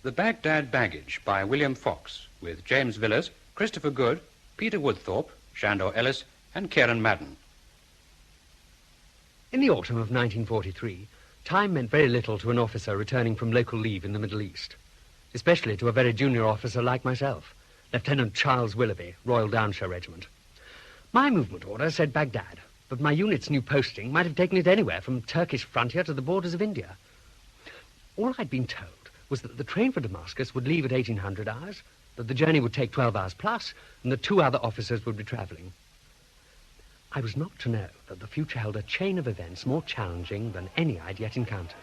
The Baghdad Baggage by William Fox, with James Villiers, Christopher Good, Peter Woodthorpe, Shandor Ellis, and Kieran Madden. In the autumn of 1943, time meant very little to an officer returning from local leave in the Middle East, especially to a very junior officer like myself, Lieutenant Charles Willoughby, Royal Downshire Regiment. My movement order said Baghdad, but my unit's new posting might have taken it anywhere from Turkish frontier to the borders of India. All I'd been told was that the train for Damascus would leave at 1800 hours, that the journey would take 12 hours plus, and that 2 other officers would be travelling. I was not to know that the future held a chain of events more challenging than any I'd yet encountered.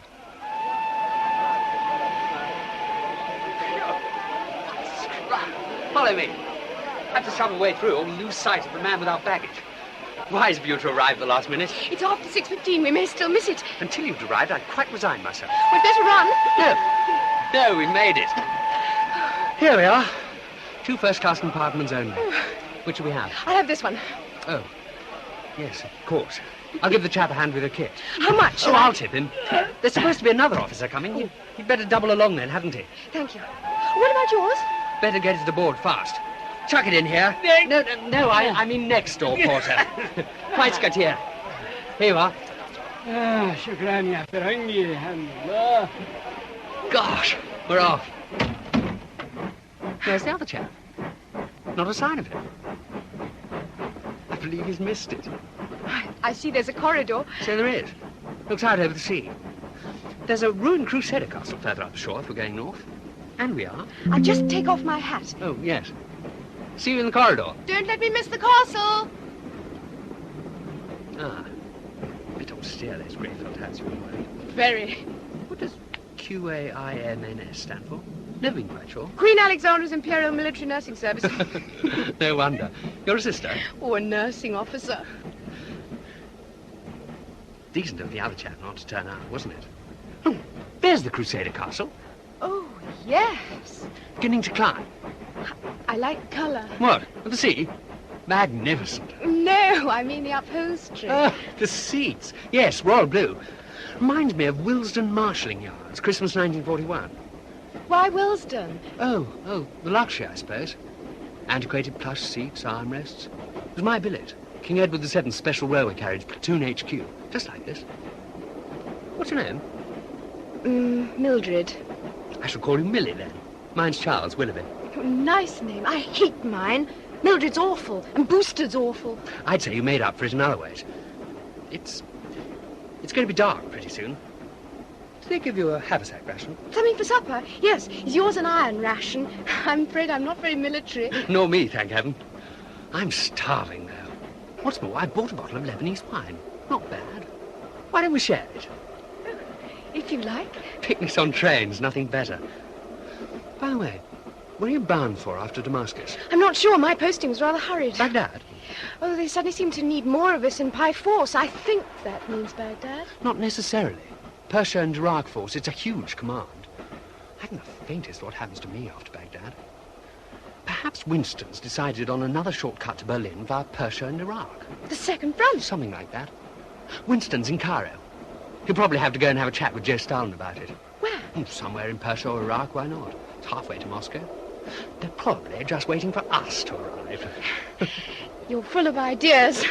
Follow me. After some way through, we lose sight of the man without baggage. Wise of you to arrive at the last minute. It's after 6:15. We may still miss it. Until you'd arrived, I'd quite resigned myself. We'd better run. No, we made it. Here we are. 2 first-class compartments only. Which do we have? I'll have this one. Oh, yes, of course. I'll give the chap a hand with a kit. How much? Oh, I'll tip him. There's supposed to be another officer coming. He'd better double along then, hadn't he? Thank you. What about yours? Better get it aboard fast. Chuck it in here. No, I mean next door, porter. Quite get here. Here you are. شكرا يا فرنجي الله. Gosh, we're off. Where's the other chap? Not a sign of him. I believe he's missed it. I see there's a corridor. So there is. Looks out over the sea. There's a ruined Crusader castle further up the shore if we're going north. And we are. I'll just take off my hat. Oh, yes. See you in the corridor. Don't let me miss the castle. Ah. A bit austere, those grey felt hats you're wearing. Very. What does QAIMNS stand for? Never been quite sure. Queen Alexandra's Imperial Military Nursing Service. No wonder. You're a sister? Or a nursing officer. Decent of the other chap not to turn out, wasn't it? Oh, there's the Crusader castle. Oh, yes. Beginning to climb. I like colour. What? The sea? Magnificent. No, I mean the upholstery. The seats. Yes, royal blue. Reminds me of Willesden Marshalling Yards, Christmas 1941. Why Willesden? Oh, the luxury, I suppose. Antiquated plush seats, armrests. It was my billet. King Edward VII's special railway carriage, Platoon HQ. Just like this. What's your name? Mildred. I shall call you Millie, then. Mine's Charles Willoughby. Oh, nice name. I hate mine. Mildred's awful, and Boosted's awful. I'd say you made up for it in other ways. It's going to be dark pretty soon. Do they give you a haversack ration? Something for supper? Yes. Is yours an iron ration? I'm afraid I'm not very military. Nor me, thank heaven. I'm starving, though. What's more, I bought a bottle of Lebanese wine. Not bad. Why don't we share it? If you like. Picnics on trains, nothing better. By the way, where are you bound for after Damascus? I'm not sure. My posting was rather hurried. Baghdad? Oh, they suddenly seem to need more of us in Pi Force. I think that means Baghdad. Not necessarily. Persia and Iraq Force, it's a huge command. I haven't the faintest what happens to me after Baghdad. Perhaps Winston's decided on another shortcut to Berlin via Persia and Iraq. The second front? Something like that. Winston's in Cairo. He'll probably have to go and have a chat with Joe Stalin about it. Where? Somewhere in Persia or Iraq, why not? It's halfway to Moscow. They're probably just waiting for us to arrive. You're full of ideas.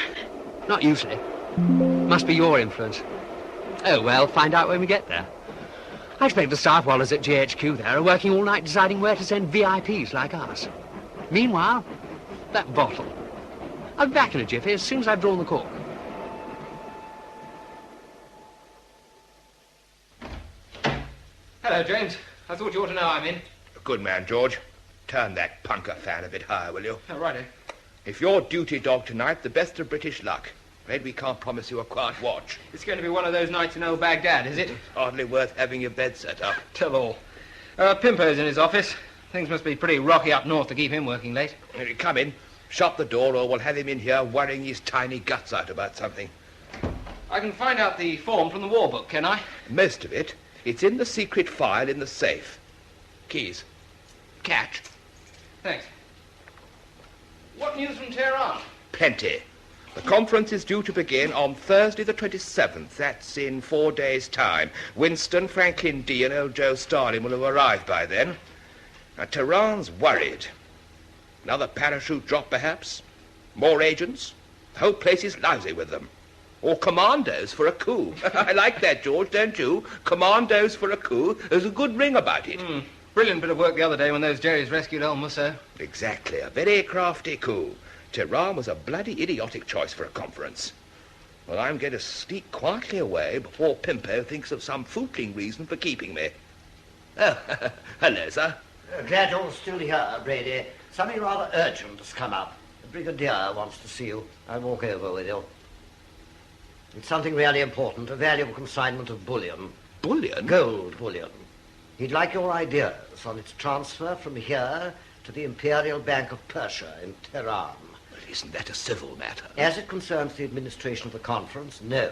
Not usually. Must be your influence. Oh, well, find out when we get there. I expect the staff wallers at GHQ there are working all night deciding where to send VIPs like us. Meanwhile, that bottle. I'll be back in a jiffy as soon as I've drawn the cork. Hello, James. I thought you ought to know I'm in. Good man, George. Turn that punker fan a bit higher, will you? Oh, righto. If you're duty dog tonight, the best of British luck. Afraid we can't promise you a quiet watch. It's going to be one of those nights in old Baghdad, is it? Hardly worth having your bed set up. Tell all. Pimpo's in his office. Things must be pretty rocky up north to keep him working late. Here you come in. Shut the door or we'll have him in here worrying his tiny guts out about something. I can find out the form from the war book, can I? Most of it. It's in the secret file in the safe. Keys. Catch. Thanks. What news from Tehran? Plenty. The conference is due to begin on Thursday the 27th. That's in 4 days' time. Winston, Franklin D. and old Joe Starling will have arrived by then. Now, Tehran's worried. Another parachute drop, perhaps? More agents? The whole place is lousy with them. Or commandos for a coup. I like that, George, don't you? Commandos for a coup. There's a good ring about it. Brilliant bit of work the other day when those Jerrys rescued El Musso. Exactly. A very crafty coup. Tehran was a bloody idiotic choice for a conference. Well, I'm going to sneak quietly away before Pimpo thinks of some footling reason for keeping me. Oh, hello, sir. Glad you're still here, Brady. Something rather urgent has come up. The Brigadier wants to see you. I'll walk over with you. It's something really important, a valuable consignment of bullion. Bullion? Gold bullion. He'd like your ideas on its transfer from here to the Imperial Bank of Persia in Tehran. Well, isn't that a civil matter? As it concerns the administration of the conference, no.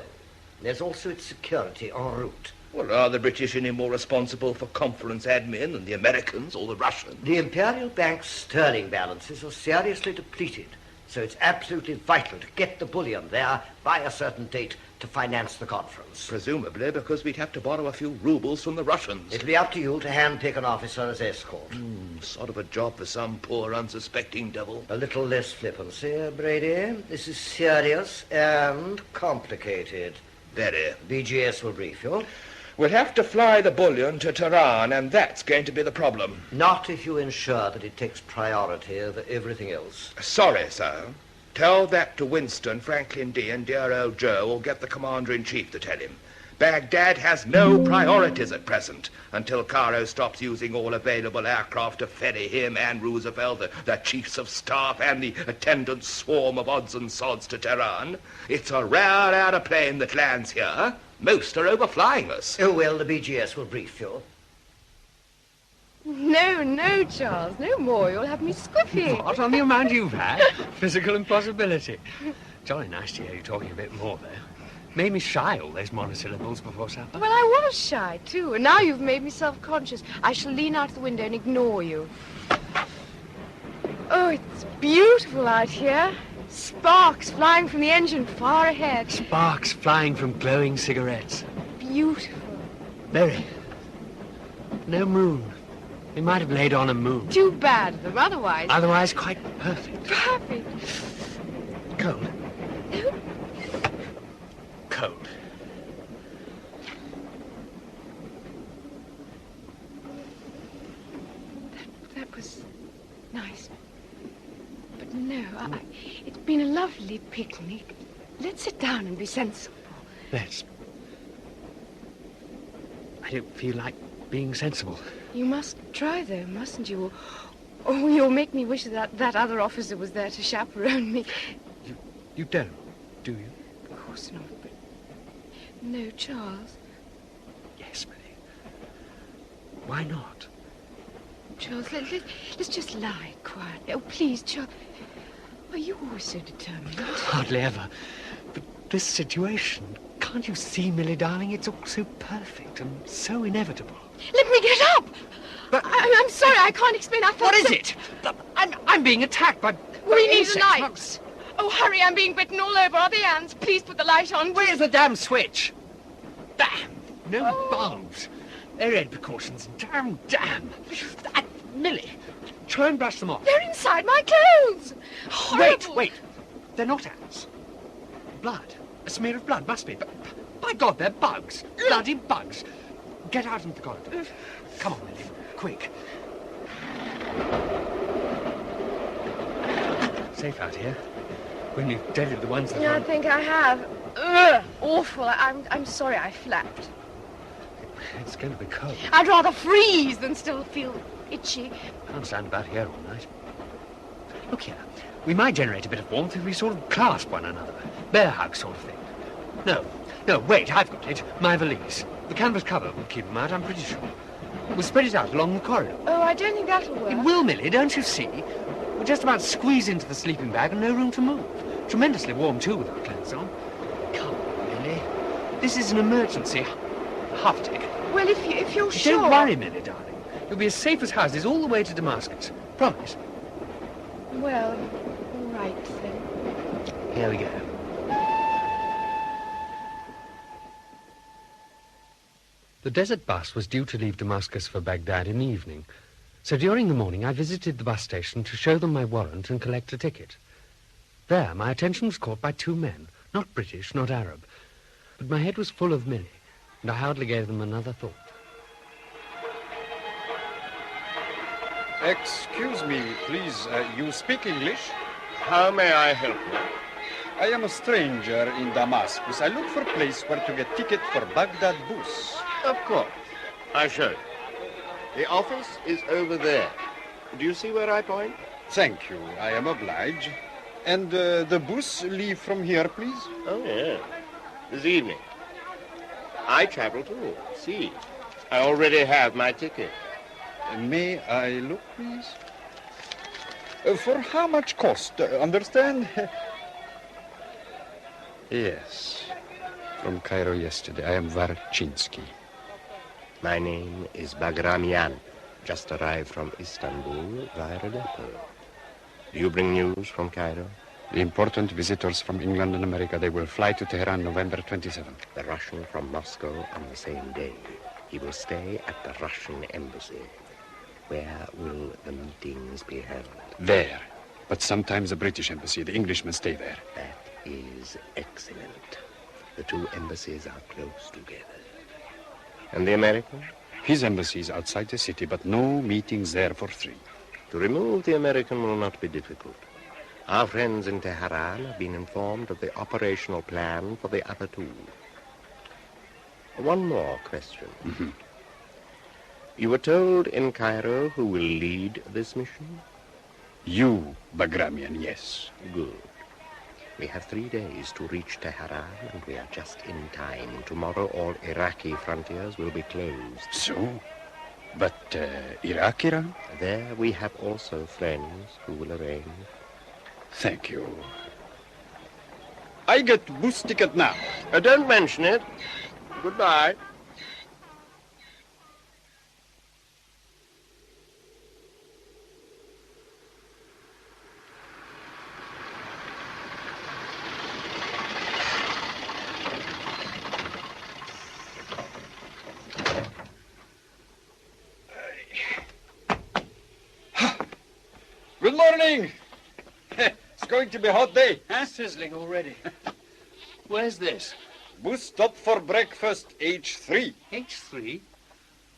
There's also its security en route. Well, are the British any more responsible for conference admin than the Americans or the Russians? The Imperial Bank's sterling balances are seriously depleted, so it's absolutely vital to get the bullion there by a certain date to finance the conference. Presumably because we'd have to borrow a few rubles from the Russians. It'll be up to you to handpick an officer as escort. Sort of a job for some poor, unsuspecting devil. A little less flippancy, Brady. This is serious and complicated. Very. BGS will brief you. We'll have to fly the bullion to Tehran, and that's going to be the problem. Not if you ensure that it takes priority over everything else. Sorry, sir. Tell that to Winston, Franklin D. and dear old Joe, or get the Commander-in-Chief to tell him. Baghdad has no priorities at present until Cairo stops using all available aircraft to ferry him and Roosevelt, the chiefs of staff, and the attendant swarm of odds and sods to Tehran. It's a rare aeroplane that lands here. Most are overflying us. Oh, well, the BGS will brief you. No, Charles, no more. You'll have me squiffy. What, on the amount you've had? Physical impossibility. Jolly nice to hear you talking a bit more there. Made me shy, all those monosyllables before supper. Well, I was shy, too, and now you've made me self-conscious. I shall lean out the window and ignore you. Oh, it's beautiful out here. Sparks flying from the engine far ahead. Sparks flying from glowing cigarettes. Beautiful. Very. No moon. They might have laid on a moon. Too bad of them, otherwise... Otherwise, quite perfect. Perfect. Cold. No. Cold. That was nice. But no, it's been a lovely picnic. Let's sit down and be sensible. Let's. I don't feel like being sensible. You must try, though, mustn't you? Or you'll make me wish that other officer was there to chaperone me. You don't, do you? Of course not, but... No, Charles. Yes, Millie. Why not? Charles, let's just lie quietly. Oh, please, Charles. Are you always so determined? Hardly ever. But this situation, can't you see, Millie, darling? It's all so perfect and so inevitable. Let me get up! But I'm sorry, I can't explain. I felt what is it? I'm being attacked by We need insects. a light. Oh, hurry, I'm being bitten all over. Are the ants? Please put the light on. Where's the damn switch? Damn! No bulbs. They're red precautions. Damn. Millie, try and brush them off. They're inside my clothes. Horrible. Wait. They're not ants. Blood. A smear of blood, must be. But, by God, they're bugs. Bloody bugs. Get out into the corridor. Come on, Millie. Quick. Safe out here. When you've deaded the ones that Yeah, I aren't... think I have. Ugh, awful. I'm sorry I flapped. It's going to be cold. I'd rather freeze than still feel itchy. Can't stand about here all night. Look here. We might generate a bit of warmth if we sort of clasp one another. Bear hug sort of thing. No, wait, I've got it. My valise. The canvas cover will keep them out, I'm pretty sure. We'll spread it out along the corridor. Oh, I don't think that'll work. It will, Millie, don't you see? We're just about squeezed into the sleeping bag and no room to move. Tremendously warm, too, with our clothes on. Come on, Millie. This is an emergency. Half tick. Well, if you're sure... Don't worry, Millie, darling. You'll be as safe as houses all the way to Damascus. Promise. Well, all right, then. Here we go. The desert bus was due to leave Damascus for Baghdad in the evening. So during the morning, I visited the bus station to show them my warrant and collect a ticket. There, my attention was caught by two men, not British, not Arab. But my head was full of Millie, and I hardly gave them another thought. Excuse me, please. You speak English? How may I help you? I am a stranger in Damascus. I look for a place where to get ticket for Baghdad bus. Of course. I show you. The office is over there. Do you see where I point? Thank you. I am obliged. And the bus leave from here, please? Oh, yes. This evening. I travel too. See. I already have my ticket. May I look, please? For how much cost? Understand? Yes. From Cairo yesterday. I am Varchinsky. My name is Bagramian. Just arrived from Istanbul via Aleppo. Do you bring news from Cairo? The important visitors from England and America, they will fly to Tehran November 27th. The Russian from Moscow on the same day. He will stay at the Russian embassy. Where will the meetings be held? There. But sometimes the British embassy, the Englishmen stay there. That is excellent. The two embassies are close together. And the American? His embassy is outside the city, but no meetings there for 3. To remove the American will not be difficult. Our friends in Tehran have been informed of the operational plan for the other 2. One more question. Mm-hmm. You were told in Cairo who will lead this mission? You, Bagramian, yes. Good. We have 3 days to reach Tehran, and we are just in time. Tomorrow, all Iraqi frontiers will be closed. So? But Iraq, Iran? There we have also friends who will arrange. Thank you. I get bus ticket now. Don't mention it. Goodbye. Good morning. It's going to be a hot day, huh? Sizzling already. Where's this? Bus stop for breakfast, H3. H3?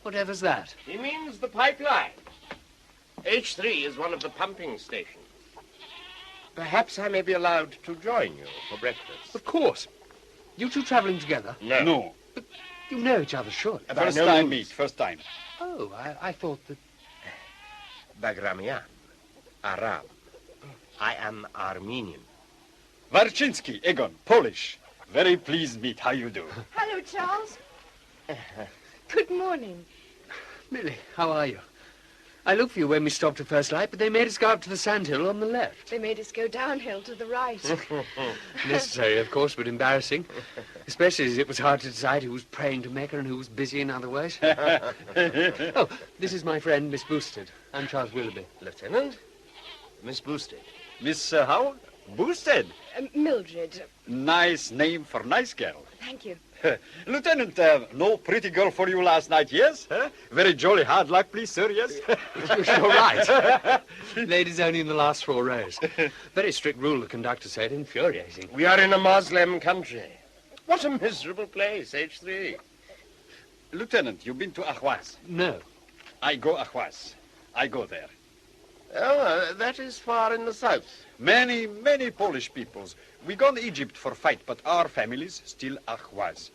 Whatever's that? He means the pipeline. H3 is one of the pumping stations. Perhaps I may be allowed to join you for breakfast. Of course. You two travelling together? No. But you know each other, surely. First time meet, first time. Oh, I thought that... Bagramian, Arab. I am Armenian. Varchinsky, Egon, Polish. Very pleased meet. How you do? Hello, Charles. Good morning. Millie, how are you? I looked for you when we stopped at First Light, but they made us go up to the sandhill on the left. They made us go downhill to the right. Necessary, of course, but embarrassing. Especially as it was hard to decide who was praying to Mecca and who was busy in other ways. Oh, this is my friend, Miss Boosted. I'm Charles Willoughby. Lieutenant, Miss Boosted. Miss how? Boosted. Mildred. Nice name for nice girl. Thank you. Lieutenant, no pretty girl for you last night, yes? Very jolly hard luck, please, sir, yes? You're right. Ladies only in the last 4 rows. Very strict rule, the conductor said. Infuriating. We are in a Muslim country. What a miserable place, H3. Lieutenant, you been to Ahwaz? No. I go Ahwaz. I go there. Oh, that is far in the south. Many, many Polish peoples. We gone to Egypt for fight, but our families still Ahwaz.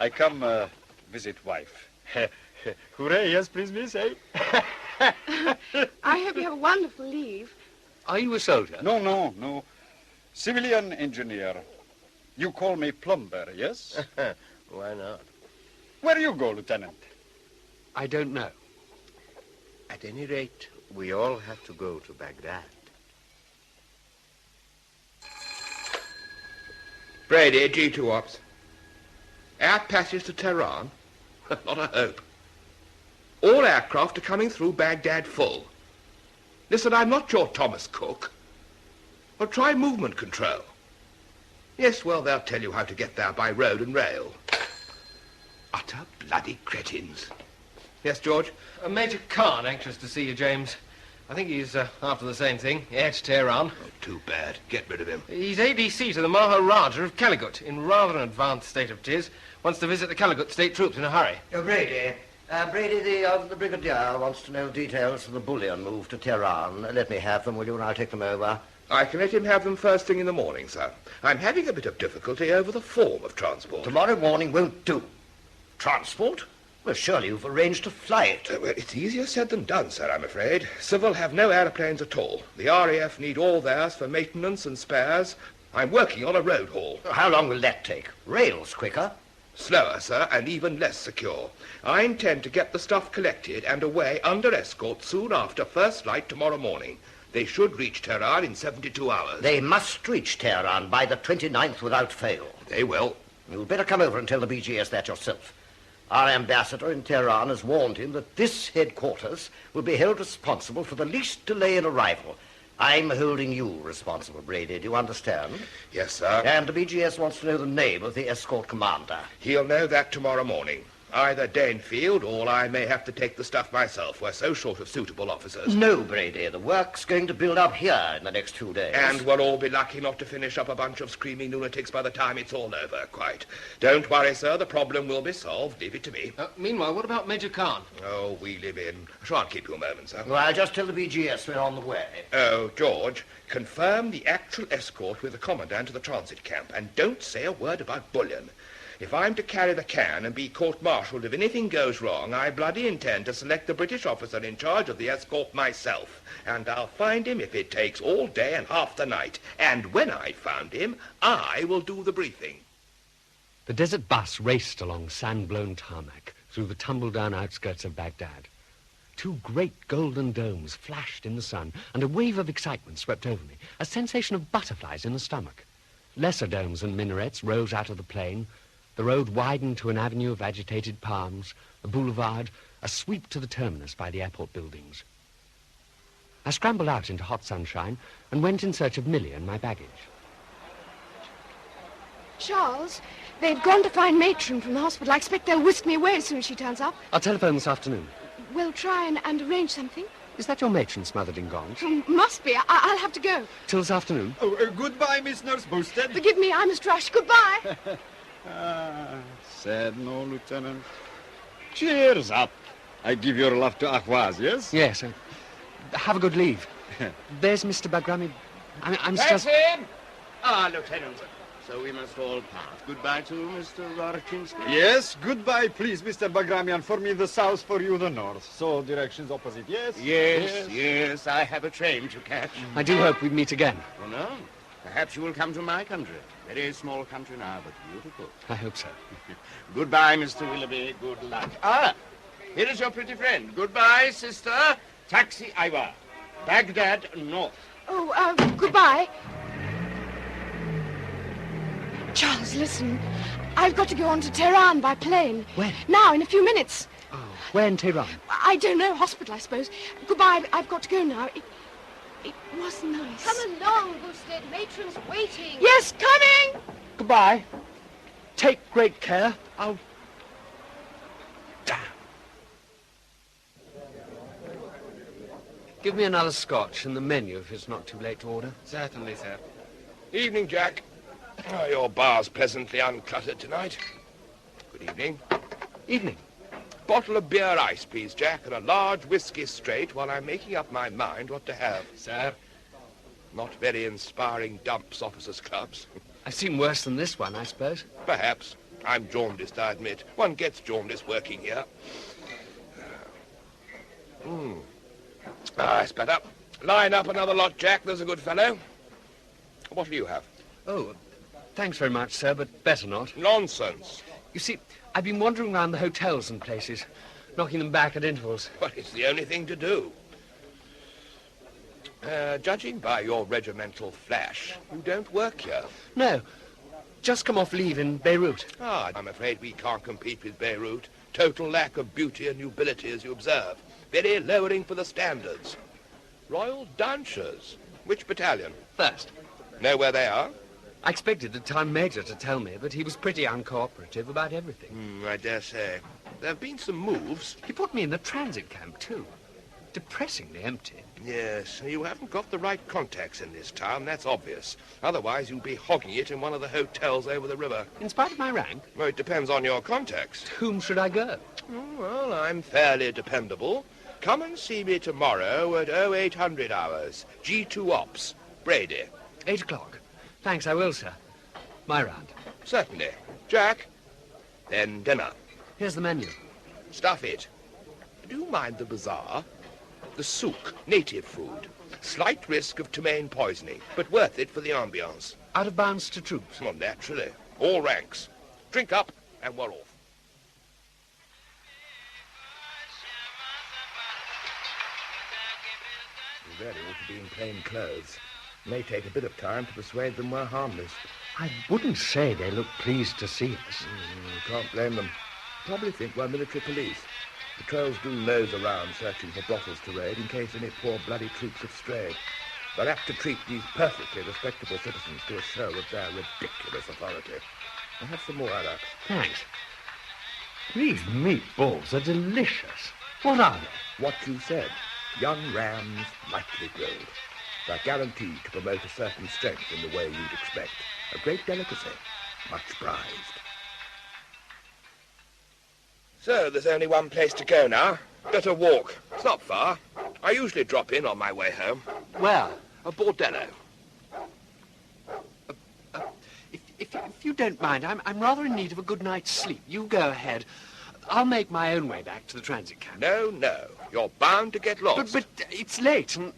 I come visit wife. Hooray, yes, please, miss, eh? I hope you have a wonderful leave. Are you a soldier? No. Civilian engineer. You call me plumber, yes? Why not? Where you go, Lieutenant? I don't know. At any rate, we all have to go to Baghdad. Brady, G2 Ops. Our passage to Tehran? Not a hope. All aircraft are coming through Baghdad full. Listen, I'm not your Thomas Cook. Well, try movement control. Yes, well, they'll tell you how to get there by road and rail. Utter bloody cretins. Yes, George? Major Khan, anxious to see you, James. I think he's after the same thing, heir to Tehran. Oh, too bad. Get rid of him. He's ADC to the Maharaja of Calicut, in rather an advanced state of tiz. Wants to visit the Calicut state troops in a hurry. Brady, the Brigadier wants to know details of the bullion move to Tehran. Let me have them, will you, and I'll take them over. I can let him have them first thing in the morning, sir. I'm having a bit of difficulty over the form of transport. Tomorrow morning won't do. Transport? Well, surely you've arranged to fly it. Well, it's easier said than done, sir, I'm afraid. Civil have no aeroplanes at all. The RAF need all theirs for maintenance and spares. I'm working on a road haul. How long will that take? Rails quicker. Slower, sir, and even less secure. I intend to get the stuff collected and away under escort soon after first light tomorrow morning. They should reach Tehran in 72 hours. They must reach Tehran by the 29th without fail. They will. You'd better come over and tell the BGS that yourself. Our ambassador in Tehran has warned him that this headquarters will be held responsible for the least delay in arrival. I'm holding you responsible, Brady. Do you understand? Yes, sir. And the BGS wants to know the name of the escort commander. He'll know that tomorrow morning. Either Danefield or I may have to take the stuff myself. We're so short of suitable officers. No, Brady. The work's going to build up here in the next 2 days. And we'll all be lucky not to finish up a bunch of screaming lunatics by the time it's all over, quite. Don't worry, sir. The problem will be solved. Leave it to me. Meanwhile, what about Major Khan? Oh, we live in. I shan't keep you a moment, sir. Well, I'll just tell the BGS we're on the way. Oh, George, confirm the actual escort with the commandant to the transit camp, and don't say a word about bullion. If I'm to carry the can and be court-martialed if anything goes wrong, I bloody intend to select the British officer in charge of the escort myself. And I'll find him if it takes all day and half the night. And when I've found him, I will do the briefing. The desert bus raced along sand-blown tarmac through the tumble-down outskirts of Baghdad. 2 great golden domes flashed in the sun, and a wave of excitement swept over me, a sensation of butterflies in the stomach. Lesser domes and minarets rose out of the plain. The road widened to an avenue of agitated palms, a boulevard, a sweep to the terminus by the airport buildings. I scrambled out into hot sunshine and went in search of Millie and my baggage. Charles, they've gone to find Matron from the hospital. I expect they'll whisk me away as soon as she turns up. I'll telephone this afternoon. We'll try and arrange something. Is that your matron smothered in gongs? Must be. I'll have to go. Till this afternoon? Oh, goodbye, Miss Nurse Boosted. Forgive me, I must rush. Goodbye. Said no, Lieutenant. Cheers up. I give your love to Ahwaz, yes? Yes. Have a good leave. There's Mr. Bagrami. I'm That's just... him! Lieutenant. So we must all part. Goodbye to Mr. Rarchinsky. Yes, goodbye, please, Mr. Bagramian. For me, the south, for you, the north. So, directions opposite, yes? Yes, I have a train to catch. I do hope we meet again. Oh, no. Perhaps you will come to my country. Very small country now, but beautiful. I hope so. Goodbye, Mr. Willoughby. Good luck. Here is your pretty friend. Goodbye, sister. Taxi Iwa. Baghdad North. Oh, goodbye. Charles, listen. I've got to go on to Tehran by plane. When? Now, in a few minutes. Oh, where in Tehran? I don't know. Hospital, I suppose. Goodbye. I've got to go now. It was nice. Come along, Boosted. Matron's waiting. Yes, coming! Goodbye. Take great care. I'll... Damn. Give me another scotch and the menu if it's not too late to order. Certainly, sir. Evening, Jack. Oh, your bar's pleasantly uncluttered tonight. Good evening. Evening. Bottle of beer ice, please, Jack, and a large whiskey straight while I'm making up my mind what to have. Sir? Not very inspiring dumps, officers' clubs. I've seen worse than this one, I suppose. Perhaps. I'm jaundiced, I admit. One gets jaundiced working here. It's better. Line up another lot, Jack. There's a good fellow. What'll you have? Oh, thanks very much, sir, but better not. Nonsense. You see, I've been wandering around the hotels and places, knocking them back at intervals. But it's the only thing to do. Judging by your regimental flash, you don't work here. No, just come off leave in Beirut. I'm afraid we can't compete with Beirut. Total lack of beauty and nobility, as you observe. Very lowering for the standards. Royal Dancers. Which battalion? First. Know where they are? I expected the town major to tell me, but he was pretty uncooperative about everything. I dare say. There have been some moves. He put me in the transit camp, too. Depressingly empty. Yes, you haven't got the right contacts in this town, that's obvious. Otherwise, you'll be hogging it in one of the hotels over the river. In spite of my rank? Well, it depends on your contacts. To whom should I go? Well, I'm fairly dependable. Come and see me tomorrow at 0800 hours. G2 Ops. Brady. 8 o'clock. Thanks, I will, sir. My round. Certainly. Jack? Then dinner. Here's the menu. Stuff it. Do you mind the bazaar? The souk, native food. Slight risk of ptomaine poisoning, but worth it for the ambiance. Out of bounds to troops? Well, naturally. All ranks. Drink up, and we're off. You really ought to be in plain clothes. It may take a bit of time to persuade them we're harmless. I wouldn't say they look pleased to see us. Can't blame them. Probably think we're military police. Patrols do nose around searching for brothels to raid in case any poor bloody troops have strayed. They're apt to treat these perfectly respectable citizens to a show of their ridiculous authority. I'll have some more arrows. Thanks. These meatballs are delicious. What are they? What you said. Young rams, lightly grilled. They're guaranteed to promote a certain strength in the way you'd expect. A great delicacy. Much prized. So, there's only one place to go now. Better walk. It's not far. I usually drop in on my way home. Where? A bordello. If you don't mind, I'm rather in need of a good night's sleep. You go ahead. I'll make my own way back to the transit camp. No. You're bound to get lost. But it's late, and...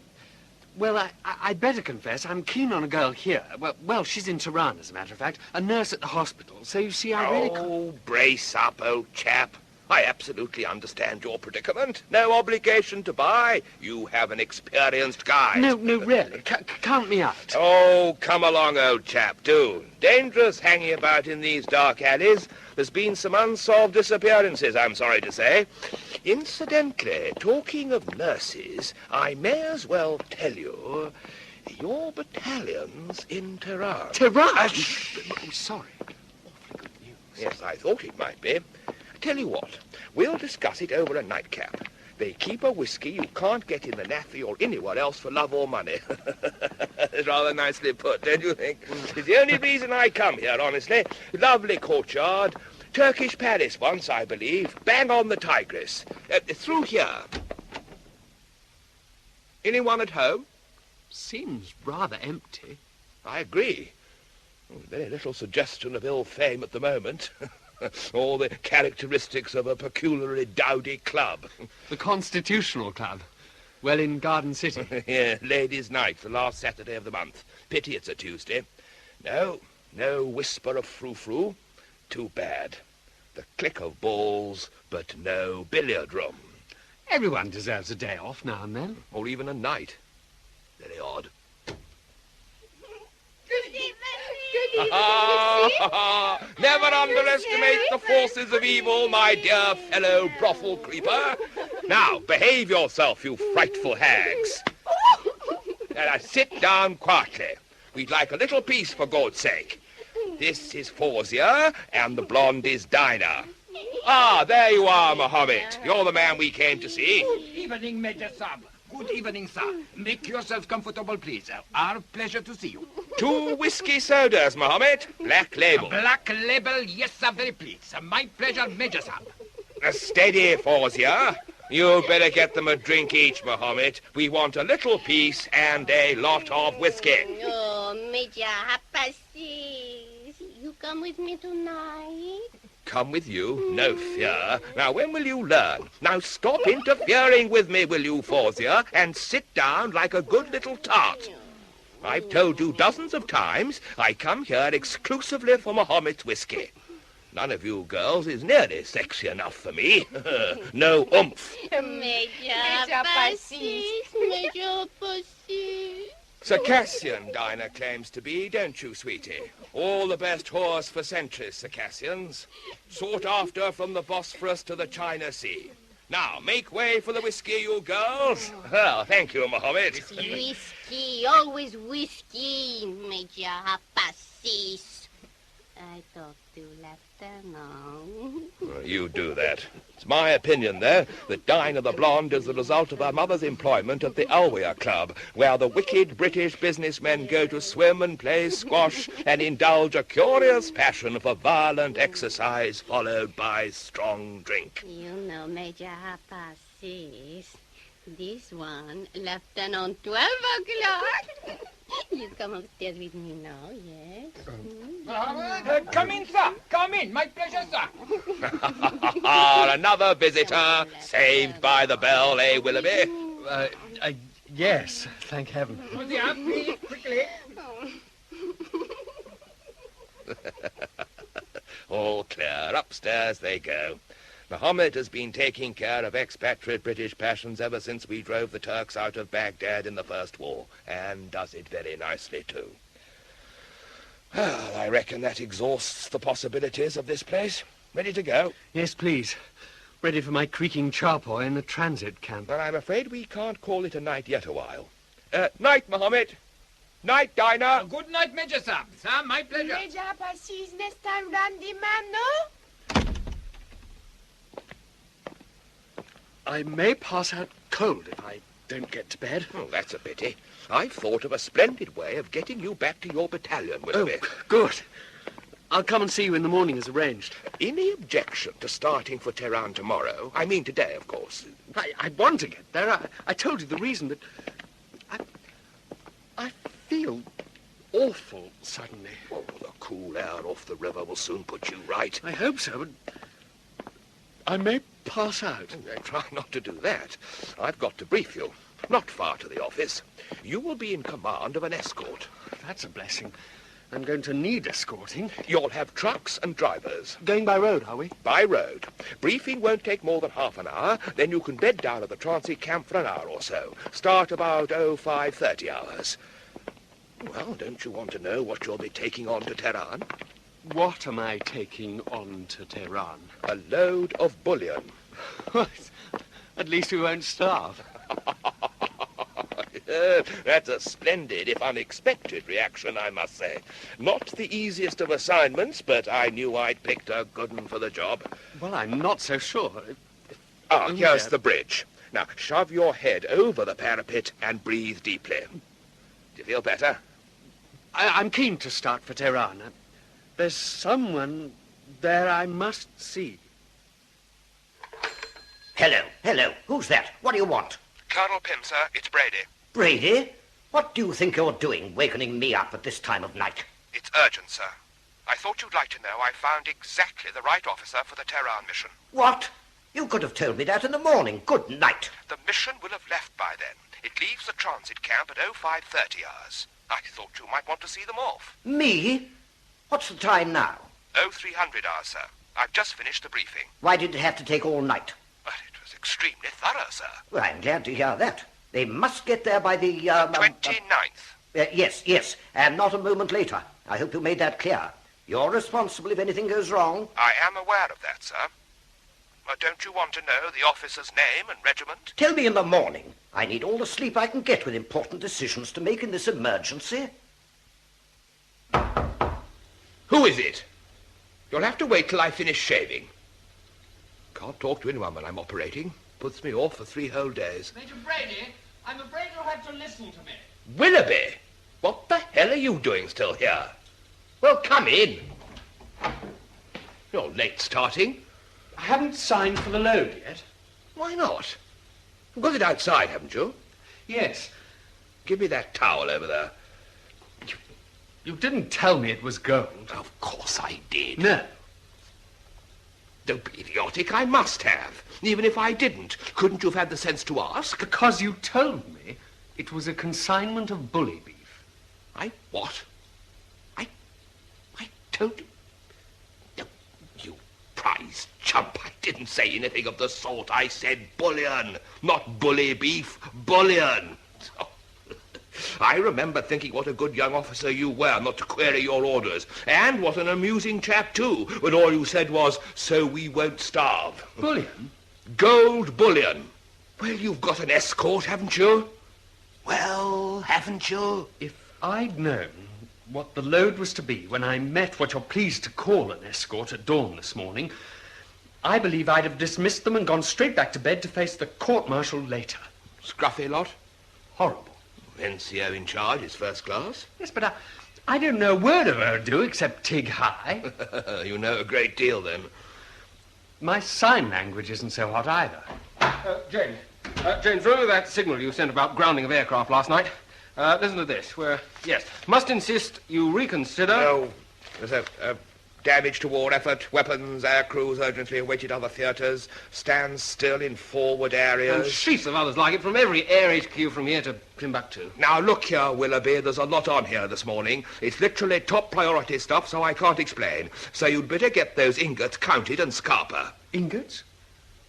Well, I'd better confess, I'm keen on a girl here. Well, she's in Tehran, as a matter of fact. A nurse at the hospital. So, you see, I really... Oh, brace up, old chap. I absolutely understand your predicament. No obligation to buy. You have an experienced guide. No, really. Count me out. Oh, come along, old chap, do. Dangerous hanging about in these dark alleys. There's been some unsolved disappearances, I'm sorry to say. Incidentally, talking of nurses, I may as well tell you, your battalion's in Tehran. Tehran? Oh, sorry. Awfully good news. Yes, I thought it might be. Tell you what, we'll discuss it over a nightcap. They keep a whiskey you can't get in the Naffy or anywhere else for love or money. It's rather nicely put, don't you think? It's the only reason I come here, honestly. Lovely courtyard. Turkish Paris once, I believe. Bang on the Tigris. Through here. Anyone at home? Seems rather empty. I agree. Very little suggestion of ill fame at the moment. All the characteristics of a peculiarly dowdy club. The Constitutional Club. Well, in Garden City. Yeah, Ladies' Night, the last Saturday of the month. Pity it's a Tuesday. No whisper of frou-frou. Too bad. The click of balls, but no billiard room. Everyone deserves a day off now and then. Or even a night. Very odd. Never underestimate the forces of evil, my dear fellow brothel creeper. Now, behave yourself, you frightful hags. Now, sit down quietly. We'd like a little peace, for God's sake. This is Fawzia, and the blonde is Dinah. Ah, there you are, Mohammed. You're the man we came to see. Good evening, Major Sab. Good evening, sir. Make yourself comfortable, please. Our pleasure to see you. 2 whiskey sodas, Mohammed. Black label. Black label, yes, sir, very pleased. My pleasure, Major Sab. Steady, Fawzia. You'd better get them a drink each, Mohammed. We want a little peace and a lot of whiskey. Oh, Major, you come with me tonight? Come with you? No fear. Now, when will you learn? Now, stop interfering with me, will you, Fawzia, and sit down like a good little tart. I've told you dozens of times I come here exclusively for Mohammed's whiskey. None of you girls is nearly sexy enough for me. No oomph. Major Pussy. Circassian, Dinah claims to be, don't you, sweetie? All the best whores for centuries, Circassians. Sought after from the Bosphorus to the China Sea. Now, make way for the whiskey, you girls. Oh, thank you, Mohammed. Whiskey, always whiskey, Major Passis. I talk to Lieutenant. You do that. It's my opinion, though, that Dinah the Blonde is the result of her mother's employment at the Alweer Club, where the wicked British businessmen go to swim and play squash and indulge a curious passion for violent exercise followed by strong drink. You know, Major Passis, this one, Lieutenant 12 o'clock. You come upstairs with me now, yes? Come in, sir. Come in. My pleasure, sir. Another visitor saved by the bell, eh, Willoughby? Yes, thank heaven. Please, quickly. All clear. Upstairs they go. Mohammed has been taking care of expatriate British passions ever since we drove the Turks out of Baghdad in the First War, and does it very nicely, too. Well, I reckon that exhausts the possibilities of this place. Ready to go? Yes, please. Ready for my creaking charpoy in the transit camp. But I'm afraid we can't call it a night yet a while. Night, Mohammed. Night, Dinah. Good night, Major, sir. Sir, my pleasure. Major Passis, next time round the man, no? I may pass out cold if I don't get to bed. Oh, that's a pity. I've thought of a splendid way of getting you back to your battalion, Willoughby. Oh, good. I'll come and see you in the morning as arranged. Any objection to starting for Tehran tomorrow? I mean today, of course. I want to get there. I told you the reason, but I feel awful suddenly. Oh, the cool air off the river will soon put you right. I hope so, but I may pass out. Try not to do that. I've got to brief you. Not far to the office. You will be in command of an escort. That's a blessing. I'm going to need escorting. You'll have trucks and drivers. Going by road, are we? By road. Briefing won't take more than half an hour. Then you can bed down at the transit camp for an hour or so. Start about 5:30 hours. Well, don't you want to know what you'll be taking on to Tehran? What am I taking on to Tehran? A load of bullion. At least we won't starve. That's a splendid, if unexpected, reaction, I must say. Not the easiest of assignments, but I knew I'd picked a good one for the job. Well, I'm not so sure. Here's the bridge. Now, shove your head over the parapet and breathe deeply. Do you feel better? I'm keen to start for Tehran. There's someone there I must see. Hello. Who's that? What do you want? Colonel Pym, sir. It's Brady. Brady? What do you think you're doing, wakening me up at this time of night? It's urgent, sir. I thought you'd like to know I found exactly the right officer for the Tehran mission. What? You could have told me that in the morning. Good night. The mission will have left by then. It leaves the transit camp at 5:30 hours. I thought you might want to see them off. Me? What's the time now? 0300 hours, sir. I've just finished the briefing. Why did it have to take all night? Well, it was extremely thorough, sir. Well, I'm glad to hear that. They must get there by the... 29th. Yes, and not a moment later. I hope you made that clear. You're responsible if anything goes wrong. I am aware of that, sir. Don't you want to know the officer's name and regiment? Tell me in the morning. I need all the sleep I can get with important decisions to make in this emergency. Who is it? You'll have to wait till I finish shaving. Can't talk to anyone when I'm operating. Puts me off for 3 whole days. Major Brady, I'm afraid you'll have to listen to me. Willoughby! What the hell are you doing still here? Well, come in. You're late starting. I haven't signed for the load yet. Why not? You've got it outside, haven't you? Yes. Give me that towel over there. You didn't tell me it was gold. Of course I did. No. Don't be idiotic. I must have. Even if I didn't, couldn't you have had the sense to ask? Because you told me it was a consignment of bully beef. I what? I told you. No, you prize chump. I didn't say anything of the sort. I said bullion, not bully beef, bullion. I remember thinking what a good young officer you were not to query your orders. And what an amusing chap, too, when all you said was, so we won't starve. Bullion? Gold bullion. Well, you've got an escort, haven't you? Well, haven't you? If I'd known what the load was to be when I met what you're pleased to call an escort at dawn this morning, I believe I'd have dismissed them and gone straight back to bed to face the court-martial later. Scruffy lot? Horrible. NCO in charge is first class. Yes, but I don't know a word of Urdu except Tig High. You know a great deal, then. My sign language isn't so hot either. James, remember that signal you sent about grounding of aircraft last night? Listen to this. Must insist you reconsider... No, there's a damage to war effort. Weapons, air crews urgently awaited other theatres. Stand still in forward areas. And sheets of others like it from every air HQ from here to Timbuktu. Now, look here, Willoughby, there's a lot on here this morning. It's literally top priority stuff, so I can't explain. So you'd better get those ingots counted and scarper. Ingots?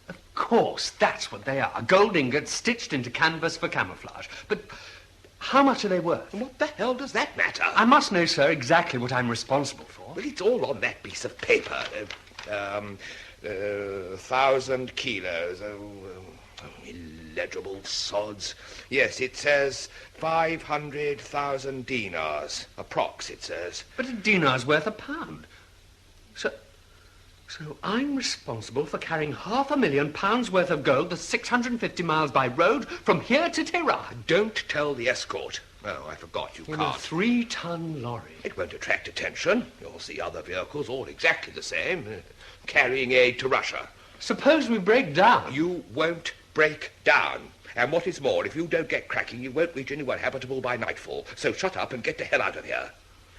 Of course, that's what they are. Gold ingots stitched into canvas for camouflage. But how much are they worth? What the hell does that matter? I must know, sir, exactly what I'm responsible for. Well, it's all on that piece of paper. 1,000 kilos. Illegible sods. Yes, it says 500,000 dinars. Approx, it says. But a dinar's worth £1. So I'm responsible for carrying £500,000 worth of gold the 650 miles by road from here to Tehran. Don't tell the escort. Oh, I forgot you In can't. a 3-ton lorry. It won't attract attention. You'll see other vehicles, all exactly the same, carrying aid to Russia. Suppose we break down. You won't break down. And what is more, if you don't get cracking, you won't reach anywhere habitable by nightfall. So shut up and get the hell out of here.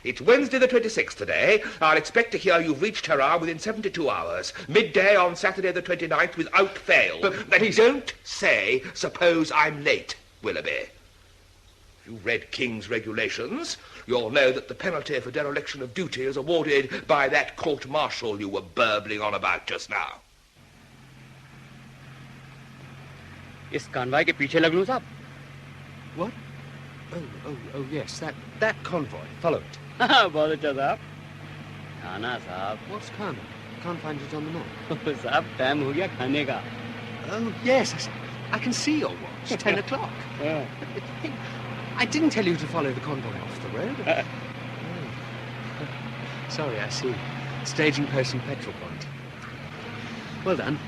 It's Wednesday the 26th today. I'll expect to hear you've reached Tehran within 72 hours. Midday on Saturday the 29th without fail. But don't say, suppose I'm late, Willoughby. If you've read King's regulations, you'll know that the penalty for dereliction of duty is awarded by that court-martial you were burbling on about just now. इस convoy के पीछे लग लूं साहब? What? Oh, yes, that convoy. Follow it. बहुत अच्छा साहब खाना साहब What's Kana? Can't find it on the map. साहब टाइम हो गया खाने का Oh, yes, I can see your watch. 10 o'clock. I didn't tell you to follow the convoy off the road. Sorry, I see. Staging post and petrol point. Well done.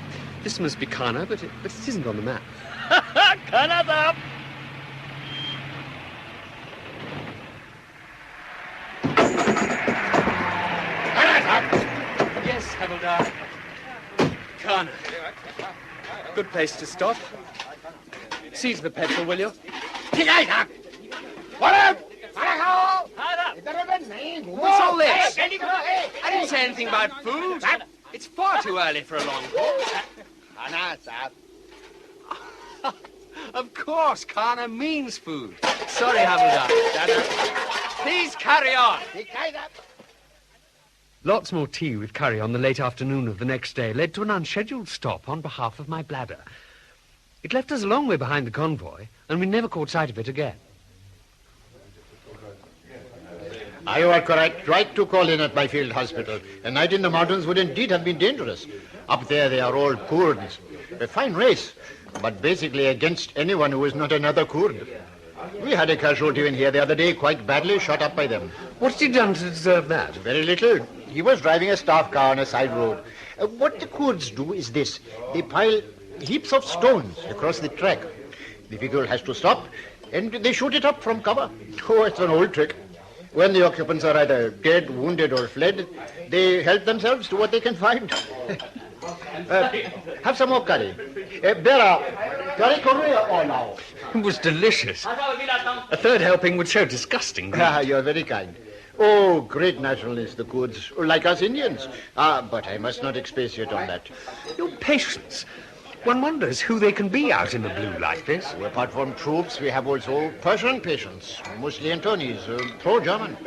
This must be Kana, but it isn't on the map. खाना साहब Yes, Havildar. Kana. Good place to stop. Seize the petrol, will you? What's all this? I didn't say anything about food. It's far too early for a long haul. Of course, Kana means food. Sorry, Havildar. Please carry on. Lots more tea with curry on the late afternoon of the next day led to an unscheduled stop on behalf of my bladder. It left us a long way behind the convoy, and we never caught sight of it again. You are correct. Right to call in at my field hospital. A night in the mountains would indeed have been dangerous. Up there they are all Kurds. A fine race, but basically against anyone who is not another Kurd. We had a casualty in here the other day, quite badly shot up by them. What's he done to deserve that? Very little. He was driving a staff car on a side road. What the Kurds do is this. They pile heaps of stones across the track. The vehicle has to stop, and they shoot it up from cover. Oh, it's an old trick. When the occupants are either dead, wounded, or fled, they help themselves to what they can find. Have some more curry. Bera, curry Korea now. It was delicious. A third helping would show disgusting greed. You're very kind. Oh, great nationalists, the Kurds, like us Indians. But I must not expatiate on that. Your patience. One wonders who they can be out in the blue like this. Apart from troops, we have also Persian patients, mostly Antonis, pro-German.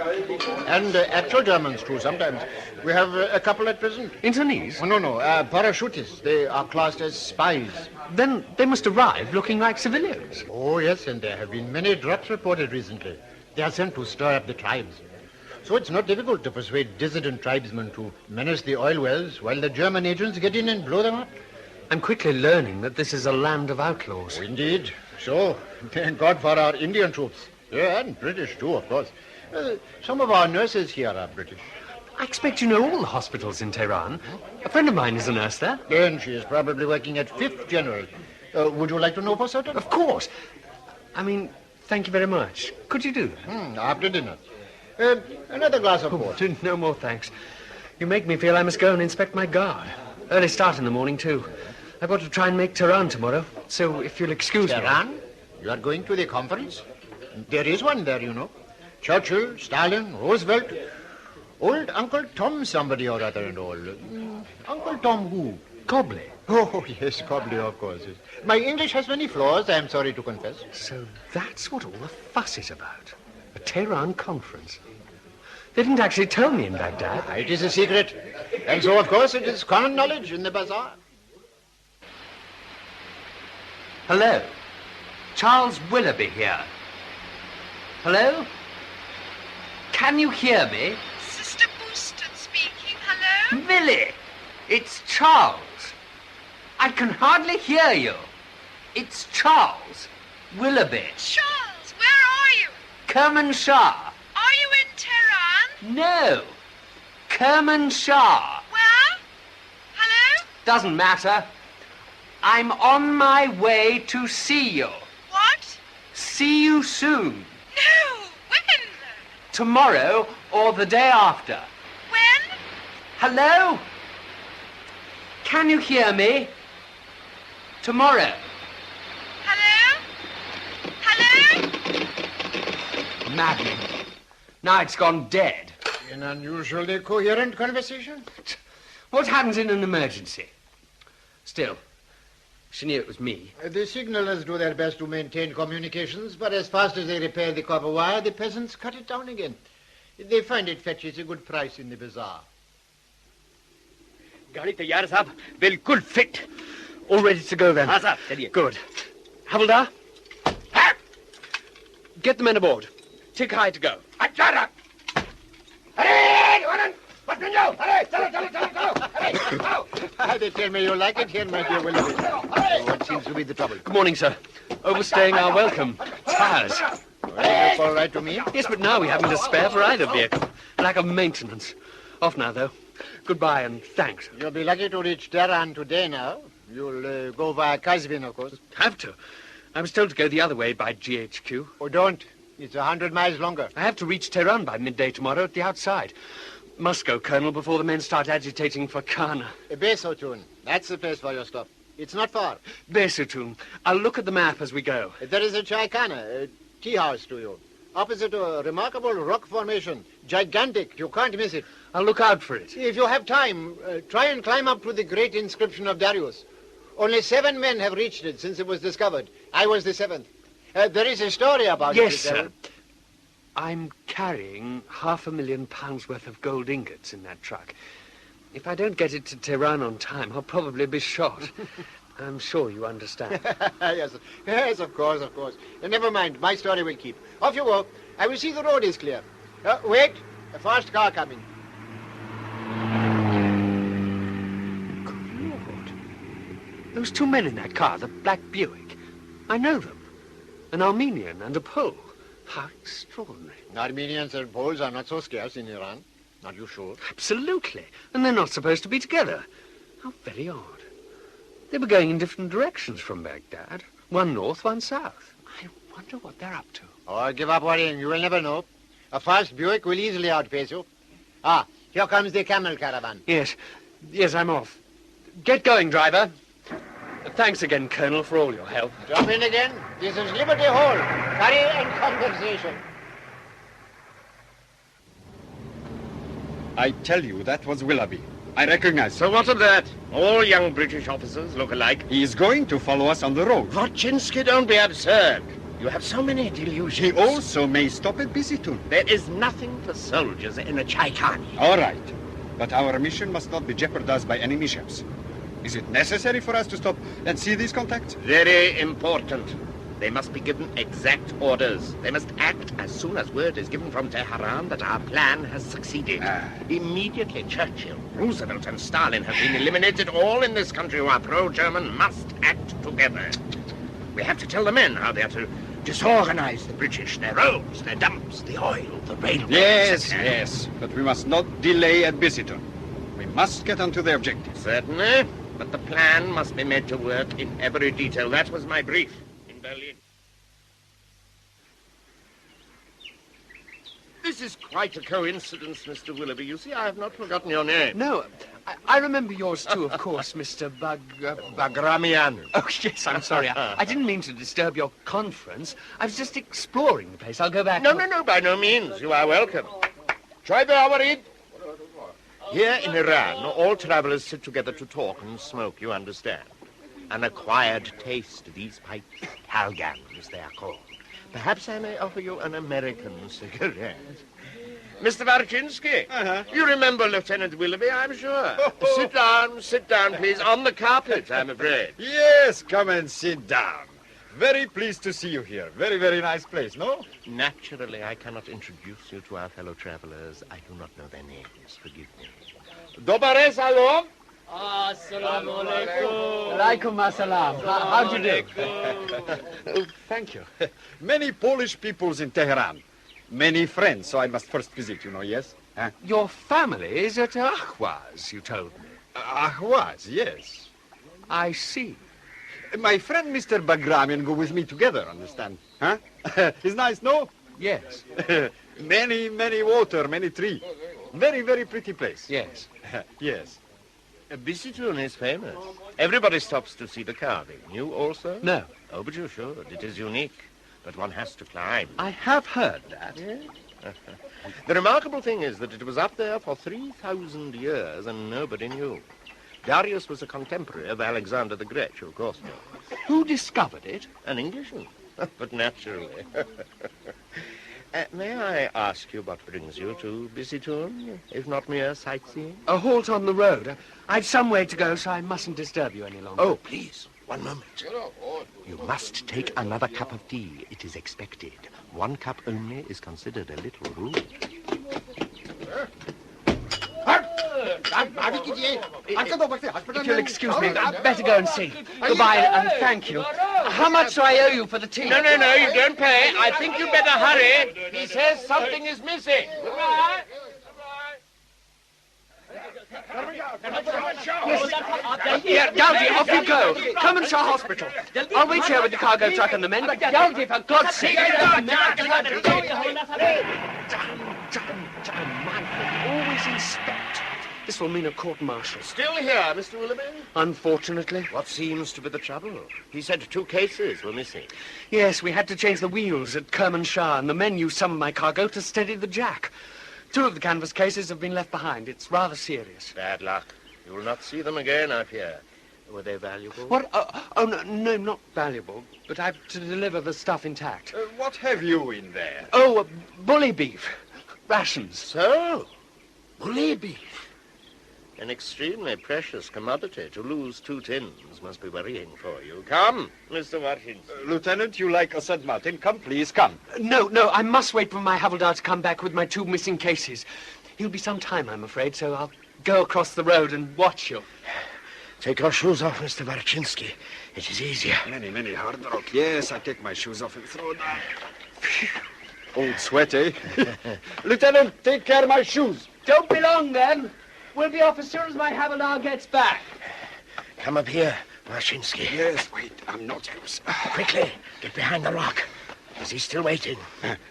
And actual Germans, too, sometimes. We have a couple at present. Internees? Oh, no, parachutists. They are classed as spies. Then they must arrive looking like civilians. Oh, yes, and there have been many drops reported recently. They are sent to stir up the tribes. So it's not difficult to persuade dissident tribesmen to menace the oil wells while the German agents get in and blow them up. I'm quickly learning that this is a land of outlaws. Oh, indeed. So, thank God for our Indian troops. Yeah, and British too, of course. Some of our nurses here are British. I expect you know all the hospitals in Tehran. A friend of mine is a nurse there. Then she is probably working at 5th General. Would you like to know for certain? Of course. I mean, thank you very much. Could you do that? After dinner. Another glass of port. No more thanks. You make me feel I must go and inspect my guard. Early start in the morning, too. I've got to try and make Tehran tomorrow, so if you'll excuse me... Tehran? You are going to the conference? There is one there, you know. Churchill, Stalin, Roosevelt... Old Uncle Tom somebody or other and all. Uncle Tom who? Cobley. Oh, yes, Cobley, of course. Yes. My English has many flaws, I am sorry to confess. So that's what all the fuss is about. A Tehran conference. They didn't actually tell me in Baghdad. It is a secret. And so, of course, it is common knowledge in the bazaar. Hello. Charles Willoughby here. Hello? Can you hear me? Sister Booston speaking. Hello? Millie, it's Charles. I can hardly hear you. It's Charles Willoughby. Charles, where are you? Kermanshah. Are you in Tehran? No. Kermanshah. Where? Hello? Doesn't matter. I'm on my way to see you. What? See you soon. No. When? Tomorrow or the day after. When? Hello? Can you hear me? Tomorrow. Hello? Hello? Maddening. Now it's gone dead. An unusually coherent conversation. What happens in an emergency? Still, she knew it was me. The signalers do their best to maintain communications, but as fast as they repair the copper wire, the peasants cut it down again. They find it fetches a good price in the bazaar. गाड़ी तैयार है साहब बिल्कुल fit. All ready to go then? हाँ साहब चलिए. Good. Havildar? Get the men aboard. Tick high to go. अच्छा रख. अरे वानन बस में जाओ. अरे चलो चलो चलो चलो. अरे आओ. They tell me you like it here, my dear Willoughby. What seems to be the trouble? Good morning, sir. Overstaying our welcome. Tires. Well, that's all right to me. Yes, but now we haven't a spare for either vehicle. Lack of maintenance. Off now, though. Goodbye and thanks. You'll be lucky to reach Tehran today now. You'll go via Kazvin, of course. Have to. I was told to go the other way by GHQ. Oh, don't. It's 100 miles longer. I have to reach Tehran by midday tomorrow at the outside. Must go, Colonel, before the men start agitating for Kana. Besotun. That's the place for your stop. It's not far. Besotun. I'll look at the map as we go. There is a Chaikana, a tea house to you. Opposite a remarkable rock formation. Gigantic. You can't miss it. I'll look out for it. If you have time, try and climb up to the great inscription of Darius. Only 7 men have reached it since it was discovered. I was the 7th. There is a story about it. Yes, sir. I'm carrying £500,000 worth of gold ingots in that truck. If I don't get it to Tehran on time, I'll probably be shot. I'm sure you understand. Yes, of course, of course. Never mind, my story will keep. Off you go. I will see the road is clear. Wait, a fast car coming. Good Lord. Those 2 men in that car, the black Buick. I know them. An Armenian and a Pole. How extraordinary. Armenians and Poles are not so scarce in Iran. Are you sure? Absolutely. And they're not supposed to be together. How very odd. They were going in different directions from Baghdad. One north, one south. I wonder what they're up to. Oh, give up worrying. You will never know. A fast Buick will easily outpace you. Ah, here comes the camel caravan. Yes. Yes, I'm off. Get going, driver. Thanks again, Colonel, for all your help. Jump in again. This is Liberty Hall. Curry and compensation. I tell you, that was Willoughby. I recognize him. So what of that? All young British officers look alike. He is going to follow us on the road. Wojcinski, don't be absurd. You have so many delusions. He also may stop at Bisitun. There is nothing for soldiers in a Chaikani. All right. But our mission must not be jeopardized by any mishaps. Is it necessary for us to stop and see these contacts? Very important. They must be given exact orders. They must act as soon as word is given from Tehran that our plan has succeeded. Immediately, Churchill, Roosevelt, and Stalin have been eliminated. All in this country who are pro-German must act together. We have to tell the men how they are to disorganize the British, their roads, their dumps, the oil, the railways. Yes, but we must not delay at Bicester. We must get on to the objective. Certainly, but the plan must be made to work in every detail. That was my brief in Berlin. This is quite a coincidence, Mr. Willoughby. You see, I have not forgotten your name. No, I remember yours too, of course, Mr. Bagramian. Oh, yes, I'm sorry. I didn't mean to disturb your conference. I was just exploring the place. I'll go back. No, by no means. You are welcome. Try the Awarid. Here in Iran, all travelers sit together to talk and smoke, you understand. An acquired taste, these pipes, Halgans, they are called. Perhaps I may offer you an American cigarette. Mr. Varchinsky, you remember Lieutenant Willoughby, I'm sure. Sit down, please. On the carpet, I'm afraid. Yes, come and sit down. Very pleased to see you here. Very, very nice place, no? Naturally, I cannot introduce you to our fellow travelers. I do not know their names. Forgive me. Dobare salom. Assalamu alaikum. Alaikum assalam. How do you do? Oh, thank you. Many Polish peoples in Tehran. Many friends, so I must first visit, you know, yes? Huh? Your family is at Ahwaz, you told me. Ahwaz, yes. I see. My friend Mr. Bagramian go with me together, understand? Huh? It's nice, no? Yes. Many water, many tree. Very, very pretty place. Yes. Yes. Bicester is famous. Everybody stops to see the carving. You also? No. Oh, but you should. It is unique. But one has to climb. I have heard that. Yeah. The remarkable thing is that it was up there for 3,000 years and nobody knew. Darius was a contemporary of Alexander the Great, you of course know. Who discovered it? An Englishman. But naturally. May I ask you what brings you to Bicester, if not mere sightseeing? A halt on the road. I've some way to go, so I mustn't disturb you any longer. Oh, please, one moment. You must take another cup of tea. It is expected. 1 cup only is considered a little rude. If you'll excuse me, I'd better go and see. Goodbye, and thank you. How much do I owe you for the tea? No, you don't pay. I think you'd better hurry. He says something is missing. Goodbye. Yeah, Gowdy, off you go. Come and show hospital. I'll wait here with the cargo truck and the men, but Gowdy, for God's sake. John, Manfred, always inspect. This will mean a court-martial. Still here, Mr. Willoughby? Unfortunately. What seems to be the trouble? He said 2 cases were missing. Yes, we had to change the wheels at Kermanshah, and the men used some of my cargo to steady the jack. 2 of the canvas cases have been left behind. It's rather serious. Bad luck. You will not see them again, I fear. Were they valuable? What? No, not valuable. But I've to deliver the stuff intact. What have you in there? Oh, bully beef. Rations. So? Bully beef? An extremely precious commodity. To lose 2 tins must be worrying for you. Come, Mr. Watkins. Lieutenant, you like Assad Martin. Come, please, come. No, I must wait for my havildar to come back with my 2 missing cases. He'll be some time, I'm afraid, so I'll go across the road and watch you. Take your shoes off, Mr. Varchinsky. It is easier. Many hard rock. Yes, I take my shoes off and throw down. Old sweat, eh? Lieutenant, take care of my shoes. Don't be long, then. We'll be off as soon as my havildar gets back. Come up here, Varchinsky. Yes, wait, I'm not use. Quickly, get behind the rock. Is he still waiting?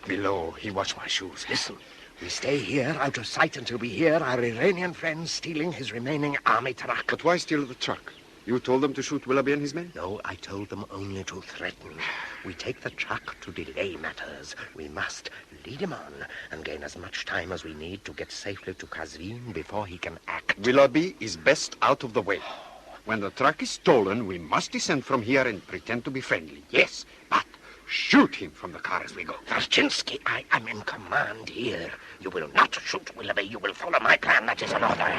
Below, he watched my shoes. Listen, we stay here out of sight until we hear our Iranian friend stealing his remaining army truck. But why steal the truck? You told them to shoot Willoughby and his men? No, I told them only to threaten. We take the truck to delay matters. We must lead him on and gain as much time as we need to get safely to Kazvin before he can act. Willoughby is best out of the way. When the truck is stolen, we must descend from here and pretend to be friendly. Yes, but shoot him from the car as we go. Varchinsky, I am in command here. You will not shoot Willoughby. You will follow my plan. That is an order.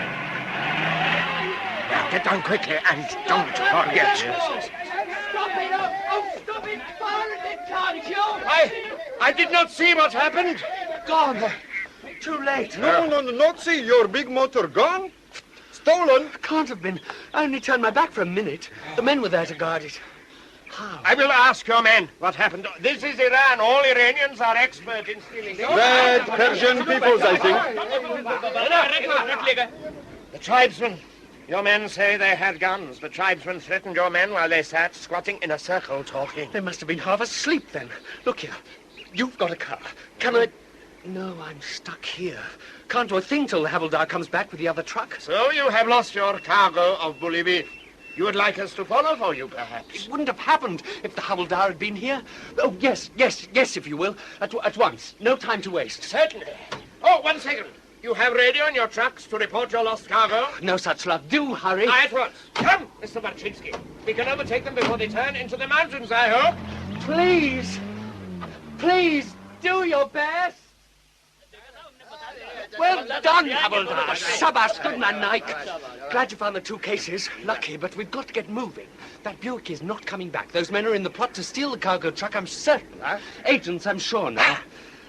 Now, get down quickly and don't forget. Stop it! Stop it! John, it's you! I did not see what happened. Gone. Too late. No, not see. Your big motor gone? Stolen? Can't have been. I only turned my back for a minute. The men were there to guard it. How? I will ask your men what happened. This is Iran. All Iranians are expert in stealing. Bad Persian peoples, I think. The tribesmen. Your men say they had guns. The tribesmen threatened your men while they sat squatting in a circle talking. They must have been half asleep then. Look here. You've got a car. Can I... No, I'm stuck here. Can't do a thing till the havildar comes back with the other truck. So you have lost your cargo of bully beef. You would like us to follow for you, perhaps? It wouldn't have happened if the havildar had been here. Oh, yes, if you will. At once. No time to waste. Certainly. Oh, 1 second. You have radio in your trucks to report your lost cargo? No such luck. Do hurry. At once. Come, Mr. Barczynski. We can overtake them before they turn into the mountains, I hope. Please. Please, do your best. Well done, Havildar. Shabash, good man, Nike. Glad you found the 2 cases. Lucky, but we've got to get moving. That Buick is not coming back. Those men are in the plot to steal the cargo truck, I'm certain. Agents, I'm sure now.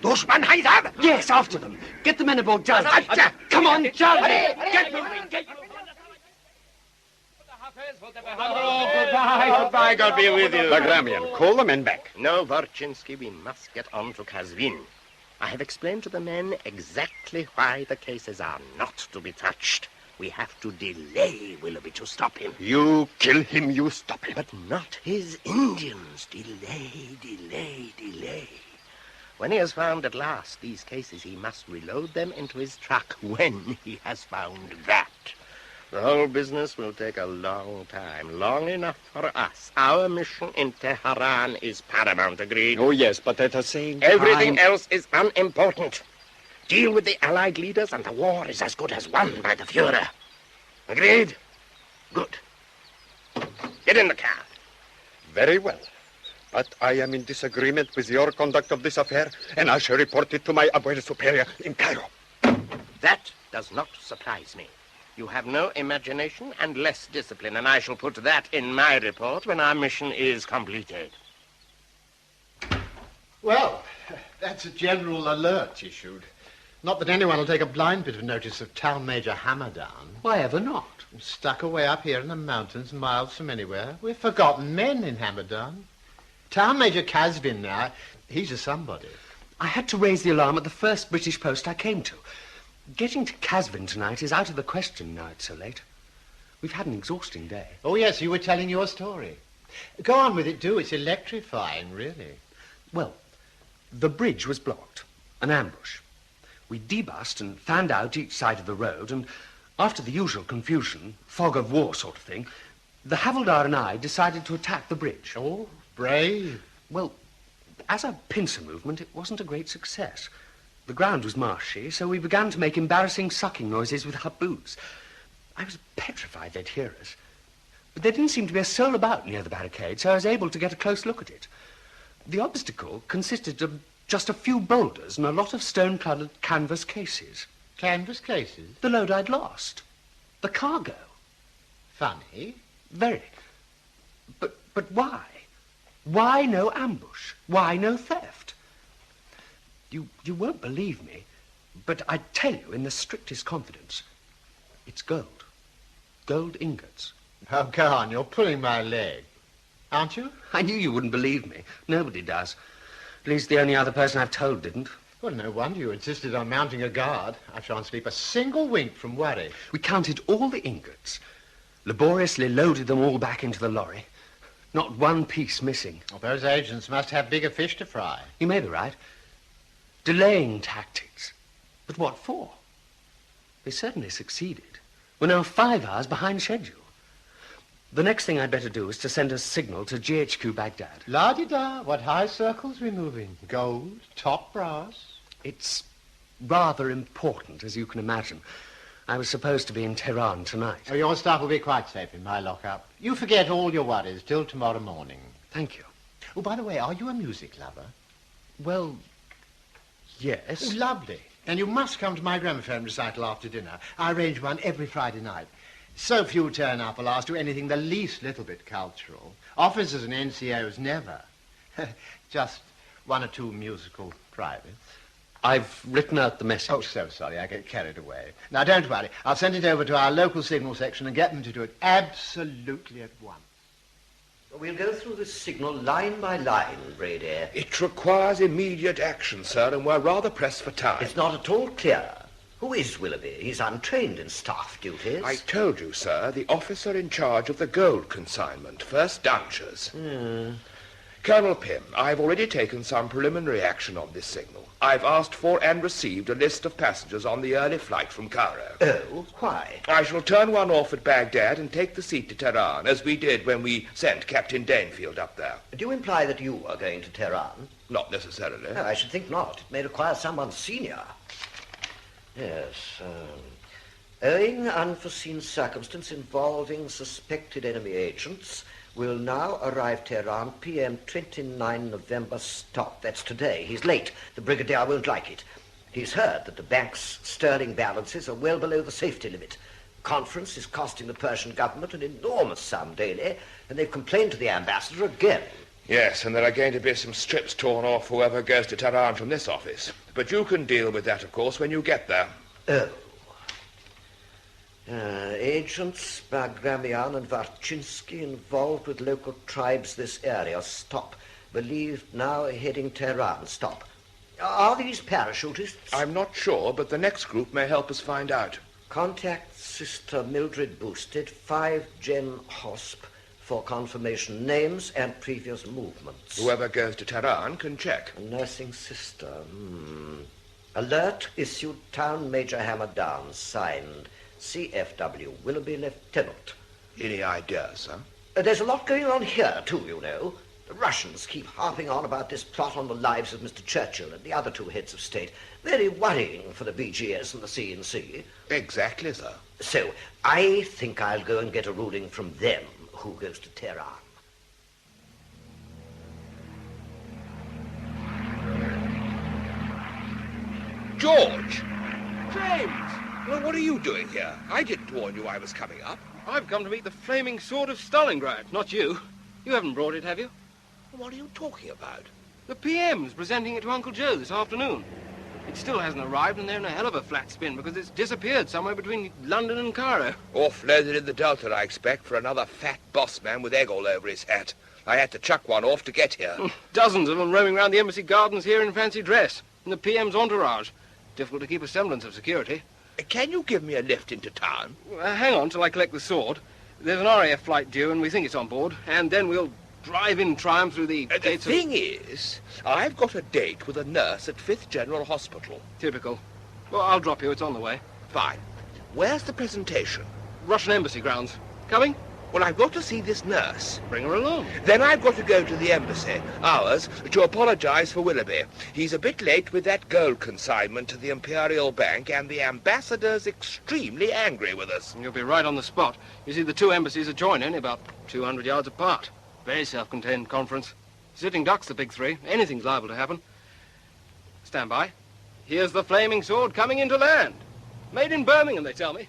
Dushman Haydar! Yes, after them. Get the men aboard, Jaldi. Come on, Jaldi. Get moving. Goodbye, God be with you. Bagramian, call the men back. No, Barczynski, we must get on to Kazvin. I have explained to the men exactly why the cases are not to be touched. We have to delay Willoughby to stop him. You kill him, you stop him. But not his Indians. Delay. When he has found at last these cases, he must reload them into his truck when he has found that. The whole business will take a long time, long enough for us. Our mission in Tehran is paramount, agreed? Oh, yes, but at the same Everything time... else is unimportant. Deal with the Allied leaders, and the war is as good as won by the Fuhrer. Agreed? Good. Get in the car. Very well. But I am in disagreement with your conduct of this affair, and I shall report it to my Abuela Superior in Cairo. That does not surprise me. You have no imagination and less discipline, and I shall put that in my report when our mission is completed. Well, that's a general alert issued. Not that anyone will take a blind bit of notice of Town Major Hamadan. Why ever not? Stuck away up here in the mountains, miles from anywhere. We're forgotten men in Hamadan. Town Major Kazvin now, he's a somebody. I had to raise the alarm at the first British post I came to. Getting to Kazvin tonight is out of the question now it's so late. We've had an exhausting day. Oh, yes, you were telling your story. Go on with it, do. It's electrifying, really. Well, the bridge was blocked. An ambush. We debussed and fanned out each side of the road, and after the usual confusion, fog of war sort of thing, the Havildar and I decided to attack the bridge. Oh, brave. Well, as a pincer movement, it wasn't a great success. The ground was marshy, so we began to make embarrassing sucking noises with our boots. I was petrified they'd hear us. But there didn't seem to be a soul about near the barricade, so I was able to get a close look at it. The obstacle consisted of just a few boulders and a lot of stone-cladded canvas cases. Canvas cases? The load I'd lost. The cargo. Funny. Very. But why? Why no ambush? Why no theft? You won't believe me, but I tell you in the strictest confidence, it's gold. Gold ingots. Oh, go on, you're pulling my leg. Aren't you? I knew you wouldn't believe me. Nobody does. At least the only other person I've told didn't. Well, no wonder you insisted on mounting a guard. I shan't sleep a single wink from worry. We counted all the ingots, laboriously loaded them all back into the lorry. Not one piece missing. Well, those agents must have bigger fish to fry. You may be right. Delaying tactics. But what for? They certainly succeeded. We're now 5 hours behind schedule. The next thing I'd better do is to send a signal to GHQ Baghdad. La-di-da, what high circles we're moving. Gold, top brass. It's rather important, as you can imagine. I was supposed to be in Tehran tonight. Oh, your stuff will be quite safe in my lockup. You forget all your worries till tomorrow morning. Thank you. Oh, by the way, are you a music lover? Well, yes. Oh, lovely. Then you must come to my gramophone recital after dinner. I arrange one every Friday night. So few turn up, alas, to anything the least little bit cultural. Officers and NCOs never. Just one or two musical privates. I've written out the message. Oh, so sorry, I get carried away. Now, don't worry. I'll send it over to our local signal section and get them to do it absolutely at once. We'll go through this signal line by line, Brady. It requires immediate action, sir, and we're rather pressed for time. It's not at all clear. Who is Willoughby? He's untrained in staff duties. I told you, sir, the officer in charge of the gold consignment, First Downshire's. Colonel Pym, I've already taken some preliminary action on this signal. I've asked for and received a list of passengers on the early flight from Cairo. Oh, why? I shall turn one off at Baghdad and take the seat to Tehran, as we did when we sent Captain Danefield up there. Do you imply that you are going to Tehran? Not necessarily. No, I should think not. It may require someone senior. Yes, owing unforeseen circumstance involving suspected enemy agents, will now arrive Tehran PM 29 November stop. That's today. He's late. The Brigadier won't like it. He's heard that the bank's sterling balances are well below the safety limit. Conference is costing the Persian government an enormous sum daily, and they've complained to the ambassador again. Yes, and there are going to be some strips torn off whoever goes to Tehran from this office. But you can deal with that, of course, when you get there. Oh. Agents Bagramian and Varchinsky involved with local tribes this area. Stop. Believed now heading Tehran. Stop. Are these parachutists? I'm not sure, but the next group may help us find out. Contact Sister Mildred Boosted, 5 Gen Hosp, for confirmation names and previous movements. Whoever goes to Tehran can check. A nursing sister. Alert issued Town Major Hamadan, signed CFW Willoughby Lieutenant. Any ideas, sir? There's a lot going on here, too, you know. The Russians keep harping on about this plot on the lives of Mr. Churchill and the other 2 heads of state. Very worrying for the BGS and the CNC. Exactly, sir. So, I think I'll go and get a ruling from them who goes to Tehran. George! James! Well, what are you doing here? I didn't warn you I was coming up. I've come to meet the flaming sword of Stalingrad, not you. You haven't brought it, have you? What are you talking about? The PM's presenting it to Uncle Joe this afternoon. It still hasn't arrived, and they're in a hell of a flat spin because it's disappeared somewhere between London and Cairo. Offloaded in the Delta, I expect, for another fat boss man with egg all over his hat. I had to chuck one off to get here. Dozens of them roaming around the embassy gardens here in fancy dress, in the PM's entourage. Difficult to keep a semblance of security. Can you give me a lift into town? Hang on till I collect the sword. There's an RAF flight due, and we think it's on board, and then we'll drive in triumph through the gates of... The thing is, I've got a date with a nurse at 5th General Hospital. Typical. Well, I'll drop you. It's on the way. Fine. Where's the presentation? Russian embassy grounds. Coming? Well, I've got to see this nurse. Bring her along. Then I've got to go to the embassy, ours, to apologize for Willoughby. He's a bit late with that gold consignment to the Imperial Bank, and the ambassador's extremely angry with us. You'll be right on the spot. You see, the 2 embassies are joining about 200 yards apart. Very self-contained conference. Sitting ducks, the big 3. Anything's liable to happen. Stand by. Here's the flaming sword coming into land. Made in Birmingham, they tell me.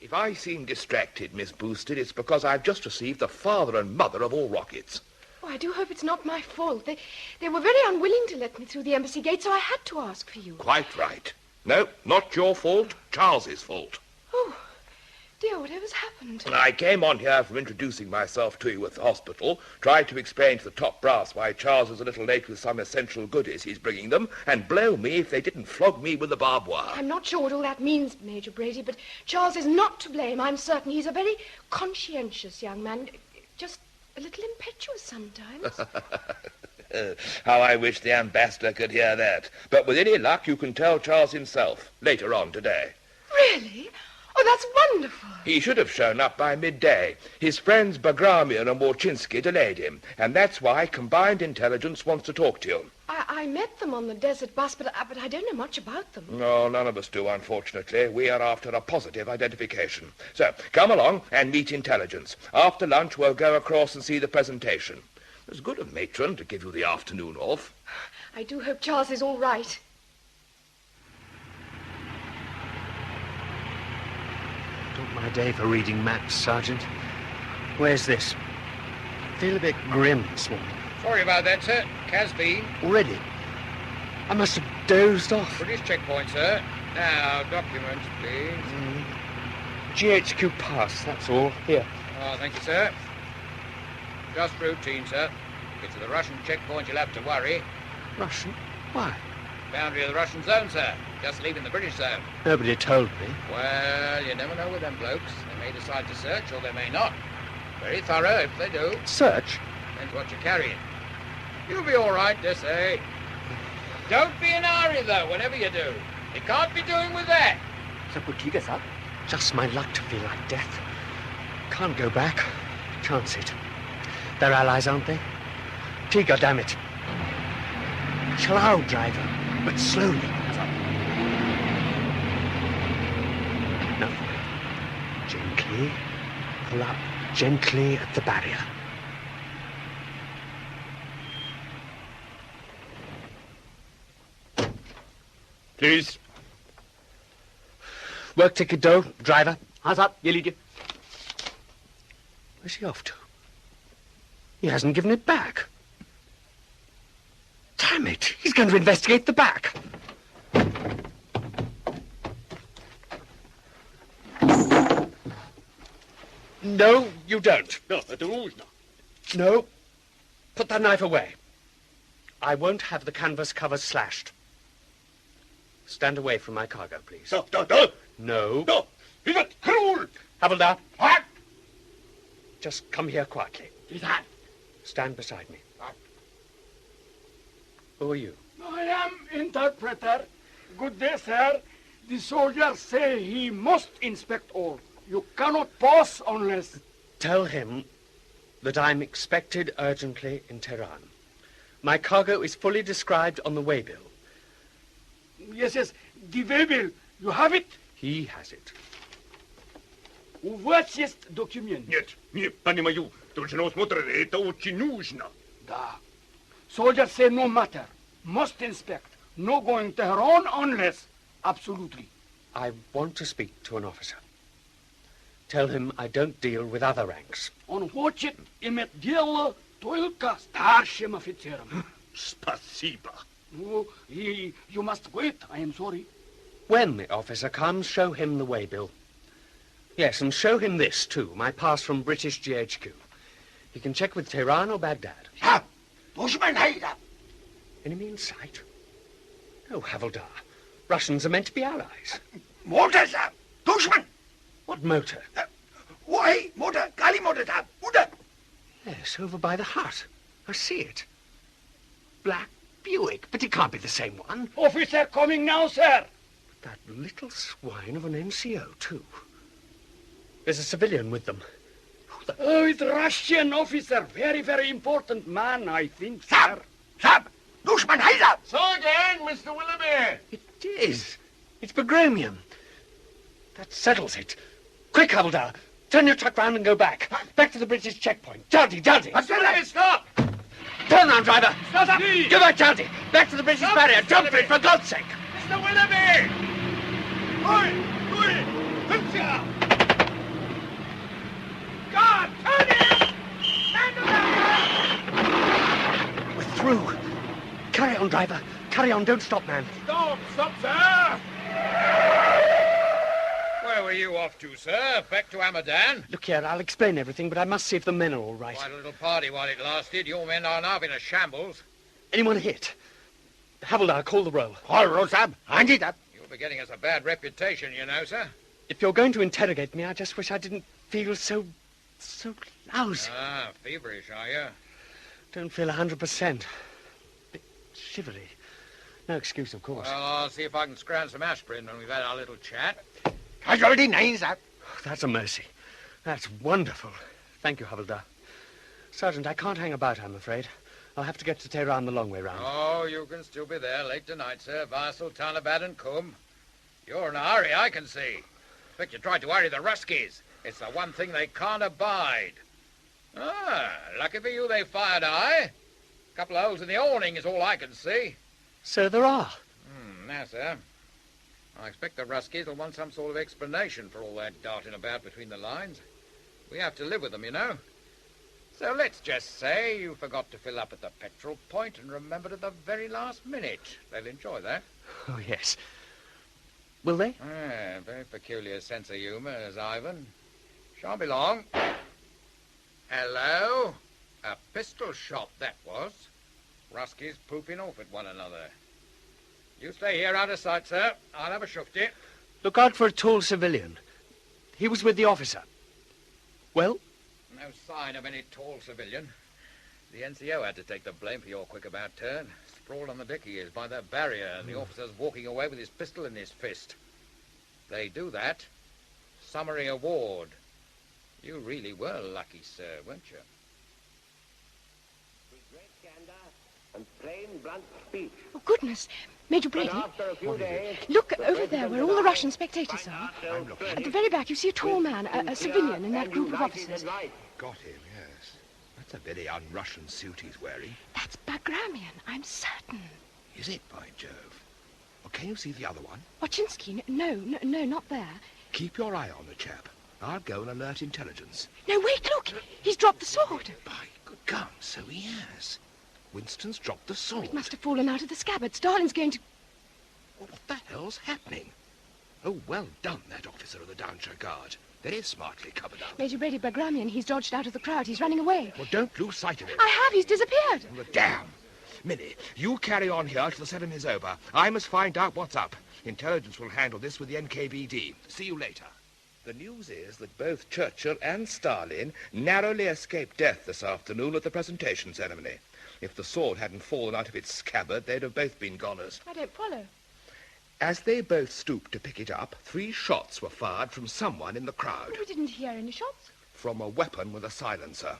If I seem distracted, Miss Boosted, it's because I've just received the father and mother of all rockets. Oh, I do hope it's not my fault. They were very unwilling to let me through the embassy gate, so I had to ask for you. Quite right. No, not your fault. Charles's fault. Oh, dear, whatever's happened? I came on here from introducing myself to you at the hospital, tried to explain to the top brass why Charles was a little late with some essential goodies he's bringing them, and blow me if they didn't flog me with the barbed wire. I'm not sure what all that means, Major Brady, but Charles is not to blame, I'm certain. He's a very conscientious young man, just a little impetuous sometimes. How I wish the ambassador could hear that. But with any luck, you can tell Charles himself later on today. Really? Oh, that's wonderful. He should have shown up by midday. His friends Bagramian and Warchinsky delayed him, and that's why Combined Intelligence wants to talk to you. I met them on the desert bus, but I don't know much about them. No, none of us do, unfortunately. We are after a positive identification. So, come along and meet intelligence. After lunch, we'll go across and see the presentation. It's good of Matron to give you the afternoon off. I do hope Charles is all right. Not my day for reading maps, Sergeant. Where's this? I feel a bit grim this morning. Sorry about that, sir. Casby. Already? I must have dozed off. British checkpoint, sir. Now, documents, please. GHQ pass, that's all. Here. Oh, thank you, sir. Just routine, sir. Get to the Russian checkpoint, you'll have to worry. Russian? Why? Boundary of the Russian zone, sir. Just leaving the British zone. Nobody told me. Well, you never know with them blokes. They may decide to search, or they may not. Very thorough if they do. Search? Depends what you're carrying. You'll be all right, they say. Don't be in a hurry, though, whatever you do. You can't be doing with that. Just my luck to feel like death. Can't go back. Chance it. They're allies, aren't they? Gee, goddammit. Slow, driver, but slowly. No. Gently. Pull up gently at the barrier. Please. Work ticket, Doe. Driver. Hands up, you lead you. Where's he off to? He hasn't given it back. Damn it! He's going to investigate the back. No, you don't. No. Put that knife away. I won't have the canvas covers slashed. Stand away from my cargo, please. No. Havildar. What? Just come here quietly. Stand beside me. Who are you? I am interpreter. Good day, sir. The soldiers say he must inspect all. You cannot pass unless... Tell him that I'm expected urgently in Tehran. My cargo is fully described on the waybill. Yes, the waybill. You have it? He has it. Вот есть документ. Нет, не понимаю. Должно смотреть, это очень нужно. Да. Soldiers say no matter. Must inspect. No going Tehran unless. Absolutely. I want to speak to an officer. Tell him I don't deal with other ranks. Он хочет иметь дело только старшим офицером. Спасибо. No, you must wait. I am sorry. When the officer comes, show him the waybill. Yes, and show him this, too, my pass from British GHQ. He can check with Tehran or Baghdad. Enemy in sight? Oh, Havildar. Russians are meant to be allies. Motor, sir. Dushman. What motor? Why? Motor. Kali motor, sir. Motor. Yes, over by the hut. I see it. Black Buick, but it can't be the same one. Officer coming now, sir. That little swine of an NCO, too. There's a civilian with them. Oh, it's Russian officer. Very, very important man, I think, sir. Sab! Dushman, Heiser! So again, Mr. Willoughby. It is. It's Bagramian. That settles it. Quick, Havildar. Turn your truck round and go back. Back to the British checkpoint. Jaldi. Willoughby, stop! Turn round, driver. Stop! Go back, Jaldi. Back to the British barrier. Jump for it, for God's sake. Mr. Willoughby! God, turn it! We're through. Carry on, driver. Carry on. Don't stop, man. Stop, sir! Where were you off to, sir? Back to Hamadan? Look here, I'll explain everything, but I must see if the men are all right. Quite a little party while it lasted. Your men are now in a shambles. Anyone hit? Havildar, call the roll. All roll, sir. Hand it up. You'll be getting us a bad reputation, you know, sir. If you're going to interrogate me, I just wish I didn't feel so lousy. Ah, feverish, are you? Don't feel 100%. Bit shivery. No excuse, of course. Well, I'll see if I can scrounge some aspirin when we've had our little chat. Casualty 9, sir. That's a mercy. That's wonderful. Thank you, Havildar. Sergeant, I can't hang about, I'm afraid. I'll have to get to Tehran the long way round. Oh, you can still be there late tonight, sir, via Sultanabad and Qum. You're in a hurry, I can see. Expect you tried to worry the Ruskies. It's the one thing they can't abide. Ah, lucky for you they fired a couple of holes in the awning is all I can see. So there are. Now, sir, I expect the Ruskies will want some sort of explanation for all that darting about between the lines. We have to live with them, you know. So let's just say you forgot to fill up at the petrol point and remembered at the very last minute. They'll enjoy that. Oh, yes. Will they? Very peculiar sense of humour, as Ivan. Shan't be long. Hello? A pistol shot, that was. Ruskies pooping off at one another. You stay here out of sight, sir. I'll have a shufty. Look out for a tall civilian. He was with the officer. Well? No sign of any tall civilian. The NCO had to take the blame for your quick-about turn. Sprawled on the deck he is, by that barrier, and the officer's walking away with his pistol in his fist. They do that. Summary award. You really were lucky, sir, weren't you? With great candor and plain, blunt speech. Oh, goodness. Major Brady. Look over there where all the Russian spectators are. At the very back, you see a tall man, a civilian in that group of officers. Got him, yes. That's a very un-Russian suit he's wearing. That's Bagramian, I'm certain. Is it, by Jove? Well, can you see the other one? Wachinsky? No, not there. Keep your eye on the chap. I'll go and alert intelligence. No, wait, look. He's dropped the sword. By good gum, so he has. Winston's dropped the sword. It must have fallen out of the scabbard. Stalin's going to... Well, what the hell's happening? Oh, well done, that officer of the Downshire Guard. Very smartly covered up. Major Brady Bagramian, he's dodged out of the crowd. He's running away. Well, don't lose sight of him. I have. He's disappeared. Well, damn. Minnie, you carry on here till the ceremony is over. I must find out what's up. Intelligence will handle this with the NKVD. See you later. The news is that both Churchill and Stalin narrowly escaped death this afternoon at the presentation ceremony. If the sword hadn't fallen out of its scabbard, they'd have both been goners. I don't follow. As they both stooped to pick it up, 3 shots were fired from someone in the crowd. We didn't hear any shots. From a weapon with a silencer.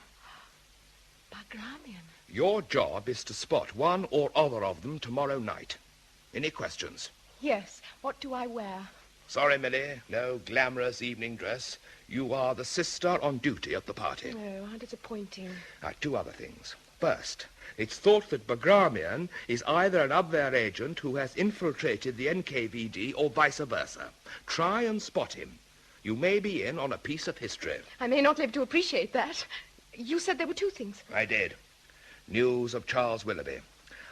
Bagramian. Your job is to spot one or other of them tomorrow night. Any questions? Yes. What do I wear? Sorry, Millie. No glamorous evening dress. You are the sister on duty at the party. Oh, how disappointing. 2 other things. First, it's thought that Bagramian is either an Abwehr agent who has infiltrated the NKVD or vice versa. Try and spot him. You may be in on a piece of history. I may not live to appreciate that. You said there were 2 things. I did. News of Charles Willoughby.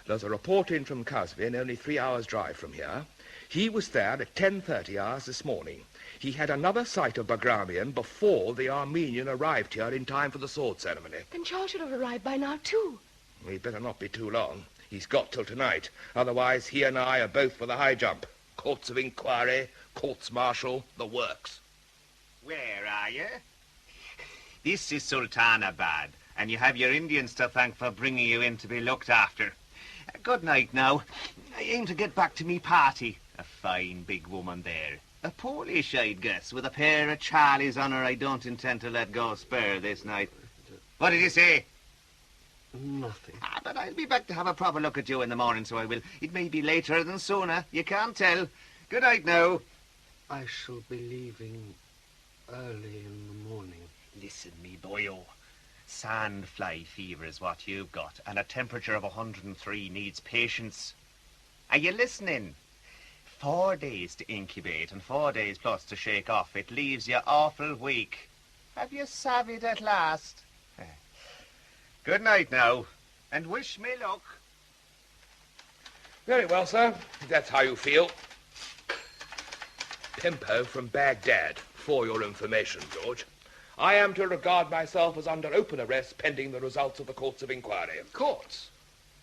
There's a report in from Casvin, only 3 hours' drive from here. He was there at 10:30 hours this morning. He had another sight of Bagramian before the Armenian arrived here in time for the sword ceremony. Then Charles should have arrived by now, too. He'd better not be too long. He's got till tonight. Otherwise, he and I are both for the high jump. Courts of inquiry, courts-martial, the works. Where are you? This is Sultanabad, and you have your Indians to thank for bringing you in to be looked after. Good night now. I aim to get back to me party. A fine big woman there. A Polish, I'd guess, with a pair of Charlies on her I don't intend to let go spare this night. What did you say? Nothing. But I'll be back to have a proper look at you in the morning, so I will. It may be later than sooner. You can't tell. Good night now. I shall be leaving early in the morning. Listen, me boyo. Sandfly fever is what you've got, and a temperature of 103 needs patience. Are you listening? 4 days to incubate and 4 days plus to shake off. It leaves you awful weak. Have you savvied at last? Good night now, and wish me luck. Very well, sir. If that's how you feel. Pimpo from Baghdad, for your information, George. I am to regard myself as under open arrest pending the results of the courts of inquiry. Courts?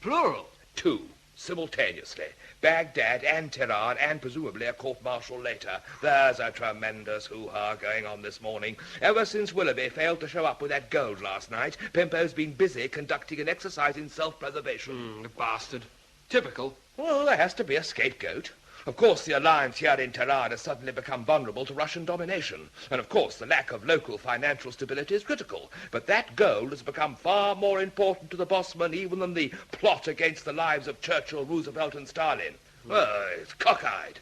Plural? 2, simultaneously. Baghdad and Tehran, and presumably a court-martial later. There's a tremendous hoo-ha going on this morning. Ever since Willoughby failed to show up with that gold last night, Pimpo's been busy conducting an exercise in self-preservation. The bastard. Typical. Well, there has to be a scapegoat. Of course, the alliance here in Tehran has suddenly become vulnerable to Russian domination. And of course, the lack of local financial stability is critical. But that goal has become far more important to the bossman even than the plot against the lives of Churchill, Roosevelt and Stalin. Well, it's cockeyed.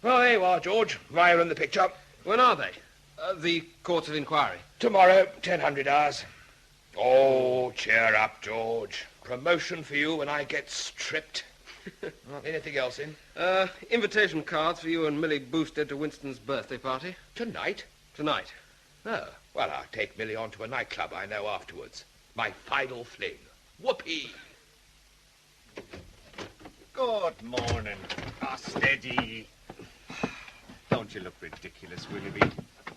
Well, there you are, George. Right in the picture. When are they? The courts of inquiry? Tomorrow, 10:00 hours. Oh, cheer up, George. Promotion for you when I get stripped. Anything else in? Invitation cards for you and Millie Boosted to Winston's birthday party. Tonight? Tonight. Oh, well, I'll take Millie on to a nightclub I know afterwards. My final fling. Whoopee! Good morning. Steady. Don't you look ridiculous, Willoughby?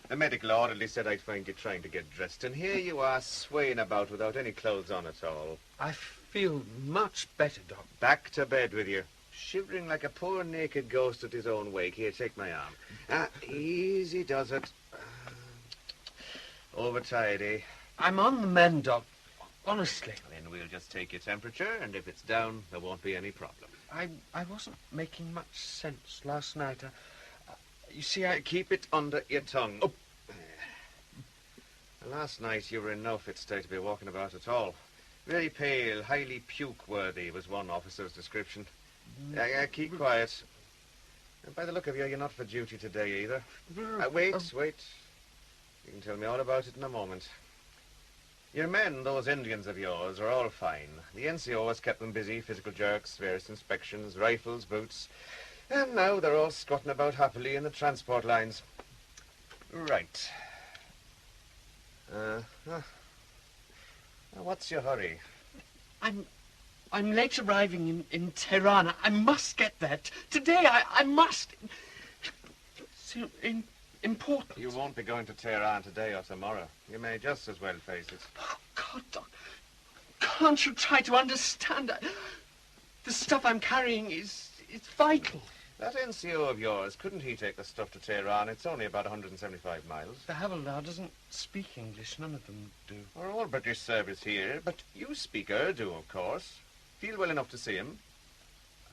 The medical orderly said I'd find you trying to get dressed, and here you are swaying about without any clothes on at all. I feel much better, Doc. Back to bed with you. Shivering like a poor naked ghost at his own wake. Here, take my arm. Easy does it. Overtired, eh? I'm on the mend, Doc. Honestly. Then we'll just take your temperature, and if it's down, there won't be any problem. I wasn't making much sense last night. You see, I keep it under your tongue. Oh. Last night you were in no fit state to be walking about at all. Very pale, highly puke-worthy was one officer's description. Keep quiet. And by the look of you, you're not for duty today either. Wait. You can tell me all about it in a moment. Your men, those Indians of yours, are all fine. The NCO has kept them busy, physical jerks, various inspections, rifles, boots. And now they're all squatting about happily in the transport lines. Right. What's your hurry? I'm late arriving in Tehran. I must get there. Today, I must. It's important. You won't be going to Tehran today or tomorrow. You may just as well face it. Oh, God, Doc. Can't you try to understand? The stuff I'm carrying is vital. That NCO of yours, couldn't he take the stuff to Tehran? It's only about 175 miles. The Havildar doesn't speak English. None of them do. We're all British service here, but you speak Urdu, of course. Feel well enough to see him?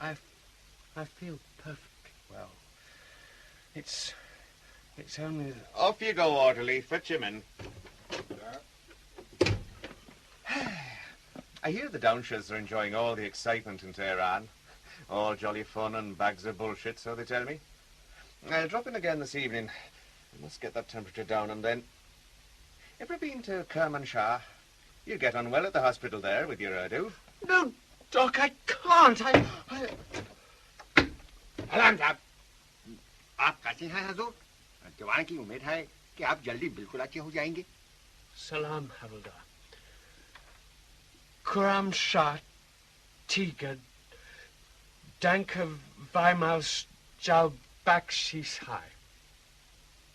I feel perfectly well. It's only... Off you go, orderly. Fetch him in. I hear the Downshires are enjoying all the excitement in Tehran. All jolly fun and bags of bullshit, so they tell me. I'll drop in again this evening. I must get that temperature down, and then... Ever been to Kermanshah? You get on well at the hospital there with your Urdu. No, Doc, I can't. Alam साहब, आप कैसे हैं हजूर? दीवान की उम्मीद है कि आप जल्दी बिल्कुल अच्छे हो जाएंगे. Salam, Havildar. Kuram Shah, Tiga, Danka Vaimaus Jal Bakshish Hai.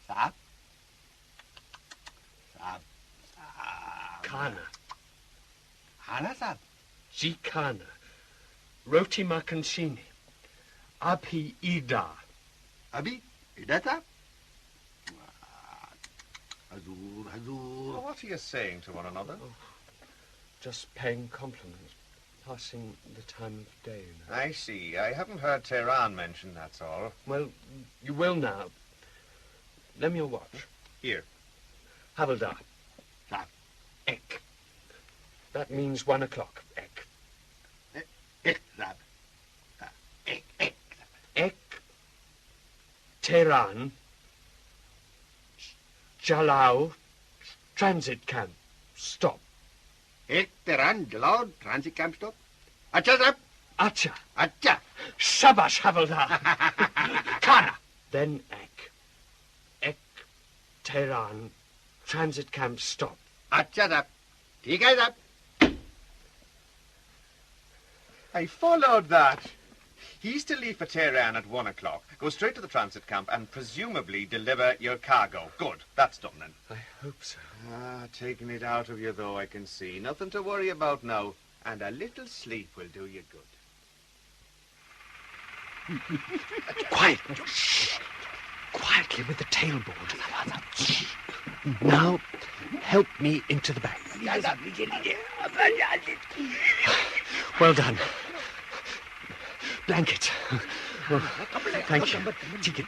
साहब, Kana. खाना साहब. Ji Kana. Roti Makanshini. Abhi Ida. अभी इधर साहब. हजूर. What are you saying to one another? Just paying compliments. Passing the time of day, you know. I see. I haven't heard Tehran mentioned, that's all. Well, you will now. Lend me your watch. Here. Havildar. Ek. That means 1 o'clock. Ek. Ek, साहब. Ek. Ek. Tehran. Jalao. Transit camp. Stop. एक तेरान जलाओ transit camp stop. अच्छा साहब. अच्छा. Shabash, Havildar. Kana. Then Ek. Ek. Tehran. Transit camp. Stop. अच्छा साहब. ठीक है साहब. I followed that. He's to leave for Tehran at 1 o'clock, go straight to the transit camp and presumably deliver your cargo. Good. That's done then. I hope so. Taking it out of you, though, I can see. Nothing to worry about now. And a little sleep will do you good. Quiet. Shh. Quietly with the tailboard. Now, help me into the bag. Well done. Blanket. Oh, thank you. Tika,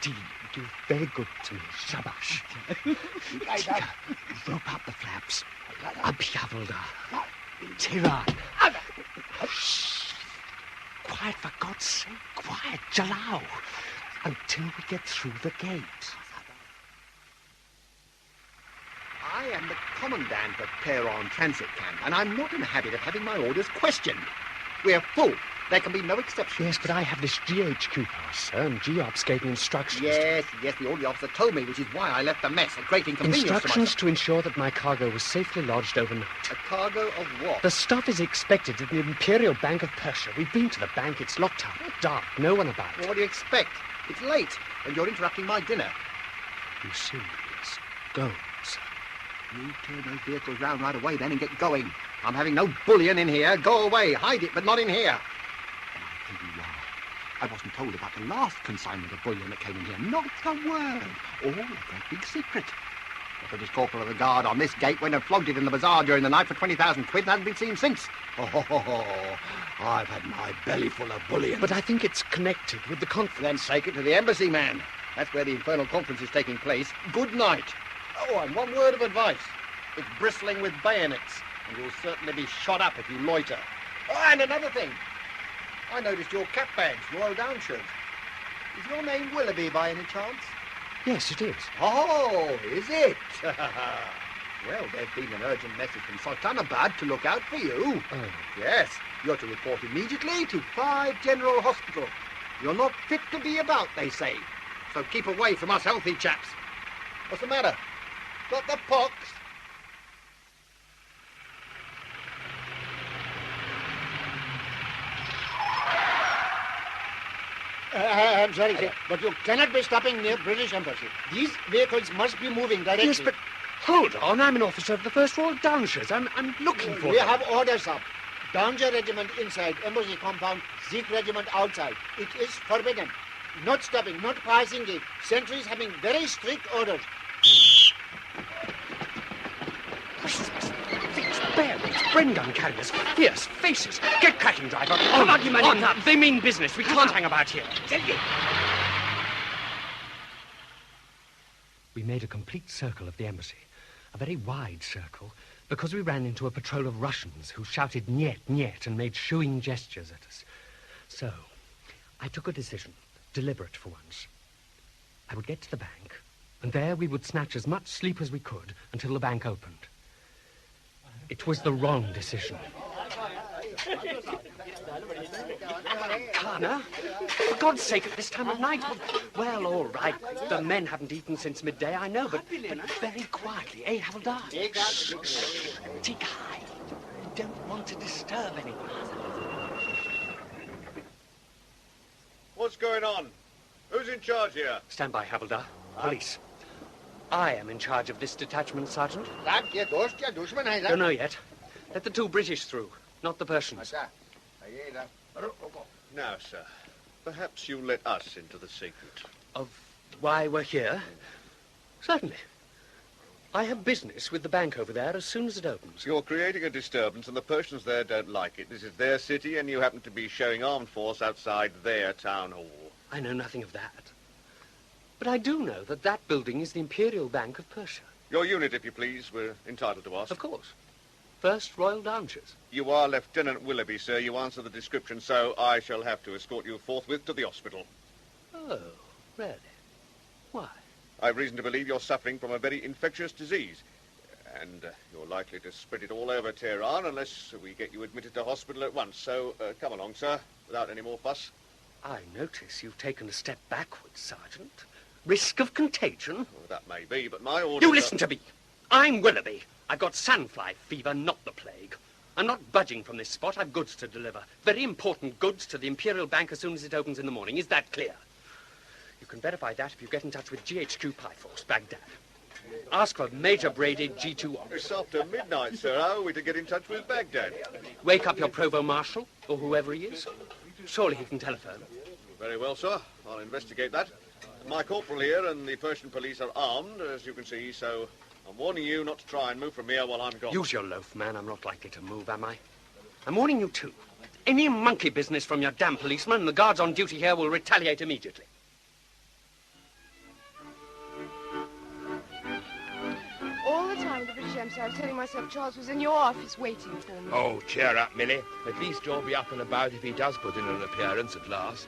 you're very good to me. Shabash. Tika, rope up the flaps. Abhyavaldar. Tehran. Shh. Quiet, for God's sake. Quiet. Jalao. Until we get through the gate. I am the commandant of Tehran Transit Camp, and I'm not in the habit of having my orders questioned. We're full. There can be no exceptions. Yes, but I have this GHQ pass, sir, and GOPS gave me instructions. Yes, the old officer told me, which is why I left the mess at great inconvenience Instructions to ensure that my cargo was safely lodged overnight. A cargo of what? The stuff is expected at the Imperial Bank of Persia. We've been to the bank. It's locked up. Dark. No one about. Well, what do you expect? It's late, and you're interrupting my dinner. You see, it's gold, sir. You turn those vehicles round right away, then, and get going. I'm having no bullion in here. Go away. Hide it, but not in here. And I tell you why. I wasn't told about the last consignment of bullion that came in here. Not a word. All a great big secret. The British corporal of the guard on this gate went and flogged it in the bazaar during the night for 20,000 quid and hasn't been seen since. I've had my belly full of bullion. But I think it's connected with the conference. Then take it to the embassy, man. That's where the infernal conference is taking place. Good night. Oh, and one word of advice. It's bristling with bayonets, and you'll certainly be shot up if you loiter. Oh, and another thing. I noticed your cap badge, Royal Downshires. Is your name Willoughby by any chance? Yes, it is. Oh, is it? Well, there's been an urgent message from Sultanabad to look out for you. Oh. Yes, you're to report immediately to 5 General Hospital. You're not fit to be about, they say. So keep away from us healthy chaps. What's the matter? Got the pox? I'm sorry, sir, but you cannot be stopping near British Embassy. These vehicles must be moving directly. Yes, but hold on. I'm an officer of the 1st Royal Downshires. I'm looking for We them. have orders up. Downshire Regiment inside, Embassy compound, Sikh Regiment outside. It is forbidden. Not stopping, not passing it. Sentries having very strict orders. Bren gun carriers, fierce faces. Get cracking, driver. On. They mean business. We can't hang about here. We made a complete circle of the embassy, a very wide circle, because we ran into a patrol of Russians who shouted "Niet, niet" and made shooing gestures at us. So, I took a decision, deliberate for once. I would get to the bank, and there we would snatch as much sleep as we could until the bank opened. It was the wrong decision. Kana? For God's sake, at this time of night. Well, all right. The men haven't eaten since midday, I know, but very quietly, eh, Havildar? Shh. Take high. I don't want to disturb anyone. What's going on? Who's in charge here? Stand by, Havildar. Police. I am in charge of this detachment, Sergeant. Don't know yet. Let the 2 British through, not the Persians. Now, sir, perhaps you let us into the secret. Of why we're here? Certainly. I have business with the bank over there as soon as it opens. You're creating a disturbance, and the Persians there don't like it. This is their city, and you happen to be showing armed force outside their town hall. I know nothing of that. But I do know that that building is the Imperial Bank of Persia. Your unit, if you please, we're entitled to ask. Of course. 1st Royal Downshires. You are Lieutenant Willoughby, sir. You answer the description, so I shall have to escort you forthwith to the hospital. Oh, really? Why? I've reason to believe you're suffering from a very infectious disease. And you're likely to spread it all over Tehran unless we get you admitted to hospital at once. So come along, sir, without any more fuss. I notice you've taken a step backwards, Sergeant. Risk of contagion? Well, that may be, but my orders... You listen to me. I'm Willoughby. I've got sandfly fever, not the plague. I'm not budging from this spot. I've goods to deliver. Very important goods to the Imperial Bank as soon as it opens in the morning. Is that clear? You can verify that if you get in touch with GHQ Force, Baghdad. Ask for Major Brady, G2 officer. It's after midnight, sir. How are we to get in touch with Baghdad? Wake up your Provost Marshal, or whoever he is. Surely he can telephone. Very well, sir. I'll investigate that. My corporal here and the Persian police are armed, as you can see, so I'm warning you not to try and move from here while I'm gone. Use your loaf, man. I'm not likely to move, am I? I'm warning you, too. Any monkey business from your damn policeman, and the guards on duty here will retaliate immediately. All the time at the British Embassy, I was telling myself Charles was in your office waiting for me. Oh, cheer up, Millie. At least you'll be up and about if he does put in an appearance at last.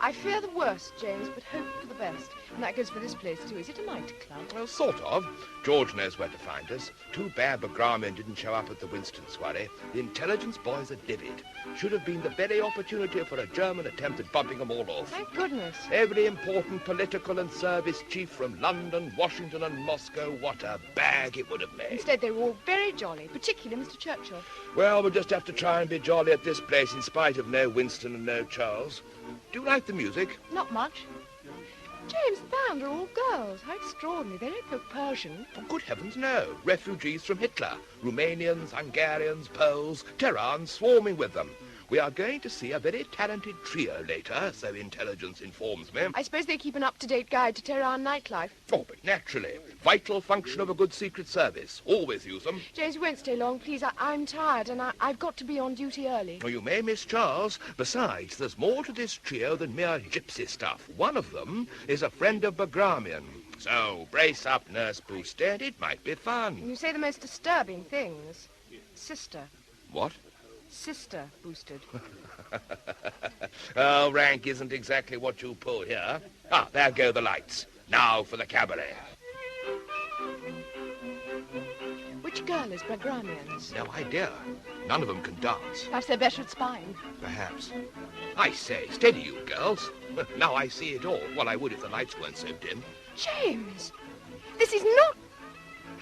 I fear the worst, James, but hope for the best. And that goes for this place, too. Is it a nightclub? Well, sort of. George knows where to find us. Too bad Bagramian didn't show up at the Winston soiree. The intelligence boys are livid. Should have been the very opportunity for a German attempt at bumping them all off. Thank goodness. Every important political and service chief from London, Washington and Moscow, what a bag it would have made. Instead, they were all very jolly, particularly Mr. Churchill. Well, we'll just have to try and be jolly at this place in spite of no Winston and no Charles. Do you like the music? Not much. James, the band are all girls. How extraordinary. They don't look Persian. Oh, good heavens, no. Refugees from Hitler. Romanians, Hungarians, Poles, Terrans swarming with them. We are going to see a very talented trio later, so intelligence informs me. I suppose they keep an up-to-date guide to Tehran nightlife. Oh, but naturally. Vital function of a good secret service. Always use them. James, you won't stay long, please. I'm tired, and I've got to be on duty early. Oh, you may miss Charles. Besides, there's more to this trio than mere gypsy stuff. One of them is a friend of Bagramian. So, brace up, Nurse Boosted. It might be fun. You say the most disturbing things. Sister. What? Sister boosted. Oh, rank isn't exactly what you pull here. Ah, there go the lights. Now for the cabaret. Which girl is Bagramian's? No idea. None of them can dance. Perhaps they're better at spying. Perhaps. I say, steady you girls. Now I see it all. Well, I would if the lights weren't so dim. James, this is not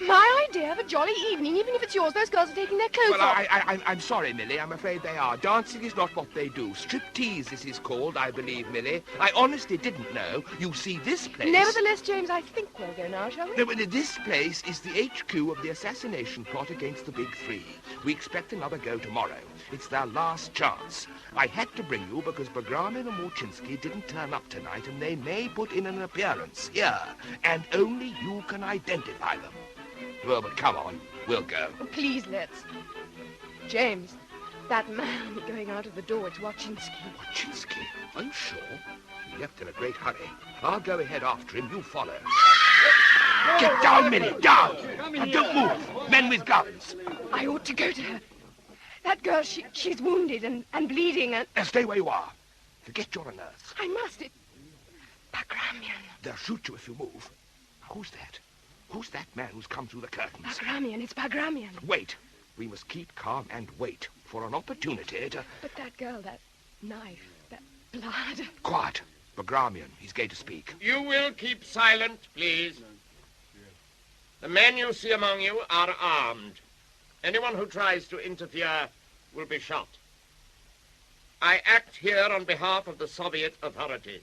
my idea of a jolly evening, even if it's yours. Those girls are taking their clothes off. I'm sorry, Millie. I'm afraid they are. Dancing is not what they do. Striptease, this is called, I believe, Millie. I honestly didn't know. You see, this place... Nevertheless, James, I think we'll go now, shall we? No, but this place is the HQ of the assassination plot against the Big Three. We expect another go tomorrow. It's their last chance. I had to bring you because Bagramian and Morchinsky didn't turn up tonight, and they may put in an appearance here. And only you can identify them. Well, but come on. We'll go. Oh, please, let's. James, that man going out of the door, it's Wachinsky. Wachinsky? Are you sure? He left in a great hurry. I'll go ahead after him. You follow. Get down, Millie, down! And don't move. Men with guns. I ought to go to her. That girl, she's wounded and bleeding and... Now stay where you are. Forget you're a nurse. I must. Bagramian. They'll shoot you if you move. Who's that? Who's that man who's come through the curtains? Bagramian, it's Bagramian. Wait. We must keep calm and wait for an opportunity to... But that girl, that knife, that blood... Quiet. Bagramian, he's going to speak. You will keep silent, please. The men you see among you are armed. Anyone who tries to interfere will be shot. I act here on behalf of the Soviet authorities.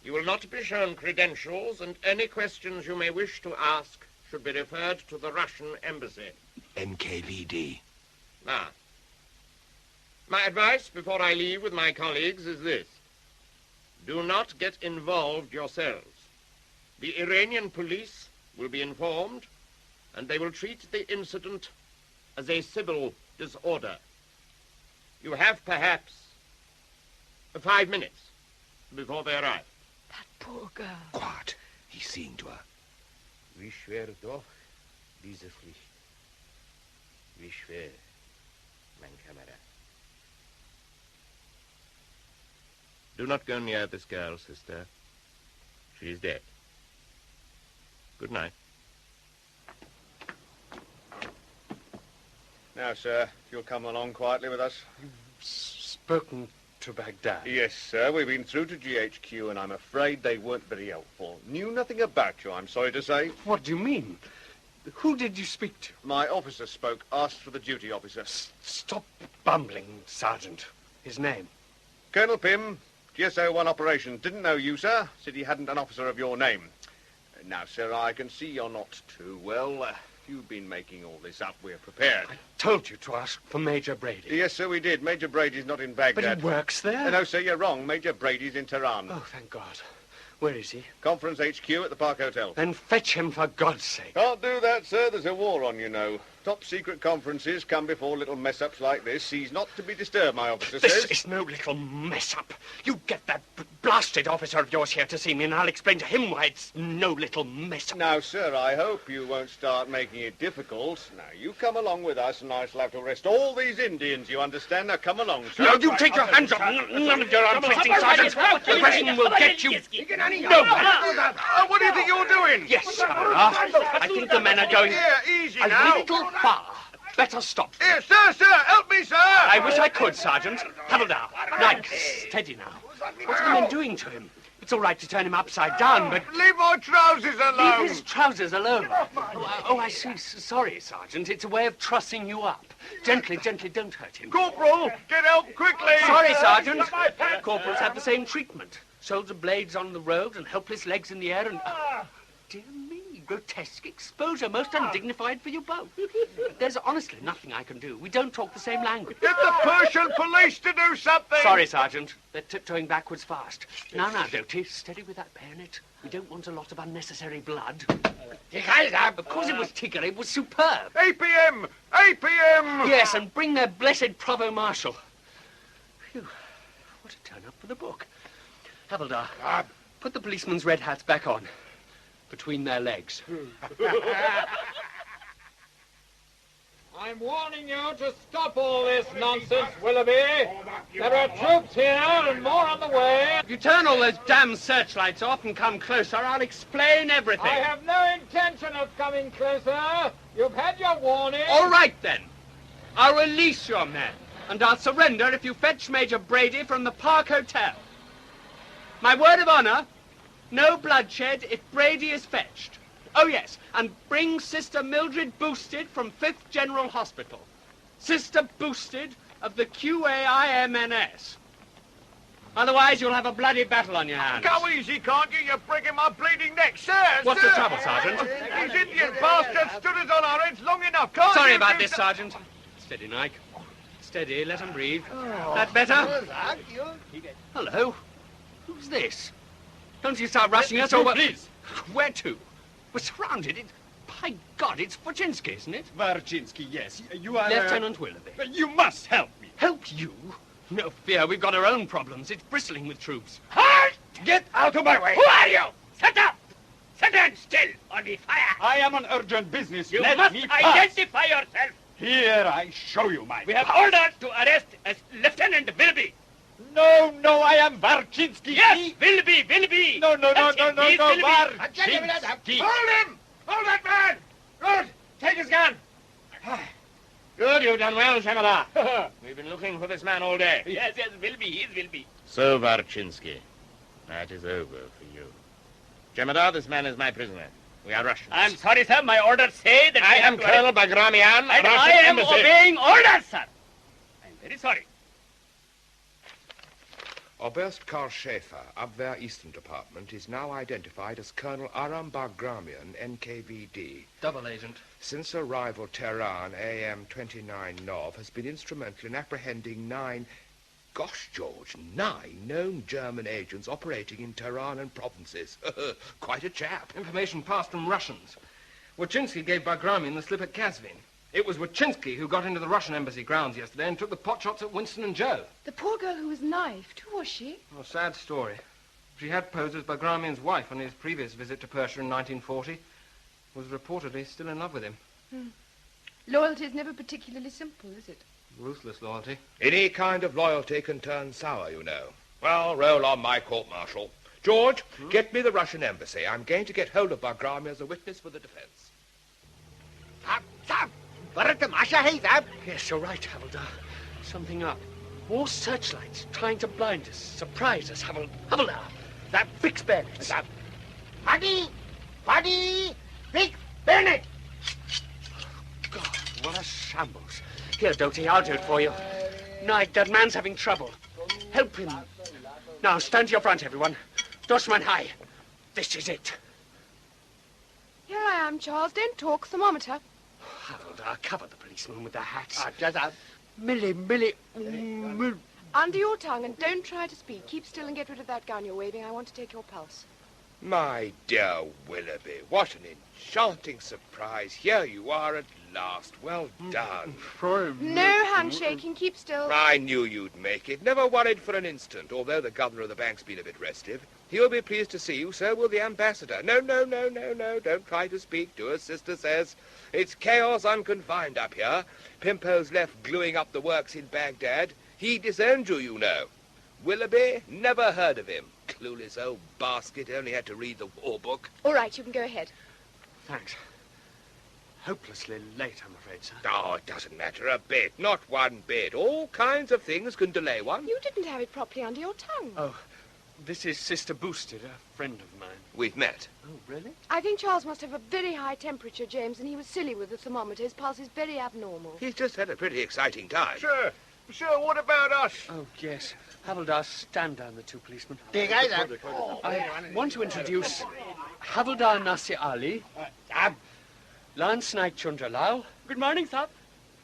You will not be shown credentials, and any questions you may wish to ask should be referred to the Russian embassy. NKVD. Now, my advice before I leave with my colleagues is this. Do not get involved yourselves. The Iranian police will be informed, and they will treat the incident as a civil disorder. You have perhaps 5 minutes before they arrive. That poor girl. Quiet. He's seeing to her. Wie schwer doch diese Pflicht. Wie schwer, mein Kamerad. Do not go near this girl, sister. She is dead. Good night. Now, sir, if you'll come along quietly with us. You've spoken to Baghdad? Yes, sir. We've been through to GHQ, and I'm afraid they weren't very helpful. Knew nothing about you, I'm sorry to say. What do you mean? Who did you speak to? My officer spoke, asked for the duty officer. Stop bumbling, Sergeant. His name? Colonel Pym, GSO-1 Operations. Didn't know you, sir. Said he hadn't an officer of your name. Now, sir, I can see you're not too well. If you've been making all this up, we're prepared. I told you to ask for Major Brady. Yes, sir, we did. Major Brady's not in Baghdad. But he works there? No, sir, you're wrong. Major Brady's in Tehran. Oh, thank God. Where is he? Conference HQ at the Park Hotel. Then fetch him, for God's sake. Can't do that, sir. There's a war on, you know. Top secret conferences come before little mess-ups like this. He's not to be disturbed, my officer This says. is no little mess-up. You get that blasted officer of yours here to see me, and I'll explain to him why it's no little mess-up. Now, sir, I hope you won't start making it difficult. Now, you come along with us, and I shall have to arrest all these Indians, you understand? Now, come along, sir. No, you take your hands off. None of your arm-twisting, Sergeant. Aggression will get you nowhere. What do you think you're doing? Yes, sir. I think the men are going Easy a now. little far. Better stop. Here, sir, help me, sir. I wish I could, Sergeant. Havildar, Nike, steady now. What are the men doing to him? It's all right to turn him upside down, but... Leave my trousers alone. Leave his trousers alone. Oh, I see. Sorry, Sergeant. It's a way of trussing you up. Gently, don't hurt him. Corporal, get help quickly. Sorry, Sergeant. Corporals have the same treatment. Shoulder blades on the road and helpless legs in the air and... Dear me, grotesque exposure, most undignified for you both. There's honestly nothing I can do. We don't talk the same language. Get the Persian police to do something. Sorry, Sergeant. They're tiptoeing backwards fast. Now, Doty, steady with that bayonet. We don't want a lot of unnecessary blood. Of course it was Tigger. It was superb. APM! APM! Yes, and bring their blessed Provost Marshal. Phew, what a turn-up for the book. Havildar, put the policemen's red hats back on. Between their legs. I'm warning you to stop all this nonsense, Willoughby. There are troops here and more on the way. If you turn all those damn searchlights off and come closer, I'll explain everything. I have no intention of coming closer. You've had your warning. All right, then. I'll release your men, and I'll surrender if you fetch Major Brady from the Park Hotel. My word of honor, no bloodshed if Brady is fetched. Oh, yes, and bring Sister Mildred Boosted from 5th General Hospital. Sister Boosted of the QAIMNS. Otherwise, you'll have a bloody battle on your hands. Go easy, can't you? You're breaking my bleeding neck, sir. What's the trouble, Sergeant? These Indian bastards stood us on our heads long enough, can't Sorry you? about this, Sergeant. Steady, Nike. Steady, let him breathe. That better? Hello. Who's this? Don't you start rushing us over... Please. Where to? We're surrounded. By God, it's Wojcinski, isn't it? Warczynski, yes. You are... Lieutenant Willoughby. But you must help me. Help you? No fear, we've got our own problems. It's bristling with troops. Halt! Get out of my way. Who are you? Sit up! Stand still or be fired. I am on urgent business. You Let must me pass. identify yourself. Here, I show you my... We have orders to arrest Lieutenant Willoughby. No, I am Warczynski. Yes, Willoughby. No, Warczynski. Hold him! Hold that man! Good! Take his gun! Good, you've done well, Jemadar. We've been looking for this man all day. Yes, Willoughby, he is Willoughby. So, Warczynski, that is over for you. Jemadar, this man is my prisoner. We are Russians. I'm sorry, sir. My orders say that I am Colonel Bagramian, and Russian I am embassy. obeying orders, sir. I'm very sorry. Oberst Karl Schäfer, Abwehr Eastern Department, is now identified as Colonel Aram Bagramian, NKVD. Double agent. Since arrival Tehran, AM 29 Nov, has been instrumental in apprehending 9 known German agents operating in Tehran and provinces. Quite a chap. Information passed from Russians. Wojcinski gave Bagramian the slip at Kazvin. It was Wojcinski who got into the Russian embassy grounds yesterday and took the potshots at Winston and Joe. The poor girl who was knifed, who was she? A sad story. She had posed as Bagramian's wife on his previous visit to Persia in 1940. Was reportedly still in love with him. Loyalty is never particularly simple, is it? Ruthless loyalty. Any kind of loyalty can turn sour, you know. Well, roll on, my court-martial. George, get me the Russian embassy. I'm going to get hold of Bagramian as a witness for the defense. Yes, you're right, Havildar. Something up. More searchlights trying to blind us, surprise us, Havildar. That fixed bayonets. Buddy! Big Bennett! God, what a shambles. Here, Doty, I'll do it for you. Nike, that man's having trouble. Help him. Now, stand to your front, everyone. Doshman high. This is it. Here I am, Charles. Don't talk. Thermometer. Havildar, cover the policemen with their hats. Millie. Under your tongue and don't try to speak. Keep still and get rid of that gun you're waving. I want to take your pulse. My dear Willoughby, what an enchanting surprise. Here you are at last. Well done. No handshaking. Keep still. I knew you'd make it. Never worried for an instant, although the governor of the bank's been a bit restive. He'll be pleased to see you, so will the ambassador. No, don't try to speak to us, Sister says. It's chaos unconfined up here. Pimpo's left gluing up the works in Baghdad. He disowned you, you know. Willoughby? Never heard of him. Clueless old basket, only had to read the war book. All right, you can go ahead. Thanks. Hopelessly late, I'm afraid, sir. Oh, it doesn't matter a bit. Not one bit. All kinds of things can delay one. You didn't have it properly under your tongue. Oh, this is Sister Boosted, a friend of mine. We've met. Oh, really? I think Charles must have a very high temperature, James, and he was silly with the thermometer. His pulse is very abnormal. He's just had a pretty exciting time. Sir, what about us? Oh, yes. Havildar, stand down, the two policemen. Take either. I want to introduce Havildar Nasir Ali, Lance Knight Chundralal. Good morning, Thap.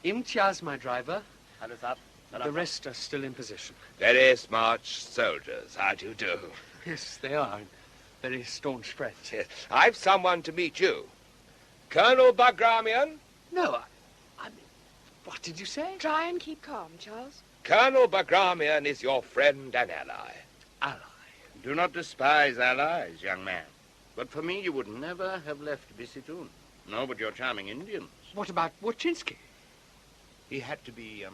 Imtiaz, my driver. Hello, Thap. The rest are still in position. Very smart soldiers. How do you do? Yes, they are. Very staunch friends. Yes. I've someone to meet you. Colonel Bagramian? No, I mean, what did you say? Try and keep calm, Charles. Colonel Bagramian is your friend and ally. Ally? Do not despise allies, young man. But for me, you would never have left Bissitoon. No, but your charming Indians. What about Wojcinski? He had to be,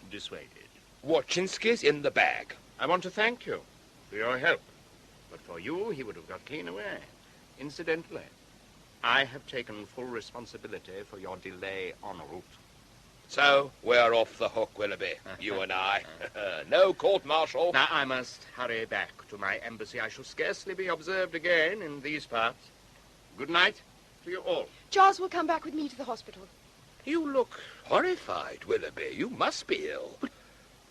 dissuaded. Wojcinski's in the bag. I want to thank you for your help. But for you, he would have got clean away. Incidentally, I have taken full responsibility for your delay en route. So, we're off the hook, Willoughby, you and I. No court-martial. Now, I must hurry back to my embassy. I shall scarcely be observed again in these parts. Good night to you all. Charles will come back with me to the hospital. You look horrified, Willoughby. You must be ill. But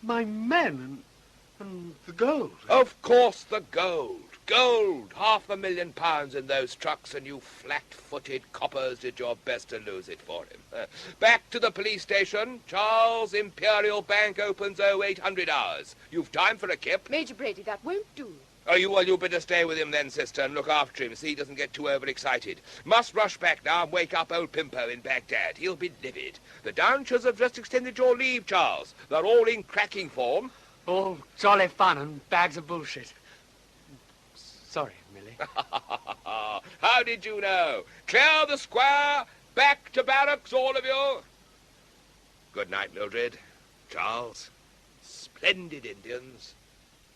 my men and the gold. Of course, the gold. Gold. £500,000 in those trucks, and you flat-footed coppers did your best to lose it for him. Back to the police station. Charles, Imperial Bank opens 0800 hours. You've time for a kip? Major Brady, that won't do. Oh, you better stay with him then, sister, and look after him, see he doesn't get too overexcited. Must rush back now and wake up old Pimpo in Baghdad. He'll be livid. The Downshires have just extended your leave, Charles. They're all in cracking form. All jolly fun and bags of bullshit. Sorry, Millie. How did you know? Clear the square, back to barracks, all of you. Good night, Mildred. Charles. Splendid Indians.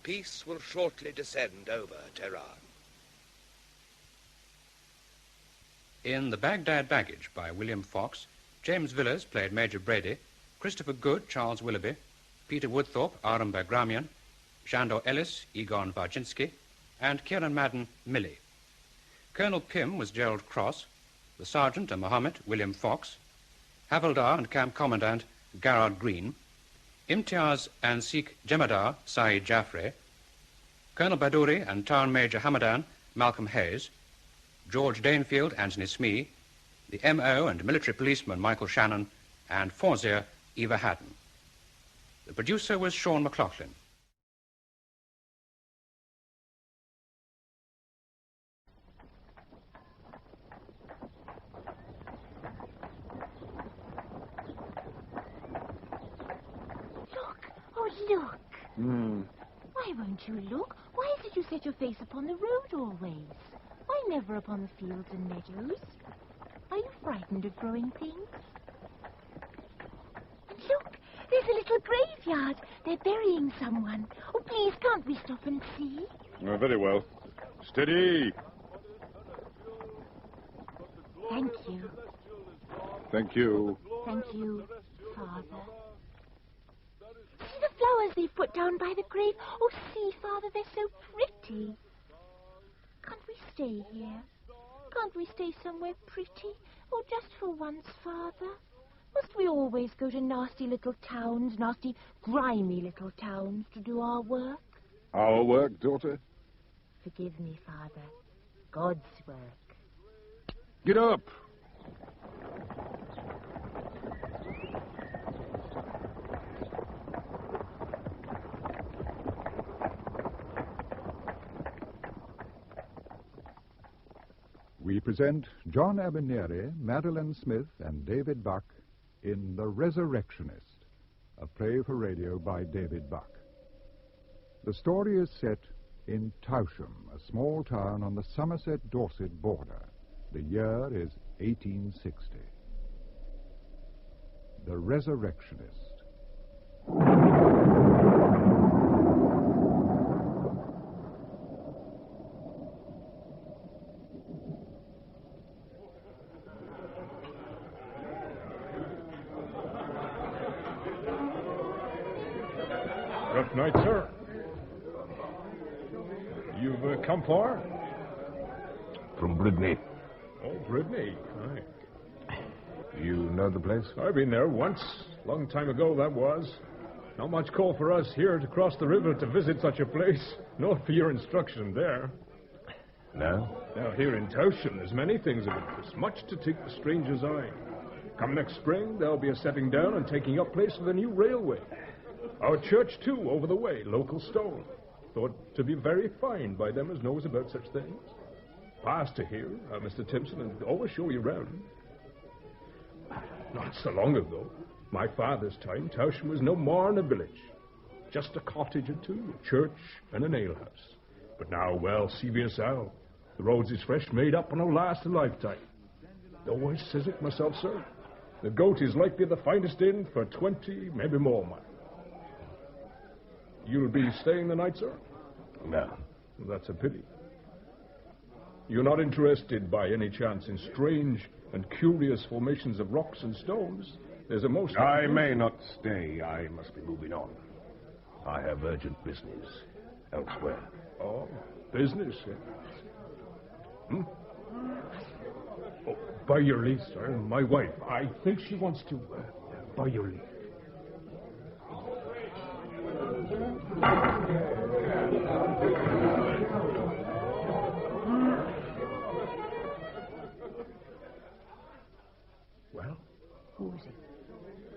Peace will shortly descend over Tehran. In The Baghdad Baggage by William Fox, James Villiers played Major Brady, Christopher Good, Charles Willoughby, Peter Woodthorpe, Aram Bagramian, Shandor Ellis, Egon Wojcinski, and Kieran Madden, Millie. Colonel Pym was Gerald Cross, the sergeant and Mohammed, William Fox, Havildar and Camp Commandant, Garrard Green, Imtiaz and Sikh Jemadar, Saeed Jaffrey, Colonel Baduri and Town Major Hamadan, Malcolm Hayes, George Danefield, Anthony Smee, the M.O. and military policeman, Michael Shannon, and Fawzier, Eva Haddon. The producer was Sean McLaughlin. Look. Why won't you look? Why is it you set your face upon the road always? Why never upon the fields and meadows? Are you frightened of growing things? And look, there's a little graveyard. They're burying someone. Oh, please, can't we stop and see? Oh, very well. Steady. Thank you. Thank you. Thank you, Father. See the flowers they've put down by the grave. Oh, see, Father, they're so pretty. Can't we stay here? Can't we stay somewhere pretty? Oh, just for once, Father. Must we always go to nasty little towns, nasty, grimy little towns to do our work? Our work, daughter? Forgive me, Father. God's work. Get up. we present John Abineri, Madeline Smith, and David Buck in The Resurrectionist, a play for radio by David Buck. The story is set in Towsham, a small town on the Somerset-Dorset border. The year is 1860. The Resurrectionist. Rough night, sir. You've come far? From Brittany. Oh, Brittany. Aye. You know the place? I've been there once. Long time ago, that was. Not much call for us here to cross the river to visit such a place. Not for your instruction there. No? Now, here in Towsham, there's many things of interest. Much to take the stranger's eye. Come next spring, there'll be a setting down and taking up place of the new railway. Our church, too, over the way, local stone. Thought to be very fine by them as knows about such things. Pastor here, Mr. Timpson, and always show you round. Not so long ago, my father's time, Towsham was no more than a village. Just a cottage or two, a church, and an alehouse. But now, well, see for yourself. The roads is fresh made up and will last a lifetime. Always says it myself, sir. The goat is likely the finest inn for 20, maybe more, man. You'll be staying the night, sir? No. That's a pity. You're not interested by any chance in strange and curious formations of rocks and stones? There's a most... I may not stay. I must be moving on. I have urgent business elsewhere. Oh, business, yes. Oh, by your leave, sir. My wife, I think she wants to... by your leave. Well? Who is he?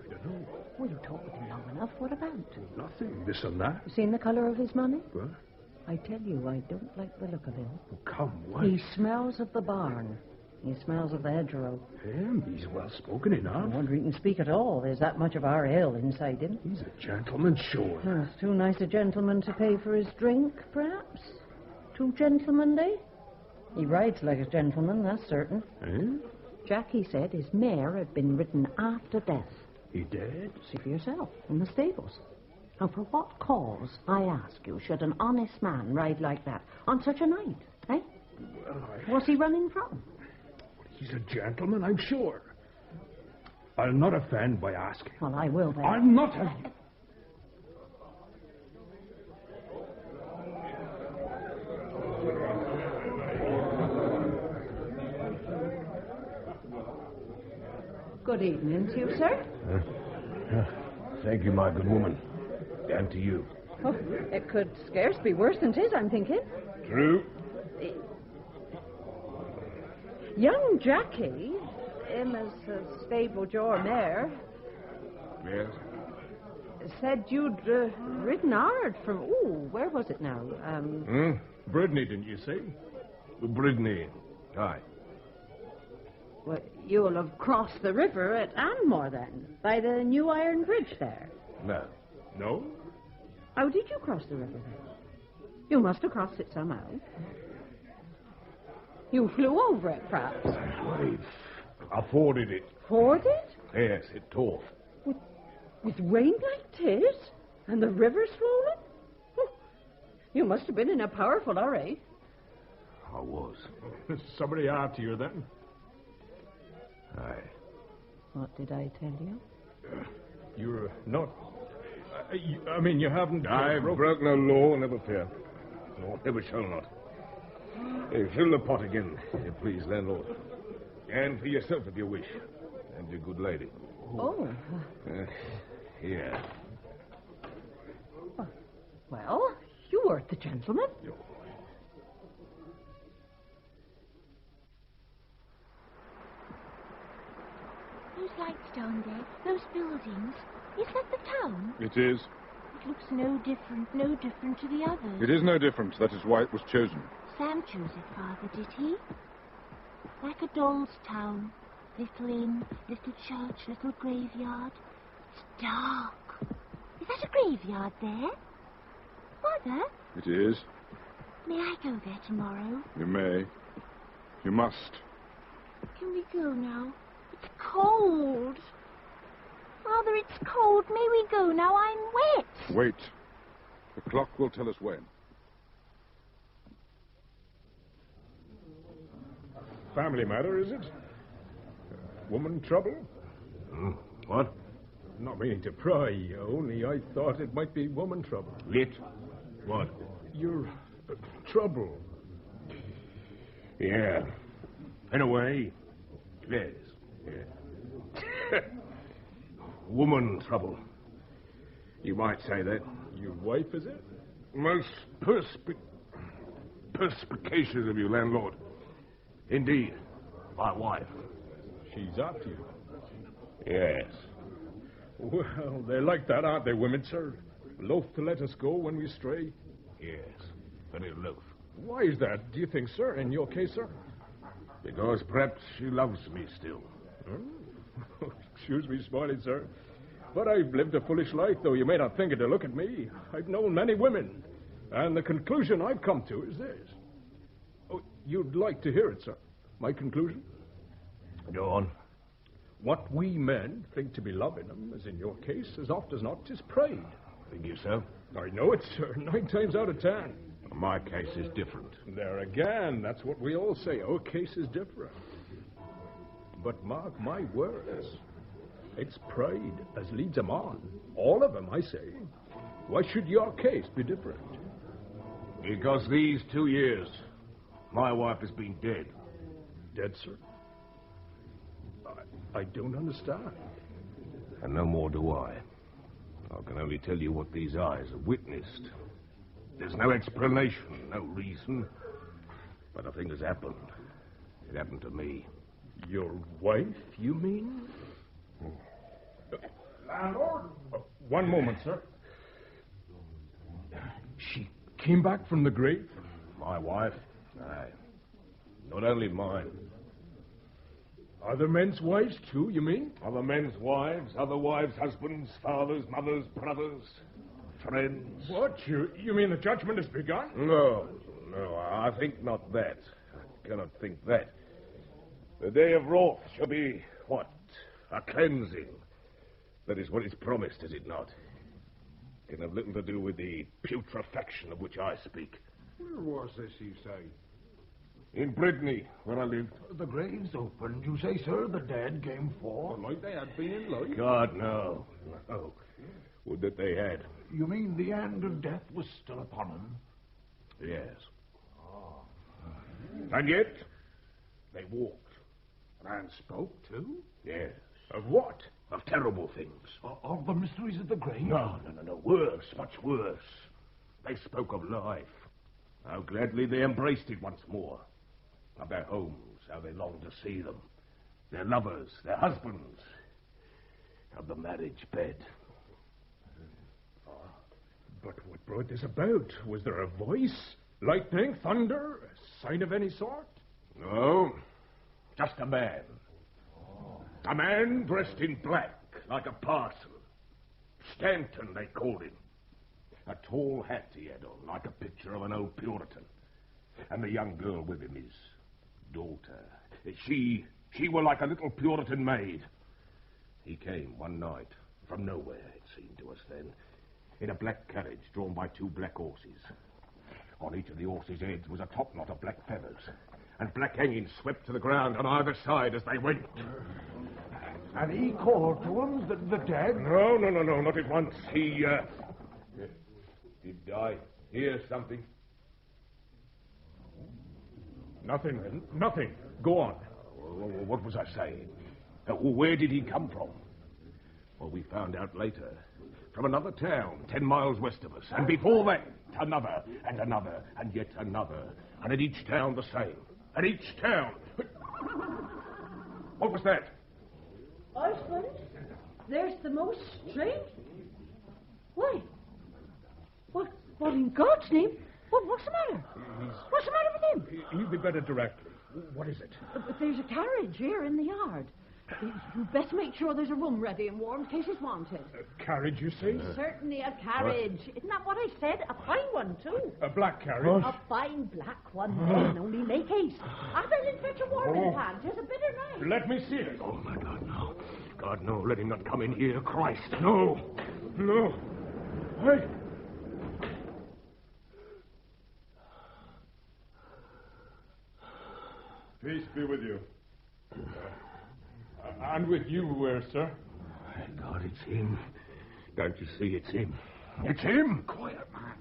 I don't know. Well, you talked with him long enough. What about? Nothing. This and that. You seen the colour of his money? What? I tell you, I don't like the look of him. Oh, come, what? He smells of the barn. He smells of the hedgerow. Him? He's well-spoken enough. I wonder he can speak at all. There's that much of our ale inside him. He's a gentleman, sure. It's too nice a gentleman to pay for his drink, perhaps. Too gentlemanly. He rides like a gentleman, that's certain. Eh? Jackie said his mare had been ridden after death. He dead? See for yourself, in the stables. And for what cause, I ask you, should an honest man ride like that on such a night, eh? Well, What's he running from? He's a gentleman, I'm sure. I'll not offend by asking. Well, I will then. I'll not have... Good evening to you, sir. Thank you, my good woman. And to you. Oh, it could scarce be worse than 'tis, I'm thinking. True. Young Jackie, him as a stable jaw mare, Yes? said you'd ridden hard from... Ooh, where was it now? Brittany, didn't you say? Brittany. Aye. Well, you'll have crossed the river at Anmore, then, by the new iron bridge there. No. No? How did you cross the river, then? You must have crossed it somehow. You flew over it, perhaps. I forded it. Forded? Yes, it tore. With rain like 'tis? And the river swollen? Oh, you must have been in a powerful hurry. I was. Somebody after you, then? Aye. What did I tell you? You're not... I mean, you haven't... I've broke no law, never fear. Nor never shall not. Hey, fill the pot again, if you please, landlord. And for yourself, if you wish. And your good lady. Oh. Here. Well, you weren't the gentleman. Those lights down there, those buildings, is that the town? It is. It looks no different to the others. It is no different. That is why it was chosen. Sam chose it, Father, did he? Like a doll's town. Little inn, little church, little graveyard. It's dark. Is that a graveyard there? Mother? It is. May I go there tomorrow? You may. You must. Can we go now? It's cold. Father, it's cold. May we go now? I'm wet. Wait. The clock will tell us when. Family matter, is it? Woman trouble? What? Not meaning to pry, only I thought it might be woman trouble. Lit? What? Your trouble. Yeah. In a way, yes. Yeah. Woman trouble. You might say that. Your wife, is it? Most perspicacious of you, landlord. Indeed, my wife. She's after you. Yes. Well, they're like that, aren't they, women, sir? Loath to let us go when we stray. Yes, very loath. Why is that, do you think, sir? In your case, sir? Because perhaps she loves me still. Excuse me, smiling, sir. But I've lived a foolish life, though you may not think it to look at me. I've known many women, and the conclusion I've come to is this. Oh, you'd like to hear it, sir? My conclusion? Go on. What we men think to be love in them, as in your case, as oft as not, is pride. Think you so? I know it, sir. 9 times out of 10. My case is different. There again, that's what we all say. Our case is different. But mark my words. It's pride as leads them on. All of them, I say. Why should your case be different? Because these 2 years, my wife has been dead. Dead, sir? I don't understand. And no more do I. I can only tell you what these eyes have witnessed. There's no explanation, no reason. But a thing has happened. It happened to me. Your wife, you mean? Landlord? One moment, sir. She came back from the grave? My wife? Aye. Not only mine. Other men's wives, too, you mean? Other men's wives, other wives' husbands, fathers, mothers, brothers, friends. What? You mean the judgment has begun? No, I think not that. I cannot think that. The day of wrath shall be, what? A cleansing. That is what is promised, is it not? It can have little to do with the putrefaction of which I speak. Where was this, you say? In Brittany, where I lived. The grave's opened, you say, sir? The dead came forth? Like they had been in life? God, no. No. Would that they had. You mean the hand of death was still upon them? Yes. And yet, they walked. And spoke, too? Yes. Of what? Of terrible things. Of the mysteries of the grave? No. Worse, much worse. They spoke of life. How gladly they embraced it once more. Of their homes, how they longed to see them. Their lovers, their husbands. Of the marriage bed. But what brought this about? Was there a voice? Lightning? Thunder? A sign of any sort? No. Just a man. A man dressed in black, like a parson. Stanton, they called him. A tall hat he had on, like a picture of an old Puritan. And the young girl with him, his daughter. She were like a little Puritan maid. He came one night, from nowhere, it seemed to us then, in a black carriage drawn by 2 black horses. On each of the horses' heads was a topknot of black feathers, and black hangings swept to the ground on either side as they went. And he called to them, the dead? No, not at once. He, did I hear something? Nothing. Go on. What was I saying? Where did he come from? Well, we found out later. From another town, 10 miles west of us. And before that, another, and another, and yet another. And at each town the same. At each town. What was that? Husband, there's the most strange. Why? What in God's name? What's the matter? What's the matter with him? He'll be better directly. What is it? But there's a carriage here in the yard. You'd best make sure there's a room ready and warm in case it's wanted. A carriage, you say? Certainly a carriage. Isn't that what I said? A fine one, too. A black carriage? A fine black one, then. Only make haste. I'll bet in fetch a warming pan. 'Tis a bitter night. Let me see it. Oh, my God, no. God, no. Let him not come in here. Christ, no. No. Hey. Peace be with you. And with you, sir? God, it's him. Don't you see it's him? It's him! Quiet, man.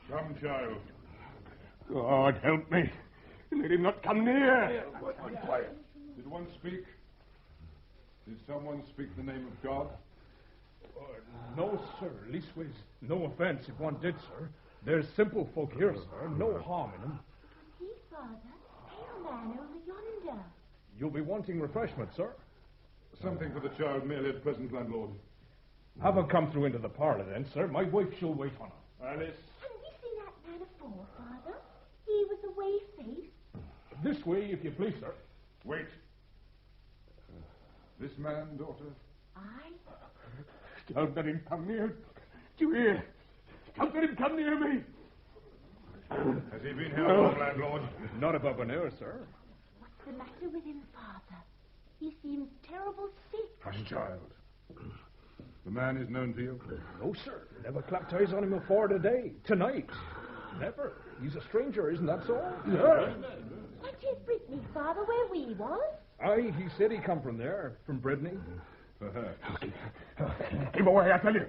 Come, child. God, help me. Let him not come near. Quiet. Did one speak? Did someone speak the name of God? No, sir. Leastways, no offense if one did, sir. There's simple folk here, sir. No harm in them. See, Father? Pale man over yonder. You'll be wanting refreshment, sir. Something for the child merely at present, landlord. Have her come through into the parlour, then, sir. My wife shall wait on her. Alice. Have we seen that man afore, Father? He with the wave face? This way, if you please, sir. Wait. This man, daughter? I? Don't let him come near. Do you hear? Don't let him come near me. Has he been held up, landlord? Not above an hour, sir. What's the matter with him, Father? He seems terrible sick. Hush, child. The man is known to you? No, sir. Never clapped eyes on him before today. Tonight. Never. He's a stranger, isn't that so? Yeah. What is Brittany, Father, where we was? Aye, he said he come from there, from Brittany. Keep away, I tell you.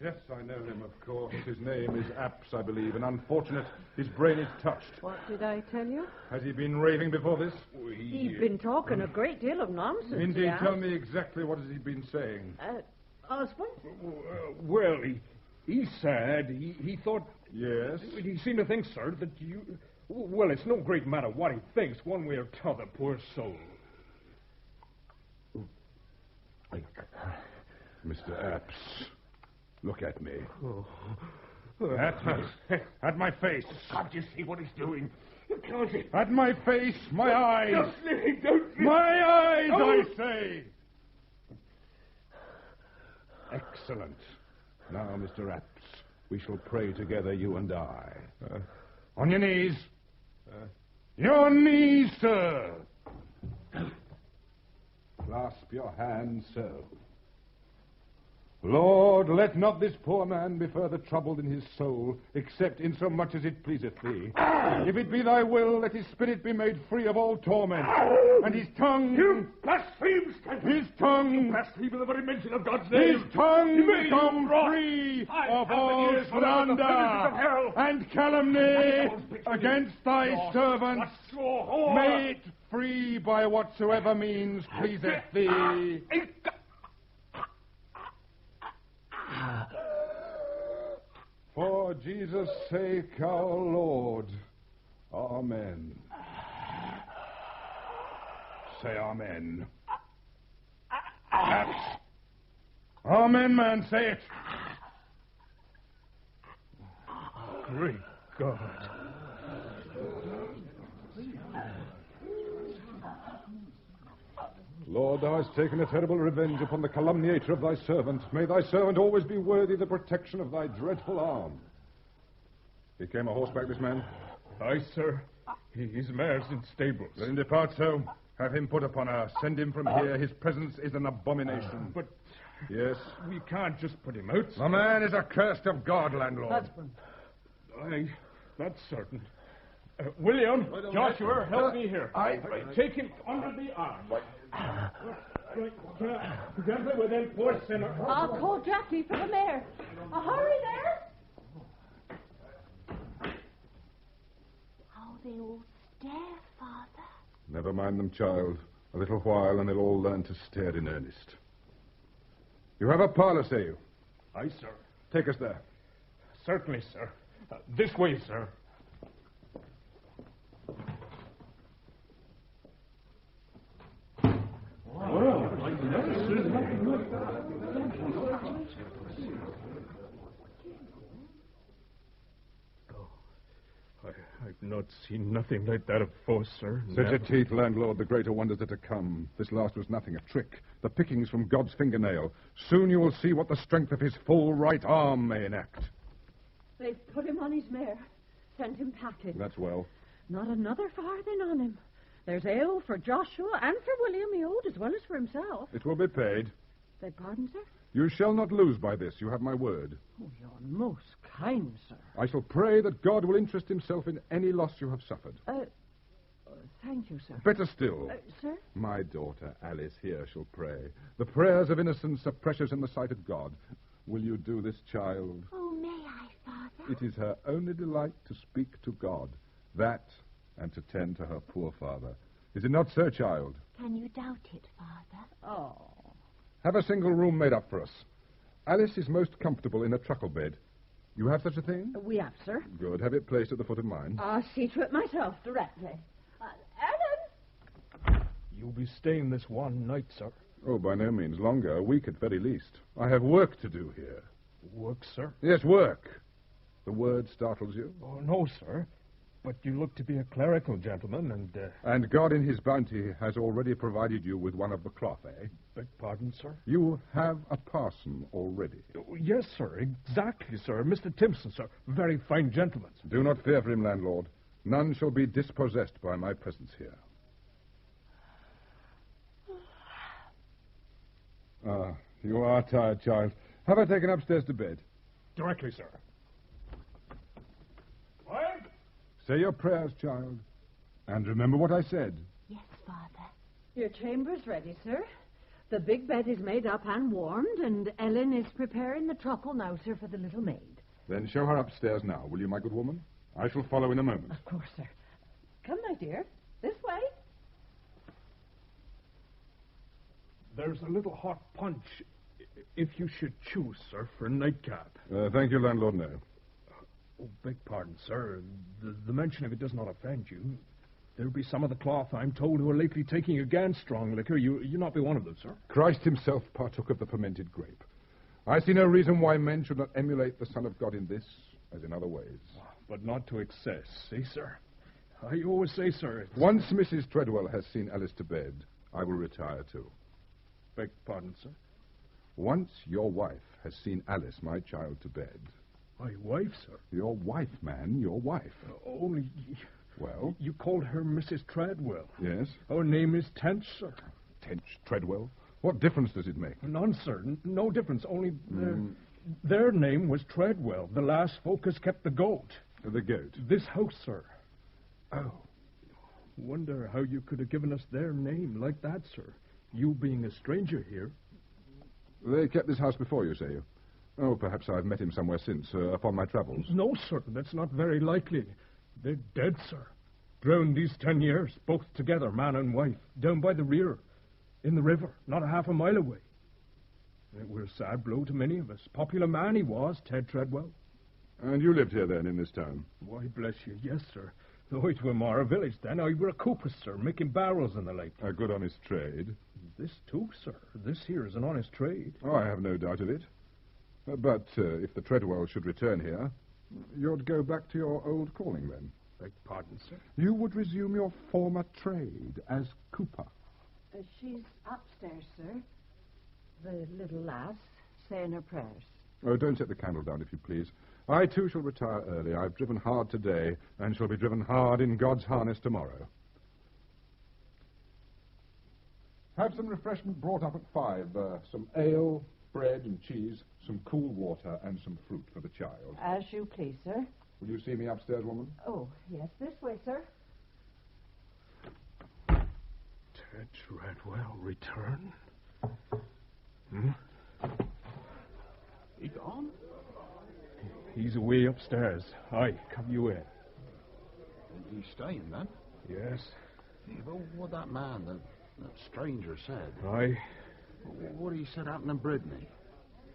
Yes, I know him, of course. His name is Apps, I believe. And unfortunate, his brain is touched. What did I tell you? Has he been raving before this? He's been talking a great deal of nonsense. Indeed, yeah? tell me exactly what has he been saying. Husband? Well, he said he thought... Yes? He seemed to think, sir, that you... Well, it's no great matter what he thinks, one way or t'other, poor soul. Mr. Apps, look at me. Oh. At my face. Can't you see what he's doing? Can't you? At my face, my eyes. Don't my eyes, oh. I say. Excellent. Now, Mr. Apps, we shall pray together, you and I. On your knees. Your knees, sir. Clasp your hands so. Lord, let not this poor man be further troubled in his soul, except in so much as it pleaseth thee. If it be thy will, let his spirit be made free of all torment, and his tongue... You blaspheme, Stanton! His tongue... You blaspheme the very mention of God's name! His tongue become free of all slander and calumny against thy servants. May it free by whatsoever means pleaseth thee. For Jesus' sake, our Lord. Amen. Say amen. Amen, man, say it. Great God. Lord, thou hast taken a terrible revenge upon the calumniator of thy servant. May thy servant always be worthy the protection of thy dreadful arm. He came a horseback, this man? Aye, sir. His mare's in stables. Let him depart so. Have him put upon her. Send him from here. His presence is an abomination. But... Yes? We can't just put him out. The man is accursed of God, landlord. Husband. Aye, that's certain. William, Joshua, help me here. Aye. Take him under the arm. Together with them poor sinner. I'll call Jackie for the mare. Hurry there. How they all stare, Father. Never mind them, child. A little while and they'll all learn to stare in earnest. You have a parlour, say you? Aye, sir. Take us there. Certainly, sir. This way, sir. I I've not seen nothing like that afore, sir. Set your Never. teeth, landlord. The greater wonders are to come. This last was nothing, a trick. The pickings from God's fingernail. Soon you will see what the strength of his full right arm may enact. They've put him on his mare. Sent him packing. That's well. Not another farthing on him. There's ale for Joshua and for William, he owed, as well as for himself. It will be paid. Beg pardon, sir? You shall not lose by this. You have my word. Oh, you're most kind, sir. I shall pray that God will interest himself in any loss you have suffered. Thank you, sir. Better still. Sir? My daughter, Alice, here shall pray. The prayers of innocence are precious in the sight of God. Will you do this, child? Oh, may I, Father? It is her only delight to speak to God. That, and to tend to her poor father. Is it not so, child? Can you doubt it, Father? Oh. Have a single room made up for us. Alice is most comfortable in a truckle bed. You have such a thing? We have, sir. Good. Have it placed at the foot of mine. I'll see to it myself directly. Ellen! You'll be staying this one night, sir. Oh, by no means longer. A week at very least. I have work to do here. Work, sir? Yes, work. The word startles you? Oh, no, sir. But you look to be a clerical gentleman, and... And God in his bounty has already provided you with one of the cloth, eh? Beg pardon, sir? You have a parson already. Oh, yes, sir. Exactly, sir. Mr. Timpson, sir. Very fine gentleman. Do not fear for him, landlord. None shall be dispossessed by my presence here. Ah, you are tired, child. Have I taken upstairs to bed? Directly, sir. Say your prayers, child. And remember what I said. Yes, Father. Your chamber's ready, sir. The big bed is made up and warmed, and Ellen is preparing the truckle now, sir, for the little maid. Then show her upstairs now, will you, my good woman? I shall follow in a moment. Of course, sir. Come, my dear. This way. There's a little hot punch, if you should choose, sir, for a nightcap. Thank you, landlord, no. Oh, beg pardon, sir. The mention of it does not offend you. There'll be some of the cloth, I'm told, who are lately taking again strong liquor. You not be one of them, sir. Christ himself partook of the fermented grape. I see no reason why men should not emulate the Son of God in this, as in other ways. But not to excess, see, sir? I always say, sir, Once Mrs. Treadwell has seen Alice to bed, I will retire too. Beg pardon, sir? Once your wife has seen Alice, my child, to bed... My wife, sir? Your wife, man, your wife. Only... Well? You called her Mrs. Treadwell. Yes? Her name is Tench, sir. Tench Treadwell? What difference does it make? None, sir. No difference. Only their name was Treadwell. The last folk has kept the goat. The goat? This house, sir. Oh. Wonder how you could have given us their name like that, sir. You being a stranger here. They kept this house before you, say you? Oh, perhaps I've met him somewhere since, upon my travels. No, sir, that's not very likely. They're dead, sir. Drowned these 10 years, both together, man and wife, down by the rear, in the river, not a half a mile away. It was a sad blow to many of us. Popular man he was, Ted Treadwell. And you lived here then, in this town? Why, bless you, yes, sir. Though it were more a village then, I were a cooper, sir, making barrels and the like. A good honest trade. This too, sir. This here is an honest trade. Oh, I have no doubt of it. But if the Treadwell should return here, you'd go back to your old calling then. Beg pardon, sir? You would resume your former trade as cooper. She's upstairs, sir. The little lass, saying her prayers. Oh, don't set the candle down, if you please. I, too, shall retire early. I've driven hard today, and shall be driven hard in God's harness tomorrow. Have some refreshment brought up at 5. Some ale, bread and cheese, some cool water, and some fruit for the child. As you please, sir. Will you see me upstairs, woman? Oh, yes, this way, sir. Ted Treadwell return? He gone? He's away upstairs. Aye, come you in. And he's staying, then? Yes. Yeah, but what that man, that stranger said... Aye. What he said happened in Brittany.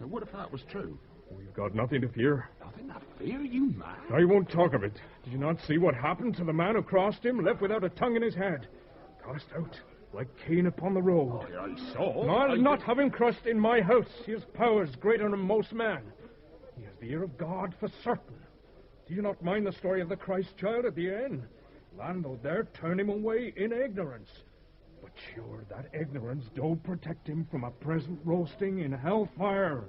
Now, what if that was true? We've got nothing to fear. Nothing to fear, you man? I won't talk of it. Did you not see what happened to the man who crossed him, left without a tongue in his head? Cast out, like Cain upon the road. Oh, I saw. I'll not have him crushed in my house. His power's greater than most men. He has the ear of God for certain. Do you not mind the story of the Christ child at the end? Landlord there turned him away in ignorance. But sure, that ignorance don't protect him from a present roasting in hellfire.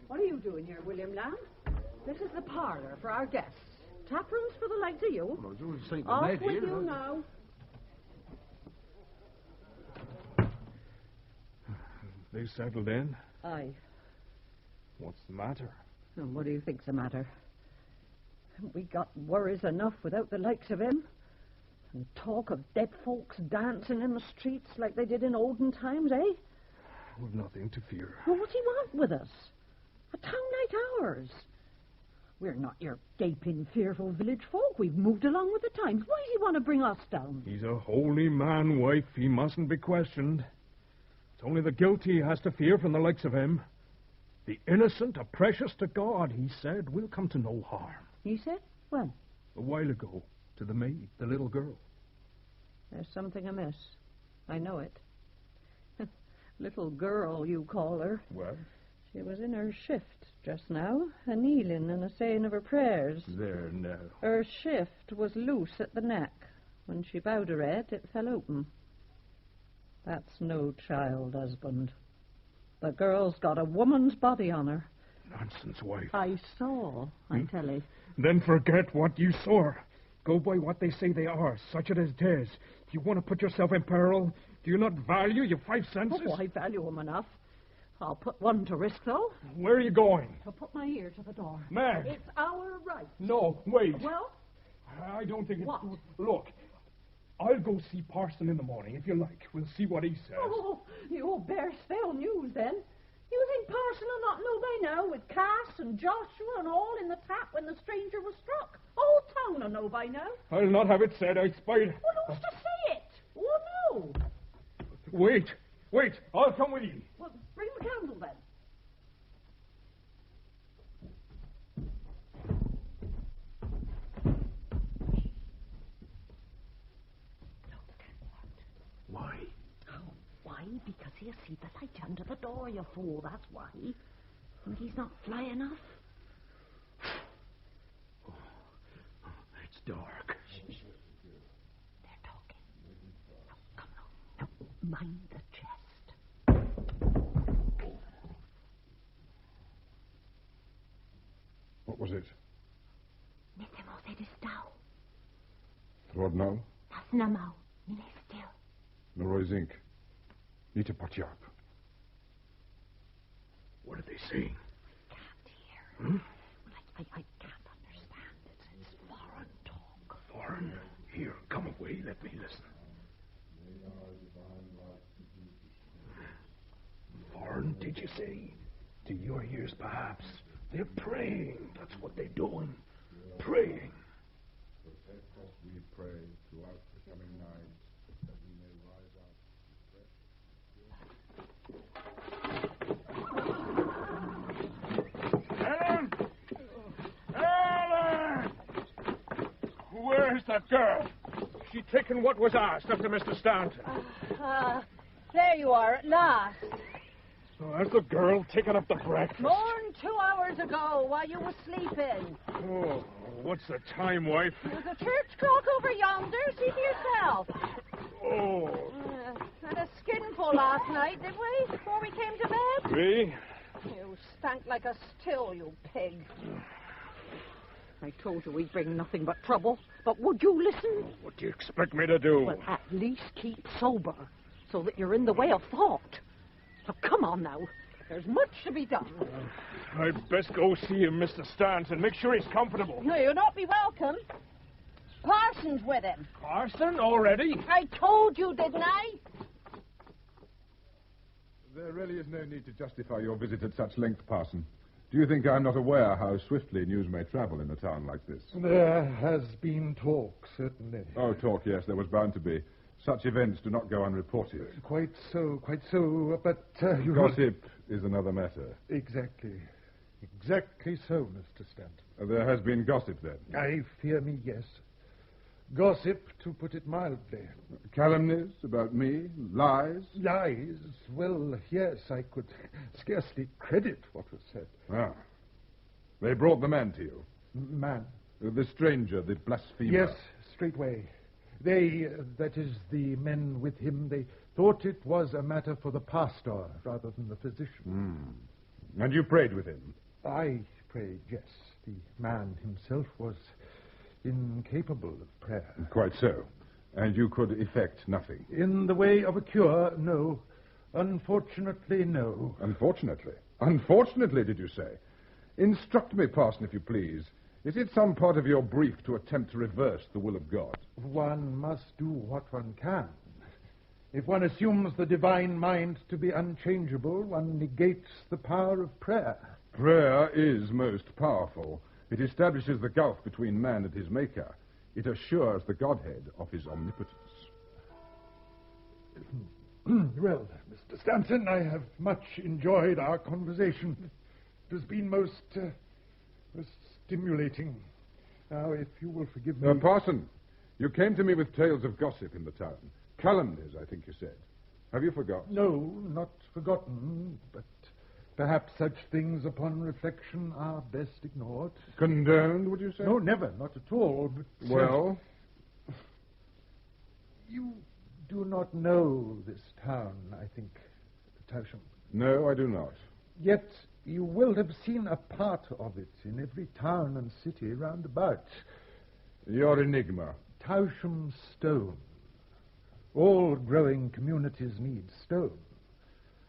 What are you doing here, William Lamb? This is the parlour for our guests. Tap rooms for the likes of you. Off with you now. They settled in? Aye. What's the matter? And what do you think's the matter? We got worries enough without the likes of him. And talk of dead folks dancing in the streets like they did in olden times, eh? We've nothing to fear. Well, what's he want with us? A town like ours. We're not your gaping, fearful village folk. We've moved along with the times. Why does he want to bring us down? He's a holy man, wife. He mustn't be questioned. It's only the guilty he has to fear from the likes of him. The innocent are precious to God, he said, will come to no harm. He said? When? A while ago, to the maid, the little girl. There's something amiss. I know it. Little girl, you call her. Well? She was in her shift just now, a-kneeling and a-saying of her prayers. There now. Her shift was loose at the neck. When she bowed her head, it fell open. That's no child, husband. The girl's got a woman's body on her. Nonsense, wife. I saw, I tell you. Then forget what you saw. Go by what they say they are, such it as it is. If you want to put yourself in peril, do you not value your 5 senses? Oh, I value them enough. I'll put one to risk, though. Where are you going? I'll put my ear to the door. Meg! It's our right. No, wait. Well? I don't think it's... What? Look, I'll go see Parson in the morning, if you like. We'll see what he says. Oh, you bear stale news, then. You think Parson will not know by now, with Cass and Joshua and all in the tap when the stranger was struck? Whole town will know by now. I'll not have it said, I spied. Well, who's to say it? Oh, no. Wait, I'll come with you. Well, bring the candle, then. Why? Oh, why? Because he'll see the light under the door, you fool, that's why. And he's not fly enough. It's dark. Shh. They're talking. Now, come on. Now, mind the chest. What was it? Nitemo said his dow. Rod now? Das namau. Nile still. Noroi zinc. Need to patch you up. What are they saying? I can't hear. Hmm? I can't understand. It's foreign talk. Foreign? Here, come away. Let me listen. Foreign, did you say? To your ears, perhaps. They're praying. That's what they're doing. Praying. Protect us, we pray, throughout the coming night, that we may rise up. Ellen! Where's that girl? She taken what was asked of to Mr. Stanton. There you are at last. So has the girl taken up the breakfast? More than 2 hours ago, while you were sleeping. Oh, what's the time, wife? There's a church clock over yonder. See for yourself. Oh. Had a skinful last night, did we? Before we came to bed? Me? You stank like a still, you pig. I told you we'd bring nothing but trouble. But would you listen? What do you expect me to do? Well, at least keep sober, so that you're in the way of thought. So come on now. There's much to be done. I'd best go see him, Mr. Stanton. Make sure he's comfortable. No, you'll not be welcome. Parson's with him. Parson already? I told you, didn't I? There really is no need to justify your visit at such length, Parson. Do you think I'm not aware how swiftly news may travel in a town like this? There has been talk, certainly. Oh, talk, yes, there was bound to be. Such events do not go unreported. Quite so, but you... Gossip is another matter. Exactly so, Mr. Stanton. There has been gossip, then? I fear me, yes. Gossip, to put it mildly. Calumnies about me? Lies? Lies? Well, yes, I could scarcely credit what was said. Ah. They brought the man to you? Man. The stranger, the blasphemer. Yes, straightway. They, that is, the men with him, they thought it was a matter for the pastor rather than the physician. And you prayed with him? I prayed, yes. The man himself was incapable of prayer. Quite so. And you could effect nothing? In the way of a cure, no. Unfortunately, no. Unfortunately? Unfortunately, did you say? Instruct me, parson, if you please. Is it some part of your brief to attempt to reverse the will of God? One must do what one can. If one assumes the divine mind to be unchangeable, one negates the power of prayer. Prayer is most powerful. It establishes the gulf between man and his maker. It assures the Godhead of his omnipotence. Well, Mr. Stanton, I have much enjoyed our conversation. It has been most stimulating. Now, if you will forgive me... Parson, you came to me with tales of gossip in the town. Calumnies, I think you said. Have you forgotten? No, not forgotten, but perhaps such things upon reflection are best ignored. Condoned, would you say? No, never, not at all, but... Well? You do not know this town, I think, Towsham. No, I do not. Yet you will have seen a part of it in every town and city round about. Your enigma. Towsham stone. All growing communities need stone.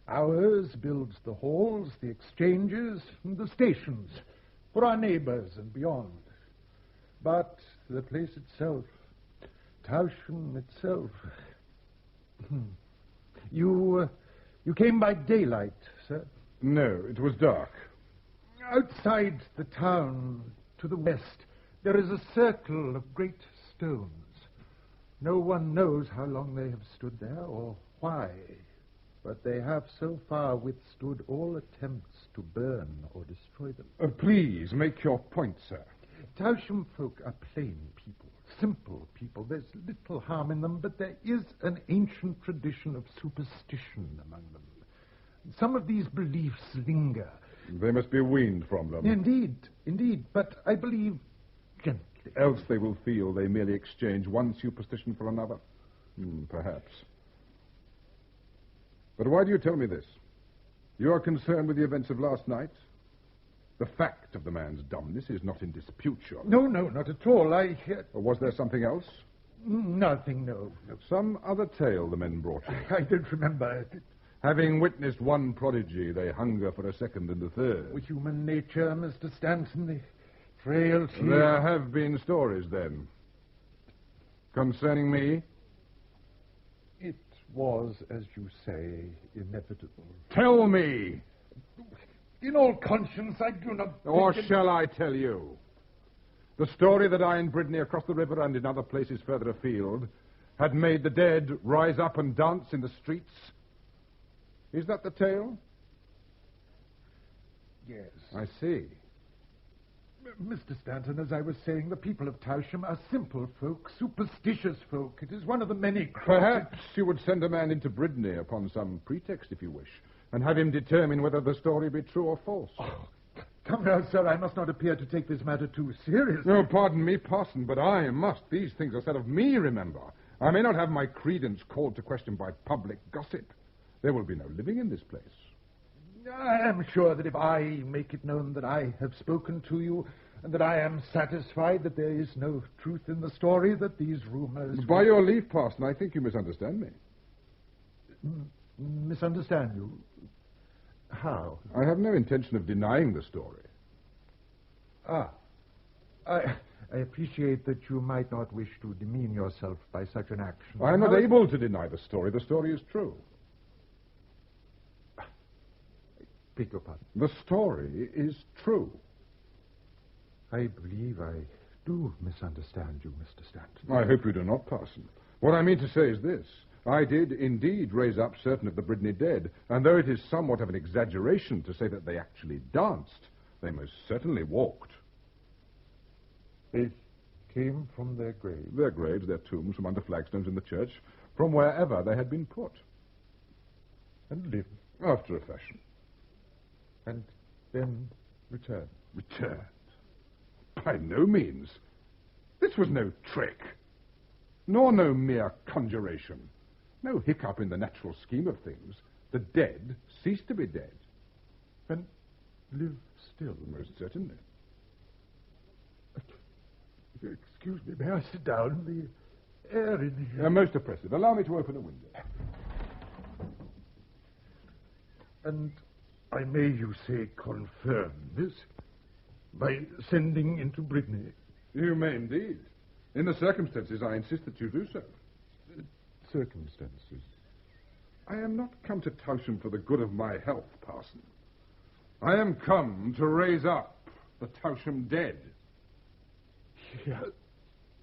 Ours builds the halls, the exchanges, and the stations for our neighbors and beyond. But the place itself, Towsham itself... You came by daylight, sir? No, it was dark. Outside the town, to the west, there is a circle of great stones. No one knows how long they have stood there or why, but they have so far withstood all attempts to burn or destroy them. Please, make your point, sir. Towsham folk are plain people, simple people. There's little harm in them, but there is an ancient tradition of superstition among them. Some of these beliefs linger. They must be weaned from them. Indeed, but I believe gently. Else they will feel they merely exchange one superstition for another. Perhaps. But why do you tell me this? You are concerned with the events of last night? The fact of the man's dumbness is not in dispute, surely. No, not at all. Or was there something else? Nothing, no. Some other tale the men brought you? I don't remember. Having witnessed one prodigy, they hunger for a second and a third. With human nature, Mr. Stanton, the frailty... There have been stories, then. Concerning me? It was, as you say, inevitable. Tell me! In all conscience, I do not... Or shall I tell you? The story that I in Brittany across the river and in other places further afield had made the dead rise up and dance in the streets. Is that the tale? Yes. I see. Mr. Stanton, as I was saying, the people of Towsham are simple folk, superstitious folk. It is one of the many... Perhaps you would send a man into Brittany upon some pretext, if you wish, and have him determine whether the story be true or false. Oh, come now, sir, I must not appear to take this matter too seriously. No, pardon me, parson, but I must. These things are said of me, remember. I may not have my credence called to question by public gossip. There will be no living in this place. I am sure that if I make it known that I have spoken to you and that I am satisfied that there is no truth in the story, that these rumors... By your leave, parson, I think you misunderstand me. Misunderstand you? How? I have no intention of denying the story. I appreciate that you might not wish to demean yourself by such an action. I am not able to deny the story. The story is true. Beg your pardon. The story is true. I believe I do misunderstand you, Mr. Stanton. I hope you do not, parson. What I mean to say is this. I did indeed raise up certain of the Brittany dead, and though it is somewhat of an exaggeration to say that they actually danced, they most certainly walked. They came from their graves? Their graves, their tombs, from under flagstones in the church, from wherever they had been put. And lived? After a fashion. And then returned? Returned. By no means. This was no trick, nor no mere conjuration. No hiccup in the natural scheme of things. The dead cease to be dead. And live still, most certainly. Excuse me, may I sit down? The air in here... Most oppressive. Allow me to open a window. And I may, you say, confirm this by sending into Brittany. You may indeed. In the circumstances, I insist that you do so. Circumstances? I am not come to Towsham for the good of my health, parson. I am come to raise up the Towsham dead. Yes.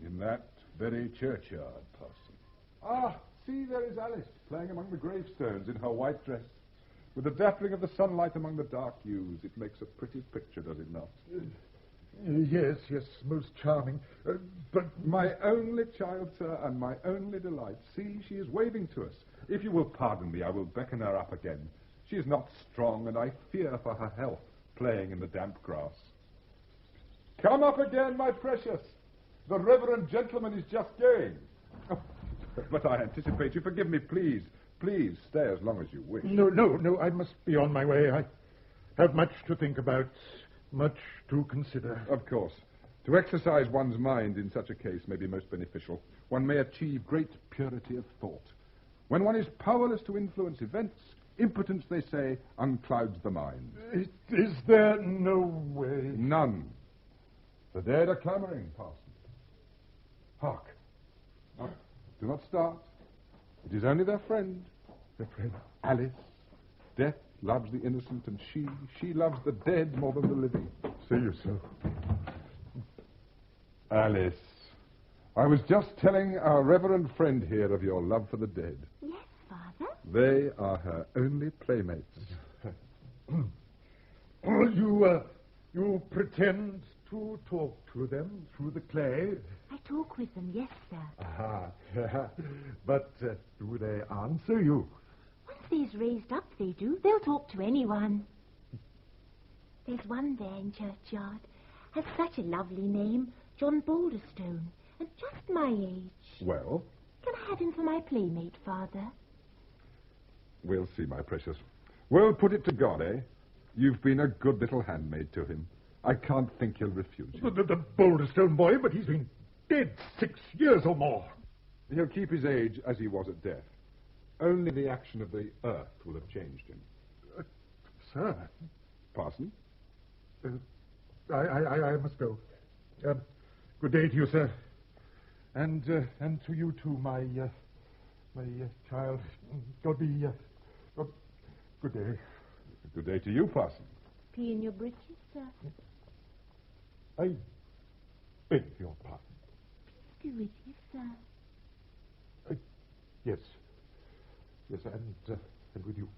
In that very churchyard, parson. Ah, see, there is Alice, playing among the gravestones in her white dress. With the dappling of the sunlight among the dark yews, it makes a pretty picture, does it not? Yes, most charming. But my only child, sir, and my only delight. See, she is waving to us. If you will pardon me, I will beckon her up again. She is not strong, and I fear for her health, playing in the damp grass. Come up again, my precious. The reverend gentleman is just going. Oh, but I anticipate you. Forgive me, please. Please, stay as long as you wish. No, I must be on my way. I have much to think about, much to consider. Of course. To exercise one's mind in such a case may be most beneficial. One may achieve great purity of thought. When one is powerless to influence events, impotence, they say, unclouds the mind. Is there no way? None. The dead are clamouring, parson. Hark. Hark. Do not start. It is only their friend. Their friend Alice. Death loves the innocent, and she loves the dead more than the living. Say you so. Alice, I was just telling our reverend friend here of your love for the dead. Yes, Father. They are her only playmates. You pretend to talk to them through the clay? I talk with them, yes, sir. Aha. But do they answer you? Once they's raised up, they do. They'll talk to anyone. There's one there in churchyard. Has such a lovely name, John Boulderstone, and just my age. Well? Can I have him for my playmate, Father? We'll see, my precious. We'll put it to God, eh? You've been a good little handmaid to him. I can't think he'll refuse you. The Boulderstone boy, but he's been dead 6 years or more. He'll keep his age as he was at death. Only the action of the earth will have changed him. Sir? Parson? I must go. Good day to you, sir. And to you too, my child. God be... good day. Good day to you, parson. Pee in your breeches, sir? I beg your pardon. Peace be with you, sir. Yes. Yes, and with you.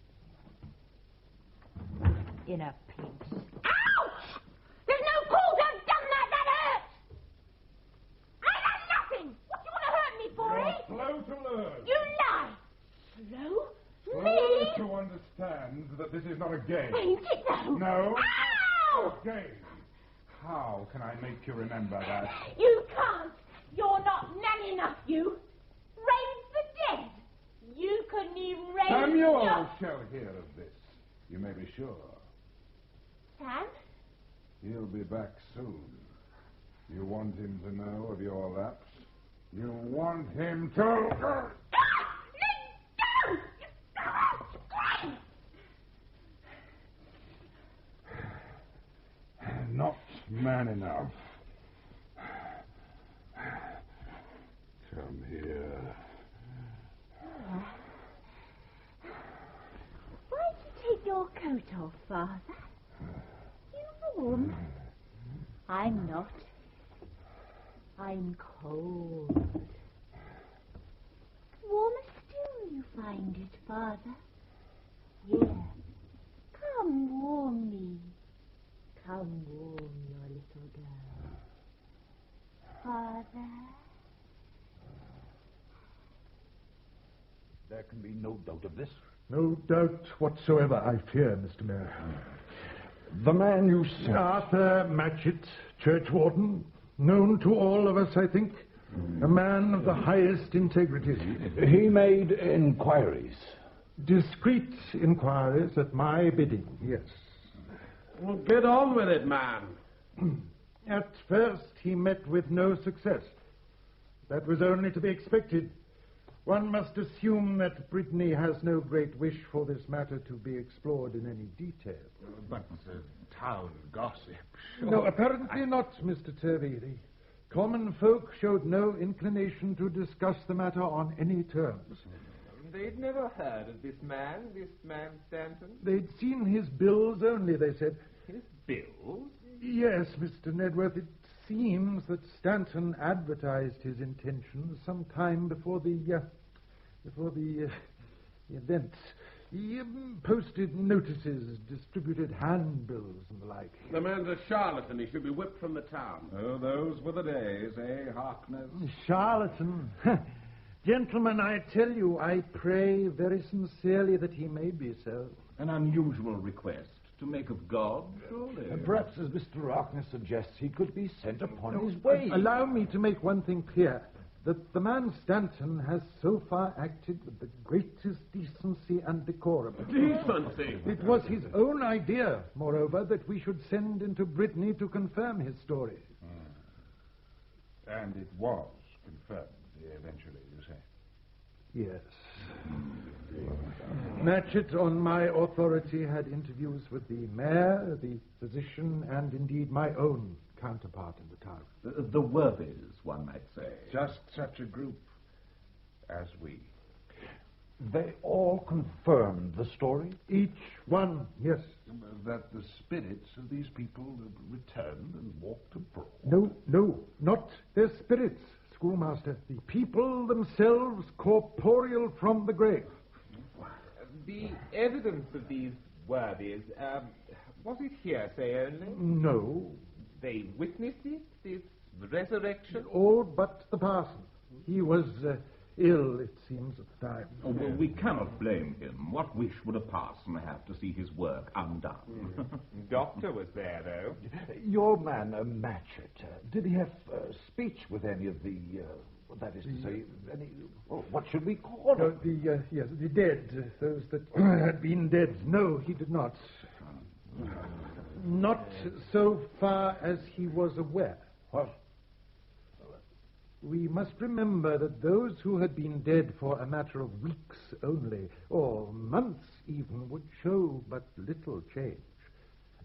In a pinch. Ouch! There's no call to have done that! That hurts! I done nothing! What do you want to hurt me for, eh? You're slow to learn. You lie! Slow? Slow Me? to understand that this is not a game. Ain't it, though? No. Ow! A game. How can I make you remember that? You can't. You're not man enough, you. Raise the dead. You couldn't even raise... Samuel shall hear of this. You may be sure. Sam? He'll be back soon. You want him to know of your lapse? You want him to... Not man enough. Come here. Why'd you take your coat off, Father? You warm? I'm not. I'm cold. Warmer still, you find it, Father. Here, come warm me. Come warm your little girl. Father? There can be no doubt of this. No doubt whatsoever, I fear, Mr. Mayor. The man you sent. Arthur Matchett, churchwarden, known to all of us, I think. A man of the highest integrity. He made inquiries. Discreet inquiries at my bidding, yes. Well, get on with it, man. At first, he met with no success. That was only to be expected. One must assume that Brittany has no great wish for this matter to be explored in any detail. But town gossip. No, apparently not, Mr. Turvey. The common folk showed no inclination to discuss the matter on any terms. They'd never heard of this man Stanton. They'd seen his bills only, they said. His bills? Yes, Mr. Nedworth, it seems that Stanton advertised his intentions some time before the event. He posted notices, distributed handbills and the like. The man's a charlatan. He should be whipped from the town. Oh, those were the days, eh, Harkness? Charlatan. Gentlemen, I tell you, I pray very sincerely that he may be so. An unusual request to make of God, surely. Perhaps, as Mr. Harkness suggests, he could be sent upon his way. Allow me to make one thing clear. That the man Stanton has so far acted with the greatest decency and decorum. Decency? It was his own idea, moreover, that we should send into Brittany to confirm his story. And it was confirmed eventually, you say? Yes. Matchett, on my authority, had interviews with the mayor, the physician, and indeed my own counterpart in the town. The Worthies, one might say. Just such a group as we. They all confirmed the story? Each one, yes. That the spirits of these people returned and walked abroad? No, not their spirits, schoolmaster. The people themselves, corporeal from the grave. The evidence of these worthies, was it hearsay only? No. They witnessed it, this resurrection? All but the parson. He was ill, it seems, at the time. Oh, well, we cannot blame him. What wish would a parson have to see his work undone? Doctor was there, though. Your man, Matchett, did he have speech with any of the... that is to say, any... what should we call them? The dead, those that had been dead. No, he did not. Not so far as he was aware. What? We must remember that those who had been dead for a matter of weeks only, or months even, would show but little change.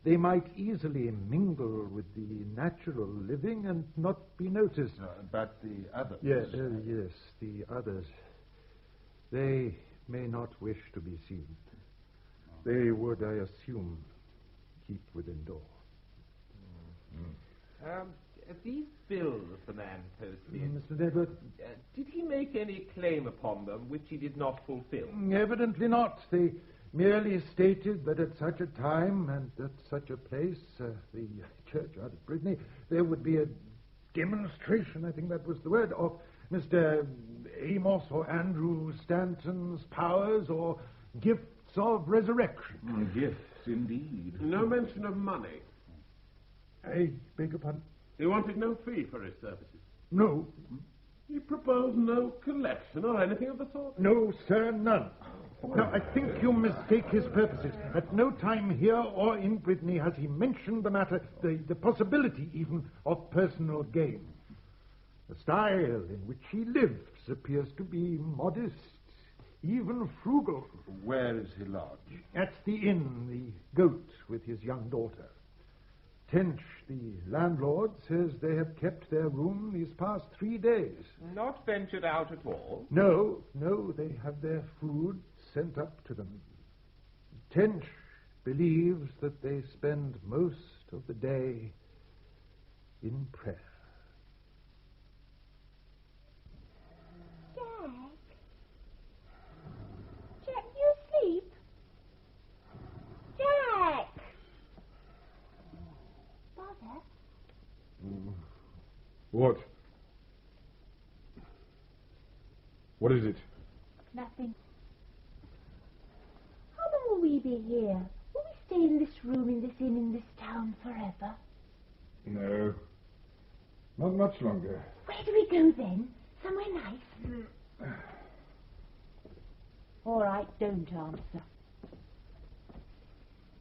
They might easily mingle with the natural living and not be noticed. But the others? Yes, the others. They may not wish to be seen. They would, I assume, keep within door. These bills the man posted, Mr. Nedworth? Did he make any claim upon them which he did not fulfill? Evidently not. They merely stated that at such a time and at such a place, the churchyard of Brittany, there would be a demonstration, I think that was the word, of Mr. Amos or Andrew Stanton's powers or gifts of resurrection. Gifts, indeed. No mention of money. I beg your pardon? He wanted no fee for his services. No. He proposed no collection or anything of the sort? No, sir, none. Now, I think you mistake his purposes. At no time here or in Brittany has he mentioned the matter, the possibility even of personal gain. The style in which he lives appears to be modest, even frugal. Where is he lodged? At the inn, the Goat, with his young daughter. Tench, the landlord, says they have kept their room these past 3 days. Not ventured out at all? No, they have their food sent up to them. Tench believes that they spend most of the day in prayer. Jack, you asleep? Jack! Father? What? What is it? Nothing. How long will we be here? Will we stay in this room, in this inn, in this town forever? No. Not much longer. Where do we go then? Somewhere nice? All right, don't answer.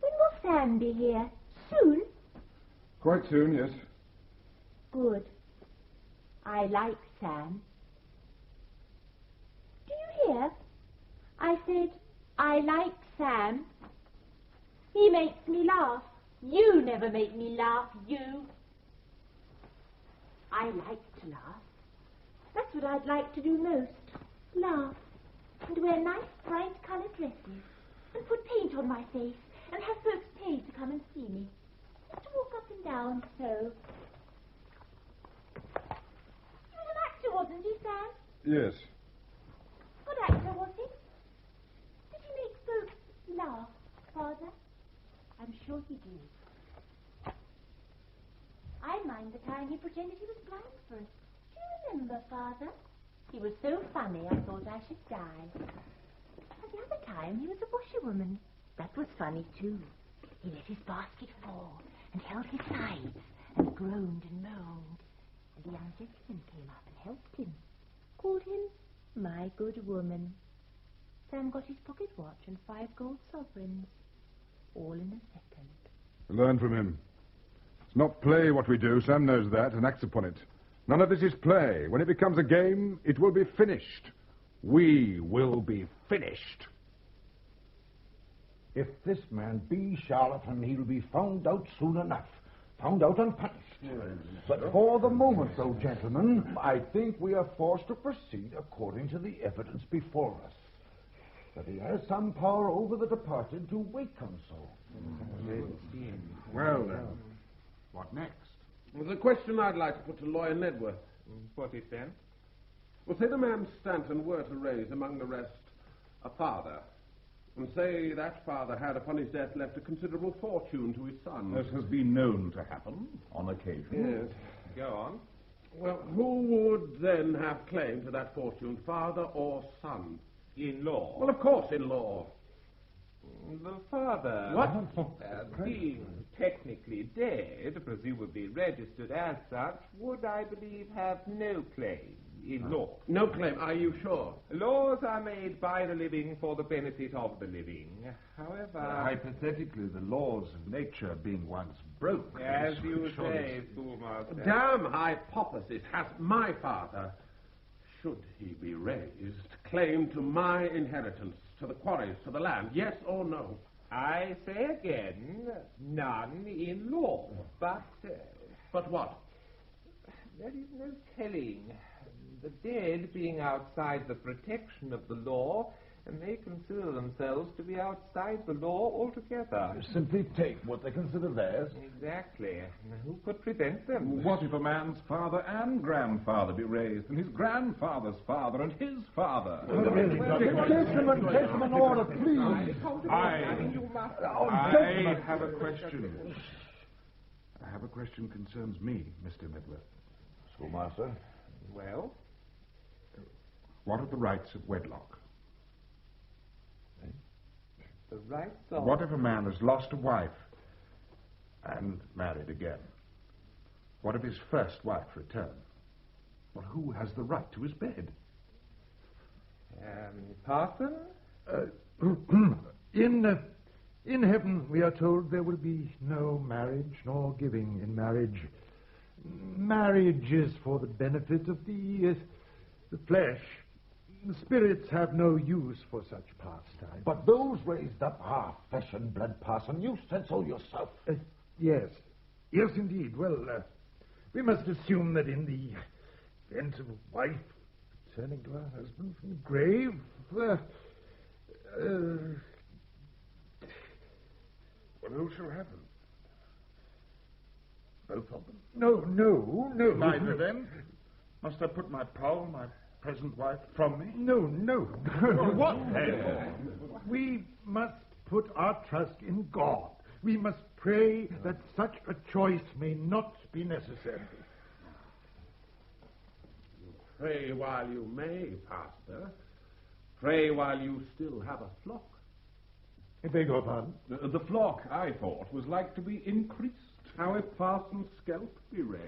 When will Sam be here? Soon? Quite soon, yes. Good. I like Sam. Do you hear? I said, I like Sam. He makes me laugh. You never make me laugh, you. I like to laugh. That's what I'd like to do most. Laugh. And wear nice, bright-coloured dresses. And put paint on my face. And have folks pay to come and see me. Just to walk up and down, so. He was an actor, wasn't he, Sam? Yes. Good actor, was he? Did he make folks laugh, Father? I'm sure he did. I mind the time he pretended he was blind for us. Do you remember, Father? He was so funny I thought I should die. And the other time he was a washerwoman. That was funny, too. He let his basket fall and held his sides and groaned and moaned. And the young gentleman came up and helped him. Called him my good woman. Sam got his pocket watch and 5 gold sovereigns. All in a second. Learn from him. It's not play what we do. Sam knows that and acts upon it. None of this is play. When it becomes a game, it will be finished. We will be finished. If this man be charlatan, he'll be found out soon enough. Found out and punished. But for the moment, though, gentlemen, I think we are forced to proceed according to the evidence before us. That he has some power over the departed to wake him so. Well, then, what next? Well, the question I'd like to put to Lawyer Nedworth. What is then? Well, say the man Stanton were to raise, among the rest, a father. And say that father had, upon his death, left a considerable fortune to his son. This has been known to happen on occasion. Yes. Go on. Well, who would then have claim to that fortune, father or son? In-law. Well, of course, in-law. The father, What? Being technically dead, presumably registered as such, would, I believe, have no claim in law. No claim, are you sure? Laws are made by the living for the benefit of the living. However... hypothetically, the laws of nature being once broke... As you say, schoolmaster. Damn hypothesis. Has my father, should he be raised, claim to my inheritance, to the quarries, to the land, yes or no? I say again, none in law, but... But what? There is no telling. The dead, being outside the protection of the law, may consider themselves to be outside the law altogether. Simply take what they consider theirs. Exactly. Who could prevent them? What if a man's father and grandfather be raised, and his grandfather's father and his father? Gentlemen, order, please. I have a question. I have a question concerns me, Mr. Midler. Schoolmaster? Well? What are the rights of wedlock? The rights of... What if a man has lost a wife and married again? What if his first wife returns? Well, who has the right to his bed? Parson? In heaven, we are told there will be no marriage nor giving in marriage. Marriage is for the benefit of the flesh. The spirits have no use for such pastime. But those raised up are flesh and blood, Parson. You said so yourself. Yes. Yes, indeed. Well, we must assume that in the event of a wife returning to her husband from the grave, Well, who shall have them? Both of them? No. Neither of them? Must I put my Poll, my present wife, from me? No. What then? We must put our trust in God. We must pray that such a choice may not be necessary. Pray while you may, Pastor. Pray while you still have a flock. I beg your pardon? The flock, I thought, was like to be increased. How if Parson's scalp be raised?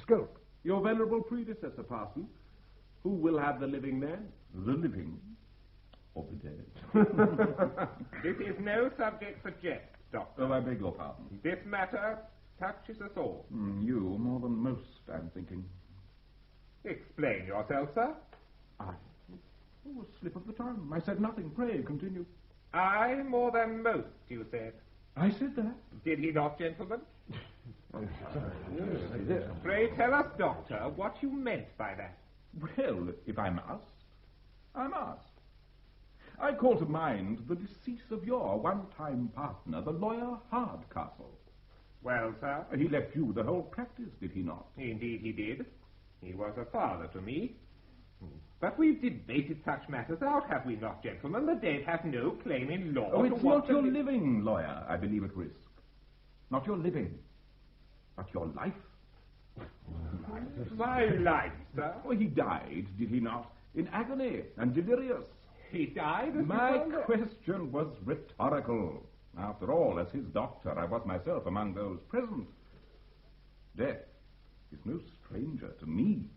Scalp? Your venerable predecessor, Parson. Who will have the living then? The living or the dead? This is no subject for jest, Doctor. Oh, I beg your pardon. This matter touches us all. You more than most, I'm thinking. Explain yourself, sir. Oh, a slip of the tongue. I said nothing. Pray, continue. I more than most, you said. I said that. Did he not, gentlemen? Yes. Pray tell us, Doctor, what you meant by that. Well, if I must, I must. I call to mind the decease of your one-time partner, the lawyer Hardcastle. Well, sir? He left you the whole practice, did he not? Indeed he did. He was a father to me. But we've debated such matters out, have we not, gentlemen? The dead have no claim in law Oh, to it's what not the your living, lawyer, I believe at risk. Not your living, but your life. My life, sir? Oh, he died, did he not? In agony and delirious. He died? As My question was rhetorical. After all, as his doctor, I was myself among those present. Death is no stranger to me.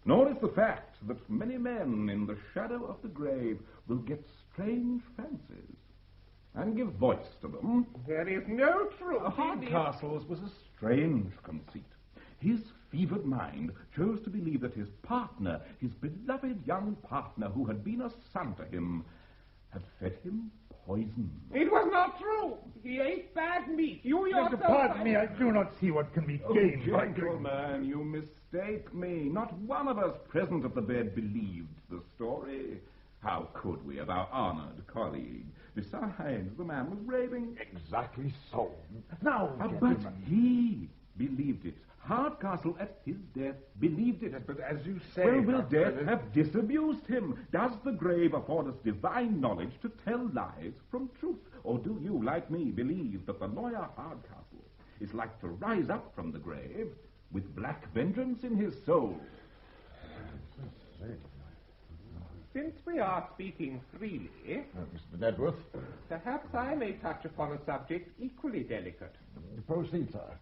Nor is the fact that many men in the shadow of the grave will get strange fancies and give voice to them. There is no truth. Hardcastle's was a strange conceit. His fevered mind chose to believe that his partner, his beloved young partner who had been a son to him, had fed him poison. It was not true. He ate bad meat. You yourself... Pardon me, I do not see what can be gained by drinking. Gentleman, you mistake me. Not one of us present at the bed believed the story. How could we of our honored colleague? Besides, the man was raving. Exactly so. Now, but he believed it. Hardcastle, at his death, believed it. Yes, but as you say... Well, will death have disabused him? Does the grave afford us divine knowledge to tell lies from truth? Or do you, like me, believe that the lawyer Hardcastle is like to rise up from the grave with black vengeance in his soul? Since we are speaking freely... Mr. Dedworth? Perhaps I may touch upon a subject equally delicate. Proceed, sir.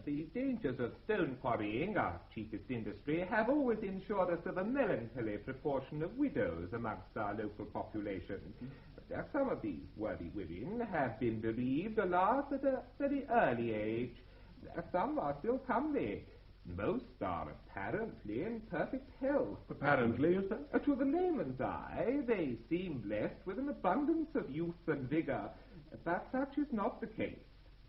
The dangers of stone quarrying, our chiefest industry, have always ensured us of a melancholy proportion of widows amongst our local population. Some of these worthy women have been bereaved, alas, at a very early age. Some are still comely. Most are apparently in perfect health. Apparently, you say? To the layman's eye, they seem blessed with an abundance of youth and vigor, but such is not the case.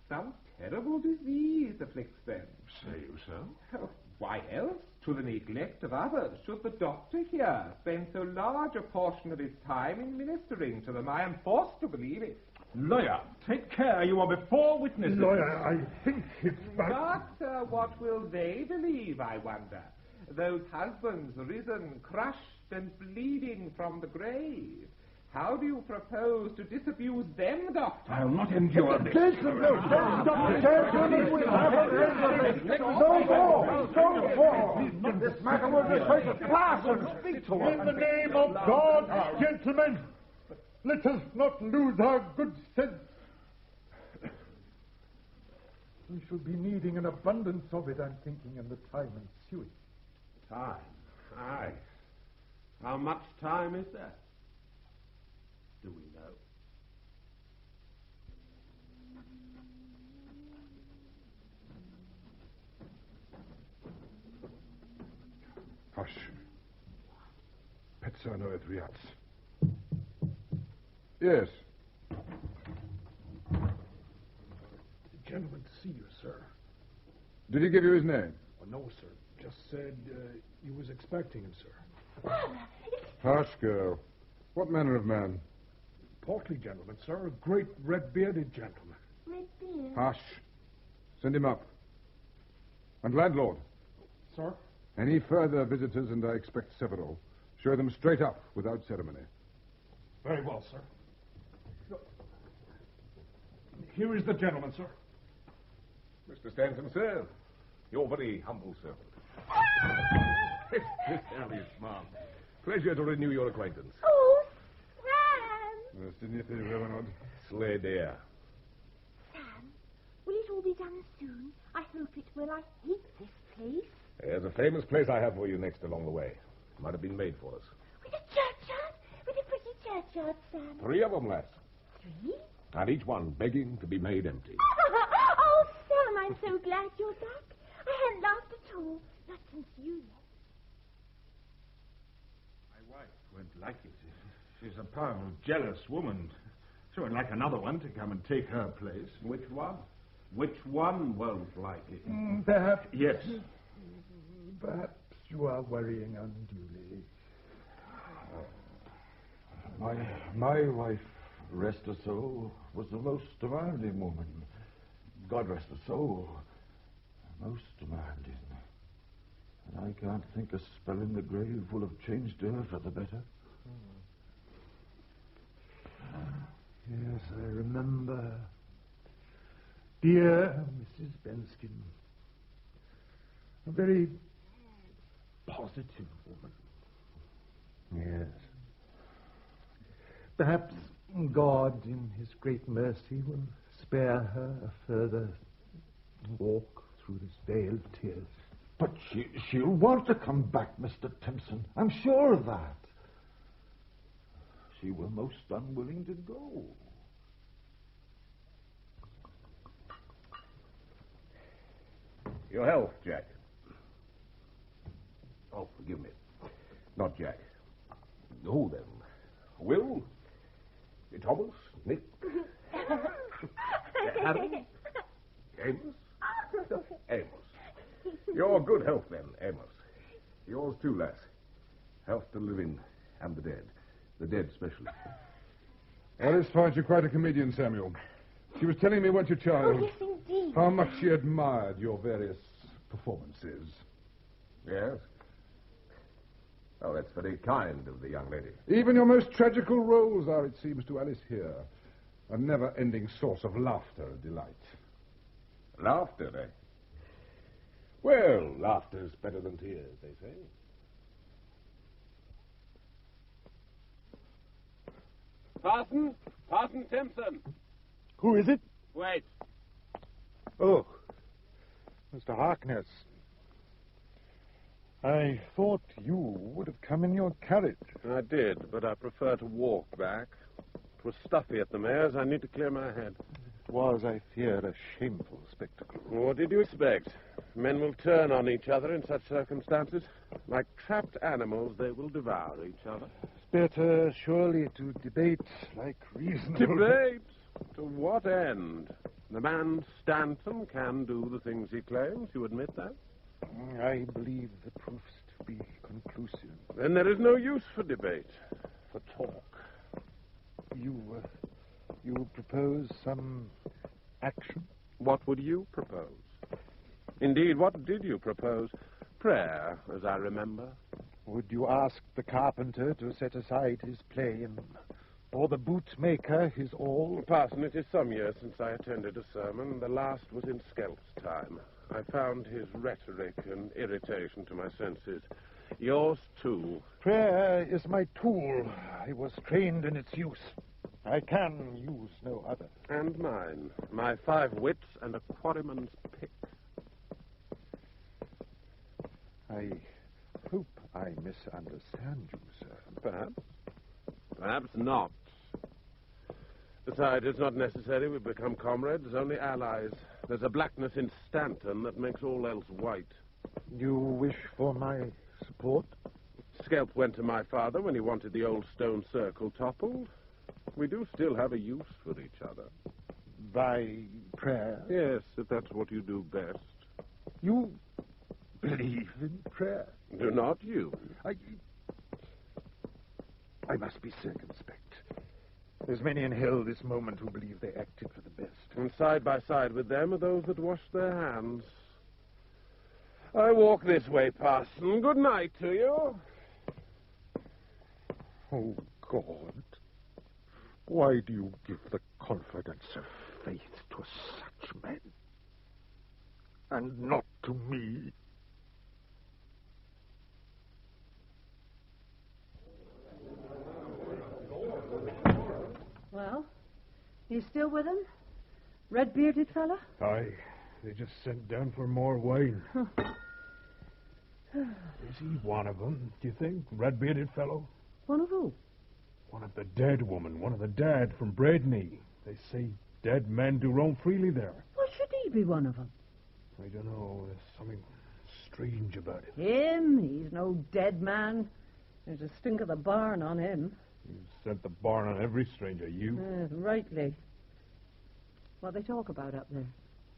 Some terrible disease afflicts them. Say you so? Why else, to the neglect of others, should the doctor here spend so large a portion of his time in ministering to them? I am forced to believe it. Lawyer, take care, you are before witnesses. Lawyer, I think it's... But what will they believe, I wonder? Those husbands risen, crushed and bleeding from the grave. How do you propose to disabuse them, Doctor? I'll not endure this. Dr. Chesterton, we have a no more. This matter will be taken to class and speak to us. In the name of God, gentlemen, let us not lose our good sense. We shall be needing an abundance of it, I'm thinking, in the time ensuing. Time? Aye. How much time is that? Do we know? Hush. Pezzano et Riaz. Yes. The gentleman to see you, sir. Did he give you his name? Oh, no, sir. Just said you was expecting him, sir. Hush, girl. What manner of man? Portly gentleman, sir. A great red-bearded gentleman. Red-beard? Hush. Send him up. And landlord. Sir? Any further visitors, and I expect several, show them straight up without ceremony. Very well, sir. Here is the gentleman, sir. Mr. Stanton, sir. Your very humble servant. Miss Alice, ma'am. Pleasure to renew your acquaintance. Oh, Fran! Remodeled. Slay dear. Sam, will it all be done soon? I hope it will. I hate this place. There's a famous place I have for you next along the way. Might have been made for us. With a churchyard? With a pretty churchyard, Sam? 3 of them, lass. 3? And each one begging to be made empty. Oh, Sam, I'm so glad you're back. I hadn't laughed at all. Not since you left. My wife won't like it. She's a powerful, jealous woman. She won't like another one to come and take her place. Which one? Which one won't like it? Perhaps. Yes. Perhaps you are worrying unduly. My wife, rest her soul, was the most demanding woman. God rest her soul. Most demanding. And I can't think a spell in the grave will have changed her for the better. Yes, I remember. Dear Mrs. Benskin. A very positive woman. Yes. Perhaps God, in his great mercy, will spare her a further walk through this vale of tears. But she'll want to come back, Mr. Timpson. I'm sure of that. She were most unwilling to go. Your health, Jack. Oh, forgive me. Not Jack. Who then? Will? Thomas? Nick? Harry? Amos? Amos. Your good health, then, Amos. Yours too, lass. Health to the living and the dead. The dead, especially. Alice finds you quite a comedian, Samuel. She was telling me, weren't you, child? Oh, yes, indeed. How much she admired your various performances. Yes? Oh, that's very kind of the young lady. Even your most tragical roles are, it seems to Alice here, a never-ending source of laughter and delight. Laughter, eh? Well, laughter's better than tears, they say. Parson Timpson. Who is it? Wait. Oh, Mr. Harkness. I thought you would have come in your carriage. I did, but I prefer to walk back. It was stuffy at the mayor's. I need to clear my head. It was, I fear, a shameful spectacle. What did you expect? Men will turn on each other in such circumstances. Like trapped animals, they will devour each other. It's better, surely, to debate like reasonable... Debate? To what end? The man Stanton can do the things he claims. You admit that? I believe the proofs to be conclusive. Then there is no use for debate, for talk. You propose some action? What would you propose? Indeed, what did you propose? Prayer, as I remember. Would you ask the carpenter to set aside his plane, or the bootmaker his awl? Parson, it is some years since I attended a sermon. The last was in Skelp's time. I found his rhetoric an irritation to my senses. Yours, too. Prayer is my tool. I was trained in its use. I can use no other. And mine. My 5 wits and a quarryman's pick. I hope I misunderstand you, sir. Perhaps. Perhaps not. Besides, it's not necessary we become comrades, only allies. There's a blackness in Stanton that makes all else white. You wish for my support? Skelp went to my father when he wanted the old stone circle toppled. We do still have a use for each other. By prayer? Yes, if that's what you do best. You believe in prayer? Do not you? I must be circumspect. There's many in hell this moment who believe they acted for the best. And side by side with them are those that wash their hands. I walk this way, Parson. Good night to you. Oh, God. Why do you give the confidence of faith to such men? And not to me? Well, you still with him? Red-bearded fella? Aye. They just sent down for more wine. Is he one of them, do you think? Red-bearded fellow? One of who? One of the dead woman. One of the dead from Bradeney. They say dead men do roam freely there. Why should he be one of them? I don't know. There's something strange about it. Him? He's no dead man. There's a stink of the barn on him. You sent the barn on every stranger, you. Rightly. What they talk about up there?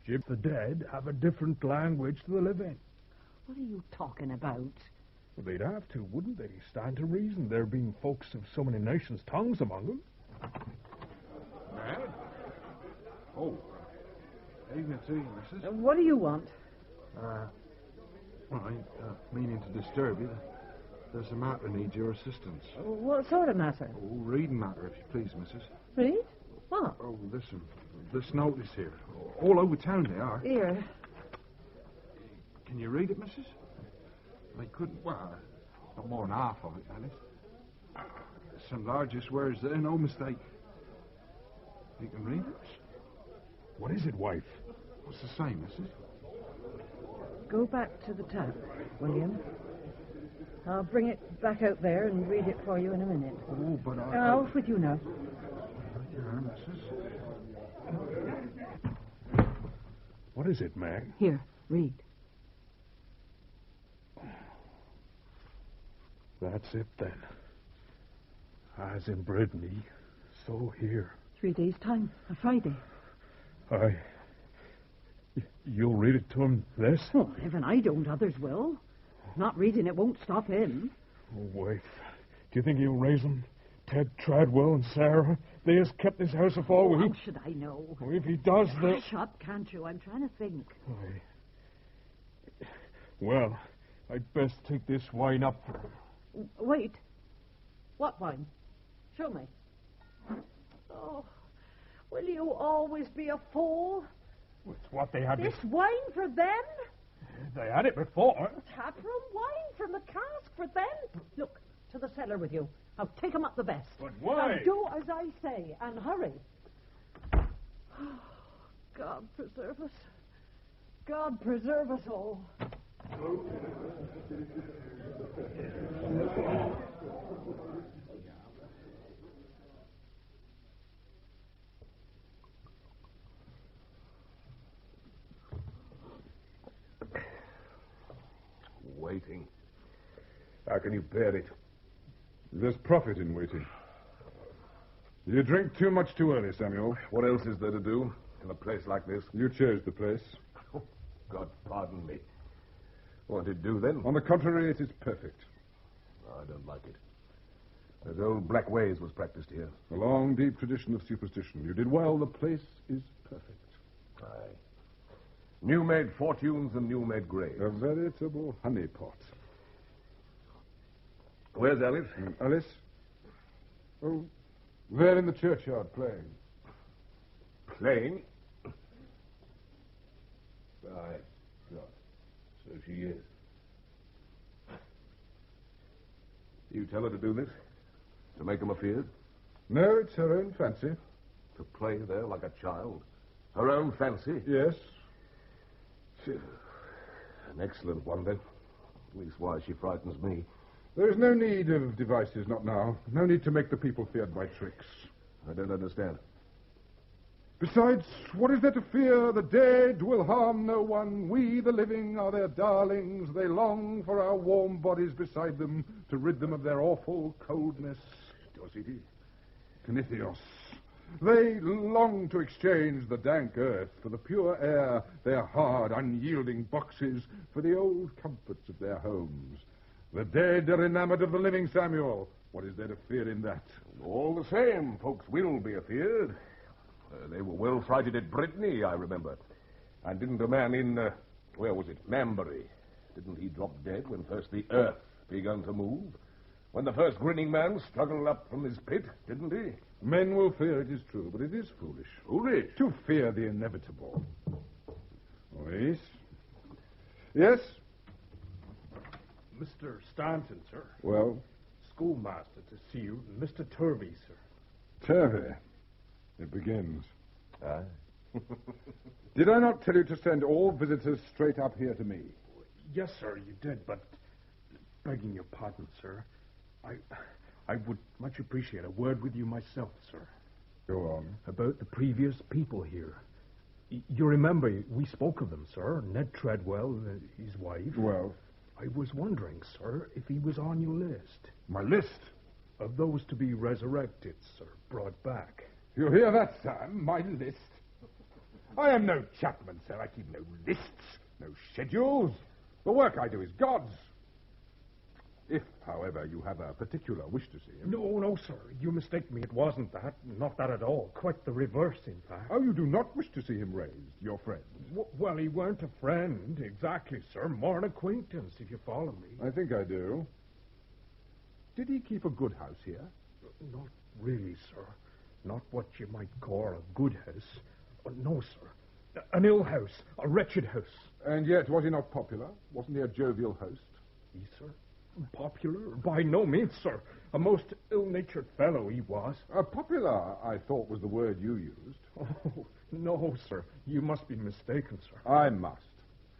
Jip, the dead have a different language to the living. What are you talking about? Well, they'd have to, wouldn't they? Stand to reason, there being folks of so many nations' tongues among them. Mad? Oh. Evening to you, missus. What do you want? Well, I ain't meaning to disturb you. There's a matter needs your assistance. What sort of matter? Oh, reading matter, if you please, missus. Read? What? Oh, listen. This notice here. All over town they are. Here. Can you read it, missus? They couldn't. Well, not more than half of it, Alice. Some largest words there, no mistake. You can read it? What is it, wife? What's the same, missus? Go back to the tap, William. I'll bring it back out there and read it for you in a minute. Oh, but Off with you now. Yeah, missus. What is it, Mag? Here, read. That's it, then. As in Brittany, so here. 3 days' time, a Friday. Aye. You'll read it to him, this? Oh, heaven, I don't. Others will. Not reading it won't stop him. Oh, wife. Do you think he'll raise them? Ted Tradwell and Sarah? They has kept this house a 4 weeks. How should I know? Oh, if he does, they'll... Hush up, can't you? I'm trying to think. Aye. Well, I'd best take this wine up for him. Wait. What wine? Show me. Oh, will you always be a fool? It's what they had This wine for them? They had it before. Taproom wine from the cask for them? Look, to the cellar with you. Now take 'em up the best. But why? Now do as I say, and hurry. God preserve us. God preserve us all. Waiting. How can you bear it? There's profit in waiting. You drink too much too early, Samuel. What else is there to do in a place like this? You chose the place. Oh, God pardon me. What did it do then? On the contrary, it is perfect. I don't like it. There's old black ways was practiced here. A long, deep tradition of superstition. You did well. The place is perfect. Aye. New-made fortunes and new-made graves. A veritable honeypot. Where's Alice? Alice? Oh, there in the churchyard playing. Playing? Aye. God. So she is. You tell her to do this? To make him afeard? No, it's her own fancy. To play there like a child? Her own fancy? Yes. An excellent one, then. Leastwise, she frightens me. There is no need of devices, not now. No need to make the people feared by tricks. I don't understand. Besides, what is there to fear? The dead will harm no one. We, the living, are their darlings. They long for our warm bodies beside them to rid them of their awful coldness. Dosity? Cnithios. They long to exchange the dank earth for the pure air, their hard, unyielding boxes for the old comforts of their homes. The dead are enamored of the living, Samuel. What is there to fear in that? All the same, folks will be afeard. They were well frighted at Brittany, I remember. And didn't a man in, where was it, Mambury, didn't he drop dead when first the earth begun to move? When the first grinning man struggled up from his pit, didn't he? Men will fear, it is true, but it is foolish. Foolish? To fear the inevitable. Oh, yes? Yes? Mr. Stanton, sir. Well? Schoolmaster to see you, Mr. Turvey, sir. Turvey? It begins. Aye. Did I not tell you to send all visitors straight up here to me? Yes, sir, you did, but begging your pardon, sir, I would much appreciate a word with you myself, sir. Go on. About the previous people here. You remember, we spoke of them, sir. Ned Treadwell, his wife. Well? I was wondering, sir, if he was on your list. My list? Of those to be resurrected, sir, brought back. You hear that, Sam? My list? I am no chapman, sir. I keep no lists, no schedules. The work I do is God's. If, however, you have a particular wish to see him... No, sir. You mistake me. It wasn't that. Not that at all. Quite the reverse, in fact. Oh, you do not wish to see him raised, your friend? Well, he weren't a friend, exactly, sir. More an acquaintance, if you follow me. I think I do. Did he keep a good house here? Not really, sir. Not what you might call a good house. No, sir. An ill house. A wretched house. And yet, was he not popular? Wasn't he a jovial host? He, sir? Popular? By no means, sir. A most ill-natured fellow he was. Popular, I thought, was the word you used. Oh, no, sir. You must be mistaken, sir. I must.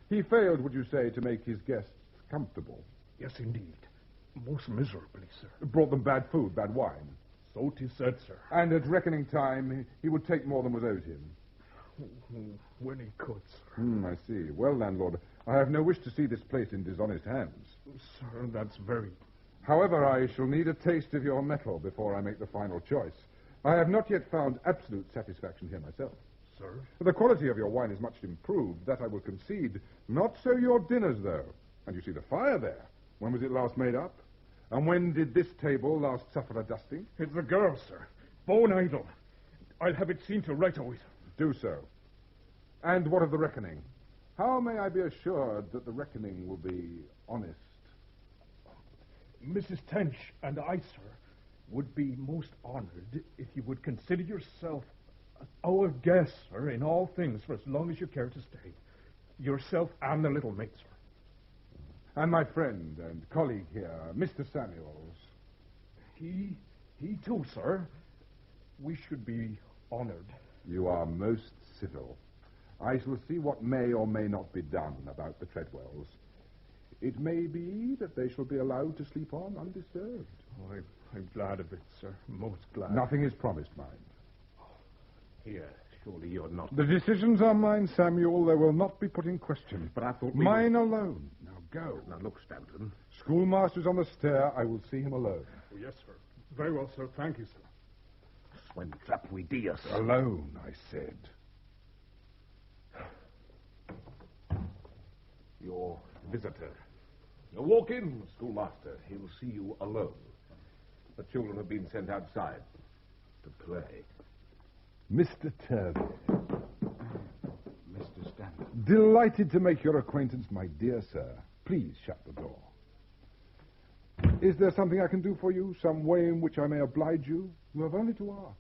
He failed, would you say, to make his guests comfortable? Yes, indeed. Most miserably, sir. Brought them bad food, bad wine? So 'tis said, sir. And at reckoning time, he would take more than was owed him? When he could, sir. I see. Well, landlord, I have no wish to see this place in dishonest hands. Sir, that's very... However, I shall need a taste of your metal before I make the final choice. I have not yet found absolute satisfaction here myself. Sir? The quality of your wine is much improved, that I will concede. Not so your dinners, though. And you see the fire there. When was it last made up? And when did this table last suffer a dusting? It's the girl, sir. Bone idle. I'll have it seen to right away, sir. Do so. And what of the reckoning? How may I be assured that the reckoning will be honest? Mrs. Tench and I, sir, would be most honored if you would consider yourself our guest, sir, in all things for as long as you care to stay. Yourself and the little mate, sir. And my friend and colleague here, Mr. Samuels. He too, sir. We should be honored. You are most civil. I shall see what may or may not be done about the Treadwells. It may be that they shall be allowed to sleep on undisturbed. Oh, I'm glad of it, sir. Most glad. Nothing is promised, mind. Here, surely you're not... The decisions are mine, Samuel. They will not be put in question. But I thought mine alone. Now go. Now look, Stanton. Schoolmaster's on the stair. I will see him alone. Oh, yes, sir. Very well, sir. Thank you, sir. When trap we dear, sir. Alone, I said. Your visitor. Now walk in, schoolmaster. He'll see you alone. The children have been sent outside to play. Mr. Turvey. Mr. Stanton. Delighted to make your acquaintance, my dear sir. Please shut the door. Is there something I can do for you? Some way in which I may oblige you? You have only to ask.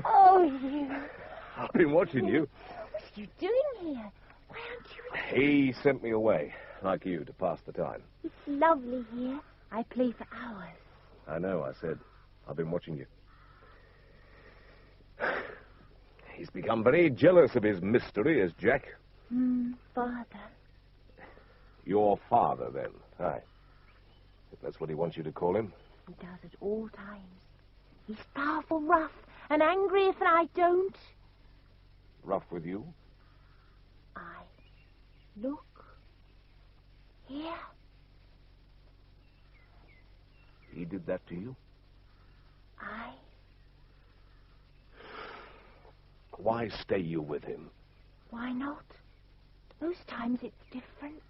Oh, you. I've been watching you. What are you doing here? Why aren't you... He sent me away, like you, to pass the time. It's lovely here. I play for hours. I know, I said. I've been watching you. He's become very jealous of his mystery, has Jack. Father. Your father, then. Aye. If that's what he wants you to call him. He does at all times. He's powerful rough and angry if I don't. Rough with you? Look. Here. He did that to you? Why stay you with him? Why not? Most times it's different.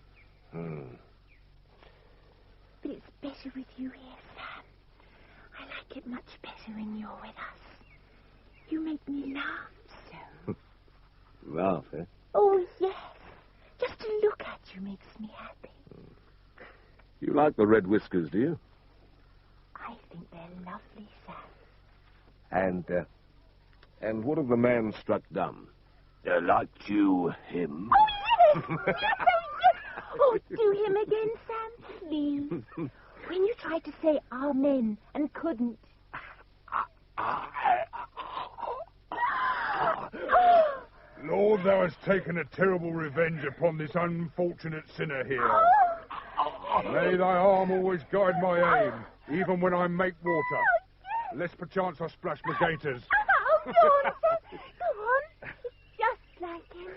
But it's better with you here, Sam. I like it much better when you're with us. You make me laugh so. Laugh, eh? Oh, yes. Just to look at you makes me happy. You like the red whiskers, do you? I think they're lovely, Sam. And what of the man struck dumb? Liked you him? Oh, yes! Yes, oh, yes! Oh, do him again, Sam, please. When you tried to say amen and couldn't. Lord, thou hast taken a terrible revenge upon this unfortunate sinner here. May thy arm always guide my aim, even when I make water, lest perchance I splash my gaiters. Oh, go on, Sam. Go on. It's just like him.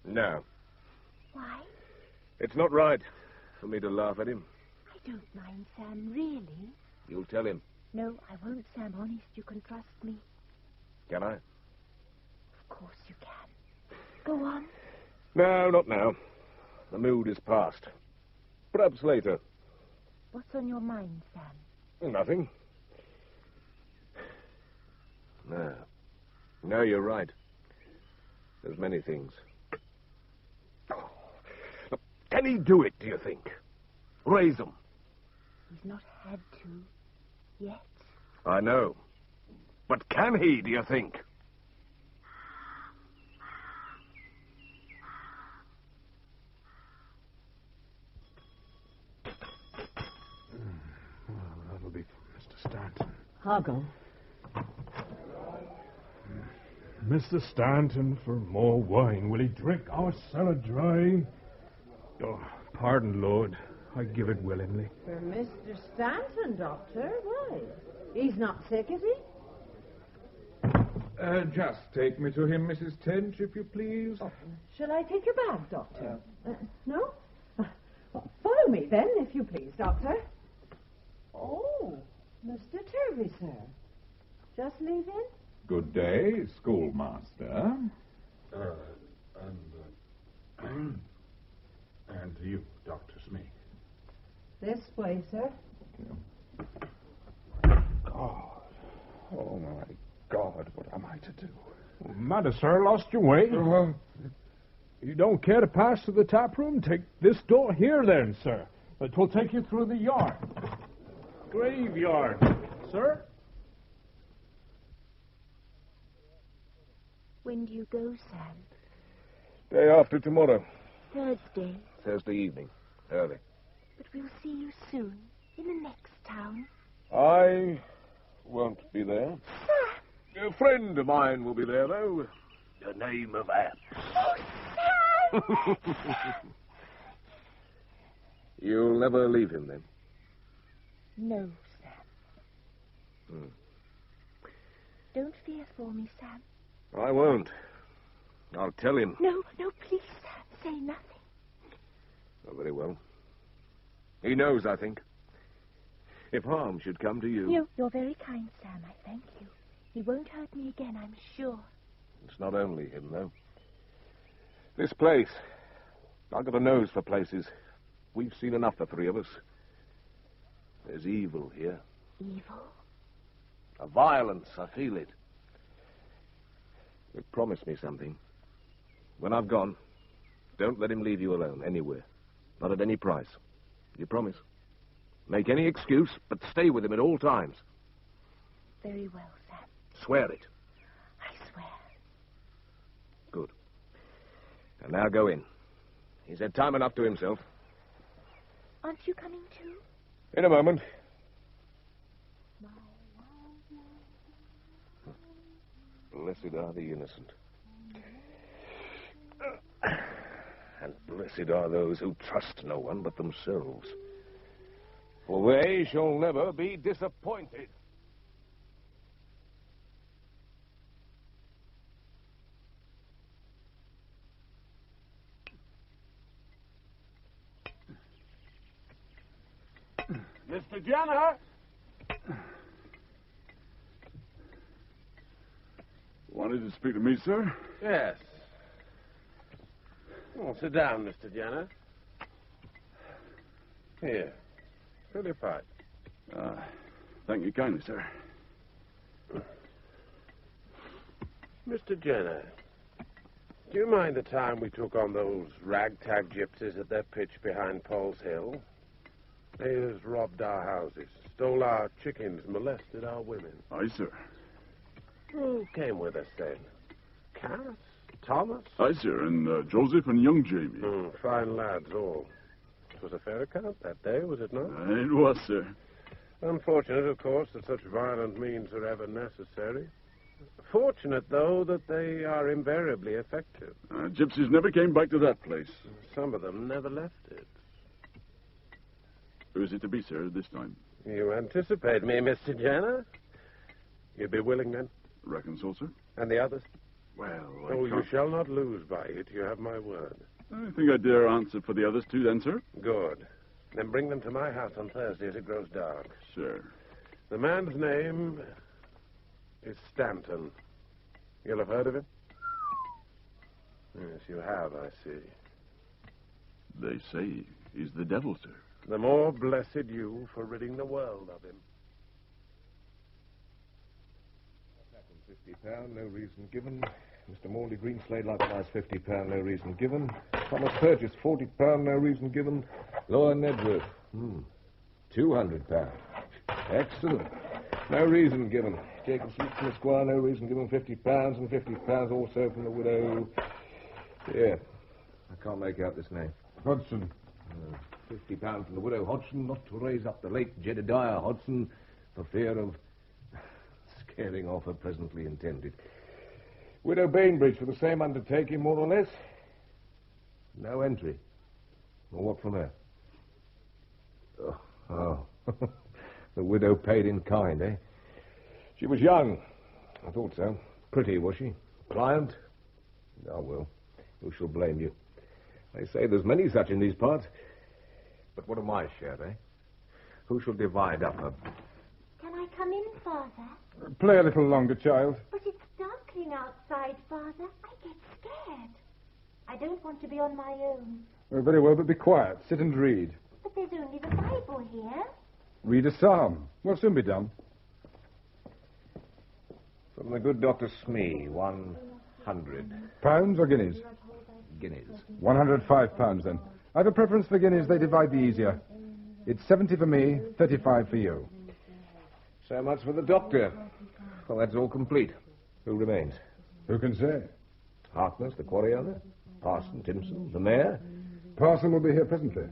No, Why? it's not right for me to laugh at him. I don't mind, Sam, really. You'll tell him, No, I won't, Sam. Honest, you can trust me. can I? Of course you can. Go on. No, not now. The mood is past. Perhaps later. What's on your mind, Sam? Nothing. No. No, you're right. There's many things. Can he do it, do you think? Raise them. He's not had to yet. I know. But can he, do you think? That'll be for Mr. Stanton. I'll go. Mr. Stanton, for more wine. Will he drink our cellar dry? Oh, pardon, Lord. I give it willingly. For Mr. Stanton, Doctor? Why? He's not sick, is he? Just take me to him, Mrs. Tench, if you please. Oh, shall I take your bag, Doctor? No? Well, follow me, then, if you please, Doctor. Oh, Mr. Turvey, sir. Just leaving? Good day, schoolmaster. And to you, Dr. Smee. This way, sir. God. Oh, my God, what am I to do? Matter, sir, lost your way. You don't care to pass to the tap room? Take this door here, then, sir. It will take you through the yard. Graveyard, sir. When do you go, Sam? Day after tomorrow. Thursday. Thursday evening. Early. But we'll see you soon. In the next town. I won't be there. A friend of mine will be there, though. The name of Anne. Oh, Sam! You'll never leave him, then? No, Sam. Don't fear for me, Sam. I won't. I'll tell him. No, please, Sam. Say nothing. Oh, very well. He knows, I think. If harm should come to you... You're very kind, Sam. I thank you. He won't hurt me again, I'm sure. It's not only him, though. This place. I've got a nose for places. We've seen enough, the three of us. There's evil here. Evil? A violence, I feel it. But promise me something. When I've gone, don't let him leave you alone, anywhere. Not at any price. You promise? Make any excuse, but stay with him at all times. Very well, Sam. Swear it. I swear. Good. And now go in. He's had time enough to himself. Aren't you coming too? In a moment. Blessed are the innocent. And blessed are those who trust no one but themselves. For they shall never be disappointed. Mr. Jenner! Wanted to speak to me, sir? Yes. Oh, sit down, Mr. Jenner. Here. Fill your pipe. Thank you kindly, sir. Mr. Jenner, do you mind the time we took on those ragtag gypsies at their pitch behind Paul's Hill? They has robbed our houses, stole our chickens, molested our women. Aye, sir. Who came with us then? Cass? Thomas? Aye, sir, and Joseph and young Jamie. Fine lads, all. It was a fair account that day, was it not? It was, sir. Unfortunate, of course, that such violent means are ever necessary. Fortunate, though, that they are invariably effective. Gypsies never came back to that place. Some of them never left it. Who is it to be, sir, this time? You anticipate me, Mr. Jenner? You'd be willing, then? Reckon so, sir. And the others? Well, you shall not lose by it. You have my word. I think I dare answer for the others, too, then, sir. Good. Then bring them to my house on Thursday as it grows dark. Sure. The man's name is Stanton. You'll have heard of him? Yes, you have, I see. They say he's the devil, sir. The more blessed you for ridding the world of him. £50, no reason given. Mr. Morley Greenslade likewise £50, no reason given. Thomas Purchase £40, no reason given. Laura Nedworth, £200. Excellent. No reason given. Jacob Smithson Esquire, no reason given, £50, and £50 also from the widow. Here, I can't make out this name. Hodgson. £50 from the widow Hodgson, not to raise up the late Jedediah Hodgson for fear of scaring off her presently intended. Widow Bainbridge for the same undertaking, more or less. No entry. Well, what from her? Oh. The widow paid in kind, eh? She was young. I thought so. Pretty, was she? Pliant? Oh, well, who shall blame you? They say there's many such in these parts. But what of my share, eh? Who shall divide up her? Can I come in, Father? Play a little longer, child. But it's darkening outside, Father. I get scared. I don't want to be on my own. Oh, very well, but be quiet. Sit and read. But there's only the Bible here. Read a psalm. We'll soon be done. From the good Dr. Smee, 100. Pounds or guineas? Guineas. £105, then. I have a preference for guineas. They divide the easier. It's 70 for me, 35 for you. So much for the doctor. Well, that's all complete. Who remains? Who can say? Harkness, the quarry owner? Parson, Timpson, the mayor? Parson will be here presently.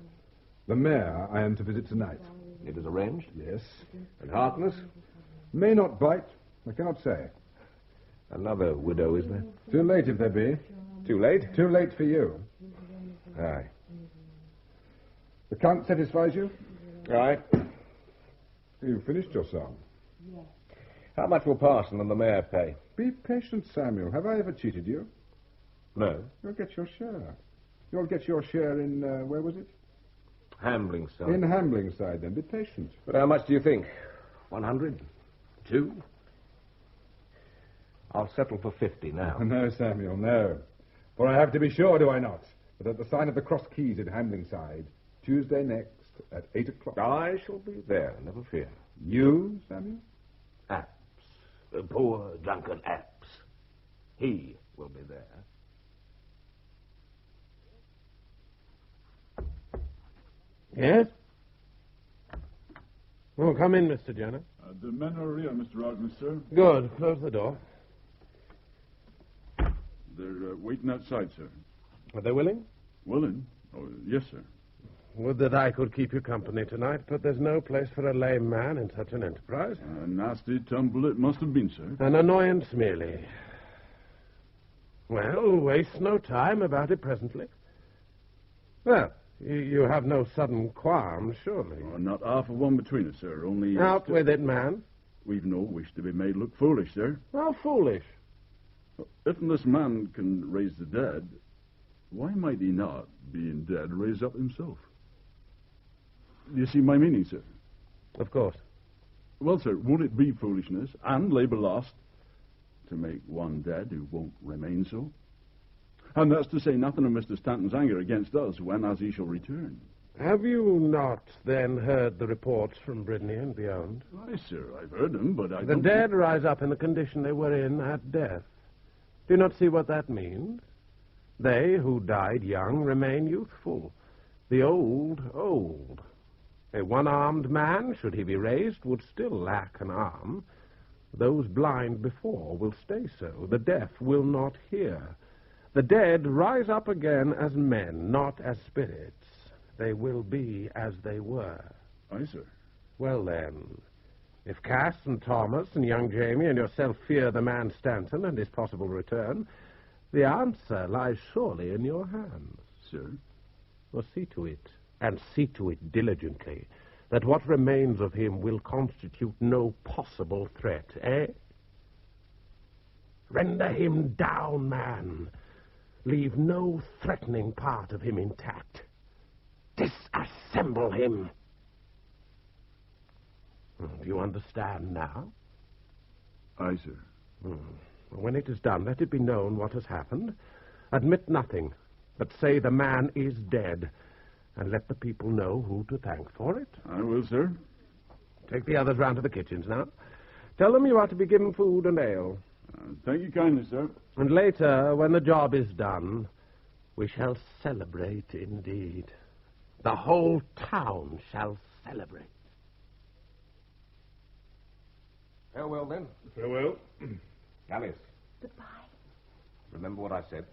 The mayor I am to visit tonight. It is arranged? Yes. And Harkness? May not bite. I cannot say. Another widow, is there? Too late, if there be. Too late? Too late for you. Aye. The count satisfies you? Aye. You've finished your psalm. Yes. How much will Parson and the mayor pay? Be patient, Samuel. Have I ever cheated you? No. You'll get your share. You'll get your share in, where was it? Hamblingside. In Hamblingside, then. Be patient. But how much do you think? 100? 2? I'll settle for 50 now. No, Samuel, no. For I have to be sure, do I not, that at the sign of the Cross Keys at Hamblingside, Tuesday next at 8 o'clock. I shall be there, never fear. You, Samuel? Apps. The poor drunken Apps. He will be there. Yes? Oh, come in, Mr. Jenner. The men are here, Mr. Harkness, sir. Good. Close the door. They're waiting outside, sir. Are they willing? Willing? Oh, yes, sir. Would that I could keep you company tonight, but there's no place for a lame man in such an enterprise. A nasty tumble it must have been, sir. An annoyance merely. Well, waste no time about it presently. Well, you have no sudden qualms, surely. Oh, not half of one between us, sir. Only... Out with it, man. We've no wish to be made look foolish, sir. How foolish? If this man can raise the dead, why might he not, being dead, raise up himself? Do you see my meaning, sir? Of course. Well, sir, won't it be foolishness and labour lost to make one dead who won't remain so? And that's to say nothing of Mr. Stanton's anger against us when as he shall return. Have you not, then, heard the reports from Brittany and beyond? Aye, sir, I've heard them, but I The dead rise up in the condition they were in at death. Do you not see what that means? They who died young remain youthful. The old, old. A one-armed man, should he be raised, would still lack an arm. Those blind before will stay so. The deaf will not hear. The dead rise up again as men, not as spirits. They will be as they were. Aye, sir. Well, then, if Cass and Thomas and young Jamie and yourself fear the man Stanton and his possible return, the answer lies surely in your hands. Sir? Well, see to it, and see to it diligently, that what remains of him will constitute no possible threat, eh? Render him down, man. Leave no threatening part of him intact. Disassemble him. Do you understand now? Aye, sir. When it is done, let it be known what has happened. Admit nothing, but say the man is dead, and let the people know who to thank for it. I will, sir. Take the others round to the kitchens now. Tell them you are to be given food and ale. Thank you kindly, sir. And later, when the job is done, we shall celebrate indeed. The whole town shall celebrate. Farewell, then. Farewell. Alice. Goodbye. Remember what I said.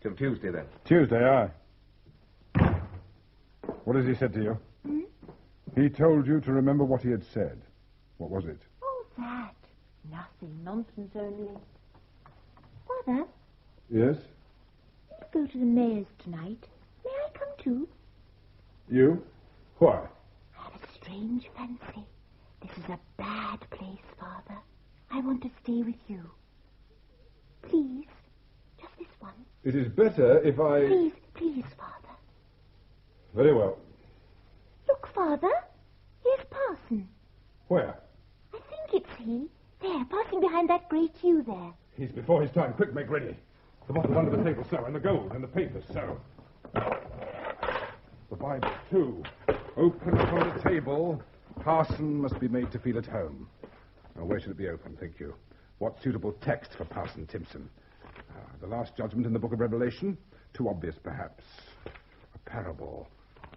Till Tuesday, then. Tuesday, aye. What has he said to you? He told you to remember what he had said. What was it? Oh, that. Nothing. Nonsense only. Father? Yes? You go to the mayor's tonight. May I come too? You? Why? I have a strange fancy. This is a bad place, Father. I want to stay with you. Please. Just this once. It is better if I... Please, please, Father. Very well. Look, Father. Here's Parson. Where? I think it's he. There, passing behind that great yew there. He's before his time. Quick, make ready. The bottle's under the table, so, and the gold, and the papers, so. The Bible, too. Open up on the table. Parson must be made to feel at home. Now, where should it be open, think you? What suitable text for Parson Timpson? The Last Judgment in the Book of Revelation? Too obvious, perhaps. A parable.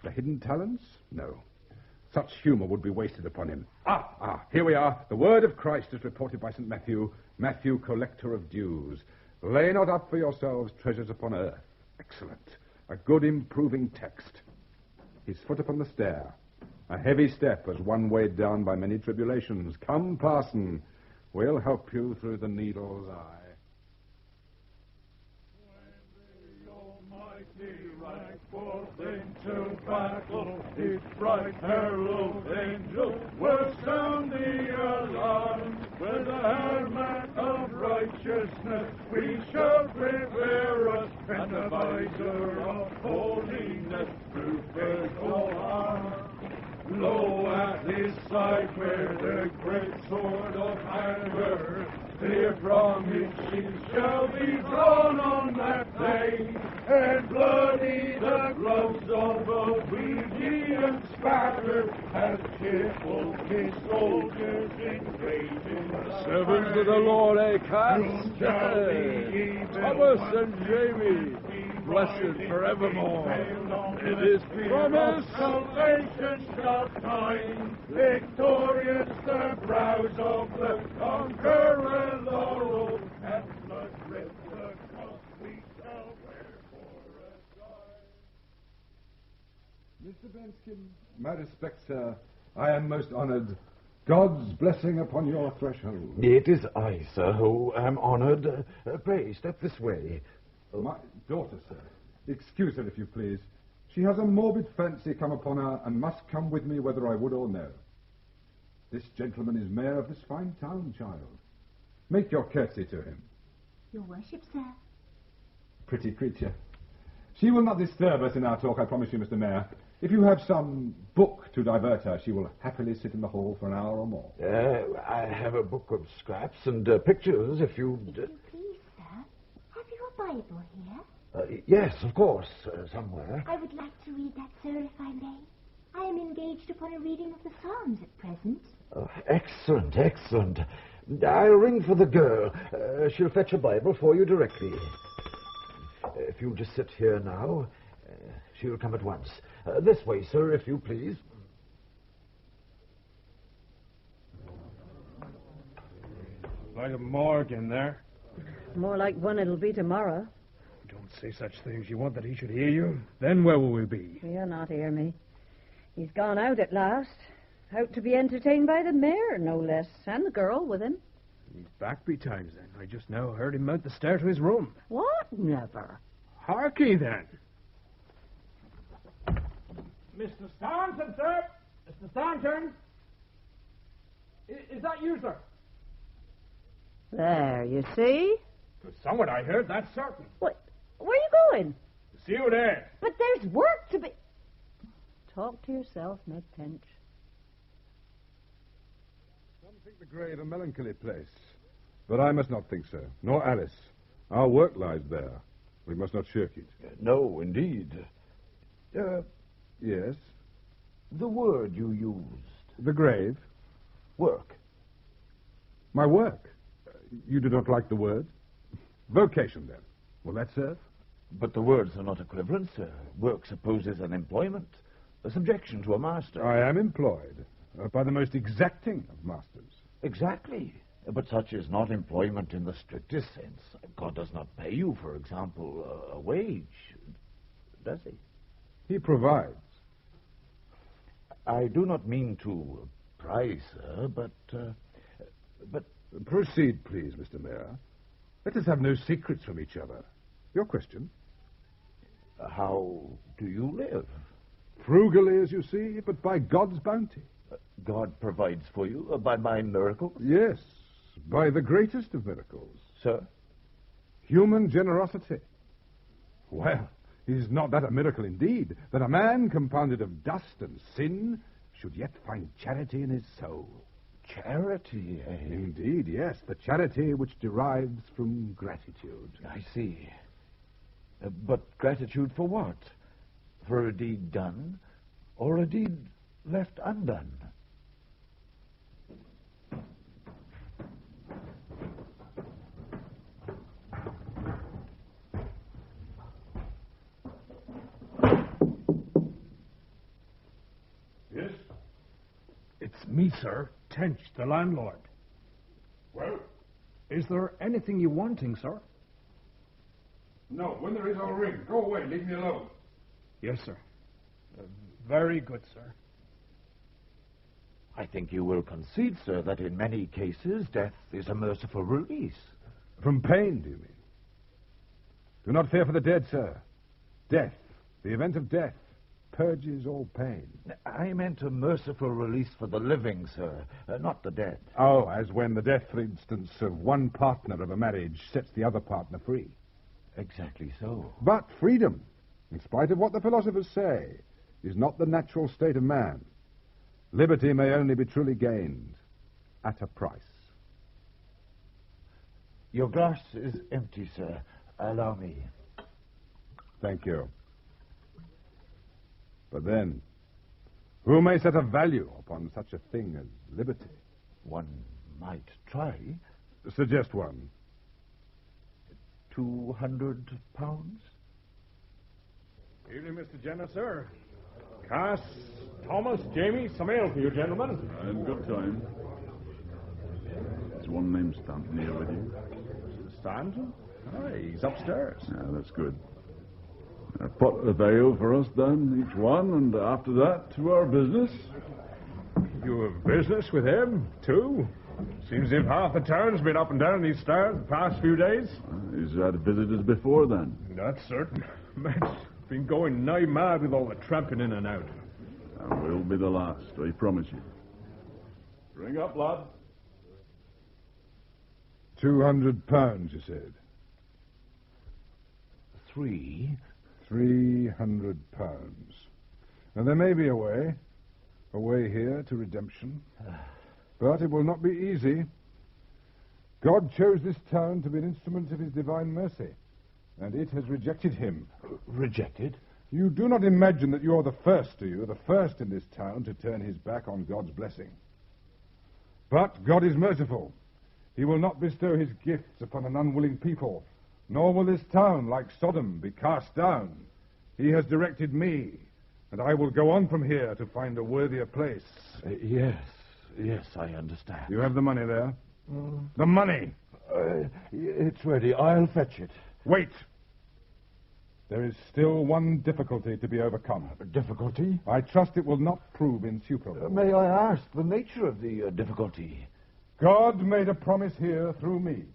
The hidden talents? No. Such humor would be wasted upon him. Here we are. The word of Christ is reported by St. Matthew. Matthew, collector of dues. Lay not up for yourselves treasures upon earth. Excellent. A good improving text. His foot upon the stair. A heavy step as one weighed down by many tribulations. Come, Parson. We'll help you through the needle's eye. Into battle, its bright herald angel will sound the alarm. With the helmet of righteousness we shall prepare us, and the visor of holiness through faithful arm. Lo, at his side where the great sword of anger, clear from his sheath, shall be drawn on that day, and bloody the gloves of obedience spattered, as cheerful his soldiers engaging the Servants of the Lord, Cass. Thomas and Jamie, blessed forevermore. It is promised salvation shall find, victorious the brows of the conqueror laurel, and blood red the cross we shall wear for a sign. Mr. Benskin, my respects, sir. I am most honored. God's blessing upon your threshold. It is I, sir, who am honored. Pray, step this way. My daughter, sir. Excuse her, if you please. She has a morbid fancy come upon her and must come with me whether I would or no. This gentleman is mayor of this fine town, child. Make your curtsy to him. Your worship, sir. Pretty creature. She will not disturb us in our talk, I promise you, Mr. Mayor. If you have some book to divert her, she will happily sit in the hall for an hour or more. I have a book of scraps and pictures, if you... If you please, sir. Have you a Bible here? Yes, of course, somewhere. I would like to read that, sir, if I may. I am engaged upon a reading of the Psalms at present. Excellent, excellent. I'll ring for the girl. She'll fetch a Bible for you directly. If you'll just sit here now, she'll come at once. This way, sir, if you please. Like a morgue in there. More like one it'll be tomorrow. Don't say such things. You want that he should hear you? Then where will we be? He'll not hear me. He's gone out at last. Out to be entertained by the mayor, no less, and the girl with him. He's back betimes, then. I just now heard him mount the stair to his room. What? Never. Harkee, then. Mr. Staunton, sir! Mr. Staunton! Is that you, sir? There, you see? It was someone I heard, that's certain. What? Where are you going? See you there. But there's work to be... Talk to yourself, Ned Tench. Some think the grave a melancholy place, but I must not think so, nor Alice. Our work lies there. We must not shirk it. No, indeed. Yes? The word you used. The grave? Work. My work? You do not like the word? Vocation, then. Will that serve? But the words are not equivalent, sir. Work supposes an employment, a subjection to a master. I am employed by the most exacting of masters. Exactly. But such is not employment in the strictest sense. God does not pay you, for example, a wage, does he? He provides. I do not mean to pry, sir, but... Proceed, please, Mr. Mayor. Let us have no secrets from each other. Your question? How do you live? Frugally, as you see, but by God's bounty. God provides for you by my miracles? Yes, by the greatest of miracles. Sir? Human generosity. Well, is not that a miracle indeed, that a man compounded of dust and sin should yet find charity in his soul? Charity, eh? Indeed, yes, the charity which derives from gratitude. I see. But gratitude for what? For a deed done, or a deed left undone? Yes? It's me, sir. Tench, the landlord. Well? Is there anything you wanting, sir? No, when there is, I'll ring. Go away, leave me alone. Yes, sir. Very good, sir. I think you will concede, sir, that in many cases death is a merciful release. From pain, do you mean? Do not fear for the dead, sir. Death, the event of death, purges all pain. I meant a merciful release for the living, sir, not the dead. Oh, as when the death, for instance, of one partner of a marriage sets the other partner free. Exactly so. But freedom, in spite of what the philosophers say, is not the natural state of man. Liberty may only be truly gained at a price. Your glass is empty, sir. Allow me. Thank you. But then, who may set a value upon such a thing as liberty? One might try. Suggest one. 200 pounds? Evening, Mr. Jenner, sir. Cass, Thomas, Jamie, some ale for you, gentlemen. I'm good time. There's one named Stanton here with you. Stanton? Aye, he's upstairs. Yeah, that's good. A pot of ale for us, then, each one, and after that, to our business. You have business with him, too? Seems as if half the town's been up and down these stairs the past few days. He's had visitors before, then. That's certain. Man's been going nigh mad with all the tramping in and out. And we'll be the last, I promise you. Ring up, lad. 200 pounds, you said? 300 pounds. Now, there may be a way here to redemption. But it will not be easy. God chose this town to be an instrument of his divine mercy, and it has rejected him. Rejected? You do not imagine that you are the first, do you? The first in this town to turn his back on God's blessing. But God is merciful. He will not bestow his gifts upon an unwilling people, nor will this town, like Sodom, be cast down. He has directed me, And I will go on from here to find a worthier place. Yes, I understand. You have the money there? The money! It's ready. I'll fetch it. Wait! There is still one difficulty to be overcome. Difficulty? I trust it will not prove insuperable. May I ask the nature of the difficulty? God made a promise here through me.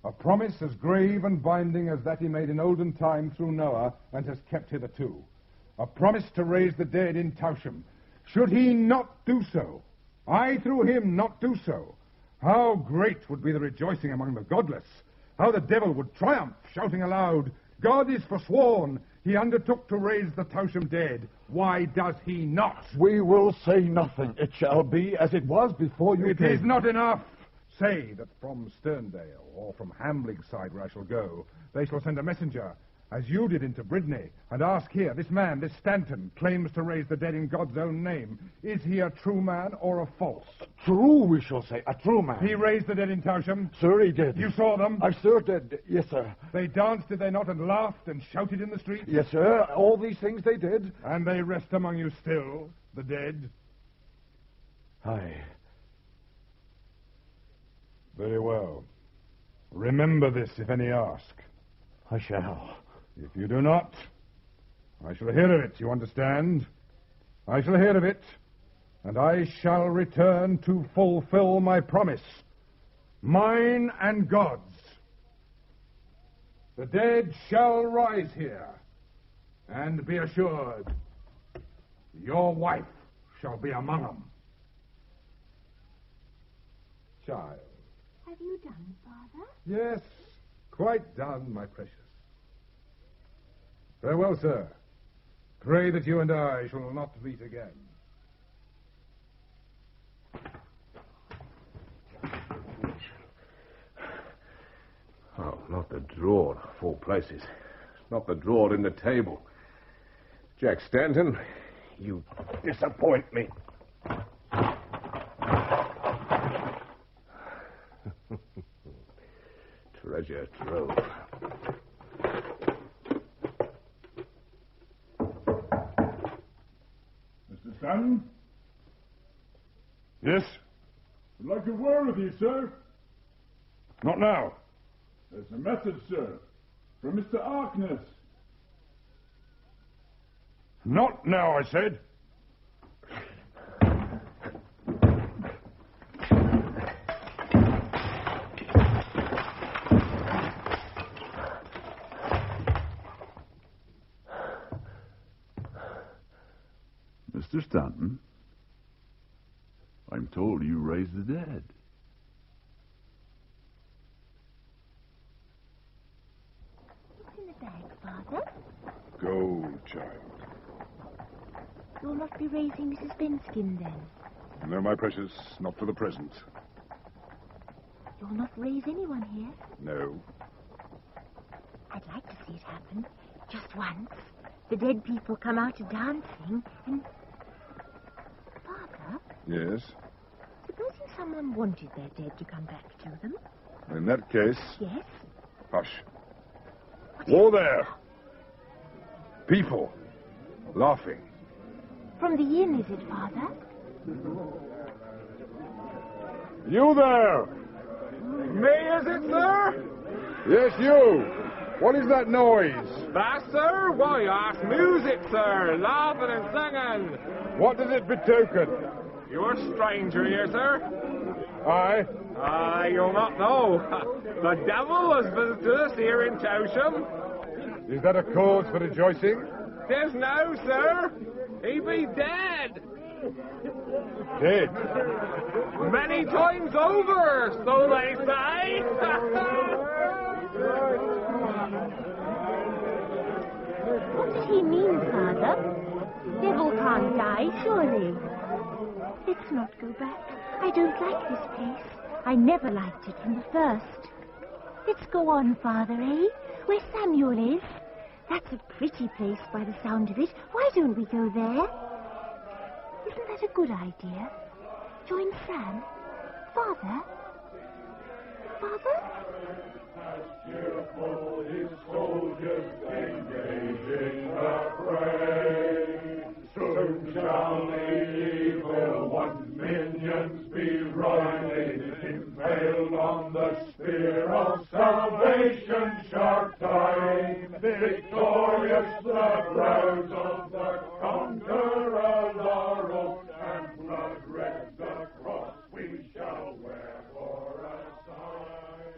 A promise as grave and binding as that he made in olden time through Noah and has kept hitherto. A promise to raise the dead in Towsham. Should he not do so, I through him not do so, how great would be the rejoicing among the godless. How the devil would triumph, shouting aloud, God is forsworn. He undertook to raise the Towsham dead. Why does he not? We will say nothing. It shall be as it was before you came. It is not enough. Say that from Sterndale, or from Hambling side where I shall go, they shall send a messenger, as you did into Brittany, and ask here, this man, this Stanton, claims to raise the dead in God's own name. Is he a true man or a false? True, we shall say. A true man. He raised the dead in Towsham? Sir, he did. You saw them? I sure did. Yes, sir. They danced, did they not, and laughed and shouted in the streets? Yes, sir. All these things they did. And they rest among you still, the dead? Aye. Very well. Remember this if any ask. I shall. If you do not, I shall hear of it, you understand? I shall hear of it, and I shall return to fulfill my promise. Mine and God's. The dead shall rise here, and be assured, your wife shall be among them. Child. Have you done, Father? Yes, quite done, my precious. Farewell, sir. Pray that you and I shall not meet again. Oh, not the drawer of all places. Not the drawer in the table. Jack Stanton, you disappoint me. Treasure trove. Mr. Stanton? Yes? I'd like a word with you, sir. Not now. There's a message, sir, from Mr. Harkness. Not now, I said. Mr. Stanton, I'm told you raised the dead. What's in the bag, Father? Go, child. You'll not be raising Mrs. Benskin, then? No, my precious, not for the present. You'll not raise anyone here? No. I'd like to see it happen. Just once. The dead people come out dancing and... Father? Yes? Supposing someone wanted their dead to come back to them? In that case... Yes? Hush. Whoa there! People. Laughing. From the inn, is it, Father? You there! Me, is it, sir? Yes, you! What is that noise? That, sir? Why, that's music, sir. Laughing and singing. What does it betoken? You're a stranger here, sir. Aye? You'll not know. The devil has visited us here in Towsham. Is that a cause for rejoicing? 'Tis now, sir. He be dead. Dead? Many times over, so they say. What does he mean, Father? Devil can't die, surely. Let's not go back. I don't like this place. I never liked it from the first. Let's go on, Father, eh? Where Samuel is. That's a pretty place by the sound of it. Why don't we go there? Isn't that a good idea? Join Sam? Father? Father? As cheerful his soldiers engaging the fray. So Victorious the brows of the conqueror laurel, and blood red the cross we shall wear for a sign.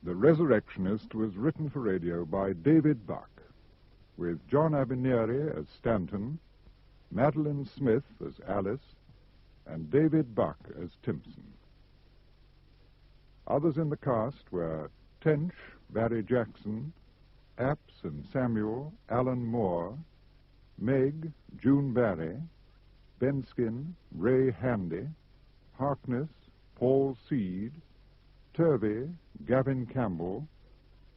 The Resurrectionist was written for radio by David Buck, with John Abinieri as Stanton, Madeline Smith as Alice, and David Buck as Timpson. Others in the cast were Tench, Barry Jackson, Apps and Samuel, Alan Moore, Meg, June Barry, Benskin, Ray Handy, Harkness, Paul Seed, Turvey, Gavin Campbell,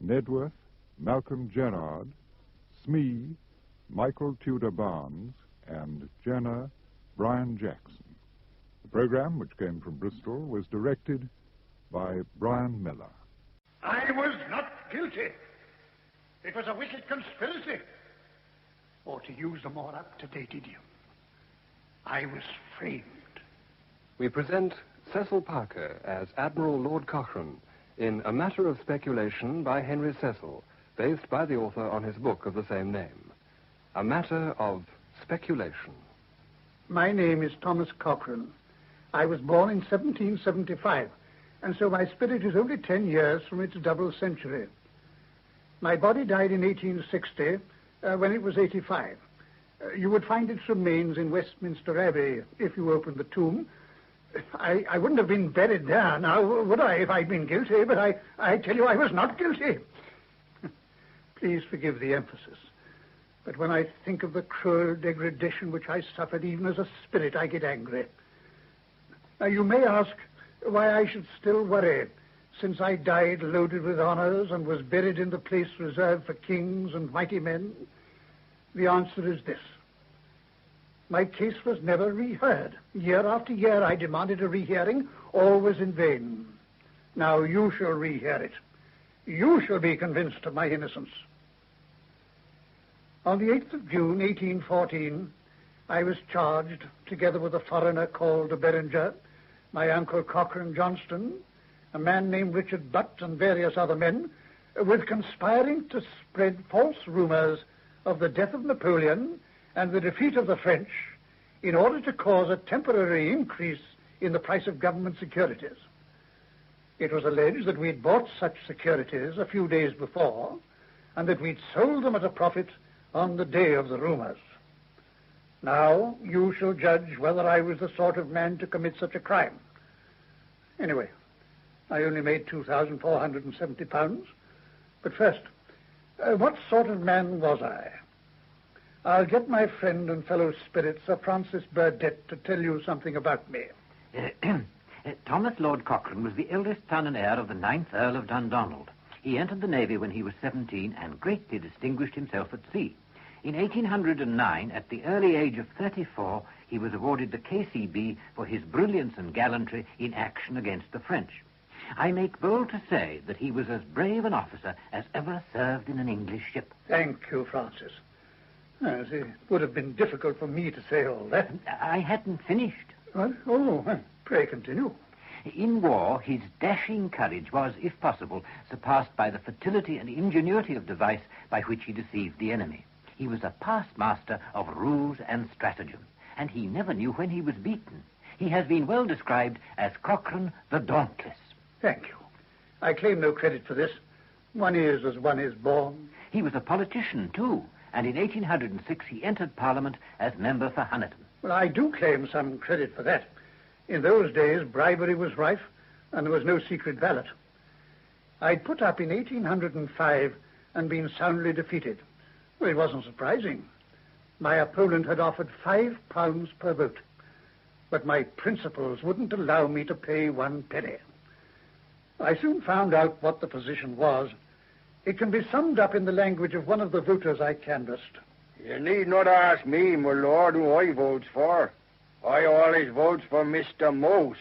Nedworth, Malcolm Gerard, Smee, Michael Tudor Barnes, and Jenner, Brian Jackson. The program, which came from Bristol, was directed by Brian Miller. I was not guilty. It was a wicked conspiracy. Or to use a more up-to-date idiom, I was framed. We present Cecil Parker as Admiral Lord Cochrane in A Matter of Speculation by Henry Cecil, based by the author on his book of the same name. A Matter of Speculation. My name is Thomas Cochrane. I was born in 1775, and so my spirit is only 10 years from its double century. My body died in 1860, when it was 85. You would find its remains in Westminster Abbey if you opened the tomb. I wouldn't have been buried there now, would I, if I'd been guilty, but I tell you I was not guilty. Please forgive the emphasis. But when I think of the cruel degradation which I suffered even as a spirit, I get angry. Now, you may ask why I should still worry, since I died loaded with honors and was buried in the place reserved for kings and mighty men. The answer is this. My case was never reheard. Year after year I demanded a rehearing, always in vain. Now you shall rehear it. You shall be convinced of my innocence. On the 8th of June, 1814, I was charged, together with a foreigner called Beringer, my uncle Cochrane Johnston, a man named Richard Butt, and various other men, with conspiring to spread false rumors of the death of Napoleon and the defeat of the French in order to cause a temporary increase in the price of government securities. It was alleged that we'd bought such securities a few days before and that we'd sold them at a profit on the day of the rumors. Now, you shall judge whether I was the sort of man to commit such a crime. Anyway, I only made £2,470. But first, what sort of man was I? I'll get my friend and fellow spirit, Sir Francis Burdett, to tell you something about me. Thomas Lord Cochrane was the eldest son and heir of the 9th Earl of Dundonald. He entered the Navy when he was 17 and greatly distinguished himself at sea. In 1809, at the early age of 34, he was awarded the KCB for his brilliance and gallantry in action against the French. I make bold to say that he was as brave an officer as ever served in an English ship. Thank you, Francis. Yes, it would have been difficult for me to say all that. I hadn't finished. What? Oh, pray continue. In war, his dashing courage was, if possible, surpassed by the fertility and ingenuity of device by which he deceived the enemy. He was a past master of ruse and stratagem, and he never knew when he was beaten. He has been well described as Cochrane the Dauntless. Thank you. I claim no credit for this. One is as one is born. He was a politician, too, and in 1806 he entered Parliament as member for Honiton. Well, I do claim some credit for that. In those days, bribery was rife, and there was no secret ballot. I'd put up in 1805 and been soundly defeated. Well, it wasn't surprising. My opponent had offered £5 per vote, but my principles wouldn't allow me to pay 1 penny. I soon found out what the position was. It can be summed up in the language of one of the voters I canvassed. You need not ask me, my lord, who I votes for. I always votes for Mr. Most.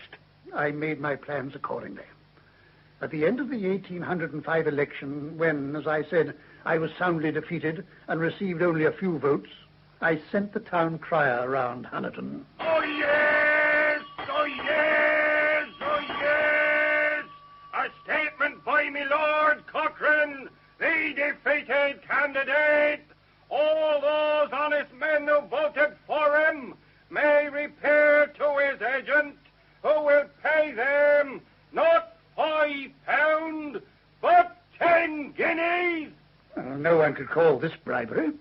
I made my plans accordingly. At the end of the 1805 election, when, as I said, I was soundly defeated and received only a few votes, I sent the town crier around Honiton. Oh, yes! could call this bribery,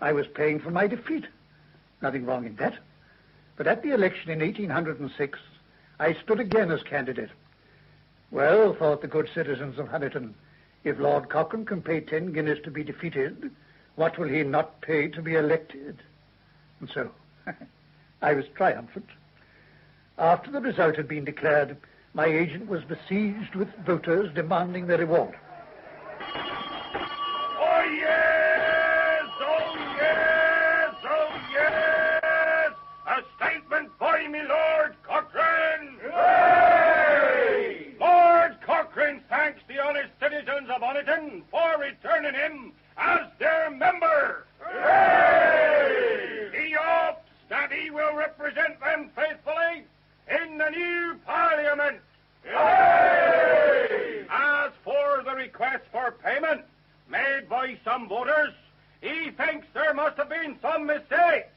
I was paying for my defeat. Nothing wrong in that. But at the election in 1806, I stood again as candidate. Well, thought the good citizens of Honiton, if Lord Cochrane can pay 10 guineas to be defeated, what will he not pay to be elected? And so, I was triumphant. After the result had been declared, my agent was besieged with voters demanding their reward. Oh, yes! Oh, yes! Oh, yes! A statement by me Lord Cochrane! Hooray! Lord Cochrane thanks the honest citizens of Honiton for returning him as their member. Hooray! He hopes that he will represent them faithfully in the new Parliament. Hooray! As for the request for payment made by some voters, he thinks there must have been some mistake.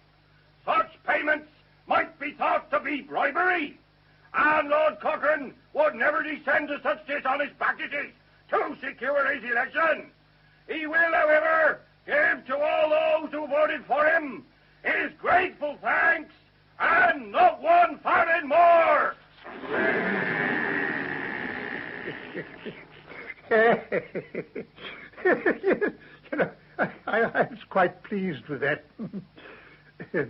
Such payments might be thought to be bribery, and Lord Cochrane would never descend to such dishonest practices to secure his election. He will, however, give to all those who voted for him his grateful thanks, and not one farthing more. I was quite pleased with that.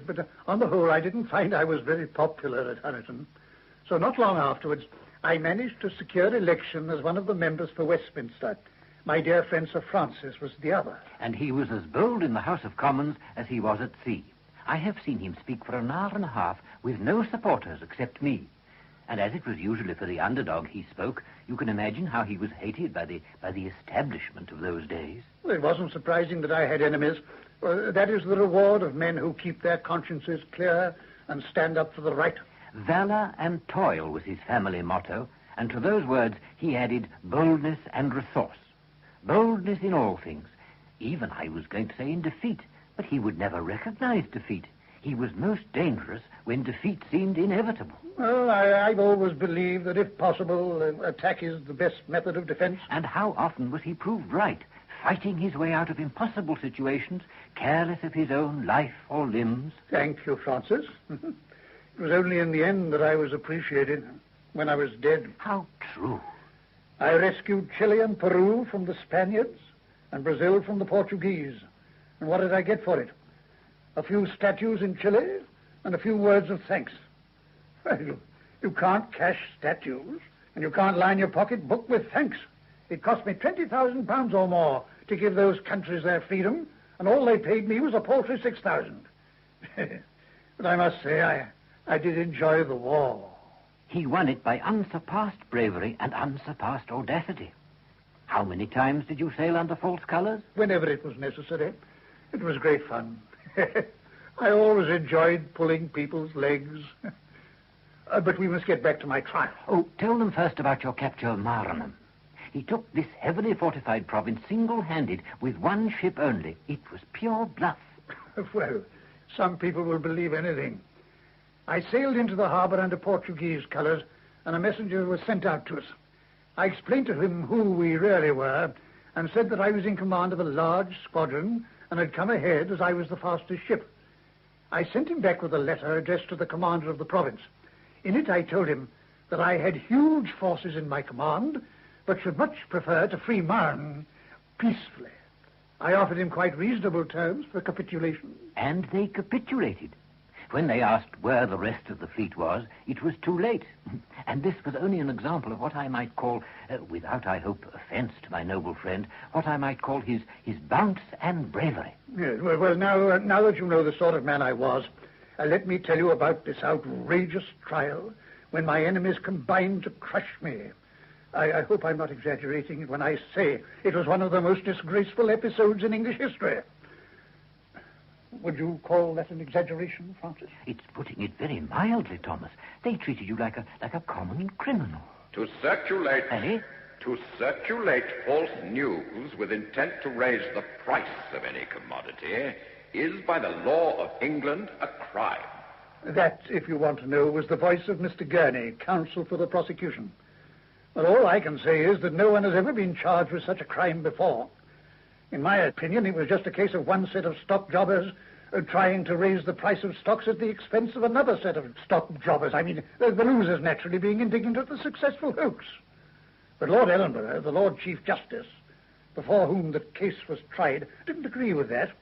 But on the whole, I didn't find I was very popular at Honiton. So not long afterwards, I managed to secure election as one of the members for Westminster. My dear friend Sir Francis was the other. And he was as bold in the House of Commons as he was at sea. I have seen him speak for an hour and a half with no supporters except me. And as it was usually for the underdog he spoke, you can imagine how he was hated by the establishment of those days. Well, it wasn't surprising that I had enemies. That is the reward of men who keep their consciences clear and stand up for the right. Valor and toil was his family motto, and to those words he added boldness and resource. Boldness in all things. Even, I was going to say, in defeat. But he would never recognize defeat. He was most dangerous when defeat seemed inevitable. Well, I've always believed that if possible, attack is the best method of defense. And how often was he proved right, fighting his way out of impossible situations, careless of his own life or limbs? Thank you, Francis. It was only in the end that I was appreciated, when I was dead. How true. I rescued Chile and Peru from the Spaniards and Brazil from the Portuguese. And what did I get for it? A few statues in Chile and a few words of thanks. Well, you can't cash statues, and you can't line your pocketbook with thanks. It cost me £20,000 or more to give those countries their freedom, and all they paid me was a paltry 6,000. But I must say, I did enjoy the war. He won it by unsurpassed bravery and unsurpassed audacity. How many times did you sail under false colors? Whenever it was necessary. It was great fun. I always enjoyed pulling people's legs. But we must get back to my trial. Oh, tell them first about your capture of Maranham. He took this heavily fortified province single-handed with one ship only. It was pure bluff. Well, some people will believe anything. I sailed into the harbor under Portuguese colors, and a messenger was sent out to us. I explained to him who we really were, and said that I was in command of a large squadron and had come ahead as I was the fastest ship. I sent him back with a letter addressed to the commander of the province. In it, I told him that I had huge forces in my command, but should much prefer to free Marne peacefully. I offered him quite reasonable terms for capitulation. And they capitulated. When they asked where the rest of the fleet was, it was too late. And this was only an example of what I might call, without, I hope, offense to my noble friend, what I might call his bounce and bravery. Yes, well, now that you know the sort of man I was, let me tell you about this outrageous trial when my enemies combined to crush me. I hope I'm not exaggerating when I say it was one of the most disgraceful episodes in English history. Would you call that an exaggeration, Francis? It's putting it very mildly, Thomas. They treated you like a common criminal. To circulate false news with intent to raise the price of any commodity is by the law of England a crime. That, if you want to know, was the voice of Mr. Gurney, counsel for the prosecution. But all I can say is that no one has ever been charged with such a crime before. In my opinion, it was just a case of one set of stock jobbers trying to raise the price of stocks at the expense of another set of stock jobbers. I mean, the losers naturally being indignant at the successful hoax. But Lord Ellenborough, the Lord Chief Justice, before whom the case was tried, didn't agree with that.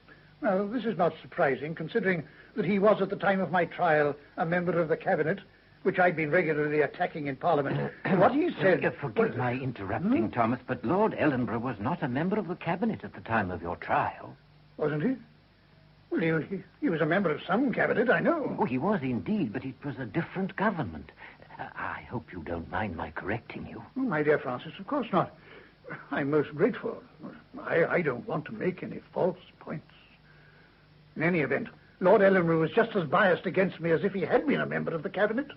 Well, this is not surprising, considering that he was, at the time of my trial, a member of the Cabinet, which I'd been regularly attacking in Parliament. What he said... Forgive my interrupting, Thomas, but Lord Ellenborough was not a member of the Cabinet at the time of your trial. Wasn't he? Well, he was a member of some Cabinet, I know. Oh, he was indeed, but it was a different government. I hope you don't mind my correcting you. Oh, my dear Francis, of course not. I'm most grateful. I don't want to make any false points. In any event, Lord Ellenborough was just as biased against me as if he had been a member of the Cabinet.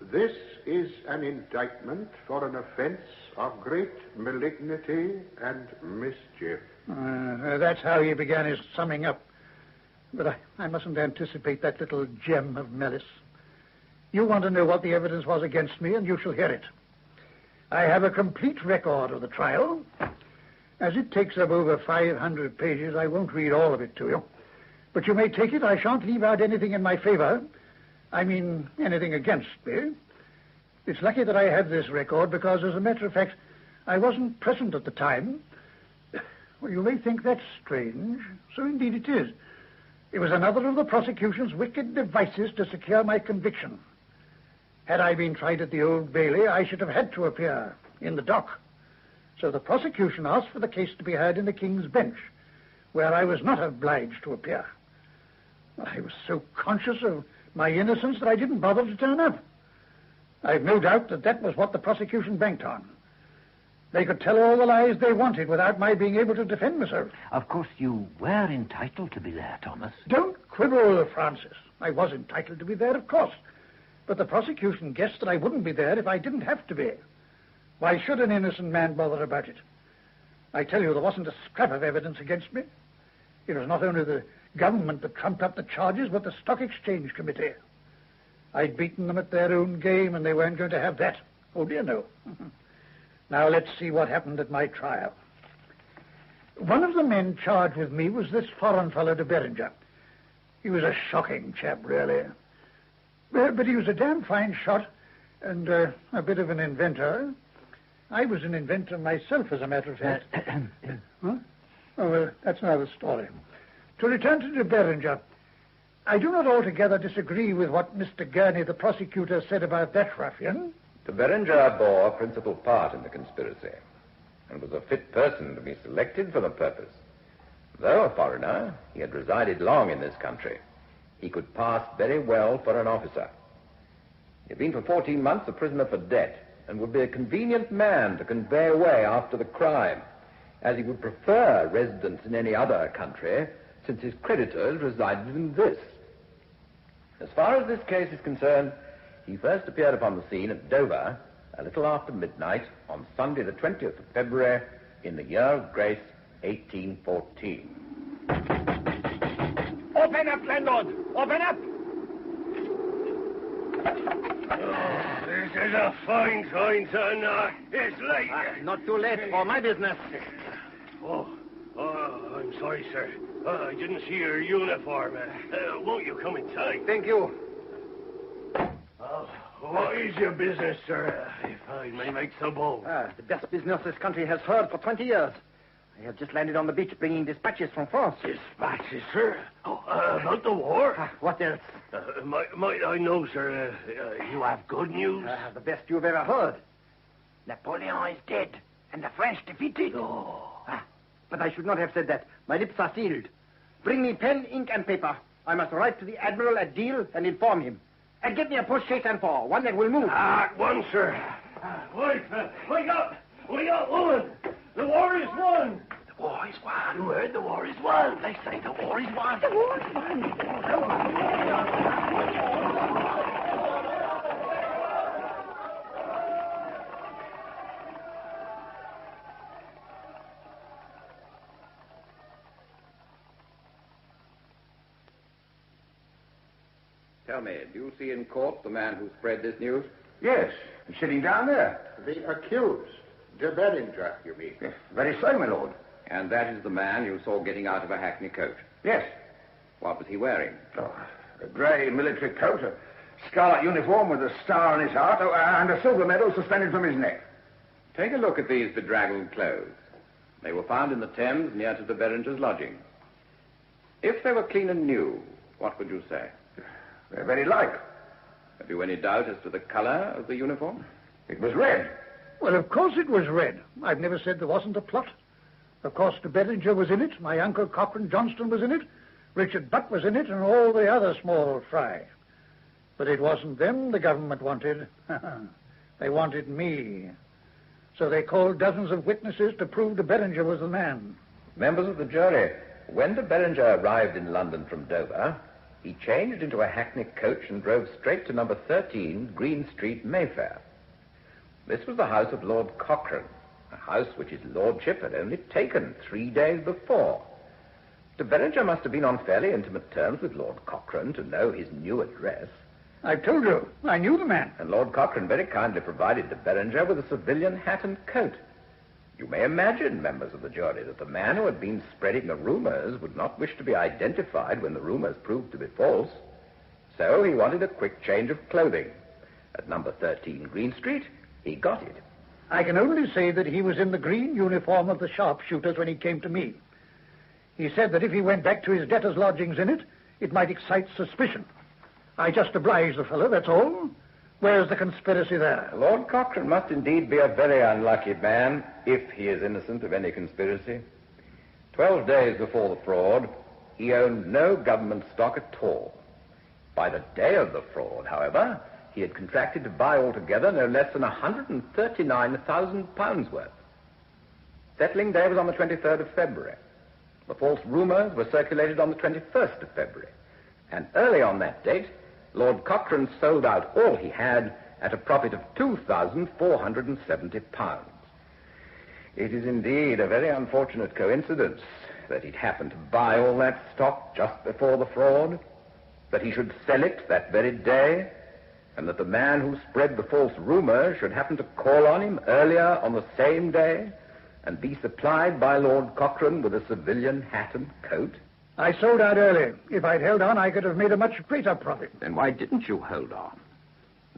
This is an indictment for an offence of great malignity and mischief. That's how he began his summing up. But I mustn't anticipate that little gem of malice. You want to know what the evidence was against me, and you shall hear it. I have a complete record of the trial. As it takes up over 500 pages, I won't read all of it to you. But you may take it, I shan't leave out anything in my favor. I mean, anything against me. It's lucky that I have this record, because, as a matter of fact, I wasn't present at the time. Well, you may think that's strange. So indeed it is. It was another of the prosecution's wicked devices to secure my conviction. Had I been tried at the Old Bailey, I should have had to appear in the dock. So the prosecution asked for the case to be heard in the King's Bench, where I was not obliged to appear. I was so conscious of my innocence that I didn't bother to turn up. I've no doubt that that was what the prosecution banked on. They could tell all the lies they wanted without my being able to defend myself. Of course, you were entitled to be there, Thomas. Don't quibble, Francis. I was entitled to be there, of course. But the prosecution guessed that I wouldn't be there if I didn't have to be. Why should an innocent man bother about it? I tell you, there wasn't a scrap of evidence against me. It was not only the government that trumped up the charges, but the Stock Exchange Committee. I'd beaten them at their own game, and they weren't going to have that. Oh, dear, no. Now, let's see what happened at my trial. One of the men charged with me was this foreign fellow, de Beringer. He was a shocking chap, really. But he was a damn fine shot and a bit of an inventor. I was an inventor myself, as a matter of fact. Huh? Oh, well, that's another story. To return to de Beringer, I do not altogether disagree with what Mr. Gurney, the prosecutor, said about that ruffian. De Beringer bore a principal part in the conspiracy and was a fit person to be selected for the purpose. Though a foreigner, he had resided long in this country. He could pass very well for an officer. He had been for 14 months a prisoner for debt and would be a convenient man to convey away after the crime, as he would prefer residence in any other country, since his creditors resided in this. As far as this case is concerned, he first appeared upon the scene at Dover a little after midnight on Sunday the 20th of February in the year of grace 1814. Open up, landlord! Open up! Oh, this is a fine time, son. It's late. Not too late for my business. Oh, I'm sorry, sir. I didn't see your uniform. Won't you come inside? Thank you. What is your business, sir, if I may make so bold? The best business this country has heard for 20 years. I have just landed on the beach bringing dispatches from France. Dispatches, sir? Oh, about the war? What else? Might I know, sir, you have good news? The best you've ever heard. Napoleon is dead, and the French defeated. But I should not have said that. My lips are sealed. Bring me pen, ink, and paper. I must write to the Admiral at Deal and inform him. And get me a post-chaise and four, one that will move. At once, sir. Wait, wake up! Wake up, woman! The war is won! The war is won. You heard the war is won. They say the war is won. The war is won. Tell me, do you see in court the man who spread this news? Yes, he's sitting down there. The accused, de Beringer, you mean? Yes, very so, my lord. And that is the man you saw getting out of a hackney coach? Yes. What was he wearing? Oh, a grey military coat, a scarlet uniform with a star on his heart, and a silver medal suspended from his neck. Take a look at these bedraggled clothes. They were found in the Thames near to the Berringers' lodging. If they were clean and new, what would you say? They're very like. Have you any doubt as to the colour of the uniform? It was red. Well, of course it was red. I've never said there wasn't a plot. Of course, the Beringer was in it, my uncle Cochrane Johnston was in it, Richard Buck was in it, and all the other small fry. But it wasn't them the government wanted. They wanted me. So they called dozens of witnesses to prove the Beringer was the man. Members of the jury, when de Beringer arrived in London from Dover, he changed into a hackney coach and drove straight to number 13, Green Street, Mayfair. This was the house of Lord Cochrane, a house which his lordship had only taken 3 days before. De Beringer must have been on fairly intimate terms with Lord Cochrane to know his new address. I told you, I knew the man. And Lord Cochrane very kindly provided de Beringer with a civilian hat and coat. You may imagine, members of the jury, that the man who had been spreading the rumours would not wish to be identified when the rumours proved to be false. So he wanted a quick change of clothing. At number 13 Green Street, he got it. I can only say that he was in the green uniform of the sharpshooters when he came to me. He said that if he went back to his debtors' lodgings in it, it might excite suspicion. I just obliged the fellow, that's all. Where's the conspiracy there? Lord Cochrane must indeed be a very unlucky man, if he is innocent of any conspiracy. 12 days before the fraud, he owned no government stock at all. By the day of the fraud, however, he had contracted to buy altogether no less than £139,000 worth. Settling day was on the 23rd of February. The false rumours were circulated on the 21st of February. And early on that date, Lord Cochrane sold out all he had at a profit of £2,470. It is indeed a very unfortunate coincidence that he'd happened to buy all that stock just before the fraud, that he should sell it that very day, and that the man who spread the false rumour should happen to call on him earlier on the same day and be supplied by Lord Cochrane with a civilian hat and coat. I sold out early. If I'd held on, I could have made a much greater profit. Then why didn't you hold on?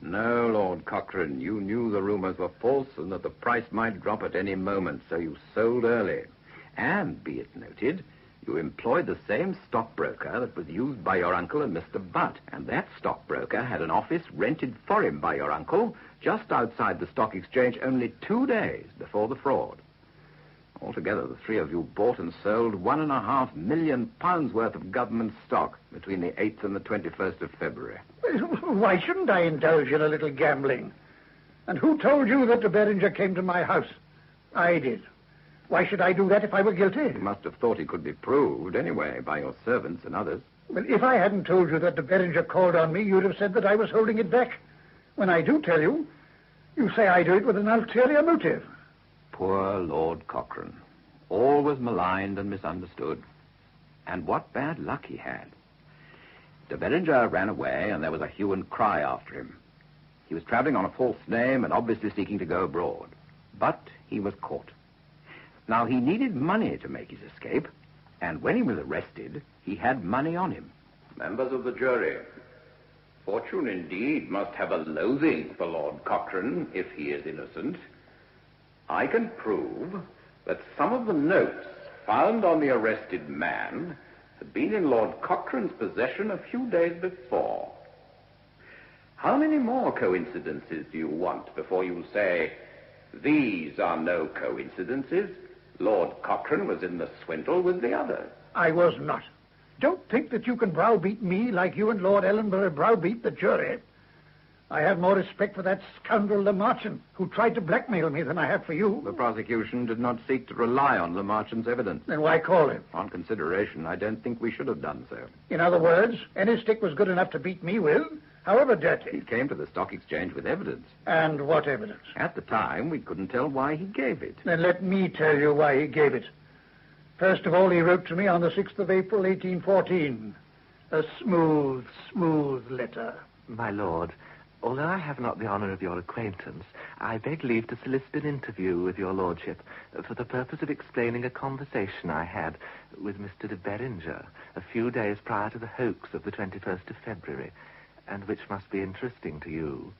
No, Lord Cochrane, you knew the rumours were false and that the price might drop at any moment, so you sold early. And, be it noted, you employed the same stockbroker that was used by your uncle and Mr. Butt, and that stockbroker had an office rented for him by your uncle just outside the stock exchange only 2 days before the fraud. Altogether, the three of you bought and sold £1.5 million worth of government stock between the 8th and the 21st of February. Why shouldn't I indulge in a little gambling? And who told you that de Beringer came to my house? I did. Why should I do that if I were guilty? You must have thought it could be proved, anyway, by your servants and others. Well, if I hadn't told you that de Beringer called on me, you'd have said that I was holding it back. When I do tell you, you say I do it with an ulterior motive. Poor Lord Cochrane. Always maligned and misunderstood. And what bad luck he had. De Beringer ran away, and there was a hue and cry after him. He was travelling on a false name and obviously seeking to go abroad. But he was caught. Now, he needed money to make his escape, and when he was arrested, he had money on him. Members of the jury, fortune indeed must have a loathing for Lord Cochrane if he is innocent. I can prove that some of the notes found on the arrested man had been in Lord Cochrane's possession a few days before. How many more coincidences do you want before you say, these are no coincidences? Lord Cochrane was in the swindle with the others. I was not. Don't think that you can browbeat me like you and Lord Ellenborough browbeat the jury. I have more respect for that scoundrel Lamarchen, who tried to blackmail me, than I have for you. The prosecution did not seek to rely on Lamarchen's evidence. Then why call him? On consideration, I don't think we should have done so. In other words, any stick was good enough to beat me with, however dirty. He came to the stock exchange with evidence. And what evidence? At the time, we couldn't tell why he gave it. Then let me tell you why he gave it. First of all, he wrote to me on the 6th of April, 1814. A smooth, smooth letter. My lord, Although I have not the honour of your acquaintance, I beg leave to solicit an interview with your lordship for the purpose of explaining a conversation I had with Mr. de Beringer a few days prior to the hoax of the 21st of February, and which must be interesting to you.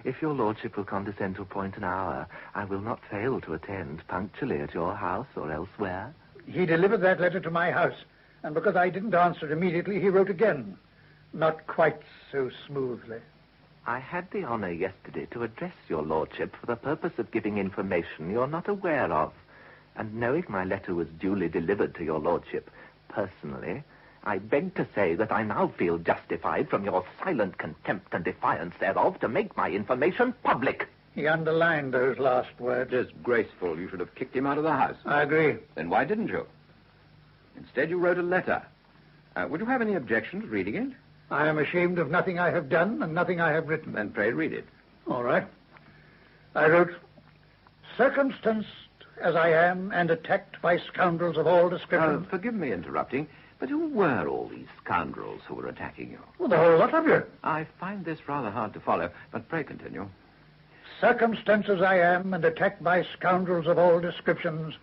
If your lordship will condescend to appoint an hour, I will not fail to attend punctually at your house or elsewhere. He delivered that letter to my house, and because I didn't answer immediately, he wrote again. Not quite so smoothly. I had the honour yesterday to address your lordship for the purpose of giving information you're not aware of, and knowing my letter was duly delivered to your lordship personally, I beg to say that I now feel justified from your silent contempt and defiance thereof to make my information public. He underlined those last words. Disgraceful. You should have kicked him out of the house. I agree. Then why didn't you? Instead, you wrote a letter. Would you have any objection to reading it? I am ashamed of nothing I have done and nothing I have written. Then pray read it. All right. I wrote, circumstanced as I am and attacked by scoundrels of all descriptions. Forgive me interrupting, but who were all these scoundrels who were attacking you? Well, the whole lot of you. I find this rather hard to follow, but pray continue. Circumstanced as I am and attacked by scoundrels of all descriptions,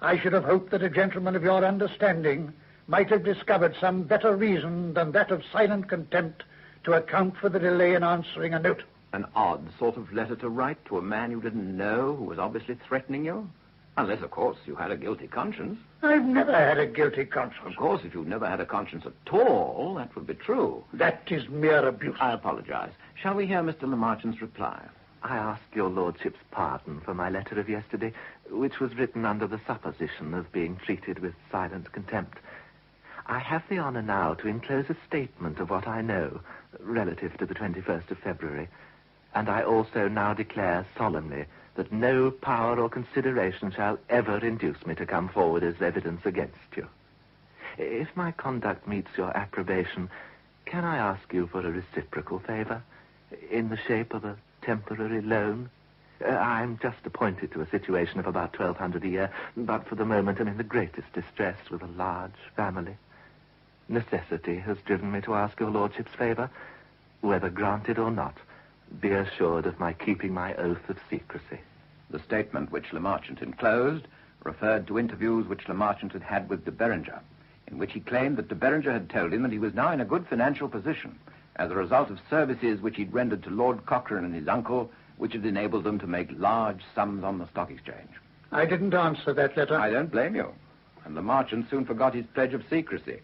I should have hoped that a gentleman of your understanding might have discovered some better reason than that of silent contempt to account for the delay in answering a note. An odd sort of letter to write to a man you didn't know who was obviously threatening you? Unless, of course, you had a guilty conscience. I've never had a guilty conscience. Of course, if you've never had a conscience at all, that would be true. That is mere abuse. I apologize. Shall we hear Mr. Lamarchan's reply? I ask your lordship's pardon for my letter of yesterday, which was written under the supposition of being treated with silent contempt. I have the honour now to enclose a statement of what I know relative to the 21st of February, and I also now declare solemnly that no power or consideration shall ever induce me to come forward as evidence against you. If my conduct meets your approbation, can I ask you for a reciprocal favour in the shape of a temporary loan? I'm just appointed to a situation of about $1,200 a year, but for the moment I'm in the greatest distress with a large family. Necessity has driven me to ask your lordship's favour. Whether granted or not, be assured of my keeping my oath of secrecy. The statement which Lamarchant enclosed referred to interviews which Lamarchant had had with de Beringer, in which he claimed that de Beringer had told him that he was now in a good financial position as a result of services which he'd rendered to Lord Cochrane and his uncle, which had enabled them to make large sums on the stock exchange. I didn't answer that letter. I don't blame you. And Lamarchant soon forgot his pledge of secrecy.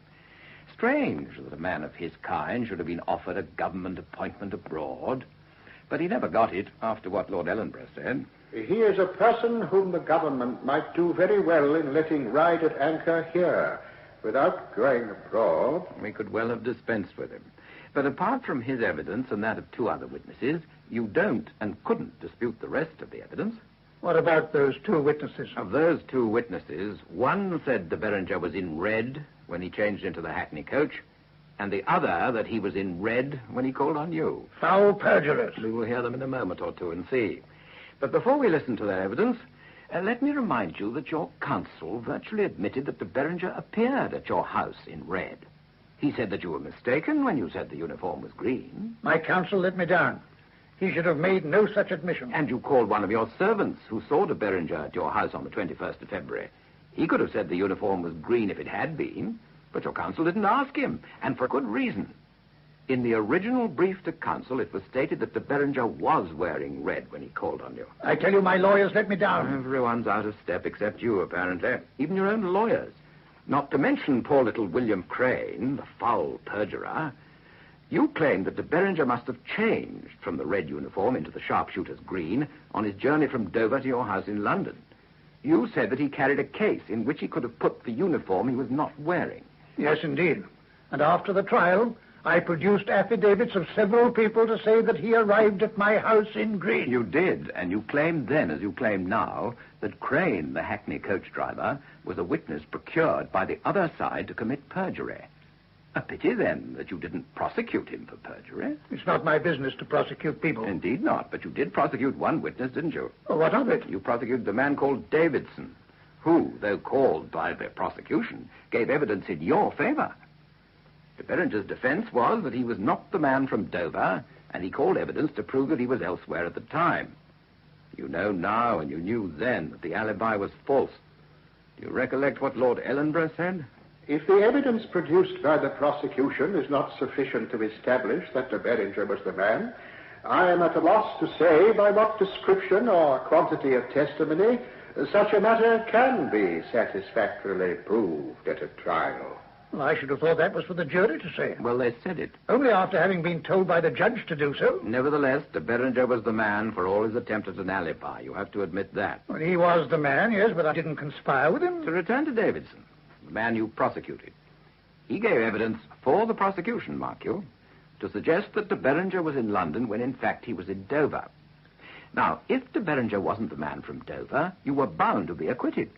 Strange that a man of his kind should have been offered a government appointment abroad. But he never got it after what Lord Ellenborough said. He is a person whom the government might do very well in letting ride at anchor here, without going abroad. We could well have dispensed with him. But apart from his evidence and that of two other witnesses, you don't and couldn't dispute the rest of the evidence. What about those two witnesses? Of those two witnesses, one said de Beringer was in red when he changed into the hackney coach, and the other that he was in red when he called on you. Foul perjurers. We will hear them in a moment or two and see. But before we listen to their evidence, let me remind you that your counsel virtually admitted that de Beringer appeared at your house in red. He said that you were mistaken when you said the uniform was green. My counsel let me down. He should have made no such admission. And you called one of your servants who saw de Beringer at your house on the 21st of February. He could have said the uniform was green if it had been, but your counsel didn't ask him, and for good reason. In the original brief to counsel, it was stated that de Beringer was wearing red when he called on you. I tell you, my lawyers let me down. Everyone's out of step except you, apparently. Even your own lawyers. Not to mention poor little William Crane, the foul perjurer. You claim that de Beringer must have changed from the red uniform into the sharpshooter's green on his journey from Dover to your house in London. You said that he carried a case in which he could have put the uniform he was not wearing. Yes, indeed. And after the trial, I produced affidavits of several people to say that he arrived at my house in green. You did, and you claimed then, as you claim now, that Crane, the hackney coach driver, was a witness procured by the other side to commit perjury. A pity, then, that you didn't prosecute him for perjury. It's not my business to prosecute people. Indeed not, but you did prosecute one witness, didn't you? Oh, what of it? You prosecuted a man called Davidson, who, though called by the prosecution, gave evidence in your favor. De Beringer's defense was that he was not the man from Dover, And he called evidence to prove that he was elsewhere at the time. You know now, and you knew then, that the alibi was false. Do you recollect what Lord Ellenborough said? If the evidence produced by the prosecution is not sufficient to establish that de Beringer was the man, I am at a loss to say by what description or quantity of testimony such a matter can be satisfactorily proved at a trial. Well, I should have thought that was for the jury to say. Well, they said it. Only after having been told by the judge to do so. Nevertheless, de Beringer was the man for all his attempt at an alibi. You have to admit that. Well, he was the man, yes, but I didn't conspire with him. To return to Davidson, the man you prosecuted. He gave evidence for the prosecution, mark you, to suggest that de Beringer was in London when in fact he was in Dover. Now, if de Beringer wasn't the man from Dover, you were bound to be acquitted.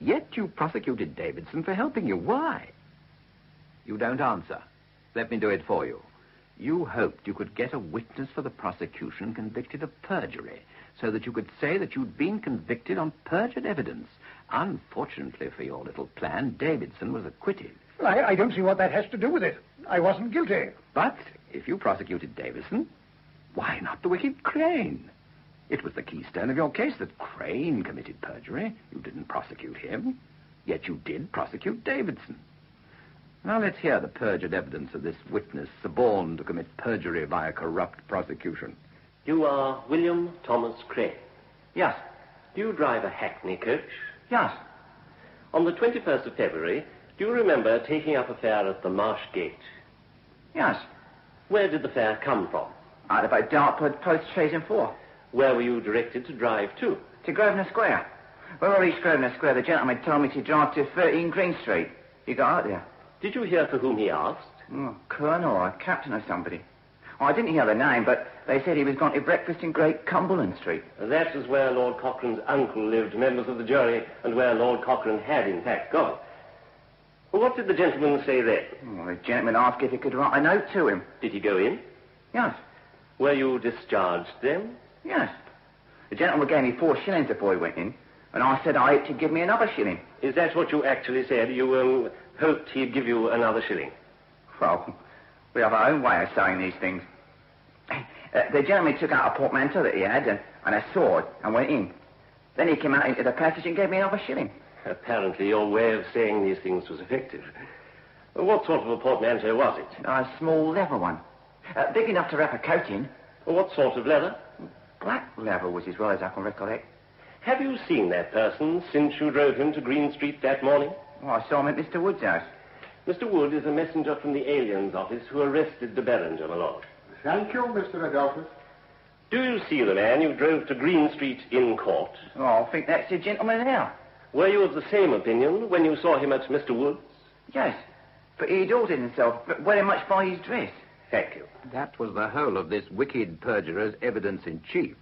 Yet you prosecuted Davidson for helping you. Why? You don't answer. Let me do it for you. You hoped you could get a witness for the prosecution convicted of perjury, so that you could say that you'd been convicted on perjured evidence. Unfortunately for your little plan, Davidson was acquitted. Well, I don't see what that has to do with it. I wasn't guilty. But if you prosecuted Davidson, why not the wicked Crane? It was the keystone of your case that Crane committed perjury. You didn't prosecute him, yet you did prosecute Davidson. Now let's hear the perjured evidence of this witness suborned to commit perjury by a corrupt prosecution. You are William Thomas Crane? Yes. Do you drive a hackney coach? Yes. On the 21st of February, do you remember taking up a fare at the Marsh Gate? Yes. Where did the fare come from? Out of a Dartford post chaise and 4. Where were you directed to drive to? To Grosvenor Square. When I reached Grosvenor Square, the gentleman told me to drive to 13 Green Street. He got out there. Did you hear for whom he asked? Colonel or a captain or somebody. I didn't hear the name, but they said he was going to breakfast in Great Cumberland Street. That is where Lord Cochrane's uncle lived, members of the jury, and where Lord Cochrane had, in fact, gone. Well, what did the gentleman say then? The gentleman asked if he could write a note to him. Did he go in? Yes. Were you discharged then? Yes. The gentleman gave me 4 shillings before he went in, and I said I hoped he'd give me another shilling. Is that what you actually said? You hoped he'd give you another shilling? Well, we have our own way of saying these things. The gentleman took out a portmanteau that he had and a sword and went in. Then he came out into the passage and gave me another shilling. Apparently your way of saying these things was effective. What sort of a portmanteau was it? A small leather one. Big enough to wrap a coat in. What sort of leather? Black leather was as well as I can recollect. Have you seen that person since you drove him to Green Street that morning? I saw him at Mr. Wood's house. Mr. Wood is a messenger from the aliens office who arrested de Beringer, my lord. Thank you, Mr. Adolphus. Do you see the man you drove to Green Street in court? I think that's the gentleman there. Were you of the same opinion when you saw him at Mr. Wood's? Yes, but he'd altered himself very much by his dress. Thank you. That was the whole of this wicked perjurer's evidence in chief.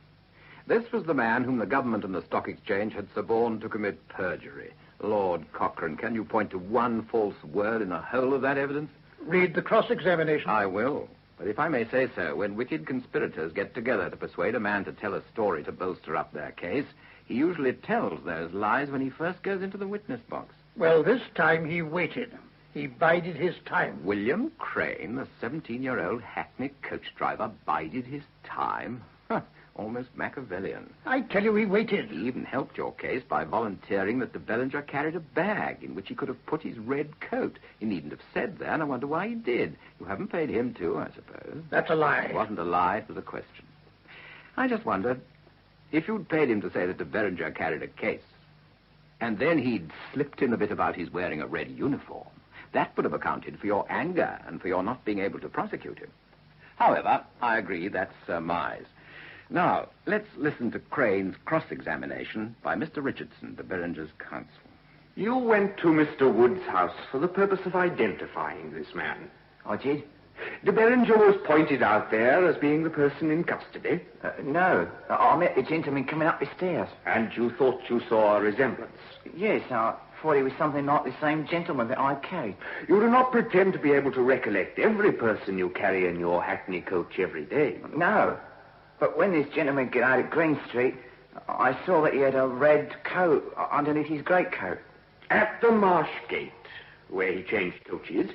This was the man whom the government and the stock exchange had suborned to commit perjury. Lord Cochrane, can you point to one false word in the whole of that evidence? Read the cross-examination. I will. But if I may say so, when wicked conspirators get together to persuade a man to tell a story to bolster up their case, he usually tells those lies when he first goes into the witness box. Well, this time he waited. He bided his time. William Crane, the 17-year-old hackney coach driver, bided his time? Almost Machiavellian. I tell you, he waited. He even helped your case by volunteering that de Beringer carried a bag in which he could have put his red coat. He needn't have said that. I wonder why he did. You haven't paid him too, I suppose. That's a lie. It wasn't a lie. It was a question. I just wondered if you'd paid him to say that de Beringer carried a case, and then he'd slipped in a bit about his wearing a red uniform. That would have accounted for your anger and for your not being able to prosecute him. However, I agree that's surmise. Now, let's listen to Crane's cross-examination by Mr. Richardson, de Beringer's counsel. You went to Mr. Wood's house for the purpose of identifying this man. I did. De Beringer was pointed out there as being the person in custody. No. I met the gentleman coming up the stairs. And you thought you saw a resemblance? Yes, I thought he was something like the same gentleman that I carried. You do not pretend to be able to recollect every person you carry in your hackney coach every day. No. But when this gentleman got out at Green Street, I saw that he had a red coat underneath his greatcoat. At the Marsh Gate, where he changed coaches,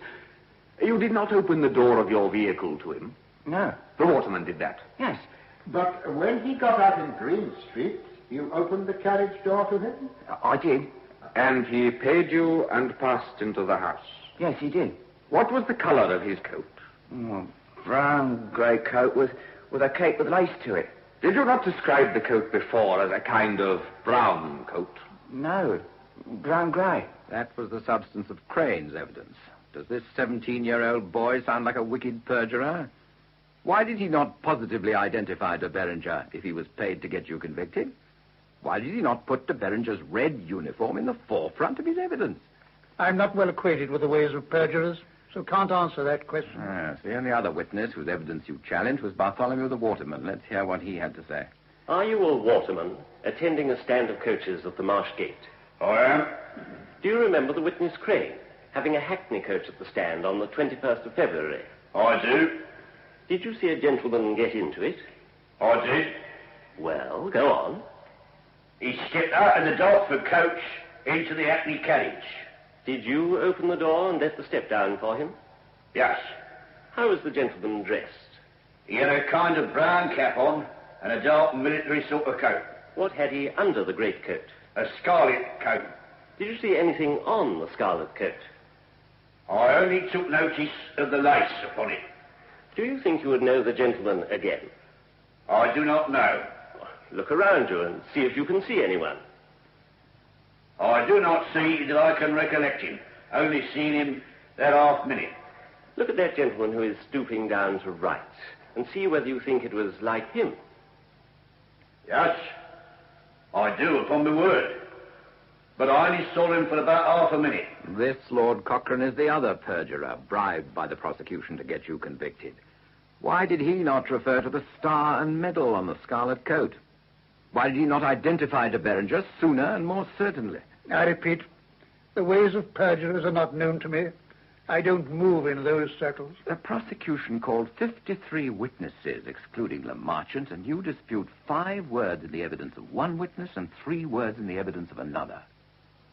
you did not open the door of your vehicle to him? No. The waterman did that. Yes. But when he got out in Green Street, you opened the carriage door to him? I did. And he paid you and passed into the house? Yes, he did. What was the colour of his coat? Oh, brown grey coat with a cape with lace to it. Did you not describe the coat before as a kind of brown coat? No, brown grey. That was the substance of Crane's evidence. Does this 17-year-old boy sound like a wicked perjurer? Why did he not positively identify de Beringer if he was paid to get you convicted? Why did he not put de Beringer's red uniform in the forefront of his evidence? I'm not well acquainted with the ways of perjurers, so can't answer that question. Yes, the only other witness whose evidence you challenged was Bartholomew the waterman. Let's hear what he had to say. Are you a waterman attending a stand of coaches at the Marsh Gate? I am. Do you remember the witness Crane having a hackney coach at the stand on the 21st of February? I do. Did you see a gentleman get into it? I did. Well, go on. He stepped out of the Dartford coach into the hackney carriage. Did you open the door and let the step down for him? Yes. How was the gentleman dressed? He had a kind of brown cap on and a dark military sort of coat. What had he under the greatcoat? A scarlet coat. Did you see anything on the scarlet coat? I only took notice of the lace upon it. Do you think you would know the gentleman again? I do not know. Look around you and see if you can see anyone. I do not see that I can recollect him. Only seen him that half minute. Look at that gentleman who is stooping down to write and see whether you think it was like him. Yes, I do, upon my word. But I only saw him for about half a minute. This Lord Cochrane is the other perjurer, bribed by the prosecution to get you convicted. Why did he not refer to the star and medal on the scarlet coat? Why did he not identify de Beringer sooner and more certainly? I repeat, the ways of perjurers are not known to me. I don't move in those circles. The prosecution called 53 witnesses, excluding the merchant, and you dispute 5 words in the evidence of one witness and 3 words in the evidence of another.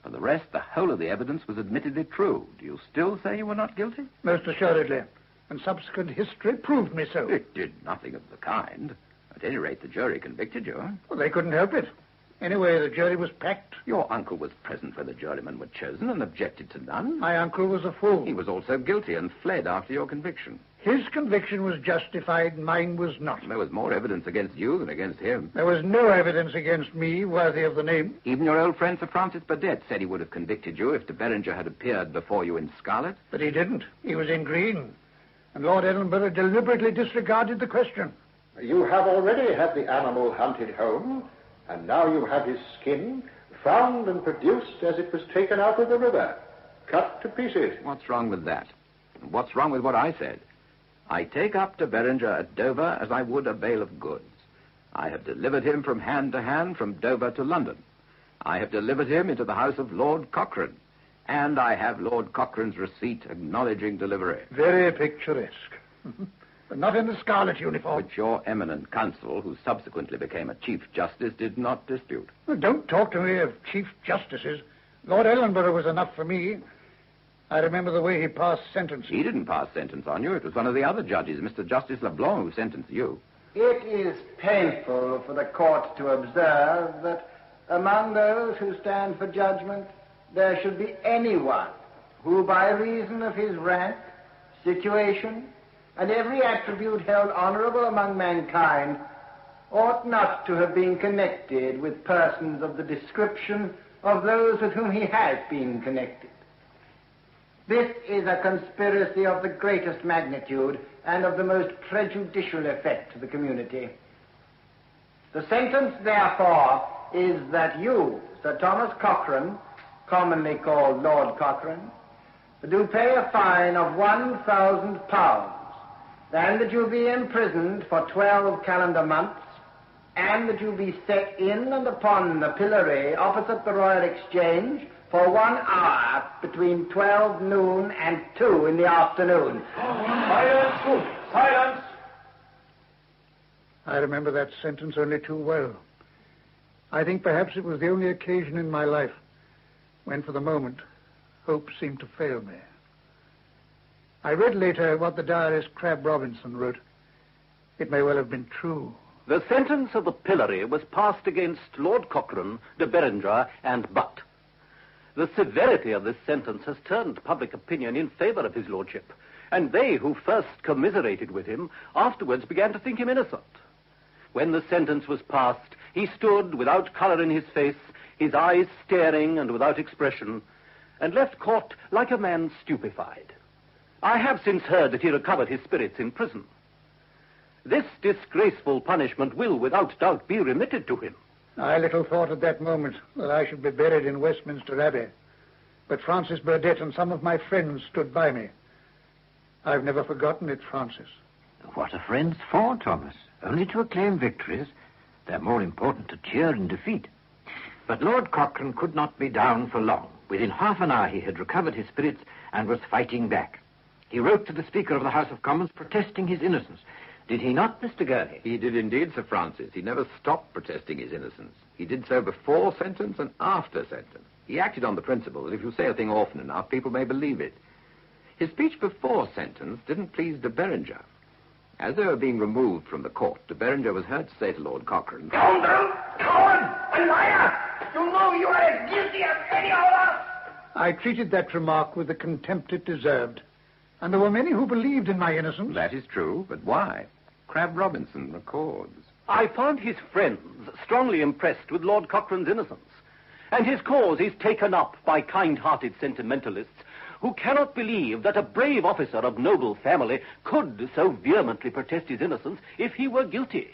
For the rest, the whole of the evidence was admittedly true. Do you still say you were not guilty? Most assuredly. And subsequent history proved me so. It did nothing of the kind. At any rate, the jury convicted you. Well, they couldn't help it. Anyway, the jury was packed. Your uncle was present when the jurymen were chosen and objected to none. My uncle was a fool. He was also guilty and fled after your conviction. His conviction was justified, mine was not. There was more evidence against you than against him. There was no evidence against me worthy of the name. Even your old friend Sir Francis Burdett said he would have convicted you if de Beringer had appeared before you in scarlet. But he didn't. He was in green. And Lord Ellenborough deliberately disregarded the question. You have already had the animal hunted home, and now you have his skin found and produced as it was taken out of the river, cut to pieces. What's wrong with that? And what's wrong with what I said? I take up de Beringer at Dover as I would a bale of goods. I have delivered him from hand to hand from Dover to London. I have delivered him into the house of Lord Cochrane. And I have Lord Cochrane's receipt acknowledging delivery. Very picturesque. But not in the scarlet uniform. Which your eminent counsel, who subsequently became a Chief Justice, did not dispute. Well, don't talk to me of Chief Justices. Lord Ellenborough was enough for me. I remember the way he passed sentence. He didn't pass sentence on you. It was one of the other judges, Mr. Justice LeBlanc, who sentenced you. It is painful for the court to observe that among those who stand for judgment, there should be anyone who, by reason of his rank, situation, and every attribute held honorable among mankind, ought not to have been connected with persons of the description of those with whom he has been connected. This is a conspiracy of the greatest magnitude and of the most prejudicial effect to the community. The sentence, therefore, is that you, Sir Thomas Cochrane, commonly called Lord Cochrane, do pay a fine of £1,000, and that you be imprisoned for 12 calendar months, and that you be set in and upon the pillory opposite the Royal Exchange for 1 hour between 12 noon and 2 in the afternoon. Silence! Silence! I remember that sentence only too well. I think perhaps it was the only occasion in my life when, for the moment, hope seemed to fail me. I read later what the diarist Crabbe Robinson wrote. It may well have been true. The sentence of the pillory was passed against Lord Cochrane, de Berenger, and Butt. The severity of this sentence has turned public opinion in favor of his lordship, and they who first commiserated with him afterwards began to think him innocent. When the sentence was passed, he stood without colour in his face, his eyes staring and without expression, and left court like a man stupefied. I have since heard that he recovered his spirits in prison. This disgraceful punishment will, without doubt, be remitted to him. I little thought at that moment that I should be buried in Westminster Abbey. But Francis Burdett and some of my friends stood by me. I've never forgotten it, Francis. What are friends for, Thomas? Only to acclaim victories. They're more important to cheer in defeat. But Lord Cochrane could not be down for long. Within half an hour he had recovered his spirits and was fighting back. He wrote to the Speaker of the House of Commons protesting his innocence. Did he not, Mr. Gurney? He did indeed, Sir Francis. He never stopped protesting his innocence. He did so before sentence and after sentence. He acted on the principle that if you say a thing often enough, people may believe it. His speech before sentence didn't please de Berenger. As they were being removed from the court, de Berenger was heard to say to Lord Cochrane, "Scoundrel! Coward! And liar! You know you are as guilty as any of us!" I treated that remark with the contempt it deserved. And there were many who believed in my innocence. That is true, but why? Crab Robinson records. I found his friends strongly impressed with Lord Cochrane's innocence, and his cause is taken up by kind-hearted sentimentalists who cannot believe that a brave officer of noble family could so vehemently protest his innocence if he were guilty.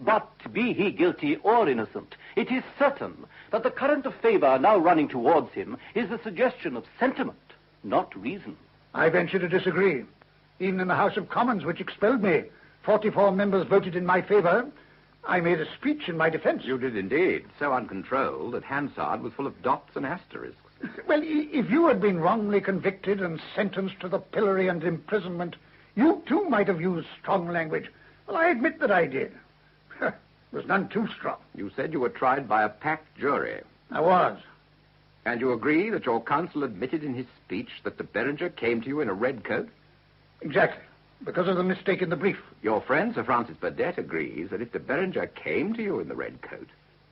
But be he guilty or innocent, it is certain that the current of favor now running towards him is the suggestion of sentiment, not reason. I venture to disagree. Even in the House of Commons, which expelled me, 44 members voted in my favor. I made a speech in my defense. You did indeed, so uncontrolled that Hansard was full of dots and asterisks. Well, if you had been wrongly convicted and sentenced to the pillory and imprisonment, you too might have used strong language. Well, I admit that I did. It was none too strong. You said you were tried by a packed jury. I was. And you agree that your counsel admitted in his speech that de Berenger came to you in a red coat? Exactly, because of the mistake in the brief. Your friend, Sir Francis Burdett, agrees that if de Berenger came to you in the red coat,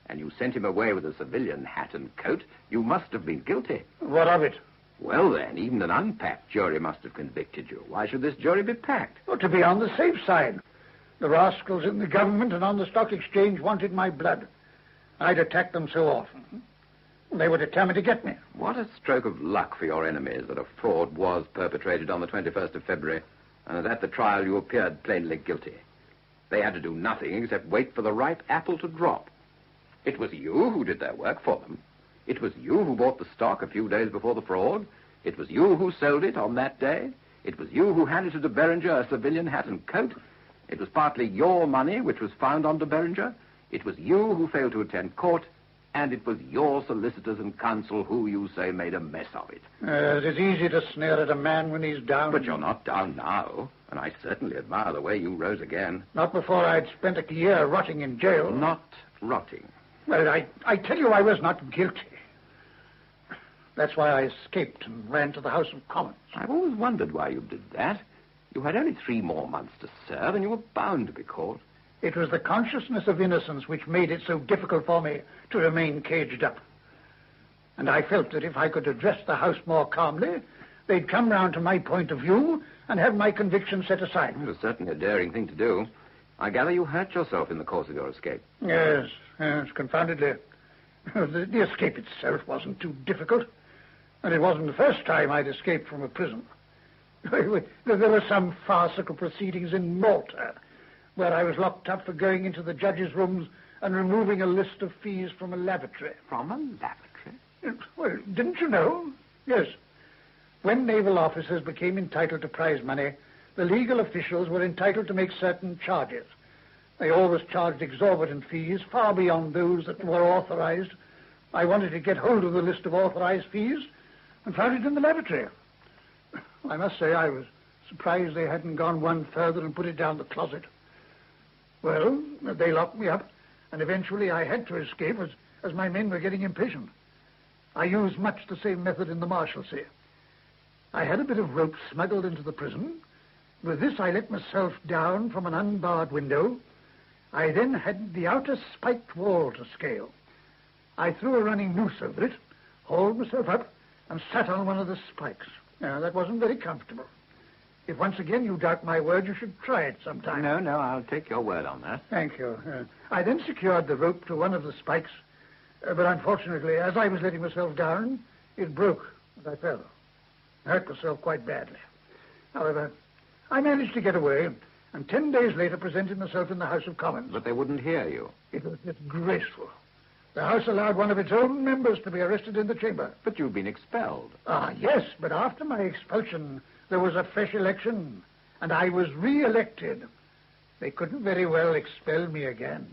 and you sent him away with a civilian hat and coat, you must have been guilty. What of it? Well, then, even an unpacked jury must have convicted you. Why should this jury be packed? Well, to be on the safe side. The rascals in the government and on the stock exchange wanted my blood. I'd attacked them so often. They were determined to get me. What a stroke of luck for your enemies that a fraud was perpetrated on the 21st of February, and that at the trial you appeared plainly guilty. They had to do nothing except wait for the ripe apple to drop. It was you who did their work for them. It was you who bought the stock a few days before the fraud. It was you who sold it on that day. It was you who handed to de Berenger a civilian hat and coat. It was partly your money which was found on de Berenger. It was you who failed to attend court. And it was your solicitors and counsel who, you say, made a mess of it. It is easy to sneer at a man when he's down. But you're not down now, and I certainly admire the way you rose again. Not before I'd spent a year rotting in jail. Not rotting. Well, I tell you I was not guilty. That's why I escaped and ran to the House of Commons. I've always wondered why you did that. You had only 3 more months to serve, and you were bound to be caught. It was the consciousness of innocence which made it so difficult for me to remain caged up. And I felt that if I could address the House more calmly, they'd come round to my point of view and have my conviction set aside. It was certainly a daring thing to do. I gather you hurt yourself in the course of your escape. Yes, confoundedly. The escape itself wasn't too difficult. And it wasn't the first time I'd escaped from a prison. There were some farcical proceedings in Malta, where I was locked up for going into the judge's rooms and removing a list of fees from a lavatory. From a lavatory? Well, didn't you know? Yes. When naval officers became entitled to prize money, the legal officials were entitled to make certain charges. They always charged exorbitant fees, far beyond those that were authorized. I wanted to get hold of the list of authorized fees and found it in the lavatory. I must say I was surprised they hadn't gone one further and put it down the closet. Well, they locked me up, and eventually I had to escape as my men were getting impatient. I used much the same method in the Marshalsea. I had a bit of rope smuggled into the prison, With this, I let myself down from an unbarred window. I then had the outer spiked wall to scale. I threw a running noose over it, hauled myself up, and sat on one of the spikes. Now, that wasn't very comfortable. If once again you doubt my word, you should try it sometime. No, I'll take your word on that. Thank you. I then secured the rope to one of the spikes, but unfortunately, as I was letting myself down, it broke as I fell. I hurt myself quite badly. However, I managed to get away, and 10 days later presented myself in the House of Commons. But they wouldn't hear you. It was disgraceful. The House allowed one of its own members to be arrested in the chamber. But you've been expelled. Ah, yes, but after my expulsion, there was a fresh election, and I was re-elected. They couldn't very well expel me again.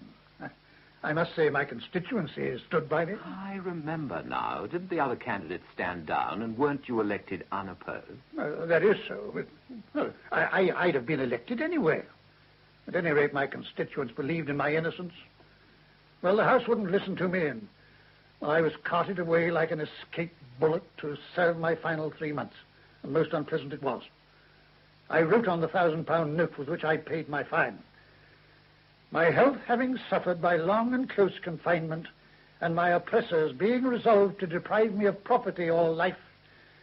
I must say my constituency stood by me. I remember now. Didn't the other candidates stand down, and weren't you elected unopposed? That is so. But, well, I'd have been elected anyway. At any rate, my constituents believed in my innocence. Well, the House wouldn't listen to me, and I was carted away like an escaped bullet to serve my final 3 months, and most unpleasant it was. I wrote on the £1,000 note with which I paid my fine. My health having suffered by long and close confinement, and my oppressors being resolved to deprive me of property all life,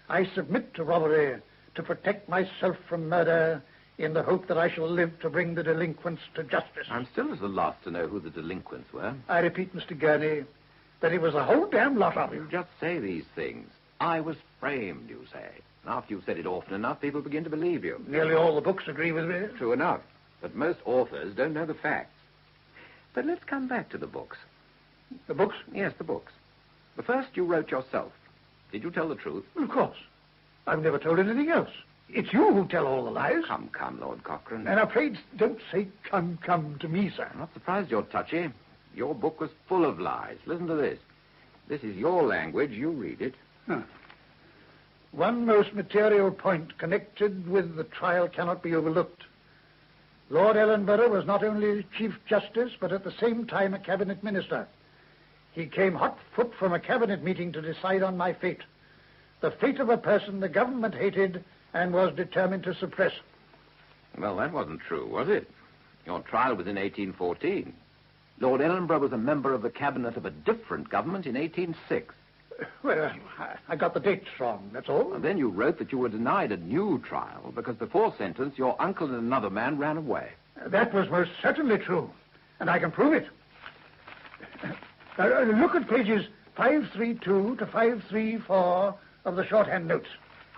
I submit to robbery to protect myself from murder, in the hope that I shall live to bring the delinquents to justice. I'm still at a loss to know who the delinquents were. I repeat, Mr. Gurney, that it was a whole damn lot of you. You just say these things. I was framed, you say. And after you've said it often enough, people begin to believe you. Nearly all the books agree with me. True enough. But most authors don't know the facts. But let's come back to the books. The books? Yes, the books. The first you wrote yourself. Did you tell the truth? Of course. I've never told anything else. It's you who tell all the lies. Come, Lord Cochrane. And I'm afraid don't say come to me, sir. I'm not surprised you're touchy. Your book was full of lies. Listen to this. This is your language. You read it. Huh. One most material point connected with the trial cannot be overlooked. Lord Ellenborough was not only Chief Justice, but at the same time a cabinet minister. He came hot foot from a cabinet meeting to decide on my fate. The fate of a person the government hated and was determined to suppress. Well, that wasn't true, was it? Your trial was in 1814. Lord Ellenborough was a member of the cabinet of a different government in 1806. Well, I got the dates wrong, that's all. And then you wrote that you were denied a new trial because before sentence your uncle and another man ran away. That was most certainly true, and I can prove it. Look at pages 532 to 534 of the shorthand notes.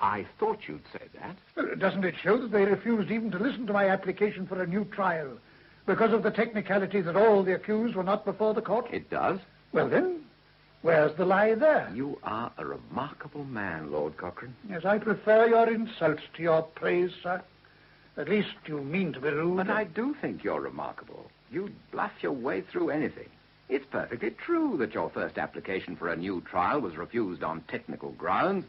I thought you'd say that. Well, doesn't it show that they refused even to listen to my application for a new trial because of the technicality that all the accused were not before the court? It does. Well, then, where's the lie there? You are a remarkable man, Lord Cochrane. Yes, I prefer your insults to your praise, sir. At least you mean to be rude. But I do think you're remarkable. You bluff your way through anything. It's perfectly true that your first application for a new trial was refused on technical grounds,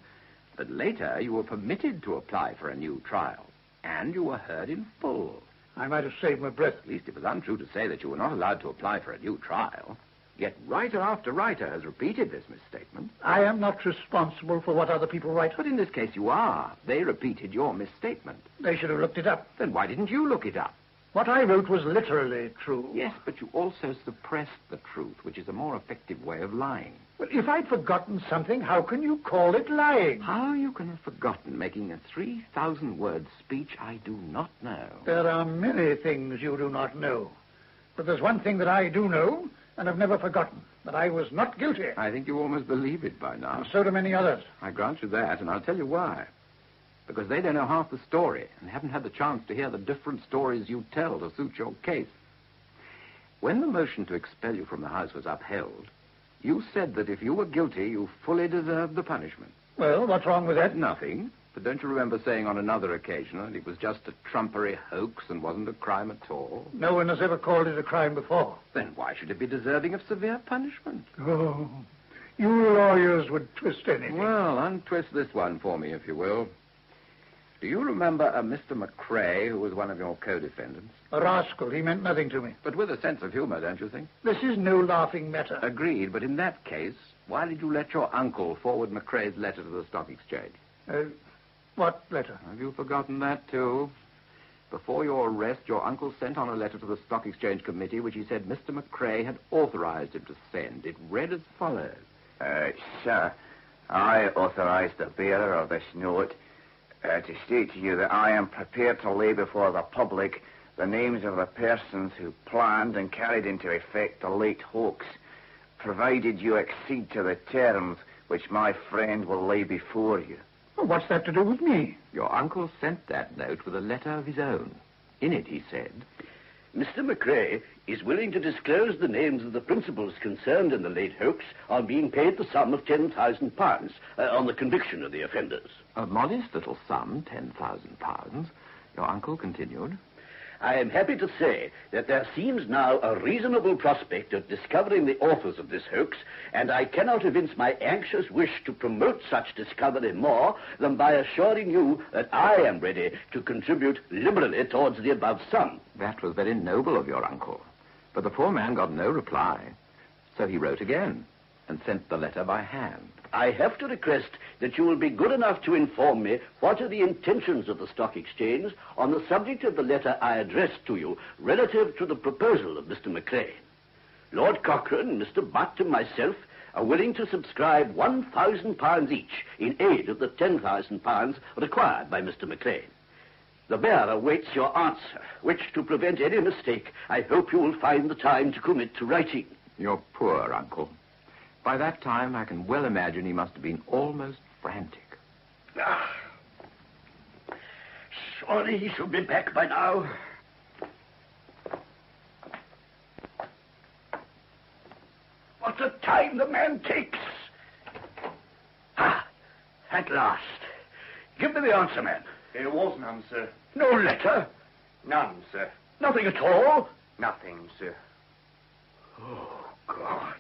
but later you were permitted to apply for a new trial, and you were heard in full. I might have saved my breath. At least it was untrue to say that you were not allowed to apply for a new trial. Yet writer after writer has repeated this misstatement. I am not responsible for what other people write. But in this case you are. They repeated your misstatement. They should have looked it up. Then why didn't you look it up? What I wrote was literally true. Yes, but you also suppressed the truth, which is a more effective way of lying. Well, if I'd forgotten something, how can you call it lying? How you can have forgotten making a 3,000-word speech, I do not know. There are many things you do not know. But there's one thing that I do know, and have never forgotten, that I was not guilty. I think you almost believe it by now. And so do many others. I grant you that, and I'll tell you why. Because they don't know half the story and haven't had the chance to hear the different stories you tell to suit your case. When the motion to expel you from the house was upheld, you said that if you were guilty, you fully deserved the punishment. Well, what's wrong with that? Nothing. But don't you remember saying on another occasion that it was just a trumpery hoax and wasn't a crime at all? No one has ever called it a crime before. Then why should it be deserving of severe punishment? Oh, you lawyers would twist anything. Well, untwist this one for me, if you will. Do you remember a Mr. McCrae who was one of your co-defendants? A rascal. He meant nothing to me. But with a sense of humor, don't you think? This is no laughing matter. Agreed, but in that case, why did you let your uncle forward McCrae's letter to the stock exchange? What letter? Have you forgotten that, too? Before your arrest, your uncle sent on a letter to the Stock Exchange Committee, which he said Mr. McCrae had authorized him to send. It read as follows. Sir, I authorize the bearer of this note to state to you that I am prepared to lay before the public the names of the persons who planned and carried into effect the late hoax, provided you accede to the terms which my friend will lay before you. Well, what's that to do with me? Your uncle sent that note with a letter of his own. In it, he said, Mr. McCrae is willing to disclose the names of the principals concerned in the late hoax on being paid the sum of £10,000 on the conviction of the offenders. A modest little sum, £10,000. Your uncle continued, I am happy to say that there seems now a reasonable prospect of discovering the authors of this hoax, and I cannot evince my anxious wish to promote such discovery more than by assuring you that I am ready to contribute liberally towards the above sum. That was very noble of your uncle. But the poor man got no reply. So he wrote again and sent the letter by hand. I have to request that you will be good enough to inform me what are the intentions of the Stock Exchange on the subject of the letter I addressed to you relative to the proposal of Mr. McCrae. Lord Cochrane, Mr. Butt, and myself are willing to subscribe £1,000 each in aid of the £10,000 required by Mr. McCrae. The bearer waits your answer, which, to prevent any mistake, I hope you will find the time to commit to writing. Your poor uncle. By that time, I can well imagine he must have been almost frantic. Surely he should be back by now. What a time the man takes. At last. Give me the answer, man. There was none, sir. No letter? None, sir. Nothing at all? Nothing, sir. Oh, God.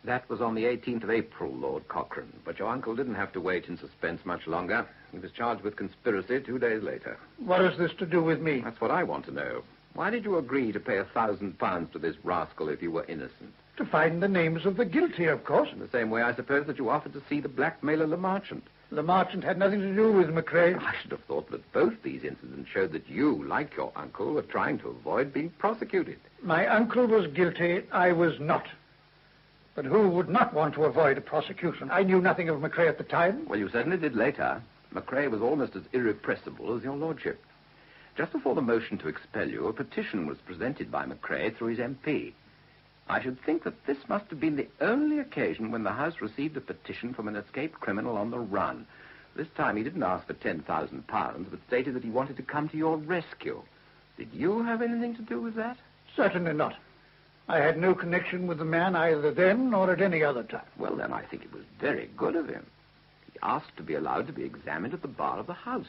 That was on the 18th of April, Lord Cochrane. But your uncle didn't have to wait in suspense much longer. He was charged with conspiracy 2 days later. What has this to do with me? That's what I want to know. Why did you agree to pay £1,000 to this rascal if you were innocent? To find the names of the guilty, of course. In the same way, I suppose, that you offered to see the blackmailer Le Marchant. Le Marchant had nothing to do with McCrae. I should have thought that both these incidents showed that you, like your uncle, were trying to avoid being prosecuted. My uncle was guilty. I was not. But who would not want to avoid a prosecution? I knew nothing of McCrae at the time. Well, you certainly did later. McCrae was almost as irrepressible as your lordship. Just before the motion to expel you, a petition was presented by McCrae through his MP. I should think that this must have been the only occasion when the House received a petition from an escaped criminal on the run. This time he didn't ask for £10,000, but stated that he wanted to come to your rescue. Did you have anything to do with that? Certainly not. I had no connection with the man either then or at any other time. Well, then I think it was very good of him. He asked to be allowed to be examined at the bar of the House.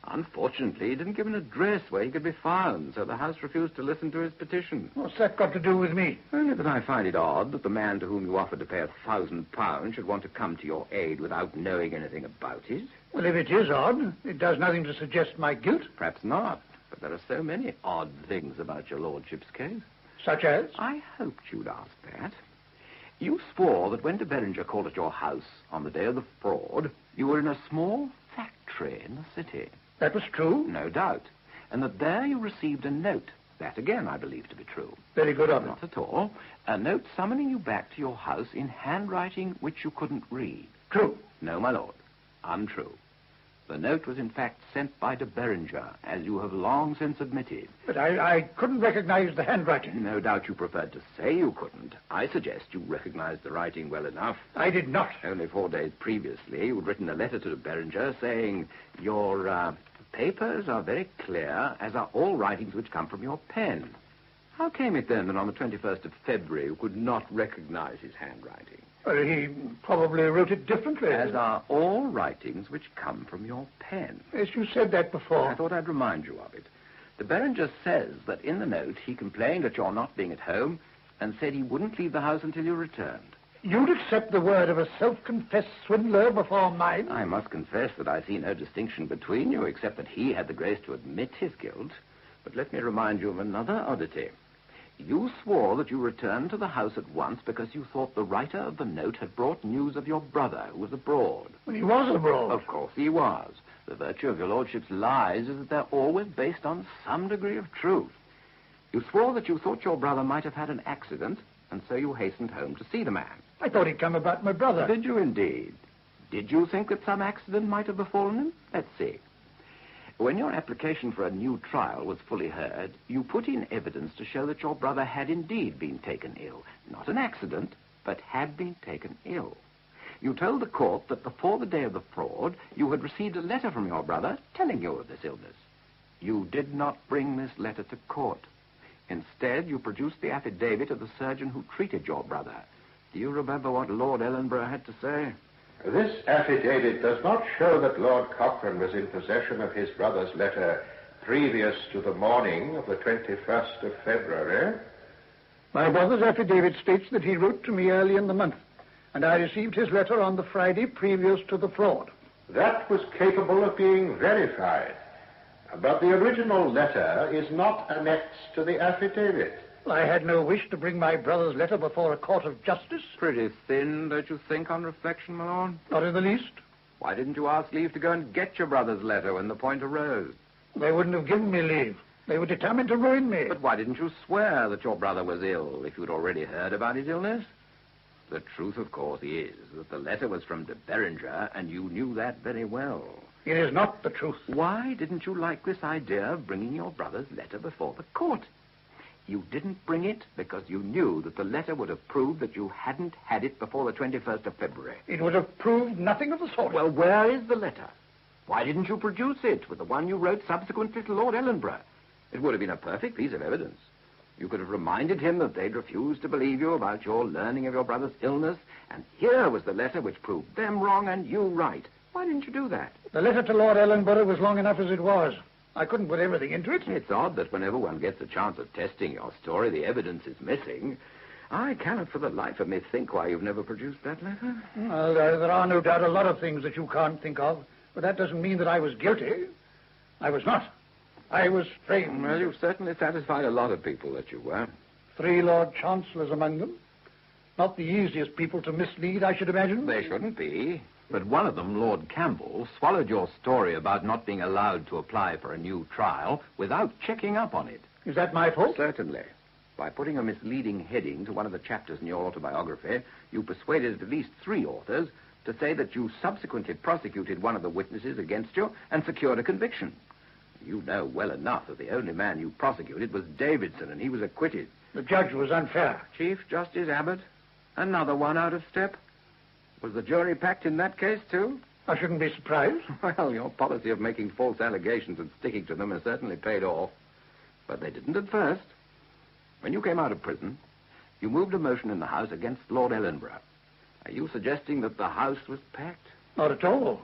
Unfortunately, he didn't give an address where he could be found, so the House refused to listen to his petition. What's that got to do with me? Only that I find it odd that the man to whom you offered to pay £1,000 should want to come to your aid without knowing anything about it. Well, if it is odd, it does nothing to suggest my guilt. Perhaps not, but there are so many odd things about your lordship's case. Such as? I hoped you'd ask that. You swore that when de Beringer called at your house on the day of the fraud, you were in a small factory in the city. That was true? No doubt. And that there you received a note. That, again, I believe to be true. Very good of it. Not at all. A note summoning you back to your house in handwriting which you couldn't read. True. No, my lord. Untrue. The note was, in fact, sent by de Beringer, as you have long since admitted. But I couldn't recognize the handwriting. No doubt you preferred to say you couldn't. I suggest you recognized the writing well enough. I did not. Only 4 days previously, you'd written a letter to de Beringer saying, your papers are very clear, as are all writings which come from your pen. How came it, then, that on the 21st of February you could not recognize his handwriting? Well, he probably wrote it differently. As are all writings which come from your pen. Yes, you said that before. I thought I'd remind you of it. De Beringer says that in the note he complained at your not being at home and said he wouldn't leave the house until you returned. You'd accept the word of a self-confessed swindler before mine? I must confess that I see no distinction between you, except that he had the grace to admit his guilt. But let me remind you of another oddity. You swore that you returned to the house at once because you thought the writer of the note had brought news of your brother who was abroad. Well, he was abroad. Of course he was. The virtue of your lordship's lies is that they're always based on some degree of truth. You swore that you thought your brother might have had an accident, and so you hastened home to see the man. I thought he'd come about my brother. Did you indeed? Did you think that some accident might have befallen him? Let's see. When your application for a new trial was fully heard, you put in evidence to show that your brother had indeed been taken ill. Not an accident, but had been taken ill. You told the court that before the day of the fraud, you had received a letter from your brother telling you of this illness. You did not bring this letter to court. Instead, you produced the affidavit of the surgeon who treated your brother. Do you remember what Lord Ellenborough had to say? This affidavit does not show that Lord Cochrane was in possession of his brother's letter previous to the morning of the 21st of February. My brother's affidavit states that he wrote to me early in the month, and I received his letter on the Friday previous to the fraud. That was capable of being verified. But the original letter is not annexed to the affidavit. I had no wish to bring my brother's letter before a court of justice. Pretty thin, don't you think, on reflection, my lord? Not in the least. Why didn't you ask leave to go and get your brother's letter when the point arose? They wouldn't have given me leave. They were determined to ruin me. But why didn't you swear that your brother was ill if you'd already heard about his illness? The truth, of course, is that the letter was from de Berenger, and you knew that very well. It is not the truth. Why didn't you like this idea of bringing your brother's letter before the court? You didn't bring it because you knew that the letter would have proved that you hadn't had it before the 21st of February. It would have proved nothing of the sort. Well, where is the letter? Why didn't you produce it with the one you wrote subsequently to Lord Ellenborough? It would have been a perfect piece of evidence. You could have reminded him that they'd refused to believe you about your learning of your brother's illness, and here was the letter which proved them wrong and you right. Why didn't you do that? The letter to Lord Ellenborough was long enough as it was. I couldn't put everything into it. It's odd that whenever one gets a chance of testing your story, the evidence is missing. I cannot for the life of me think why you've never produced that letter. Well, there are no doubt a lot of things that you can't think of, but that doesn't mean that I was guilty. I was not. I was framed. Well, you've certainly satisfied a lot of people that you were. 3 Lord Chancellors among them. Not the easiest people to mislead, I should imagine. They shouldn't be. But one of them, Lord Campbell, swallowed your story about not being allowed to apply for a new trial without checking up on it. Is that my fault? Certainly. By putting a misleading heading to one of the chapters in your autobiography, you persuaded at least 3 authors to say that you subsequently prosecuted one of the witnesses against you and secured a conviction. You know well enough that the only man you prosecuted was Davidson, and he was acquitted. The judge was unfair. Chief Justice Abbott, another one out of step. Was the jury packed in that case, too? I shouldn't be surprised. Well, your policy of making false allegations and sticking to them has certainly paid off. But they didn't at first. When you came out of prison, you moved a motion in the House against Lord Ellenborough. Are you suggesting that the House was packed? Not at all.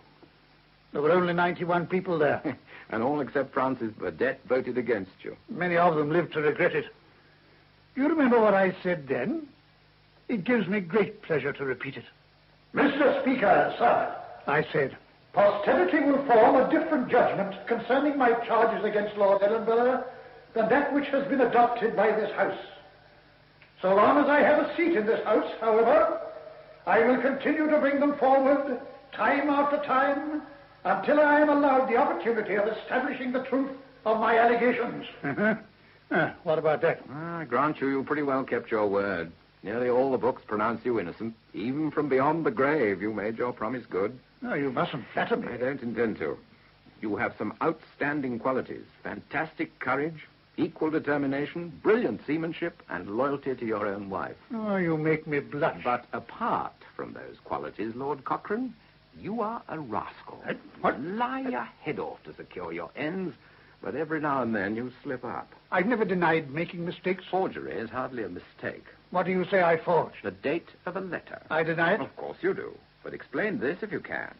There were only 91 people there. And all except Francis Burdett voted against you. Many of them lived to regret it. Do you remember what I said then? It gives me great pleasure to repeat it. Mr. Speaker, sir, I said, posterity will form a different judgment concerning my charges against Lord Ellenborough than that which has been adopted by this House. So long as I have a seat in this House, however, I will continue to bring them forward time after time until I am allowed the opportunity of establishing the truth of my allegations. What about that? I grant you pretty well kept your word. Nearly all the books pronounce you innocent. Even from beyond the grave, you made your promise good. No, you mustn't flatter me. I don't intend to. You have some outstanding qualities. Fantastic courage, equal determination, brilliant seamanship, and loyalty to your own wife. Oh, you make me blush. But apart from those qualities, Lord Cochrane, you are a rascal. What? You lie your head off to secure your ends, but every now and then you slip up. I've never denied making mistakes. Forgery is hardly a mistake. What do you say I forged? The date of a letter. I deny it? Of course you do. But explain this if you can.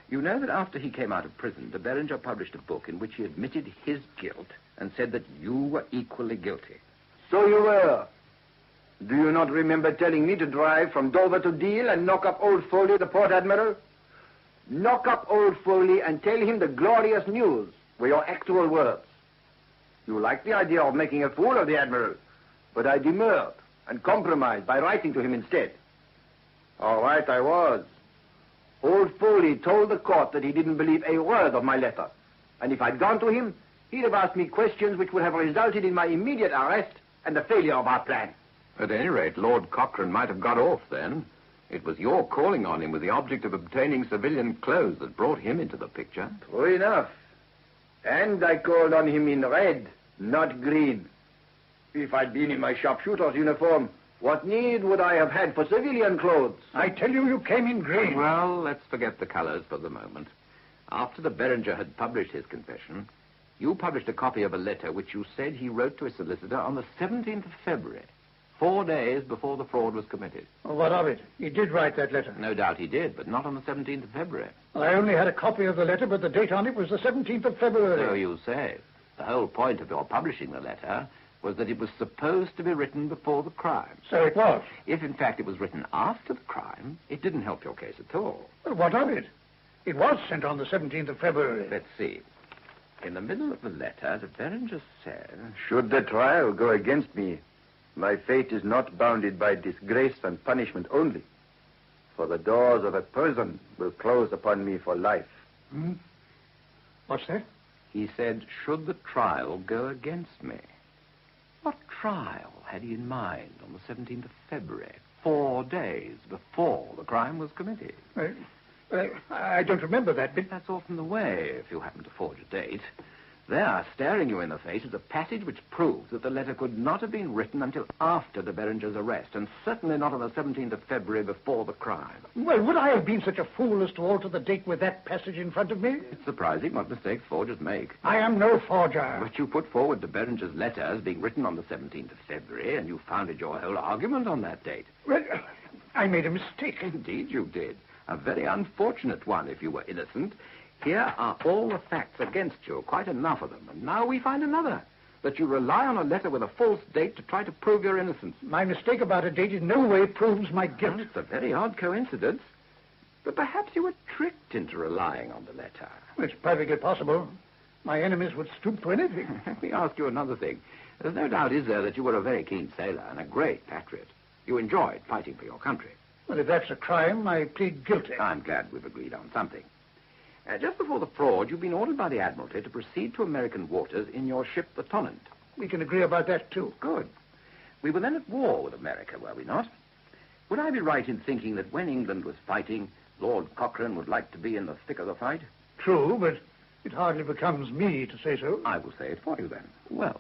You know that after he came out of prison, de Berenger published a book in which he admitted his guilt and said that you were equally guilty. So you were. Do you not remember telling me to drive from Dover to Deal and knock up old Foley, the port admiral? Knock up old Foley and tell him the glorious news were your actual words. You liked the idea of making a fool of the admiral, but I demurred and compromised by writing to him instead. All right, I was. Old Foley told the court that he didn't believe a word of my letter. And if I'd gone to him, he'd have asked me questions which would have resulted in my immediate arrest and the failure of our plan. At any rate, Lord Cochrane might have got off then. It was your calling on him with the object of obtaining civilian clothes that brought him into the picture. True enough. And I called on him in red, not green. If I'd been in my sharpshooter's uniform, what need would I have had for civilian clothes? I tell you, you came in green. Well, let's forget the colors for the moment. After the Beringer had published his confession, you published a copy of a letter which you said he wrote to his solicitor on the 17th of February, 4 days before the fraud was committed. Well, what of it? He did write that letter. No doubt he did, but not on the 17th of February. I only had a copy of the letter, but the date on it was the 17th of February. So you say. The whole point of your publishing the letter was that it was supposed to be written before the crime. So it was. If, in fact, it was written after the crime, it didn't help your case at all. Well, what of it? It was sent on the 17th of February. Let's see. In the middle of the letter, the Beringer said... Should the trial go against me, my fate is not bounded by disgrace and punishment only, for the doors of a prison will close upon me for life. Hmm? What's that? He said, should the trial go against me. What trial had he in mind on the 17th of February, 4 days before the crime was committed? I don't remember that bit. That's often the way, if you happen to forge a date. There, staring you in the face, is a passage which proves that the letter could not have been written until after de Beringer's arrest, and certainly not on the 17th of February before the crime. Well, would I have been such a fool as to alter the date with that passage in front of me? It's surprising what mistakes forgers make. I am no forger. But you put forward de Beringer's letter as being written on the 17th of February, and you founded your whole argument on that date. Well, I made a mistake. Indeed you did. A very unfortunate one, if you were innocent. Here are all the facts against you, quite enough of them. And now we find another, that you rely on a letter with a false date to try to prove your innocence. My mistake about a date in no way proves my guilt. Well, it's a very odd coincidence. But perhaps you were tricked into relying on the letter. It's perfectly possible. My enemies would stoop to anything. Let me ask you another thing. There's no doubt, is there, that you were a very keen sailor and a great patriot. You enjoyed fighting for your country. Well, if that's a crime, I plead guilty. I'm glad we've agreed on something. Just before the fraud, you've been ordered by the Admiralty to proceed to American waters in your ship, the Tonnant. We can agree about that, too. Good. We were then at war with America, were we not? Would I be right in thinking that when England was fighting, Lord Cochrane would like to be in the thick of the fight? True, but it hardly becomes me to say so. I will say it for you, then. Well,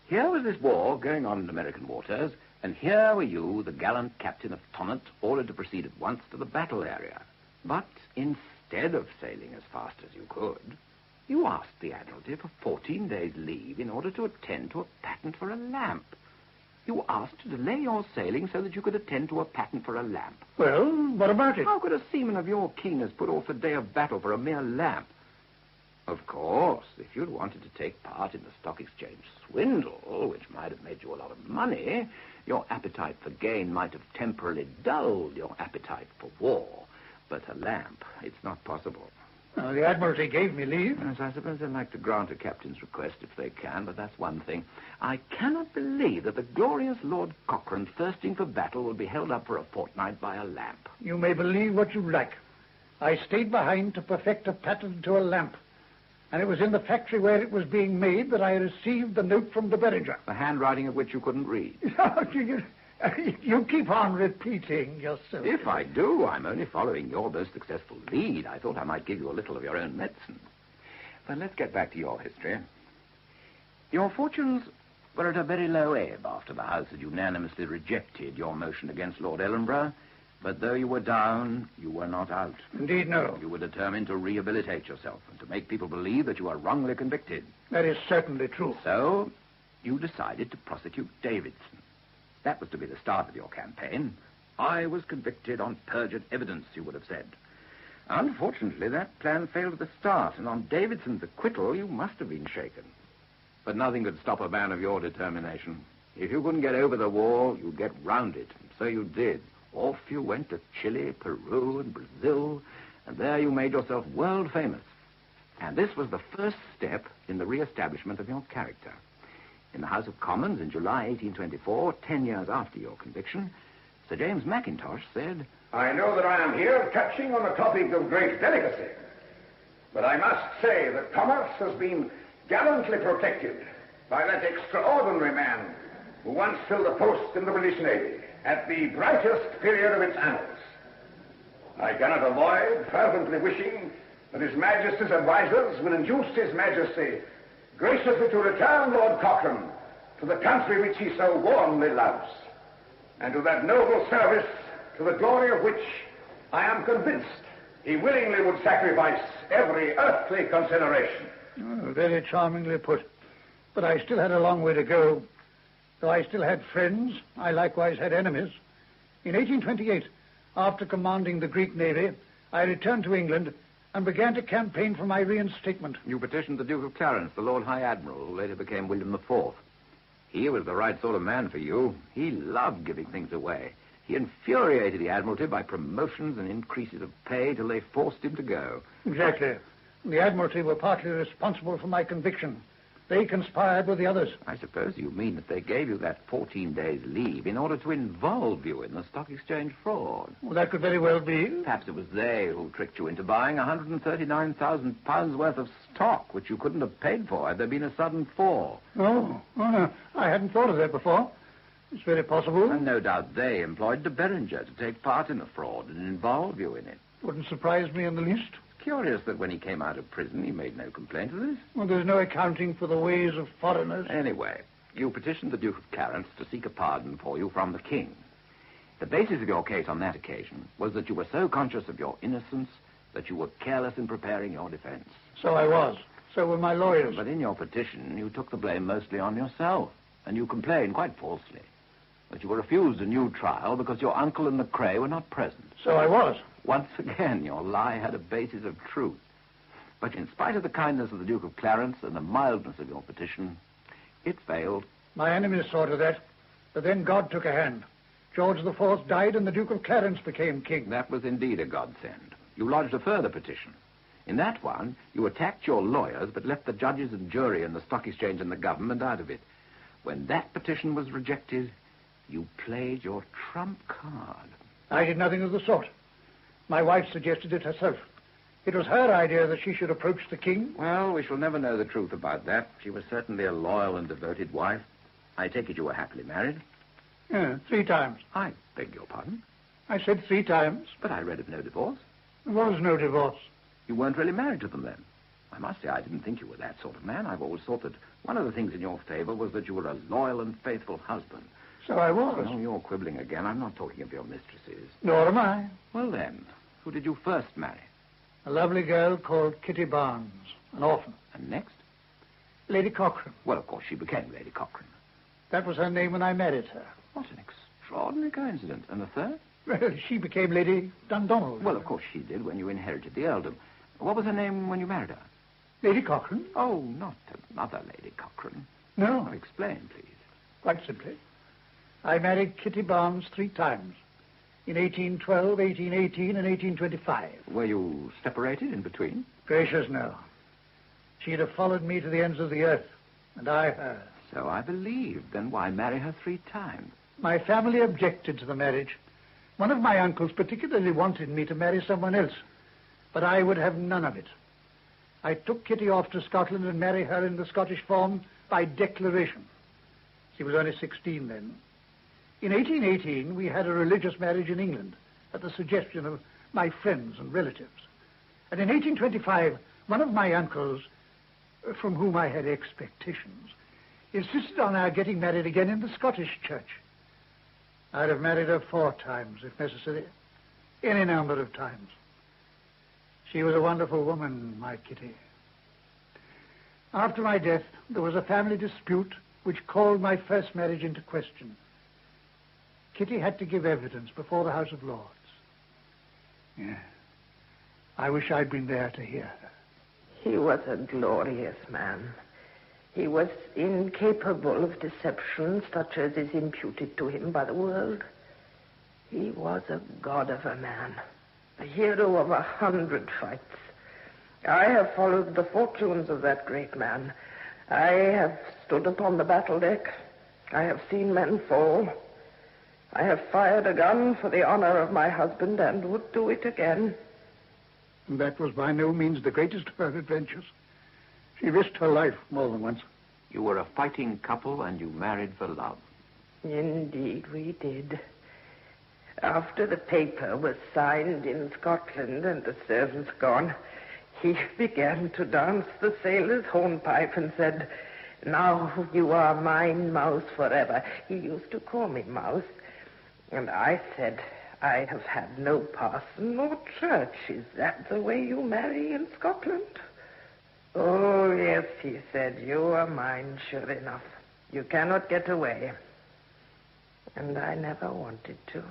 here was this war going on in American waters, and here were you, the gallant captain of Tonnant, ordered to proceed at once to the battle area. But instead of sailing as fast as you could, you asked the Admiralty for 14 days' leave in order to attend to a patent for a lamp. You asked to delay your sailing so that you could attend to a patent for a lamp. Well, what about it? How could a seaman of your keenness put off a day of battle for a mere lamp? Of course, if you'd wanted to take part in the stock exchange swindle, which might have made you a lot of money, your appetite for gain might have temporarily dulled your appetite for war. But a lamp, it's not possible. The Admiralty gave me leave. Yes, I suppose they'd like to grant a captain's request if they can, but that's one thing. I cannot believe that the glorious Lord Cochrane, thirsting for battle, will be held up for a fortnight by a lamp. You may believe what you like. I stayed behind to perfect a patent to a lamp. And it was in the factory where it was being made that I received the note from de Beringer. The handwriting of which you couldn't read. You keep on repeating yourself. If I do, I'm only following your most successful lead. I thought I might give you a little of your own medicine. But let's get back to your history. Your fortunes were at a very low ebb after the House had unanimously rejected your motion against Lord Ellenborough. But though you were down, you were not out. Indeed, no. You were determined to rehabilitate yourself and to make people believe that you were wrongly convicted. That is certainly true. So, you decided to prosecute Davidson. That was to be the start of your campaign. I was convicted on perjured evidence, you would have said. Unfortunately, that plan failed at the start, and on Davidson's acquittal, you must have been shaken. But nothing could stop a man of your determination. If you couldn't get over the wall, you'd get round it. And so you did. Off you went to Chile, Peru, and Brazil, and there you made yourself world famous. And this was the first step in the re-establishment of your character. In the House of Commons in July 1824, 10 years after your conviction, Sir James Mackintosh said, I know that I am here touching on a topic of great delicacy, but I must say that commerce has been gallantly protected by that extraordinary man who once filled a post in the British Navy at the brightest period of its annals. I cannot avoid fervently wishing that His Majesty's advisers will induce His Majesty graciously to return Lord Cochrane to the country which he so warmly loves, and to that noble service to the glory of which I am convinced he willingly would sacrifice every earthly consideration. Oh, very charmingly put. But I still had a long way to go. Though I still had friends, I likewise had enemies. In 1828, after commanding the Greek Navy, I returned to England and began to campaign for my reinstatement. You petitioned the Duke of Clarence, the Lord High Admiral, who later became William IV. He was the right sort of man for you. He loved giving things away. He infuriated the Admiralty by promotions and increases of pay till they forced him to go. Exactly. The Admiralty were partly responsible for my conviction. They conspired with the others. I suppose you mean that they gave you that 14 days' leave in order to involve you in the stock exchange fraud. Well, that could very well be. Perhaps it was they who tricked you into buying £139,000 worth of stock, which you couldn't have paid for had there been a sudden fall. Oh, no. I hadn't thought of that before. It's very possible. And no doubt they employed de Berenger to take part in the fraud and involve you in it. Wouldn't surprise me in the least. Curious that when he came out of prison, he made no complaint of this. Well, there's no accounting for the ways of foreigners. Anyway, you petitioned the Duke of Clarence to seek a pardon for you from the king. The basis of your case on that occasion was that you were so conscious of your innocence that you were careless in preparing your defense. So I was. So were my lawyers. But in your petition, you took the blame mostly on yourself, and you complained quite falsely that you were refused a new trial because your uncle and McCrae were not present. So I was. Once again, your lie had a basis of truth. But in spite of the kindness of the Duke of Clarence and the mildness of your petition, it failed. My enemies saw to that, but then God took a hand. George IV died and the Duke of Clarence became king. That was indeed a godsend. You lodged a further petition. In that one, you attacked your lawyers, but left the judges and jury and the stock exchange and the government out of it. When that petition was rejected, you played your trump card. I did nothing of the sort. My wife suggested it herself. It was her idea that she should approach the king. Well, we shall never know the truth about that. She was certainly a loyal and devoted wife. I take it you were happily married? Yeah, 3 times. I beg your pardon? I said 3 times. But I read of no divorce. There was no divorce. You weren't really married to them then? I must say I didn't think you were that sort of man. I've always thought that one of the things in your favor was that you were a loyal and faithful husband. So I was. Oh, you're quibbling again. I'm not talking of your mistresses. Nor am I. Well, then, who did you first marry? A lovely girl called Kitty Barnes, an orphan. And next? Lady Cochrane. Well, of course, she became Lady Cochrane. That was her name when I married her. What an extraordinary coincidence. And the third? Well, she became Lady Dundonald. Well, of course she did when you inherited the earldom. What was her name when you married her? Lady Cochrane. Oh, not another Lady Cochrane. No. Oh, explain, please. Quite simply. I married Kitty Barnes 3 times. In 1812, 1818, and 1825. Were you separated in between? Gracious, no. She'd have followed me to the ends of the earth, and I her. So I believe. Then why marry her 3 times? My family objected to the marriage. One of my uncles particularly wanted me to marry someone else, but I would have none of it. I took Kitty off to Scotland and married her in the Scottish form by declaration. She was only 16 then. In 1818, we had a religious marriage in England at the suggestion of my friends and relatives. And in 1825, one of my uncles, from whom I had expectations, insisted on our getting married again in the Scottish church. I'd have married her 4 times, if necessary, any number of times. She was a wonderful woman, my Kitty. After my death, there was a family dispute which called my first marriage into question. Kitty had to give evidence before the House of Lords. Yeah. I wish I'd been there to hear her. He was a glorious man. He was incapable of deception such as is imputed to him by the world. He was a god of a man, a hero of 100 fights. I have followed the fortunes of that great man. I have stood upon the battle deck. I have seen men fall. I have fired a gun for the honor of my husband and would do it again. And that was by no means the greatest of her adventures. She risked her life more than once. You were a fighting couple and you married for love. Indeed, we did. After the paper was signed in Scotland and the servants gone, he began to dance the sailor's hornpipe and said, "Now you are mine, Mouse, forever." He used to call me Mouse. And I said, "I have had no parson or church. Is that the way you marry in Scotland?" "Oh, yes," he said, "you are mine, sure enough. You cannot get away." And I never wanted to.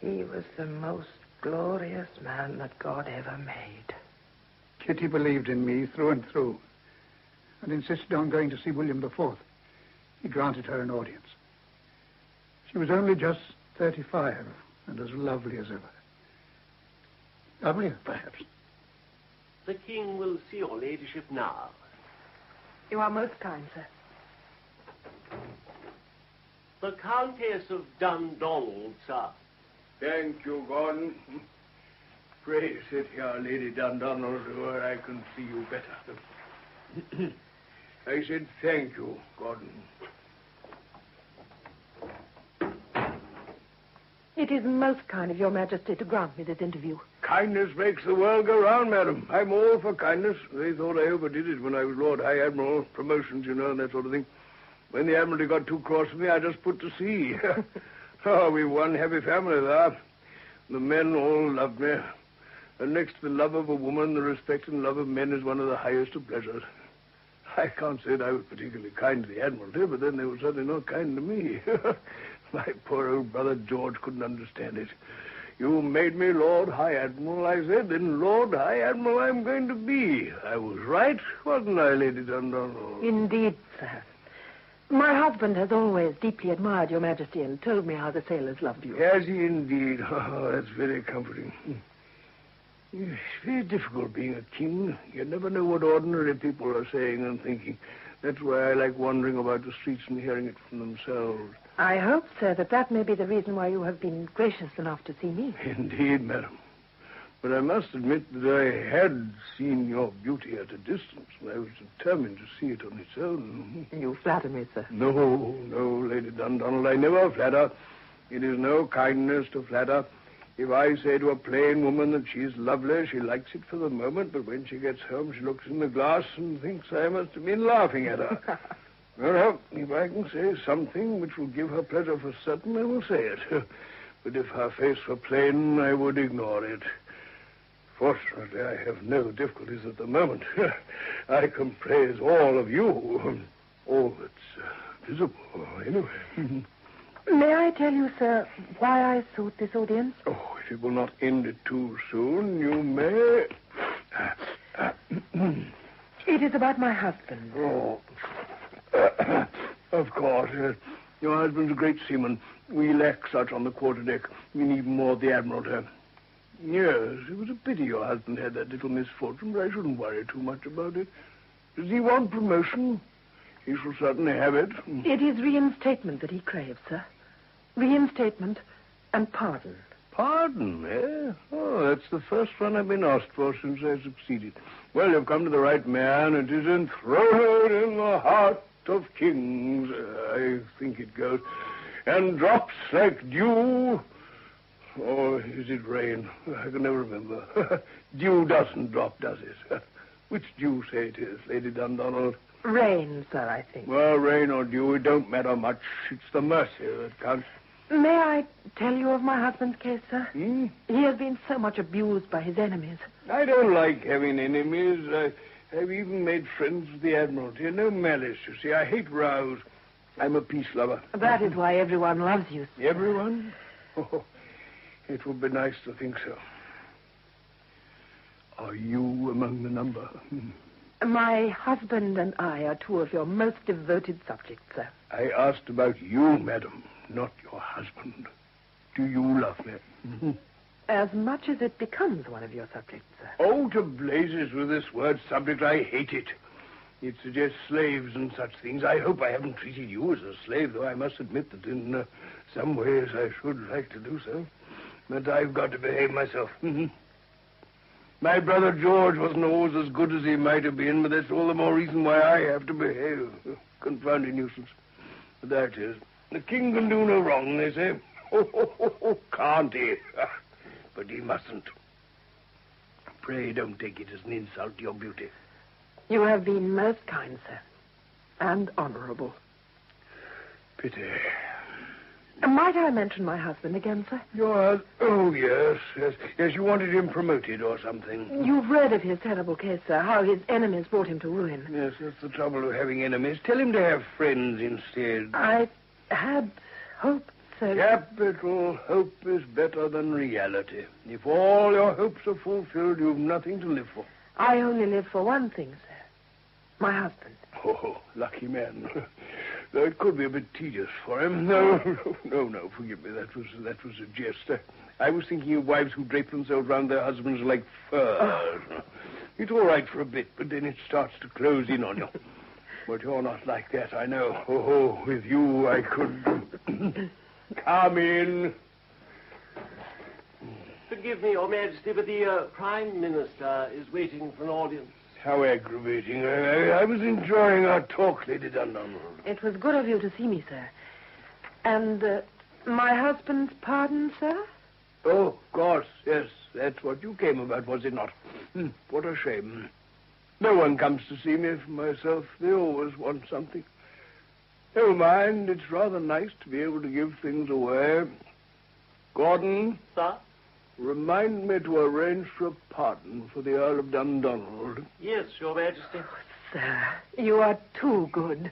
He was the most glorious man that God ever made. Kitty believed in me through and through and insisted on going to see William IV. He granted her an audience. She was only just 35 and as lovely as ever. Lovelier, perhaps. The king will see your ladyship now. You are most kind, sir. The Countess of Dundonald, sir. Thank you, Gordon. Pray sit here, Lady Dundonald, where I can see you better. I said thank you, Gordon. It is most kind of your Majesty to grant me this interview. Kindness makes the world go round, madam. I'm all for kindness. They thought I overdid it when I was Lord High Admiral. Promotions, you know, and that sort of thing. When the Admiralty got too cross with me, I just put to sea. Oh, we were one happy family there. The men all loved me. And next to the love of a woman, the respect and love of men is one of the highest of pleasures. I can't say that I was particularly kind to the Admiralty, but then they were certainly not kind to me. My poor old brother George couldn't understand it. "You made me Lord High Admiral," I said. "Then Lord High Admiral I'm going to be." I was right, wasn't I, Lady Dundonald? Indeed, sir. My husband has always deeply admired your Majesty and told me how the sailors loved you. Has he indeed? Oh, that's very comforting. It's very difficult being a king. You never know what ordinary people are saying and thinking. That's why I like wandering about the streets and hearing it from themselves. I hope, sir, that may be the reason why you have been gracious enough to see me. Indeed, madam. But I must admit that I had seen your beauty at a distance, and I was determined to see it on its own. You flatter me, sir. No, Lady Dundonald, I never flatter. It is no kindness to flatter. If I say to a plain woman that she's lovely, she likes it for the moment, but when she gets home, she looks in the glass and thinks I must have been laughing at her. Well, if I can say something which will give her pleasure for certain, I will say it. But if her face were plain, I would ignore it. Fortunately, I have no difficulties at the moment. I can praise all of you. All that's visible, anyway. May I tell you, sir, why I sought this audience? Oh, if it will not end it too soon, you may. It is about my husband. Oh. Of course. Your husband's a great seaman. We lack such on the quarterdeck. We need more of the Admiralty. Yes, it was a pity your husband had that little misfortune, but I shouldn't worry too much about it. Does he want promotion? He shall certainly have it. It is reinstatement that he craves, sir. Reinstatement and pardon. Pardon, eh? Oh, that's the first one I've been asked for since I succeeded. Well, you've come to the right man. It is enthroned in the heart of kings, I think it goes, and drops like dew. Or is it rain? I can never remember. Dew doesn't drop, does it? Which dew say it is, Lady Dundonald? Rain, sir, I think. Well, rain or dew, it don't matter much. It's the mercy that counts. May I tell you of my husband's case, sir? He has been so much abused by his enemies. I don't like having enemies. I've even made friends with the Admiralty. No malice, you see. I hate rows. I'm a peace lover. That is why everyone loves you, sir. Everyone? Oh, it would be nice to think so. Are you among the number? My husband and I are two of your most devoted subjects, sir. I asked about you, madam, not your husband. Do you love me? As much as it becomes one of your subjects, sir. Oh, to blazes with this word subject. I hate it. It suggests slaves and such things. I hope I haven't treated you as a slave, though I must admit that in some ways I should like to do so. But I've got to behave myself. My brother George wasn't always as good as he might have been, but that's all the more reason why I have to behave. Confounding nuisance. But there it is. The king can do no wrong, they say. Can't he? But he mustn't. Pray don't take it as an insult to your beauty. You have been most kind, sir, and honourable. Pity. Might I mention my husband again, sir? Oh, yes. Yes, you wanted him promoted or something. You've read of his terrible case, sir, how his enemies brought him to ruin. Yes, that's the trouble of having enemies. Tell him to have friends instead. I had hoped, sir... Capital hope is better than reality. If all your hopes are fulfilled, you've nothing to live for. I only live for one thing, sir. My husband. Oh, lucky man. Though it could be a bit tedious for him. No, forgive me. That was a jest. I was thinking of wives who drape themselves round their husbands like furs. It's all right for a bit, but then it starts to close in on you. But you're not like that, I know. Oh, with you I could... Come in. Forgive me, Your Majesty, but the Prime Minister is waiting for an audience. How aggravating. I was enjoying our talk, Lady Dundonald. It was good of you to see me, sir. And my husband's pardon, sir? Oh, of course, yes. That's what you came about, was it not? What a shame. No one comes to see me for myself. They always want something. Never mind, it's rather nice to be able to give things away. Gordon? Sir? Remind me to arrange for a pardon for the Earl of Dundonald. Yes, Your Majesty. Oh, sir, you are too good.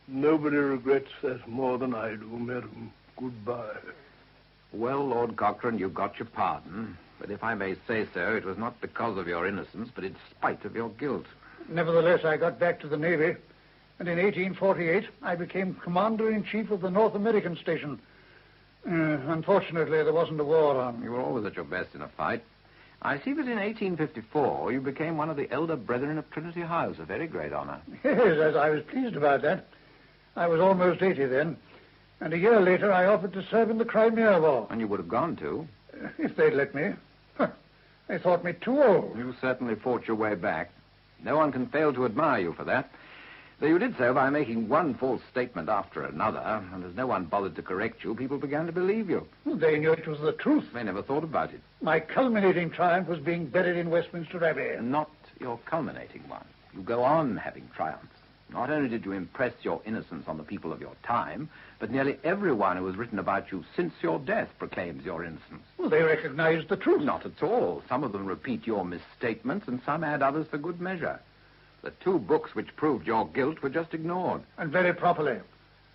Nobody regrets that more than I do, madam. Goodbye. Well, Lord Cochrane, you got your pardon. But if I may say so, it was not because of your innocence, but in spite of your guilt. Nevertheless, I got back to the Navy, and in 1848, I became Commander-in-Chief of the North American Station. Unfortunately, there wasn't a war on. You were always at your best in a fight. I see that in 1854, you became one of the elder brethren of Trinity House, a very great honor. Yes, I was pleased about that. I was almost 80 then, and a year later I offered to serve in the Crimea War. And you would have gone to. If they'd let me. They thought me too old. You certainly fought your way back. No one can fail to admire you for that. Though you did so by making one false statement after another, and as no one bothered to correct you, people began to believe you. They knew it was the truth. They never thought about it. My culminating triumph was being buried in Westminster Abbey. Not your culminating one. You go on having triumphs. Not only did you impress your innocence on the people of your time, but nearly everyone who has written about you since your death proclaims your innocence. Well, they recognized the truth. Not at all. Some of them repeat your misstatements, and some add others for good measure. The two books which proved your guilt were just ignored. And very properly.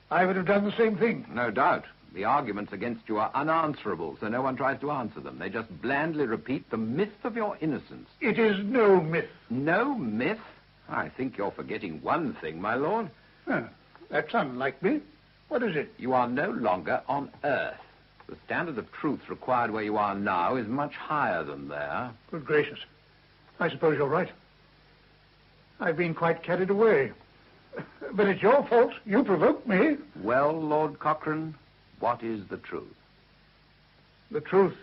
I would have done the same thing. No doubt. The arguments against you are unanswerable, so no one tries to answer them. They just blandly repeat the myth of your innocence. It is no myth. No myth? I think you're forgetting one thing, my lord. That's unlike me. What is it? You are no longer on Earth. The standard of truth required where you are now is much higher than there. Good gracious. I suppose you're right. I've been quite carried away. But it's your fault. You provoked me. Well, Lord Cochrane, what is the truth? The truth.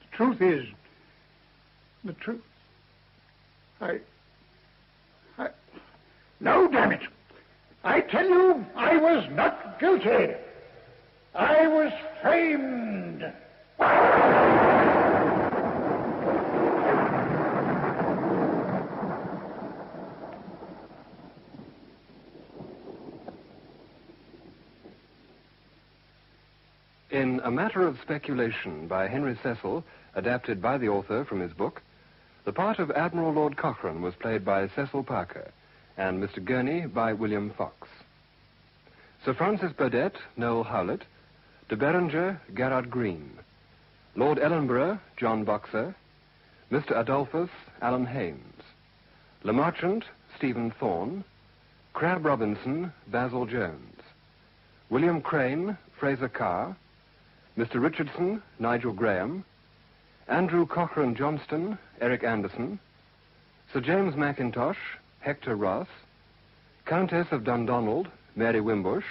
The truth is... The truth... No, damn it. I tell you, I was not guilty. I was framed. In A Matter of Speculation by Henry Cecil, adapted by the author from his book, the part of Admiral Lord Cochrane was played by Cecil Parker, and Mr. Gurney by William Fox. Sir Francis Burdett, Noel Howlett, de Berenger, Gerard Green, Lord Ellenborough, John Boxer, Mr. Adolphus, Alan Haynes, Le Marchant, Stephen Thorne, Crab Robinson, Basil Jones, William Crane, Fraser Carr, Mr. Richardson, Nigel Graham, Andrew Cochrane Johnston, Eric Anderson, Sir James Mackintosh, Hector Ross, Countess of Dundonald, Mary Wimbush,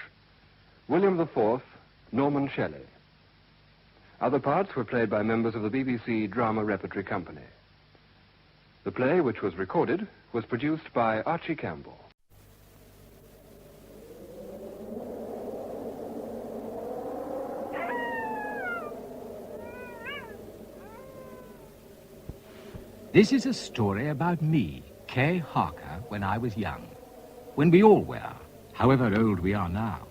William IV, Norman Shelley. Other parts were played by members of the BBC Drama Repertory Company. The play, which was recorded, was produced by Archie Campbell. This is a story about me, Kay Harker, when I was young. When we all were, however old we are now.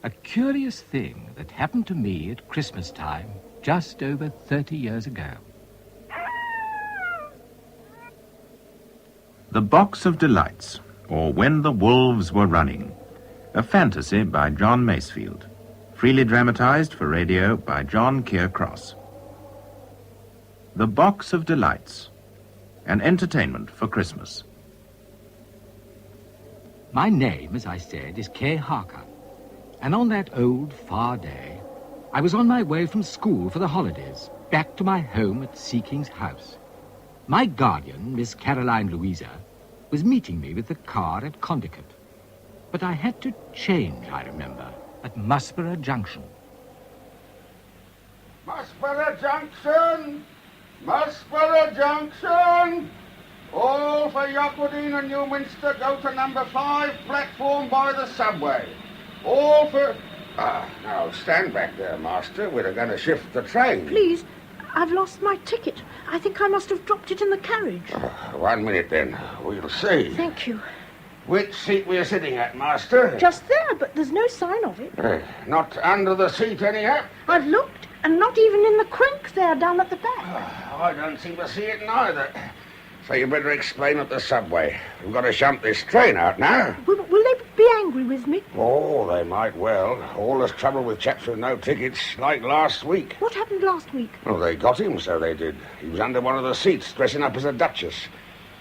A curious thing that happened to me at Christmas time just over 30 years ago. The Box of Delights, or When the Wolves Were Running, a fantasy by John Masefield, freely dramatized for radio by John Keir Cross. The Box of Delights, an entertainment for Christmas. My name, as I said, is Kay Harker. And on that old, far day, I was on my way from school for the holidays, back to my home at Chesterton House. My guardian, Miss Caroline Louisa, was meeting me with the car at Condicott. But I had to change, I remember, at Musborough Junction. Musborough Junction! Musborough Junction! All for Yockwoodine and Newminster go to number 5, platform by the subway. All for... now, stand back there, Master. We're going to shift the train. Please, I've lost my ticket. I think I must have dropped it in the carriage. 1 minute, then. We'll see. Thank you. Which seat were you sitting at, Master? Just there, but there's no sign of it. Not under the seat, anyhow? I've looked, and not even in the crank there down at the back. I don't seem to see it neither. So you better explain at the subway. We've got to shunt this train out now. Will they be angry with me? Oh, they might well. All this trouble with chaps with no tickets, like last week. What happened last week? Well, they got him, so they did. He was under one of the seats, dressing up as a duchess.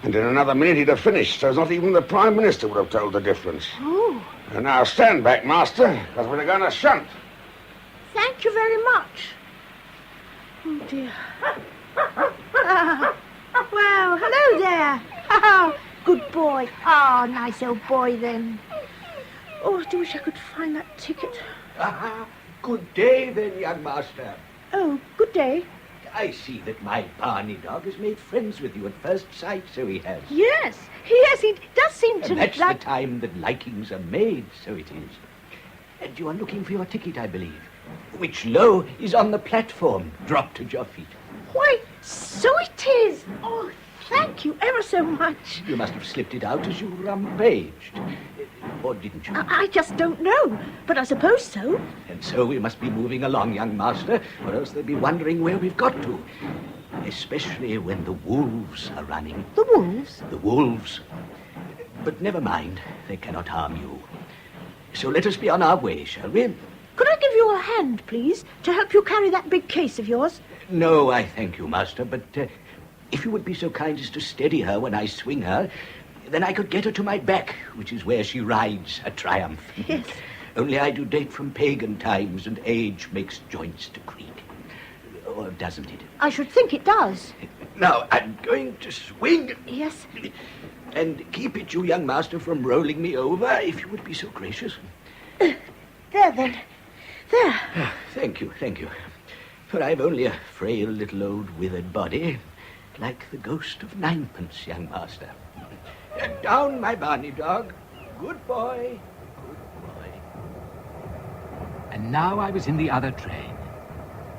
And in another minute he'd have finished, so not even the Prime Minister would have told the difference. Oh. And now stand back, Master, because we're going to shunt. Thank you very much. Oh, dear. Well, hello there. Oh, good boy. Oh, nice old boy, then. Oh, I do wish I could find that ticket. Good day, then, young master. Oh, good day. I see that my Barney dog has made friends with you at first sight, so he has. Yes, he does seem to And that's like... the time that likings are made, so it is. And you are looking for your ticket, I believe, which, lo, is on the platform, dropped at your feet. Why, so it is. Oh, thank you ever so much. You must have slipped it out as you rampaged. Or didn't you? I just don't know, but I suppose so. And so we must be moving along, young master, or else they'll be wondering where we've got to. Especially when the wolves are running. The wolves? The wolves. But never mind, they cannot harm you. So let us be on our way, shall we? Could I give you a hand, please, to help you carry that big case of yours? No, I thank you, master, but if you would be so kind as to steady her when I swing her, then I could get her to my back, which is where she rides her triumph. Yes. Only I do date from pagan times, and age makes joints to creak. Or doesn't it? I should think it does. Now, I'm going to swing. Yes. And keep it, you young master, from rolling me over, if you would be so gracious. There, then. There. Thank you. For I've only a frail little old withered body, like the ghost of ninepence, young master. Down, my Barney dog. Good boy. And now I was in the other train.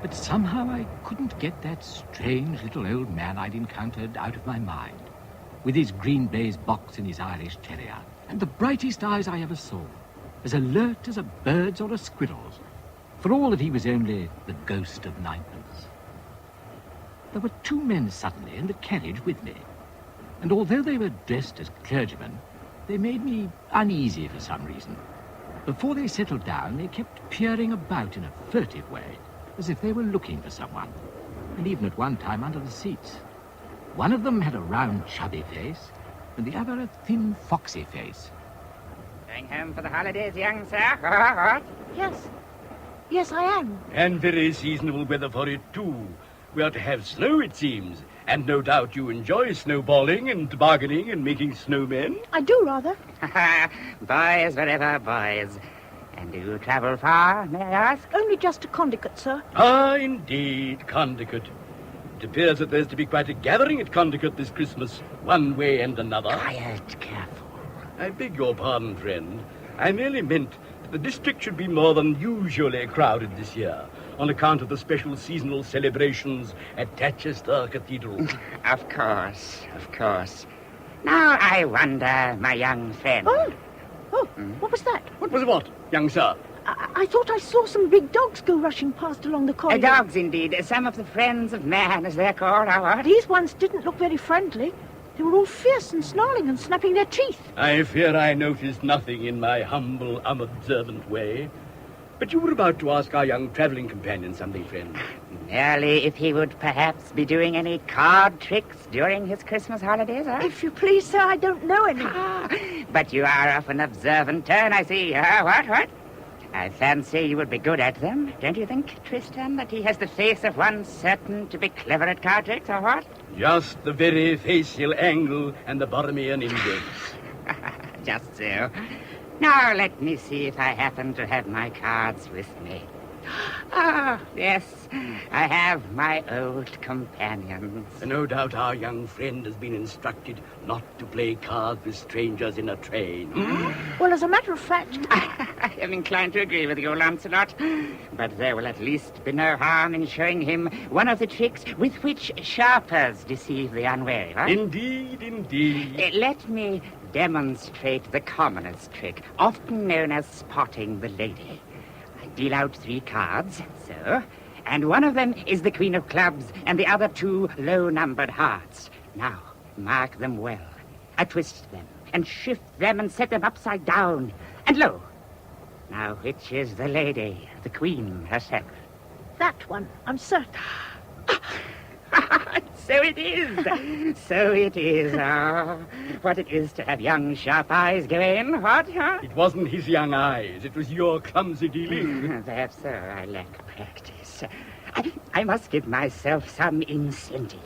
But somehow I couldn't get that strange little old man I'd encountered out of my mind, with his green baize box and his Irish terrier, and the brightest eyes I ever saw, as alert as a bird's or a squirrel's, for all that he was only the ghost of ninepence. There were two men suddenly in the carriage with me, and although they were dressed as clergymen, they made me uneasy for some reason. Before they settled down, they kept peering about in a furtive way, as if they were looking for someone, and even at one time under the seats. One of them had a round, chubby face, and the other a thin, foxy face. Going home for the holidays, young sir? Yes, I am. And very seasonable weather for it, too. We are to have snow, it seems. And no doubt you enjoy snowballing and bargaining and making snowmen. I do, rather. Boys wherever boys. And do you travel far, may I ask? Only just to Condicut, sir. Ah, indeed, Condicut. It appears that there's to be quite a gathering at Condicut this Christmas, one way and another. Quiet, careful. I beg your pardon, friend. I merely meant that the district should be more than usually crowded this year, on account of the special seasonal celebrations at Chester Cathedral. Of course, of course. Now I wonder, my young friend. Oh, what was that? What was what, young sir? I thought I saw some big dogs go rushing past along the corridor. Dogs, indeed. Some of the friends of man, as they're called, are what? These ones didn't look very friendly. They were all fierce and snarling and snapping their teeth. I fear I noticed nothing in my humble, unobservant way. But you were about to ask our young travelling companion something, friend. Merely if he would perhaps be doing any card tricks during his Christmas holidays, huh? If you please, sir, I don't know any. But you are of an observant turn, I see. What? I fancy you would be good at them. Don't you think, Tristan, that he has the face of one certain to be clever at card tricks, or what? Just the very facial angle and the Borromean index. Just so. Now, let me see if I happen to have my cards with me. Ah, yes, I have my old companions. No doubt our young friend has been instructed not to play cards with strangers in a train. Well, as a matter of fact... I am inclined to agree with you, Lancelot. But there will at least be no harm in showing him one of the tricks with which sharpers deceive the unwary, right? Indeed. Let me demonstrate the commonest trick, often known as spotting the lady. I deal out 3 cards, so, and one of them is the Queen of Clubs, and the other 2 low-numbered hearts. Now, mark them well. I twist them, and shift them, and set them upside down. And lo! Now, which is the lady, the Queen herself? That one, I'm certain. So it is. So it is. What it is to have young, sharp eyes go in, what? Huh? It wasn't his young eyes. It was your clumsy dealing. Perhaps so. I lack practice. I must give myself some incentive.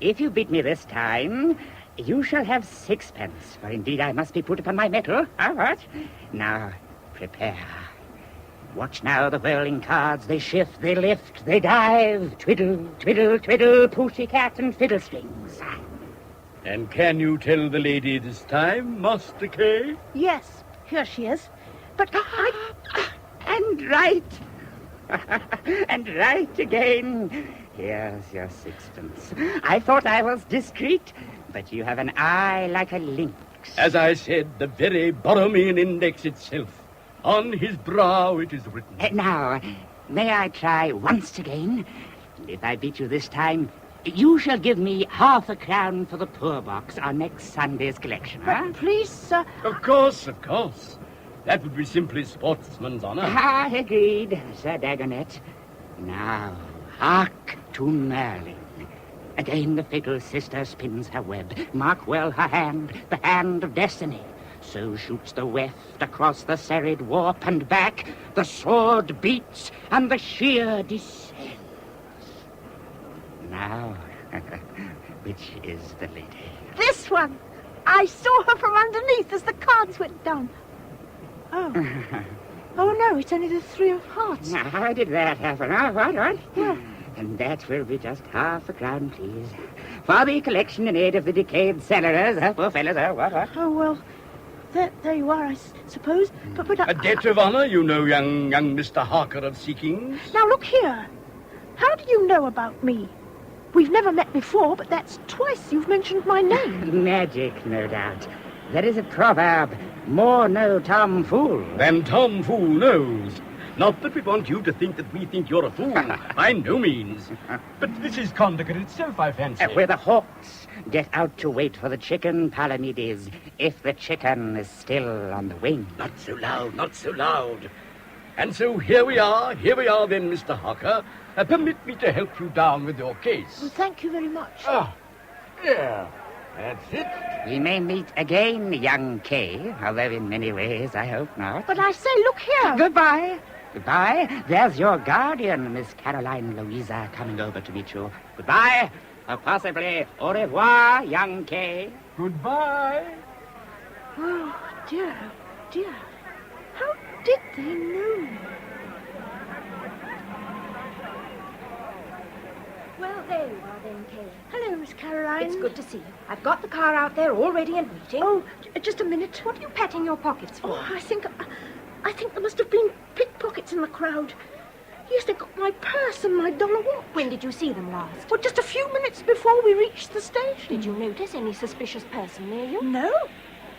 If you beat me this time, you shall have 6 pence, for indeed I must be put upon my mettle. What? Now, prepare. Watch now the whirling cards. They shift, they lift, they dive. Twiddle, twiddle, twiddle, pussycat and fiddlestrings. And can you tell the lady this time, Master K? Yes, here she is. But And right. And right again. Here's your 6pence. I thought I was discreet, but you have an eye like a lynx. As I said, the very Borromean index itself. On his brow it is written. Now, may I try once again? If I beat you this time, you shall give me half a crown for the poor box on next Sunday's collection, huh? But please, sir... Of course. That would be simply sportsman's honor. Agreed, Sir Dagonet. Now, hark to Merlin. Again the fatal sister spins her web. Mark well her hand, the hand of destiny. So shoots the weft across the serried warp and back. The sword beats and the shear descends. Now, which is the lady? This one! I saw her from underneath as the cards went down. Oh. Oh, no, it's only the 3 of hearts. Now, how did that happen? What? Yeah. And that will be just half a crown, please. For the collection in aid of the decayed cellarers, poor fellows, what? Oh, well... There you are, I suppose. But a debt of honor, you know, young Mr. Harker of Seekings. Now, look here. How do you know about me? We've never met before, but that's twice you've mentioned my name. Magic, no doubt. There is a proverb, more know Tom Fool than Tom Fool knows. Not that we want you to think that we think you're a fool. By no means. But this is Condicut itself, I fancy. Where the hawks get out to wait for the chicken, Palamedes, if the chicken is still on the wing. Not so loud. And so here we are then, Mr. Harker. Permit me to help you down with your case. Well, thank you very much. Yeah, that's it. We may meet again, young Kay, although in many ways I hope not. But I say, look here. Goodbye. There's your guardian, Miss Caroline Louisa, coming over to meet you. Goodbye. Possibly au revoir, young Kay. Goodbye. Oh, dear, dear. How did they know? Well, there you are then, Kay. Hello, Miss Caroline. It's good to see you. I've got the car out there all ready and waiting. Oh, just a minute. What are you patting your pockets for? Oh, I think there must have been pickpockets in the crowd. Yes, they got my purse and my dollar watch. When did you see them last? Well, just a few minutes before we reached the station. Did you notice any suspicious person near you? No.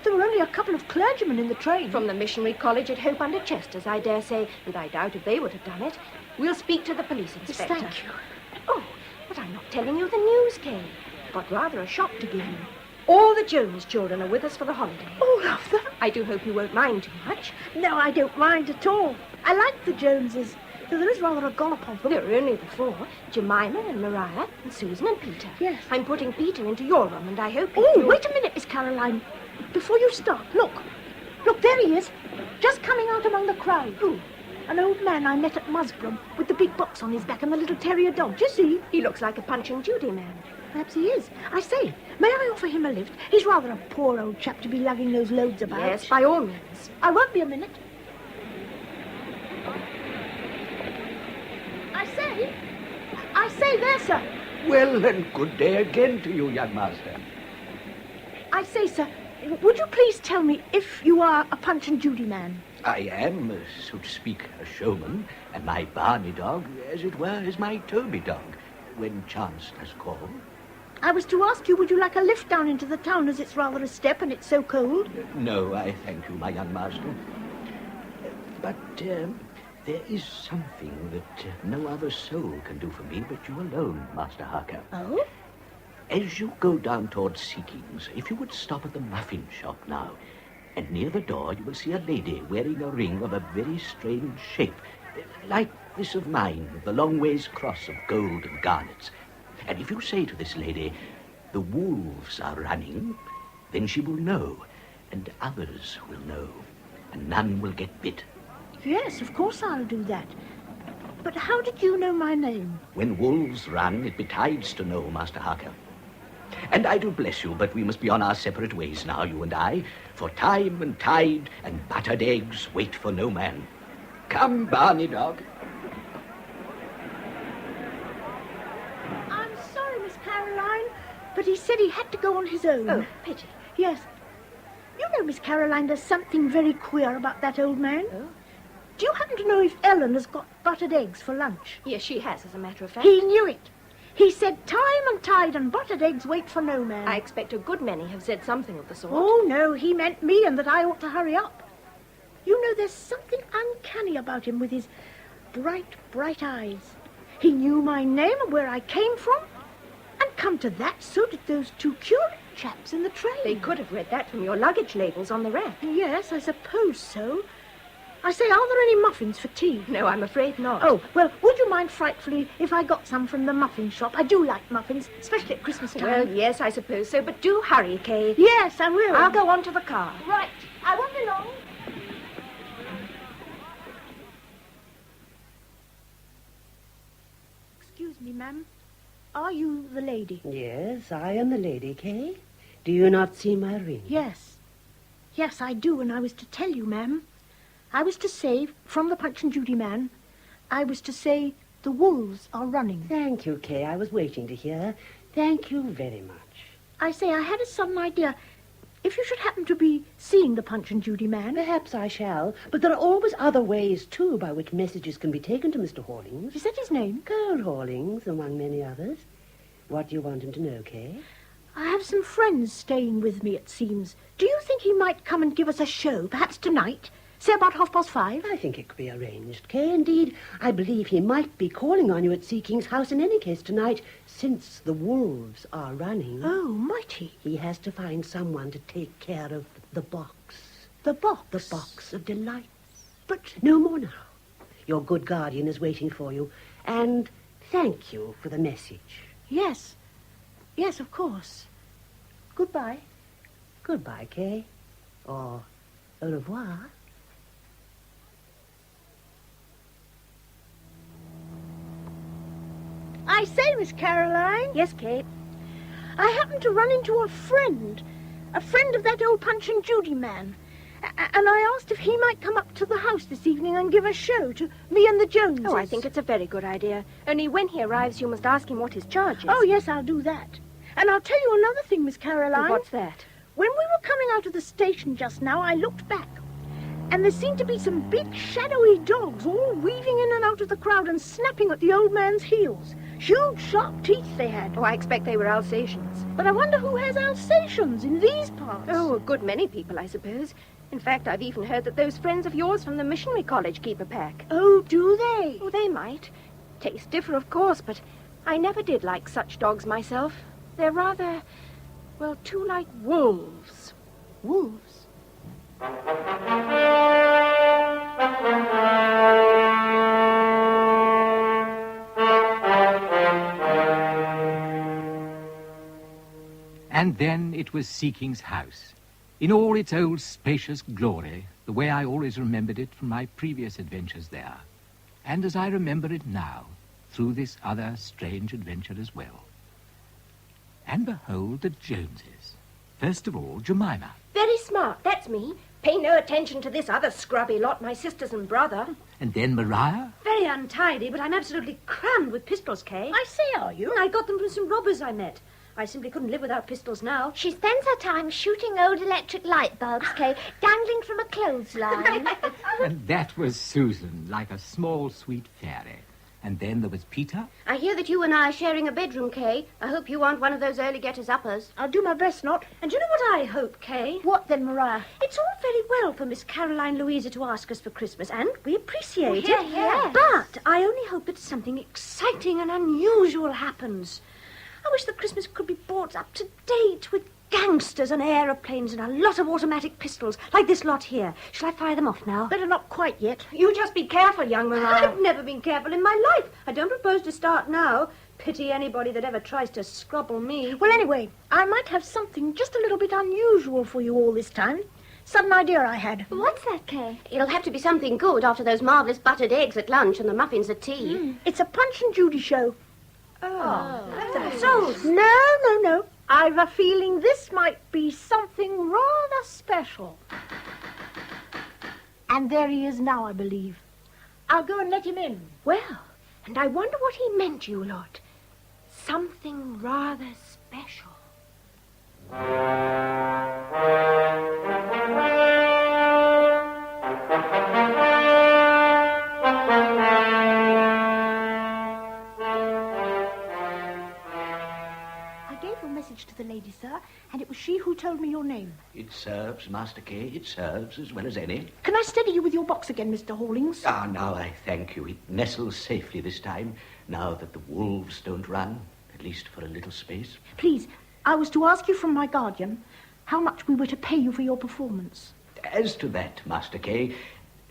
There were only a couple of clergymen in the train. From the missionary college at Hope under Chester's, I dare say, and I doubt if they would have done it. We'll speak to the police inspector. Yes, thank you. Oh, but I'm not telling you the news, Kay. Got rather a shock to give you. All the Jones children are with us for the holiday. All of them? I do hope you won't mind too much. No, I don't mind at all. I like the Joneses, though there is rather a gollop of them. There are only the four, Jemima and Mariah and Susan and Peter. Yes. I'm putting Peter into your room, and I hope... Oh, wait a minute, Miss Caroline. Before you start, look. Look, there he is, just coming out among the crowd. Who? An old man I met at Musborough with the big box on his back and the little terrier dog. Do you see? He looks like a Punch and Judy man. Perhaps he is. I say, may I offer him a lift? He's rather a poor old chap to be lugging those loads about. Yes, by all means. I won't be a minute. I say there, sir. Well, and good day again to you, young master. I say, sir, would you please tell me if you are a Punch and Judy man? I am, so to speak, a showman, and my Barney dog, as it were, is my Toby dog, when chance has called. I was to ask you, would you like a lift down into the town, as it's rather a step and it's so cold? No, I thank you, my young master. But there is something that no other soul can do for me but you alone, Master Harker. Oh? As you go down towards Seekings, if you would stop at the muffin shop now, and near the door you will see a lady wearing a ring of a very strange shape, like this of mine, the long ways cross of gold and garnets. And if you say to this lady, the wolves are running, then she will know, and others will know, and none will get bit. Yes, of course I'll do that. But how did you know my name? When wolves run, it betides to know, Master Harker. And I do bless you, but we must be on our separate ways now, you and I, for time and tide and buttered eggs wait for no man. Come, Barney dog. I'm sorry, Miss Caroline, but he said he had to go on his own. Oh, pity. Yes. You know, Miss Caroline, there's something very queer about that old man. Oh? Do you happen to know if Ellen has got buttered eggs for lunch? Yes, she has, as a matter of fact. He knew it. He said time and tide and buttered eggs wait for no man. I expect a good many have said something of the sort. Oh, no, he meant me and that I ought to hurry up. You know, there's something uncanny about him with his bright, bright eyes. He knew my name and where I came from. And come to that, so did those two curate chaps in the train. They could have read that from your luggage labels on the rack. Yes, I suppose so. I say, are there any muffins for tea? No, I'm afraid not. Oh, well, would you mind frightfully if I got some from the muffin shop? I do like muffins, especially at Christmas time. Well, yes, I suppose so, but do hurry, Kay. Yes, I will. I'll go on to the car. Right. I won't be long. Excuse me, ma'am. Are you the lady? Yes, I am the lady, Kay. Do you not see my ring? Yes. Yes, I do, and I was to tell you, ma'am. I was to say, from the Punch and Judy man, I was to say the wolves are running. Thank you, Kay. I was waiting to hear. Thank you very much. I say, I had a sudden idea. If you should happen to be seeing the Punch and Judy man... Perhaps I shall, but there are always other ways, too, by which messages can be taken to Mr. Hawlings. Is that his name? Colonel Hawlings, among many others. What do you want him to know, Kay? I have some friends staying with me, it seems. Do you think he might come and give us a show, perhaps tonight? Say about 5:30? I think it could be arranged, Kay. Indeed, I believe he might be calling on you at Seeking's house in any case tonight, since the wolves are running. Oh, might he? He has to find someone to take care of the box. The box? The box of delights. But no more now. Your good guardian is waiting for you, and thank you for the message. Yes. Yes, of course. Goodbye. Goodbye, Kay. Or au revoir. I say, Miss Caroline. Yes, Kate. I happened to run into a friend of that old Punch and Judy man. And I asked if he might come up to the house this evening and give a show to me and the Joneses. Oh, I think it's a very good idea. Only when he arrives, you must ask him what his charge is. Oh, yes, I'll do that. And I'll tell you another thing, Miss Caroline. What's that? When we were coming out of the station just now, I looked back. And there seemed to be some big, shadowy dogs all weaving in and out of the crowd and snapping at the old man's heels. Huge, sharp teeth they had. Oh, I expect they were Alsatians. But I wonder who has Alsatians in these parts. Oh, a good many people, I suppose. In fact, I've even heard that those friends of yours from the missionary college keep a pack. Oh, do they? Oh, they might. Tastes differ, of course, but I never did like such dogs myself. They're rather, well, too like wolves. Wolves? And then it was Seeking's house, in all its old spacious glory, the way I always remembered it from my previous adventures there, and as I remember it now, through this other strange adventure as well. And behold the Joneses. First of all, Jemima. Very smart, that's me. Pay no attention to this other scrubby lot, my sisters and brother. And then Maria. Very untidy, but I'm absolutely crammed with pistols, Kay. I say, are you? I got them from some robbers I met. I simply couldn't live without pistols now. She spends her time shooting old electric light bulbs, Kay, dangling from a clothesline. And that was Susan, like a small, sweet fairy. And then there was Peter. I hear that you and I are sharing a bedroom, Kay. I hope you aren't one of those early getters-uppers. I'll do my best not. And do you know what I hope, Kay? What then, Maria? It's all very well for Miss Caroline Louisa to ask us for Christmas, and we appreciate it. Yes. But I only hope that something exciting and unusual happens. I wish the Christmas could be brought up to date with gangsters and aeroplanes and a lot of automatic pistols, like this lot here. Shall I fire them off now? Better not quite yet. You just be careful, young Maria. I've never been careful in my life. I don't propose to start now. Pity anybody that ever tries to scrabble me. Well, anyway, I might have something just a little bit unusual for you all this time. Sudden idea I had. What's that, Kay? It'll have to be something good after those marvellous buttered eggs at lunch and the muffins at tea. It's a Punch and Judy show. So, No. I've a feeling this might be something rather special. And there he is now, I believe. I'll go and let him in. well, and I wonder what he meant, you lot. Something rather special. To the lady, sir, and it was she who told me your name. It serves, Master Kay. It serves as well as any. Can I steady you with your box again, Mr. Hollings? Ah, now I thank you. It nestles safely this time, now that the wolves don't run, at least for a little space. Please, I was to ask you from my guardian how much we were to pay you for your performance. As to that, Master Kay,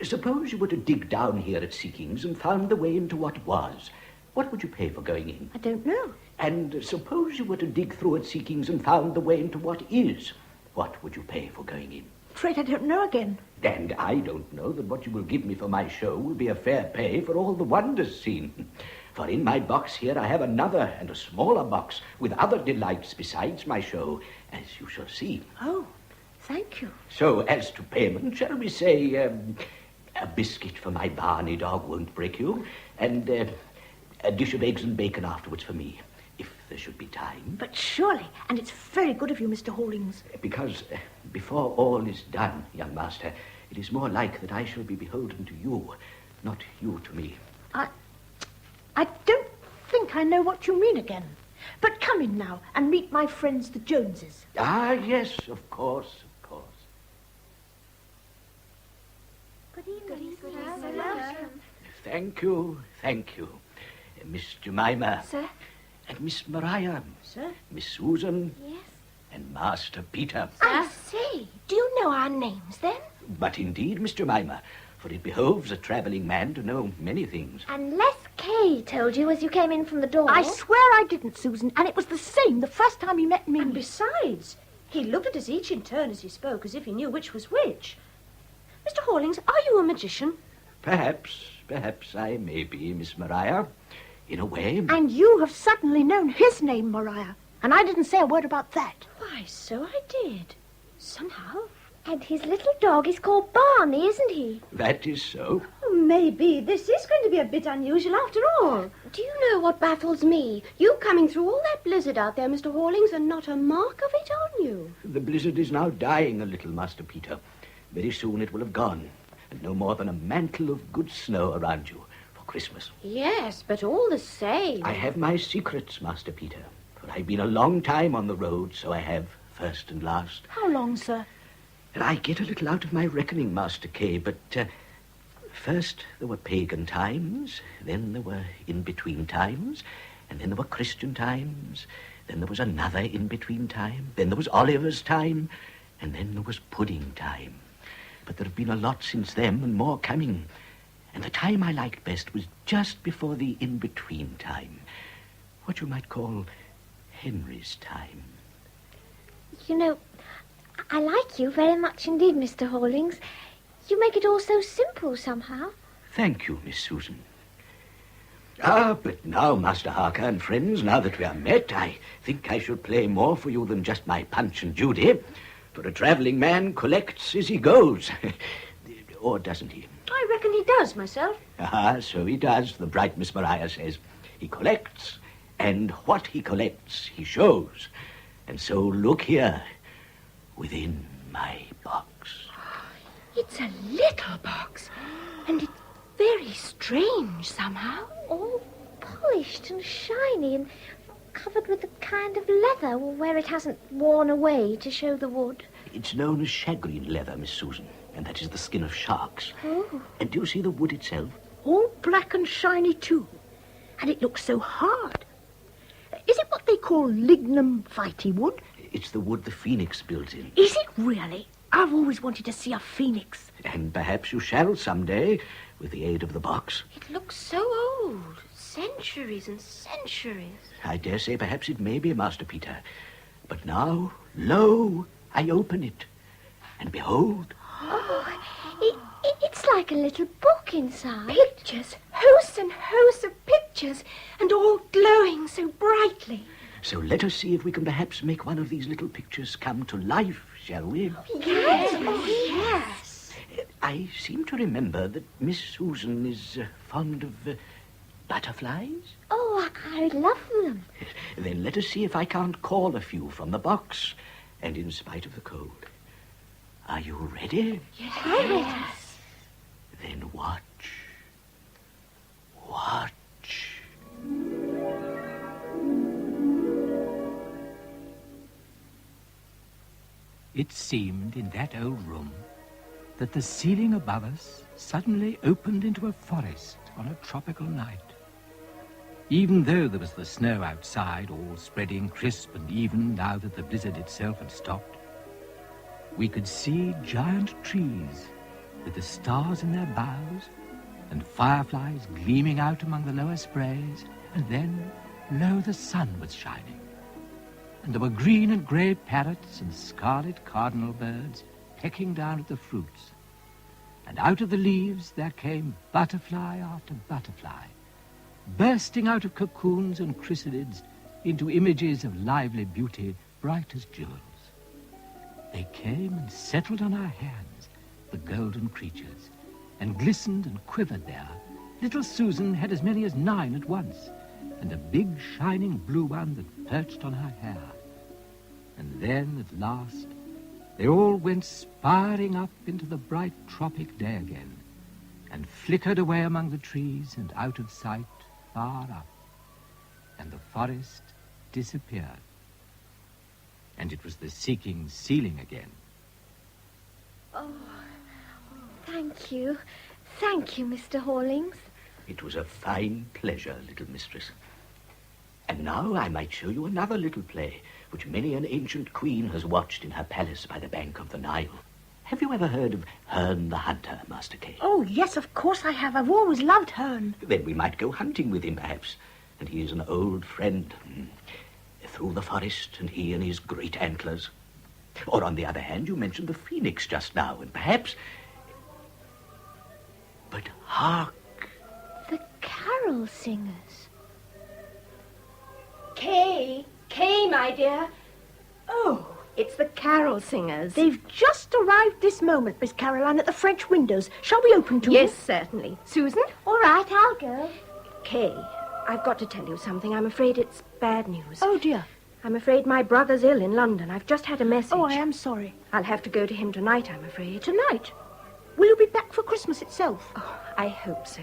suppose you were to dig down here at Seeking's and found the way into what was. What would you pay for going in? I don't know. And suppose you were to dig through at Seeking's and found the way into what is. What would you pay for going in? Afraid I don't know again. And I don't know that what you will give me for my show will be a fair pay for all the wonders seen. For in my box here I have another and a smaller box with other delights besides my show, as you shall see. Oh, thank you. So, as to payment, shall we say a biscuit for my Barney dog won't break you, and a dish of eggs and bacon afterwards for me, if there should be time. But surely, and it's very good of you, Mr. Hollings. Because before all is done, young master, it is more like that I shall be beholden to you, not you to me. I don't think I know what you mean again. But come in now and meet my friends, the Joneses. Ah, yes, of course, of course. Good evening. Good afternoon. Thank you. Miss Jemima. Sir? And Miss Maria. Sir? Miss Susan. Yes. And Master Peter. I say, do you know our names, then? But indeed, Miss Jemima, for it behoves a travelling man to know many things. Unless Kay told you as you came in from the door. I swear I didn't, Susan, and it was the same the first time he met me. And besides, he looked at us each in turn as he spoke, as if he knew which was which. Mr. Hollings, are you a magician? Perhaps I may be, Miss Maria, in a way. And you have suddenly known his name, Maria. And I didn't say a word about that. Why, so I did. Somehow. And his little dog is called Barney, isn't he? That is so. Oh, maybe this is going to be a bit unusual after all. Do you know what baffles me? You coming through all that blizzard out there, Mr. Hawlings, and not a mark of it on you. The blizzard is now dying a little, Master Peter. Very soon it will have gone, and no more than a mantle of good snow around you for Christmas. Yes, but all the same. I have my secrets, Master Peter, for I've been a long time on the road, so I have, first and last. How long, sir? And I get a little out of my reckoning, Master K, but first there were pagan times, then there were in-between times, and then there were Christian times, then there was another in-between time, then there was Oliver's time, and then there was pudding time. But there have been a lot since then, and more coming. And the time I liked best was just before the in-between time, what you might call Henry's time. You know, I like you very much indeed, Mr. Hawlings. You make it all so simple somehow. Thank you, Miss Susan. But now, Master Harker and friends, now that we are met, I think I should play more for you than just my Punch and Judy. For a travelling man collects as he goes. Or doesn't he? I reckon he does, myself. So he does, the bright Miss Maria says. He collects, and what he collects he shows. And so look here, within my box. It's a little box, and it's very strange somehow. All polished and shiny and covered with a kind of leather where it hasn't worn away to show the wood. It's known as shagreen leather, Miss Susan, and that is the skin of sharks. Oh. And do you see the wood itself? All black and shiny, too. And it looks so hard. Is it what they call lignum vitae wood? It's the wood the phoenix builds in. Is it really? I've always wanted to see a phoenix. And perhaps you shall someday, with the aid of the box. It looks so old. Centuries and centuries. I dare say perhaps it may be, Master Peter. But now, lo, I open it. And behold... Oh, it's like a little book inside. Pictures. Hosts and hosts of pictures. And all glowing so brightly. So let us see if we can perhaps make one of these little pictures come to life, shall we? Yes. Oh, yes. I seem to remember that Miss Susan is fond of butterflies. Oh, I love them. Then let us see if I can't call a few from the box, and in spite of the cold. Are you ready? Yes. Then watch. Watch. It seemed in that old room that the ceiling above us suddenly opened into a forest on a tropical night. Even though there was the snow outside, all spreading crisp and even now that the blizzard itself had stopped, we could see giant trees with the stars in their boughs and fireflies gleaming out among the lower sprays, and then, lo, the sun was shining. And there were green and grey parrots and scarlet cardinal birds pecking down at the fruits. And out of the leaves there came butterfly after butterfly, bursting out of cocoons and chrysalids into images of lively beauty, bright as jewels. They came and settled on our hands, the golden creatures, and glistened and quivered there. Little Susan had as many as 9 at once, and a big shining blue one that perched on her hair. And then, at last, they all went spiring up into the bright tropic day again, and flickered away among the trees and out of sight far up, and the forest disappeared. And it was the seeking ceiling again. Oh, thank you. Thank you, Mr. Hawlings. It was a fine pleasure, little mistress. And now I might show you another little play, which many an ancient queen has watched in her palace by the bank of the Nile. Have you ever heard of Herne the Hunter, Master K? Oh, yes, of course I have. I've always loved Herne. Then we might go hunting with him, perhaps. And he is an old friend. Through the forest, and he and his great antlers. Or, on the other hand, you mentioned the phoenix just now, and perhaps... But hark! The carol singers. Kay, Kay, my dear. Oh, it's the carol singers. They've just arrived this moment, Miss Caroline, at the French windows. Shall we open to them? Yes, certainly. Susan? All right, I'll go. Kay, I've got to tell you something. I'm afraid it's bad news. Oh, dear. I'm afraid my brother's ill in London. I've just had a message. Oh, I am sorry. I'll have to go to him tonight, I'm afraid. Tonight? Will you be back for Christmas itself? Oh, I hope so.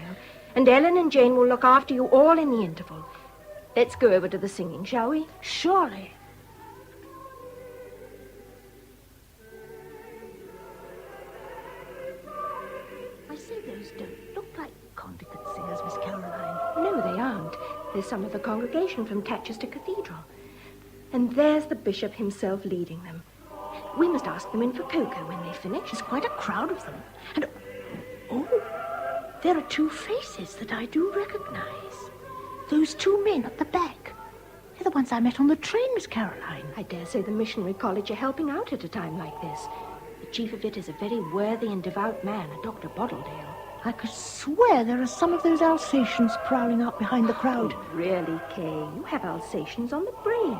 And Ellen and Jane will look after you all in the interval. Let's go over to the singing, shall we? Surely. I say those don't look like convent singers, Miss Caroline. No, they aren't. There's some of the congregation from Chesterton Cathedral. And there's the bishop himself leading them. We must ask them in for cocoa when they finish. There's quite a crowd of them. And, oh, there are two faces that I do recognize. Those two men at the back. They're the ones I met on the train, Miss Caroline. I dare say the missionary college are helping out at a time like this. The chief of it is a very worthy and devout man, a Dr. Bottledale. I could swear there are some of those Alsatians prowling out behind the crowd. Oh, really, Kay? You have Alsatians on the brain.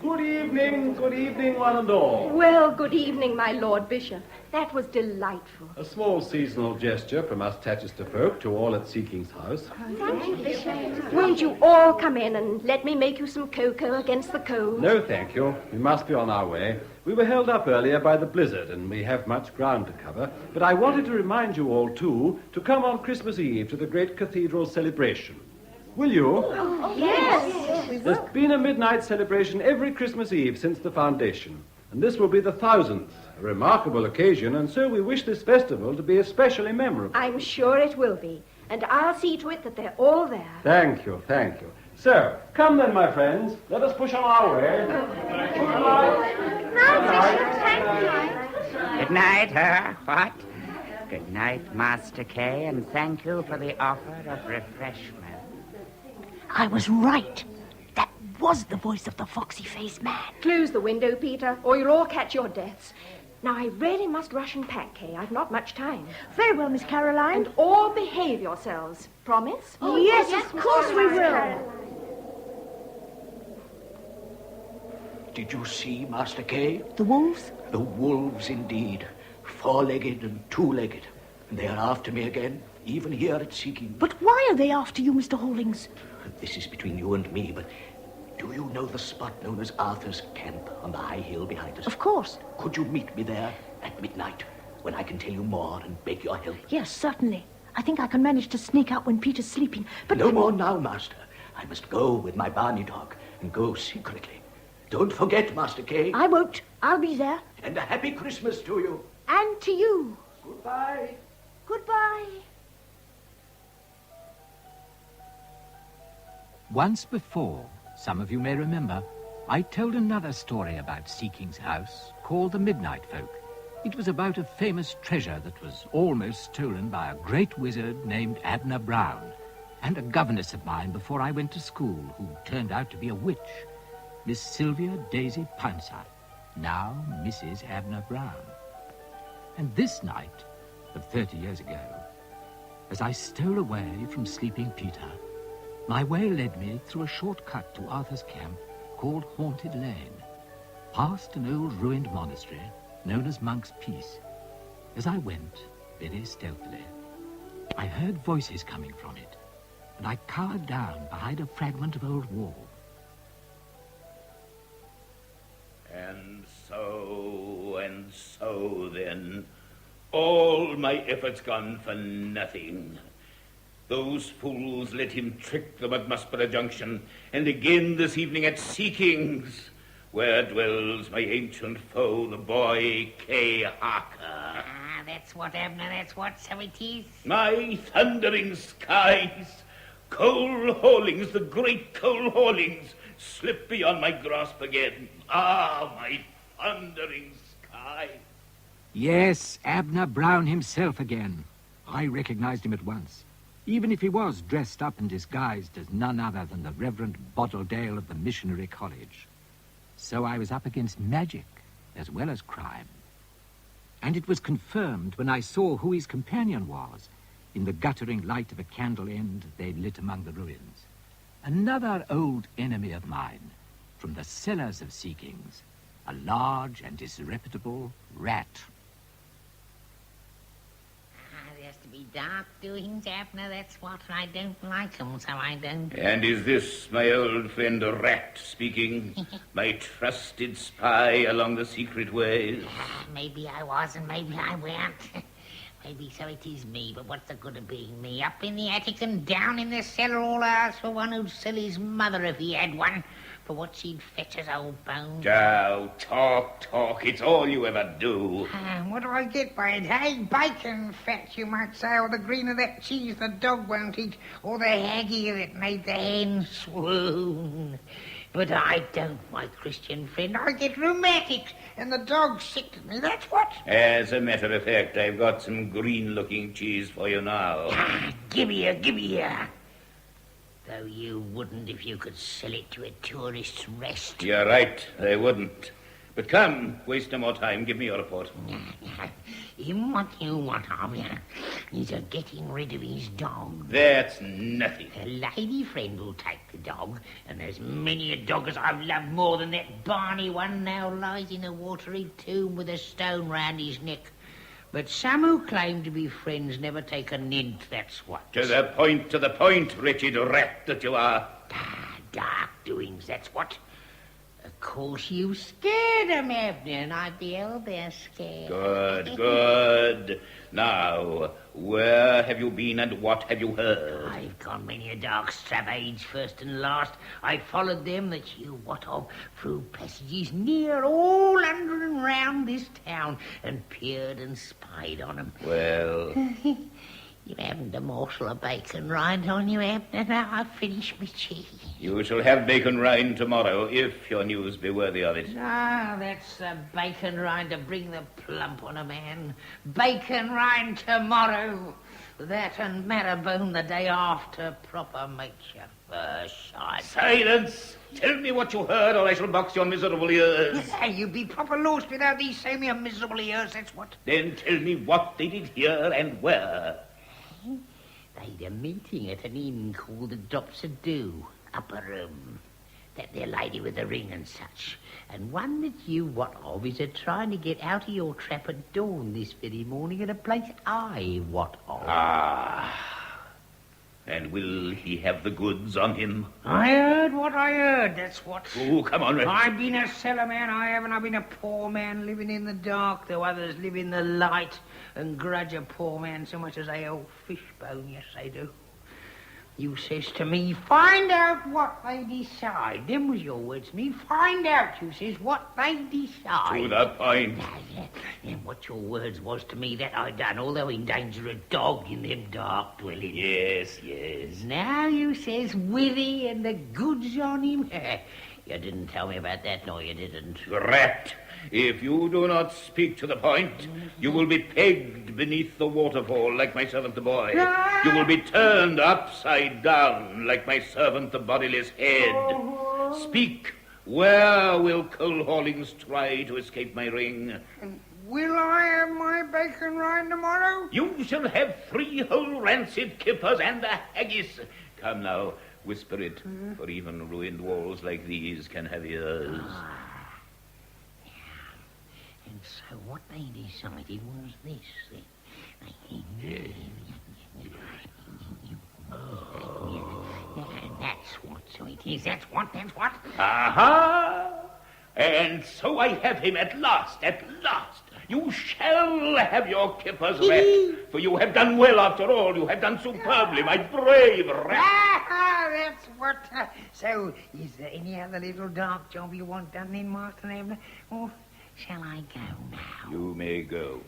Good evening, one and all. Well, good evening, my Lord Bishop. That was delightful. A small seasonal gesture from us Tatchester folk to all at Seeking's House. Thank you, Bishop. Won't you all come in and let me make you some cocoa against the cold? No, thank you. We must be on our way. We were held up earlier by the blizzard, and we have much ground to cover. But I wanted to remind you all, too, to come on Christmas Eve to the great cathedral celebration. Will you? Oh, yes. There's been a midnight celebration every Christmas Eve since the foundation, and this will be the 1000th, a remarkable occasion, and so we wish this festival to be especially memorable. I'm sure it will be, and I'll see to it that they're all there. Thank you, thank you. So, come then, my friends. Let us push on our way. Good night, what? Good night, Master Kay, and thank you for the offer of refreshment. I was right. That was the voice of the foxy-faced man. Close the window, Peter, or you'll all catch your deaths. Now, I really must rush and pack, Kay. I've not much time. Very well, Miss Caroline. And all behave yourselves. Promise? Oh, yes, of course we will. Did you see, Master Kay? The wolves? The wolves, indeed. 4-legged and 2-legged. And they are after me again, even here at Seeking. But why are they after you, Mr. Hollings? This is between you and me, but do you know the spot known as Arthur's Camp on the high hill behind us? Of course. Could you meet me there at midnight, when I can tell you more and beg your help? Yes, certainly. I think I can manage to sneak out when Peter's sleeping, but... No more now, Master. I must go with my Barney dog and go secretly. Don't forget, Master Kay. I won't. I'll be there. And a happy Christmas to you. And to you. Goodbye. Goodbye. Once before, some of you may remember, I told another story about Seeking's House called The Midnight Folk. It was about a famous treasure that was almost stolen by a great wizard named Abner Brown, and a governess of mine before I went to school who turned out to be a witch, Miss Sylvia Daisy Pouncer, now Mrs. Abner Brown. And this night of 30 years ago, as I stole away from sleeping Peter, my way led me through a short cut to Arthur's Camp called Haunted Lane, past an old ruined monastery known as Monk's Peace. As I went, very stealthily, I heard voices coming from it, and I cowered down behind a fragment of old wall. And so then, all my efforts gone for nothing. Those fools let him trick them at Musborough Junction, and again this evening at Seeking's, where dwells my ancient foe, the boy Kay Harker. Ah, that's what, Abner, that's what, so it is. My thundering skies! Cole Haulings, the great Cole Haulings, slip beyond my grasp again. Ah, my thundering sky! Yes, Abner Brown himself again. I recognized him at once, even if he was dressed up and disguised as none other than the Reverend Bottledale of the Missionary College. So I was up against magic as well as crime. And it was confirmed when I saw who his companion was. In the guttering light of a candle end, they lit among the ruins. Another old enemy of mine, from the cellars of Seekings, a large and disreputable rat. There's to be dark doings, Abner, that's what. I don't like 'em, so I don't. And is this my old friend Rat speaking? My trusted spy along the secret ways? Maybe I was and maybe I weren't. Maybe so it is me, but what's the good of being me? Up in the attic and down in the cellar all hours for one who'd sell his mother if he had one, for what she'd fetch his old bones. Now, talk, it's all you ever do. What do I get by it, hey? Bacon fat, you might say, or the green of that cheese the dog won't eat, or the haggy that made the hen swoon. But I don't, my Christian friend. I get rheumatics, and the dog's sick to me, that's what. As a matter of fact, I've got some green-looking cheese for you now. Give here. Though you wouldn't if you could sell it to a tourist's rest. You're right, I wouldn't. But come, waste no more time. Give me your report. What you want of you is a getting rid of his dog. That's nothing. A lady friend will take the dog, and there's many a dog as I've loved more than that Barney one now lies in a watery tomb with a stone round his neck. But some who claim to be friends never take a nint, that's what. To the point, wretched rat that you are. Dark doings, that's what. Of course you scared 'em, Abner, and I beheld their scare. Good. Now, where have you been and what have you heard? I've gone many a dark strap-age first and last. I followed them that you wot of through passages near all under and round this town and peered and spied on 'em. Well... You haven't a morsel of bacon rind on you, Abner. Now I've finished my cheese. You shall have bacon rind tomorrow, if your news be worthy of it. That's the bacon rind to bring the plump on a man. Bacon rind tomorrow. That and marrowbone the day after. Proper makes you first side. Silence! Tell me what you heard, or I shall box your miserable ears. You'd be proper lost without these same your miserable ears, that's what. Then tell me what they did hear and where. They'd a meeting at an inn called the Drops of Dew, upper room. That there lady with the ring and such. And one that you wot of is a-trying to get out of your trap at dawn this very morning at a place I wot of. And will he have the goods on him? I heard what I heard, that's what. Oh, come on, Rex. I've been a cellar man, I haven't. I've been a poor man living in the dark, though others live in the light and grudge a poor man so much as they owe fishbone, yes they do. You says to me, find out what they decide. Them was your words to me. Find out, you says, what they decide. To the point. And what your words was to me, that I done, although in danger of dog in them dark dwellings. Yes. Now you says, Willie and the goods on him. You didn't tell me about that, no, you didn't. Rat. If you do not speak to the point, you will be pegged beneath the waterfall like my servant the boy. You will be turned upside down like my servant the bodiless head. Speak. Where will Cole Hawlings try to escape my ring? Will I have my bacon rind tomorrow? You shall have 3 whole rancid kippers and a haggis. Come now, whisper it, for even ruined walls like these can have ears. And so what they decided was this. That's what, so it is. That's what. Aha! And so I have him at last. You shall have your kippers, Rat, for you have done well after all. You have done superbly, my brave Rat. That's what. So, is there any other little dark job you want done then, Master Abner? Or shall I go now? You may go.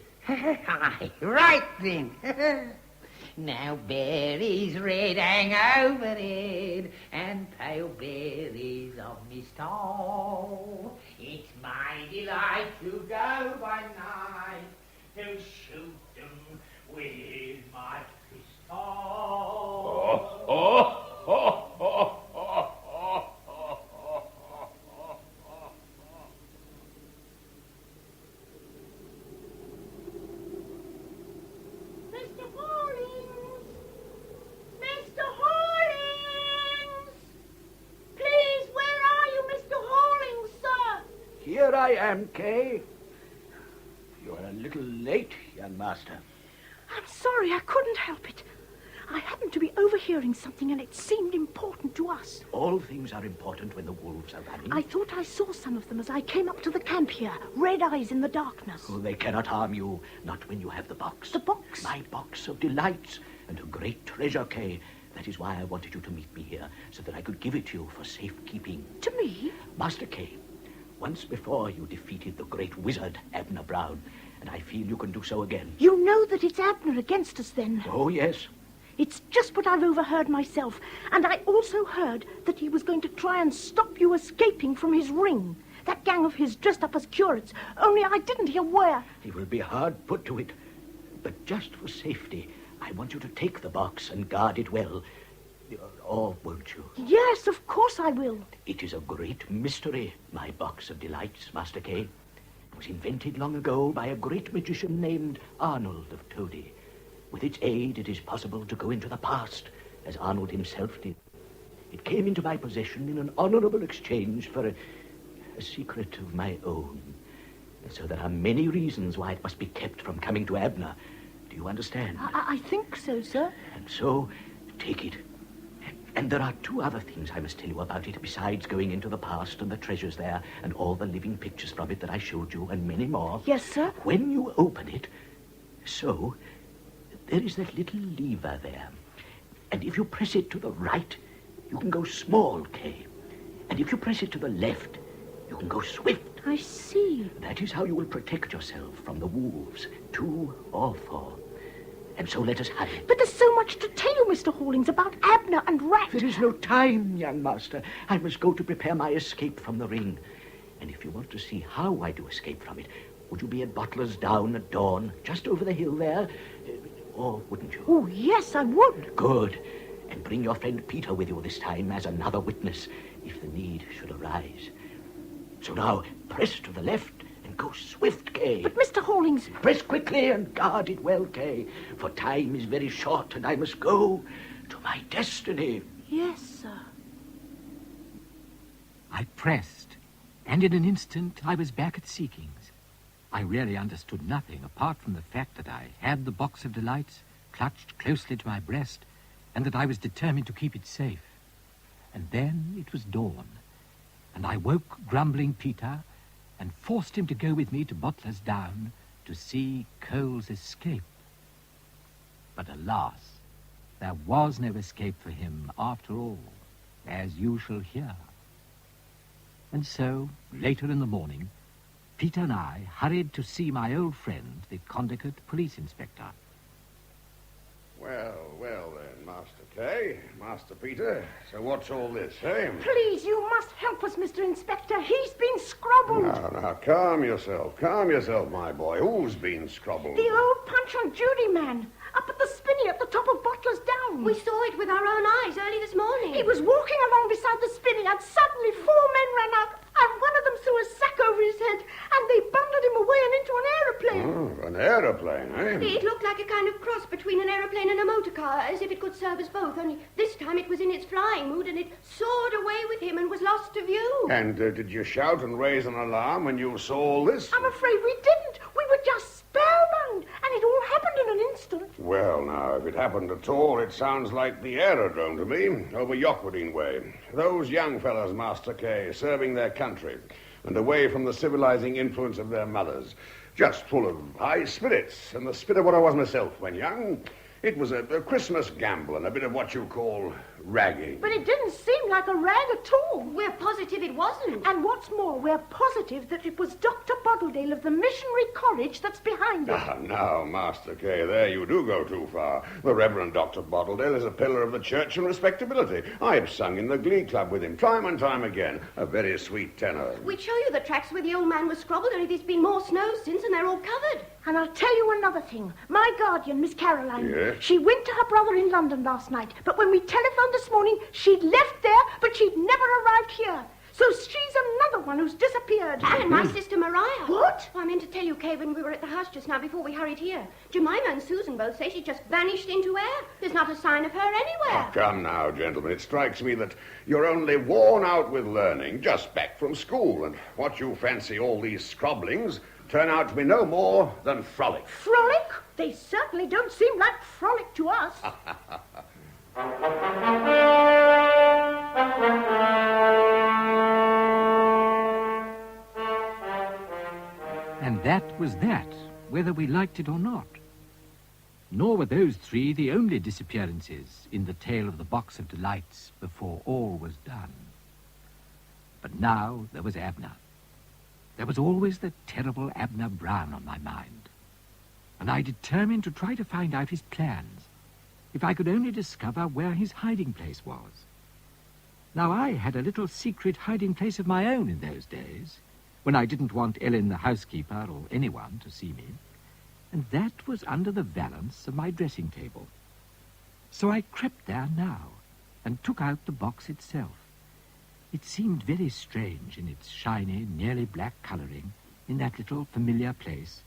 Right then. Now berries red hang overhead, and pale berries of me stall. It's my delight to go by night to shoot them with my pistol. Mr. Hawlings! I am, Kay. You're a little late, young master. I'm sorry, I couldn't help it. I happened to be overhearing something and it seemed important to us. All things are important when the wolves are running. I thought I saw some of them as I came up to the camp here. Red eyes in the darkness. Oh, they cannot harm you, not when you have the box. The box? My box of delights and a great treasure, Kay. That is why I wanted you to meet me here, so that I could give it to you for safekeeping. To me? Master Kay, once before you defeated the great wizard, Abner Brown, and I feel you can do so again. You know that it's Abner against us, then? Oh, yes. It's just what I've overheard myself. And I also heard that he was going to try and stop you escaping from his ring. That gang of his dressed up as curates. Only I didn't hear where. He will be hard put to it. But just for safety, I want you to take the box and guard it well. Or won't you? Yes, of course I will. It is a great mystery, my box of delights, Master Kay. It was invented long ago by a great magician named Arnold of Tody. With its aid, it is possible to go into the past, as Arnold himself did. It came into my possession in an honorable exchange for a secret of my own. So there are many reasons why it must be kept from coming to Abner. Do you understand? I think so, sir. And so, take it. And there are two other things I must tell you about it, besides going into the past and the treasures there, and all the living pictures from it that I showed you, and many more. Yes, sir. When you open it, so... there is that little lever there. And if you press it to the right, you can go small, Kay. And if you press it to the left, you can go swift. I see. That is how you will protect yourself from the wolves, 2 or 4. And so let us hurry. But there's so much to tell you, Mr. Hawlings, about Abner and Rat. There is no time, young master. I must go to prepare my escape from the ring. And if you want to see how I do escape from it, would you be at Bottler's Down at dawn, just over the hill there? Or wouldn't you? Oh, yes, I would. Good. And bring your friend Peter with you this time as another witness, if the need should arise. So now, press to the left and go swift, Kay. But, Mr. Hawlings... Press quickly and guard it well, Kay, for time is very short and I must go to my destiny. Yes, sir. I pressed, and in an instant I was back at Seekings. I really understood nothing apart from the fact that I had the box of delights clutched closely to my breast and that I was determined to keep it safe. And then it was dawn, and I woke grumbling Peter and forced him to go with me to Bottler's Down to see Cole's escape. But alas, there was no escape for him after all, as you shall hear. And so, later in the morning, Peter and I hurried to see my old friend, the Condicate police inspector. Well, well then, Master Kay, Master Peter, so what's all this, eh? Please, you must help us, Mr. Inspector. He's been scrobbled. Now, calm yourself, my boy. Who's been scrobbled? The old Punch and Judy man, up at the spinney at the top of Bottler's Down. We saw it with our own eyes early this morning. He was walking along beside the spinney and suddenly 4 men ran up and one of them threw a sack over his head and they bundled him away and into an aeroplane. Oh, an aeroplane, eh? It looked like a kind of cross between an aeroplane and a motor car, as if it could serve us both, only this time it was in its flying mood and it soared away with him and was lost to view. And did you shout and raise an alarm when you saw all this? I'm afraid we didn't. We were just spellbound, and it all happened in an instant. Well, now, if it happened at all, it sounds like the aerodrome to me, over Yoquadine way. Those young fellows, Master Kay, serving their country, and away from the civilizing influence of their mothers. Just full of high spirits, and the spirit of what I was myself when young. It was a Christmas gamble and a bit of what you call ragging. But it didn't seem like a rag at all. We're positive it wasn't. And what's more, we're positive that it was Dr. Bottledale of the Missionary College that's behind it. Ah, now, Master Kay, there you do go too far. The Reverend Dr. Bottledale is a pillar of the church and respectability. I've sung in the glee club with him time and time again. A very sweet tenor. We'd show you the tracks where the old man was scrobbled, only there's been more snow since and they're all covered. And I'll tell you another thing. My guardian, Miss Caroline, Yes? she went to her brother in London last night, but when we telephoned this morning, she'd left there, but she'd never arrived here. So she's another one who's disappeared. And my sister Mariah. What? Oh, I meant to tell you, Kay, when we were at the house just now before we hurried here. Jemima and Susan both say she just vanished into air. There's not a sign of her anywhere. Oh, come now, gentlemen. It strikes me that you're only worn out with learning, just back from school, and what you fancy all these scrobblings turn out to be no more than frolic. Frolic? They certainly don't seem like frolic to us. And that was that, whether we liked it or not. Nor were those three the only disappearances in the tale of the Box of Delights before all was done. But now there was Abner. There was always the terrible Abner Brown on my mind. And I determined to try to find out his plans, if I could only discover where his hiding place was. Now, I had a little secret hiding place of my own in those days, when I didn't want Ellen, the housekeeper, or anyone to see me, and that was under the valance of my dressing table. So I crept there now, and took out the box itself. It seemed very strange in its shiny, nearly black colouring, in that little familiar place,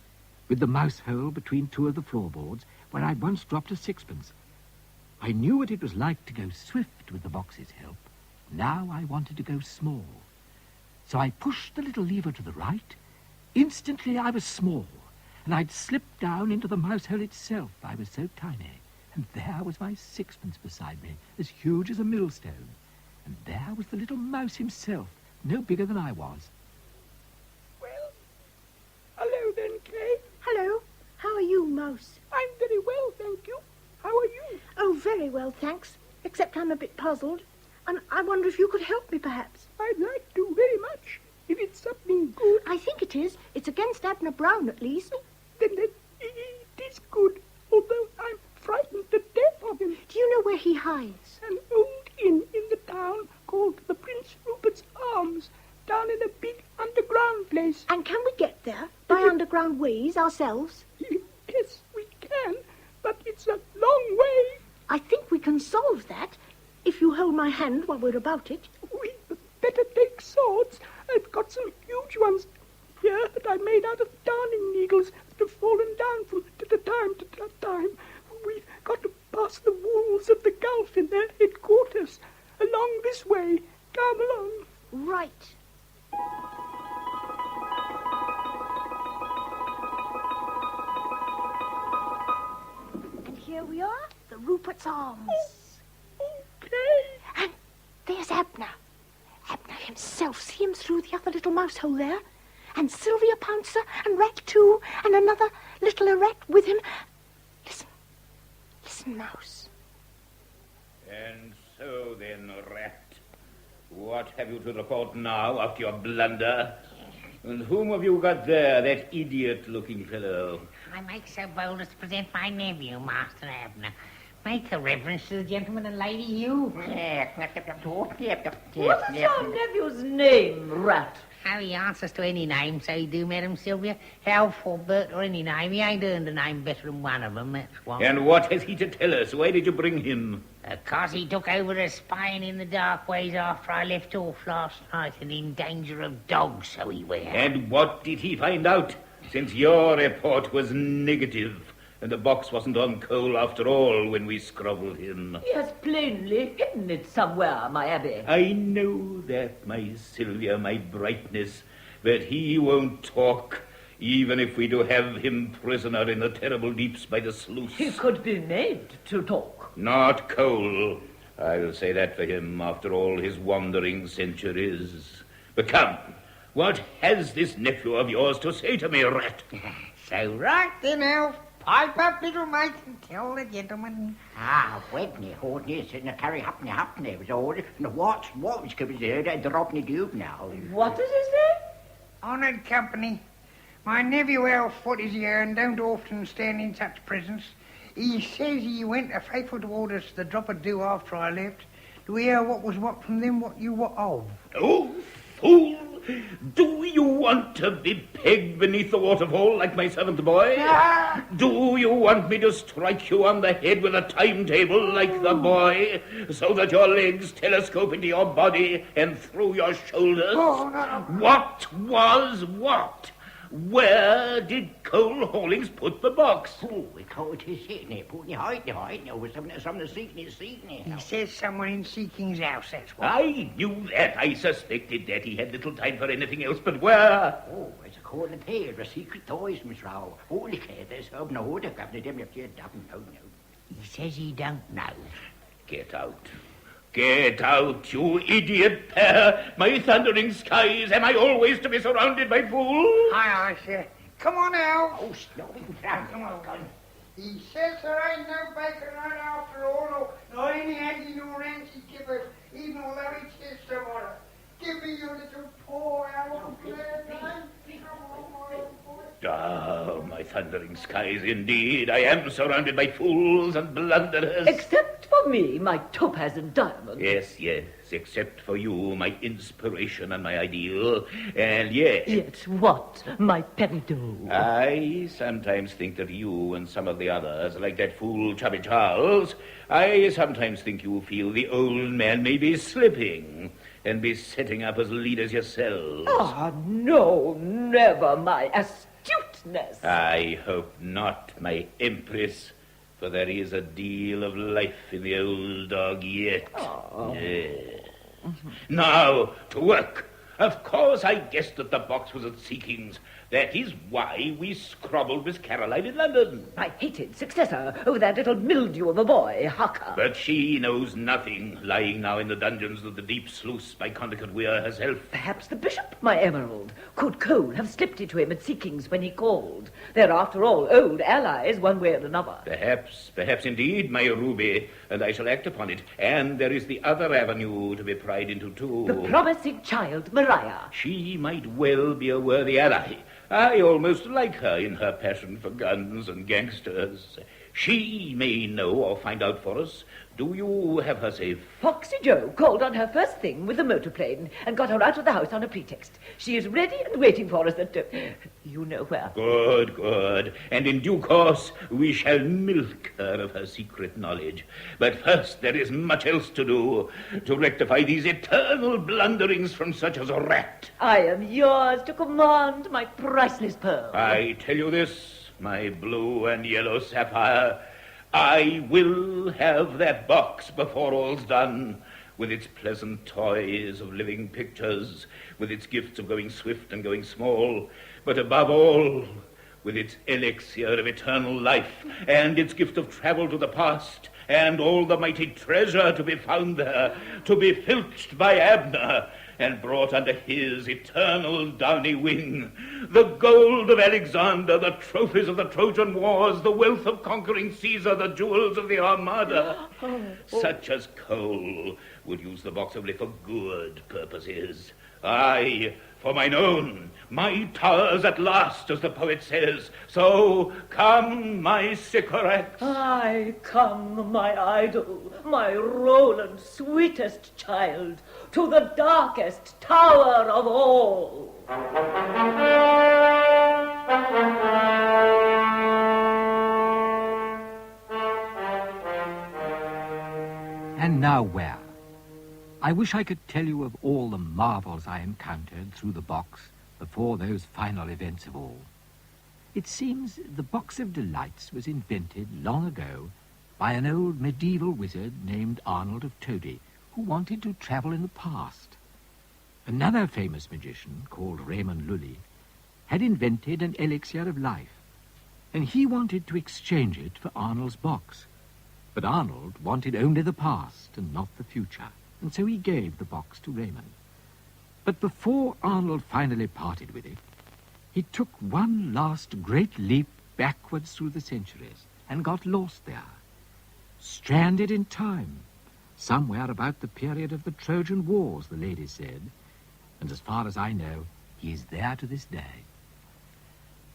with the mouse hole between two of the floorboards, where I'd once dropped a sixpence. I knew what it was like to go swift with the box's help. Now I wanted to go small. So I pushed the little lever to the right. Instantly I was small, and I'd slipped down into the mouse hole itself. I was so tiny. And there was my sixpence beside me, as huge as a millstone. And there was the little mouse himself, no bigger than I was. Hello then, Kay. Hello. How are you, Mouse? I'm very well, thank you. How are you? Oh, very well, thanks. Except I'm a bit puzzled. And I wonder if you could help me, perhaps. I'd like to very much, if it's something good. I think it is. It's against Abner Brown, at least. Then it is good, although I'm frightened to death of him. Do you know where he hides? An old inn in the town called the Prince Rupert's Arms, down in a big underground place. And can we get there by underground ways ourselves? Yes, we can, but it's a long way. I think we can solve that, if you hold my hand while we're about it. We'd better take swords. I've got some huge ones here that I made out of darning needles that have fallen down from time to time. We've got to pass the walls of the gulf in their headquarters. Along this way. Come along. Right. And here we are, the Rupert's Arms. Okay. And there's Abner. Abner himself. See him through the other little mouse hole there? And Sylvia Pouncer, and Rat too, and another little rat with him. Listen. Listen, Mouse. And so then, Rat, what have you to report now after your blunder? And whom have you got there, that idiot-looking fellow? I make so bold as to present my nephew, Master Abner. Make a reverence to the gentleman and lady, you. What is your nephew's name, Rat? How he answers to any name, so he do, Madam Sylvia. Alf or Bert or any name. He ain't earned a name better than one of them, that's why. And what has he to tell us? Why did you bring him? Because he took over as spying in the dark ways after I left off last night and in danger of dogs, so he were. And what did he find out? Since your report was negative, and the box wasn't on coal after all when we scrobbled him. He has plainly hidden it somewhere, my Abbey. I know that, my Sylvia, my brightness, but he won't talk, even if we do have him prisoner in the terrible deeps by the sluice. He could be made to talk. Not coal. I'll say that for him after all his wandering centuries. But come, what has this nephew of yours to say to me, Rat? So right then, Alf. Pipe up, little mate, and tell the gentleman. Wedney, Hordney, sitting a carry hapney was all, and what was could be there, and drop me dube now. What does he say? Honoured company, my nephew Alf Foot is here and don't often stand in such presence. He says he went a faithful toward us the drop of dew after I left, to hear what was what from them what you were of. Oh, fool! Do you want to be pegged beneath the waterfall like my servant boy? Do you want me to strike you on the head with a timetable like the boy, so that your legs telescope into your body and through your shoulders? What was what? Where did Cole Hollings put the box? Oh, we call it his sitting there, putting it hiding over some of the seeking. He says someone in Seeking's house, that's what. I knew that. I suspected that. He had little time for anything else, but where? Oh, it's a corner pair of secret toys, Miss Rowe. Holy care, there's no order, Governor. Them if you don't know. He says he don't know. Get out. Get out, you idiot pair! My thundering skies, am I always to be surrounded by fools? Aye, sir. Come on now. Oh, snobbing down. Come on. He says there ain't no bacon right after all, nor any eggy nor rancy kippers, even although he says so on it. Give me your little paw, Alan, Ah, my thundering skies, indeed. I am surrounded by fools and blunderers. Except for me, my topaz and diamond. Yes, except for you, my inspiration and my ideal. And yet... Yet what, my peridot? I sometimes think that you and some of the others, like that fool Chubby Charles, I sometimes think you feel the old man may be slipping and be setting up as leaders yourselves. Ah, no, never, my astuteness. I hope not, my empress, for there is a deal of life in the old dog yet. Oh. Yeah. Now, to work. Of course, I guessed that the box was at Seeking's. That is why we scrabbled Miss Caroline in London. My hated successor over that little mildew of a boy, Hucker. But she knows nothing, lying now in the dungeons of the deep sluice by Condicott Weir herself. Perhaps the bishop, my emerald. Could Cole have slipped into him at Seeking's when he called? They're, after all, old allies, one way or another. Perhaps indeed, my ruby, and I shall act upon it. And there is the other avenue to be pried into, too. The promising child, Maria. She might well be a worthy ally. I almost like her in her passion for guns and gangsters. She may know or find out for us. Do you have her safe? Foxy Joe called on her first thing with the motorplane and got her out of the house on a pretext. She is ready and waiting for us at, you know where. Good. And in due course, we shall milk her of her secret knowledge. But first, there is much else to do to rectify these eternal blunderings from such as a rat. I am yours to command, my priceless pearl. I tell you this, my blue and yellow sapphire, I will have that box before all's done, with its pleasant toys of living pictures, with its gifts of going swift and going small, but above all, with its elixir of eternal life, and its gift of travel to the past, and all the mighty treasure to be found there, to be filched by Abner, and brought under his eternal downy wing, the gold of Alexander, the trophies of the Trojan wars, the wealth of conquering Caesar, the jewels of the Armada. Such as Cole would use the box only for good purposes. I, for mine own, my towers at last, as the poet says. So come, my Sycorax. I come, my idol, my Roland, sweetest child, to the darkest tower of all. And now where? I wish I could tell you of all the marvels I encountered through the box before those final events of all. It seems the Box of Delights was invented long ago by an old medieval wizard named Arnold of Tody, who wanted to travel in the past. Another famous magician, called Raymond Lully, had invented an elixir of life, and he wanted to exchange it for Arnold's box. But Arnold wanted only the past and not the future, and so he gave the box to Raymond. But before Arnold finally parted with it, he took one last great leap backwards through the centuries and got lost there, stranded in time, somewhere about the period of the Trojan Wars, the ladies said, and as far as I know, he is there to this day.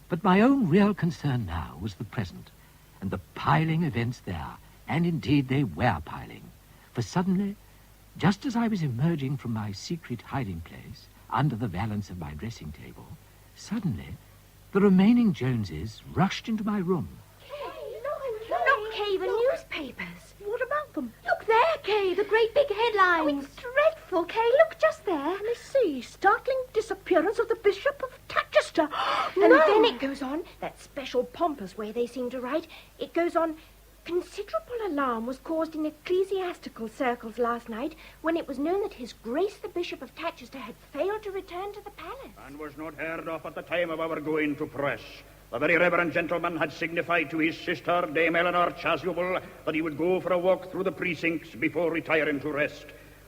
But my own real concern now was the present, and the piling events there, and indeed they were piling, for suddenly, just as I was emerging from my secret hiding place, under the valance of my dressing table, suddenly the remaining Joneses rushed into my room. Look, Kay, the newspapers. What about them? Look there, Kay, the great big headlines. Oh, it's dreadful, Kay. Look just there. Let me see. Startling disappearance of the Bishop of Tatchester. And then it goes on, that special pompous way they seem to write. It goes on, considerable alarm was caused in ecclesiastical circles last night when it was known that His Grace the Bishop of Tatchester had failed to return to the palace. And was not heard of at the time of our going to press. The very reverend gentleman had signified to his sister, Dame Eleanor Chasuble, that he would go for a walk through the precincts before retiring to rest.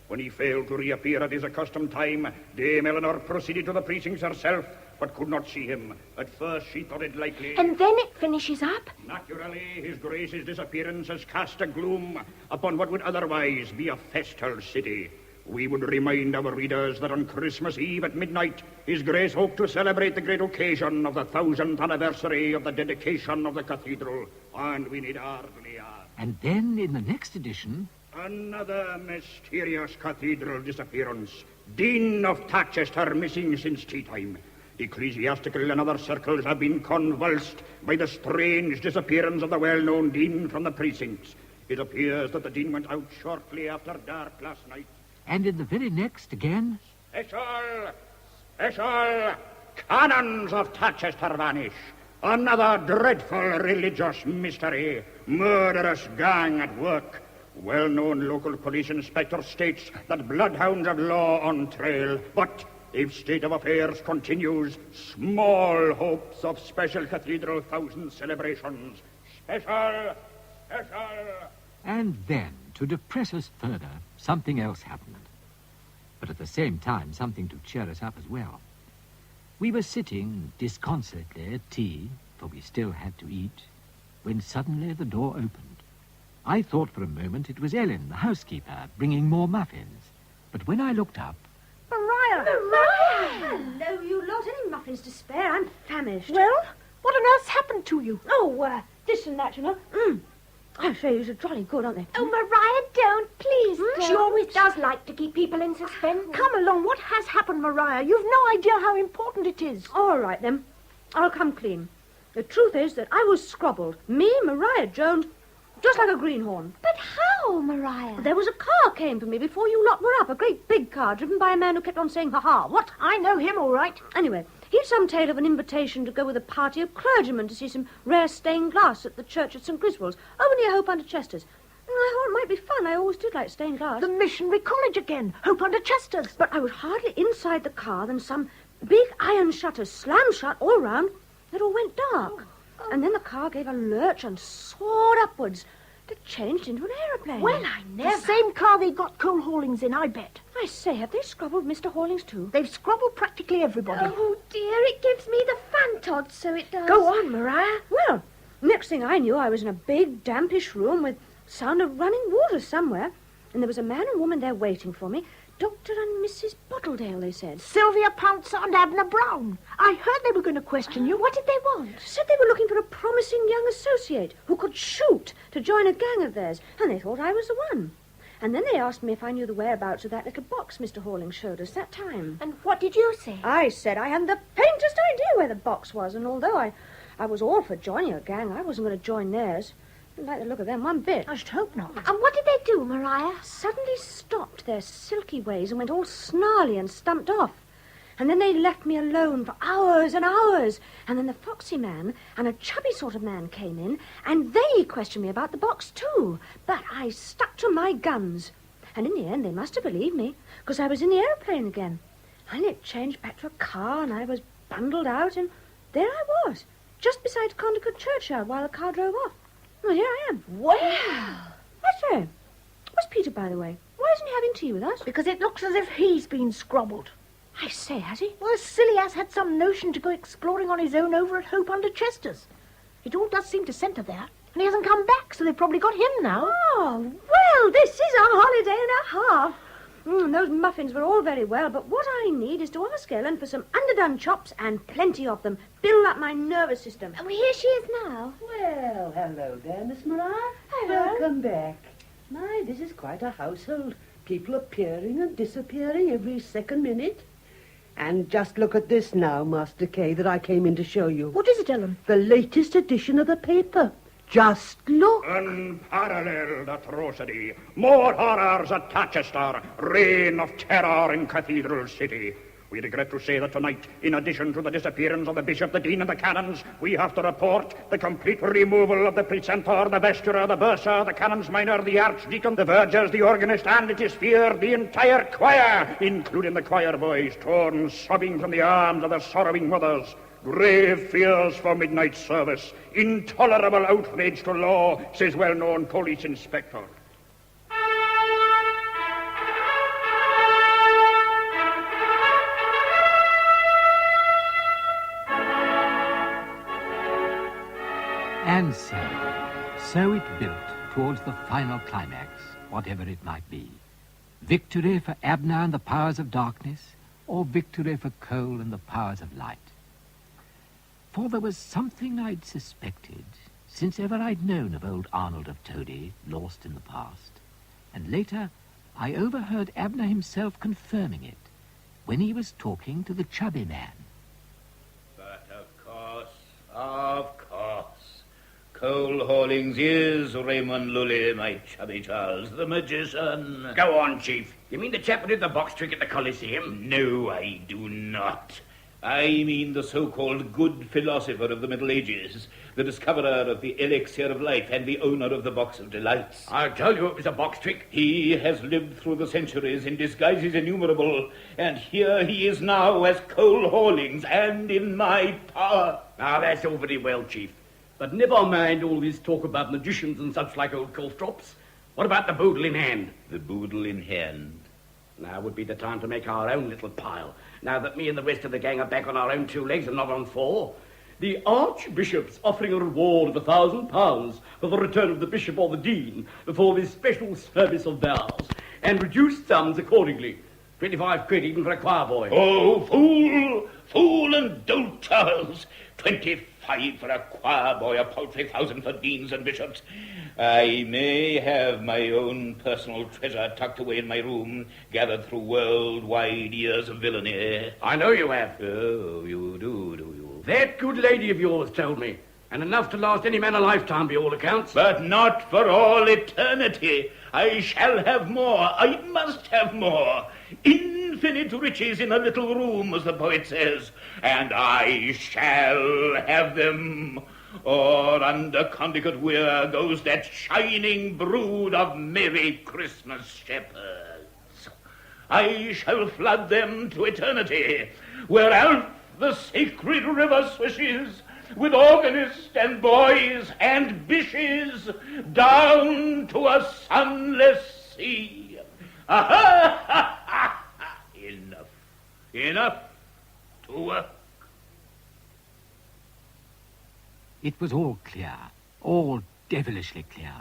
When he failed to reappear at his accustomed time, Dame Eleanor proceeded to the precincts herself, but could not see him. At first she thought it likely... And then it finishes up. Naturally, His Grace's disappearance has cast a gloom upon what would otherwise be a festal city. We would remind our readers that on Christmas Eve at midnight, His Grace hoped to celebrate the great occasion of the 1000th anniversary of the dedication of the cathedral, and we need hardly add. And then, in the next edition... Another mysterious cathedral disappearance. Dean of Tatchester missing since tea time. Ecclesiastical and other circles have been convulsed by the strange disappearance of the well-known Dean from the precincts. It appears that the Dean went out shortly after dark last night. And in the very next again... Special canons of Tatchester vanish. Another dreadful religious mystery. Murderous gang at work. Well-known local police inspector states that bloodhounds have law on trail. But if state of affairs continues, small hopes of special cathedral 1000 celebrations. Special. And then, to depress us further, something else happened. But at the same time, something to cheer us up as well. We were sitting disconsolately at tea, for we still had to eat, when suddenly the door opened. I thought for a moment it was Ellen, the housekeeper, bringing more muffins. But when I looked up... Maria! Hello, you lot. Any muffins to spare? I'm famished. Well, what on earth's happened to you? Oh, this and that, you know. I say, these are jolly good, aren't they? Oh, Maria, don't. Please don't. She always does like to keep people in suspense. Come along. What has happened, Maria? You've no idea how important it is. All right, then. I'll come clean. The truth is that I was scrobbled. Me, Maria Jones, just like a greenhorn. But how, Maria? There was a car came for me before you lot were up. A great big car driven by a man who kept on saying, ha-ha. What? I know him, all right. Anyway, he'd some tale of an invitation to go with a party of clergymen to see some rare stained glass at the church at St. Griswold's, over near Hope under Chester's. I thought it might be fun. I always did like stained glass. The missionary college again, Hope under Chester's. But I was hardly inside the car than some big iron shutters slammed shut all round. It all went dark. And then the car gave a lurch and soared upwards. It changed into an aeroplane. Well, I never. The same car they got Cole Hawlings in, I bet. I say, have they scrobbled Mr. Hawlings too? They've scrobbled practically everybody. Oh, dear, it gives me the fantods, so it does. Go on, Maria. Well, next thing I knew, I was in a big, dampish room with sound of running water somewhere. And there was a man and woman there waiting for me. Dr. and Mrs. Bottledale, they said. Sylvia Pouncer and Abner Brown. I heard they were going to question you. What did they want? Said they were looking for a promising young associate who could shoot to join a gang of theirs, and they thought I was the one. And then they asked me if I knew the whereabouts of that little box Mr. Hawlings showed us that time. And what did you say? I said I hadn't the faintest idea where the box was, and although I was all for joining a gang, I wasn't going to join theirs. Didn't like the look of them one bit. I should hope not. And what did they do, Maria? Suddenly stopped their silky ways and went all snarly and stumped off. And then they left me alone for hours and hours. And then the foxy man and a chubby sort of man came in, and they questioned me about the box too. But I stuck to my guns. And in the end, they must have believed me, because I was in the aeroplane again. And it changed back to a car, and I was bundled out, and there I was, just beside Condicote churchyard while the car drove off. Well, here I am. Wow. That's right. Where's Peter, by the way? Why isn't he having tea with us? Because it looks as if he's been scrobbled. I say, has he? Well, silly ass had some notion to go exploring on his own over at Hope under Chester's. It all does seem to centre there. And he hasn't come back, so they've probably got him now. Oh, well, this is a holiday and a half. Those muffins were all very well, but what I need is to ask Ellen for some underdone chops and plenty of them. Build up my nervous system. Oh, here she is now. Well, hello there, Miss Maria. Hello. Welcome back. My, this is quite a household. People appearing and disappearing every second minute. And just look at this now, Master Kay, that I came in to show you. What is it, Ellen? The latest edition of the paper. Just look. Unparalleled atrocity. More horrors at Tatchester. Reign of terror in Cathedral City. We regret to say that tonight, in addition to the disappearance of the bishop, the dean, and the canons, we have to report the complete removal of the precentor, the vestryr, the bursar, the canons minor, the archdeacon, the vergers, the organist, and, it is feared, the entire choir, including the choir boys, torn, sobbing from the arms of their sorrowing mothers. Grave fears for midnight service. Intolerable outrage to law, says well-known police inspector. And so it built towards the final climax, whatever it might be. Victory for Abner and the powers of darkness, or victory for Cole and the powers of light. For there was something I'd suspected, since ever I'd known of old Arnold of Tody, lost in the past. And later, I overheard Abner himself confirming it, when he was talking to the chubby man. But of course, Cole Hawlings is Raymond Lully, my chubby Charles, the magician. Go on, Chief. You mean the chap who did the box trick at the Colosseum? No, I do not. I mean the so-called good philosopher of the Middle Ages, the discoverer of the elixir of life and the owner of the box of delights. I told you it was a box trick. He has lived through the centuries in disguises innumerable, and here he is now as Cole Hawlings and in my power. Now, that's all very well, Chief. But never mind all this talk about magicians and such like old caltrops. What about the boodle in hand? The boodle in hand. Now would be the time to make our own little pile, now that me and the rest of the gang are back on our own 2 legs and not on 4. The Archbishop's offering a reward of £1,000 for the return of the bishop or the dean before this special service of theirs, and reduced sums accordingly. 25 quid even for a choir boy. Oh, fool and dolt, Charles. 25 for a choir boy, a paltry 1,000 for deans and bishops. I may have my own personal treasure tucked away in my room, gathered through worldwide years of villainy. I know you have. Oh, you do you? That good lady of yours told me, and enough to last any man a lifetime by all accounts. But not for all eternity. I shall have more. I must have more. Infinite riches in a little room, as the poet says, and I shall have them. Or under Condicut Weir goes that shining brood of Merry Christmas shepherds. I shall flood them to eternity, where Alf the sacred river swishes, with organist and boys and bishes, down to a sunless sea. Aha! Ha, ha, ha. Enough to work. It was all clear, all devilishly clear.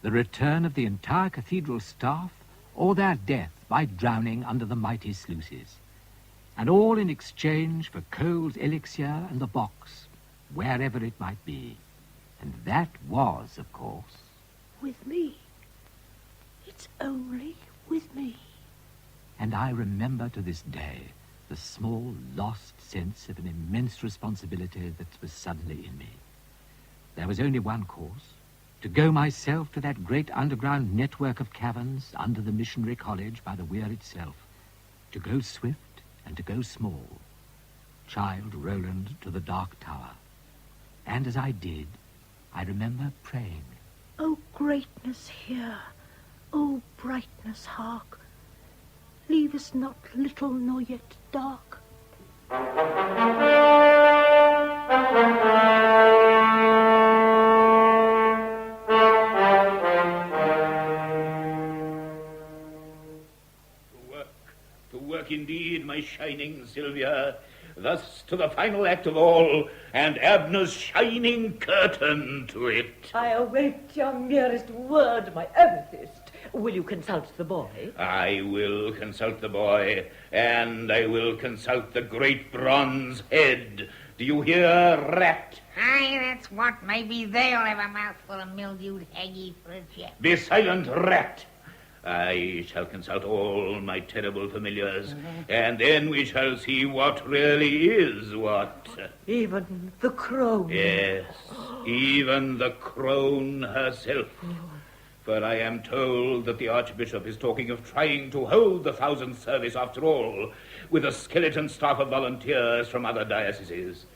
The return of the entire cathedral staff, or their death by drowning under the mighty sluices. And all in exchange for Cole's elixir and the box, wherever it might be. And that was, of course... with me. It's only with me. And I remember to this day the small, lost sense of an immense responsibility that was suddenly in me. There was only one course, to go myself to that great underground network of caverns under the missionary college by the weir itself, to go swift and to go small, child Roland to the dark tower. And as I did, I remember praying. O greatness hear, O brightness hark, leave us not little nor yet dark. To work indeed, my shining Sylvia, thus to the final act of all, and Abner's shining curtain to it. I await your merest word, my amethyst. Will you consult the boy? I will consult the boy, and I will consult the great bronze head. Do you hear, rat? Aye, that's what. Maybe they'll have a mouthful of mildewed haggy for a chap. Be silent, rat. I shall consult all my terrible familiars, and then we shall see what really is what. Even the crone? Yes, even the crone herself. For I am told that the Archbishop is talking of trying to hold the 1000th service after all, with a skeleton staff of volunteers from other dioceses.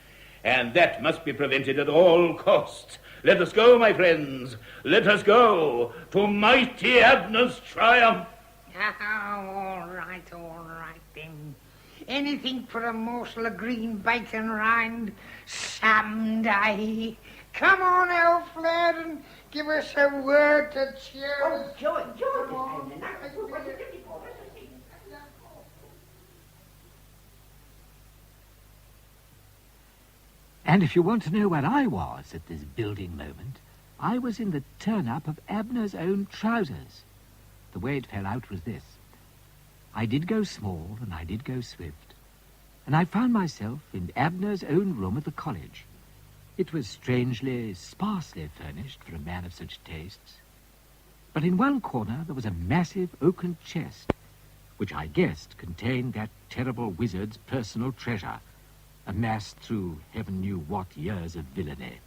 And that must be prevented at all costs. Let us go, my friends. Let us go to mighty Abner's triumph. All right then. Anything for a morsel of green bacon rind someday. Come on, Elf lad, and give us a word to cheer us. Oh, George. And if you want to know where I was at this building moment, I was in the turn-up of Abner's own trousers. The way it fell out was this. I did go small and I did go swift, and I found myself in Abner's own room at the college. It was strangely, sparsely furnished for a man of such tastes. But in one corner there was a massive oaken chest, which I guessed contained that terrible wizard's personal treasure, amassed through heaven knew what years of villainy.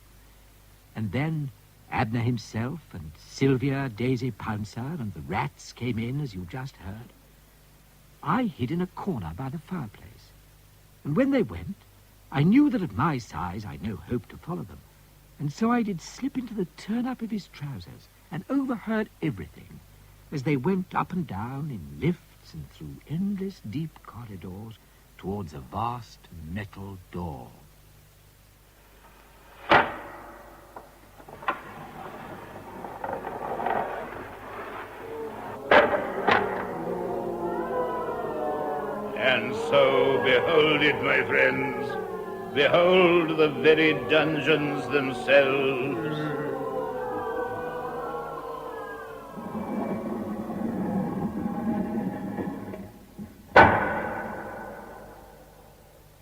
And then Abner himself and Sylvia Daisy Pouncer and the rats came in, as you just heard. I hid in a corner by the fireplace, and when they went, I knew that at my size I'd no hope to follow them, and so I did slip into the turn-up of his trousers and overheard everything as they went up and down in lifts and through endless deep corridors towards a vast metal door. And so, behold it, my friends. Behold the very dungeons themselves.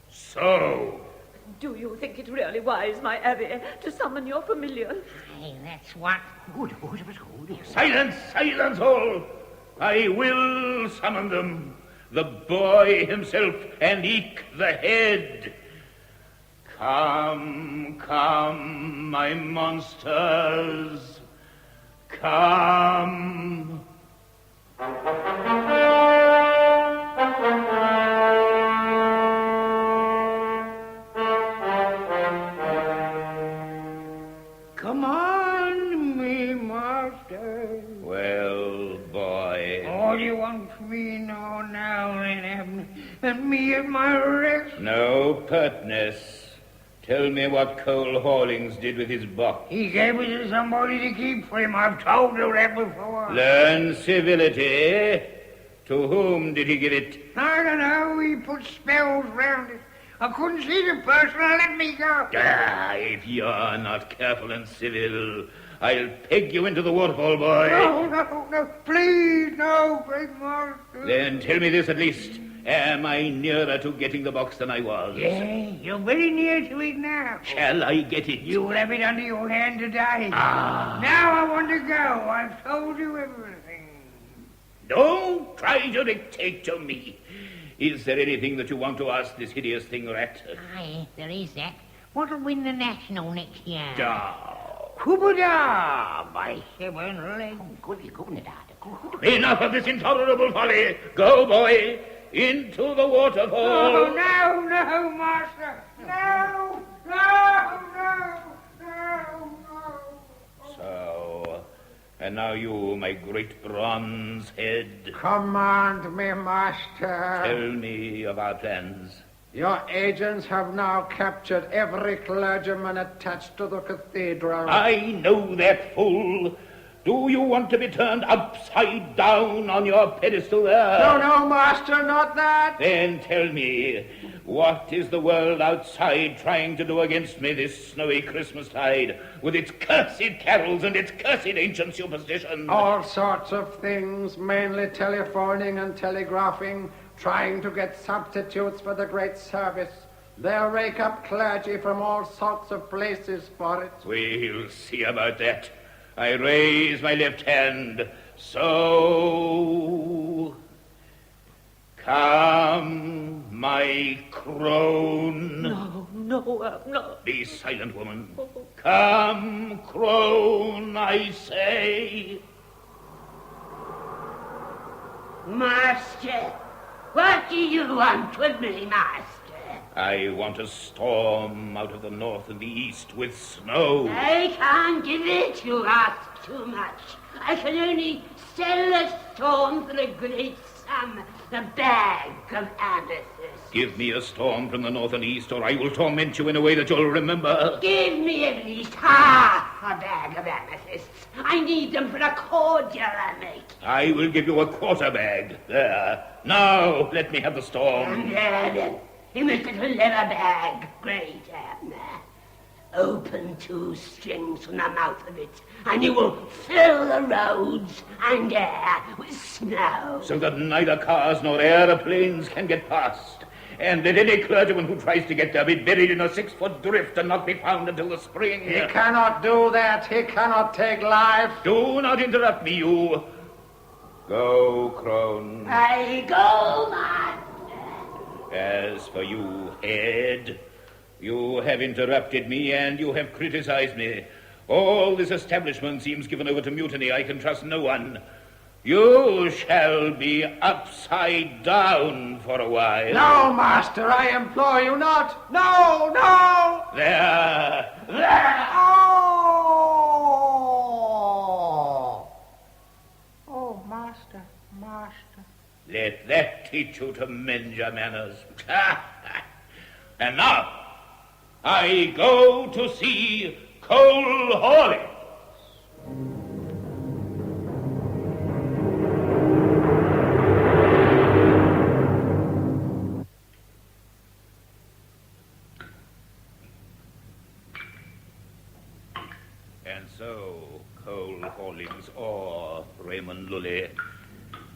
So. Do you think it really wise, my Abby, to summon your familiars? Hey, that's what. Good. Silence all. I will summon them. The boy himself, and eke the head. Come, my monsters. Come. Come on, me master. Well, boy. All you want from me now, then, Abner, and me at my rest? No pertness. Tell me what Cole Hawlings did with his box. He gave it to somebody to keep for him. I've told you that before. Learn civility. To whom did he give it? I don't know. He put spells round it. I couldn't see the person. Let me go. If you're not careful and civil, I'll peg you into the waterfall, boy. No. Please, no, great master. Then tell me this at least. Am I nearer to getting the box than I was? Yeah, you're very near to it now. Shall I get it? You will have it under your hand today. Ah. Now I want to go. I've told you everything. Don't try to dictate to me. Is there anything that you want to ask this hideous thing, Rat? Aye, there is that. What'll win the National next year? Kubada, by 7 legs. Enough of this intolerable folly. Go, boy, into the waterfall. Oh, no, master. No. So, and now you, my great bronze head. Command me, master. Tell me of our plans. Your agents have now captured every clergyman attached to the cathedral. I know that, fool. Do you want to be turned upside down on your pedestal there? No, master, not that. Then tell me, what is the world outside trying to do against me this snowy Christmastide, with its cursed carols and its cursed ancient superstitions? All sorts of things, mainly telephoning and telegraphing, trying to get substitutes for the great service. They'll rake up clergy from all sorts of places for it. We'll see about that. I raise my left hand. So, come, my crone. No, no. Be silent, woman. Come, crone, I say. Master, what do you want with me, master? I want a storm out of the north and the east with snow. I can't give it, you ask too much. I can only sell a storm for a great sum, a bag of amethyst. Give me a storm from the north and east, or I will torment you in a way that you'll remember. Give me at least half a bag of amethysts. I need them for a cordial I make. I will give you a quarter bag. There. Now, let me have the storm. And then, in this little leather bag, great Abner. Open 2 strings from the mouth of it, and you will fill the roads and air with snow. So that neither cars nor aeroplanes can get past. And let any clergyman who tries to get there be buried in a 6-foot drift and not be found until the spring. He cannot do that. He cannot take life. Do not interrupt me, you. Go, crone. I go, man. As for you, head, you have interrupted me and you have criticized me. All this establishment seems given over to mutiny. I can trust no one. You shall be upside down for a while. No, master, I implore you not. No, no! There. Oh, master. Let that teach you to mend your manners. And now, I go to see Cole Hawley. And so, Cole Hawlings or Raymond Lully,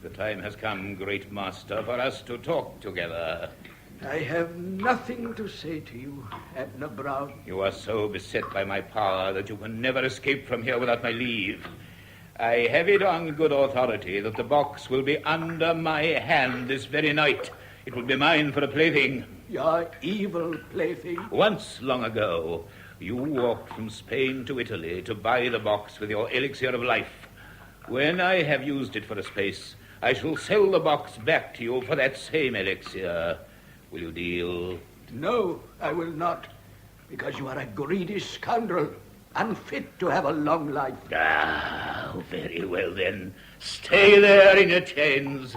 the time has come, great master, for us to talk together. I have nothing to say to you, Abner Brown. You are so beset by my power that you can never escape from here without my leave. I have it on good authority that the box will be under my hand this very night. It will be mine for a plaything. Your evil plaything. Once, long ago, you walked from Spain to Italy to buy the box with your elixir of life. When I have used it for a space, I shall sell the box back to you for that same elixir. Will you deal? No, I will not, because you are a greedy scoundrel, unfit to have a long life. Ah, very well then. Stay there in your chains.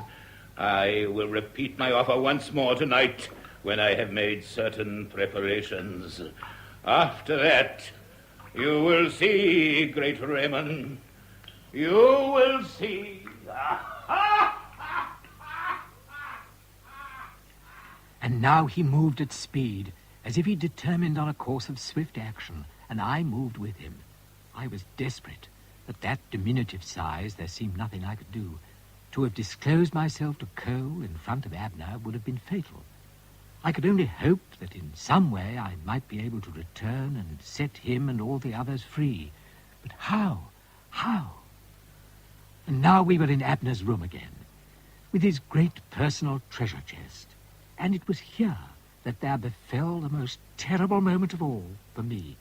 I will repeat my offer once more tonight when I have made certain preparations. After that, you will see, great Raymond. You will see. And now he moved at speed, as if he determined on a course of swift action, and I moved with him. I was desperate. At that diminutive size, there seemed nothing I could do. To have disclosed myself to Cole in front of Abner would have been fatal. I could only hope that in some way I might be able to return and set him and all the others free. But how? How? And now we were in Abner's room again, with his great personal treasure chest. And it was here that there befell the most terrible moment of all for me.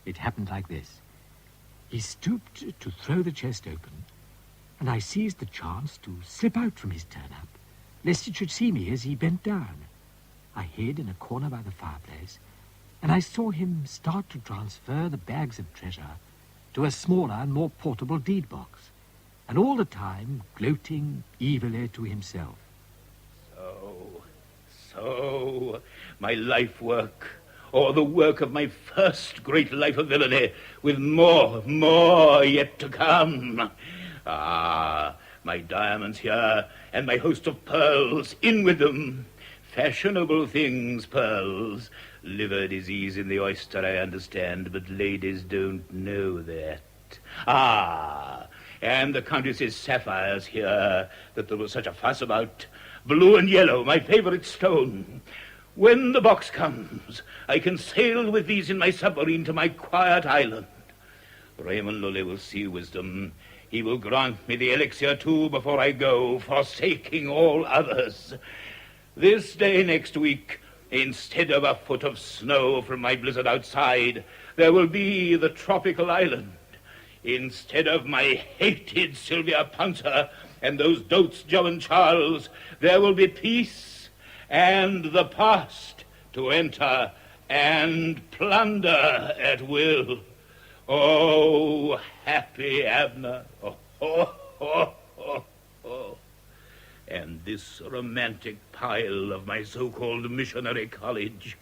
It happened like this. He stooped to throw the chest open, and I seized the chance to slip out from his turn-up, lest it should see me as he bent down. I hid in a corner by the fireplace, and I saw him start to transfer the bags of treasure to a smaller and more portable deed box, and all the time gloating evilly to himself. So, my life work, or the work of my first great life of villainy, with more yet to come. Ah, my diamonds here, and my host of pearls, in with them. Fashionable things, pearls. Liver disease in the oyster, I understand, but ladies don't know that. Ah, and the Countess's sapphires here, that there was such a fuss about. Blue and yellow, my favorite stone. When the box comes, I can sail with these in my submarine to my quiet island. Raymond Lully will see wisdom. He will grant me the elixir too before I go, forsaking all others. This day next week, instead of a foot of snow from my blizzard outside, there will be the tropical island. Instead of my hated Sylvia Pouncer and those dotes Joe and Charles, there will be peace and the past to enter and plunder at will. Oh, happy Abner. And this romantic pile of my so-called missionary college.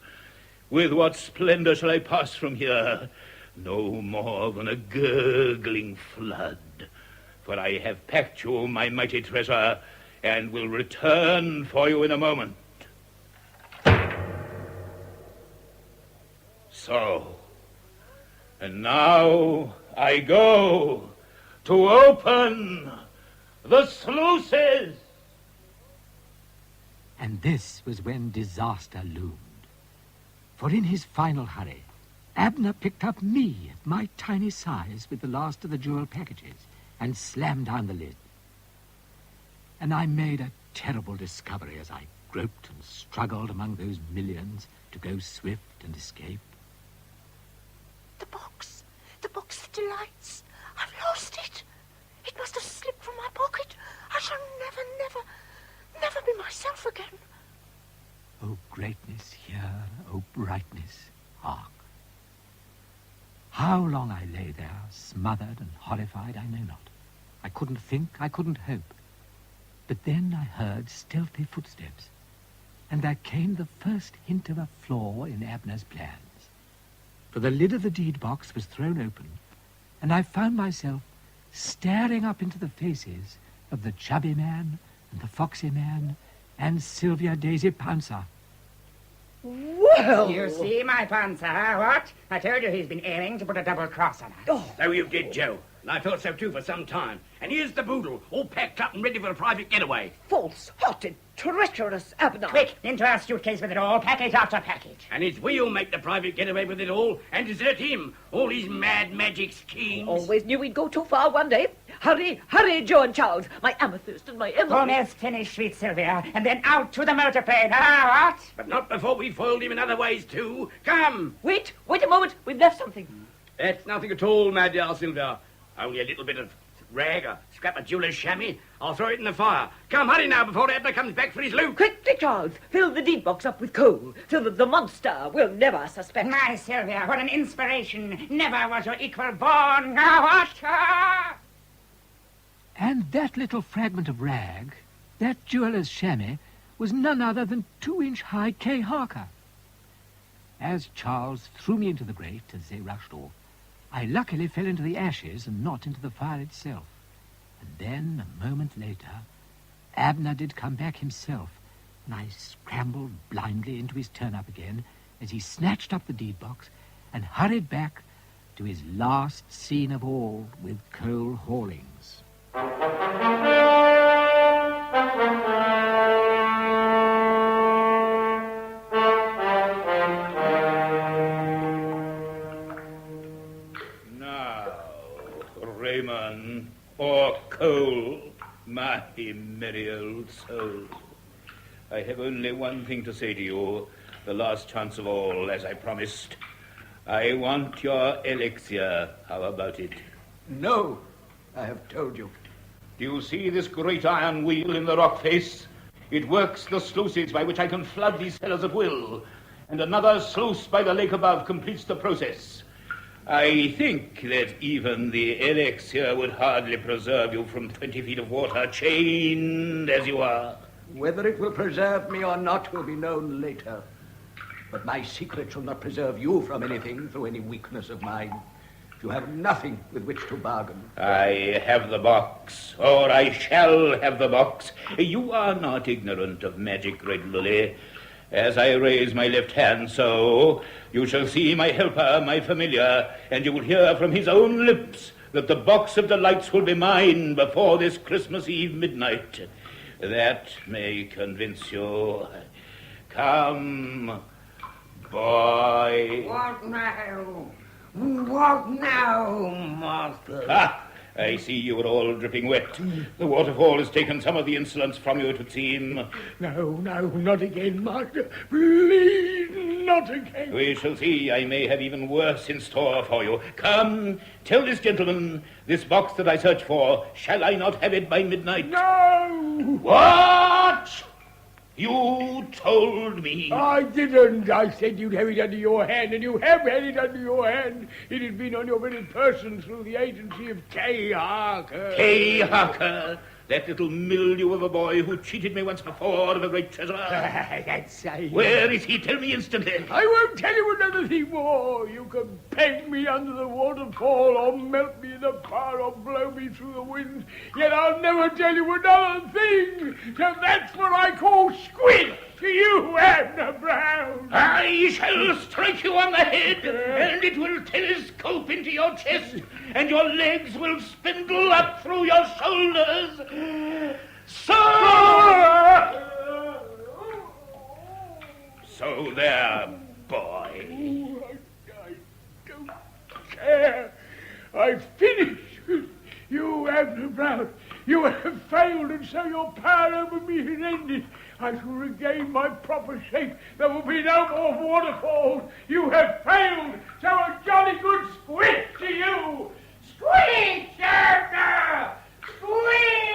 With what splendor shall I pass from here? No more than a gurgling flood. For I have packed you my mighty treasure, and will return for you in a moment. So, and now I go to open the sluices. And this was when disaster loomed. For in his final hurry, Abner picked up me at my tiny size with the last of the jewel packages and slammed down the lid. And I made a terrible discovery as I groped and struggled among those millions to go swift and escape. The box of delights. I've lost it. It must have slipped from my pocket. I shall never be myself again. O greatness, hear, O brightness, hark. How long I lay there, smothered and horrified, I know not. I couldn't think, I couldn't hope. But then I heard stealthy footsteps, and there came the first hint of a flaw in Abner's plans. For the lid of the deed box was thrown open, and I found myself staring up into the faces of the chubby man and the foxy man and Sylvia Daisy Pouncer. Well! You see my Pouncer, what? I told you he's been aiming to put a double cross on us. Oh. So you did, Joe. And I thought so too for some time. And here's the boodle, all packed up and ready for a private getaway. False-hearted, treacherous Abner. Quick, into our suitcase with it all, package after package. And it's we'll make the private getaway with it all and desert him. All these mad magic schemes. Always knew we'd go too far one day. Hurry, Joe and Charles. My amethyst and my emerald. Almost finished, sweet Sylvia, and then out to the motor plane. What? But not before we foiled him in other ways too. Come. Wait a moment. We've left something. That's nothing at all, my dear Sylvia. Only a little bit of rag, a scrap of jeweler's chamois. I'll throw it in the fire. Come, hurry now, before Abner comes back for his loot. Quickly, Charles. Fill the deed box up with coal, so that the monster will never suspect. My Sylvia, what an inspiration. Never was your equal born. What? And that little fragment of rag, that jeweller's chamois, was none other than 2-inch-high Kay Harker. As Charles threw me into the grate as they rushed off, I luckily fell into the ashes and not into the fire itself. And then, a moment later, Abner did come back himself, and I scrambled blindly into his turn-up again as he snatched up the deed box and hurried back to his last scene of all with coal haulings. Raymond, or coal, my merry old soul. I have only one thing to say to you, the last chance of all, as I promised. I want your elixir. How about it? No, I have told you. Do you see this great iron wheel in the rock face? It works the sluices by which I can flood these cellars at will, and another sluice by the lake above completes the process. I think that even the elixir would hardly preserve you from 20 feet of water, chained as you are. Whether it will preserve me or not will be known later. But my secret shall not preserve you from anything through any weakness of mine. You have nothing with which to bargain. I have the box, or I shall have the box. You are not ignorant of magic, Great Lully. As I raise my left hand, so you shall see my helper, my familiar, and you will hear from his own lips that the box of delights will be mine before this Christmas Eve midnight. That may convince you. Come, boy. What now? What now, master? Ah, I see you are all dripping wet. The waterfall has taken some of the insolence from you, it would seem. No, not again, master. Please, not again. We shall see. I may have even worse in store for you. Come, tell this gentleman, this box that I search for, shall I not have it by midnight? No! What? You told me. I didn't. I said you'd have it under your hand, and you have had it under your hand. It has been on your very person through the agency of K. Harker. K. Harker? That little mildew of a boy who cheated me once before of a great treasure. That's Where is he? Tell me instantly. I won't tell you another thing more. You can peg me under the waterfall, or melt me in the fire, or blow me through the wind. Yet I'll never tell you another thing. So that's what I call squid to you, Abner Brown. I shall strike you on the head, and it will telescope into your chest, and your legs will spindle up through your shoulders. So there, boy. I don't care. I've finished with you, Abner Brown. You have failed, and so your power over me has ended. I shall regain my proper shape. There will be no more waterfalls. You have failed, so a jolly good squid to you. Squid, Abner! Squid!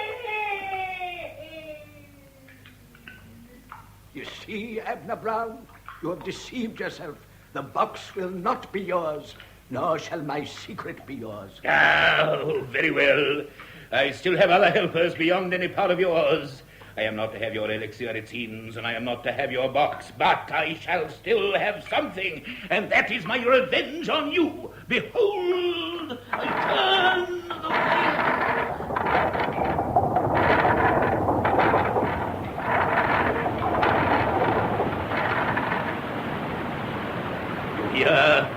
You see, Abner Brown, you have deceived yourself. The box will not be yours, nor shall my secret be yours. Oh, very well. I still have other helpers beyond any part of yours. I am not to have your elixir, it seems, and I am not to have your box, but I shall still have something, and that is my revenge on you. Behold, I turn the wheel. You hear?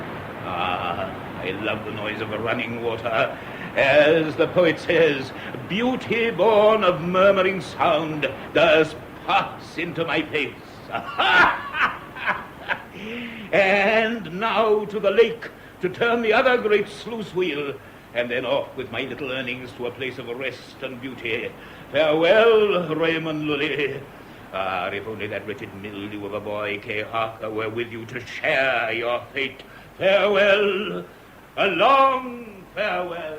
Ah, I love the noise of running water. As the poet says, beauty born of murmuring sound does pass into my face. And now to the lake to turn the other great sluice wheel, and then off with my little earnings to a place of rest and beauty. Farewell, Raymond Lully. Ah, if only that wretched mildew of a boy, K. Harker, were with you to share your fate. Farewell, a long farewell.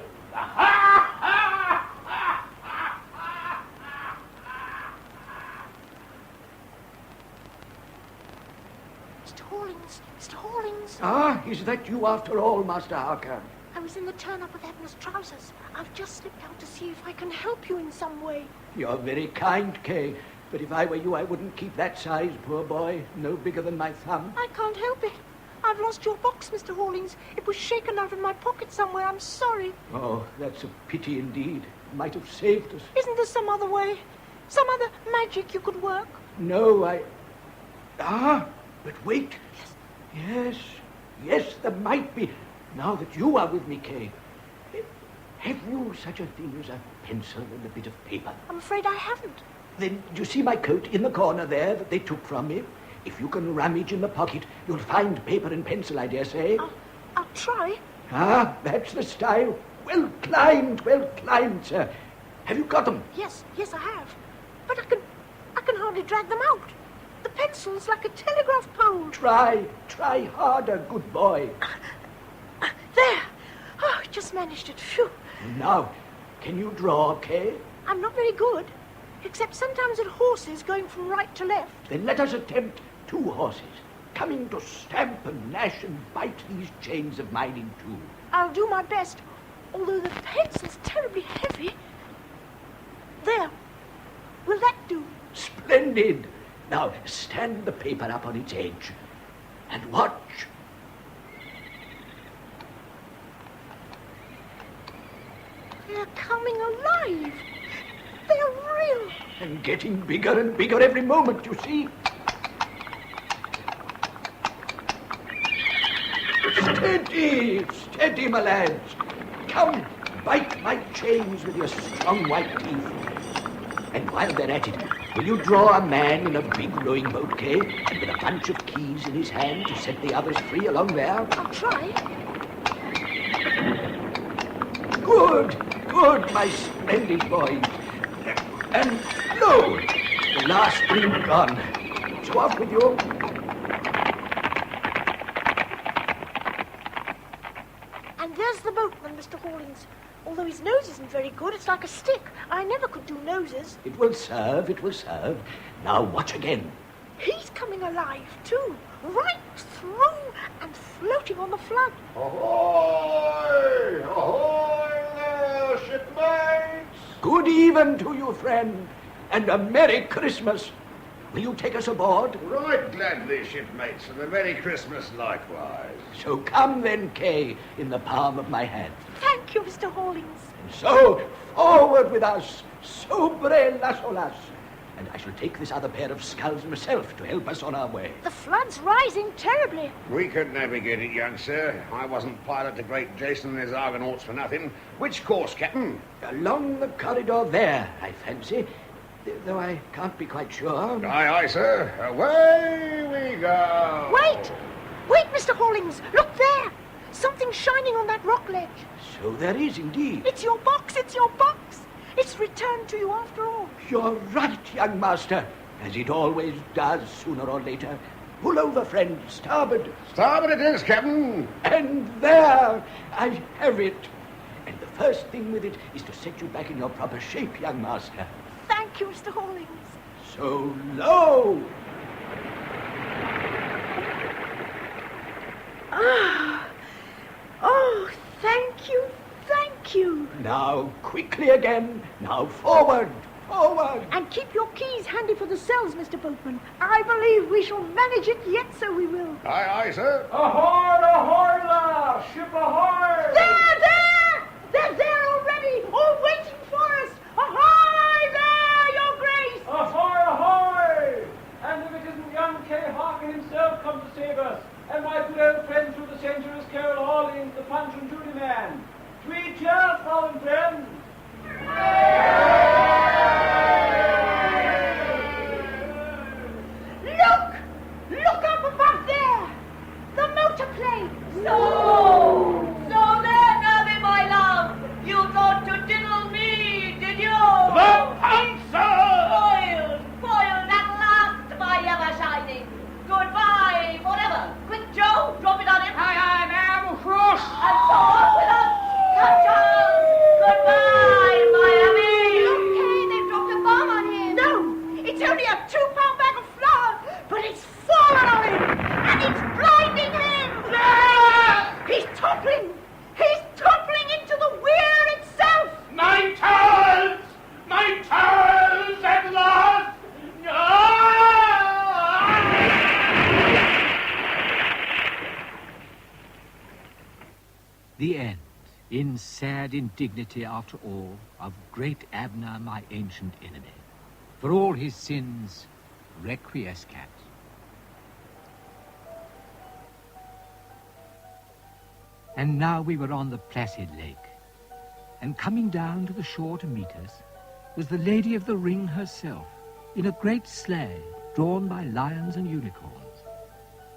Mr. Hawlings, Mr. Hawlings. Ah, is that you after all, Master Harker? I was in the turn-up of Abner's trousers. I've just slipped out to see if I can help you in some way. You're very kind, Kay, but if I were you, I wouldn't keep that size, poor boy, no bigger than my thumb. I can't help it. I've lost your box, Mr. Hawlings. It was shaken out of my pocket somewhere. I'm sorry. Oh, that's a pity indeed. It might have saved us. Isn't there some other way? Some other magic you could work? No, Ah, but wait. Yes, there might be. Now that you are with me, Kay. Have you such a thing as a pencil and a bit of paper? I'm afraid I haven't. Then, do you see my coat in the corner there that they took from me? If you can rummage in the pocket, you'll find paper and pencil, I dare say. I'll try. Ah, that's the style. Well climbed, sir. Have you got them? Yes, I have. But I can hardly drag them out. The pencil's like a telegraph pole. Try harder, good boy. There. Oh, I just managed it. Phew. Now, can you draw, Kay? I'm not very good, except sometimes at horses going from right to left. Then let us attempt 2 horses, coming to stamp and gnash and bite these chains of mine in 2. I'll do my best, although the pencil's terribly heavy. There. Will that do? Splendid. Now, stand the paper up on its edge and watch. They're coming alive. They're real. And getting bigger and bigger every moment, you see. Steady, my lads. Come, bite my chains with your strong white teeth. And while they're at it, will you draw a man in a big rowing boat, Kay, and with a bunch of keys in his hand to set the others free along there? I'll try. Good, my splendid boy. And lo, the last dream gone. So off with you. And there's the boatman, Mr. Hawlings. Although his nose isn't very good, it's like a stick. I never could do noses. It will serve. Now watch again. He's coming alive, too. Right through and floating on the flood. Ahoy! Ahoy there, shipmates! Good even to you, friend, and a Merry Christmas. Will you take us aboard? Right gladly, shipmates, and a Merry Christmas likewise. So come then, Kay, in the palm of my hand. Thank you, Mr. Hawlings. And so, forward with us, sobre las olas. And I shall take this other pair of sculls myself to help us on our way. The flood's rising terribly. We could navigate it, young sir. I wasn't pilot to great Jason and his Argonauts for nothing. Which course, Captain? Along the corridor there, I fancy. Though I can't be quite sure. Aye, sir. Away we go. Wait, Mr. Hawlings. Look there. Something shining on that rock ledge. So there is indeed. It's your box. It's returned to you after all. You're right, young master. As it always does sooner or later. Pull over, friend. Starboard. Starboard it is, Captain. And there I have it. And the first thing with it is to set you back in your proper shape, young master. Thank you, Mr. Hawlings. So low. Oh, thank you. Now, quickly again. Now, forward. And keep your keys handy for the cells, Mr. Boatman. I believe we shall manage it yet, so we will. Aye, sir. Ahoy there! Ship ahoy! There! They're there already, all waiting for us. Ahoy there, your grace! Ahoy! And if it isn't young Kay Harker himself come to save us, and my good old friend through the centuries, Carol Hawlings, the Punch and Judy man. 3 cheers, fallen friends! Look up above there! The motor plane! So there, Nervy, my love. You thought to diddle me, did you? The Pouncer! Foiled at last, my ever-shining. Goodbye forever. Quick, Joe, drop it on him. Aye, ma'am, of course. And so off with us. Come, Charles. Goodbye, Miami. Okay, they've dropped a bomb on him. No, it's only a 2-pound bag of flour, but it's fallen on him, and it's blinding him. There! He's toppling into the weir itself. My towels! At last! The end, in sad indignity after all, of great Abner, my ancient enemy. For all his sins, requiescat. And now we were on the placid lake, and coming down to the shore to meet us was the Lady of the Ring herself, in a great sleigh drawn by lions and unicorns.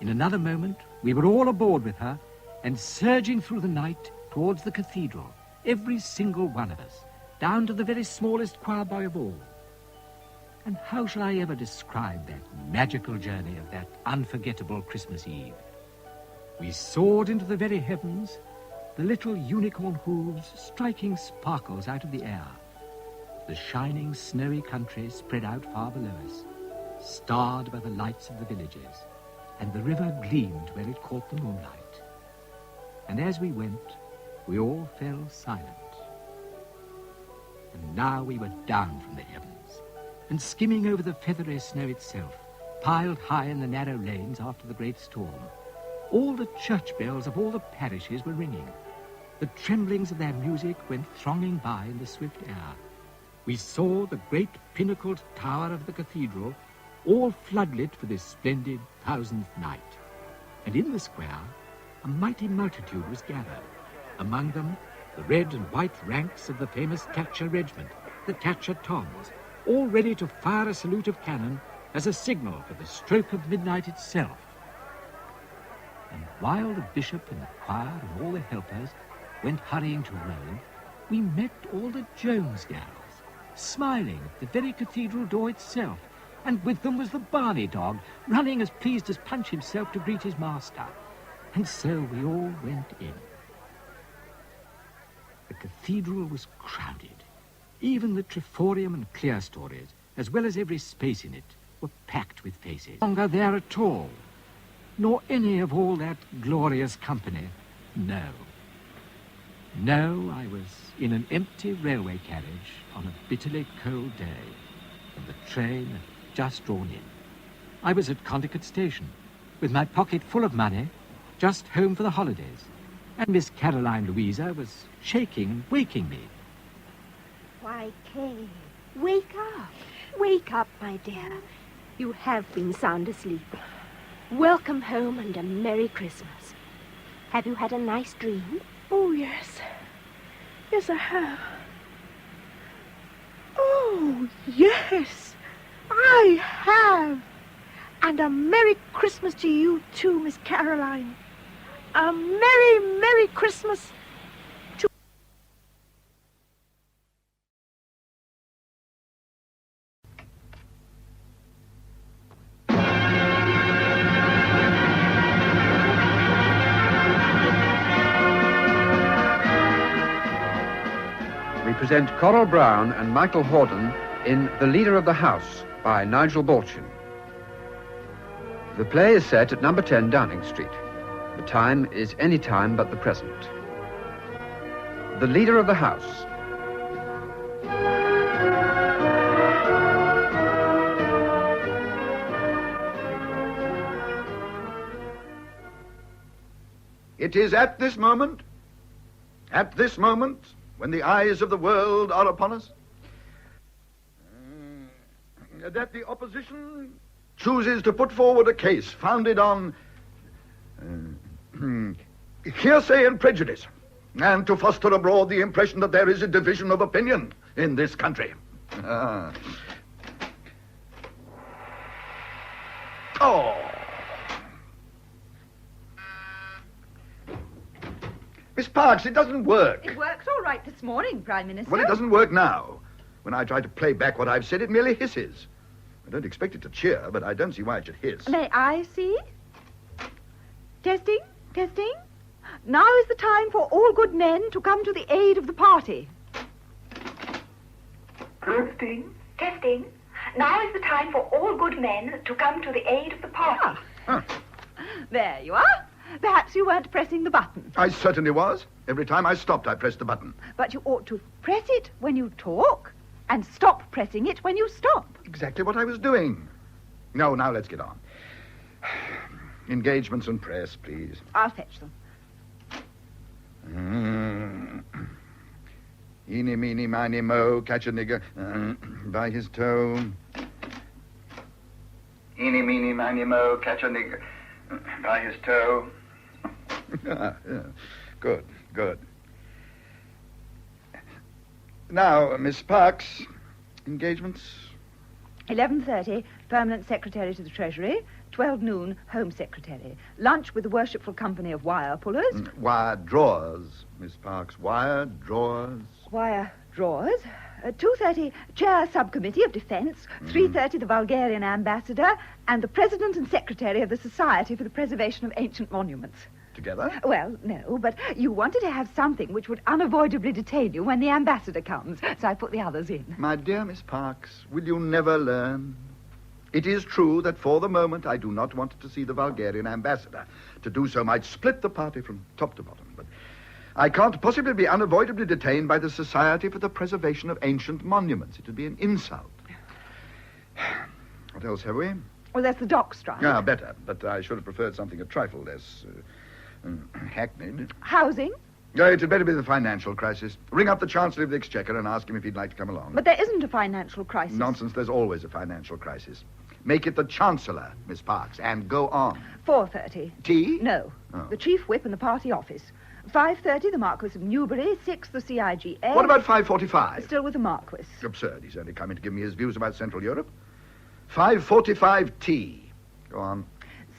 In another moment, we were all aboard with her, and surging through the night towards the cathedral, every single one of us, down to the very smallest choir boy of all. And how shall I ever describe that magical journey of that unforgettable Christmas Eve? We soared into the very heavens, the little unicorn hooves striking sparkles out of the air. The shining snowy country spread out far below us, starred by the lights of the villages, and the river gleamed where it caught the moonlight. And as we went, we all fell silent. And now we were down from the heavens, and skimming over the feathery snow itself, piled high in the narrow lanes after the great storm. All the church bells of all the parishes were ringing. The tremblings of their music went thronging by in the swift air. We saw the great pinnacled tower of the cathedral, all floodlit for this splendid 1000th night. And in the square, a mighty multitude was gathered. Among them, the red and white ranks of the famous Thatcher regiment, the Thatcher Toms, all ready to fire a salute of cannon as a signal for the stroke of midnight itself. And while the bishop and the choir and all the helpers went hurrying to Rome, we met all the Jones girls, smiling at the very cathedral door itself, and with them was the Barney dog, running as pleased as Punch himself to greet his master. And so we all went in. The cathedral was crowded. Even the Triforium and Clerestories, as well as every space in it, were packed with faces. No longer there at all, nor any of all that glorious company. No. No, I was in an empty railway carriage on a bitterly cold day, and the train had just drawn in. I was at Condicut Station, with my pocket full of money, just home for the holidays, and Miss Caroline Louisa was shaking and waking me. Why, Kay, wake up. Wake up, my dear. You have been sound asleep. Welcome home and a Merry Christmas. Have you had a nice dream? Oh, yes. Yes, I have. Oh, yes, I have. And a Merry Christmas to you, too, Miss Caroline. A Merry, Merry Christmas to... We present Coral Brown and Michael Hordern in The Leader of the House by Nigel Balchin. The play is set at number 10 Downing Street. The time is any time but the present. The Leader of the House. It is at this moment, when the eyes of the world are upon us, that the opposition chooses to put forward a case founded on hearsay and prejudice, and to foster abroad the impression that there is a division of opinion in this country. Miss Parks, it doesn't work. It worked all right this morning, Prime Minister. Well, it doesn't work now. When I try to play back what I've said, it merely hisses. I don't expect it to cheer, but I don't see why it should hiss. May I see? Testing, testing. Now is the time for all good men to come to the aid of the party. Testing, testing. Now is the time for all good men to come to the aid of the party. There you are. Perhaps you weren't pressing the button. I certainly was. Every time I stopped, I pressed the button. But you ought to press it when you talk and stop pressing it when you stop. Exactly what I was doing. No, now let's get on. Engagements and press, please. I'll fetch them. Eeny, meeny, miny, mo, catch a nigger by his toe. Eeny, meeny, miny, mo, catch a nigger by his toe. Yeah. Good, good. Now, Miss Parks, engagements? 11:30, Permanent Secretary to the Treasury. 12 noon, Home Secretary. Lunch with the Worshipful Company of Wire Pullers. Wire drawers, Miss Parks. Wire drawers. Wire drawers. 2:30, Chair Subcommittee of Defence. 3:30, the Bulgarian Ambassador. And the President and Secretary of the Society for the Preservation of Ancient Monuments. Together? Well, no, but you wanted to have something which would unavoidably detain you when the ambassador comes, so I put the others in. My dear Miss Parks, will you never learn? It is true that for the moment I do not want to see the Bulgarian ambassador. To do so might split the party from top to bottom, but I can't possibly be unavoidably detained by the Society for the Preservation of Ancient Monuments. It would be an insult. What else have we? Well, there's the dock strike. Ah, better, but I should have preferred something a trifle less hackneyed. Housing? No, it had better be the financial crisis. Ring up the Chancellor of the Exchequer and ask him if he'd like to come along. But there isn't a financial crisis. Nonsense, there's always a financial crisis. Make it the Chancellor, Miss Parks, and go on. 4:30. Tea? No. Oh. The Chief Whip in the party office. 5:30, the Marquis of Newbury. 6, the CIGA. What about 5:45? Still with the Marquis. Absurd. He's only coming to give me his views about Central Europe. 5:45 tea. Go on.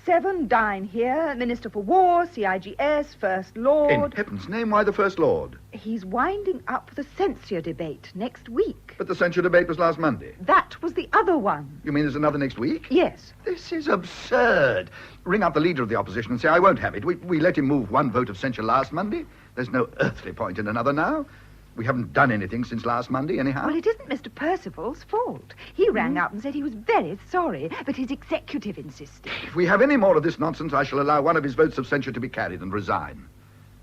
7 dine here. Minister for War, CIGS, First Lord. In heaven's name, why the First Lord? He's winding up the censure debate next week. But the censure debate was last Monday. That was the other one. You mean there's another next week? Yes. This is absurd. Ring up the leader of the opposition and say, I won't have it. We let him move one vote of censure last Monday. There's no earthly point in another now. We haven't done anything since last Monday, anyhow. Well, it isn't Mr. Percival's fault. He rang up and said he was very sorry, but his executive insisted. If we have any more of this nonsense, I shall allow one of his votes of censure to be carried and resign.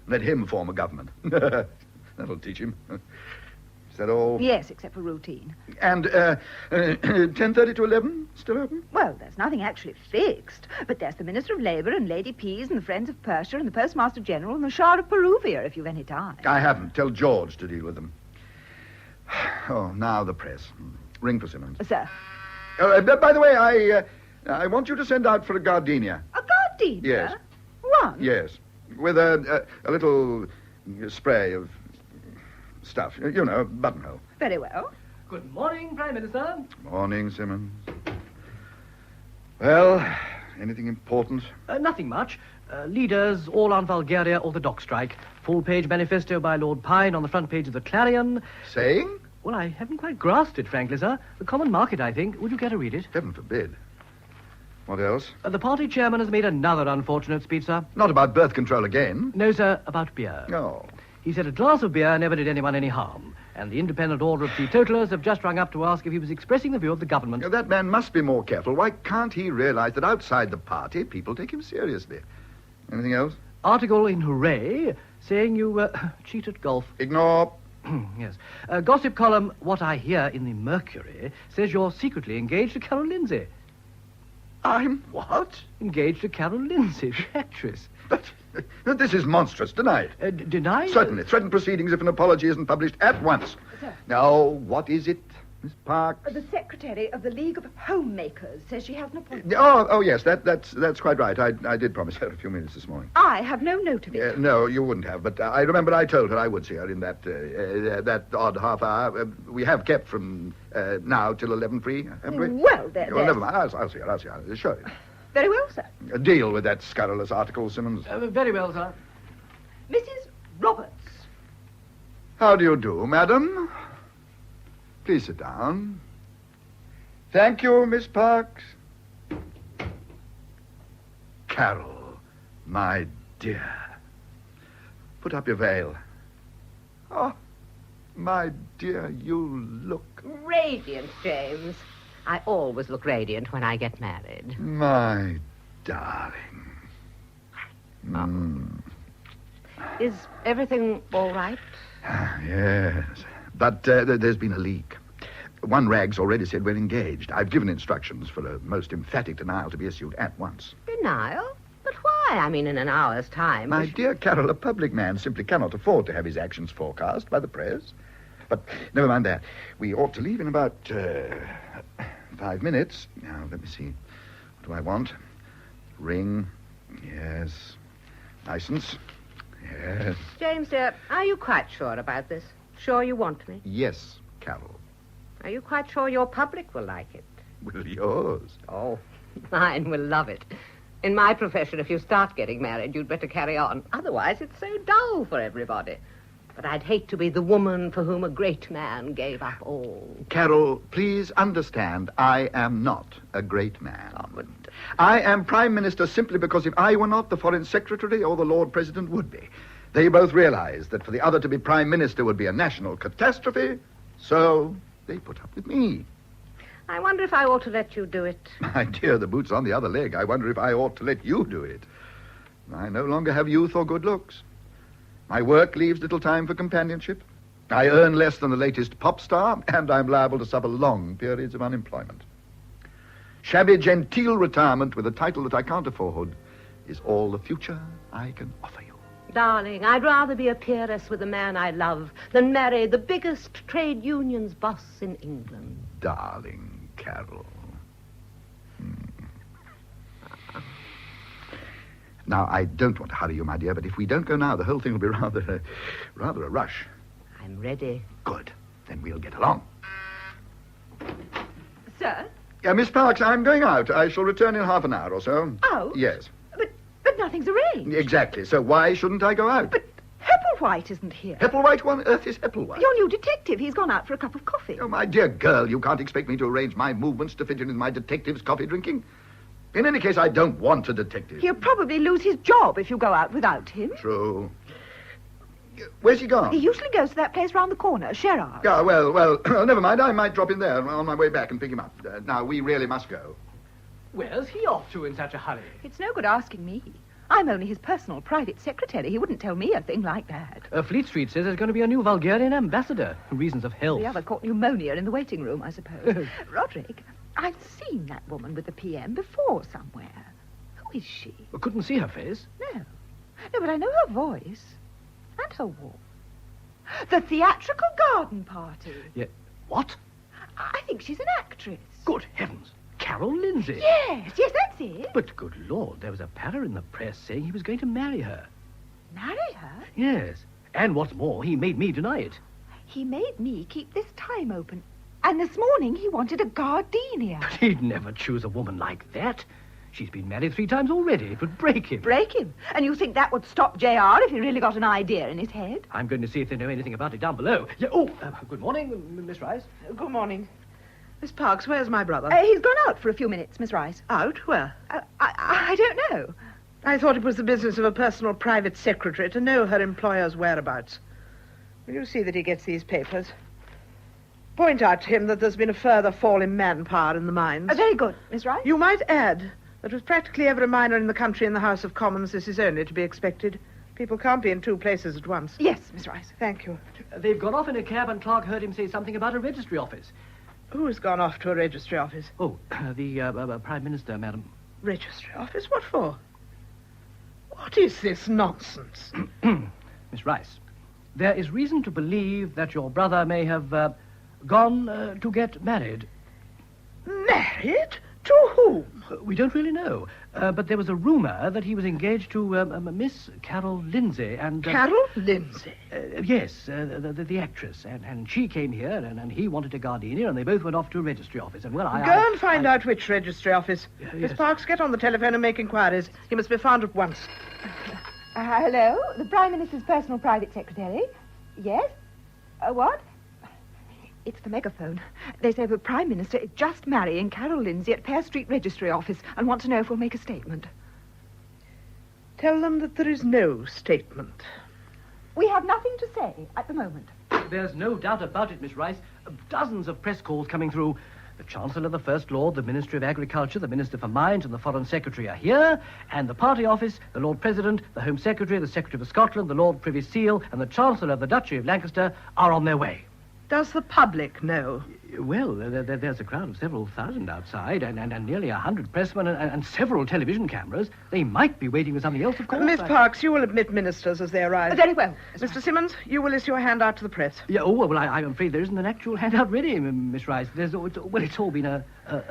Let him form a government. That'll teach him. Is that all? Yes, except for routine. And 10:30 to 11? Still open? Well, there's nothing actually fixed, but there's the Minister of Labour and Lady Pease and the Friends of Persia and the Postmaster General and the Shah of Peruvia, if you've any time. I haven't. Tell George to deal with them. Oh, now the press. Ring for Simmons. Sir. By the way, I want you to send out for a gardenia. A gardenia? Yes. One? Yes. With a little spray of stuff. You know, buttonhole. Very well. Good morning, Prime Minister. Morning, Simmons. Well, anything important? Nothing much. Leaders all on Bulgaria or the dock strike. Full-page manifesto by Lord Pine on the front page of the Clarion. Saying? Well, I haven't quite grasped it, frankly, sir. The Common Market, I think. Would you care to read it? Heaven forbid. What else? The party chairman has made another unfortunate speech, sir. Not about birth control again? No, sir, about beer. No. He said a glass of beer never did anyone any harm. And the Independent Order of Teetotalers have just rung up to ask if he was expressing the view of the government. That man must be more careful. Why can't he realize that outside the party, people take him seriously? Anything else? Article in Hooray saying you cheat at golf. Ignore. Yes. Gossip column, What I Hear in the Mercury, says you're secretly engaged to Carol Lindsay. I'm what? Engaged to Carol Lindsay, the actress. But this is monstrous. Deny it. Deny? Certainly. Threaten proceedings if an apology isn't published at once. Sir. Now, what is it, Miss Park? The secretary of the League of Homemakers says she has an appointment. Oh, yes, that's quite right. I did promise her a few minutes this morning. I have no note of it. No, you wouldn't have, but I remember I told her I would see her in that odd half hour. We have kept from now till 11 free, haven't we? Well, there. Well, never mind. I'll see her. Sure. Very well, sir. Deal with that scurrilous article, Simmons. Very well, sir. Mrs. Roberts. How do you do, madam? Please sit down. Thank you, Miss Parks. Carol, my dear. Put up your veil. Oh, my dear, you look... Radiant, James. I always look radiant when I get married. My darling. Is everything all right? Yes. But there's been a leak. One rag's already said we're engaged. I've given instructions for a most emphatic denial to be issued at once. Denial? But why? I mean, in an hour's time. My dear Carol, a public man simply cannot afford to have his actions forecast by the press. But never mind that. We ought to leave in about 5 minutes. Now, let me see. What do I want? Ring. Yes. License. Yes. James, dear, are you quite sure about this? Sure you want me? Yes, Carol. Are you quite sure your public will like it? Will yours? Oh, mine will love it. In my profession, if you start getting married, you'd better carry on. Otherwise, it's so dull for everybody. But I'd hate to be the woman for whom a great man gave up all. Carol, please understand, I am not a great man. Oh, but... I am Prime Minister simply because if I were not, the Foreign Secretary or the Lord President would be. They both realize that for the other to be Prime Minister would be a national catastrophe, so they put up with me. I wonder if I ought to let you do it. My dear, the boot's on the other leg. I wonder if I ought to let you do it. I no longer have youth or good looks. My work leaves little time for companionship. I earn less than the latest pop star, and I'm liable to suffer long periods of unemployment. Shabby genteel retirement with a title that I can't afford is all the future I can offer you. Darling, I'd rather be a peeress with a man I love than marry the biggest trade union's boss in England. Darling Carol. Now, I don't want to hurry you, my dear, but if we don't go now, the whole thing will be rather a rush. I'm ready. Good. Then we'll get along. Sir? Miss Parks, I'm going out. I shall return in half an hour or so. Out? Yes. But nothing's arranged. Exactly. So why shouldn't I go out? But Hepplewhite isn't here. Hepplewhite? Who on earth is Hepplewhite? Your new detective. He's gone out for a cup of coffee. Oh, my dear girl, you can't expect me to arrange my movements to fit in with my detective's coffee drinking. In any case, I don't want a detective. He'll probably lose his job if you go out without him. True. Where's he gone? He usually goes to that place round the corner, Sherrard. Yeah, well, never mind. I might drop in there on my way back and pick him up. Now, we really must go. Where's he off to in such a hurry? It's no good asking me. I'm only his personal private secretary. He wouldn't tell me a thing like that. Fleet Street says there's going to be a new Bulgarian ambassador for reasons of health. The other caught pneumonia in the waiting room, I suppose. Roderick, I've seen that woman with the PM before somewhere. Who is she? I couldn't see her face. No, but I know her voice and her walk. The theatrical garden party. Yeah. What? I think she's an actress. Good heavens. Carol Lindsay. Yes, that's it. But good Lord, there was a patter in the press saying he was going to marry her. Marry her? Yes. And what's more, he made me deny it. He made me keep this time open. And this morning he wanted a gardenia. But he'd never choose a woman like that. She's been married 3 times already. It would break him. Break him? And you think that would stop J.R. if he really got an idea in his head? I'm going to see if they know anything about it down below. Yeah. Good morning, Miss Rice. Good morning. Miss Parks, where's my brother? He's gone out for a few minutes, Miss Rice. Out? Where? I don't know. I thought it was the business of a personal private secretary to know her employer's whereabouts. Will you see that he gets these papers? Point out to him that there's been a further fall in manpower in the mines. Very good, Miss Rice. You might add that with practically every miner in the country in the House of Commons, this is only to be expected. People can't be in 2 places at once. Yes, Miss Rice. Thank you. They've gone off in a cab and Clark heard him say something about a registry office. Who's gone off to a registry office? Oh, the Prime Minister, madam. Registry office? What for? What is this nonsense? Miss Rice, there is reason to believe that your brother may have gone to get married. Married? To whom? We don't really know. But there was a rumour that he was engaged to Miss Carol Lindsay and... Carol Lindsay? Yes, the actress. And she came here, and he wanted a gardenia, and they both went off to a registry office. And, well, Go and find out which registry office. Miss yes. Parks, get on the telephone and make inquiries. He must be found at once. Hello? The Prime Minister's personal private secretary? Yes? What? It's the megaphone. They say the Prime Minister is just marrying Carol Lindsay at Pear Street Registry Office and want to know if we'll make a statement. Tell them that there is no statement. We have nothing to say at the moment. There's no doubt about it, Miss Rice. Dozens of press calls coming through. The Chancellor, the First Lord, the Ministry of Agriculture, the Minister for Mines, and the Foreign Secretary are here, and the Party Office, the Lord President, the Home Secretary, the Secretary of Scotland, the Lord Privy Seal, and the Chancellor of the Duchy of Lancaster are on their way. Does the public know? Well, there's a crowd of several thousand outside, and nearly 100 pressmen and several television cameras. They might be waiting for something else, of course. Miss Parks, you will admit ministers as they arrive. Very well. Mr. Simmons, you will issue a handout to the press. Yeah, well, I'm afraid there isn't an actual handout ready, Miss Rice. It's all been a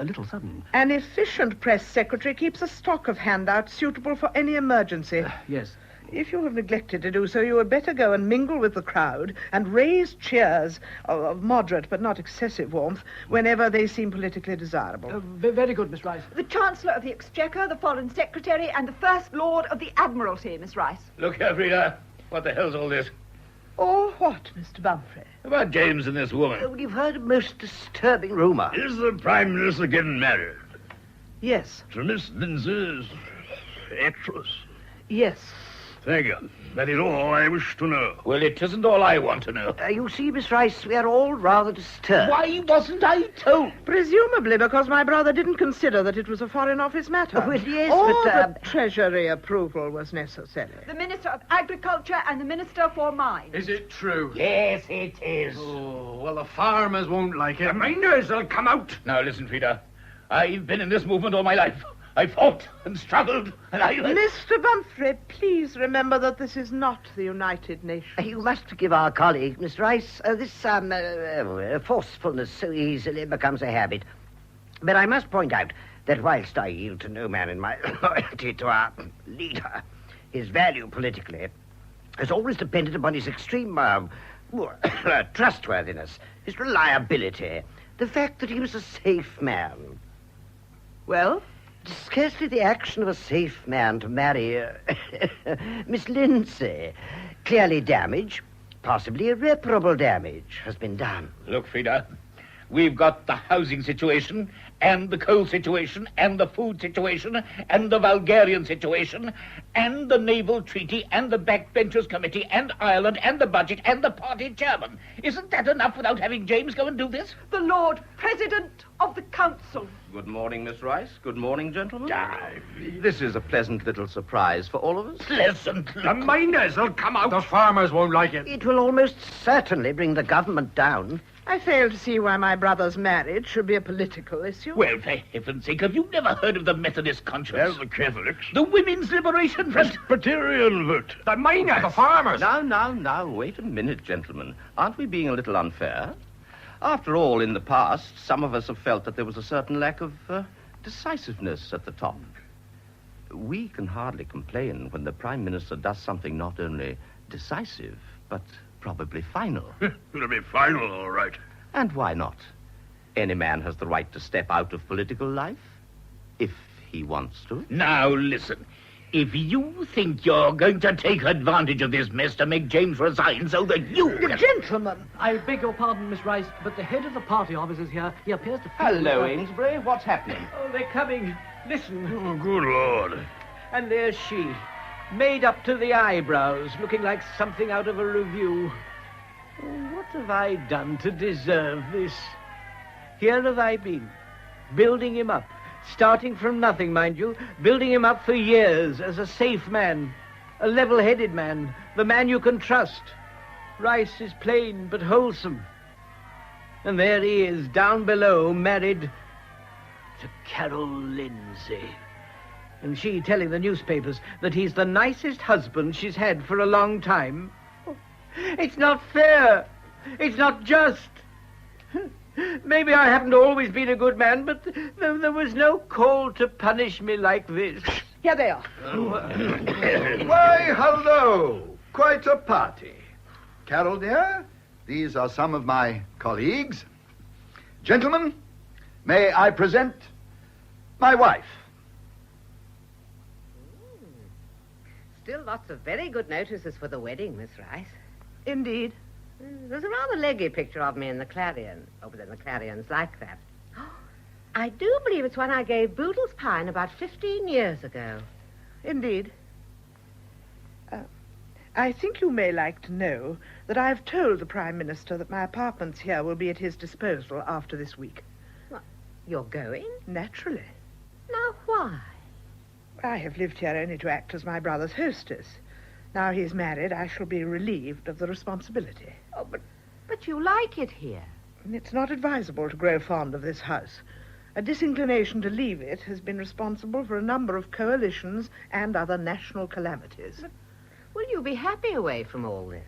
little sudden. An efficient press secretary keeps a stock of handouts suitable for any emergency. Yes. If you have neglected to do so, you had better go and mingle with the crowd and raise cheers of moderate but not excessive warmth whenever they seem politically desirable. Very good, Miss Rice. The Chancellor of the Exchequer, the Foreign Secretary, and the First Lord of the Admiralty, Miss Rice. Look here, Frida. What the hell's all this? Oh, what, Mr. Bumfrey? About James and this woman. We've heard a most disturbing rumour. Is the Prime Minister getting married? Yes. To Miss Lindsay's actress? Yes. Thank you. That is all I wish to know. Well, it isn't all I want to know. You see, Miss Rice, we are all rather disturbed. Why wasn't I told? Presumably because my brother didn't consider that it was a Foreign Office matter. Well, yes, or but... that Treasury approval was necessary. The Minister of Agriculture and the Minister for Mines. Is it true? Yes, it is. Oh, well, the farmers won't like it. The miners will come out. Now, listen, Frida. I've been in this movement all my life. I fought and struggled, and I... Mr. Bumfrey, please remember that this is not the United Nations. You must forgive our colleague, Miss Rice. This forcefulness so easily becomes a habit. But I must point out that whilst I yield to no man in my loyalty to our leader, his value politically has always depended upon his extreme trustworthiness, his reliability, the fact that he was a safe man, Well? Scarcely the action of a safe man to marry Miss Lindsay. Clearly damage, possibly irreparable damage, has been done. Look, Frida, we've got the housing situation, and the coal situation, and the food situation, and the Bulgarian situation, and the naval treaty, and the backbenchers committee, and Ireland, and the budget, and the party chairman. Isn't that enough without having James go and do this? The Lord President of the Council. Good morning, Miss Rice. Good morning, gentlemen. This is a pleasant little surprise for all of us. Pleasant. The miners will come out. The farmers won't like it. It will almost certainly bring the government down. I fail to see why my brother's marriage should be a political issue. Well, for heaven's sake, have you never heard of the Methodist conscience? Well, the Catholics. The Women's Liberation Front. Presbyterian vote. The miners, the farmers. Now, wait a minute, gentlemen. Aren't we being a little unfair? After all, in the past, some of us have felt that there was a certain lack of decisiveness at the top. We can hardly complain when the Prime Minister does something not only decisive, but probably final. It'll be final, all right. And why not? Any man has the right to step out of political life, if he wants to. Now, listen. If you think you're going to take advantage of this mess to make James resign so that you... Gentlemen! I beg your pardon, Miss Rice, but the head of the party office is here. He appears to... Hello, Ainsbury. What's happening? Oh, they're coming. Listen. Oh, good Lord. And there's she, made up to the eyebrows, looking like something out of a review. Oh, what have I done to deserve this? Here have I been, building him up, starting from nothing, mind you, building him up for years as a safe man, a level-headed man, the man you can trust. Rice is plain but wholesome. And there he is, down below, married to Carol Lindsay. And she telling the newspapers that he's the nicest husband she's had for a long time. It's not fair. It's not just. Maybe I haven't always been a good man, but there was no call to punish me like this. Here they are. Why, hello. Quite a party. Carol, dear, these are some of my colleagues. Gentlemen, may I present my wife. Still lots of very good notices for the wedding, Miss Rice. Indeed. There's a rather leggy picture of me in the Clarion. Oh, but then the Clarion's like that. I do believe it's one I gave Boodle's Pine about 15 years ago. Indeed. I think you may like to know that I've told the Prime Minister that my apartments here will be at his disposal after this week. What, you're going? Naturally. Now, why? I have lived here only to act as my brother's hostess. Now he's married, I shall be relieved of the responsibility. Oh, but you like it here. It's not advisable to grow fond of this house. A disinclination to leave it has been responsible for a number of coalitions and other national calamities. But will you be happy away from all this?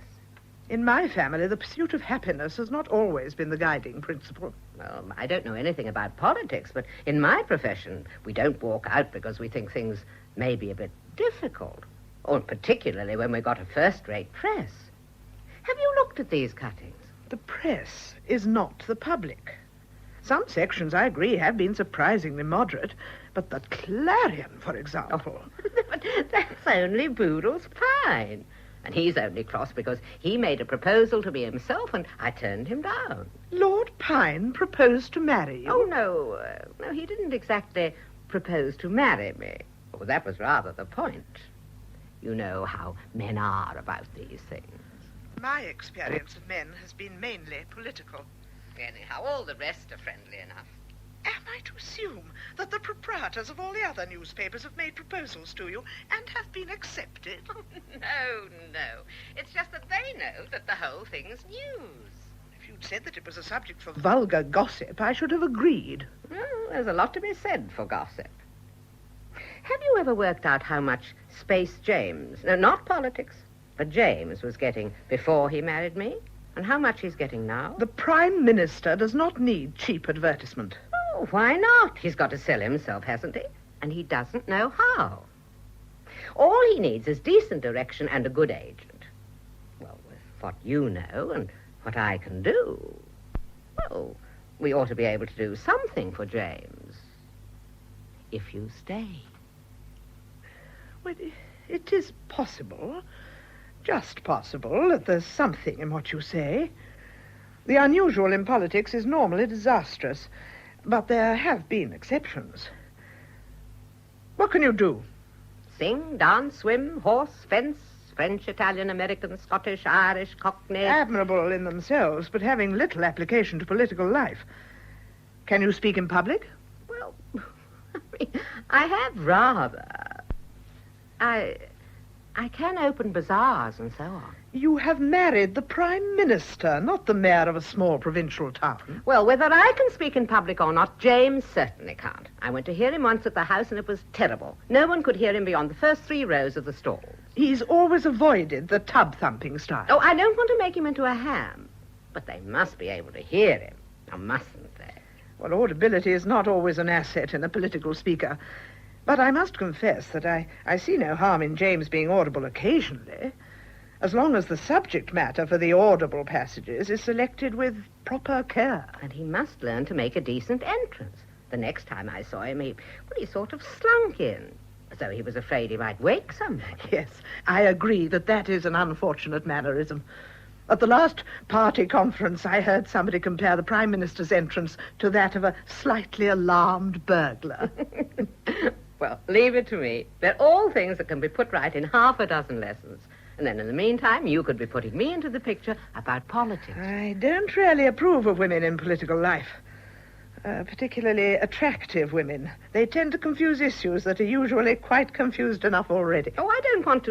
In my family, the pursuit of happiness has not always been the guiding principle. Well, I don't know anything about politics, but in my profession, we don't walk out because we think things may be a bit difficult. Or particularly when we've got a first-rate press. Have you looked at these cuttings? The press is not the public. Some sections, I agree, have been surprisingly moderate, but the Clarion, for example... But that's only Boodle's Pine. And he's only cross because he made a proposal to me himself and I turned him down. Lord Pine proposed to marry you? Oh, no, he didn't exactly propose to marry me. Oh, that was rather the point. You know how men are about these things. My experience of men has been mainly political. Anyhow, all the rest are friendly enough. Am I to assume that the proprietors of all the other newspapers have made proposals to you and have been accepted? No. It's just that they know that the whole thing's news. If you'd said that it was a subject for vulgar gossip, I should have agreed. Well, there's a lot to be said for gossip. Have you ever worked out how much space James, no, not politics, but James was getting before he married me? And how much he's getting now? The Prime Minister does not need cheap advertisement. Oh, why not? He's got to sell himself, hasn't he? And he doesn't know how. All he needs is decent direction and a good agent. Well, with what you know and what I can do, well, we ought to be able to do something for James. if you stay. Well, it is possible, just possible, that there's something in what you say. The unusual in politics is normally disastrous, but there have been exceptions. What can you do? Sing, dance, swim, horse, fence, French, Italian, American, Scottish, Irish, Cockney. Admirable in themselves, but having little application to political life. Can you speak in public? Well, I have rather. I can open bazaars and so on. You have married the Prime Minister, not the mayor of a small provincial town. Well, whether I can speak in public or not, James certainly can't. I went to hear him once at the house, and it was terrible. No one could hear him beyond the first 3 rows of the stalls. He's always avoided the tub-thumping style. Oh, I don't want to make him into a ham. But they must be able to hear him. Now, mustn't they? Well, audibility is not always an asset in a political speaker. But I must confess that I see no harm in James being audible occasionally, as long as the subject matter for the audible passages is selected with proper care. And he must learn to make a decent entrance. The next time I saw him, he sort of slunk in, as though he was afraid he might wake somebody. Yes, I agree that is an unfortunate mannerism. At the last party conference, I heard somebody compare the Prime Minister's entrance to that of a slightly alarmed burglar. Well, leave it to me. They're all things that can be put right in half a dozen lessons. And then in the meantime, you could be putting me into the picture about politics. I don't really approve of women in political life. Particularly attractive women. They tend to confuse issues that are usually quite confused enough already. Oh, I don't want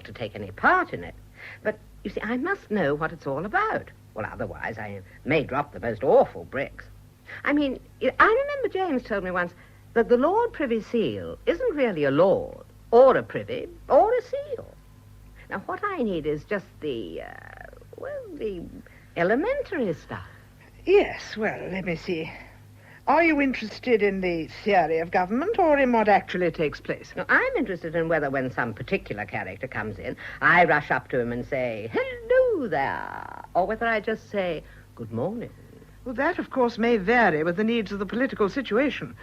to take any part in it. But, you see, I must know what it's all about. Well, otherwise I may drop the most awful bricks. I mean, I remember James told me once that the Lord Privy Seal isn't really a lord, or a privy, or a seal. Now, what I need is just the elementary stuff. Yes, well, let me see. Are you interested in the theory of government or in what actually takes place? Now, I'm interested in whether when some particular character comes in, I rush up to him and say, hello there, or whether I just say, good morning. Well, that, of course, may vary with the needs of the political situation.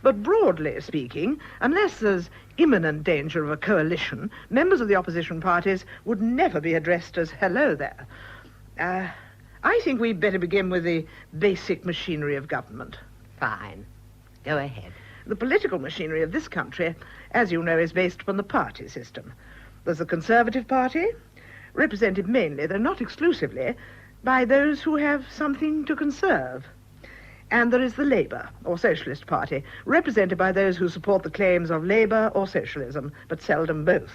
But broadly speaking, unless there's imminent danger of a coalition, members of the opposition parties would never be addressed as hello there. I think we'd better begin with the basic machinery of government. Fine. Go ahead. The political machinery of this country, as you know, is based upon the party system. There's the Conservative Party, represented mainly, though not exclusively, by those who have something to conserve. And there is the Labour, or Socialist Party, represented by those who support the claims of Labour or socialism, but seldom both.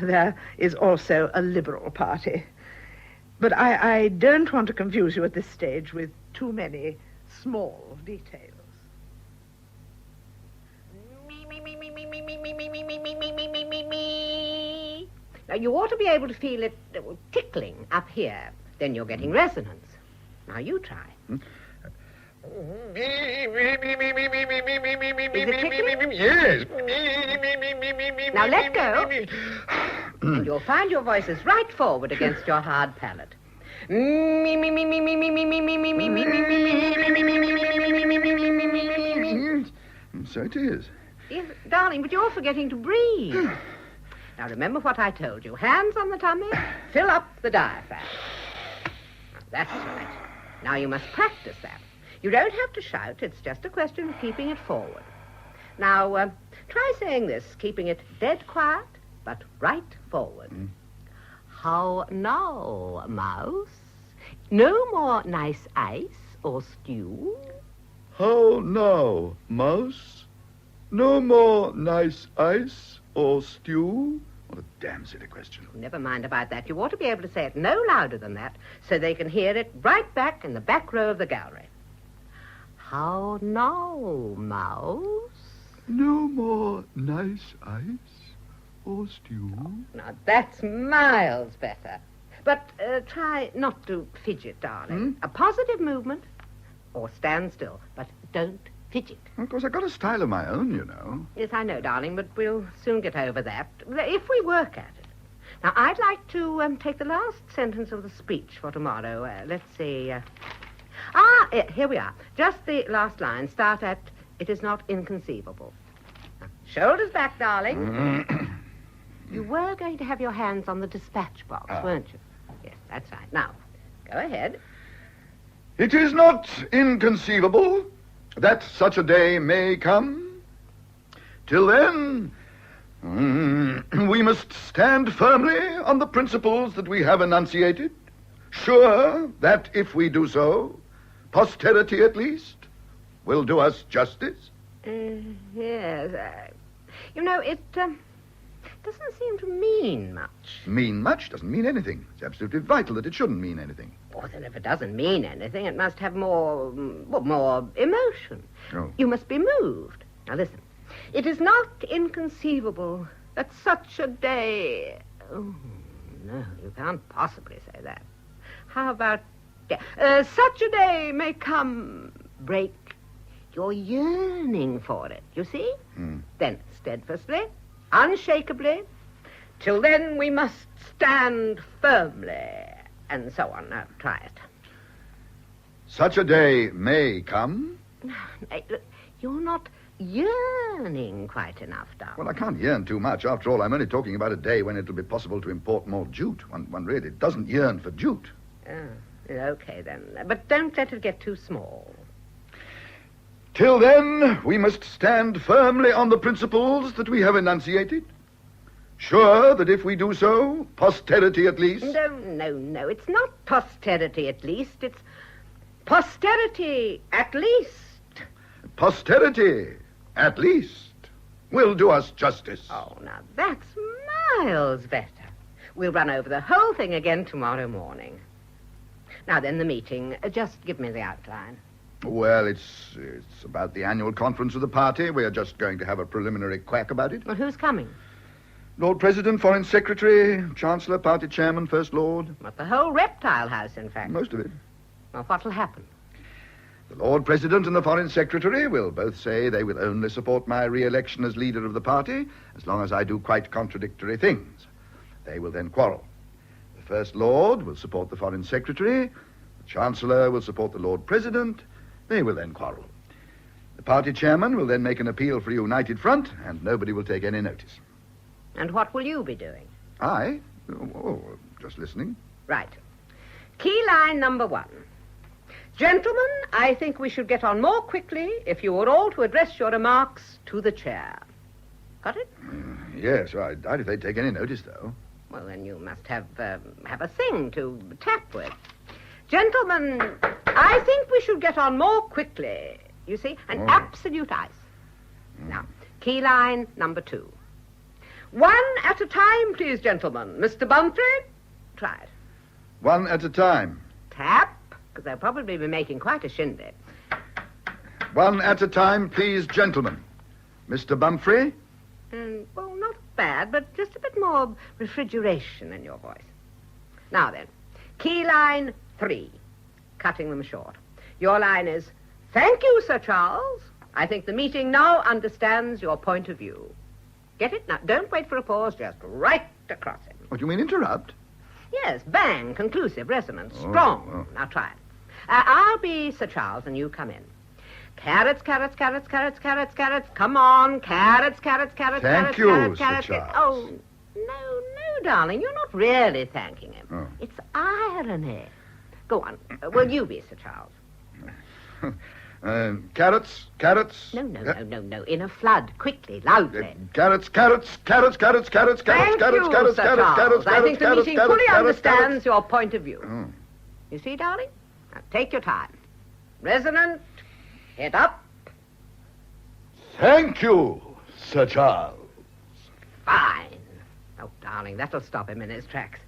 There is also a Liberal Party. But I don't want to confuse you at this stage with too many small details. Now, you ought to be able to feel it tickling up here. Then you're getting resonance. Now, you try. Yes. Now let go. And you'll find your voice is right forward against your hard palate. So it is. Yes, darling, but you're forgetting to breathe. Now remember what I told you. Hands on the tummy, fill up the diaphragm. That's right. Now you must practice that. You don't have to shout. It's just a question of keeping it forward. Now, try saying this, keeping it dead quiet, but right forward. How now, mouse? No more nice ice or stew? How now, mouse? No more nice ice or stew? What a damn silly question. Never mind about that. You ought to be able to say it no louder than that, so they can hear it right back in the back row of the gallery. How now, mouse? No more nice ice or stew? Now, that's miles better. But try not to fidget, darling. A positive movement, or stand still, but don't fidget. Of course, I've got a style of my own, you know. Yes, I know, darling, but we'll soon get over that, if we work at it. Now, I'd like to take the last sentence of the speech for tomorrow. Let's see. Here we are. Just the last line. Start at, it is not inconceivable. Shoulders back, darling. You were going to have your hands on the dispatch box, weren't you? Yes, that's right. Now, go ahead. It is not inconceivable that such a day may come. Till then, we must stand firmly on the principles that we have enunciated, sure that if we do so, posterity at least will do us justice. Yes. It doesn't seem to mean much. Mean much? Doesn't mean anything. It's absolutely vital that it shouldn't mean anything. Well, then if it doesn't mean anything, it must have more emotion. Oh. You must be moved. Now listen. It is not inconceivable that such a day... Oh, no, you can't possibly say that. How about... such a day may come, break your yearning for it, you see? Then steadfastly, unshakably, till then we must stand firmly, and so on. Now, try it. Such a day may come? Look, you're not yearning quite enough, darling. Well, I can't yearn too much. After all, I'm only talking about a day when it'll be possible to import more jute. One really doesn't yearn for jute. Okay, then. But don't let it get too small. Till then, we must stand firmly on the principles that we have enunciated, sure that if we do so, posterity at least... No. It's not posterity at least. It's posterity at least. Posterity at least will do us justice. Oh, now that's miles better. We'll run over the whole thing again tomorrow morning. Now then, the meeting. Just give me the outline. Well, it's about the annual conference of the party. We're just going to have a preliminary quack about it. Well, who's coming? Lord President, Foreign Secretary, Chancellor, Party Chairman, First Lord. What, the whole reptile house, in fact? Most of it. Well, what'll happen? The Lord President and the Foreign Secretary will both say they will only support my re-election as leader of the party as long as I do quite contradictory things. They will then quarrel. The First Lord will support the Foreign Secretary. The Chancellor will support the Lord President. They will then quarrel. The party chairman will then make an appeal for a united front, and nobody will take any notice. And what will you be doing? I? Just listening. Right. Key line number 1. Gentlemen, I think we should get on more quickly if you were all to address your remarks to the chair. Got it? Yes, I doubt if they'd take any notice, though. Well, then you must have a thing to tap with. Gentlemen, I think we should get on more quickly. You see, an absolute ice. Now, key line number 2. 1 at a time, please, gentlemen. Mr. Bunfrey, try it. 1 at a time. Tap, because they'll probably be making quite a shindig. 1 at a time, please, gentlemen. Mr. Bunfrey? Well, not bad, but just a bit more refrigeration in your voice. Now then, key line 3, cutting them short. Your line is, thank you, Sir Charles. I think the meeting now understands your point of view. Get it? Now, don't wait for a pause, just right across him. What do you mean, interrupt? Yes, bang, conclusive, resonant, strong. Now, try it. I'll be Sir Charles, and you come in. Carrots, carrots, carrots, carrots, carrots, carrots. Come on, carrots, carrots, carrots, Thank carrots, you, carrots, Sir carrots. Charles. Oh, no, darling, you're not really thanking him. It's irony. Go on. Will you be Sir Charles? Carrots, carrots. No. In a flood, quickly, loudly. Carrots, carrots, carrots, carrots, carrots, carrots, Thank carrots, you, carrots, Sir carrots, Charles. carrots, I think the carrots, meeting carrots, fully carrots, understands your point of view. You see, darling? Now, take your time. Resonant, head up. Thank you, Sir Charles. Fine. Oh, darling, that'll stop him in his tracks.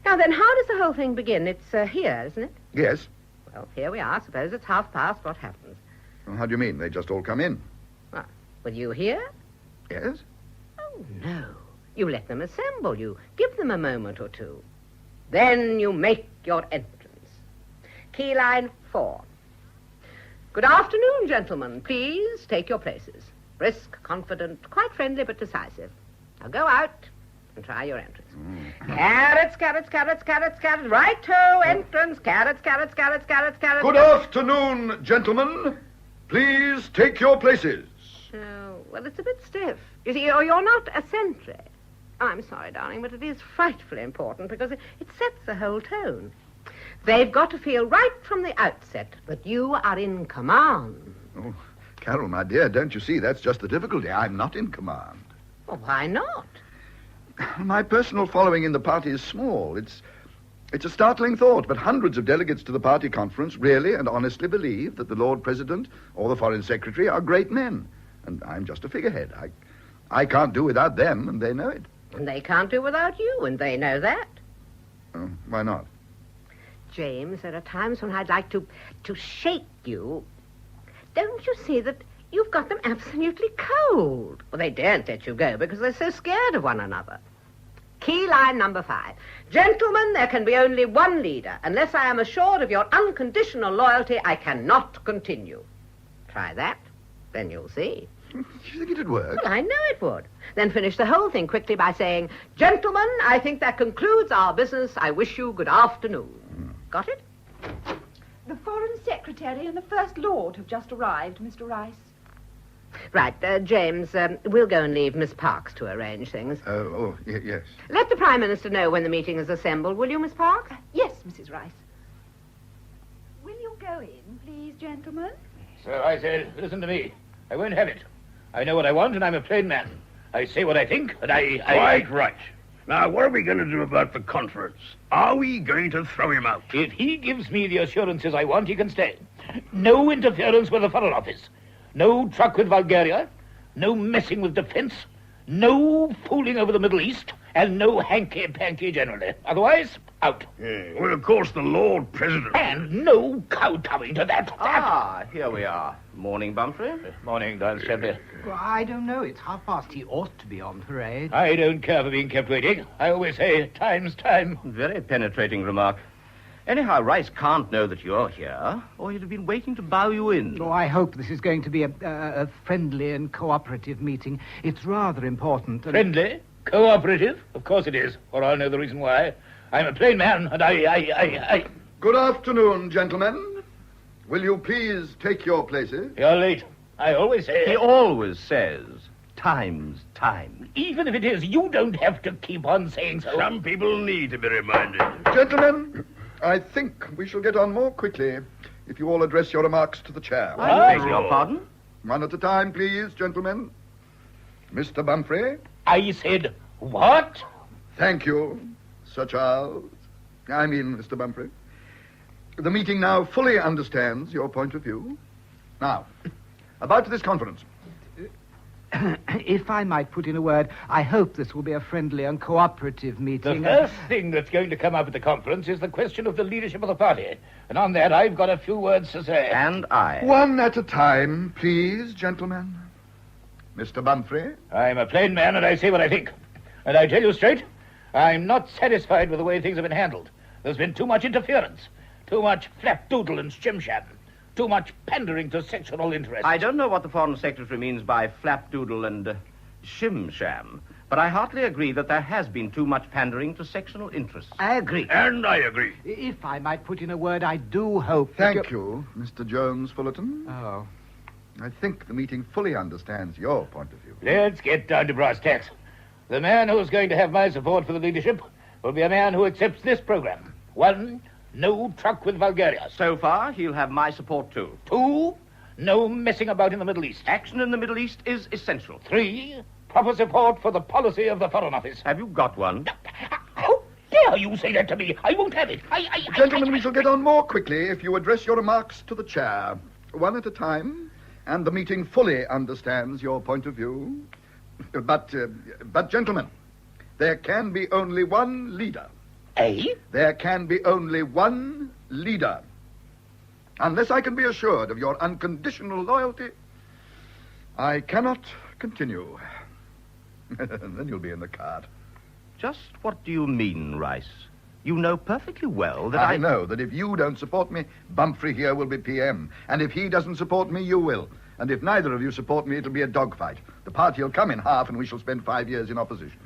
Now then, how does the whole thing begin? It's here, isn't it? Yes. Well, here we are. Suppose it's past. What happens? Well, how do you mean? They just all come in? Well, will you hear? Yes. Oh, no. You let them assemble. You give them a moment or two. Then you make your entrance. Key line 4. Good afternoon, gentlemen. Please take your places. Brisk, confident, quite friendly, but decisive. Now go out and try your entrance. Carrots, carrots, carrots, carrots, carrots. Right-ho, entrance. Carrots, carrots, carrots, carrots, carrots. Good afternoon, gentlemen. Please take your places. Oh, well, it's a bit stiff. You see, you're not a sentry. I'm sorry, darling, but it is frightfully important because it sets the whole tone. They've got to feel right from the outset that you are in command. Oh, Carol, my dear, don't you see? That's just the difficulty. I'm not in command. Well, why not? My personal following in the party is small. It's a startling thought, but hundreds of delegates to the party conference really and honestly believe that the Lord President or the Foreign Secretary are great men. And I'm just a figurehead. I can't do without them, and they know it. And they can't do without you, and they know that. Oh, why not? James, there are times when I'd like to shake you. Don't you see that you've got them absolutely cold? Well, they daren't let you go because they're so scared of one another. Key line number 5. Gentlemen, there can be only one leader. Unless I am assured of your unconditional loyalty, I cannot continue. Try that, then you'll see. Do you think it'd work? Well, I know it would. Then finish the whole thing quickly by saying, Gentlemen, I think that concludes our business. I wish you good afternoon. Got it? The Foreign Secretary and the First Lord have just arrived, Mr. Rice. Right, James, we'll go and leave Miss Parks to arrange things. Yes. Let the Prime Minister know when the meeting is assembled, will you, Miss Parks? Yes, Mrs. Rice. Will you go in, please, gentlemen? So I said, listen to me. I won't have it. I know what I want, and I'm a plain man. I say what I think, and Quite right. Now, what are we going to do about the conference? Are we going to throw him out? If he gives me the assurances I want, he can stay. No interference with the Foreign Office. No truck with Bulgaria. No messing with defense. No fooling over the Middle East. And no hanky-panky generally. Otherwise, out. Well, of course, the Lord President... And no kowtowing to that. Here we are. Morning, Bumfrey. Morning, Don Stanley. Well, I don't know. It's 1:30. He ought to be on parade. I don't care for being kept waiting. I always say, time's time. Very penetrating remark. Anyhow, Rice can't know that you're here, or he'd have been waiting to bow you in. Oh, I hope this is going to be a friendly and cooperative meeting. It's rather important. Friendly? Cooperative? Of course it is, or I'll know the reason why. I'm a plain man, and I... Good afternoon, gentlemen. Will you please take your places? You're late. I always say... He always says, time's time. Even if it is, you don't have to keep on saying so. Some people need to be reminded. Gentlemen, I think we shall get on more quickly if you all address your remarks to the chair. I beg your pardon? One at a time, please, gentlemen. Mr. Bumfrey. I said, what? Thank you, Sir Charles. I mean, Mr. Bumfrey. The meeting now fully understands your point of view. Now, about this conference. If I might put in a word, I hope this will be a friendly and cooperative meeting. The first thing that's going to come up at the conference is the question of the leadership of the party. And on that, I've got a few words to say. And I. One at a time, please, gentlemen. Mr. Bumfrey. I'm a plain man, and I say what I think. And I tell you straight, I'm not satisfied with the way things have been handled. There's been too much interference, too much flapdoodle and shim-sham, too much pandering to sectional interests. I don't know what the Foreign Secretary means by flapdoodle and shim-sham, but I heartily agree that there has been too much pandering to sectional interests. I agree. And I agree. If I might put in a word, I do hope... Thank you, Mr. Jones Fullerton. Oh. I think the meeting fully understands your point of view. Let's get down to brass tacks. The man who's going to have my support for the leadership will be a man who accepts this program. 1, no truck with Bulgaria. So far, he'll have my support, too. 2, no messing about in the Middle East. Action in the Middle East is essential. 3, proper support for the policy of the Foreign Office. Have you got one? How dare you say that to me? I won't have it. Gentlemen, we shall get on more quickly if you address your remarks to the chair. One at a time, and the meeting fully understands your point of view. But, gentlemen, there can be only one leader. Eh? There can be only one leader. Unless I can be assured of your unconditional loyalty, I cannot continue. Then you'll be in the cart. Just what do you mean, Rice? You know perfectly well that I know that if you don't support me, Bumfrey here will be PM. And if he doesn't support me, you will. And if neither of you support me, it'll be a dogfight. The party will come in half, and we shall spend 5 years in opposition.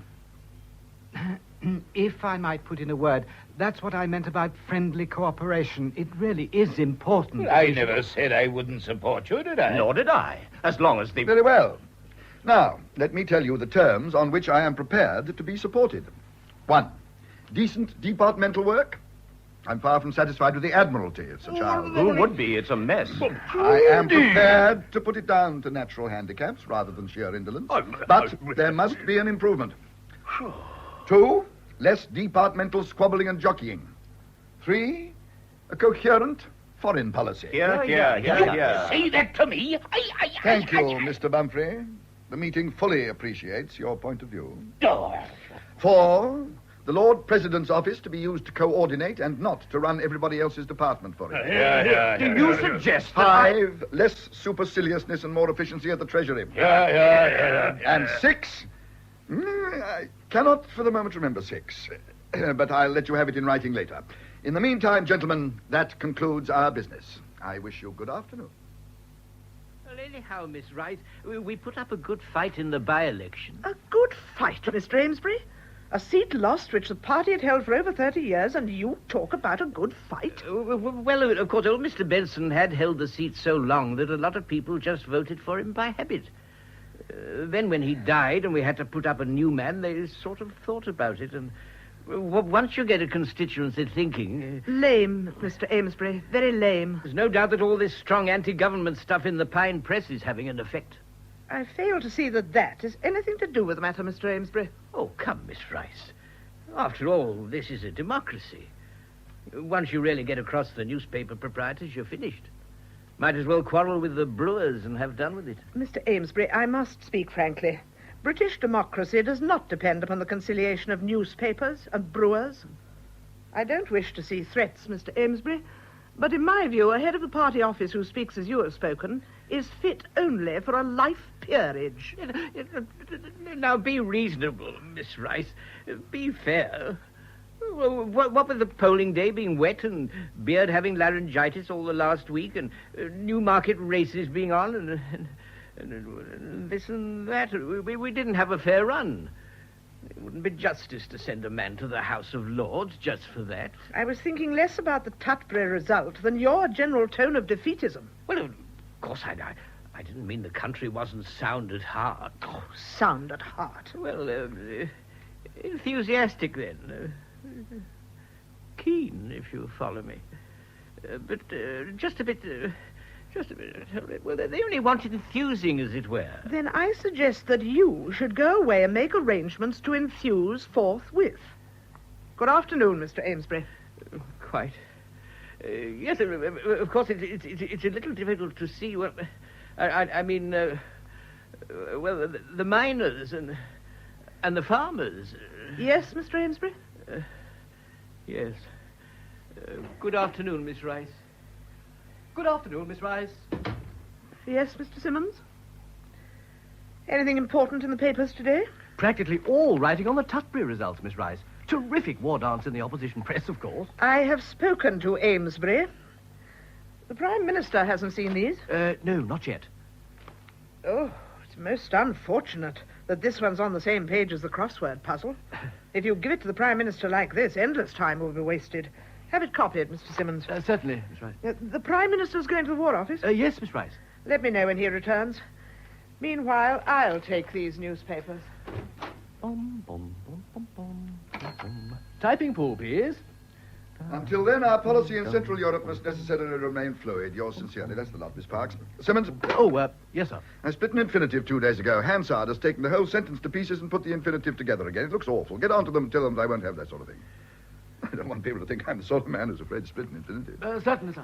If I might put in a word, that's what I meant about friendly cooperation. It really is important. I never said I wouldn't support you, did I? Nor did I, as long as the... Very well. Now, let me tell you the terms on which I am prepared to be supported. 1, decent departmental work. I'm far from satisfied with the Admiralty of such a... Who would be? It's a mess. I am prepared to put it down to natural handicaps rather than sheer indolence. But there must be an improvement. 2, less departmental squabbling and jockeying. 3, a coherent foreign policy. Say that to me. Thank you, Mr. Bumfrey. The meeting fully appreciates your point of view. 4, the Lord President's office to be used to coordinate and not to run everybody else's department for it. Do you suggest that 5, less superciliousness and more efficiency at the Treasury. And 6, I cannot for the moment remember 6, but I'll let you have it in writing later. In the meantime, gentlemen, that concludes our business. I wish you good afternoon. Well, anyhow, Miss Wright, we put up a good fight in the by-election. A good fight, Mr. Amesbury? A seat lost which the party had held for over 30 years, and you talk about a good fight? Well, of course, old Mr. Benson had held the seat so long that a lot of people just voted for him by habit. Then when he died and we had to put up a new man, they sort of thought about it, and once you get a constituency thinking... Lame, Mr. Amesbury, very lame. There's no doubt that all this strong anti-government stuff in the Pine Press is having an effect. I fail to see that is anything to do with the matter, Mr. Amesbury. Oh, come, Miss Rice. After all, this is a democracy. Once you really get across the newspaper proprietors, you're finished. Might as well quarrel with the brewers and have done with it. Mr. Amesbury, I must speak frankly. British democracy does not depend upon the conciliation of newspapers and brewers. I don't wish to see threats, Mr. Amesbury, but in my view, a head of the party office who speaks as you have spoken is fit only for a life peerage. Now, be reasonable, Miss Rice. Be fair. Well, what with the polling day being wet and Beard having laryngitis all the last week and Newmarket races being on and this and that, we didn't have a fair run. It wouldn't be justice to send a man to the House of Lords just for that. I was thinking less about the Tutbury result than your general tone of defeatism. Well, of course, I didn't mean the country wasn't sound at heart. Oh, sound at heart. Well, enthusiastic then. Keen, if you follow me. But just a bit... Well, they only want enthusing, as it were. Then I suggest that you should go away and make arrangements to enthuse forthwith. Good afternoon, Mr. Amesbury. Quite. Yes, of course, it's a little difficult to see. Well, I mean, well, the miners and the farmers. Yes, Mr. Amesbury? Yes. Good afternoon, Miss Rice. Good afternoon, Miss Rice. Yes, Mr. Simmons? Anything important in the papers today? Practically all writing on the Tutbury results, Miss Rice. Terrific war dance in the opposition press, of course. I have spoken to Amesbury. The Prime Minister hasn't seen these? No, not yet. Oh, it's most unfortunate that this one's on the same page as the crossword puzzle. If you give it to the Prime Minister like this, endless time will be wasted. Have it copied, Mr. Simmons. Certainly, Miss Rice. The Prime Minister's going to the War Office? Yes, Miss Rice. Let me know when he returns. Meanwhile, I'll take these newspapers. Typing pool, please. Until then, our policy in Central Europe must necessarily remain fluid. Yours sincerely. That's the lot, Miss Parks. Simmons? Oh, yes, sir. I split an infinitive 2 days ago. Hansard has taken the whole sentence to pieces and put the infinitive together again. It looks awful. Get on to them and tell them I won't have that sort of thing. I don't want people to think I'm the sort of man who's afraid to split an infinitive. Certainly, sir.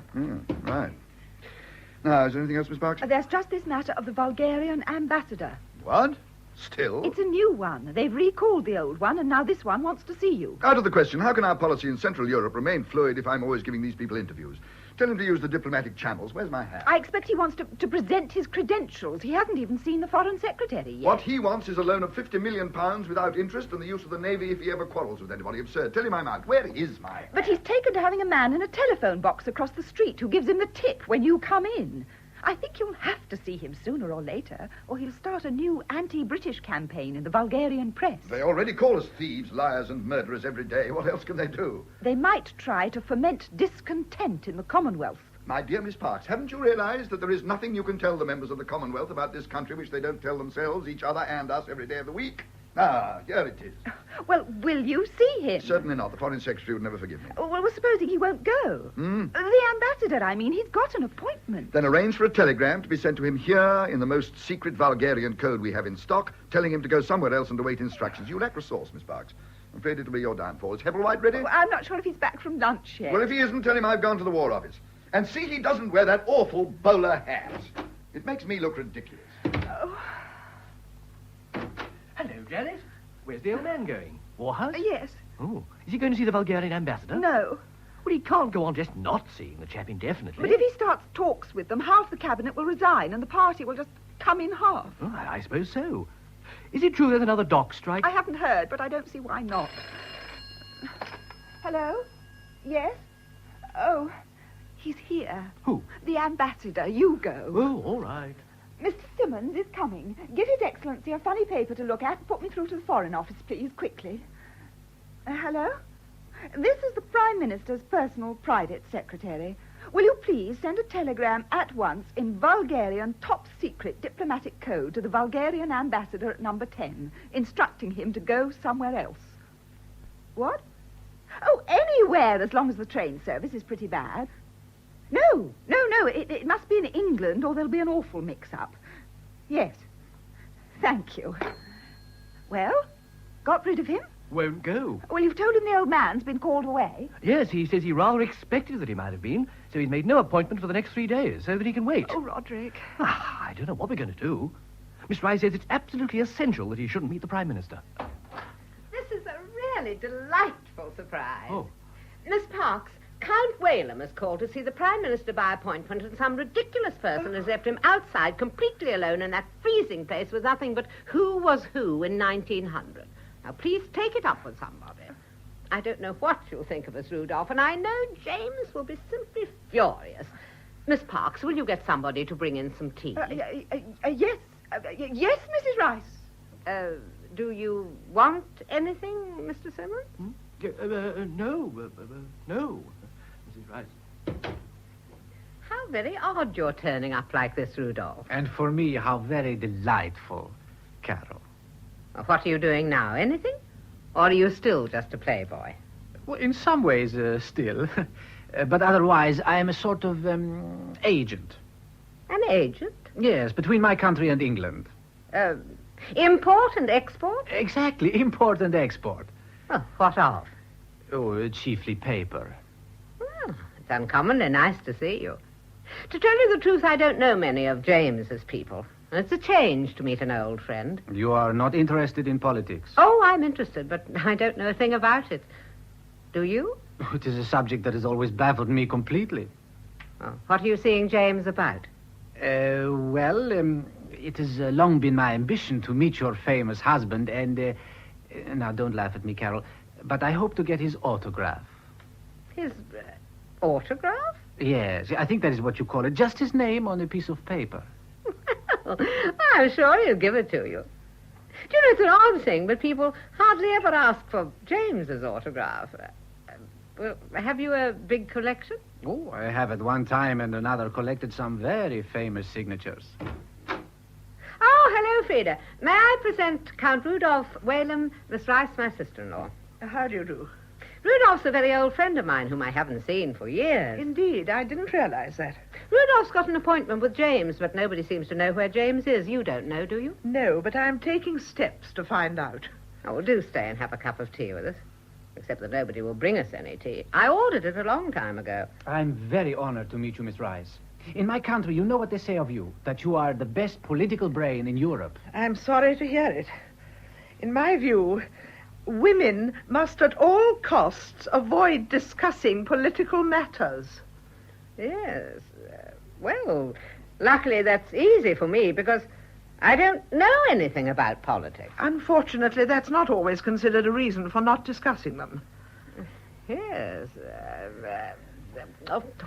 Right. Now, is there anything else, Miss Parks? There's just this matter of the Bulgarian ambassador. What? Still? It's a new one. They've recalled the old one, and now this one wants to see you. Out of the question. How can our policy in Central Europe remain fluid if I'm always giving these people interviews? Tell him to use the diplomatic channels. Where's my hat? I expect he wants to present his credentials. He hasn't even seen the Foreign Secretary yet. What he wants is a loan of £50 million without interest and the use of the Navy if he ever quarrels with anybody. Absurd. Tell him I'm out. Where is my... But he's taken to having a man in a telephone box across the street who gives him the tip when you come in. I think you'll have to see him sooner or later, or he'll start a new anti-British campaign in the Bulgarian press. They already call us thieves, liars, and murderers every day. What else can they do? They might try to foment discontent in the Commonwealth. My dear Miss Parks, haven't you realized that there is nothing you can tell the members of the Commonwealth about this country which they don't tell themselves, each other, and us every day of the week? Ah, here it is. Well, will you see him? Certainly not. The Foreign Secretary would never forgive me. Well, supposing he won't go. The ambassador, I mean, he's got an appointment. Then arrange for a telegram to be sent to him here in the most secret Bulgarian code we have in stock, telling him to go somewhere else and await instructions. You lack resource, Miss Parks. I'm afraid it'll be your downfall. Is Hebblewhite ready? Well, I'm not sure if he's back from lunch yet. Well, if he isn't, tell him I've gone to the War Office. And see he doesn't wear that awful bowler hat. It makes me look ridiculous. Oh. Hello, Janet. Where's the old man going? Warhouse? Yes. Oh, is he going to see the Bulgarian ambassador? No. Well, he can't go on just not seeing the chap indefinitely. But if he starts talks with them, half the cabinet will resign and the party will just come in half. Oh, I suppose so. Is it true there's another dock strike? I haven't heard, but I don't see why not. Hello? Yes? Oh, he's here. Who? The ambassador. You go. Oh, all right. Mr. Simmons is coming. Give His Excellency a funny paper to look at. Put me through to the Foreign Office, please, quickly. Hello? This is the Prime Minister's personal private secretary. Will you please send a telegram at once in Bulgarian top-secret diplomatic code to the Bulgarian ambassador at number 10, instructing him to go somewhere else? What? Oh, anywhere, as long as the train service is pretty bad. No. It must be in England, or there'll be an awful mix-up. Yes. Thank you. Well, got rid of him? Won't go. Well, you've told him the old man's been called away. Yes, he says he rather expected that he might have been, so he's made no appointment for the next 3 days, so that he can wait. Oh, Roderick. I don't know what we're going to do. Miss Rice says it's absolutely essential that he shouldn't meet the Prime Minister. This is a really delightful surprise. Oh. Miss Parks, Count Whaleham has called to see the Prime Minister by appointment, and some ridiculous person has left him outside completely alone in that freezing place with nothing but who was who in 1900. Now, please take it up with somebody. I don't know what you'll think of us, Rudolph, and I know James will be simply furious. Miss Parks, will you get somebody to bring in some tea? Yes. Yes, Mrs. Rice. Do you want anything, Mr. Simmons? No, Mrs. Rice. How very odd you're turning up like this, Rudolph. And for me, how very delightful, Carol. What are you doing now? Anything? Or are you still just a playboy? Well, in some ways, still. But otherwise, I am a sort of agent. An agent? Yes, between my country and England. Import and export? Exactly, import and export. Oh, what of? Oh, chiefly paper. Well, it's uncommonly nice to see you. To tell you the truth, I don't know many of James's people. It's a change to meet an old friend. You are not interested in politics? Oh, I'm interested, but I don't know a thing about it. Do you? It is a subject that has always baffled me completely. Oh, what are you seeing James about? It has long been my ambition to meet your famous husband, and... now, don't laugh at me, Carol, but I hope to get his autograph. His autograph? Yes, I think that is what you call it. Just his name on a piece of paper. I'm sure he'll give it to you. Do you know, it's an odd thing, but people hardly ever ask for James's autograph. Have you a big collection? Oh, I have at one time and another collected some very famous signatures. Oh, hello, Frida. May I present Count Rudolph Whaleham, Miss Rice, my sister-in-law? How do you do? Rudolph's a very old friend of mine whom I haven't seen for years. Indeed, I didn't realize that. Rudolph's got an appointment with James, but nobody seems to know where James is. You don't know, do you? No, but I'm taking steps to find out. Oh, well, do stay and have a cup of tea with us. Except that nobody will bring us any tea. I ordered it a long time ago. I'm very honored to meet you, Miss Rice. In my country, you know what they say of you, that you are the best political brain in Europe. I'm sorry to hear it. In my view, women must at all costs avoid discussing political matters. Yes. Well, luckily that's easy for me because I don't know anything about politics. Unfortunately, that's not always considered a reason for not discussing them. Yes.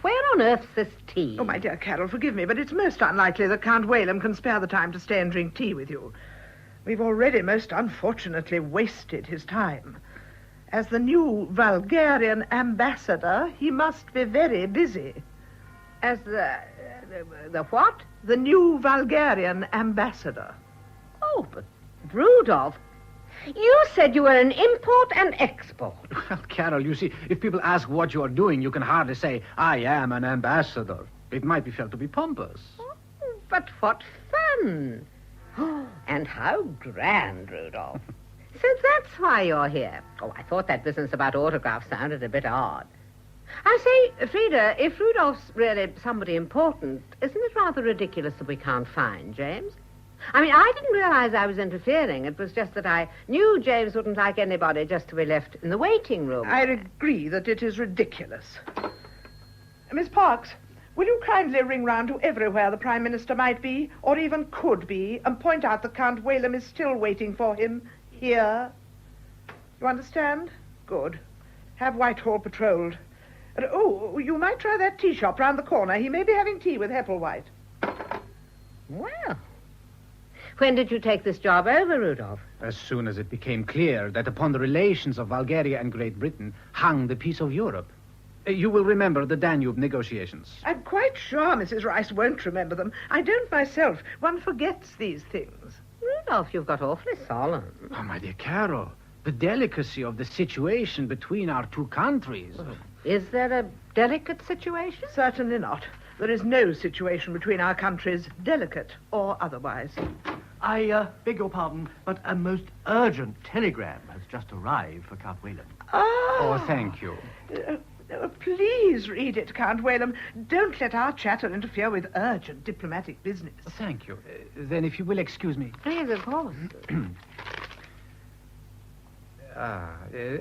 Where on earth's this tea? Oh, my dear Carol, forgive me, but it's most unlikely that Count Whaleham can spare the time to stay and drink tea with you. We've already most unfortunately wasted his time. As the new Bulgarian ambassador, he must be very busy. As the what? The new Bulgarian ambassador. Oh, but Rudolph, you said you were an import and export. Well, Carol, you see, if people ask what you're doing, you can hardly say, I am an ambassador. It might be felt to be pompous. Oh, but what fun. And how grand, Rudolph. So that's why you're here. Oh, I thought that business about autographs sounded a bit odd. I say, Frida, if Rudolph's really somebody important, isn't it rather ridiculous that we can't find James? I mean, I didn't realize I was interfering. It was just that I knew James wouldn't like anybody just to be left in the waiting room. I agree that it is ridiculous. Miss Parks, will you kindly ring round to everywhere the Prime Minister might be, or even could be, and point out that Count Whaleham is still waiting for him here? You understand? Good. Have Whitehall patrolled. Oh, you might try that tea shop round the corner. He may be having tea with Hepplewhite. Well, when did you take this job over, Rudolph? As soon as it became clear that upon the relations of Bulgaria and Great Britain hung the peace of Europe. You will remember the Danube negotiations. I'm quite sure Mrs. Rice won't remember them. I don't myself. One forgets these things. Rudolph, you've got awfully solemn. Oh, my dear Carol, the delicacy of the situation between our two countries. Is there a delicate situation? Certainly not. There is no situation between our countries, delicate or otherwise. I beg your pardon, but a most urgent telegram has just arrived for Count Whaleham. Oh, thank you. Please read it, Count Whaleham. Don't let our chatter interfere with urgent diplomatic business. Thank you. Then if you will excuse me. Yes, of course.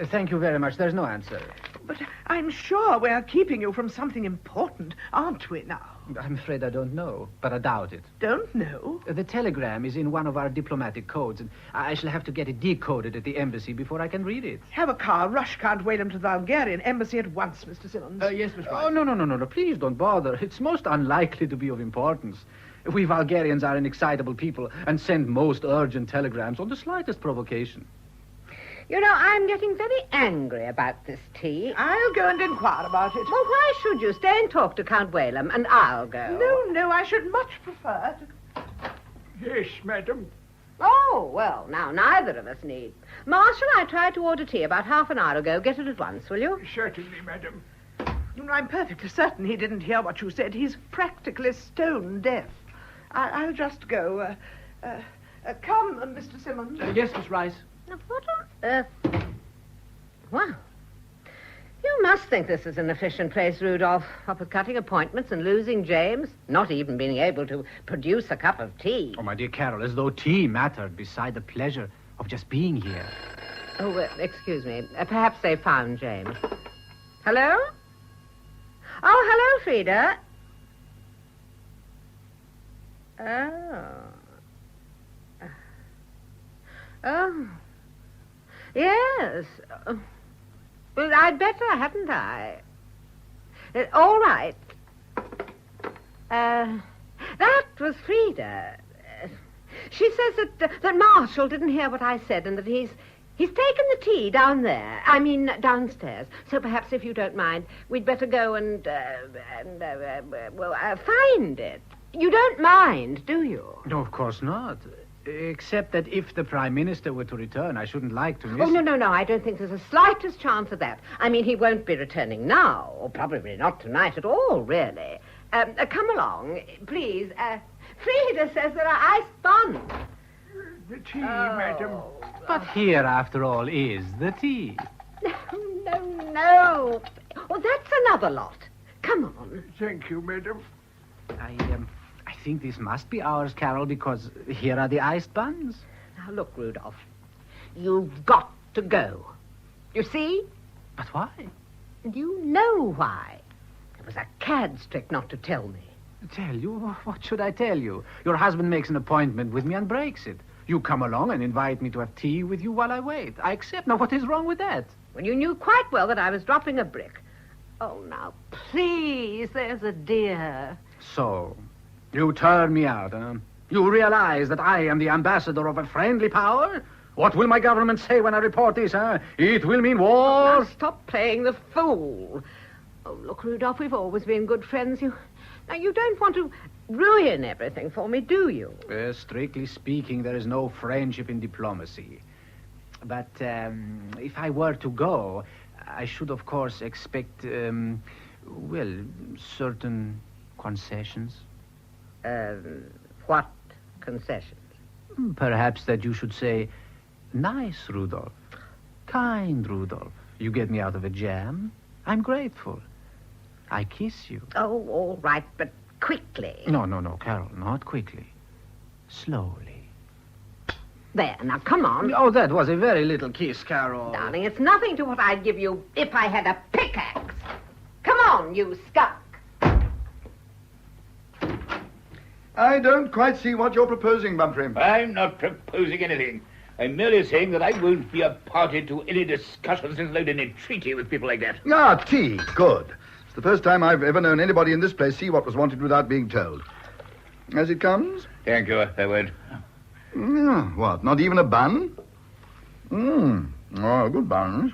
Thank you very much. There's no answer. But I'm sure we're keeping you from something important, aren't we now? I'm afraid I don't know, but I doubt it. Don't know? The telegram is in one of our diplomatic codes, and I shall have to get it decoded at the embassy before I can read it. Have a car, rush Count Whaleham to the Bulgarian embassy at once, Mr. Simmons. Yes, Miss Rice. Oh, no. Please don't bother. It's most unlikely to be of importance. We Bulgarians are an excitable people and send most urgent telegrams on the slightest provocation. You know, I'm getting very angry about this tea. I'll go and inquire about it. Well, why should you? Stay and talk to Count Whaleham, and I'll go. No, I should much prefer to... Yes, madam. Oh, well, now, neither of us need. Marshal, I tried to order tea about half an hour ago. Get it at once, will you? Certainly, madam. I'm perfectly certain he didn't hear what you said. He's practically stone deaf. I'll just go. Come, Mr. Simmons. Yes, Miss Rice. Now, what on earth? Well, you must think this is an efficient place, Rudolph. What with cutting appointments and losing James, not even being able to produce a cup of tea. Oh, my dear Carol, as though tea mattered beside the pleasure of just being here. Oh, excuse me. Perhaps they found James. Hello? Oh, hello, Frida. Oh. Yes. Well, I'd better, hadn't I? All right. That was Frida. She says that Marshall didn't hear what I said and that he's taken the tea down there. I mean, downstairs. So perhaps, if you don't mind, we'd better go and find it. You don't mind, do you? No, of course not. Except that if the Prime Minister were to return, I shouldn't like to miss... Oh, no, I don't think there's the slightest chance of that. I mean, he won't be returning now, or probably not tonight at all, really. Come along, please. Frida says there are iced buns. The tea, madam. But here, after all, is the tea. No. Oh, that's another lot. Come on. Thank you, madam. I think this must be ours, Carol, because here are the iced buns. Now, look, Rudolph, you've got to go. You see? But why? And you know why. It was a cad's trick not to tell me. Tell you? What should I tell you? Your husband makes an appointment with me and breaks it. You come along and invite me to have tea with you while I wait. I accept. Now, what is wrong with that? Well, you knew quite well that I was dropping a brick. Oh, now, please, there's a dear. So, you turn me out, huh? You realize that I am the ambassador of a friendly power? What will my government say when I report this, huh? It will mean war. Now, stop playing the fool. Oh, look, Rudolph, we've always been good friends. Now, you don't want to ruin everything for me, do you? Strictly speaking, there is no friendship in diplomacy. But if I were to go, I should, of course, expect, certain concessions. What concessions? Perhaps that you should say, nice, Rudolph. Kind, Rudolph. You get me out of a jam. I'm grateful. I kiss you. Oh, all right, but quickly. No, Carol, not quickly. Slowly. There, now come on. Oh, that was a very little kiss, Carol. Darling, it's nothing to what I'd give you if I had a pickaxe. Come on, you skunk. I don't quite see what you're proposing, Bumfrey. I'm not proposing anything. I'm merely saying that I won't be a party to any discussions including a treaty with people like that. Ah, tea. Good. It's the first time I've ever known anybody in this place see what was wanted without being told. As it comes? Thank you, I won't. What, not even a bun? Oh, good buns.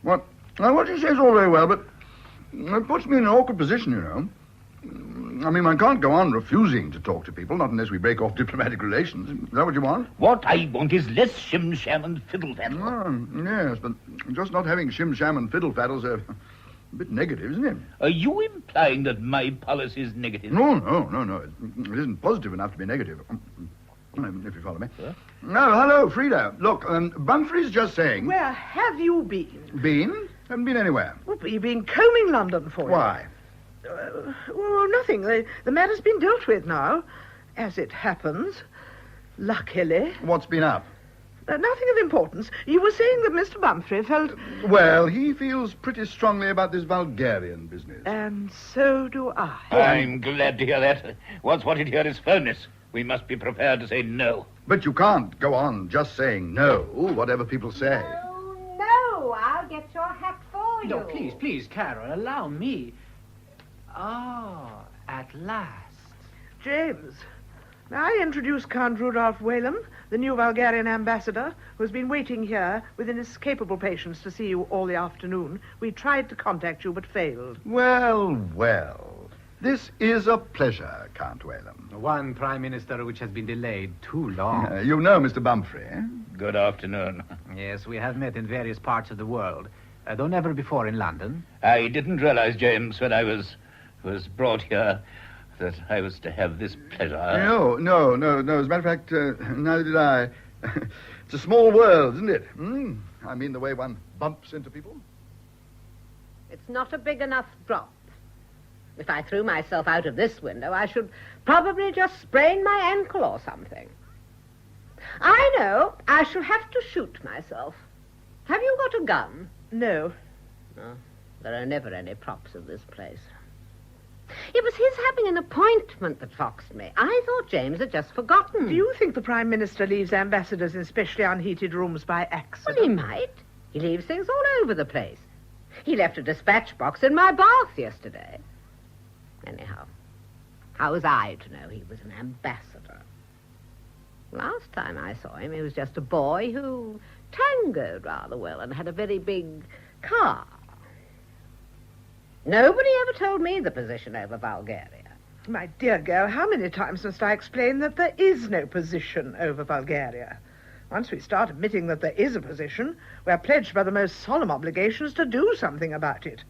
What you say is all very well, but it puts me in an awkward position, you know. I mean, one can't go on refusing to talk to people, not unless we break off diplomatic relations. Is that what you want? What I want is less shim-sham and fiddle-faddle. Yes, but just not having shim-sham and fiddle-faddle's a bit negative, isn't it? Are you implying that my policy is negative? No. It isn't positive enough to be negative. If you follow me. Huh? No, hello, Frida. Look, Bumfrey's just saying... Where have you been? Been? Haven't been anywhere. Well, you've been combing London for you. Why? Nothing. The matter's been dealt with now. As it happens. Luckily. What's been up? Nothing of importance. You were saying that Mr. Bumfrey felt... Well, he feels pretty strongly about this Bulgarian business. And so do I. I'm glad to hear that. What's wanted here is firmness. We must be prepared to say no. But you can't go on just saying no, whatever people say. No, I'll get your hat for you. No, please, Carol, allow me. Oh, at last. James, may I introduce Count Rudolph Whalem, the new Bulgarian ambassador, who's been waiting here with inescapable patience to see you all the afternoon. We tried to contact you, but failed. Well. This is a pleasure, Count Whalem. One prime minister which has been delayed too long. You know Mr. Bumfrey, eh? Good afternoon. Yes, we have met in various parts of the world, though never before in London. I didn't realize, James, when I was brought here, that I was to have this pleasure. No. As a matter of fact, neither did I. It's a small world, isn't it? I mean the way one bumps into people. It's not a big enough drop. If I threw myself out of this window, I should probably just sprain my ankle or something. I know. I shall have to shoot myself. Have you got a gun? No. No, there are never any props in this place. It was his having an appointment that foxed me. I thought James had just forgotten. Do you think the Prime Minister leaves ambassadors in specially unheated rooms by accident? Well, he might. He leaves things all over the place. He left a dispatch box in my bath yesterday. Anyhow, how was I to know he was an ambassador? Last time I saw him, he was just a boy who tangoed rather well and had a very big car. Nobody ever told me the position over Bulgaria. My dear girl, how many times must I explain that there is no position over Bulgaria? Once we start admitting that there is a position, we're pledged by the most solemn obligations to do something about it.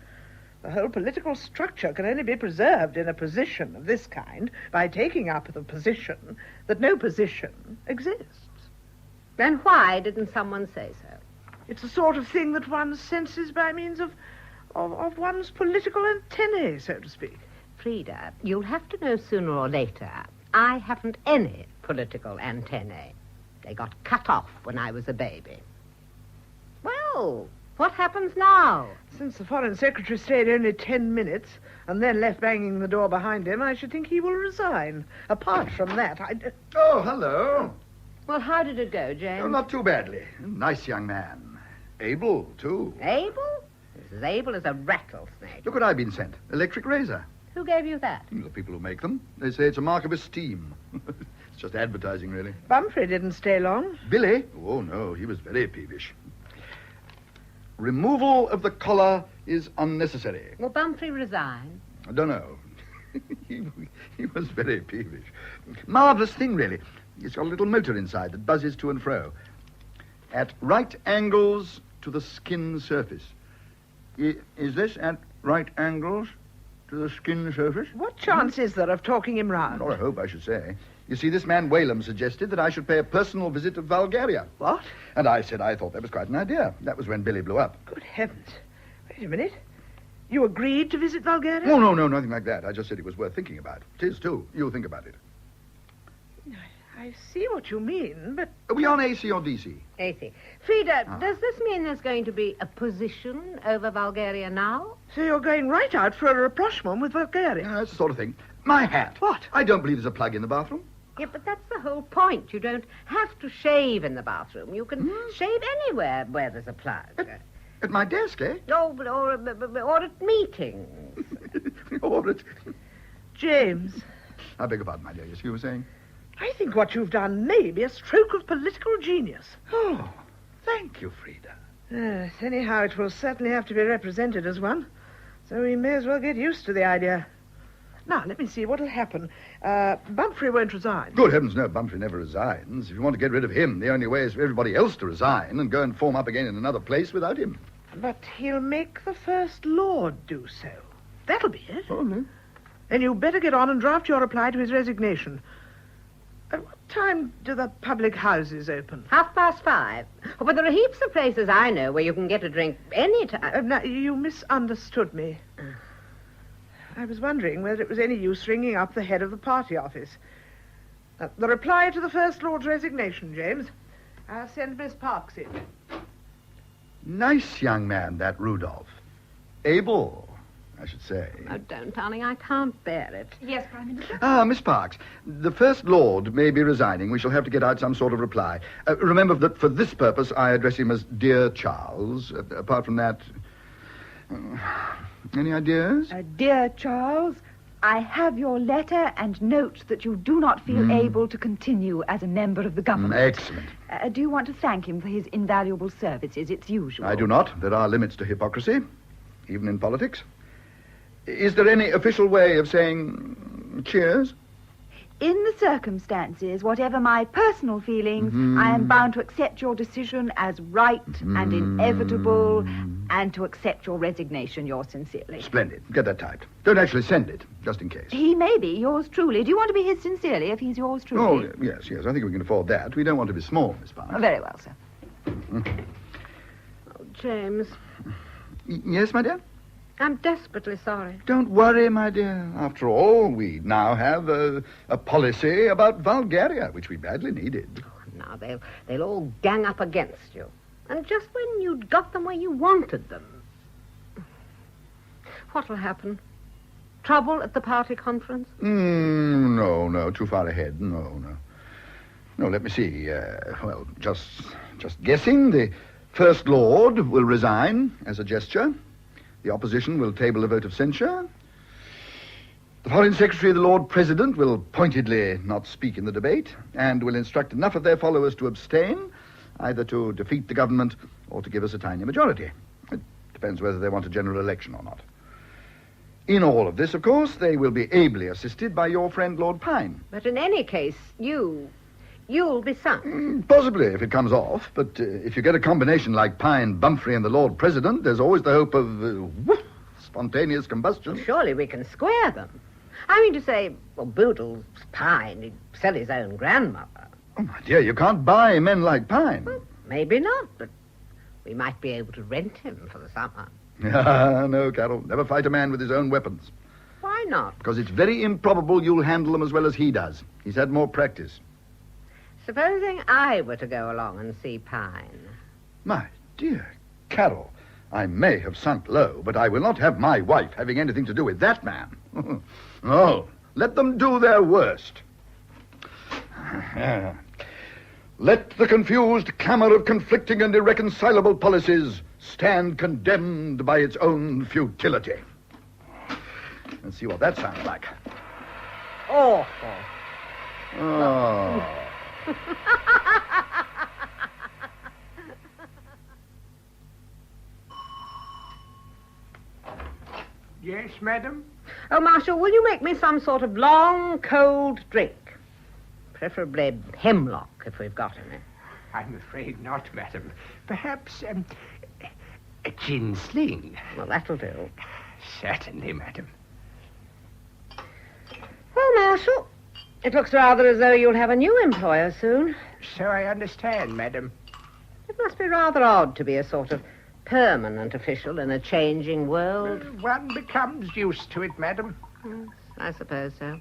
The whole political structure can only be preserved in a position of this kind by taking up the position that no position exists. Then why didn't someone say so? It's the sort of thing that one senses by means of one's political antennae, so to speak. Frida, you'll have to know sooner or later, I haven't any political antennae. They got cut off when I was a baby. Well, what happens now? Since the Foreign Secretary stayed only 10 minutes and then left banging the door behind him, I should think he will resign. Apart from that, Oh, hello. Well, how did it go, James? Oh, not too badly. Nice young man. Able, too. Able? Is as able as a rattlesnake. Look what I've been sent. Electric razor. Who gave you that? The people who make them. They say it's a mark of esteem. It's just advertising, really. Bumphrey didn't stay long. Billy? Oh, no, he was very peevish. Removal of the collar is unnecessary. Will Bumphrey resign? I don't know. he was very peevish. Marvellous thing, really. It's got a little motor inside that buzzes to and fro. At right angles to the skin surface. Is this at right angles to the skin surface? What chance is there of talking him round? Or I hope, I should say. You see, this man Whalem suggested that I should pay a personal visit to Bulgaria. What? And I said I thought that was quite an idea. That was when Billy blew up. Good heavens. Wait a minute. You agreed to visit Bulgaria? Oh, no, nothing like that. I just said it was worth thinking about. It is, too. You'll think about it. I see what you mean, but... Are we on AC or DC? AC. Frida, does this mean there's going to be a position over Bulgaria now? So you're going right out for a rapprochement with Bulgaria? Yeah, that's the sort of thing. My hat. What? I don't believe there's a plug in the bathroom. Yeah, but that's the whole point. You don't have to shave in the bathroom. You can shave anywhere where there's a plug. At my desk, eh? No, or at meetings. Or at... James. I beg your pardon, my dear. Yes, you were saying? I think what you've done may be a stroke of political genius. Oh, thank you, Frida. Yes, anyhow, it will certainly have to be represented as one. So we may as well get used to the idea. Now, let me see what'll happen. Bumphrey won't resign. Good heavens, no, Bumphrey never resigns. If you want to get rid of him, the only way is for everybody else to resign and go and form up again in another place without him. But he'll make the First Lord do so. That'll be it. Oh, no. Then you better get on and draft your reply to his resignation. At what time do the public houses open? 5:30. Oh, but there are heaps of places I know where you can get a drink any time. Now, you misunderstood me. I was wondering whether it was any use ringing up the head of the party office. The reply to the First Lord's resignation, James. I'll send Miss Parks in. Nice young man, that Rudolph. Able, I should say. Oh, don't, darling. I can't bear it. Yes, Prime Minister? Miss Parks, the First Lord may be resigning. We shall have to get out some sort of reply. Remember that for this purpose I address him as Dear Charles. Apart from that... any ideas? Dear Charles, I have your letter and note that you do not feel able to continue as a member of the government. Excellent. Do you want to thank him for his invaluable services? It's usual. I do not. There are limits to hypocrisy, even in politics. Is there any official way of saying cheers? In the circumstances, whatever my personal feelings, I am bound to accept your decision as right and inevitable, and to accept your resignation, yours sincerely. Splendid. Get that typed. Don't actually send it, just in case. He may be yours truly. Do you want to be his sincerely if he's yours truly? Oh, yes. I think we can afford that. We don't want to be small, Miss Parks. Very well, sir. Oh, James. Yes, my dear? I'm desperately sorry. Don't worry, my dear. After all, we now have a policy about Bulgaria, which we badly needed. Oh, now they'll all gang up against you. And just when you'd got them where you wanted them. What'll happen? Trouble at the party conference? No, too far ahead. No, let me see. Just guessing, the First Lord will resign as a gesture. The opposition will table a vote of censure. The Foreign Secretary, the Lord President, will pointedly not speak in the debate and will instruct enough of their followers to abstain, either to defeat the government or to give us a tiny majority. It depends whether they want a general election or not. In all of this, of course, they will be ably assisted by your friend Lord Pine. But in any case, you'll be sunk. Possibly, if it comes off. But if you get a combination like Pine, Bumphrey, and the Lord President, there's always the hope of spontaneous combustion. Well, surely we can square them. I mean to say, well, Boodle's Pine. He'd sell his own grandmother. Oh, my dear, you can't buy men like Pine. Well, maybe not, but we might be able to rent him for the summer. No, Carol. Never fight a man with his own weapons. Why not? Because it's very improbable you'll handle them as well as he does. He's had more practice. Supposing I were to go along and see Pine. My dear Carol, I may have sunk low, but I will not have my wife having anything to do with that man. No, let them do their worst. Let the confused clamour of conflicting and irreconcilable policies stand condemned by its own futility. Let's see what that sounds like. Awful. Oh. Yes, madam? Oh, Marshal, will you make me some sort of long, cold drink? Preferably hemlock, if we've got any. I'm afraid not, madam. Perhaps, a gin sling. Well, that'll do. Certainly, madam. Well, Marshal, it looks rather as though you'll have a new employer soon. So I understand, madam. It must be rather odd to be a sort of permanent official in a changing world. One becomes used to it, madam. Yes, I suppose so.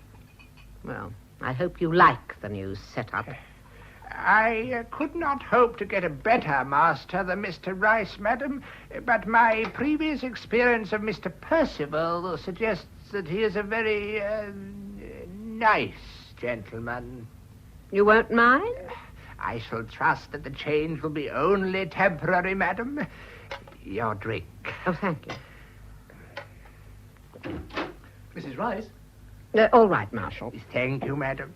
Well, I hope you like the new setup. I could not hope to get a better master than Mr. Rice, madam, but my previous experience of Mr. Percival suggests that he is a very nice gentleman. You won't mind? I shall trust that the change will be only temporary, madam. Your drink. Oh, thank you. Mrs. Rice? All right, Marshal. Thank you, madam.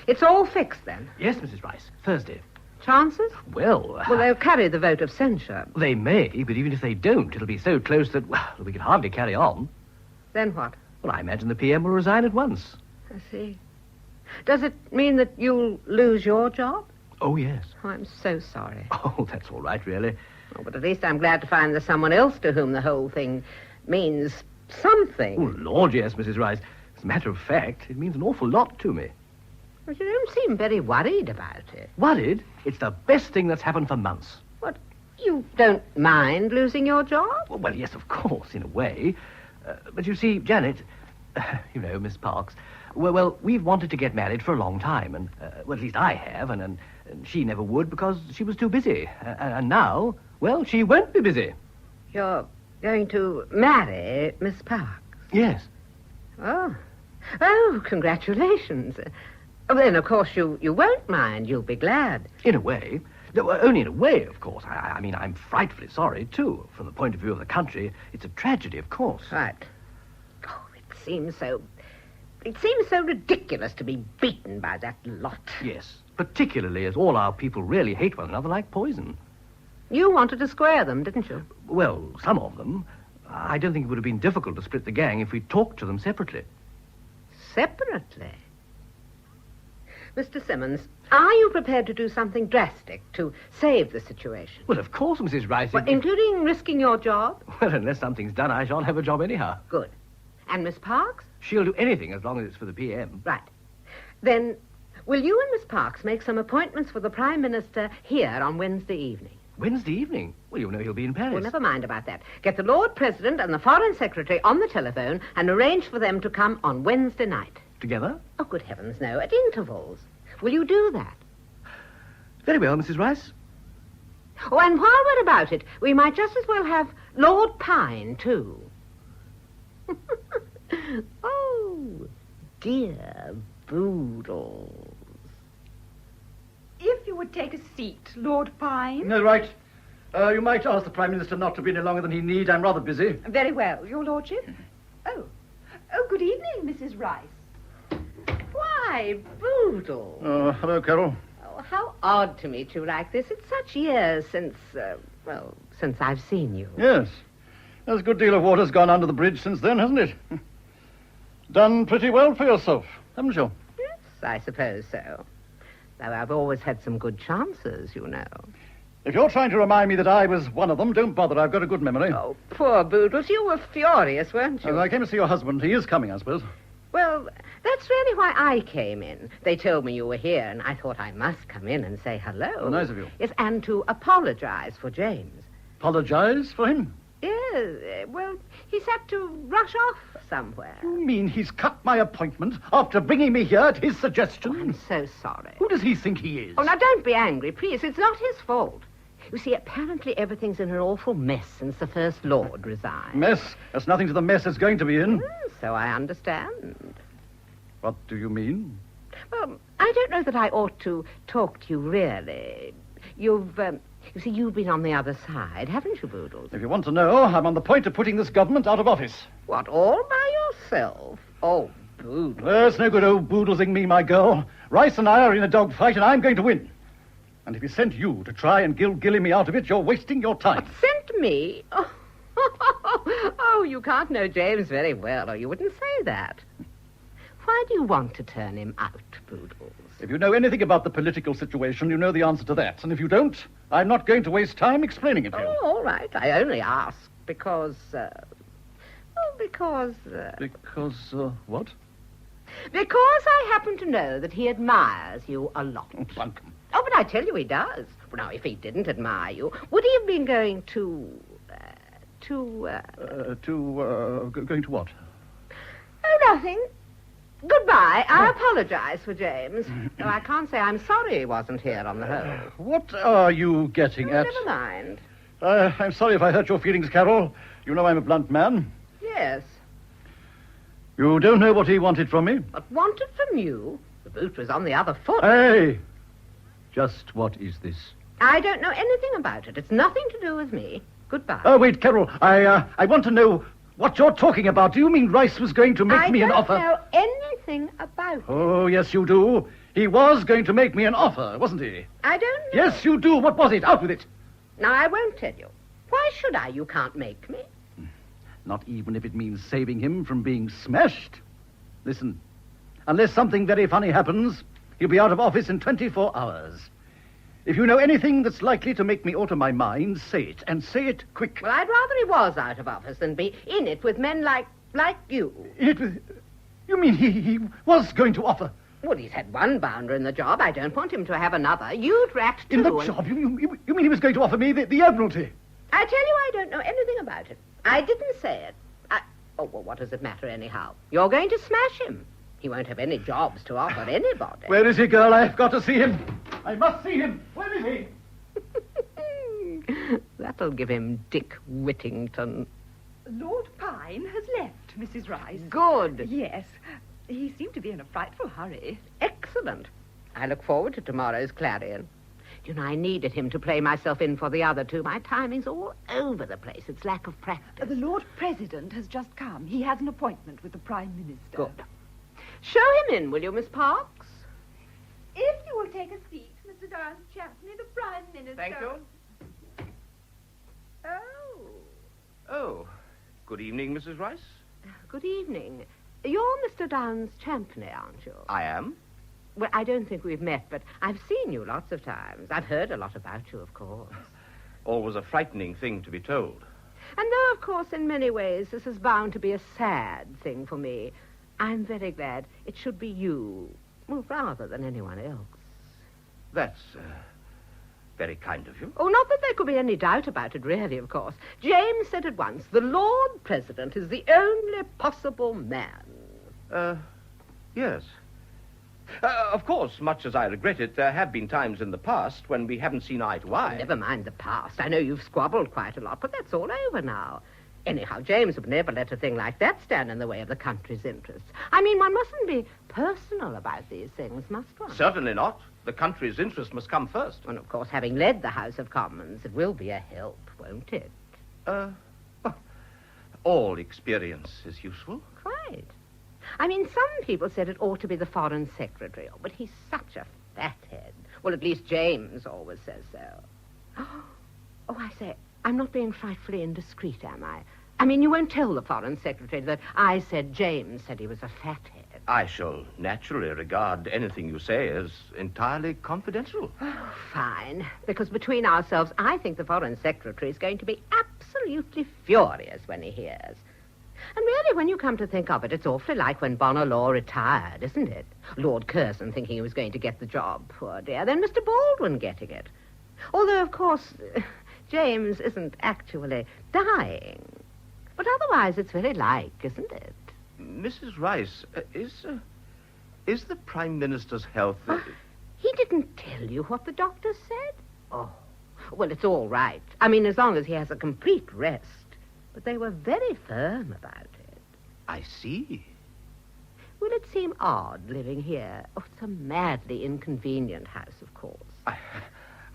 It's all fixed, then? Yes, Mrs. Rice. Thursday. Chances? Well, they'll carry the vote of censure. They may, but even if they don't, it'll be so close that, well, we can hardly carry on. Then what? Well, I imagine the PM will resign at once. I see. Does it mean that you'll lose your job? Oh, yes. Oh, I'm so sorry. Oh, that's all right, really. Oh, but at least I'm glad to find there's someone else to whom the whole thing means something. Oh, Lord, yes, Mrs. Rice. As a matter of fact, it means an awful lot to me. But you don't seem very worried about it. Worried? It's the best thing that's happened for months. What? You don't mind losing your job? Well, yes, of course, in a way. But you see, Janet, you know, Miss Parks, well, we've wanted to get married for a long time, and, well, at least I have, and she never would because she was too busy. And now, well, she won't be busy. You're going to marry Miss Parks? Yes. Oh. Oh, congratulations. Then, of course, you won't mind. You'll be glad. In a way. No, only in a way, of course. I mean, I'm frightfully sorry, too. From the point of view of the country, it's a tragedy, of course. Right. Oh, it seems so ridiculous to be beaten by that lot. Yes, particularly as all our people really hate one another like poison. You wanted to square them, didn't you? Well, some of them. I don't think it would have been difficult to split the gang if we talked to them separately. Separately? Mr. Simmons, are you prepared to do something drastic to save the situation? Well, of course, Mrs. Rice. Well, including risking your job? Well, unless something's done, I shan't have a job anyhow. Good. And Miss Parks? She'll do anything as long as it's for the PM. Right. Then, will you and Miss Parks make some appointments for the Prime Minister here on Wednesday evening? Wednesday evening? Well, you know he'll be in Paris. Well, never mind about that. Get the Lord President and the Foreign Secretary on the telephone and arrange for them to come on Wednesday night. Together? Oh, good heavens, no. At intervals. Will you do that? Very well, Mrs. Rice. Oh, and while we're about it, we might just as well have Lord Pine, too. Oh, dear Boodles. If you would take a seat, Lord Pine. No, right. You might ask the Prime Minister not to be any longer than he need. I'm rather busy. Very well, Your Lordship. Oh, good evening, Mrs. Rice. Why, Boodle. Oh, hello, Carol. Oh, how odd to meet you like this. It's such years since I've seen you. Yes. There's a good deal of water's gone under the bridge since then, hasn't it? Done pretty well for yourself, haven't you? Yes, I suppose so. Though I've always had some good chances, you know. If you're trying to remind me that I was one of them, don't bother. I've got a good memory. Oh, poor Boodles. You were furious, weren't you? I came to see your husband. He is coming, I suppose. Well, that's really why I came in. They told me you were here, and I thought I must come in and say hello. Oh, nice of you. Yes, and to apologize for James. Apologize for him? Yes, well, he's had to rush off somewhere. You mean he's cut my appointment after bringing me here at his suggestion? Oh, I'm so sorry. Who does he think he is? Oh, now, don't be angry, please. It's not his fault. You see, apparently everything's in an awful mess since the First Lord resigned. Mess? That's nothing to the mess it's going to be in. So I understand. What do you mean? Well, I don't know that I ought to talk to you, really. You see, you've been on the other side, haven't you, Boodles? If you want to know, I'm on the point of putting this government out of office. What, all by yourself? Oh, Boodles. There's no good old boodlesing me, my girl. Rice and I are in a dogfight, and I'm going to win. And if he sent you to try and gilly me out of it, you're wasting your time. Sent me? Oh. Oh, you can't know James very well, or you wouldn't say that. Why do you want to turn him out, Boodles? If you know anything about the political situation, you know the answer to that. And if you don't, I'm not going to waste time explaining it to you. Oh, all right. I only ask because... Because, what? Because I happen to know that he admires you a lot. Bunkum. Oh, but I tell you he does. Well, now, if he didn't admire you, would he have been going to... Going to what? Oh, nothing. Goodbye. I apologize for James. Though I can't say I'm sorry he wasn't here on the whole. What are you getting at? Never mind. I'm sorry if I hurt your feelings, Carol. You know I'm a blunt man. Yes. You don't know what he wanted from me? But wanted from you? The boot was on the other foot. Hey! Just what is this? I don't know anything about it. It's nothing to do with me. Goodbye. Oh, wait, Carol. I want to know what you're talking about. Do you mean Rice was going to make me an offer? I don't know anything about it. Oh, yes, you do. He was going to make me an offer, wasn't he? I don't know. Yes, you do. What was it? Out with it. Now, I won't tell you. Why should I? You can't make me. Not even if it means saving him from being smashed. Listen, unless something very funny happens, he'll be out of office in 24 hours. If you know anything that's likely to make me alter my mind, say it, and say it quick. Well, I'd rather he was out of office than be in it with men like you. You mean he was going to offer? Well, he's had one bounder in the job. I don't want him to have another. You'd rat too. In the job? You mean he was going to offer me the Admiralty? I tell you, I don't know anything about it. I didn't say it. Oh, well, what does it matter anyhow? You're going to smash him. He won't have any jobs to offer anybody. Where is he, girl? I've got to see him. I must see him. Where is he? That'll give him Dick Whittington. Lord Pine has left, Mrs. Rice. Good. Yes. He seemed to be in a frightful hurry. Excellent. I look forward to tomorrow's Clarion. You know, I needed him to play myself in for the other two. My timing's all over the place. It's lack of practice. The Lord President has just come. He has an appointment with the Prime Minister. Good. Show him in, will you, Miss Parks? If you will take a seat, Mr. Darcy Champney, the Prime Minister. Thank you. Oh, good evening, Mrs. Rice. Good evening. You're Mr. Downs Champney, aren't you? I am. Well, I don't think we've met, but I've seen you lots of times. I've heard a lot about you, of course. Always a frightening thing to be told. And though, of course, in many ways this is bound to be a sad thing for me, I'm very glad it should be you, well, rather than anyone else. That's very kind of you. Oh, not that there could be any doubt about it, really, of course. James said at once, the Lord President is the only possible man. Yes. Of course, much as I regret it, there have been times in the past when we haven't seen eye to eye. Oh, never mind the past. I know you've squabbled quite a lot, but that's all over now. Anyhow, James would never let a thing like that stand in the way of the country's interests. I mean, one mustn't be personal about these things, must one? Certainly not. The country's interest must come first. And, of course, having led the House of Commons, it will be a help, won't it? All experience is useful. Quite. I mean, some people said it ought to be the Foreign Secretary, but he's such a fathead. Well, at least James always says so. Oh, I say, I'm not being frightfully indiscreet, am I? I mean, you won't tell the Foreign Secretary that I said James said he was a fathead. I shall naturally regard anything you say as entirely confidential. Oh, fine. Because between ourselves, I think the Foreign Secretary is going to be absolutely furious when he hears. And really, when you come to think of it, it's awfully like when Bonner-Law retired, isn't it? Lord Curzon thinking he was going to get the job, poor dear. Then Mr. Baldwin getting it. Although, of course, James isn't actually dying. But otherwise, it's very like, isn't it? Mrs. Rice, is the Prime Minister's health... He didn't tell you what the doctor said? Oh, well, it's all right. I mean, as long as he has a complete rest. But they were very firm about it. I see. Will it seem odd living here? Oh, it's a madly inconvenient house, of course.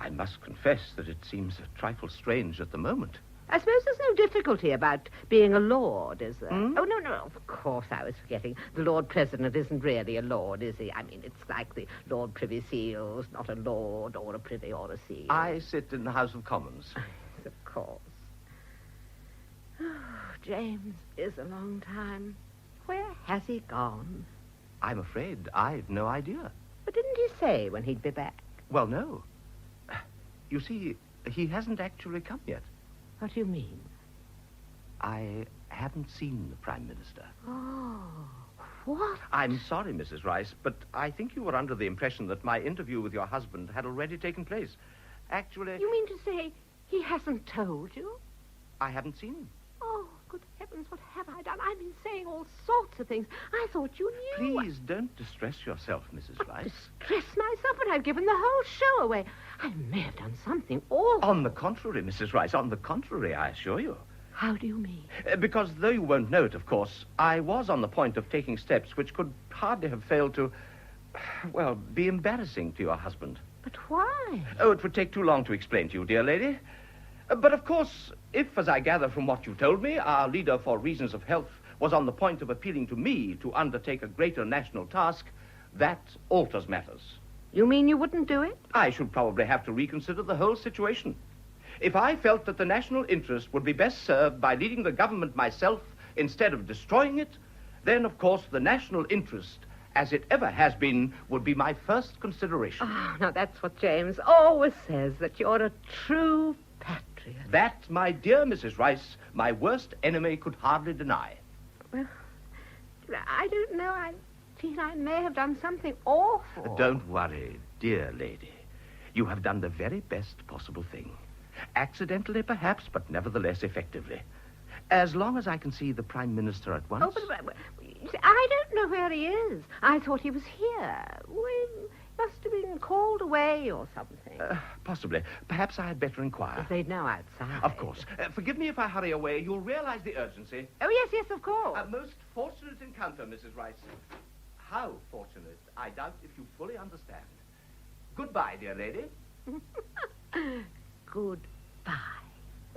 I must confess that it seems a trifle strange at the moment. I suppose there's no difficulty about being a lord, is there? Oh, no, of course I was forgetting. The Lord President isn't really a lord, is he? I mean, it's like the Lord Privy Seal's not a lord or a privy or a seal. I sit in the House of Commons. Of course. James is a long time. Where has he gone? I'm afraid I've no idea. But didn't he say when he'd be back? Well, no. You see, he hasn't actually come yet. What do you mean? I haven't seen the Prime Minister. Oh, what? I'm sorry, Mrs. Rice, but I think you were under the impression that my interview with your husband had already taken place. Actually... You mean to say he hasn't told you? I haven't seen him. Oh, good heavens, what have I done? I've been saying all sorts of things. I thought you knew. Please don't distress yourself, Mrs. Rice. Distress myself, but I've given the whole show away. I may have done something awful. On the contrary, Mrs. Rice, on the contrary, I assure you. How do you mean? Because though you won't know it, of course, I was on the point of taking steps which could hardly have failed to, well, be embarrassing to your husband. But why? Oh, it would take too long to explain to you, dear lady. But of course, if, as I gather from what you told me, our leader for reasons of health was on the point of appealing to me to undertake a greater national task, that alters matters. You mean you wouldn't do it? I should probably have to reconsider the whole situation. If I felt that the national interest would be best served by leading the government myself instead of destroying it, then, of course, the national interest, as it ever has been, would be my first consideration. Oh, now that's what James always says, that you're a true patriot. That, my dear Mrs. Rice, my worst enemy could hardly deny. Well, I don't know. I feel I may have done something awful. Don't worry, dear lady. You have done the very best possible thing. Accidentally, perhaps, but nevertheless effectively. As long as I can see the Prime Minister at once... Oh, but I don't know where he is. I thought he was here. Well, must have been called away or something. Possibly. Perhaps I had better inquire. If they'd know outside. Of course. Forgive me if I hurry away. You'll realize the urgency. Oh, yes, of course. A most fortunate encounter, Mrs. Rice. How fortunate, I doubt if you fully understand. Goodbye, dear lady. Goodbye.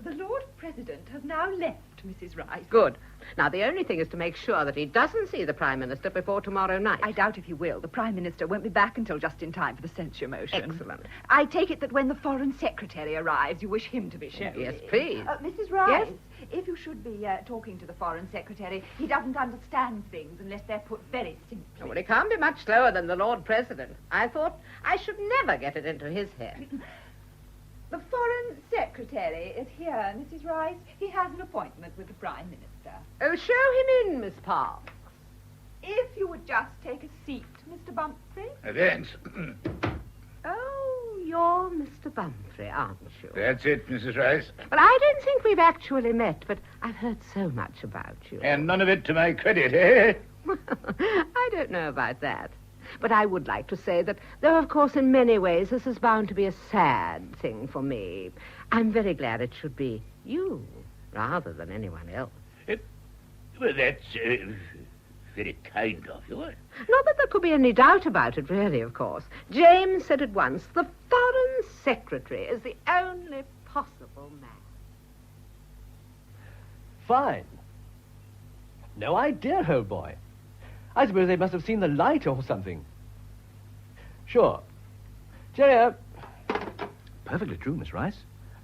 The Lord President has now left, Mrs. Rice. Good. Now, the only thing is to make sure that he doesn't see the Prime Minister before tomorrow night. I doubt if he will. The Prime Minister won't be back until just in time for the censure motion. Excellent. I take it that when the Foreign Secretary arrives, you wish him to be shown. Yes, please. Mrs. Rice, Yes? if you should be talking to the Foreign Secretary, he doesn't understand things unless they're put very simply. Oh, well, he can't be much slower than the Lord President. I thought I should never get it into his head. The Foreign Secretary is here, Mrs. Rice. He has an appointment with the Prime Minister. Oh, show him in, Miss Parks. If you would just take a seat, Mr. Bumphrey. Thanks. Oh, you're Mr. Bumphrey, aren't you? That's it, Mrs. Rice. Well, I don't think we've actually met, but I've heard so much about you. And none of it to my credit, eh? I don't know about that. But I would like to say that, though, of course, in many ways, this is bound to be a sad thing for me, I'm very glad it should be you rather than anyone else. Well, that's very kind of you. Not that there could be any doubt about it, really, of course. James said at once, the Foreign Secretary is the only possible man. Fine. No idea, old boy. I suppose they must have seen the light or something. Sure. Cheerio. Perfectly true, Miss Rice.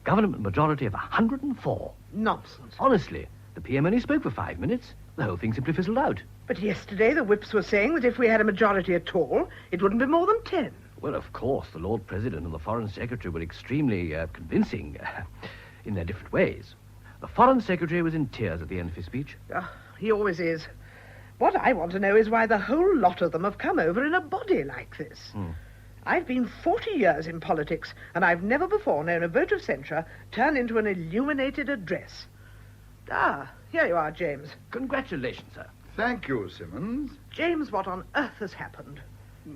Government majority of 104. Nonsense. Honestly, the PM only spoke for 5 minutes. The whole thing simply fizzled out. But yesterday the whips were saying that if we had a majority at all, it wouldn't be more than 10. Well, of course, the Lord President and the Foreign Secretary were extremely convincing in their different ways. The Foreign Secretary was in tears at the end of his speech. He always is. What I want to know is why the whole lot of them have come over in a body like this. I've been 40 years in politics, and I've never before known a vote of censure turn into an illuminated address. Here you are, James. Congratulations, sir. Thank you, Simmons. James, what on earth has happened?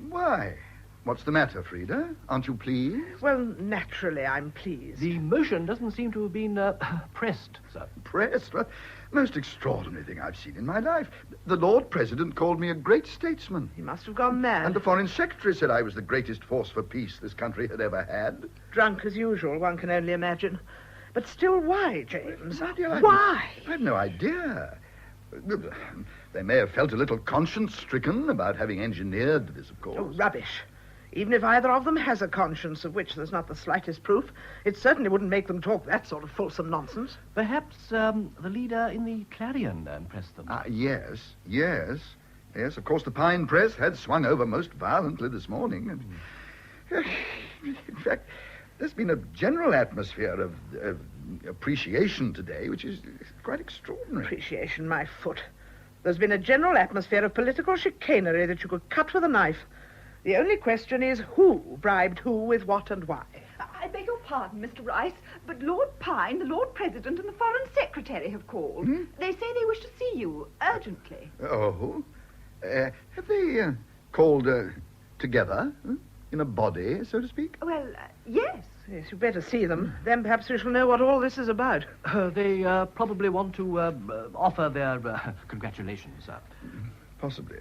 Why? What's the matter, Frida? Aren't you pleased? Well, naturally I'm pleased. The motion doesn't seem to have been pressed, sir. Pressed? Well, Most extraordinary thing I've seen in my life. The Lord President called me a great statesman. He must have gone mad. And the Foreign Secretary said I was the greatest force for peace this country had ever had. Drunk as usual, one can only imagine. But still, why, James? Why? Why? I've no idea. They may have felt a little conscience-stricken about having engineered this, of course. Oh, rubbish. Even if either of them has a conscience, of which there's not the slightest proof, it certainly wouldn't make them talk that sort of fulsome nonsense. Perhaps the leader in the Clarion impressed them. Yes, of course, the Pine Press had swung over most violently this morning. And, in fact, there's been a general atmosphere of appreciation today, which is quite extraordinary. Appreciation, my foot. There's been a general atmosphere of political chicanery that you could cut with a knife. The only question is who bribed who with what and why. I beg your pardon, Mr. Rice, but Lord Pine, the Lord President, and the Foreign Secretary have called. They say they wish to see you urgently. Oh? Have they called together? In a body, so to speak? Well, yes. Yes, you better see them. Then perhaps we shall know what all this is about. They probably want to offer their congratulations. Possibly.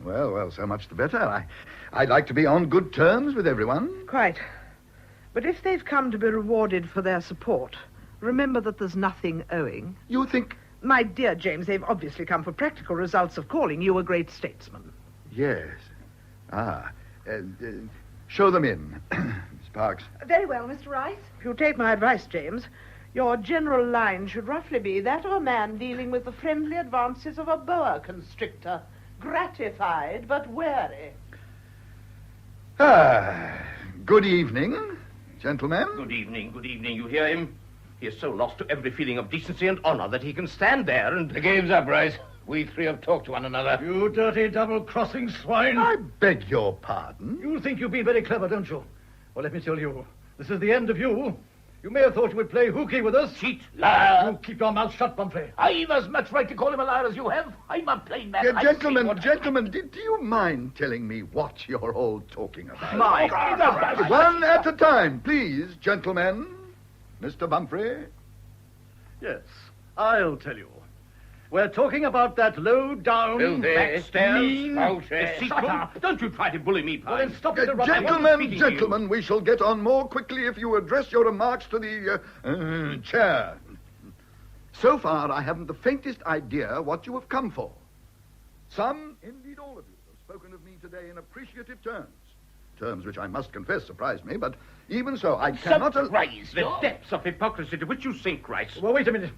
Well, so much the better. I'd like to be on good terms with everyone. Quite. But if they've come to be rewarded for their support, remember that there's nothing owing. You think... My dear James, they've obviously come for practical results of calling you a great statesman. Yes. Show them in, Miss Parks. Very well, Mr. Rice. If you take my advice, James, your general line should roughly be that of a man dealing with the friendly advances of a boa constrictor. Gratified, but wary. Good evening, gentlemen. Good evening. You hear him? He is so lost to every feeling of decency and honor that he can stand there and... The game's up, Rice. We three have talked to one another. You dirty double-crossing swine. I beg your pardon? You think you've been very clever, don't you? Well, let me tell you, this is the end of you. You may have thought you would play hooky with us. Cheat, liar. You keep your mouth shut, Pumphrey. I've as much right to call him a liar as you have. I'm a plain man. Gentlemen, do you mind telling me what you're all talking about? My God. One at a time, please, gentlemen. Mr. Pumphrey? Yes, I'll tell you. We're talking about that low-down, backstairs, mean, deceitful. Don't you try to bully me, Pine. Well, then stop interrupting. Gentlemen, we shall get on more quickly if you address your remarks to the chair. So far, I haven't the faintest idea what you have come for. Some, indeed all of you, have spoken of me today in appreciative terms. Terms which I must confess surprised me, but even so, I cannot... Surprise! The depths of hypocrisy to which you sink, Rice. Well, wait a minute.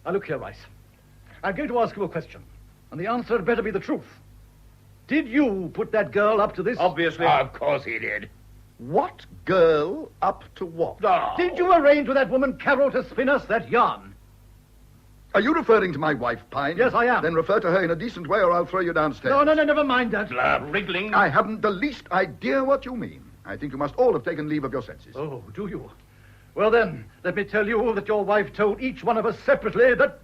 Now, look here, Rice. I'm going to ask you a question, and the answer had better be the truth. Did you put that girl up to this? Obviously. Of course he did. What girl up to what? Oh. Did you arrange with that woman Carol to spin us that yarn? Are you referring to my wife, Pine? Yes, I am. Then refer to her in a decent way or I'll throw you downstairs. No, never mind that. Wriggling. I haven't the least idea what you mean. I think you must all have taken leave of your senses. Oh, do you? Well, then, let me tell you that your wife told each one of us separately that...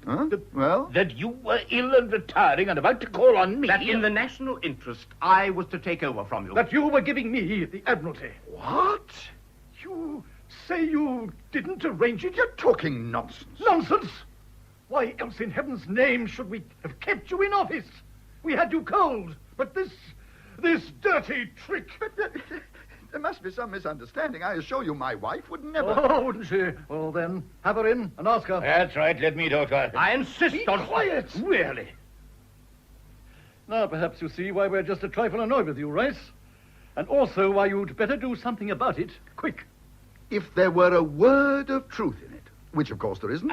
That you were ill and retiring and about to call on me. That in the national interest, I was to take over from you. That you were giving me the Admiralty. What? You say you didn't arrange it? You're talking nonsense. Nonsense? Why else in heaven's name should we have kept you in office? We had you cold, but this dirty trick... There must be some misunderstanding. I assure you my wife would never... Oh, wouldn't she? Well, then, have her in and ask her. That's right. Let me talk to her. I insist on... quiet. Really? Now, perhaps you see why we're just a trifle annoyed with you, Rice. And also why you'd better do something about it, quick. If there were a word of truth in it, which of course there isn't,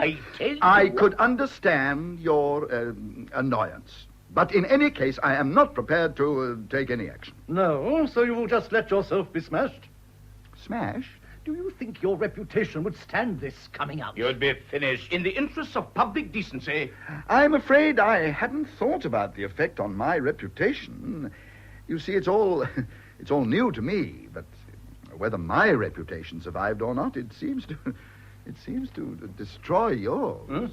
I could understand your annoyance. But in any case, I am not prepared to take any action. No, so you will just let yourself be smashed? Smashed? Do you think your reputation would stand this coming out? You'd be finished. In the interests of public decency... I'm afraid I hadn't thought about the effect on my reputation. You see, it's all new to me, but whether my reputation survived or not, it seems to destroy yours.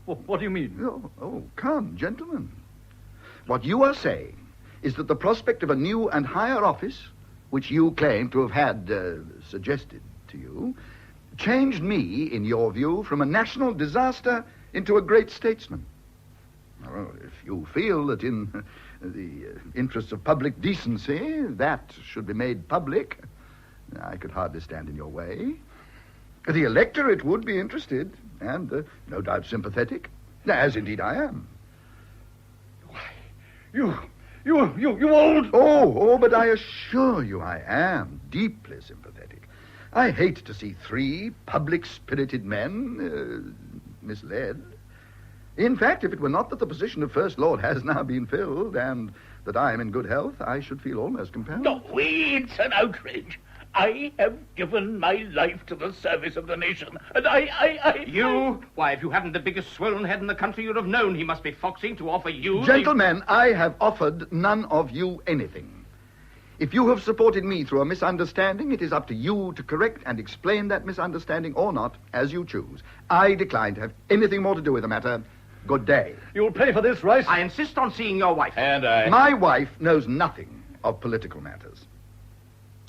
Huh? What do you mean? Oh, come, gentlemen. What you are saying is that the prospect of a new and higher office, which you claim to have had suggested to you, changed me, in your view, from a national disaster into a great statesman. Well, if you feel that in the interests of public decency that should be made public, I could hardly stand in your way. The electorate would be interested and no doubt sympathetic, as indeed I am. You old... Oh, but I assure you I am deeply sympathetic. I hate to see 3 public-spirited men misled. In fact, if it were not that the position of First Lord has now been filled and that I am in good health, I should feel almost compelled. No, it's an outrage. I have given my life to the service of the nation, and Why, if you hadn't the biggest swollen head in the country, you'd have known he must be foxing to offer you... Gentlemen, I have offered none of you anything. If you have supported me through a misunderstanding, it is up to you to correct and explain that misunderstanding or not, as you choose. I decline to have anything more to do with the matter. Good day. You'll pay for this, Rice? I insist on seeing your wife. And I... My wife knows nothing of political matters.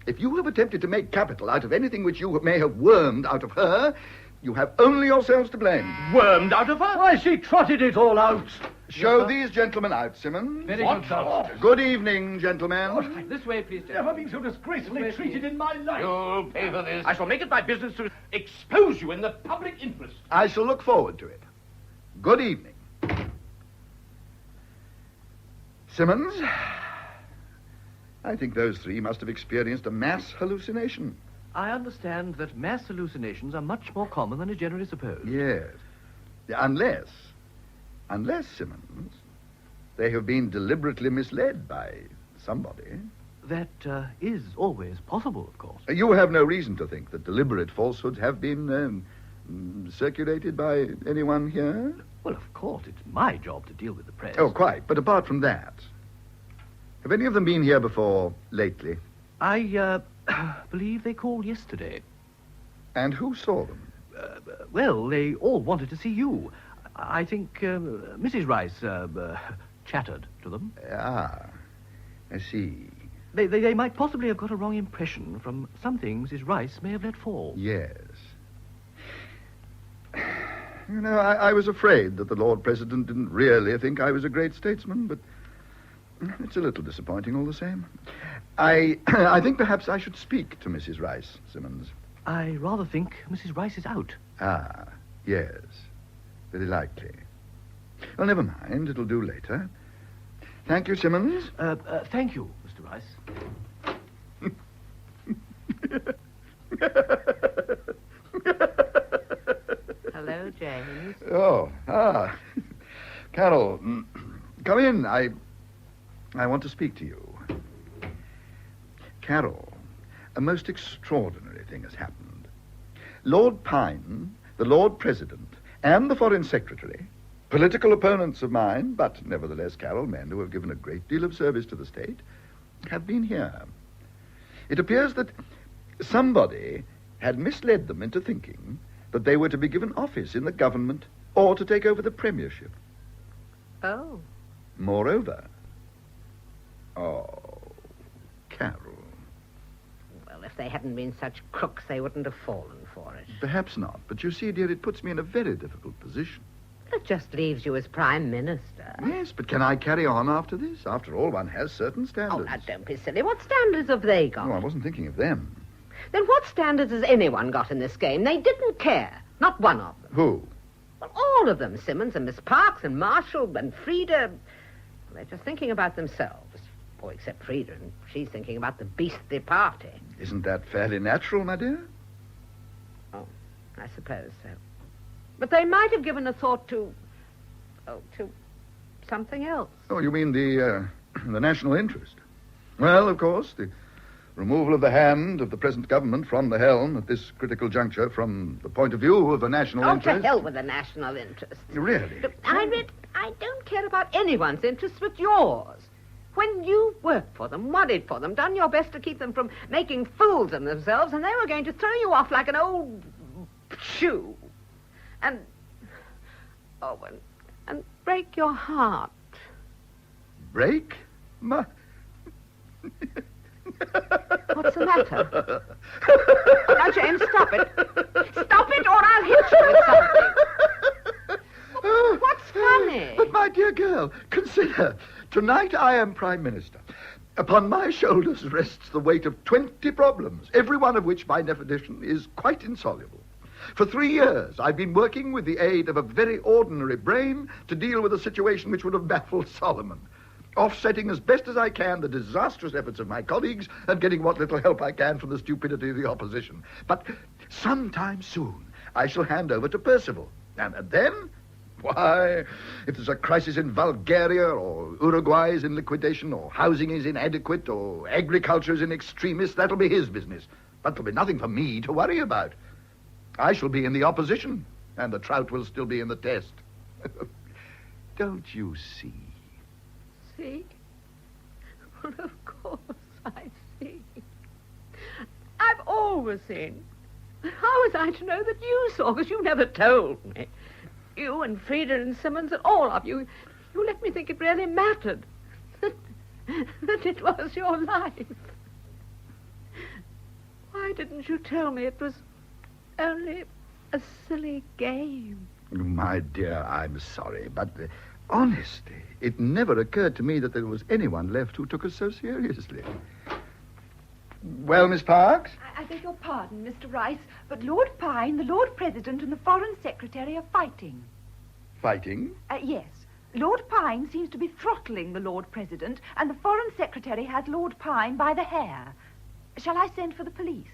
If you have attempted to make capital out of anything which you may have wormed out of her, you have only yourselves to blame. Wormed out of her? Why, she trotted it all out. Show these gentlemen out, Simmons. Very good, sir. Good evening, gentlemen. This way, please, Never been so disgracefully treated in my life. You'll pay for this. I shall make it my business to expose you in the public interest. I shall look forward to it. Good evening. Simmons, I think those 3 must have experienced a mass hallucination. I understand that mass hallucinations are much more common than is generally supposed. Yes. Unless, Simmons, they have been deliberately misled by somebody. That is always possible, of course. You have no reason to think that deliberate falsehoods have been circulated by anyone here? Well, of course, it's my job to deal with the press. Oh, quite. But apart from that, have any of them been here before lately? I believe they called yesterday. And who saw them? Well, they all wanted to see you. I think Mrs. Rice chattered to them. Ah, I see. They might possibly have got a wrong impression from something Mrs. Rice may have let fall. Yes. You know, I was afraid that the Lord President didn't really think I was a great statesman, but it's a little disappointing all the same. I think perhaps I should speak to Mrs. Rice, Simmons. I rather think Mrs. Rice is out. Ah, yes. Very likely. Well, never mind. It'll do later. Thank you, Simmons. Thank you, Mr. Rice. Hello, James. Oh, Carol, come in. I want to speak to you. Carol, a most extraordinary thing has happened. Lord Pine, the Lord President, and the Foreign Secretary, political opponents of mine, but nevertheless, Carol, men who have given a great deal of service to the state, have been here. It appears that somebody had misled them into thinking that they were to be given office in the government or to take over the premiership. Oh. Moreover, Carol. Well, if they hadn't been such crooks, they wouldn't have fallen for it. Perhaps not, but you see, dear, it puts me in a very difficult position. It just leaves you as Prime Minister. Yes, but can I carry on after this? After all, one has certain Oh, standards. now, don't be silly. What standards have they got? No, I wasn't thinking of them. Then what standards has anyone got in this game? They didn't care. Not one of them. Who? Well, all of them. Simmons and Miss Parks and Marshall and Frieda. They're just thinking about themselves. Oh, except Frieda, and she's thinking about the beastly party. Isn't that fairly natural, my dear? Oh, I suppose so. But they might have given a thought to something else. Oh, you mean the national interest? Well, of course, the removal of the hand of the present government from the helm at this critical juncture from the point of view of the national interest. Oh, to hell with the national interest. Really? Look, I don't care about anyone's interests but yours. When you worked for them, worried for them, done your best to keep them from making fools of themselves, and they were going to throw you off like an old shoe. And break your heart. Break? What's the matter? Oh, now, James, stop it. Stop it, or I'll hit you with something. What's funny? But, my dear girl, consider. Tonight I am Prime Minister. Upon my shoulders rests the weight of 20 problems, every one of which, by definition, is quite insoluble. For 3 years, I've been working with the aid of a very ordinary brain to deal with a situation which would have baffled Solomon, offsetting as best as I can the disastrous efforts of my colleagues and getting what little help I can from the stupidity of the opposition. But sometime soon, I shall hand over to Percival. And then, why, if there's a crisis in Bulgaria, or Uruguay is in liquidation, or housing is inadequate, or agriculture is in extremis, that'll be his business. But there'll be nothing for me to worry about. I shall be in the opposition, and the trout will still be in the test. Don't you see? See? Well, of course I see. I've always seen. How was I to know that you saw? Because you never told me. You and Frieda and Simmons and all of you, you let me think it really mattered. That it was your life. Why didn't you tell me it was only a silly game? My dear, I'm sorry, but honestly, it never occurred to me that there was anyone left who took us so seriously. Well, Miss Parks? I beg your pardon, Mr. Rice, but Lord Pine, the Lord President, and the Foreign Secretary are fighting. Fighting? Yes. Lord Pine seems to be throttling the Lord President, and the Foreign Secretary has Lord Pine by the hair. Shall I send for the police?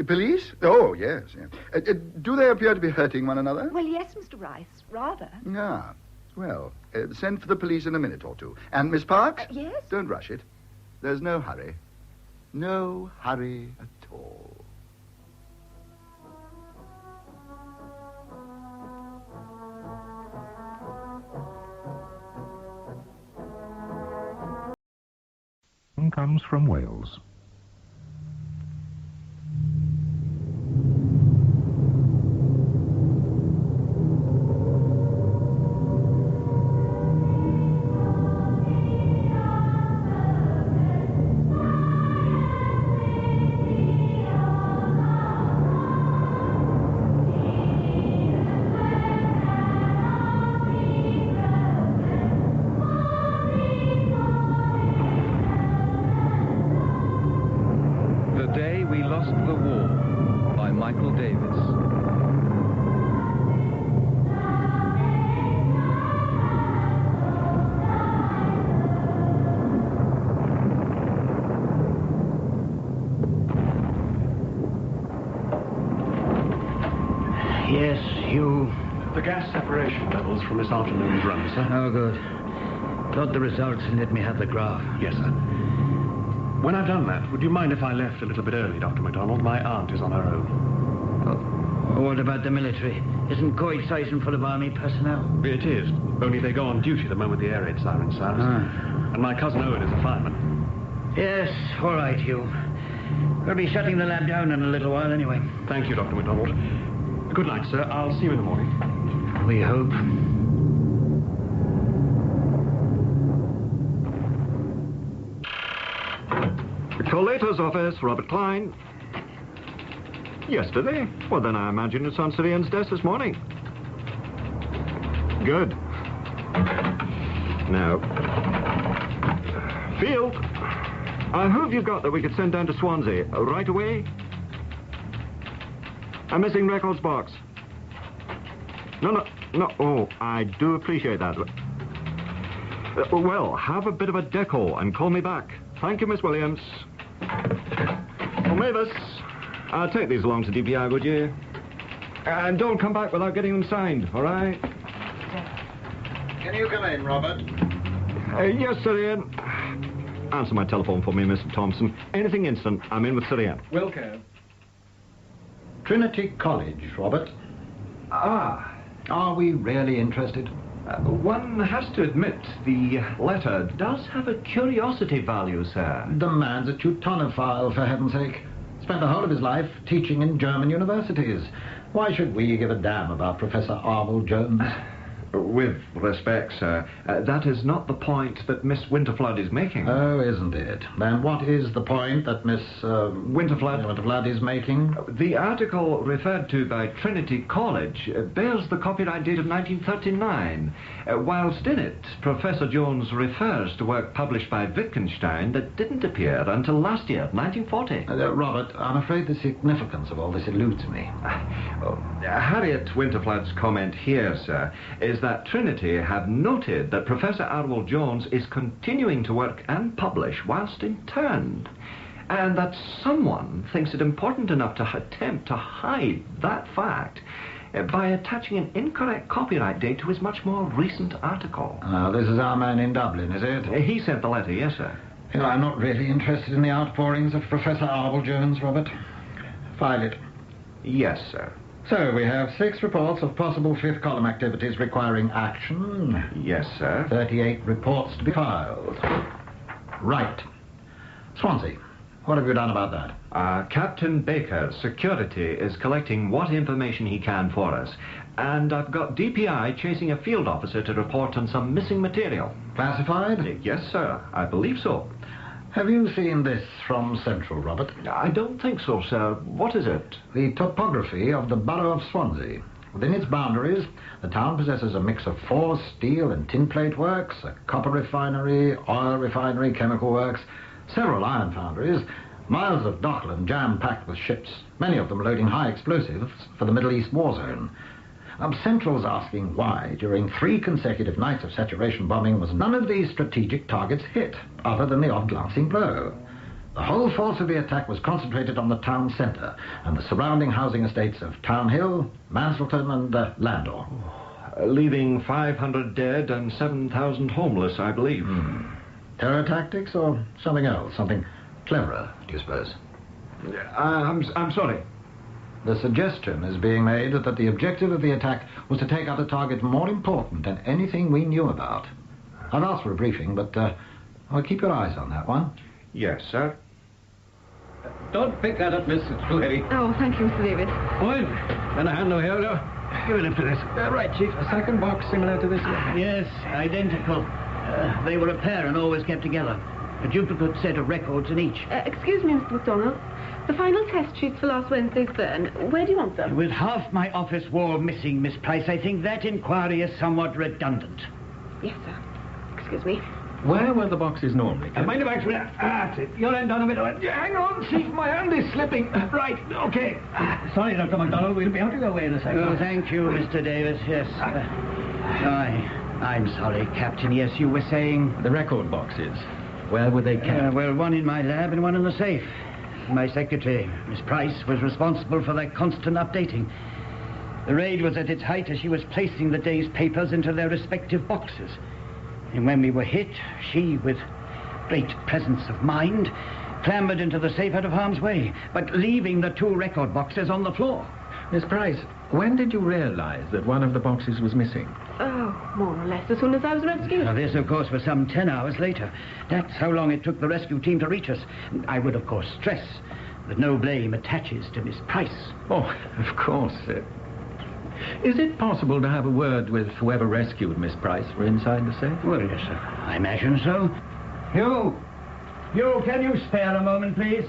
Police? Oh, yes. Do they appear to be hurting one another? Well, yes, Mr. Rice, rather. Ah, well, send for the police in a minute or two. And, Miss Parks? Yes? Don't rush it. There's no hurry. No hurry at all. Comes from Wales. Yes, you... The gas separation levels from this afternoon's run, sir. Oh, good. Plot the results and let me have the graph. Yes, sir. When I've done that, would you mind if I left a little bit early, Dr. MacDonald? My aunt is on her own. Oh, what about the military? Isn't Coed Station full of army personnel? It is, only they go on duty the moment the air raid siren sounds. And my cousin Owen is a fireman. Yes, all right, Hugh. We'll be shutting the lab down in a little while anyway. Thank you, Dr. MacDonald. Good night, sir. I'll see you in the morning. We hope. Collator's office, Robert Klein. Yesterday? Well, then I imagine it's on Sir Ian's desk this morning. Good. Now, Field, who have you got that we could send down to Swansea right away? A missing records box. No. Oh, I do appreciate that. Well, have a bit of a deco and call me back. Thank you, Miss Williams. Oh, Mavis, take these along to DPI, would you? And don't come back without getting them signed, all right? Can you come in, Robert? Yes, Sir Ian. Answer my telephone for me, Mr. Thompson. Anything instant. I'm in with Sir Ian. Wilco. Trinity College, Robert. Ah. Are we really interested? One has to admit, the letter does have a curiosity value, sir. The man's a Teutonophile, for heaven's sake. Spent the whole of his life teaching in German universities. Why should we give a damn about Professor Arnold Jones? With respect, sir, that is not the point that Miss Winterflood is making. Oh, isn't it? Then what is the point that Miss Winterflood is making? The article referred to by Trinity College bears the copyright date of 1939, whilst in it, Professor Jones refers to work published by Wittgenstein that didn't appear until last year, 1940. Robert, I'm afraid the significance of all this eludes me. Harriet Winterflood's comment here, sir, is that Trinity have noted that Professor Arwell Jones is continuing to work and publish whilst interned, and that someone thinks it important enough to attempt to hide that fact by attaching an incorrect copyright date to his much more recent article. This is our man in Dublin, is it? He sent the letter, yes, sir. You know, I'm not really interested in the outpourings of Professor Arwell Jones, Robert. File it. Yes, sir. So, we have 6 reports of possible fifth column activities requiring action. Yes, sir. 38 reports to be filed. Right. Swansea, what have you done about that? Captain Baker, security, is collecting what information he can for us. And I've got DPI chasing a field officer to report on some missing material. Classified? Yes, sir. I believe so. Have you seen this from Central, Robert? I don't think so, sir. What is it? The topography of the borough of Swansea. Within its boundaries, the town possesses a mix of 4 steel and tin plate works, a copper refinery, oil refinery, chemical works, several iron foundries, miles of dockland jam-packed with ships, many of them loading high explosives for the Middle East war zone. Central's asking why, during 3 consecutive nights of saturation bombing, was none of these strategic targets hit, other than the odd glancing blow. The whole force of the attack was concentrated on the town centre and the surrounding housing estates of Town Hill, Mansleton and Landor. Leaving 500 dead and 7,000 homeless, I believe. Terror tactics or something else? Something cleverer, do you suppose? I'm sorry. The suggestion is being made that the objective of the attack was to take out a target more important than anything we knew about. I've asked for a briefing, but I'll keep your eyes on that one. Yes, sir. Don't pick that up, Miss. It's too heavy. Oh, thank you, Mr. David. Oil, and a handle here. Give it up to this. Right, Chief. A second box similar to this one. Yes, identical. They were a pair and always kept together. A duplicate set of records in each. Excuse me, Mr. MacDonald. The final test sheets for last Wednesday's burn, where do you want them? With half my office wall missing, Miss Price, I think that inquiry is somewhat redundant. Yes, sir. Excuse me. Where were the boxes normally? Mind the back, that's it. Your end on a bit of it. Hang on, Chief, my hand is slipping. Right, okay. Sorry, Dr. MacDonald, we'll be out of your way in a second. Oh, thank you, Mr. Davis, yes. I'm sorry, Captain. Yes, you were saying... The record boxes. Where were they kept? Well, one in my lab and one in the safe. My secretary, Miss Price, was responsible for their constant updating. The raid was at its height as she was placing the day's papers into their respective boxes. And when we were hit, she, with great presence of mind, clambered into the safe out of harm's way, but leaving the 2 record boxes on the floor. Miss Price, when did you realize that one of the boxes was missing? Oh, more or less as soon as I was rescued. Now, this, of course, was some 10 hours later. That's how long it took the rescue team to reach us. I would, of course, stress that no blame attaches to Miss Price. Oh, of course. Is it possible to have a word with whoever rescued Miss Price from inside the safe? Well, yes, sir. I imagine so. Hugh, can you spare a moment, please?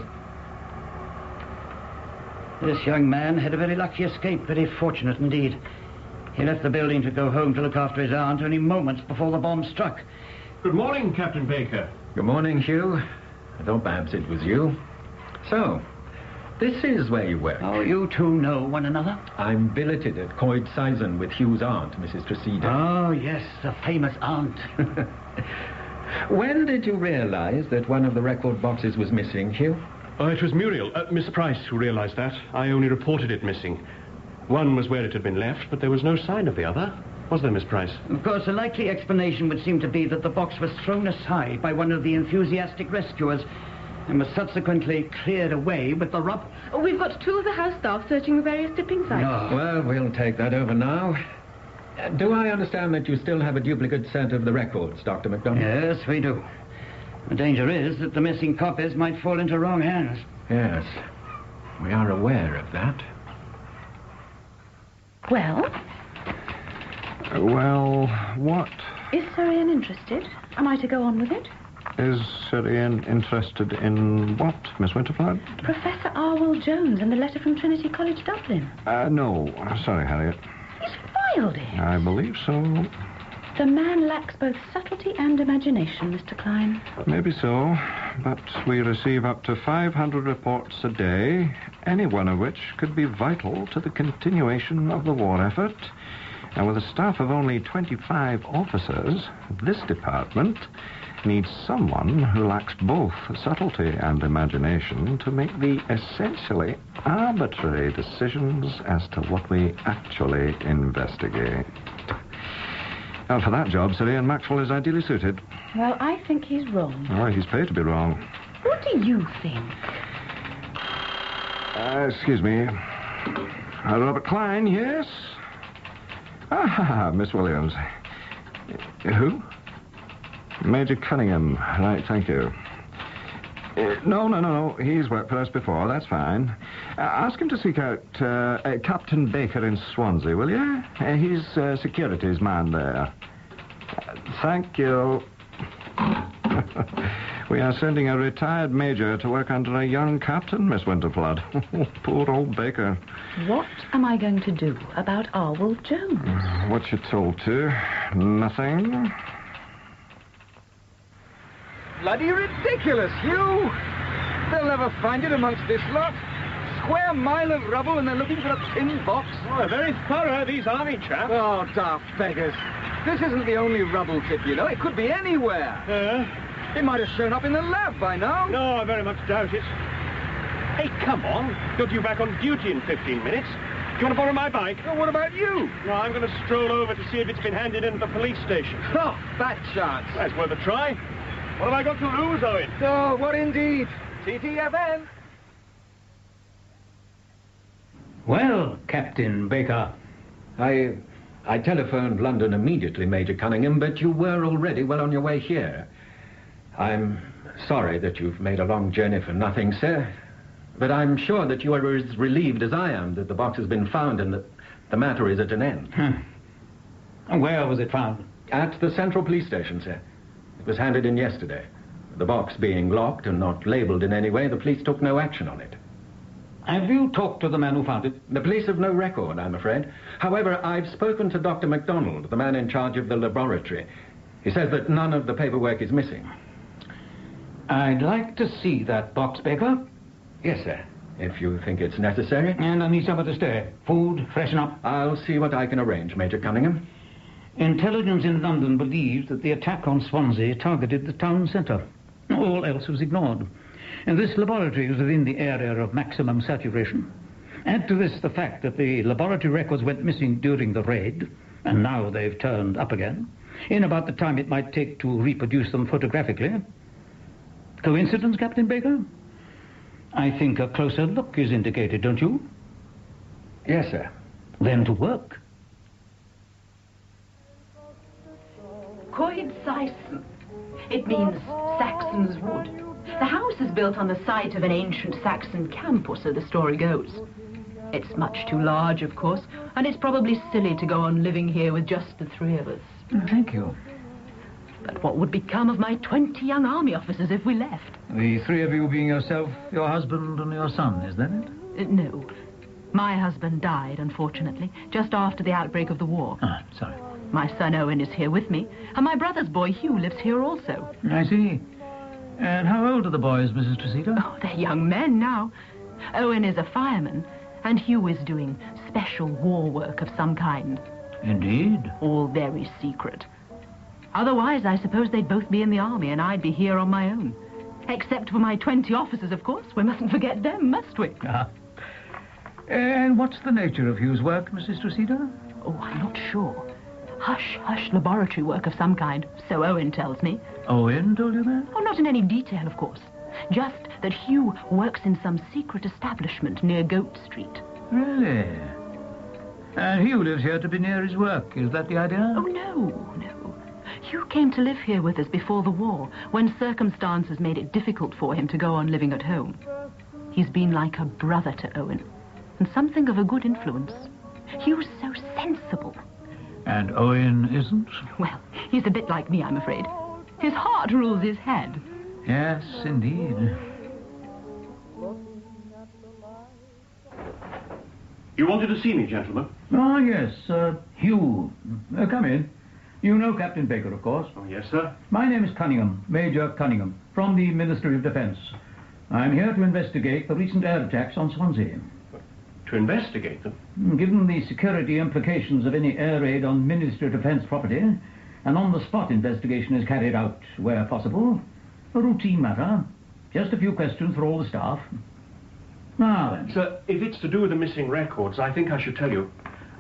This young man had a very lucky escape, very fortunate indeed. He left the building to go home to look after his aunt only moments before the bomb struck. Good morning, Captain Baker. Good morning, Hugh. I thought perhaps it was you. So, this is where you work. Oh, you two know one another? I'm billeted at Coed Sison with Hugh's aunt, Mrs. Tresida. Oh, yes, the famous aunt. When did you realize that one of the record boxes was missing, Hugh? It was Muriel, Miss Price, who realized that. I only reported it missing. One was where it had been left, but there was no sign of the other. Was there, Miss Price? Of course, a likely explanation would seem to be that the box was thrown aside by one of the enthusiastic rescuers and was subsequently cleared away with the rubble. Oh, we've got 2 of the house staff searching the various tipping sites. No. Well, we'll take that over now. Do I understand that you still have a duplicate set of the records, Dr. MacDonald? Yes, we do. The danger is that the missing copies might fall into wrong hands. Yes, we are aware of that. Well, Well, what? Is Sir Ian interested? Am I to go on with it? Is Sir Ian interested in what, Miss Winterflood? Professor Arwell Jones and the letter from Trinity College, Dublin. No. Sorry, Harriet. He's filed it. I believe so. The man lacks both subtlety and imagination, Mr. Klein. Maybe so, but we receive up to 500 reports a day, any one of which could be vital to the continuation of the war effort. And with a staff of only 25 officers, this department needs someone who lacks both subtlety and imagination to make the essentially arbitrary decisions as to what we actually investigate. Now, for that job, Sir Ian Maxwell is ideally suited. Well, I think he's wrong. Oh, he's paid to be wrong. What do you think? Excuse me. Robert Klein, yes? Ah, Miss Williams. Who? Major Cunningham. Right, thank you. No. He's worked for us before. That's fine. Ask him to seek out Captain Baker in Swansea, will you? He's securities man there. Thank you. We are sending a retired major to work under a young captain, Miss Winterflood. Poor old Baker. What am I going to do about Arwell Jones? What you're told to. Nothing. Bloody ridiculous, Hugh! They'll never find it amongst this lot. Square mile of rubble and they're looking for a tin box. Oh, very thorough, these army chaps. Oh, daft beggars. This isn't the only rubble tip, you know. It could be anywhere. It might have shown up in the lab by now. No, I very much doubt it. Hey, come on. You're due back on duty in 15 minutes. Do you want to borrow my bike? Well, what about you? No, I'm going to stroll over to see if it's been handed in at the police station. Oh, that chance. That's worth a try. What have I got to lose, Owen? Oh, what indeed. TTFN. Well, Captain Baker. I telephoned London immediately, Major Cunningham, but you were already well on your way here. I'm sorry that you've made a long journey for nothing, sir. But I'm sure that you are as relieved as I am that the box has been found and that the matter is at an end. And where was it found? At the Central Police Station, sir. It was handed in yesterday. The box being locked and not labelled in any way, the police took no action on it. Have you talked to the man who found it? The police have no record, I'm afraid. However, I've spoken to Dr. MacDonald, the man in charge of the laboratory. He says that none of the paperwork is missing. I'd like to see that box, Baker. Yes, sir, if you think it's necessary. And I need somewhere to stay. Food, freshen up. I'll see what I can arrange, Major Cunningham. Intelligence in London believes that the attack on Swansea targeted the town centre. All else was ignored. And this laboratory is within the area of maximum saturation. Add to this the fact that the laboratory records went missing during the raid, and now they've turned up again, in about the time it might take to reproduce them photographically. Coincidence, Captain Baker? I think a closer look is indicated, don't you? Yes, sir. Then to work. Coed Saxon. It means Saxon's wood. The house is built on the site of an ancient Saxon camp, or so the story goes. It's much too large, of course, and it's probably silly to go on living here with just the three of us. Thank you. But what would become of my 20 young army officers if we left? The three of you being yourself, your husband, and your son, is that it? No. My husband died, unfortunately, just after the outbreak of the war. Ah, sorry. My son Owen is here with me, and my brother's boy Hugh lives here also. I see. And how old are the boys, Mrs. Tresita? Oh, they're young men now. Owen is a fireman, and Hugh is doing special war work of some kind. Indeed. All very secret. Otherwise, I suppose they'd both be in the army, and I'd be here on my own. Except for my 20 officers, of course. We mustn't forget them, must we? Ah. And what's the nature of Hugh's work, Mrs. Tresita? Oh, I'm not sure. Hush laboratory work of some kind, so Owen tells me. Owen told you that? Oh, not in any detail, of course. Just that Hugh works in some secret establishment near Goat Street. Really? And Hugh lives here to be near his work, is that the idea? Oh, no. Hugh came to live here with us before the war, when circumstances made it difficult for him to go on living at home. He's been like a brother to Owen, and something of a good influence. Hugh's so sensible. And Owen isn't? Well, he's a bit like me, I'm afraid. His heart rules his head. Yes, indeed. You wanted to see me, gentlemen? Ah, yes, Hugh. Come in. You know Captain Baker, of course. Oh, yes, sir. My name is Cunningham, Major Cunningham, from the Ministry of Defence. I'm here to investigate the recent air attacks on Swansea. To investigate them? Given the security implications of any air raid on Ministry of Defence property, an on-the-spot investigation is carried out where possible. A routine matter. Just a few questions for all the staff. Now then. Sir, if it's to do with the missing records, I think I should tell you.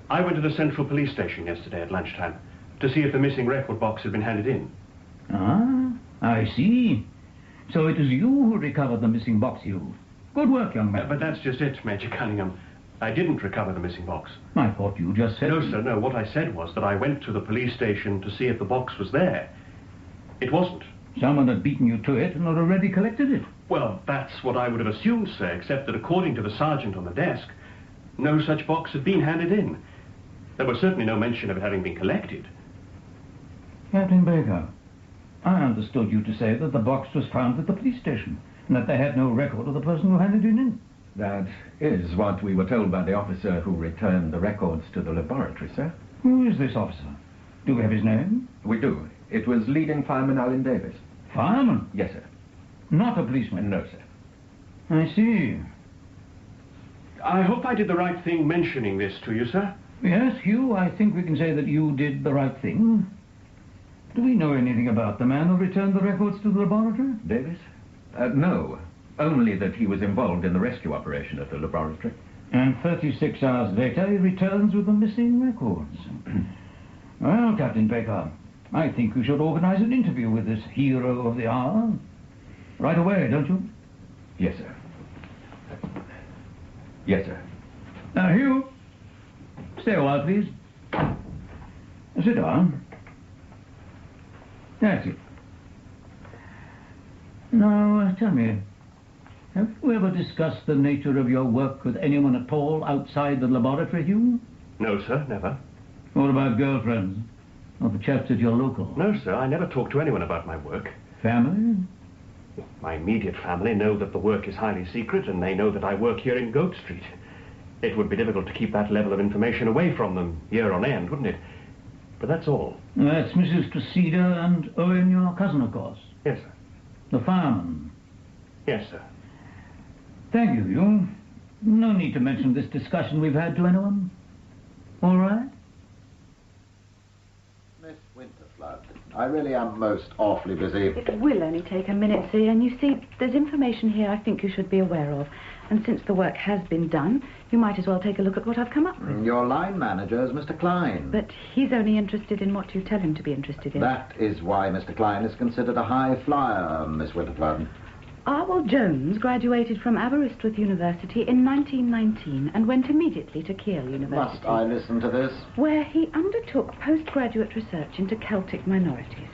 I went to the Central Police Station yesterday at lunchtime to see if the missing record box had been handed in. Ah, I see. So it is you who recovered the missing box, Hugh. Good work, young man. But that's just it, Major Cunningham. I didn't recover the missing box. I thought you just said... No, sir, no. What I said was that I went to the police station to see if the box was there. It wasn't. Someone had beaten you to it and had already collected it. Well, that's what I would have assumed, sir, except that according to the sergeant on the desk, no such box had been handed in. There was certainly no mention of it having been collected. Captain Baker, I understood you to say that the box was found at the police station and that they had no record of the person who handed it in. That is what we were told by the officer who returned the records to the laboratory, sir. Who is this officer? Do we have his name? We do. It was leading fireman Alan Davis. Fireman? Yes, sir. Not a policeman? No, sir. I see. I hope I did the right thing mentioning this to you, sir. Yes, Hugh, I think we can say that you did the right thing. Do we know anything about the man who returned the records to the laboratory? Davis? No. Only that he was involved in the rescue operation at the laboratory. And 36 hours later, he returns with the missing records. Well, Captain Baker, I think we should organize an interview with this hero of the hour. Right away, don't you? Yes, sir. Yes, sir. Now, Hugh, stay a while, please. Sit down. That's it. Now, tell me, have you ever discussed the nature of your work with anyone at all outside the laboratory, Hugh? No, sir, never. What about girlfriends? Or the chaps at your local? No, sir, I never talk to anyone about my work. Family? My immediate family know that the work is highly secret, and they know that I work here in Goat Street. It would be difficult to keep that level of information away from them year on end, wouldn't it? But that's all. That's Mrs. Cressida and Owen, your cousin, of course. Yes, sir. The fireman. Yes, sir. Thank you, Hugh. No need to mention this discussion we've had to anyone. All right? Miss Winterflood, I really am most awfully busy. It will only take a minute, see, and you see, there's information here I think you should be aware of. And since the work has been done, you might as well take a look at what I've come up with. Your line manager is Mr. Klein. But he's only interested in what you tell him to be interested in. That is why Mr. Klein is considered a high flyer, Miss Winterflood. Arwell Jones graduated from Aberystwyth University in 1919 and went immediately to Kiel University. Must I listen to this? Where he undertook postgraduate research into Celtic minorities.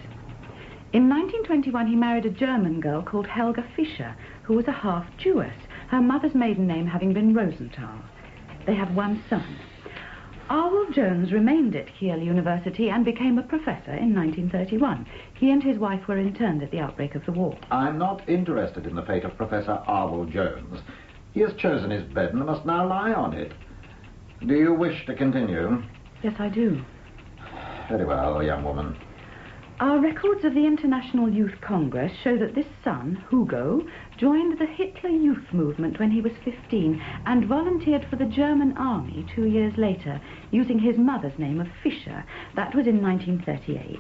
In 1921, he married a German girl called Helga Fischer, who was a half Jewess, her mother's maiden name having been Rosenthal. They have one son. Arwell Jones remained at Kiel University and became a professor in 1931. He and his wife were interned at the outbreak of the war. I'm not interested in the fate of Professor Arwell Jones. He has chosen his bed and must now lie on it. Do you wish to continue? Yes, I do. Very well, young woman. Our records of the International Youth Congress show that this son, Hugo, joined the Hitler Youth Movement when he was 15 and volunteered for the German army 2 years later, using his mother's name of Fischer. That was in 1938.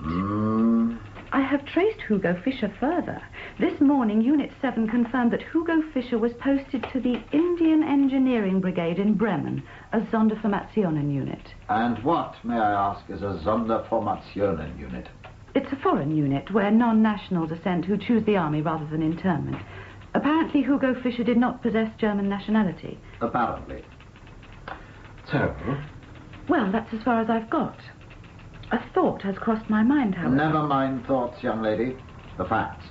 I have traced Hugo Fischer further. This morning, Unit 7 confirmed that Hugo Fischer was posted to the Indian Engineering Brigade in Bremen, a Sonderformationen unit. And what, may I ask, is a Sonderformationen unit? It's a foreign unit where non-nationals are sent who choose the army rather than internment. Apparently, Hugo Fischer did not possess German nationality. Apparently. So? Well, that's as far as I've got. A thought has crossed my mind, however. Never mind thoughts, young lady. The facts.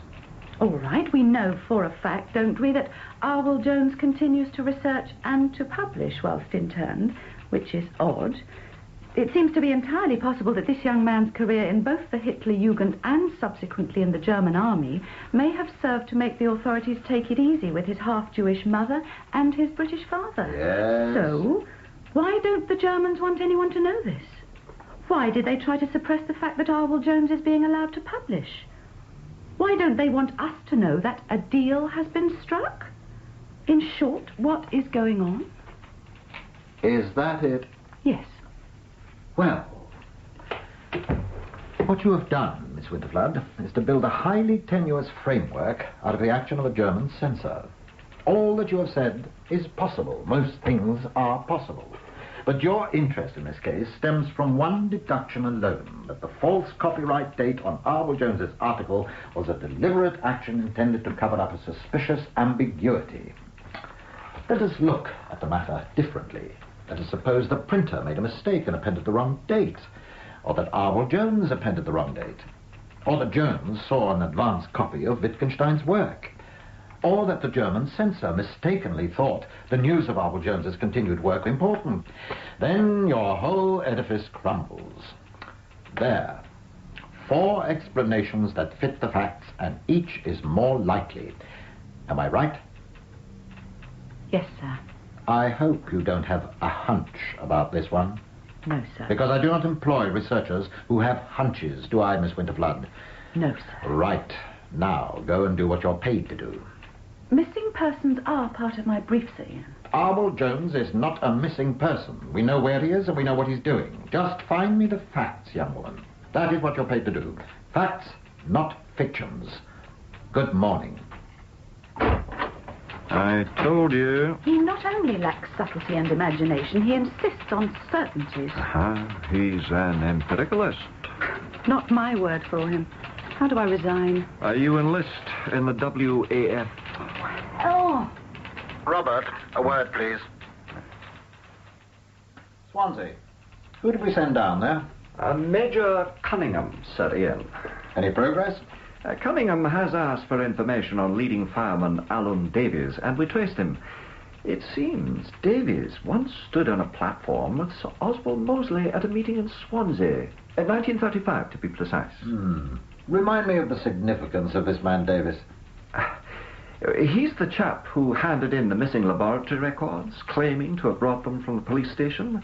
All right, we know for a fact, don't we, that Arwell Jones continues to research and to publish whilst interned, which is odd. It seems to be entirely possible that this young man's career in both the Hitler Jugend and subsequently in the German army may have served to make the authorities take it easy with his half-Jewish mother and his British father. Yes. So, why don't the Germans want anyone to know this? Why did they try to suppress the fact that Arwell Jones is being allowed to publish? Why don't they want us to know that a deal has been struck? In short, what is going on? Is that it? Yes. Well, what you have done, Miss Winterflood, is to build a highly tenuous framework out of the action of a German censor. All that you have said is possible. Most things are possible. But your interest in this case stems from one deduction alone, that the false copyright date on Arwell Jones's article was a deliberate action intended to cover up a suspicious ambiguity. Let us look at the matter differently. Let us suppose the printer made a mistake and appended the wrong date, or that Arwell Jones appended the wrong date, or that Jones saw an advance copy of Wittgenstein's work, or that the German censor mistakenly thought the news of Arwell Jones's continued work important. Then your whole edifice crumbles. There. 4 explanations that fit the facts, and each is more likely. Am I right? Yes, sir. I hope you don't have a hunch about this one. No, sir. Because I do not employ researchers who have hunches, do I, Miss Winterflood? No, sir. Right. Now, go and do what you're paid to do. Missing persons are part of my brief, sir. Arwell Jones is not a missing person. We know where he is and we know what he's doing. Just find me the facts, young woman. That is what you're paid to do. Facts, not fictions. Good morning. I told you. He not only lacks subtlety and imagination, he insists on certainties. He's an empiricalist. Not my word for him. How do I resign? You enlist in the WAF. Oh! Robert, a word, please. Swansea. Who did we send down there? Major Cunningham, Sir Ian. Any progress? Cunningham has asked for information on leading fireman Alan Davies, and we traced him. It seems Davies once stood on a platform with Sir Oswald Mosley at a meeting in Swansea, in 1935 to be precise. Remind me of the significance of this man Davies. He's the chap who handed in the missing laboratory records, claiming to have brought them from the police station.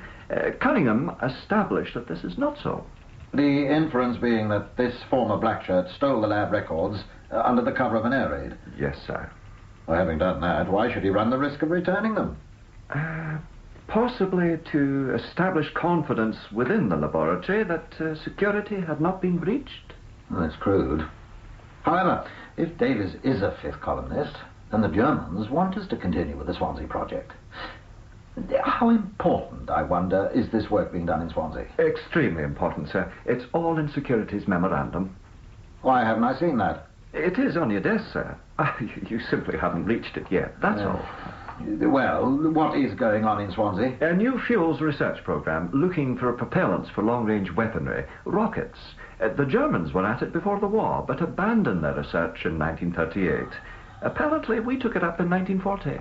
Cunningham established that this is not so. The inference being that this former blackshirt stole the lab records under the cover of an air raid. Yes, sir. Well, having done that, why should he run the risk of returning them? Possibly to establish confidence within the laboratory that security had not been breached. Well, that's crude. However, if Davies is a fifth columnist, then the Germans want us to continue with the Swansea project. How important, I wonder, is this work being done in Swansea? Extremely important, sir. It's all in security's memorandum. Why haven't I seen that? It is on your desk, sir. You simply haven't reached it yet, that's all. Well, what is going on in Swansea? A new fuels research program looking for propellants for long-range weaponry, rockets. The Germans were at it before the war, but abandoned their research in 1938. Apparently, we took it up in 1940.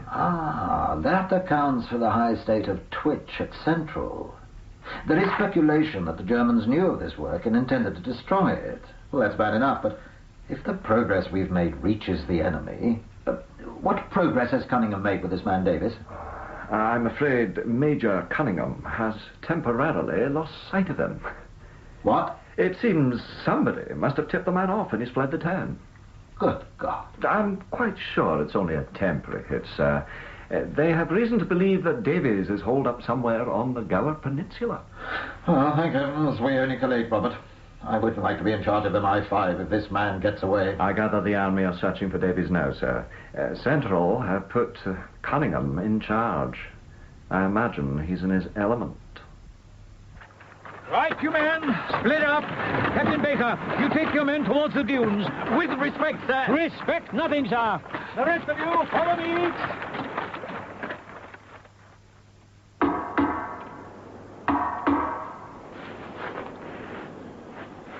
That accounts for the high state of twitch at Central. There is speculation that the Germans knew of this work and intended to destroy it. Well, that's bad enough, but if the progress we've made reaches the enemy... what progress has Cunningham made with this man Davies? I'm afraid Major Cunningham has temporarily lost sight of him. What? It seems somebody must have tipped the man off and he's fled the town. Good God. I'm quite sure it's only a temporary hit, sir. They have reason to believe that Davies is holed up somewhere on the Gower Peninsula. Oh, thank heavens we only collate, Robert. I wouldn't like to be in charge of MI5 if this man gets away. I gather the army are searching for Davies now, sir. Central have put Cunningham in charge. I imagine he's in his element. Right, you men, split up. Captain Baker, you take your men towards the dunes. With respect, sir. Respect nothing, sir. The rest of you, follow me.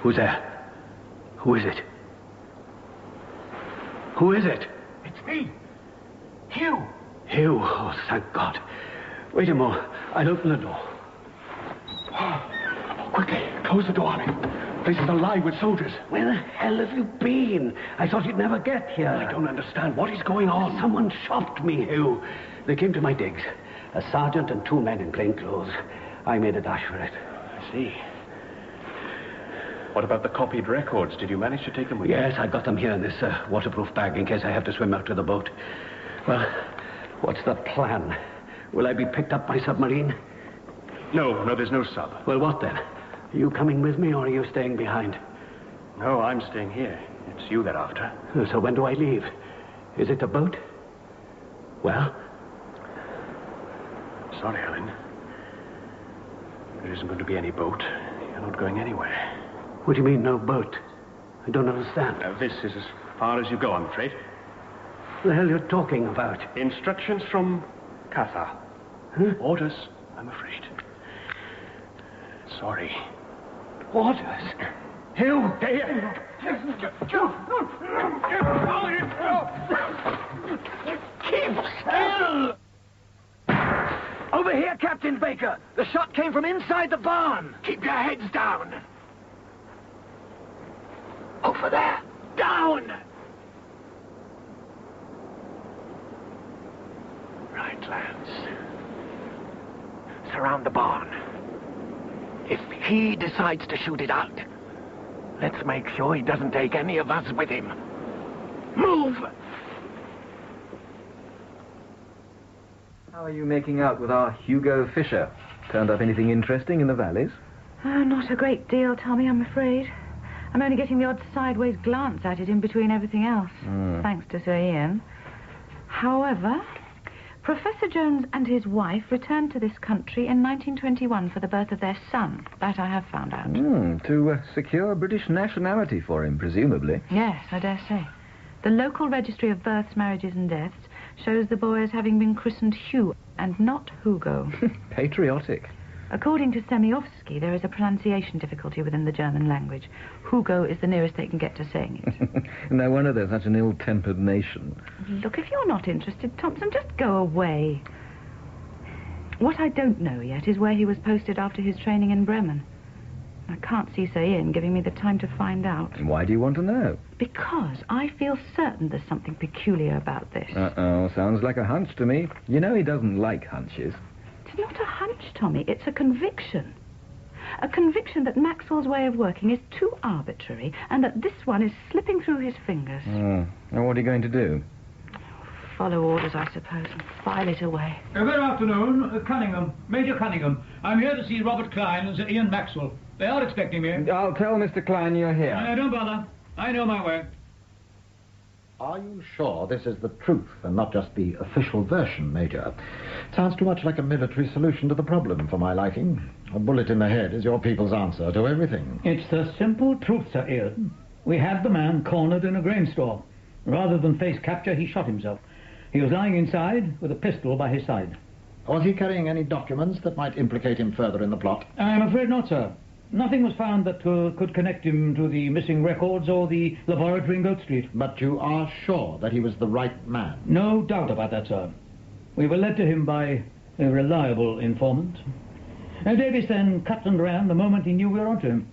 Who's there? Who is it? Who is it? It's me. Hugh. Hugh. Oh, thank God. Wait a moment. I'll open the door. Oh. Quickly, close the door on him. The place is alive with soldiers. Where the hell have you been? I thought you'd never get here. I don't understand. What is going on? Someone shot me. Who? They came to my digs. A sergeant and 2 men in plain clothes. I made a dash for it. I see. What about the copied records? Did you manage to take them with you? Yes, I got them here in this waterproof bag in case I have to swim out to the boat. Well, what's the plan? Will I be picked up by submarine? No, there's no sub. Well, what then? Are you coming with me, or are you staying behind? No, I'm staying here. It's you they're after. So when do I leave? Is it a boat? Well? Sorry, Helen. There isn't going to be any boat. You're not going anywhere. What do you mean, no boat? I don't understand. This is as far as you go, I'm afraid. What the hell are you talking about? Instructions from Katha. Huh? Orders, I'm afraid. Sorry. Orders? You there! Keep still! Over here, Captain Baker. The shot came from inside the barn. Keep your heads down. Over there. Down! Right, lads. Surround the barn. If he decides to shoot it out, let's make sure he doesn't take any of us with him. Move! How are you making out with our Hugo Fisher? Turned up anything interesting in the valleys? Oh, not a great deal, Tommy, I'm afraid. I'm only getting the odd sideways glance at it in between everything else, thanks to Sir Ian. However, Professor Jones and his wife returned to this country in 1921 for the birth of their son. That I have found out. To secure British nationality for him, presumably. Yes, I dare say. The local registry of births, marriages and deaths shows the boy as having been christened Hugh and not Hugo. Patriotic. According to Semyovsky, there is a pronunciation difficulty within the German language. Hugo is the nearest they can get to saying it. No wonder they're such an ill-tempered nation. Look, if you're not interested, Thompson, just go away. What I don't know yet is where he was posted after his training in Bremen. I can't see Sir Ian giving me the time to find out. And why do you want to know? Because I feel certain there's something peculiar about this. Uh-oh, sounds like a hunch to me. You know he doesn't like hunches. It's not a hunch, Tommy. It's a conviction. A conviction that Maxwell's way of working is too arbitrary and that this one is slipping through his fingers. Now what are you going to do? Follow orders, I suppose, and file it away. Good afternoon, Cunningham. Major Cunningham. I'm here to see Robert Klein and Sir Ian Maxwell. They are expecting me. I'll tell Mr. Klein you're here. Don't bother. I know my way. Are you sure this is the truth and not just the official version, Major? Sounds too much like a military solution to the problem for my liking. A bullet in the head is your people's answer to everything. It's the simple truth, Sir Ian. We had the man cornered in a grain store. Rather than face capture, he shot himself. He was lying inside with a pistol by his side. Was he carrying any documents that might implicate him further in the plot? I'm afraid not, sir. Nothing was found that could connect him to the missing records or the laboratory in Goat Street. But you are sure that he was the right man? No doubt about that, sir. We were led to him by a reliable informant. Davis then cut and ran the moment he knew we were onto him.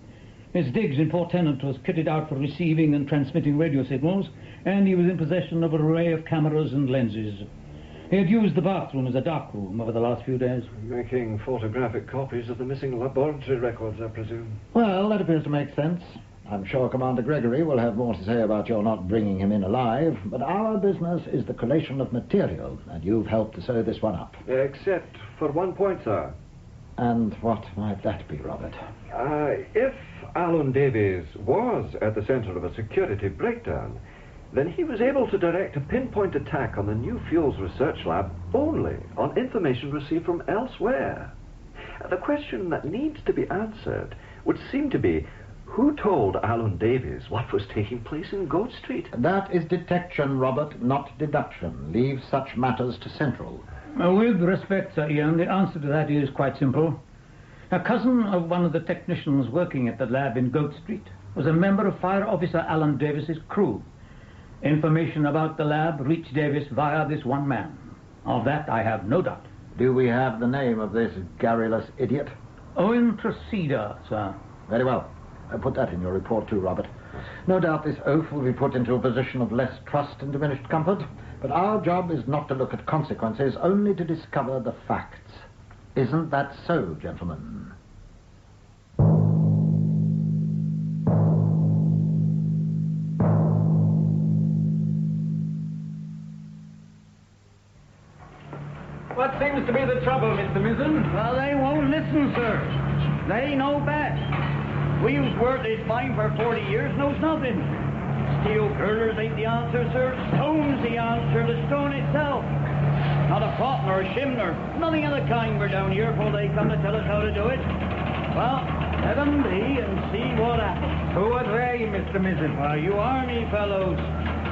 His digs in Port Tennant was kitted out for receiving and transmitting radio signals, and he was in possession of an array of cameras and lenses. He had used the bathroom as a darkroom over the last few days. Making photographic copies of the missing laboratory records, I presume. Well, that appears to make sense. I'm sure Commander Gregory will have more to say about your not bringing him in alive, but our business is the collation of material, and you've helped to sew this one up. Except for one point, sir. And what might that be, Robert? If Alan Davies was at the center of a security breakdown, then he was able to direct a pinpoint attack on the New Fuels Research Lab only on information received from elsewhere. The question that needs to be answered would seem to be, who told Alan Davies what was taking place in Goat Street? That is detection, Robert, not deduction. Leave such matters to Central. With respect, Sir Ian, the answer to that is quite simple. A cousin of one of the technicians working at the lab in Goat Street was a member of Fire Officer Alan Davis's crew. Information about the lab reached Davis via this one man. Of that I have no doubt. Do we have the name of this garrulous idiot? Owen Procedure, sir. Very well. Put that in your report too, Robert. No doubt this oaf will be put into a position of less trust and diminished comfort, but our job is not to look at consequences, only to discover the facts. Isn't that so, gentlemen? What seems to be the trouble, Mr. Mizzen? Well, they won't listen, sir. They know best. We who's worked this mine for 40 years knows nothing. Steel girders ain't the answer, sir. Stone's the answer, the stone itself. Not a pot nor a shim nor nothing of the kind. We're down here before they come to tell us how to do it. Well, let them be and see what happens. Who are they, Mr. Mizzen? Well, you army fellows.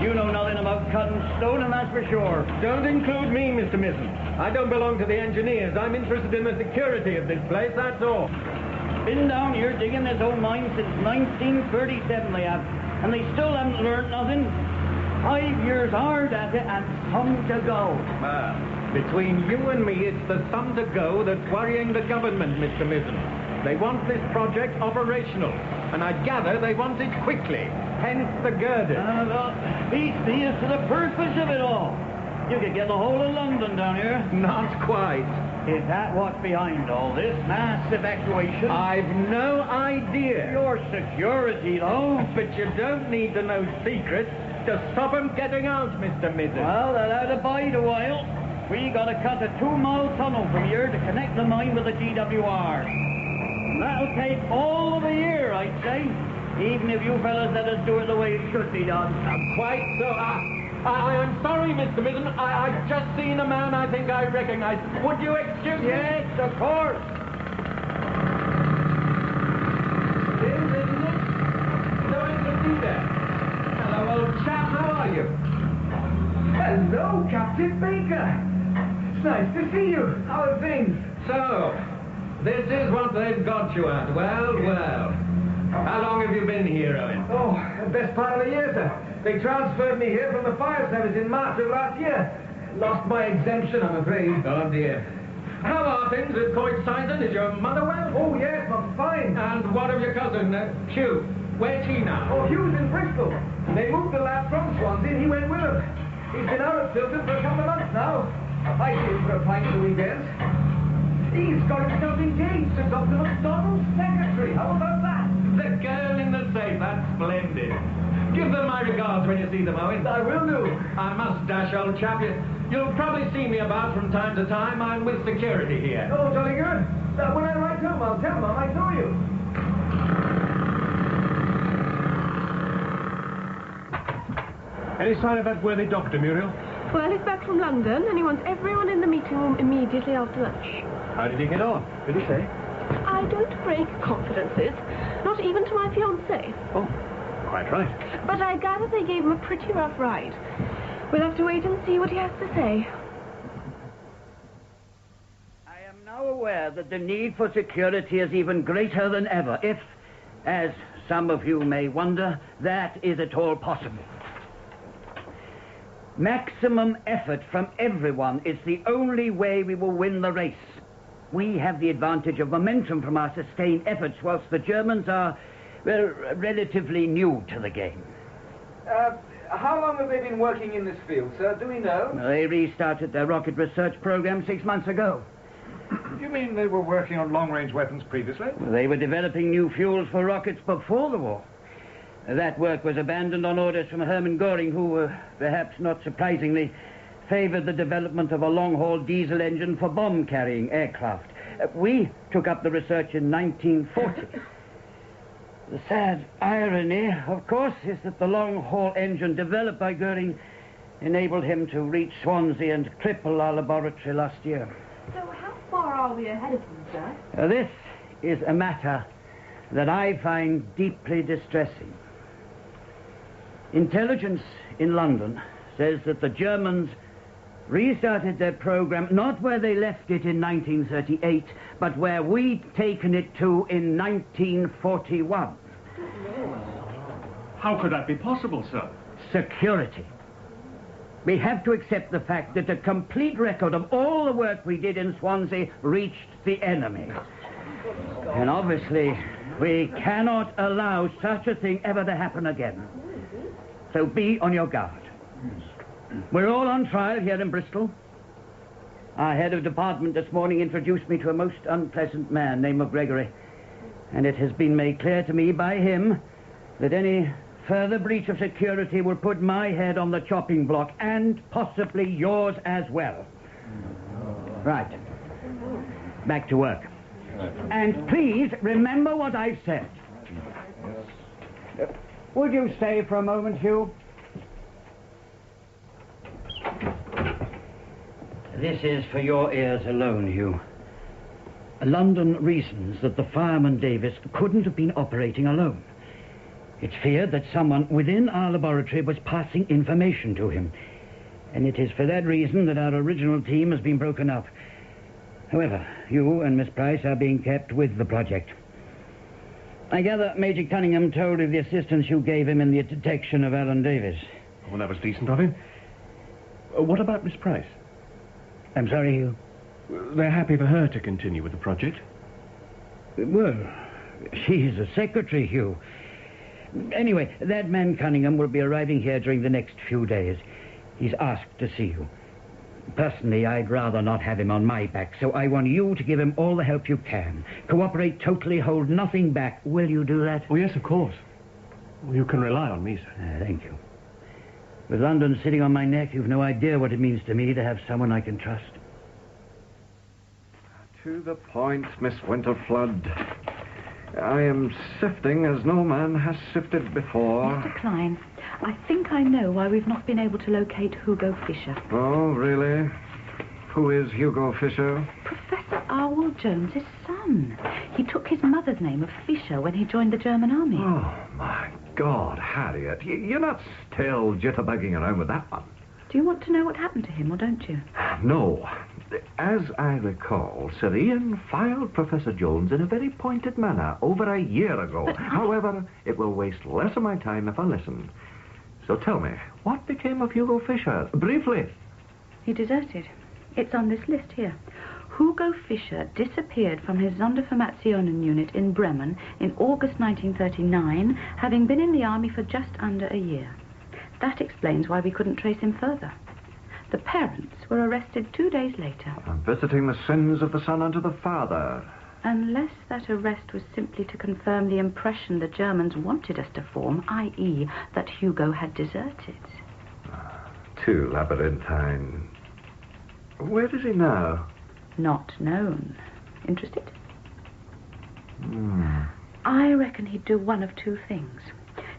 You know nothing about cutting stone, and that's for sure. Don't include me, Mr. Mizzen. I don't belong to the engineers. I'm interested in the security of this place, that's all. Been down here digging this old mine since 1937 they have, and they still haven't learned nothing. 5 years hard at it and some to go. Well, between you and me, it's the some to go that's worrying the government, Mr. Mizzen. They want this project operational, and I gather they want it quickly, hence the girders. Peace be as to the purpose of it all. You could get the whole of London down here. Not quite. Is that what's behind all this mass evacuation? I've no idea. Your security, though. But you don't need to know secrets to stop them getting out, Mr. Mizzen. Well, they'll have to bide a while. We got to cut a 2-mile tunnel from here to connect the mine with the GWR. That'll take all of a year, I'd say. Even if you fellas let us do it the way it should be done. Quite so. I'm sorry, Mr. Mizzen. I've just seen a man I think I recognize. Would you excuse me? Yes, of course. Isn't it? Going to be there. Hello, old chap. How are you? Hello, Captain Baker. It's nice to see you. How are things? So, this is what they've got you at. Well, well. How long have you been here, Owen? Oh, the best part of a year, sir. They transferred me here from the fire service in March of last year. Lost my exemption, I'm afraid. Oh, dear. How are things at Coit Sizon? Is your mother well? Oh, yes, I'm fine. And what of your cousin, Hugh? Where's he now? Oh, Hugh's in Bristol. They moved the lad from Swansea and he went with them. He's been out of Stilton for a couple of months now. I see him for a pint at the weekends. He's got himself engaged to Dr. MacDonald's secretary. How about that? The girl in the safe. That's splendid. Give them my regards when you see them, Owen. I will do. I must dash, old chap. You'll probably see me about from time to time. I'm with security here. Oh, jolly good. When I write home, I'll tell them I saw you. Any sign of that worthy doctor, Muriel? Well, he's back from London, and he wants everyone in the meeting room immediately after lunch. How did he get on? Did he say? I don't break confidences, not even to my fiancé. Oh, quite right. But I gather they gave him a pretty rough ride. We'll have to wait and see what he has to say. I am now aware that the need for security is even greater than ever, if, as some of you may wonder, that is at all possible. Maximum effort from everyone is the only way we will win the race. We have the advantage of momentum from our sustained efforts, whilst the Germans are, well, relatively new to the game. How long have they been working in this field, sir? Do we know? They restarted their rocket research program 6 months ago. You mean they were working on long-range weapons previously? They were developing new fuels for rockets before the war. That work was abandoned on orders from Hermann Göring, who, perhaps not surprisingly, favored the development of a long-haul diesel engine for bomb-carrying aircraft. We took up the research in 1940. The sad irony, of course, is that the long-haul engine developed by Göring enabled him to reach Swansea and cripple our laboratory last year. So how far are we ahead of him, sir? This is a matter that I find deeply distressing. Intelligence in London says that the Germans restarted their program not where they left it in 1938, but where we'd taken it to in 1941. How could that be possible, sir? Security. We have to accept the fact that a complete record of all the work we did in Swansea reached the enemy. And obviously, we cannot allow such a thing ever to happen again. So be on your guard. We're all on trial here in Bristol. Our head of department this morning introduced me to a most unpleasant man named Gregory. And it has been made clear to me by him that any further breach of security will put my head on the chopping block, and possibly yours as well. Right. Back to work. And please remember what I've said. Would you stay for a moment, Hugh? This is for your ears alone, Hugh. London reasons that the fireman Davis couldn't have been operating alone. It's feared that someone within our laboratory was passing information to him. And it is for that reason that our original team has been broken up. However, you and Miss Price are being kept with the project. I gather Major Cunningham told of the assistance you gave him in the detection of Alan Davis. Well, that was decent of him. What about Miss Price? I'm sorry, Hugh. They're happy for her to continue with the project. Well, she's a secretary, Hugh. Anyway, that man Cunningham will be arriving here during the next few days. He's asked to see you. Personally, I'd rather not have him on my back, so I want you to give him all the help you can. Cooperate totally, hold nothing back. Will you do that? Oh, yes, of course. You can rely on me, sir. Thank you. With London sitting on my neck, you've no idea what it means to me to have someone I can trust. To the point, Miss Winterflood. I am sifting as no man has sifted before. Mr. Klein, I think I know why we've not been able to locate Hugo Fisher. Oh, really? Who is Hugo Fisher? Professor Arwell Jones's son. He took his mother's name of Fisher when he joined the German army. Oh, my God, Harriet. You're not still jitterbugging around with that one. Do you want to know what happened to him, or don't you? No. As I recall, Sir Ian filed Professor Jones in a very pointed manner over a year ago. However, it will waste less of my time if I listen. So tell me, what became of Hugo Fisher? Briefly. He deserted. It's on this list here. Hugo Fisher disappeared from his Sonderformationen unit in Bremen in August 1939, having been in the army for just under a year. That explains why we couldn't trace him further. The parents were arrested 2 days later. I'm visiting the sins of the son unto the father. Unless that arrest was simply to confirm the impression the Germans wanted us to form, i.e. that Hugo had deserted. Too labyrinthine. Where is he now? Not known. Interested? I reckon he'd do one of two things.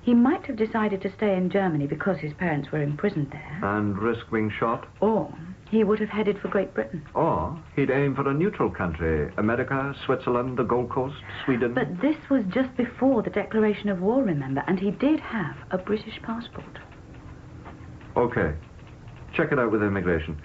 He might have decided to stay in Germany because his parents were imprisoned there. And risk being shot? Or he would have headed for Great Britain. Or he'd aim for a neutral country. America, Switzerland, the Gold Coast, Sweden. But this was just before the declaration of war, remember, and he did have a British passport. Okay. Check it out with immigration.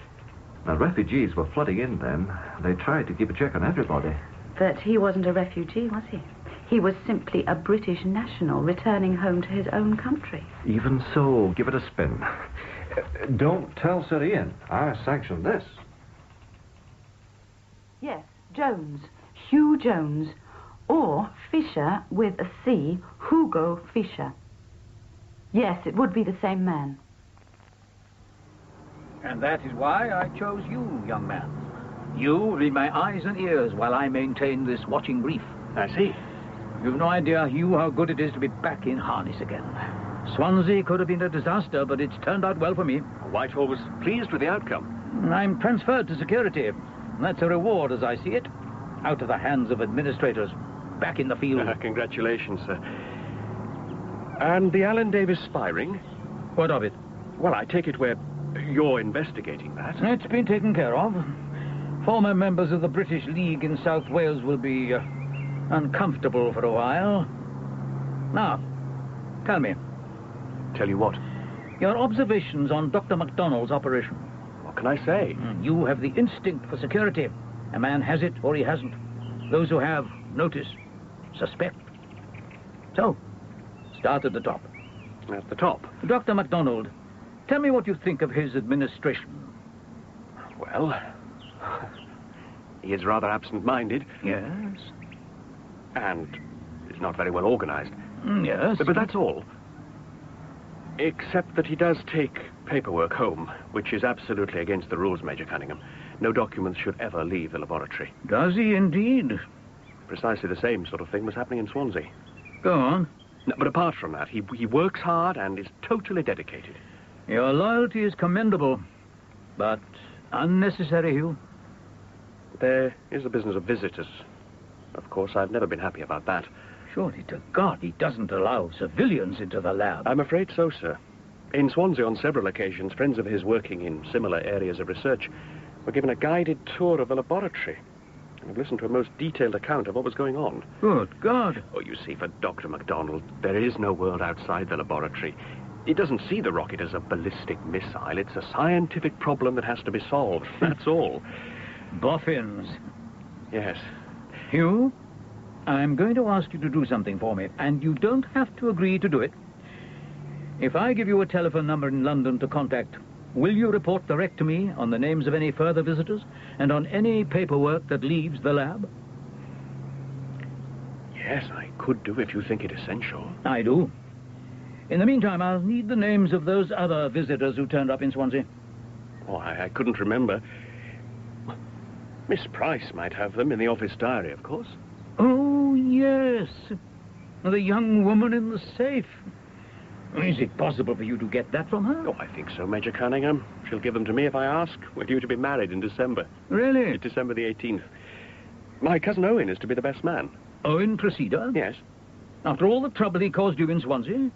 Now, refugees were flooding in then. They tried to keep a check on everybody. But he wasn't a refugee, was he? He was simply a British national returning home to his own country. Even so, give it a spin. Don't tell Sir Ian. I sanctioned this. Yes, Jones. Hugh Jones. Or Fisher with a C, Hugo Fisher. Yes, it would be the same man. And that is why I chose you, young man. You will be my eyes and ears while I maintain this watching brief. I see. You've no idea, Hugh, how good it is to be back in harness again. Swansea could have been a disaster, but it's turned out well for me. Whitehall was pleased with the outcome. I'm transferred to security. That's a reward, as I see it. Out of the hands of administrators. Back in the field. Congratulations, sir. And the Alan Davis spy ring? What of it? Well, I take it you're investigating that. It's been taken care of. Former members of the British League in South Wales will be uncomfortable for a while. Now, tell me. Tell you what? Your observations on Dr. MacDonald's operation. What can I say? You have the instinct for security. A man has it or he hasn't. Those who have, notice, suspect. So, start at the top. At the top? Dr. MacDonald, tell me what you think of his administration. Well, he is rather absent-minded. Yes? And it's not very well organized. Yes. But that's all. Except that he does take paperwork home, which is absolutely against the rules, Major Cunningham. No documents should ever leave the laboratory. Does he indeed? Precisely the same sort of thing was happening in Swansea. Go on. No, but apart from that, he works hard and is totally dedicated. Your loyalty is commendable, but unnecessary, Hugh. There is the business of visitors. Of course, I've never been happy about that. Surely to God he doesn't allow civilians into the lab. I'm afraid so, sir. In Swansea, on several occasions, friends of his working in similar areas of research were given a guided tour of the laboratory and listened to a most detailed account of what was going on. Good God. Oh, you see, for Dr. MacDonald, there is no world outside the laboratory. He doesn't see the rocket as a ballistic missile. It's a scientific problem that has to be solved. That's all. Boffins. Yes. Hugh, I'm going to ask you to do something for me, and you don't have to agree to do it. If I give you a telephone number in London to contact, will you report direct to me on the names of any further visitors and on any paperwork that leaves the lab? Yes, I could do if you think it essential. I do. In the meantime, I'll need the names of those other visitors who turned up in Swansea. Oh, I couldn't remember. Miss Price might have them in the office diary, of course. Oh, yes. The young woman in the safe. Is it possible for you to get that from her? Oh, I think so, Major Cunningham. She'll give them to me if I ask. We're due to be married in December. Really? It's December the 18th. My cousin Owen is to be the best man. Owen Procedure? Yes. After all the trouble he caused you in Swansea?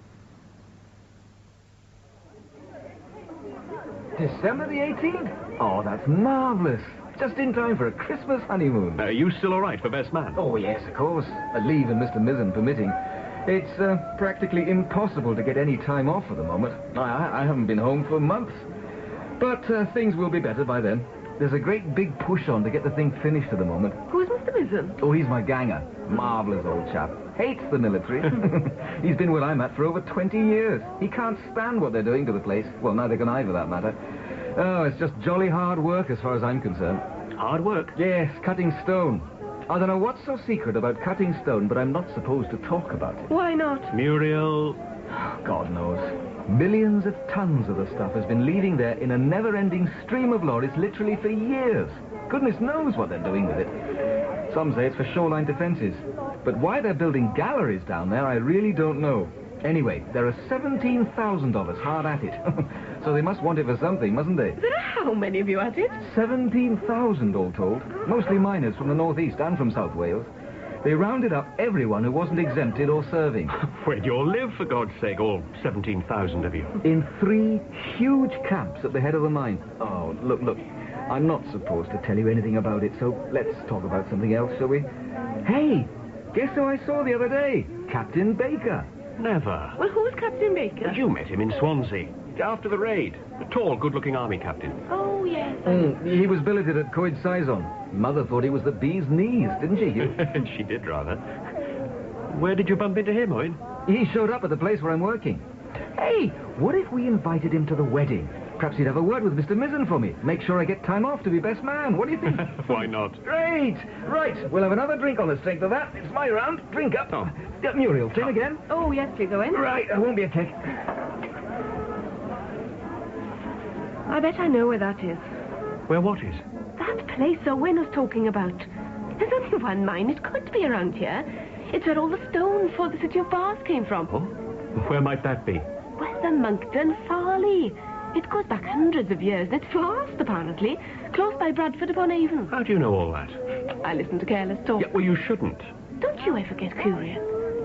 December the 18th? Oh, that's marvellous. Just in time for a Christmas honeymoon. Are you still all right for best man? Oh, yes, of course. A leave and Mr. Mizzen permitting. It's practically impossible to get any time off at the moment. I haven't been home for months. But things will be better by then. There's a great big push on to get the thing finished at the moment. Who's Mr. Mizzen? Oh, he's my ganger. Marvellous old chap. Hates the military. He's been where I'm at for over 20 years. He can't stand what they're doing to the place. Well, neither can I, for that matter. Oh, it's just jolly hard work as far as I'm concerned. Hard work? Yes, cutting stone. I don't know what's so secret about cutting stone, but I'm not supposed to talk about it. Why not? Muriel. God knows. Millions of tons of the stuff has been leaving there in a never-ending stream of lorries literally for years. Goodness knows what they're doing with it. Some say it's for shoreline defenses. But why they're building galleries down there, I really don't know. Anyway, there are $17,000 hard at it. So they must want it for something, mustn't they? There are how many of you at it? 17,000, all told. Mostly miners from the northeast and from South Wales. They rounded up everyone who wasn't exempted or serving. Where do you all live, for God's sake, all 17,000 of you? In 3 huge camps at the head of the mine. Oh, look. I'm not supposed to tell you anything about it, so let's talk about something else, shall we? Hey, guess who I saw the other day? Captain Baker. Never. Well, who's Captain Baker? You met him in Swansea, after the raid. A tall, good-looking army captain. Oh, yes. He was billeted at Coed Saison. Mother thought he was the bee's knees, didn't she? She did, rather. Where did you bump into him, Owen? He showed up at the place where I'm working. Hey, what if we invited him to the wedding? Perhaps he'd have a word with Mr. Mizzen for me. Make sure I get time off to be best man. What do you think? Why not? Great! Right, we'll have another drink on the strength of that. It's my round. Drink up. Oh. Muriel, sing again. Oh, yes, please, Owen. Right, I won't be a kick. I bet I know where that is. Where what is? That place Owen was talking about. There's only one mine. It could be around here. It's where all the stone for the city of Bath came from. Oh? Where might that be? Well, the Monkton Farley. It goes back hundreds of years. It's vast, apparently. Close by Bradford upon Avon. How do you know all that? I listen to careless talk. Yeah, well, you shouldn't. Don't you ever get curious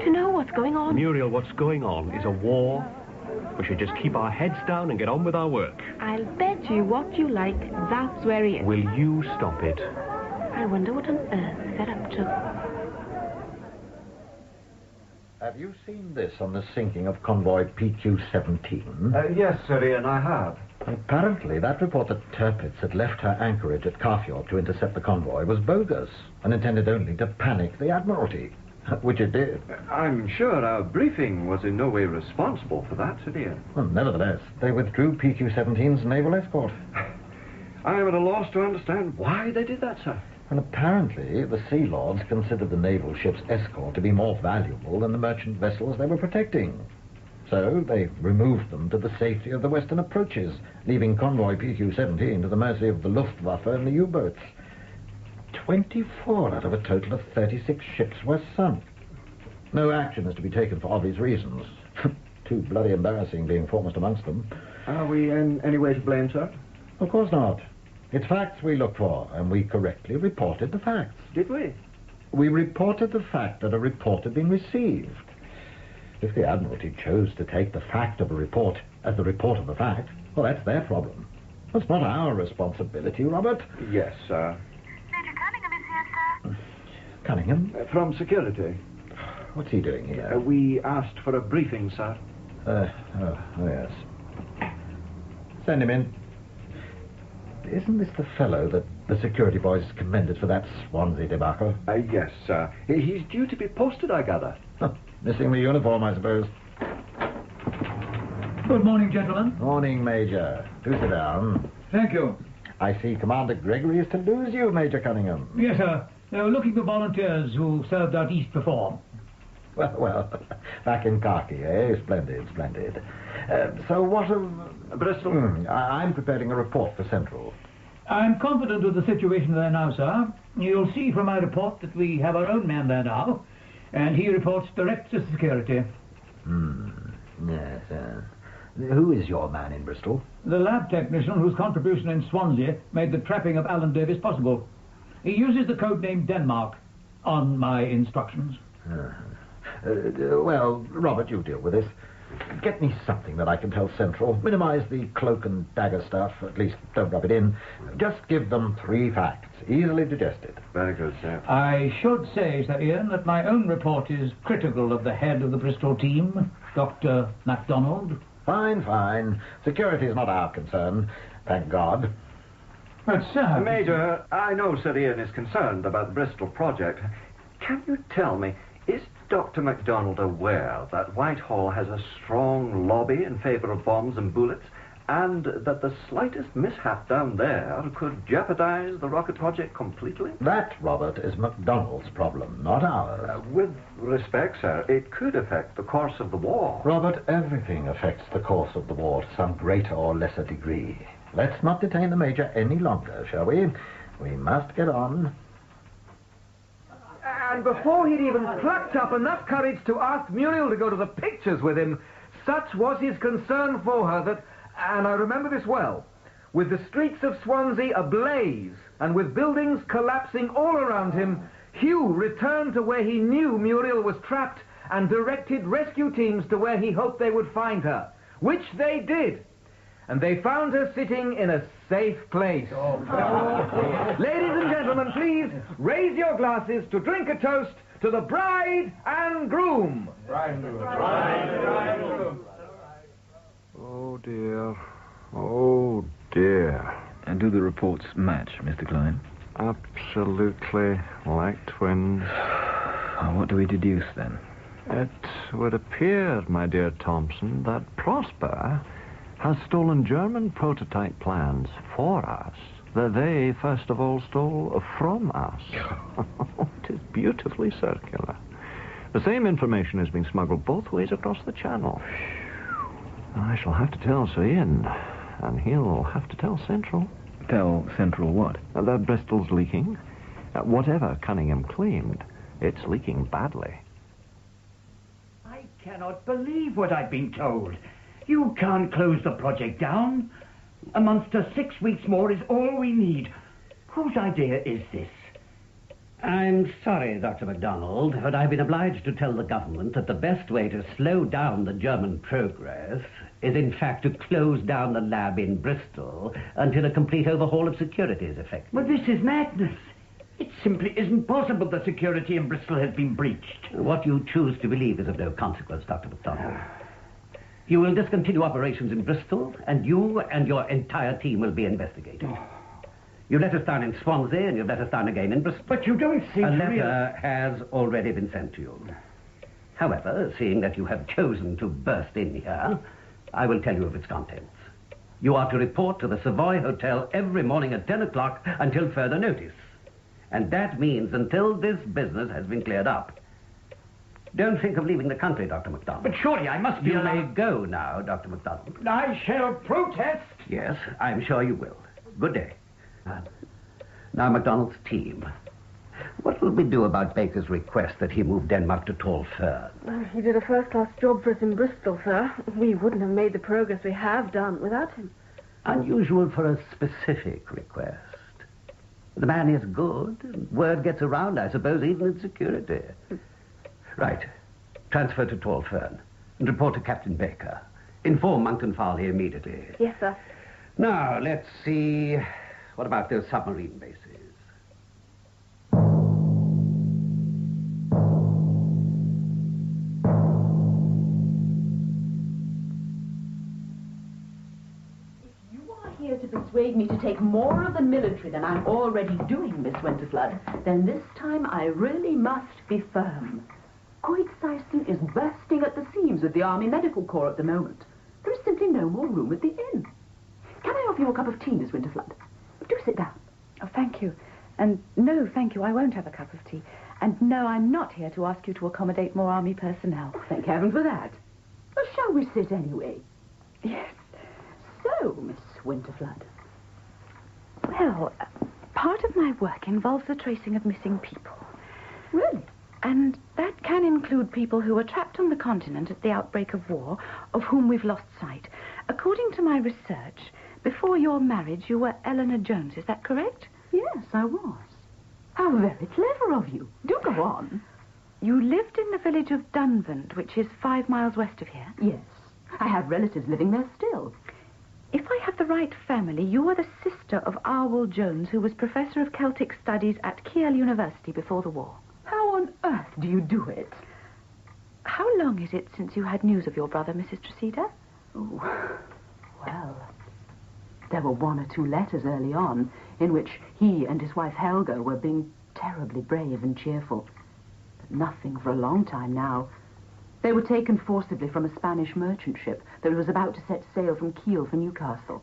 to know what's going on? Muriel, what's going on is a war. We should just keep our heads down and get on with our work. I'll bet you what you like, that's where he is. Will you stop it? I wonder what on earth they're up to. Have you seen this on the sinking of convoy PQ-17? Yes, Sir Ian, I have. Apparently, that report that Tirpitz had left her anchorage at Carfiord to intercept the convoy was bogus and intended only to panic the Admiralty, which it did. I'm sure our briefing was in no way responsible for that, Sir Ian. Well, nevertheless, they withdrew PQ-17's naval escort. I am at a loss to understand why they did that, sir. And apparently the Sea Lords considered the naval ship's escort to be more valuable than the merchant vessels they were protecting. So they removed them to the safety of the western approaches, leaving convoy PQ-17 to the mercy of the Luftwaffe and the U-boats. 24 out of a total of 36 ships were sunk. No action is to be taken for obvious reasons. Too bloody embarrassing being foremost amongst them. Are we in any way to blame, sir? Of course not. It's facts we look for, and we correctly reported the facts. Did we? We reported the fact that a report had been received. If the Admiralty chose to take the fact of a report as the report of the fact, well, that's their problem. That's not our responsibility, Robert. Yes, sir. Major Cunningham is here, sir. Cunningham? From security. What's he doing here? We asked for a briefing, sir. Yes. Send him in. Isn't this the fellow that the security boys commended for that Swansea debacle? Yes, sir. He's due to be posted, I gather. Missing the uniform, I suppose. Good morning, gentlemen. Morning, Major. Do sit down. Thank you. I see Commander Gregory is to lose you, Major Cunningham. Yes, sir. They were looking for volunteers who served out east before. Well, back in khaki, eh? Splendid. So what of... Bristol? I'm preparing a report for Central. I'm confident of the situation there now, sir. You'll see from my report that we have our own man there now, and he reports direct to security. Yes, who is your man in Bristol? The lab technician whose contribution in Swansea made the trapping of Alan Davis possible. He uses the code name Denmark on my instructions. Well, Robert, you deal with this. Get me something that I can tell Central. Minimize the cloak and dagger stuff. At least don't rub it in. Just give them 3 facts, easily digested. Very good, sir. I should say, Sir Ian, that my own report is critical of the head of the Bristol team, Dr. MacDonald. Fine. Security is not our concern, thank God. But, sir... Major, I know Sir Ian is concerned about the Bristol project. Can you tell me, is Dr. MacDonald aware that Whitehall has a strong lobby in favour of bombs and bullets, and that the slightest mishap down there could jeopardize the rocket project completely? That, Robert, is MacDonald's problem, not ours. With respect, sir, it could affect the course of the war. Robert, everything affects the course of the war to some greater or lesser degree. Let's not detain the Major any longer, shall we? We must get on. And before he'd even plucked up enough courage to ask Muriel to go to the pictures with him, such was his concern for her that, and I remember this well, with the streets of Swansea ablaze and with buildings collapsing all around him, Hugh returned to where he knew Muriel was trapped and directed rescue teams to where he hoped they would find her, which they did. And they found her sitting in a safe place. Ladies and gentlemen, please raise your glasses to drink a toast to the bride and groom. Bride and groom. Oh, dear. And do the reports match, Mr. Klein? Absolutely like twins. What do we deduce, then? It would appear, my dear Thompson, that Prosper has stolen German prototype plans for us, that they, first of all, stole from us. It is beautifully circular. The same information has been smuggled both ways across the channel. I shall have to tell Sir Ian, and he'll have to tell Central. Tell Central what? That Bristol's leaking. Whatever Cunningham claimed, it's leaking badly. I cannot believe what I've been told. You can't close the project down. A month to 6 weeks more is all we need. Whose idea is this? I'm sorry, Dr. MacDonald, but I've been obliged to tell the government that the best way to slow down the German progress is, in fact, to close down the lab in Bristol until a complete overhaul of security is effected. But this is madness. It simply isn't possible that security in Bristol has been breached. What you choose to believe is of no consequence, Dr. MacDonald. You will discontinue operations in Bristol, and you and your entire team will be investigated. You let us down in Swansea, and you let us down again in Bristol. But you don't seem to... A to letter has already been sent to you. However, seeing that you have chosen to burst in here, I will tell you of its contents. You are to report to the Savoy Hotel every morning at 10 o'clock until further notice. And that means until this business has been cleared up. Don't think of leaving the country, Dr. MacDonald. But surely I must be You allowed... may go now, Dr. MacDonald. I shall protest. Yes, I'm sure you will. Good day. Now, MacDonald's team. What will we do about Baker's request that he move Denmark to Tall Fern? Well, he did a first-class job for us in Bristol, sir. We wouldn't have made the progress we have done without him. Unusual for a specific request. The man is good, and word gets around, I suppose, even in security. Right. Transfer to Tall Fern and report to Captain Baker. Inform Monkton Farley immediately. Yes, sir. Now, let's see. What about those submarine bases? Here to persuade me to take more of the military than I'm already doing, Miss Winterflood, then this time I really must be firm. Coed Syson is bursting at the seams with the Army Medical Corps at the moment. There is simply no more room at the inn. Can I offer you a cup of tea, Miss Winterflood? Do sit down. Oh, thank you. And no, thank you, I won't have a cup of tea. And no, I'm not here to ask you to accommodate more Army personnel. Oh, thank heaven for that. Well, shall we sit anyway? Yes. So, Miss Winterflood. Well, part of my work involves the tracing of missing people. Really? And that can include people who were trapped on the continent at the outbreak of war, of whom we've lost sight. According to my research, before your marriage, you were Eleanor Jones, is that correct? Yes, I was. How very clever of you. Do go on. You lived in the village of Dunvant, which is 5 miles west of here? Yes. I have relatives living there still. If I have the right family, you were the sister of Arwell Jones, who was Professor of Celtic Studies at Kiel University before the war. How on earth do you do it? How long is it since you had news of your brother, Mrs. Tresida? Oh, well, there were 1 or 2 letters early on in which he and his wife Helga were being terribly brave and cheerful. But nothing for a long time now. They were taken forcibly from a Spanish merchant ship that was about to set sail from Kiel for Newcastle.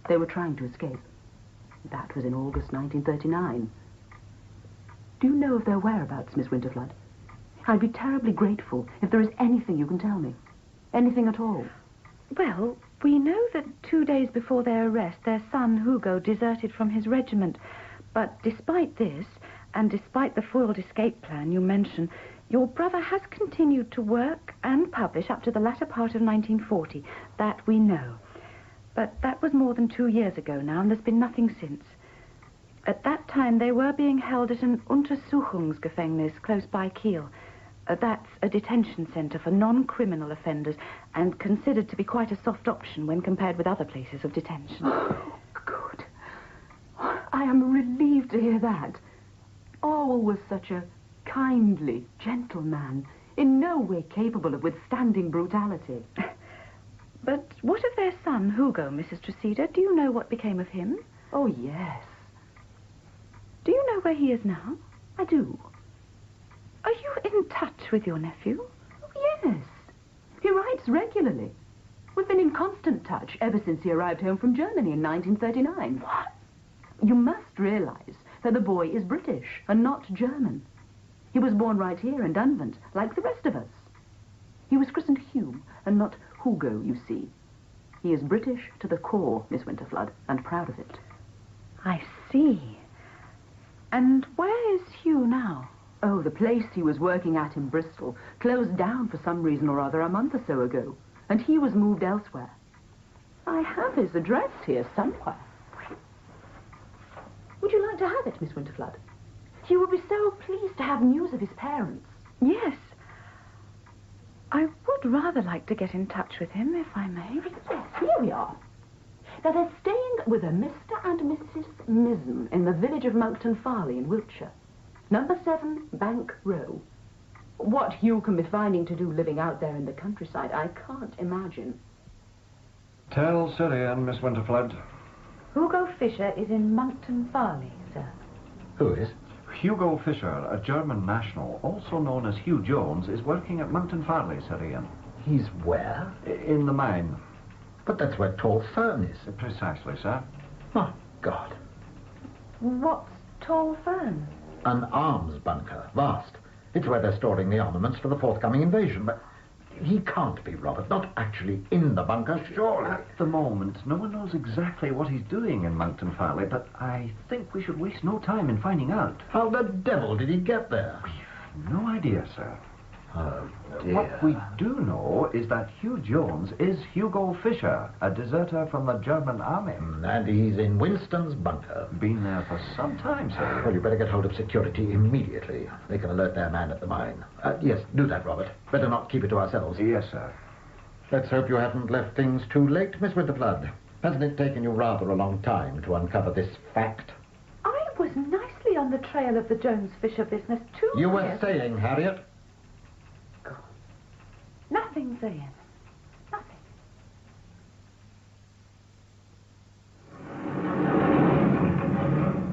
They were trying to escape. That was in August 1939. Do you know of their whereabouts, Miss Winterflood? I'd be terribly grateful if there is anything you can tell me. Anything at all. Well, we know that 2 days before their arrest, their son, Hugo, deserted from his regiment. But despite this, and despite the foiled escape plan you mention, your brother has continued to work and publish up to the latter part of 1940. That we know. But that was more than 2 years ago now, and there's been nothing since. At that time, they were being held at an Untersuchungsgefängnis close by Kiel. That's a detention centre for non-criminal offenders, and considered to be quite a soft option when compared with other places of detention. Oh, good. I am relieved to hear that. Orwell was such a kindly, gentle man, in no way capable of withstanding brutality. But what of their son, Hugo, Mrs. Tresida? Do you know what became of him? Oh, yes. Do you know where he is now? I do. Are you in touch with your nephew? Oh, yes. He writes regularly. We've been in constant touch ever since he arrived home from Germany in 1939. What? You must realize that the boy is British and not German. He was born right here in Dunvant, like the rest of us. He was christened Hugh and not Hugo, you see. He is British to the core, Miss Winterflood, and proud of it. I see. And where is Hugh now? Oh, the place he was working at in Bristol closed down for some reason or other a month or so ago, and he was moved elsewhere. I have his address here somewhere. Would you like to have it, Miss Winterflood? He would be so pleased to have news of his parents. Yes. I would rather like to get in touch with him, if I may. Yes, here we are. Now, they're staying with a Mr. and Mrs. Mism in the village of Monkton Farley in Wiltshire. Number 7, Bank Row. What Hugh can be finding to do living out there in the countryside, I can't imagine. Tell Sir Ian, Miss Winterflood. Hugo Fisher is in Monkton Farley, sir. Who is? Hugo Fisher, a German national, also known as Hugh Jones, is working at Monkton Farley, Sir Ian. He's where? In the mine. But that's where Tall Fern is. Precisely, sir. My God. What's Tall Fern? An arms bunker, vast. It's where they're storing the armaments for the forthcoming invasion, but he can't be, Robert. Not actually in the bunker, surely. At the moment, no one knows exactly what he's doing in Monkton Farley, but I think we should waste no time in finding out. How the devil did he get there? No idea, sir. Oh, dear. What we do know is that Hugh Jones is Hugo Fisher, a deserter from the German army. And he's in Winston's bunker. Been there for some time, sir. Well, you better get hold of security immediately. They can alert their man at the mine. Yes, do that, Robert. Better not keep it to ourselves. Yes, sir. Let's hope you haven't left things too late, Miss Winterflood. Hasn't it taken you rather a long time to uncover this fact? I was nicely on the trail of the Jones-Fisher business 2 years. You were saying, Harriet? Nothing, Zayn. Nothing.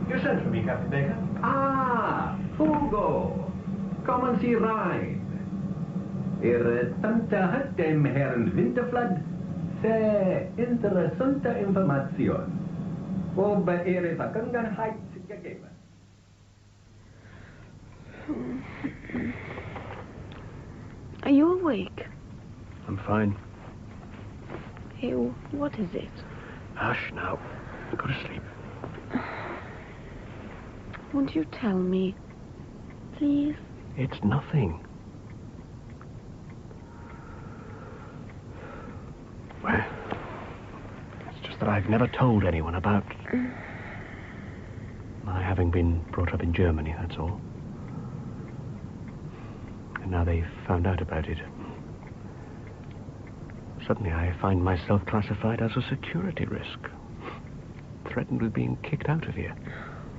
You sent for me, Captain Baker? Ah, Hugo. Kommen Sie rein. Ihre Tante hat dem Herrn Winterflood sehr interessante Information über Ihre Vergangenheit gegeben. Are you awake? I'm fine. Hey, what is it? Hush now. Go to sleep. Won't you tell me? Please? It's nothing. Well, it's just that I've never told anyone about my having been brought up in Germany, that's all. And now they've found out about it. Suddenly I find myself classified as a security risk. Threatened with being kicked out of here.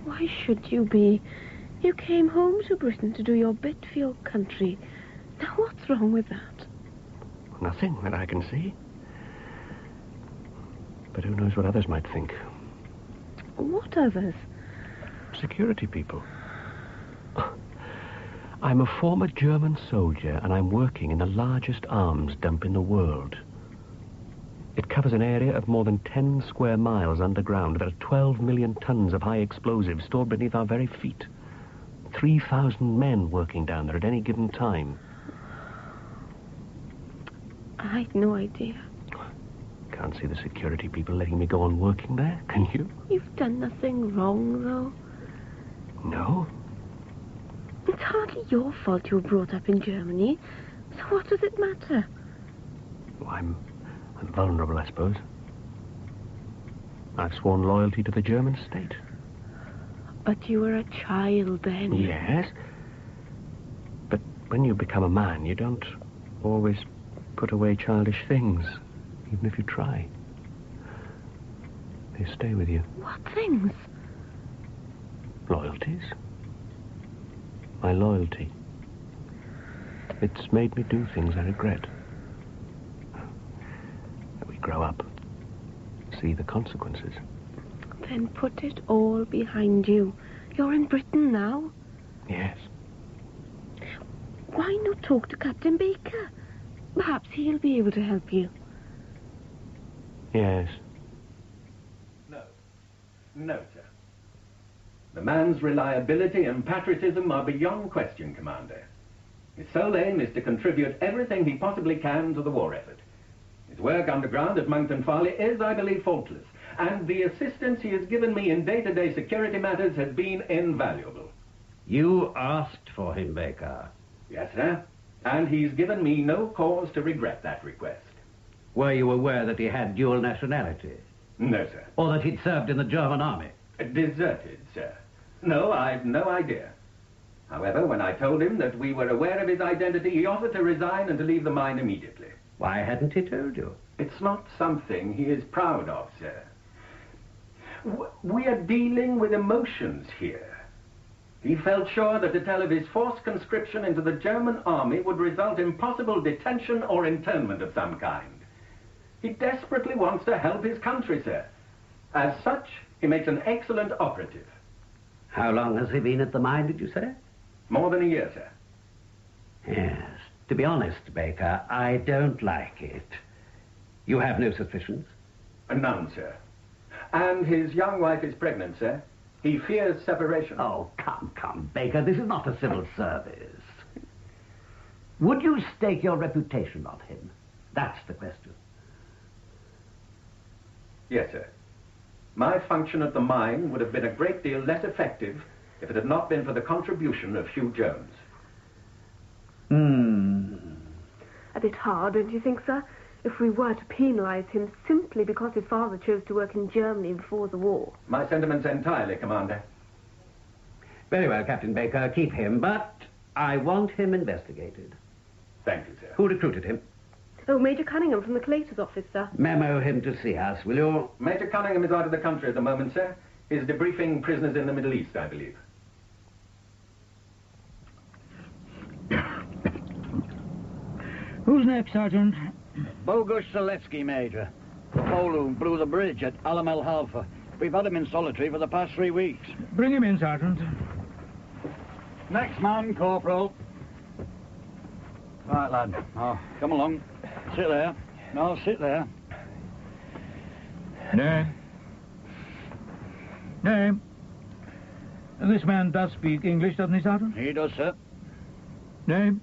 Why should you be? You came home to Britain to do your bit for your country. Now what's wrong with that? Nothing that I can see. But who knows what others might think? What others? Security people. I'm a former German soldier, and I'm working in the largest arms dump in the world. It covers an area of more than 10 square miles underground. There are 12 million tons of high explosives stored beneath our very feet. 3,000 men working down there at any given time. I had no idea. Can't see the security people letting me go on working there, can you? You've done nothing wrong, though. No. It's hardly your fault you were brought up in Germany. So what does it matter? Well, I'm vulnerable, I suppose. I've sworn loyalty to the German state. But you were a child then. Yes. But when you become a man, you don't always put away childish things, even if you try. They stay with you. What things? Loyalties. My loyalty. It's made me do things I regret. We grow up, see the consequences. Then put it all behind you. You're in Britain now. Yes. Why not talk to Captain Baker? Perhaps he'll be able to help you. Yes. No, sir. The man's reliability and patriotism are beyond question, Commander. His sole aim is to contribute everything he possibly can to the war effort. His work underground at Monkton Farley is, I believe, faultless, and the assistance he has given me in day-to-day security matters has been invaluable. You asked for him, Baker. Yes, sir. And he's given me no cause to regret that request. Were you aware that he had dual nationality? No, sir. Or that he'd served in the German army? Deserted, sir. No, I've no idea. However, when I told him that we were aware of his identity, he offered to resign and to leave the mine immediately. Why hadn't he told you? It's not something he is proud of, sir. We are dealing with emotions here. He felt sure that to tell of his forced conscription into the German army would result in possible detention or internment of some kind. He desperately wants to help his country, sir. As such, he makes an excellent operative. How long has he been at the mine, did you say? More than a year, sir. Yes. To be honest, Baker, I don't like it. You have no suspicions? None, sir. And his young wife is pregnant, sir. He fears separation. Oh, come, Baker. This is not a civil service. Would you stake your reputation on him? That's the question. Yes, sir. My function at the mine would have been a great deal less effective if it had not been for the contribution of Hugh Jones. A bit hard, don't you think, sir? If we were to penalise him simply because his father chose to work in Germany before the war. My sentiments entirely, Commander. Very well, Captain Baker, keep him, but I want him investigated. Thank you, sir. Who recruited him? Oh, Major Cunningham from the Collator's office, sir. Memo him to see us, will you? Major Cunningham is out of the country at the moment, sir. He's debriefing prisoners in the Middle East, I believe. Who's next, Sergeant? Bogusz Zalewski, Major. The Pole who blew the bridge at Alam El Halfa. We've had him in solitary for the past 3 weeks. Bring him in, Sergeant. Next man, Corporal. Right, lad. Now, come along. Sit there. No, sit there. Name? Name? This man does speak English, doesn't he, Sergeant? He does, sir. Name?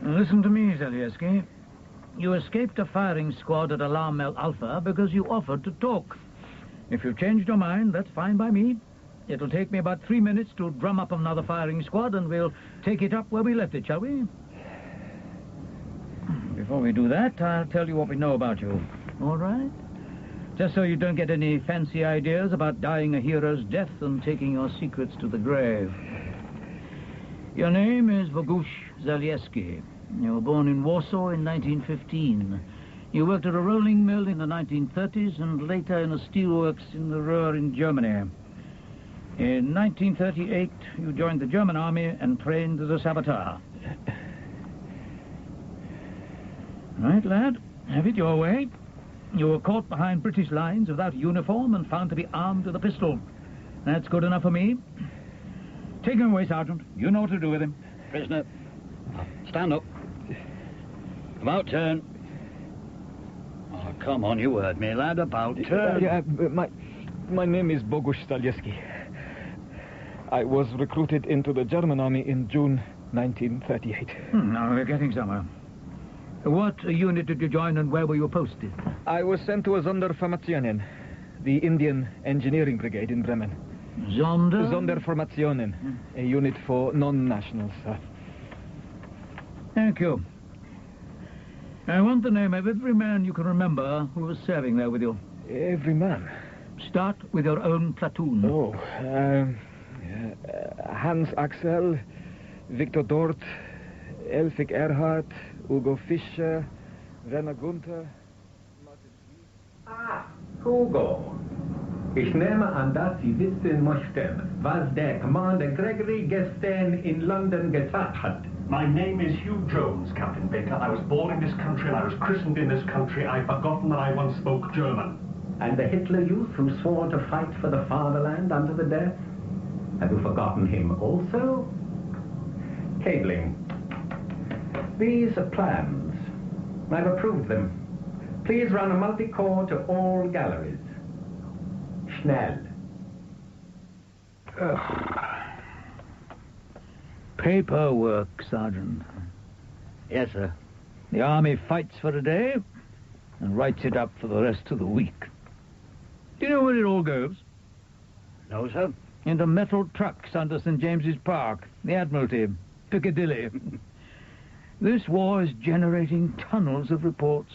Listen to me, Zalewski. You escaped a firing squad at Alam El Alpha because you offered to talk. If you've changed your mind, that's fine by me. It'll take me about 3 minutes to drum up another firing squad, and we'll take it up where we left it, shall we? Before we do that, I'll tell you what we know about you. All right? Just so you don't get any fancy ideas about dying a hero's death and taking your secrets to the grave. Your name is Bogusz Zalewski. You were born in Warsaw in 1915. You worked at a rolling mill in the 1930s and later in a steelworks in the Ruhr in Germany. In 1938, you joined the German army and trained as a saboteur. Right, lad. Have it your way. You were caught behind British lines without uniform and found to be armed with a pistol. That's good enough for me. Take him away, Sergeant. You know what to do with him. Prisoner, stand up. About turn. Oh, come on, you heard me, lad. About turn. My name is Bogusz Zalewski. I was recruited into the German army in June 1938. Now we're getting somewhere. What unit did you join and where were you posted? I was sent to a Sonderformationen, the Indian Engineering Brigade in Bremen. Sonderformationen, a unit for non-nationals, sir. Thank you. I want the name of every man you can remember who was serving there with you. Every man? Start with your own platoon. Oh, Hans Axel, Victor Dort, Elfig Erhard, Hugo Fischer, Werner Gunther. Hugo. Ich nehme an, dass Sie wissen möchten, was der Commander Gregory gestern in London gesagt hat. My name is Hugh Jones, Captain Baker. I was born in this country and I was christened in this country. I've forgotten that I once spoke German. And the Hitler youth who swore to fight for the fatherland under the death? Have you forgotten him also? Cabling. These are plans. I've approved them. Please run a multi-core to all galleries. Schnell. Paperwork, Sergeant. Yes, sir. The army fights for a day and writes it up for the rest of the week. Do you know where it all goes? No, sir. Into metal trucks under St. James's Park, the Admiralty, Piccadilly. This war is generating tunnels of reports.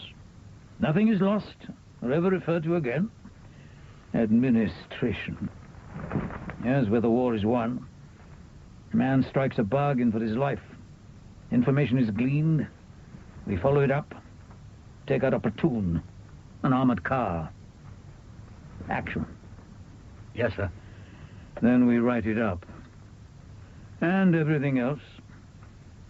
Nothing is lost or ever referred to again. Administration. Here's where the war is won. Man strikes a bargain for his life. Information is gleaned. We follow it up. Take out a platoon. An armored car. Action. Yes, sir. Then we write it up. And everything else.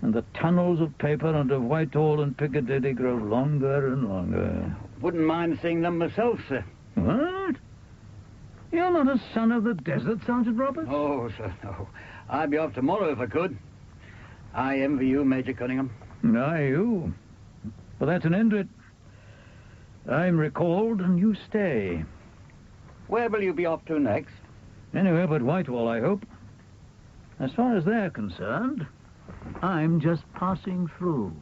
And the tunnels of paper under Whitehall and Piccadilly grow longer and longer. Wouldn't mind seeing them myself, sir. What? You're not a son of the desert, Sergeant Roberts? Oh, sir, no. I'd be off tomorrow if I could. I envy you, Major Cunningham. Aye, you. But that's an end to it. I'm recalled and you stay. Where will you be off to next? Anywhere but Whitehall, I hope. As far as they're concerned, I'm just passing through.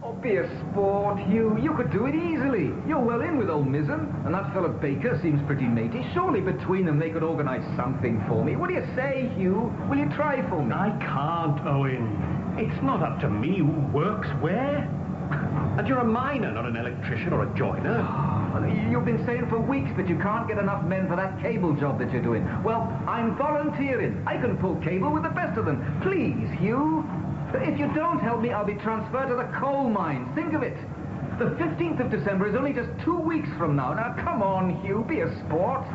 Oh, be a sport, Hugh. You could do it easily. You're well in with old Mizzen, and that fellow Baker seems pretty matey. Surely between them they could organise something for me. What do you say, Hugh? Will you try for me? I can't, Owen. It's not up to me who works where. And you're a miner, not an electrician or a joiner. You've been saying for weeks that you can't get enough men for that cable job that you're doing. Well, I'm volunteering. I can pull cable with the best of them. Please, Hugh. If you don't help me, I'll be transferred to the coal mines. Think of it. The 15th of December is only just 2 weeks from now. Now, come on, Hugh. Be a sport.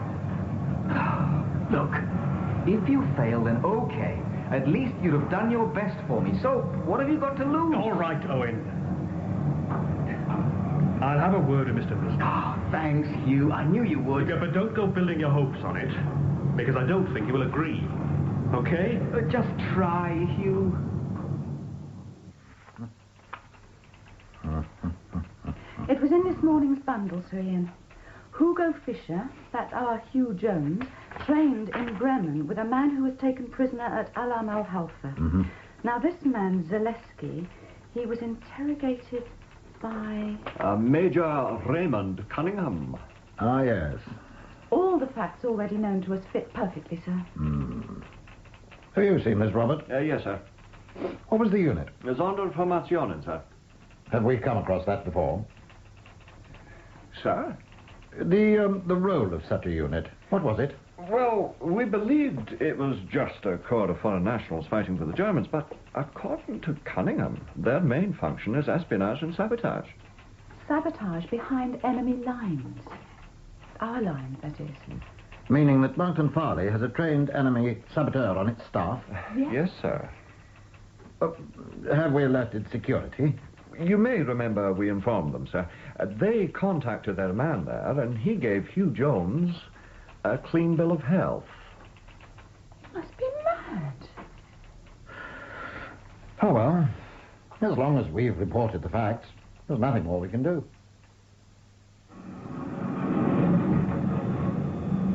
Look, if you fail, then okay. At least you'd have done your best for me. So, what have you got to lose? All right, Owen. I'll have a word with Mr. Mizzen. Thanks, Hugh. I knew you would. Yeah, but don't go building your hopes on it, because I don't think you will agree. Okay? Just try, Hugh. It was in this morning's bundle, Sir Ian. Hugo Fisher, that's our Hugh Jones, trained in Bremen with a man who was taken prisoner at Alam al-Halfa. Now, this man, Zaleski, he was interrogated by... Major Raymond Cunningham. Ah, yes. All the facts already known to us fit perfectly, sir. Have you seen this, Robert? Yes, sir. What was the unit? Sonderformationen, sir. Have we come across that before? Sir? The role of such a unit, what was it? Well, we believed it was just a corps of foreign nationals fighting for the Germans, but according to Cunningham, their main function is espionage and sabotage. Sabotage behind enemy lines. Our lines, that is. Meaning that Mountain Farley has a trained enemy saboteur on its staff? Yes, sir. Have we alerted security? You may remember we informed them, sir. They contacted their man there, and he gave Hugh Jones a clean bill of health. You must be mad. Oh, well, as long as we've reported the facts, there's nothing more we can do.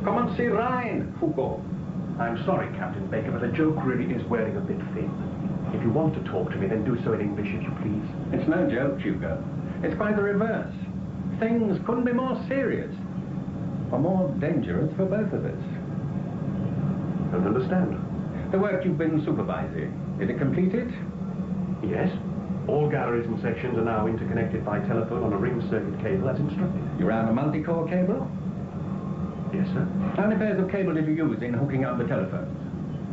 Come and see Rhine, Hugo. I'm sorry, Captain Baker, but the joke really is wearing a bit thin. If you want to talk to me, then do so in English, if you please. It's no joke, Hugo. It's quite the reverse. Things couldn't be more serious. Or more dangerous for both of us. Don't understand. The work you've been supervising, is it completed? Yes. All galleries and sections are now interconnected by telephone on a ring circuit cable as instructed. You ran a multi-core cable? Yes, sir. How many pairs of cable did you use in hooking up the telephones?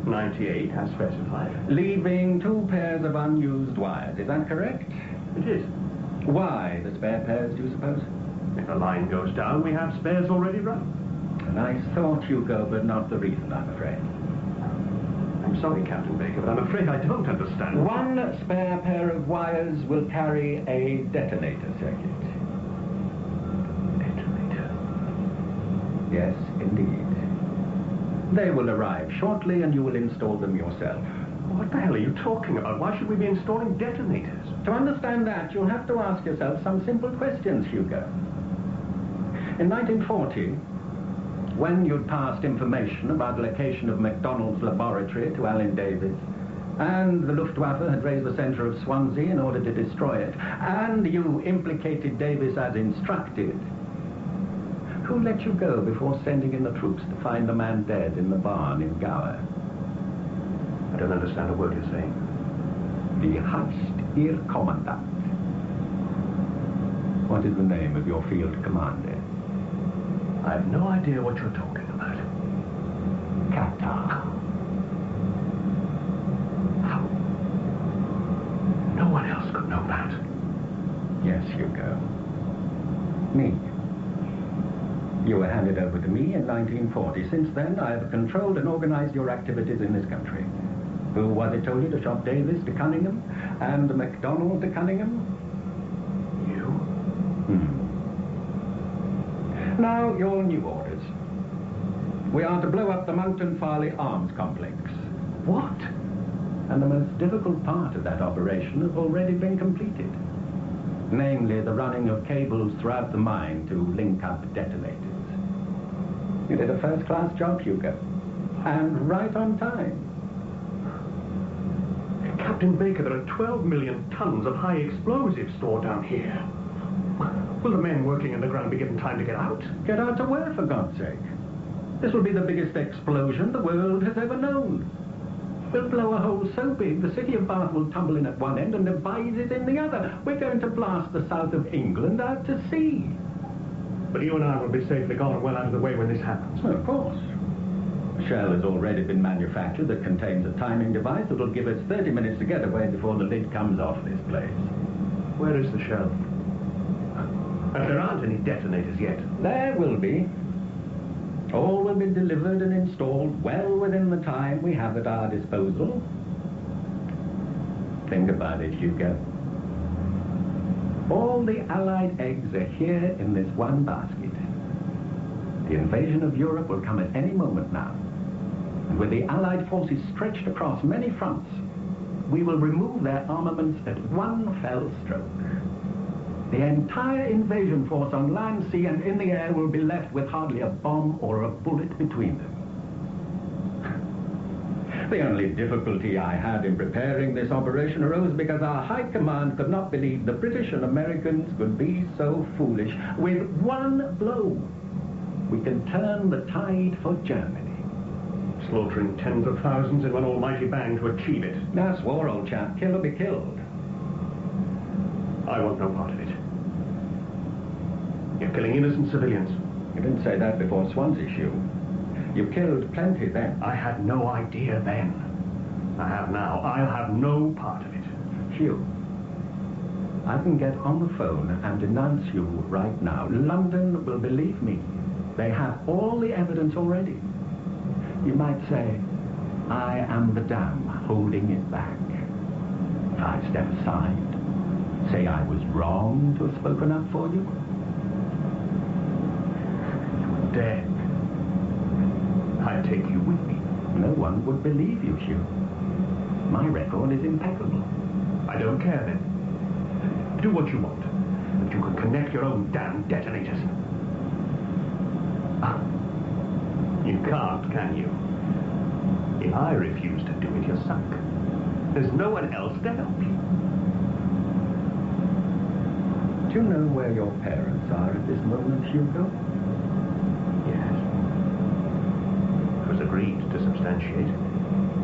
98 as specified. Leaving 2 pairs of unused wires, is that correct? It is. Why the spare pairs, do you suppose? If a line goes down, we have spares already run. A nice thought, Hugo, but not the reason, I'm afraid. I'm sorry, Captain Baker, but I'm afraid I don't understand. 1 spare pair of wires will carry a detonator circuit. Detonator? Yes, indeed. They will arrive shortly and you will install them yourself. What the hell are you talking about? Why should we be installing detonators? To understand that, you'll have to ask yourself some simple questions, Hugo. In 1940, when you'd passed information about the location of MacDonald's laboratory to Alan Davis, and the Luftwaffe had raised the centre of Swansea in order to destroy it, and you implicated Davis as instructed, who let you go before sending in the troops to find the man dead in the barn in Gower? I don't understand a word you're saying. Die hast ihr Kommandant. What is the name of your field commander? I have no idea what you're talking about. Qatar. How? No one else could know that. Yes, Hugo. Me. You were handed over to me in 1940. Since then, I have controlled and organized your activities in this country. Who was it told you to shop Davis to Cunningham and MacDonald to Cunningham? You? Now, your new orders. We are to blow up the Mountain Farley Arms Complex. What? And the most difficult part of that operation has already been completed. Namely, the running of cables throughout the mine to link up detonators. You did a first-class job, Hugo. And right on time. Captain Baker, there are 12 million tons of high explosives stored down here. Will the men working underground be given time to get out? Get out to where, for God's sake? This will be the biggest explosion the world has ever known. We'll blow a hole so big the city of Bath will tumble in at one end and Devizes in the other. We're going to blast the south of England out to sea. But you and I will be safely gone and well out of the way when this happens. Well, of course. A shell has already been manufactured that contains a timing device that will give us 30 minutes to get away before the lid comes off this place. Where is the shell? And there aren't any detonators yet. There will be. All will be delivered and installed well within the time we have at our disposal. Think about it, Hugo. All the Allied eggs are here in this one basket. The invasion of Europe will come at any moment now. And with the Allied forces stretched across many fronts, we will remove their armaments at one fell stroke. The entire invasion force on land, sea, and in the air will be left with hardly a bomb or a bullet between them. The only difficulty I had in preparing this operation arose because our High Command could not believe the British and Americans could be so foolish. With one blow, we can turn the tide for Germany. Slaughtering tens of thousands in one almighty bang to achieve it. That's war, old chap. Kill or be killed. I want no part of it. You're killing innocent civilians. You didn't say that before Swansea, Hugh. You killed plenty then. I had no idea then. I have now. I'll have no part of it. Hugh, I can get on the phone and denounce you right now. London will believe me. They have all the evidence already. You might say, I am the dam holding it back. If I step aside, say I was wrong to have spoken up for you. You were dead. I'd take you with me. No one would believe you, Hugh. My record is impeccable. I don't care then. Do what you want. But you can connect your own damn detonators. You can't, can you? If I refuse to do it, you're sunk. There's no one else to help you. Do you know where your parents are at this moment, Hugo? Yes. It was agreed to substantiate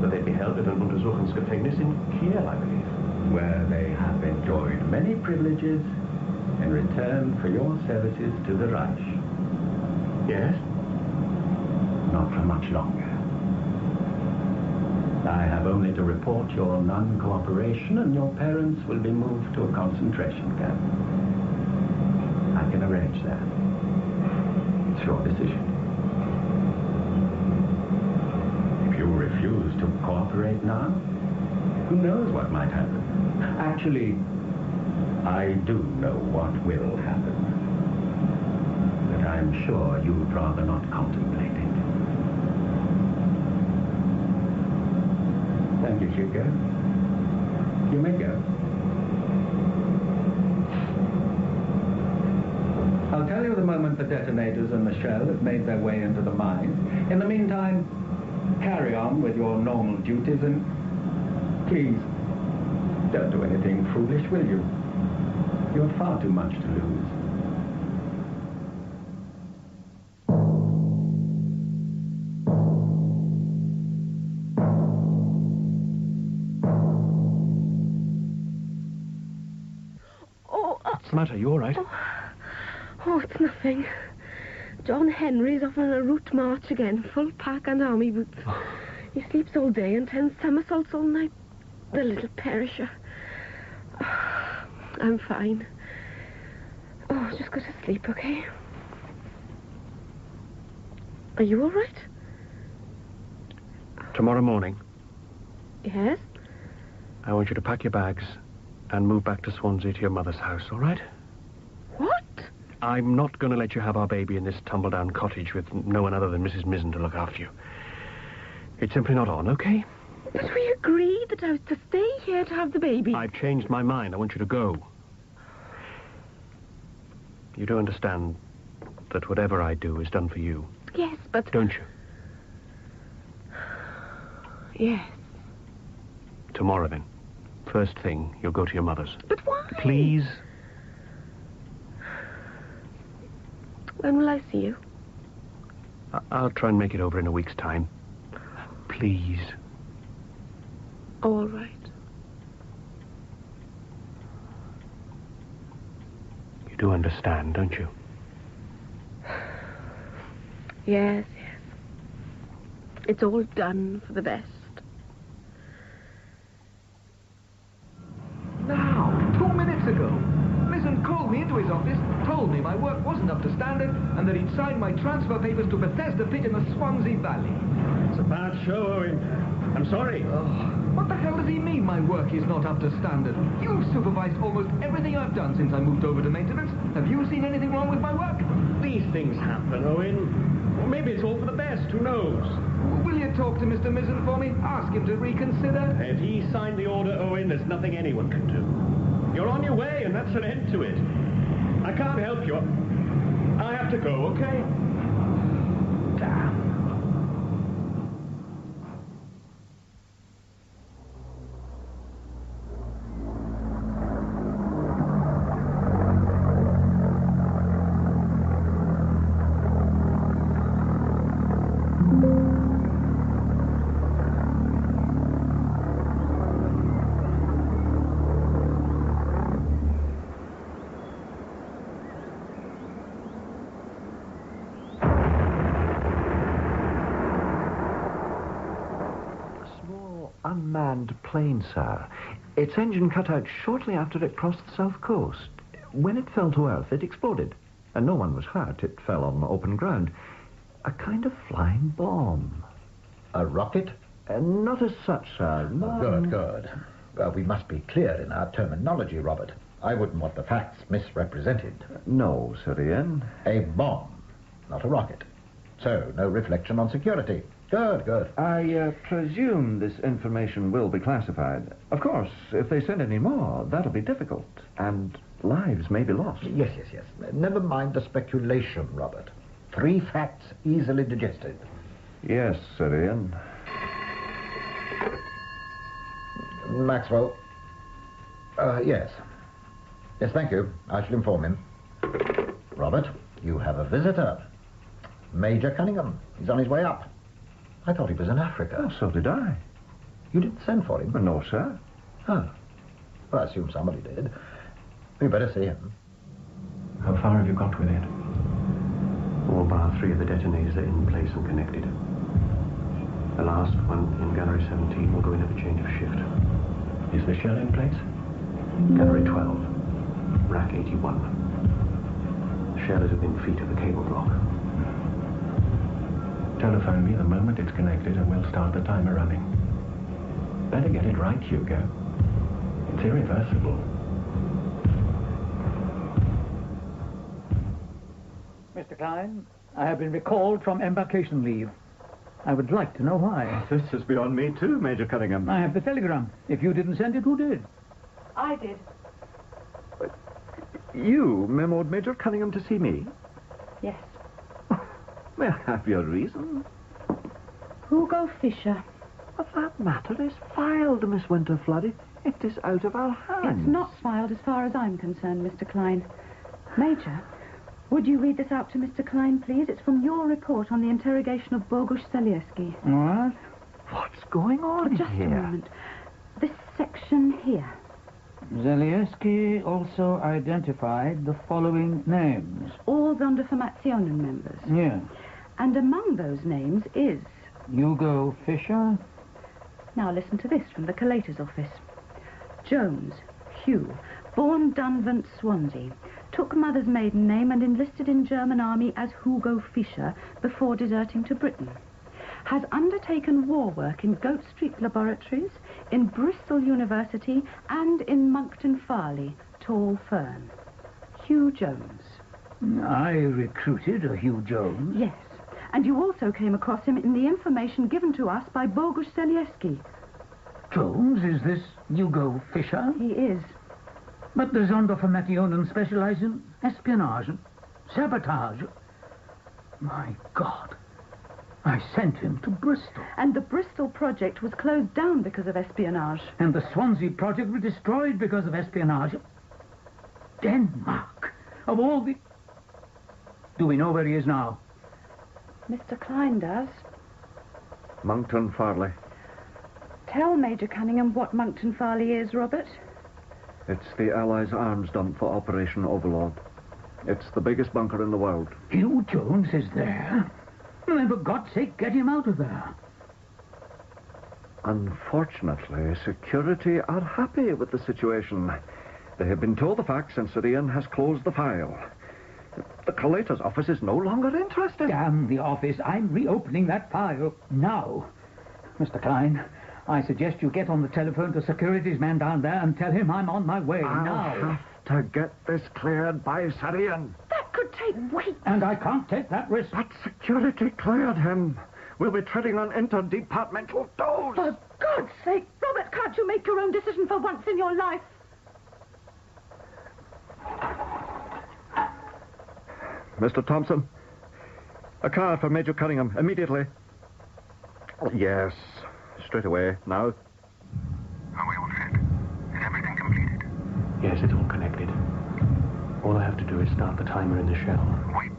that they'd be held at an Untersuchungsgefängnis in Kiel, I believe. Where they have enjoyed many privileges in return for your services to the Reich. Yes? Not for much longer. I have only to report your non-cooperation and your parents will be moved to a concentration camp. I can arrange that. It's your decision. If you refuse to cooperate now, who knows what might happen? Actually, I do know what will happen. But I'm sure you'd rather not contemplate it. Thank you, Hugo. You may go. I'll tell you the moment the detonators and the shell have made their way into the mine. In the meantime, carry on with your normal duties and please, don't do anything foolish, will you? You have far too much to lose. What's the matter? You all right? Oh, it's nothing. John Henry's off on a route march again, full pack and army boots. He sleeps all day and turns somersaults all night. The little perisher. I'm fine. Oh, just go to sleep, okay? Are you all right? Tomorrow morning, Yes? I want you to pack your bags and move back to Swansea to your mother's house, all right? What? I'm not going to let you have our baby in this tumble-down cottage with no one other than Mrs. Mizzen to look after you. It's simply not on, okay? But we agreed that I was to stay here to have the baby. I've changed my mind. I want you to go. You do understand that whatever I do is done for you. Yes, but... Don't you? Yes. Tomorrow, then. First thing, you'll go to your mother's. But why? Please? When will I see you? I'll try and make it over in a week's time. Please. All right. You do understand, don't you? Yes, yes. It's all done for the best. Now, 2 minutes ago, Mizzen called me into his office, told me my work wasn't up to standard, and that he'd signed my transfer papers to Bethesda Pit in the Swansea Valley. It's a bad show, Owen. I'm sorry. What the hell does he mean my work is not up to standard? You've supervised almost everything I've done since I moved over to maintenance. Have you seen anything wrong with my work? These things happen, Owen. Or maybe it's all for the best, who knows? Will you talk to Mr. Mizzen for me? Ask him to reconsider? If he signed the order, Owen, there's nothing anyone can do. You're on your way, and that's an end to it. I can't help you. I have to go, okay? Damn. Unmanned plane, sir. Its engine cut out shortly after it crossed the south coast. When it fell to earth, it exploded, and no one was hurt. It fell on open ground. A kind of flying bomb. A rocket? Not as such, sir. Good, good. Well, we must be clear in our terminology, Robert. I wouldn't want the facts misrepresented. No, Sir Ian. A bomb, not a rocket. So, no reflection on security. Good, good. I presume this information will be classified. Of course, if they send any more, that'll be difficult, and lives may be lost. Yes, yes, yes. Never mind the speculation, Robert. 3 facts easily digested. Yes, Sir Ian. Maxwell. Yes. Yes, thank you. I shall inform him. Robert, you have a visitor. Major Cunningham. He's on his way up. I thought he was in Africa. Oh, so did I. You didn't send for him? No, sir. Oh. Well, I assume somebody did. We better see him. How far have you got with it? All bar 3 of the detonators are in place and connected. The last one in Gallery 17 will go in at a change of shift. Is the shell in place? Gallery 12. Rack 81. The shell is within feet of the cable block. Telephone me the moment it's connected and we'll start the timer running. Better get it right, Hugo. It's irreversible. Mr. Klein, I have been recalled from embarkation leave. I would like to know why. This is beyond me too, Major Cunningham. I have the telegram. If you didn't send it, who did? I did. You memoed Major Cunningham to see me? Yes. May I have your reason? Hugo Fisher. But that matter is filed, Miss Winterflood. It is out of our hands. It's not filed as far as I'm concerned, Mr. Klein. Major, would you read this out to Mr. Klein, please? It's from your report on the interrogation of Bogusz Zalewski. What? What's going on Just here? a moment. This section here. Zalewski also identified the following names. All Sonderformationen members. Yes. And among those names is... Hugo Fisher. Now listen to this from the collator's office. Jones, Hugh, born Dunvant, Swansea, took mother's maiden name and enlisted in German army as Hugo Fisher before deserting to Britain. Has undertaken war work in Goat Street Laboratories, in Bristol University, and in Monkton Farley, Tall Fern. Hugh Jones. I recruited a Hugh Jones. Yes, and you also came across him in the information given to us by Bogusz Zalewski. Jones, is this Hugo Fisher? He is. But the Sonderformationen specialize in espionage, sabotage. My God. I sent him to Bristol. And the Bristol project was closed down because of espionage. And the Swansea project was destroyed because of espionage. Denmark, of all the... Do we know where he is now? Mr. Klein does. Monkton Farley. Tell Major Cunningham what Monkton Farley is, Robert. It's the Allies' arms dump for Operation Overlord. It's the biggest bunker in the world. Hugh Jones is there? Then for God's sake, get him out of there. Unfortunately, security are happy with the situation. They have been told the facts and Sir Ian has closed the file. The collator's office is no longer interested. Damn the office. I'm reopening that file now. Mr. Klein, I suggest you get on the telephone to the securities man down there and tell him I'm on my way now. I'll have to get this cleared by Sir Ian. That could take weeks. And I can't take that risk. But security cleared him. We'll be treading on interdepartmental toes. For God's sake, Robert, can't you make your own decision for once in your life? Mr. Thompson, a car for Major Cunningham, immediately. Yes, straight away, now. Are we all set? Is everything completed? Yes, it's all connected. All I have to do is start the timer in the shell. Wait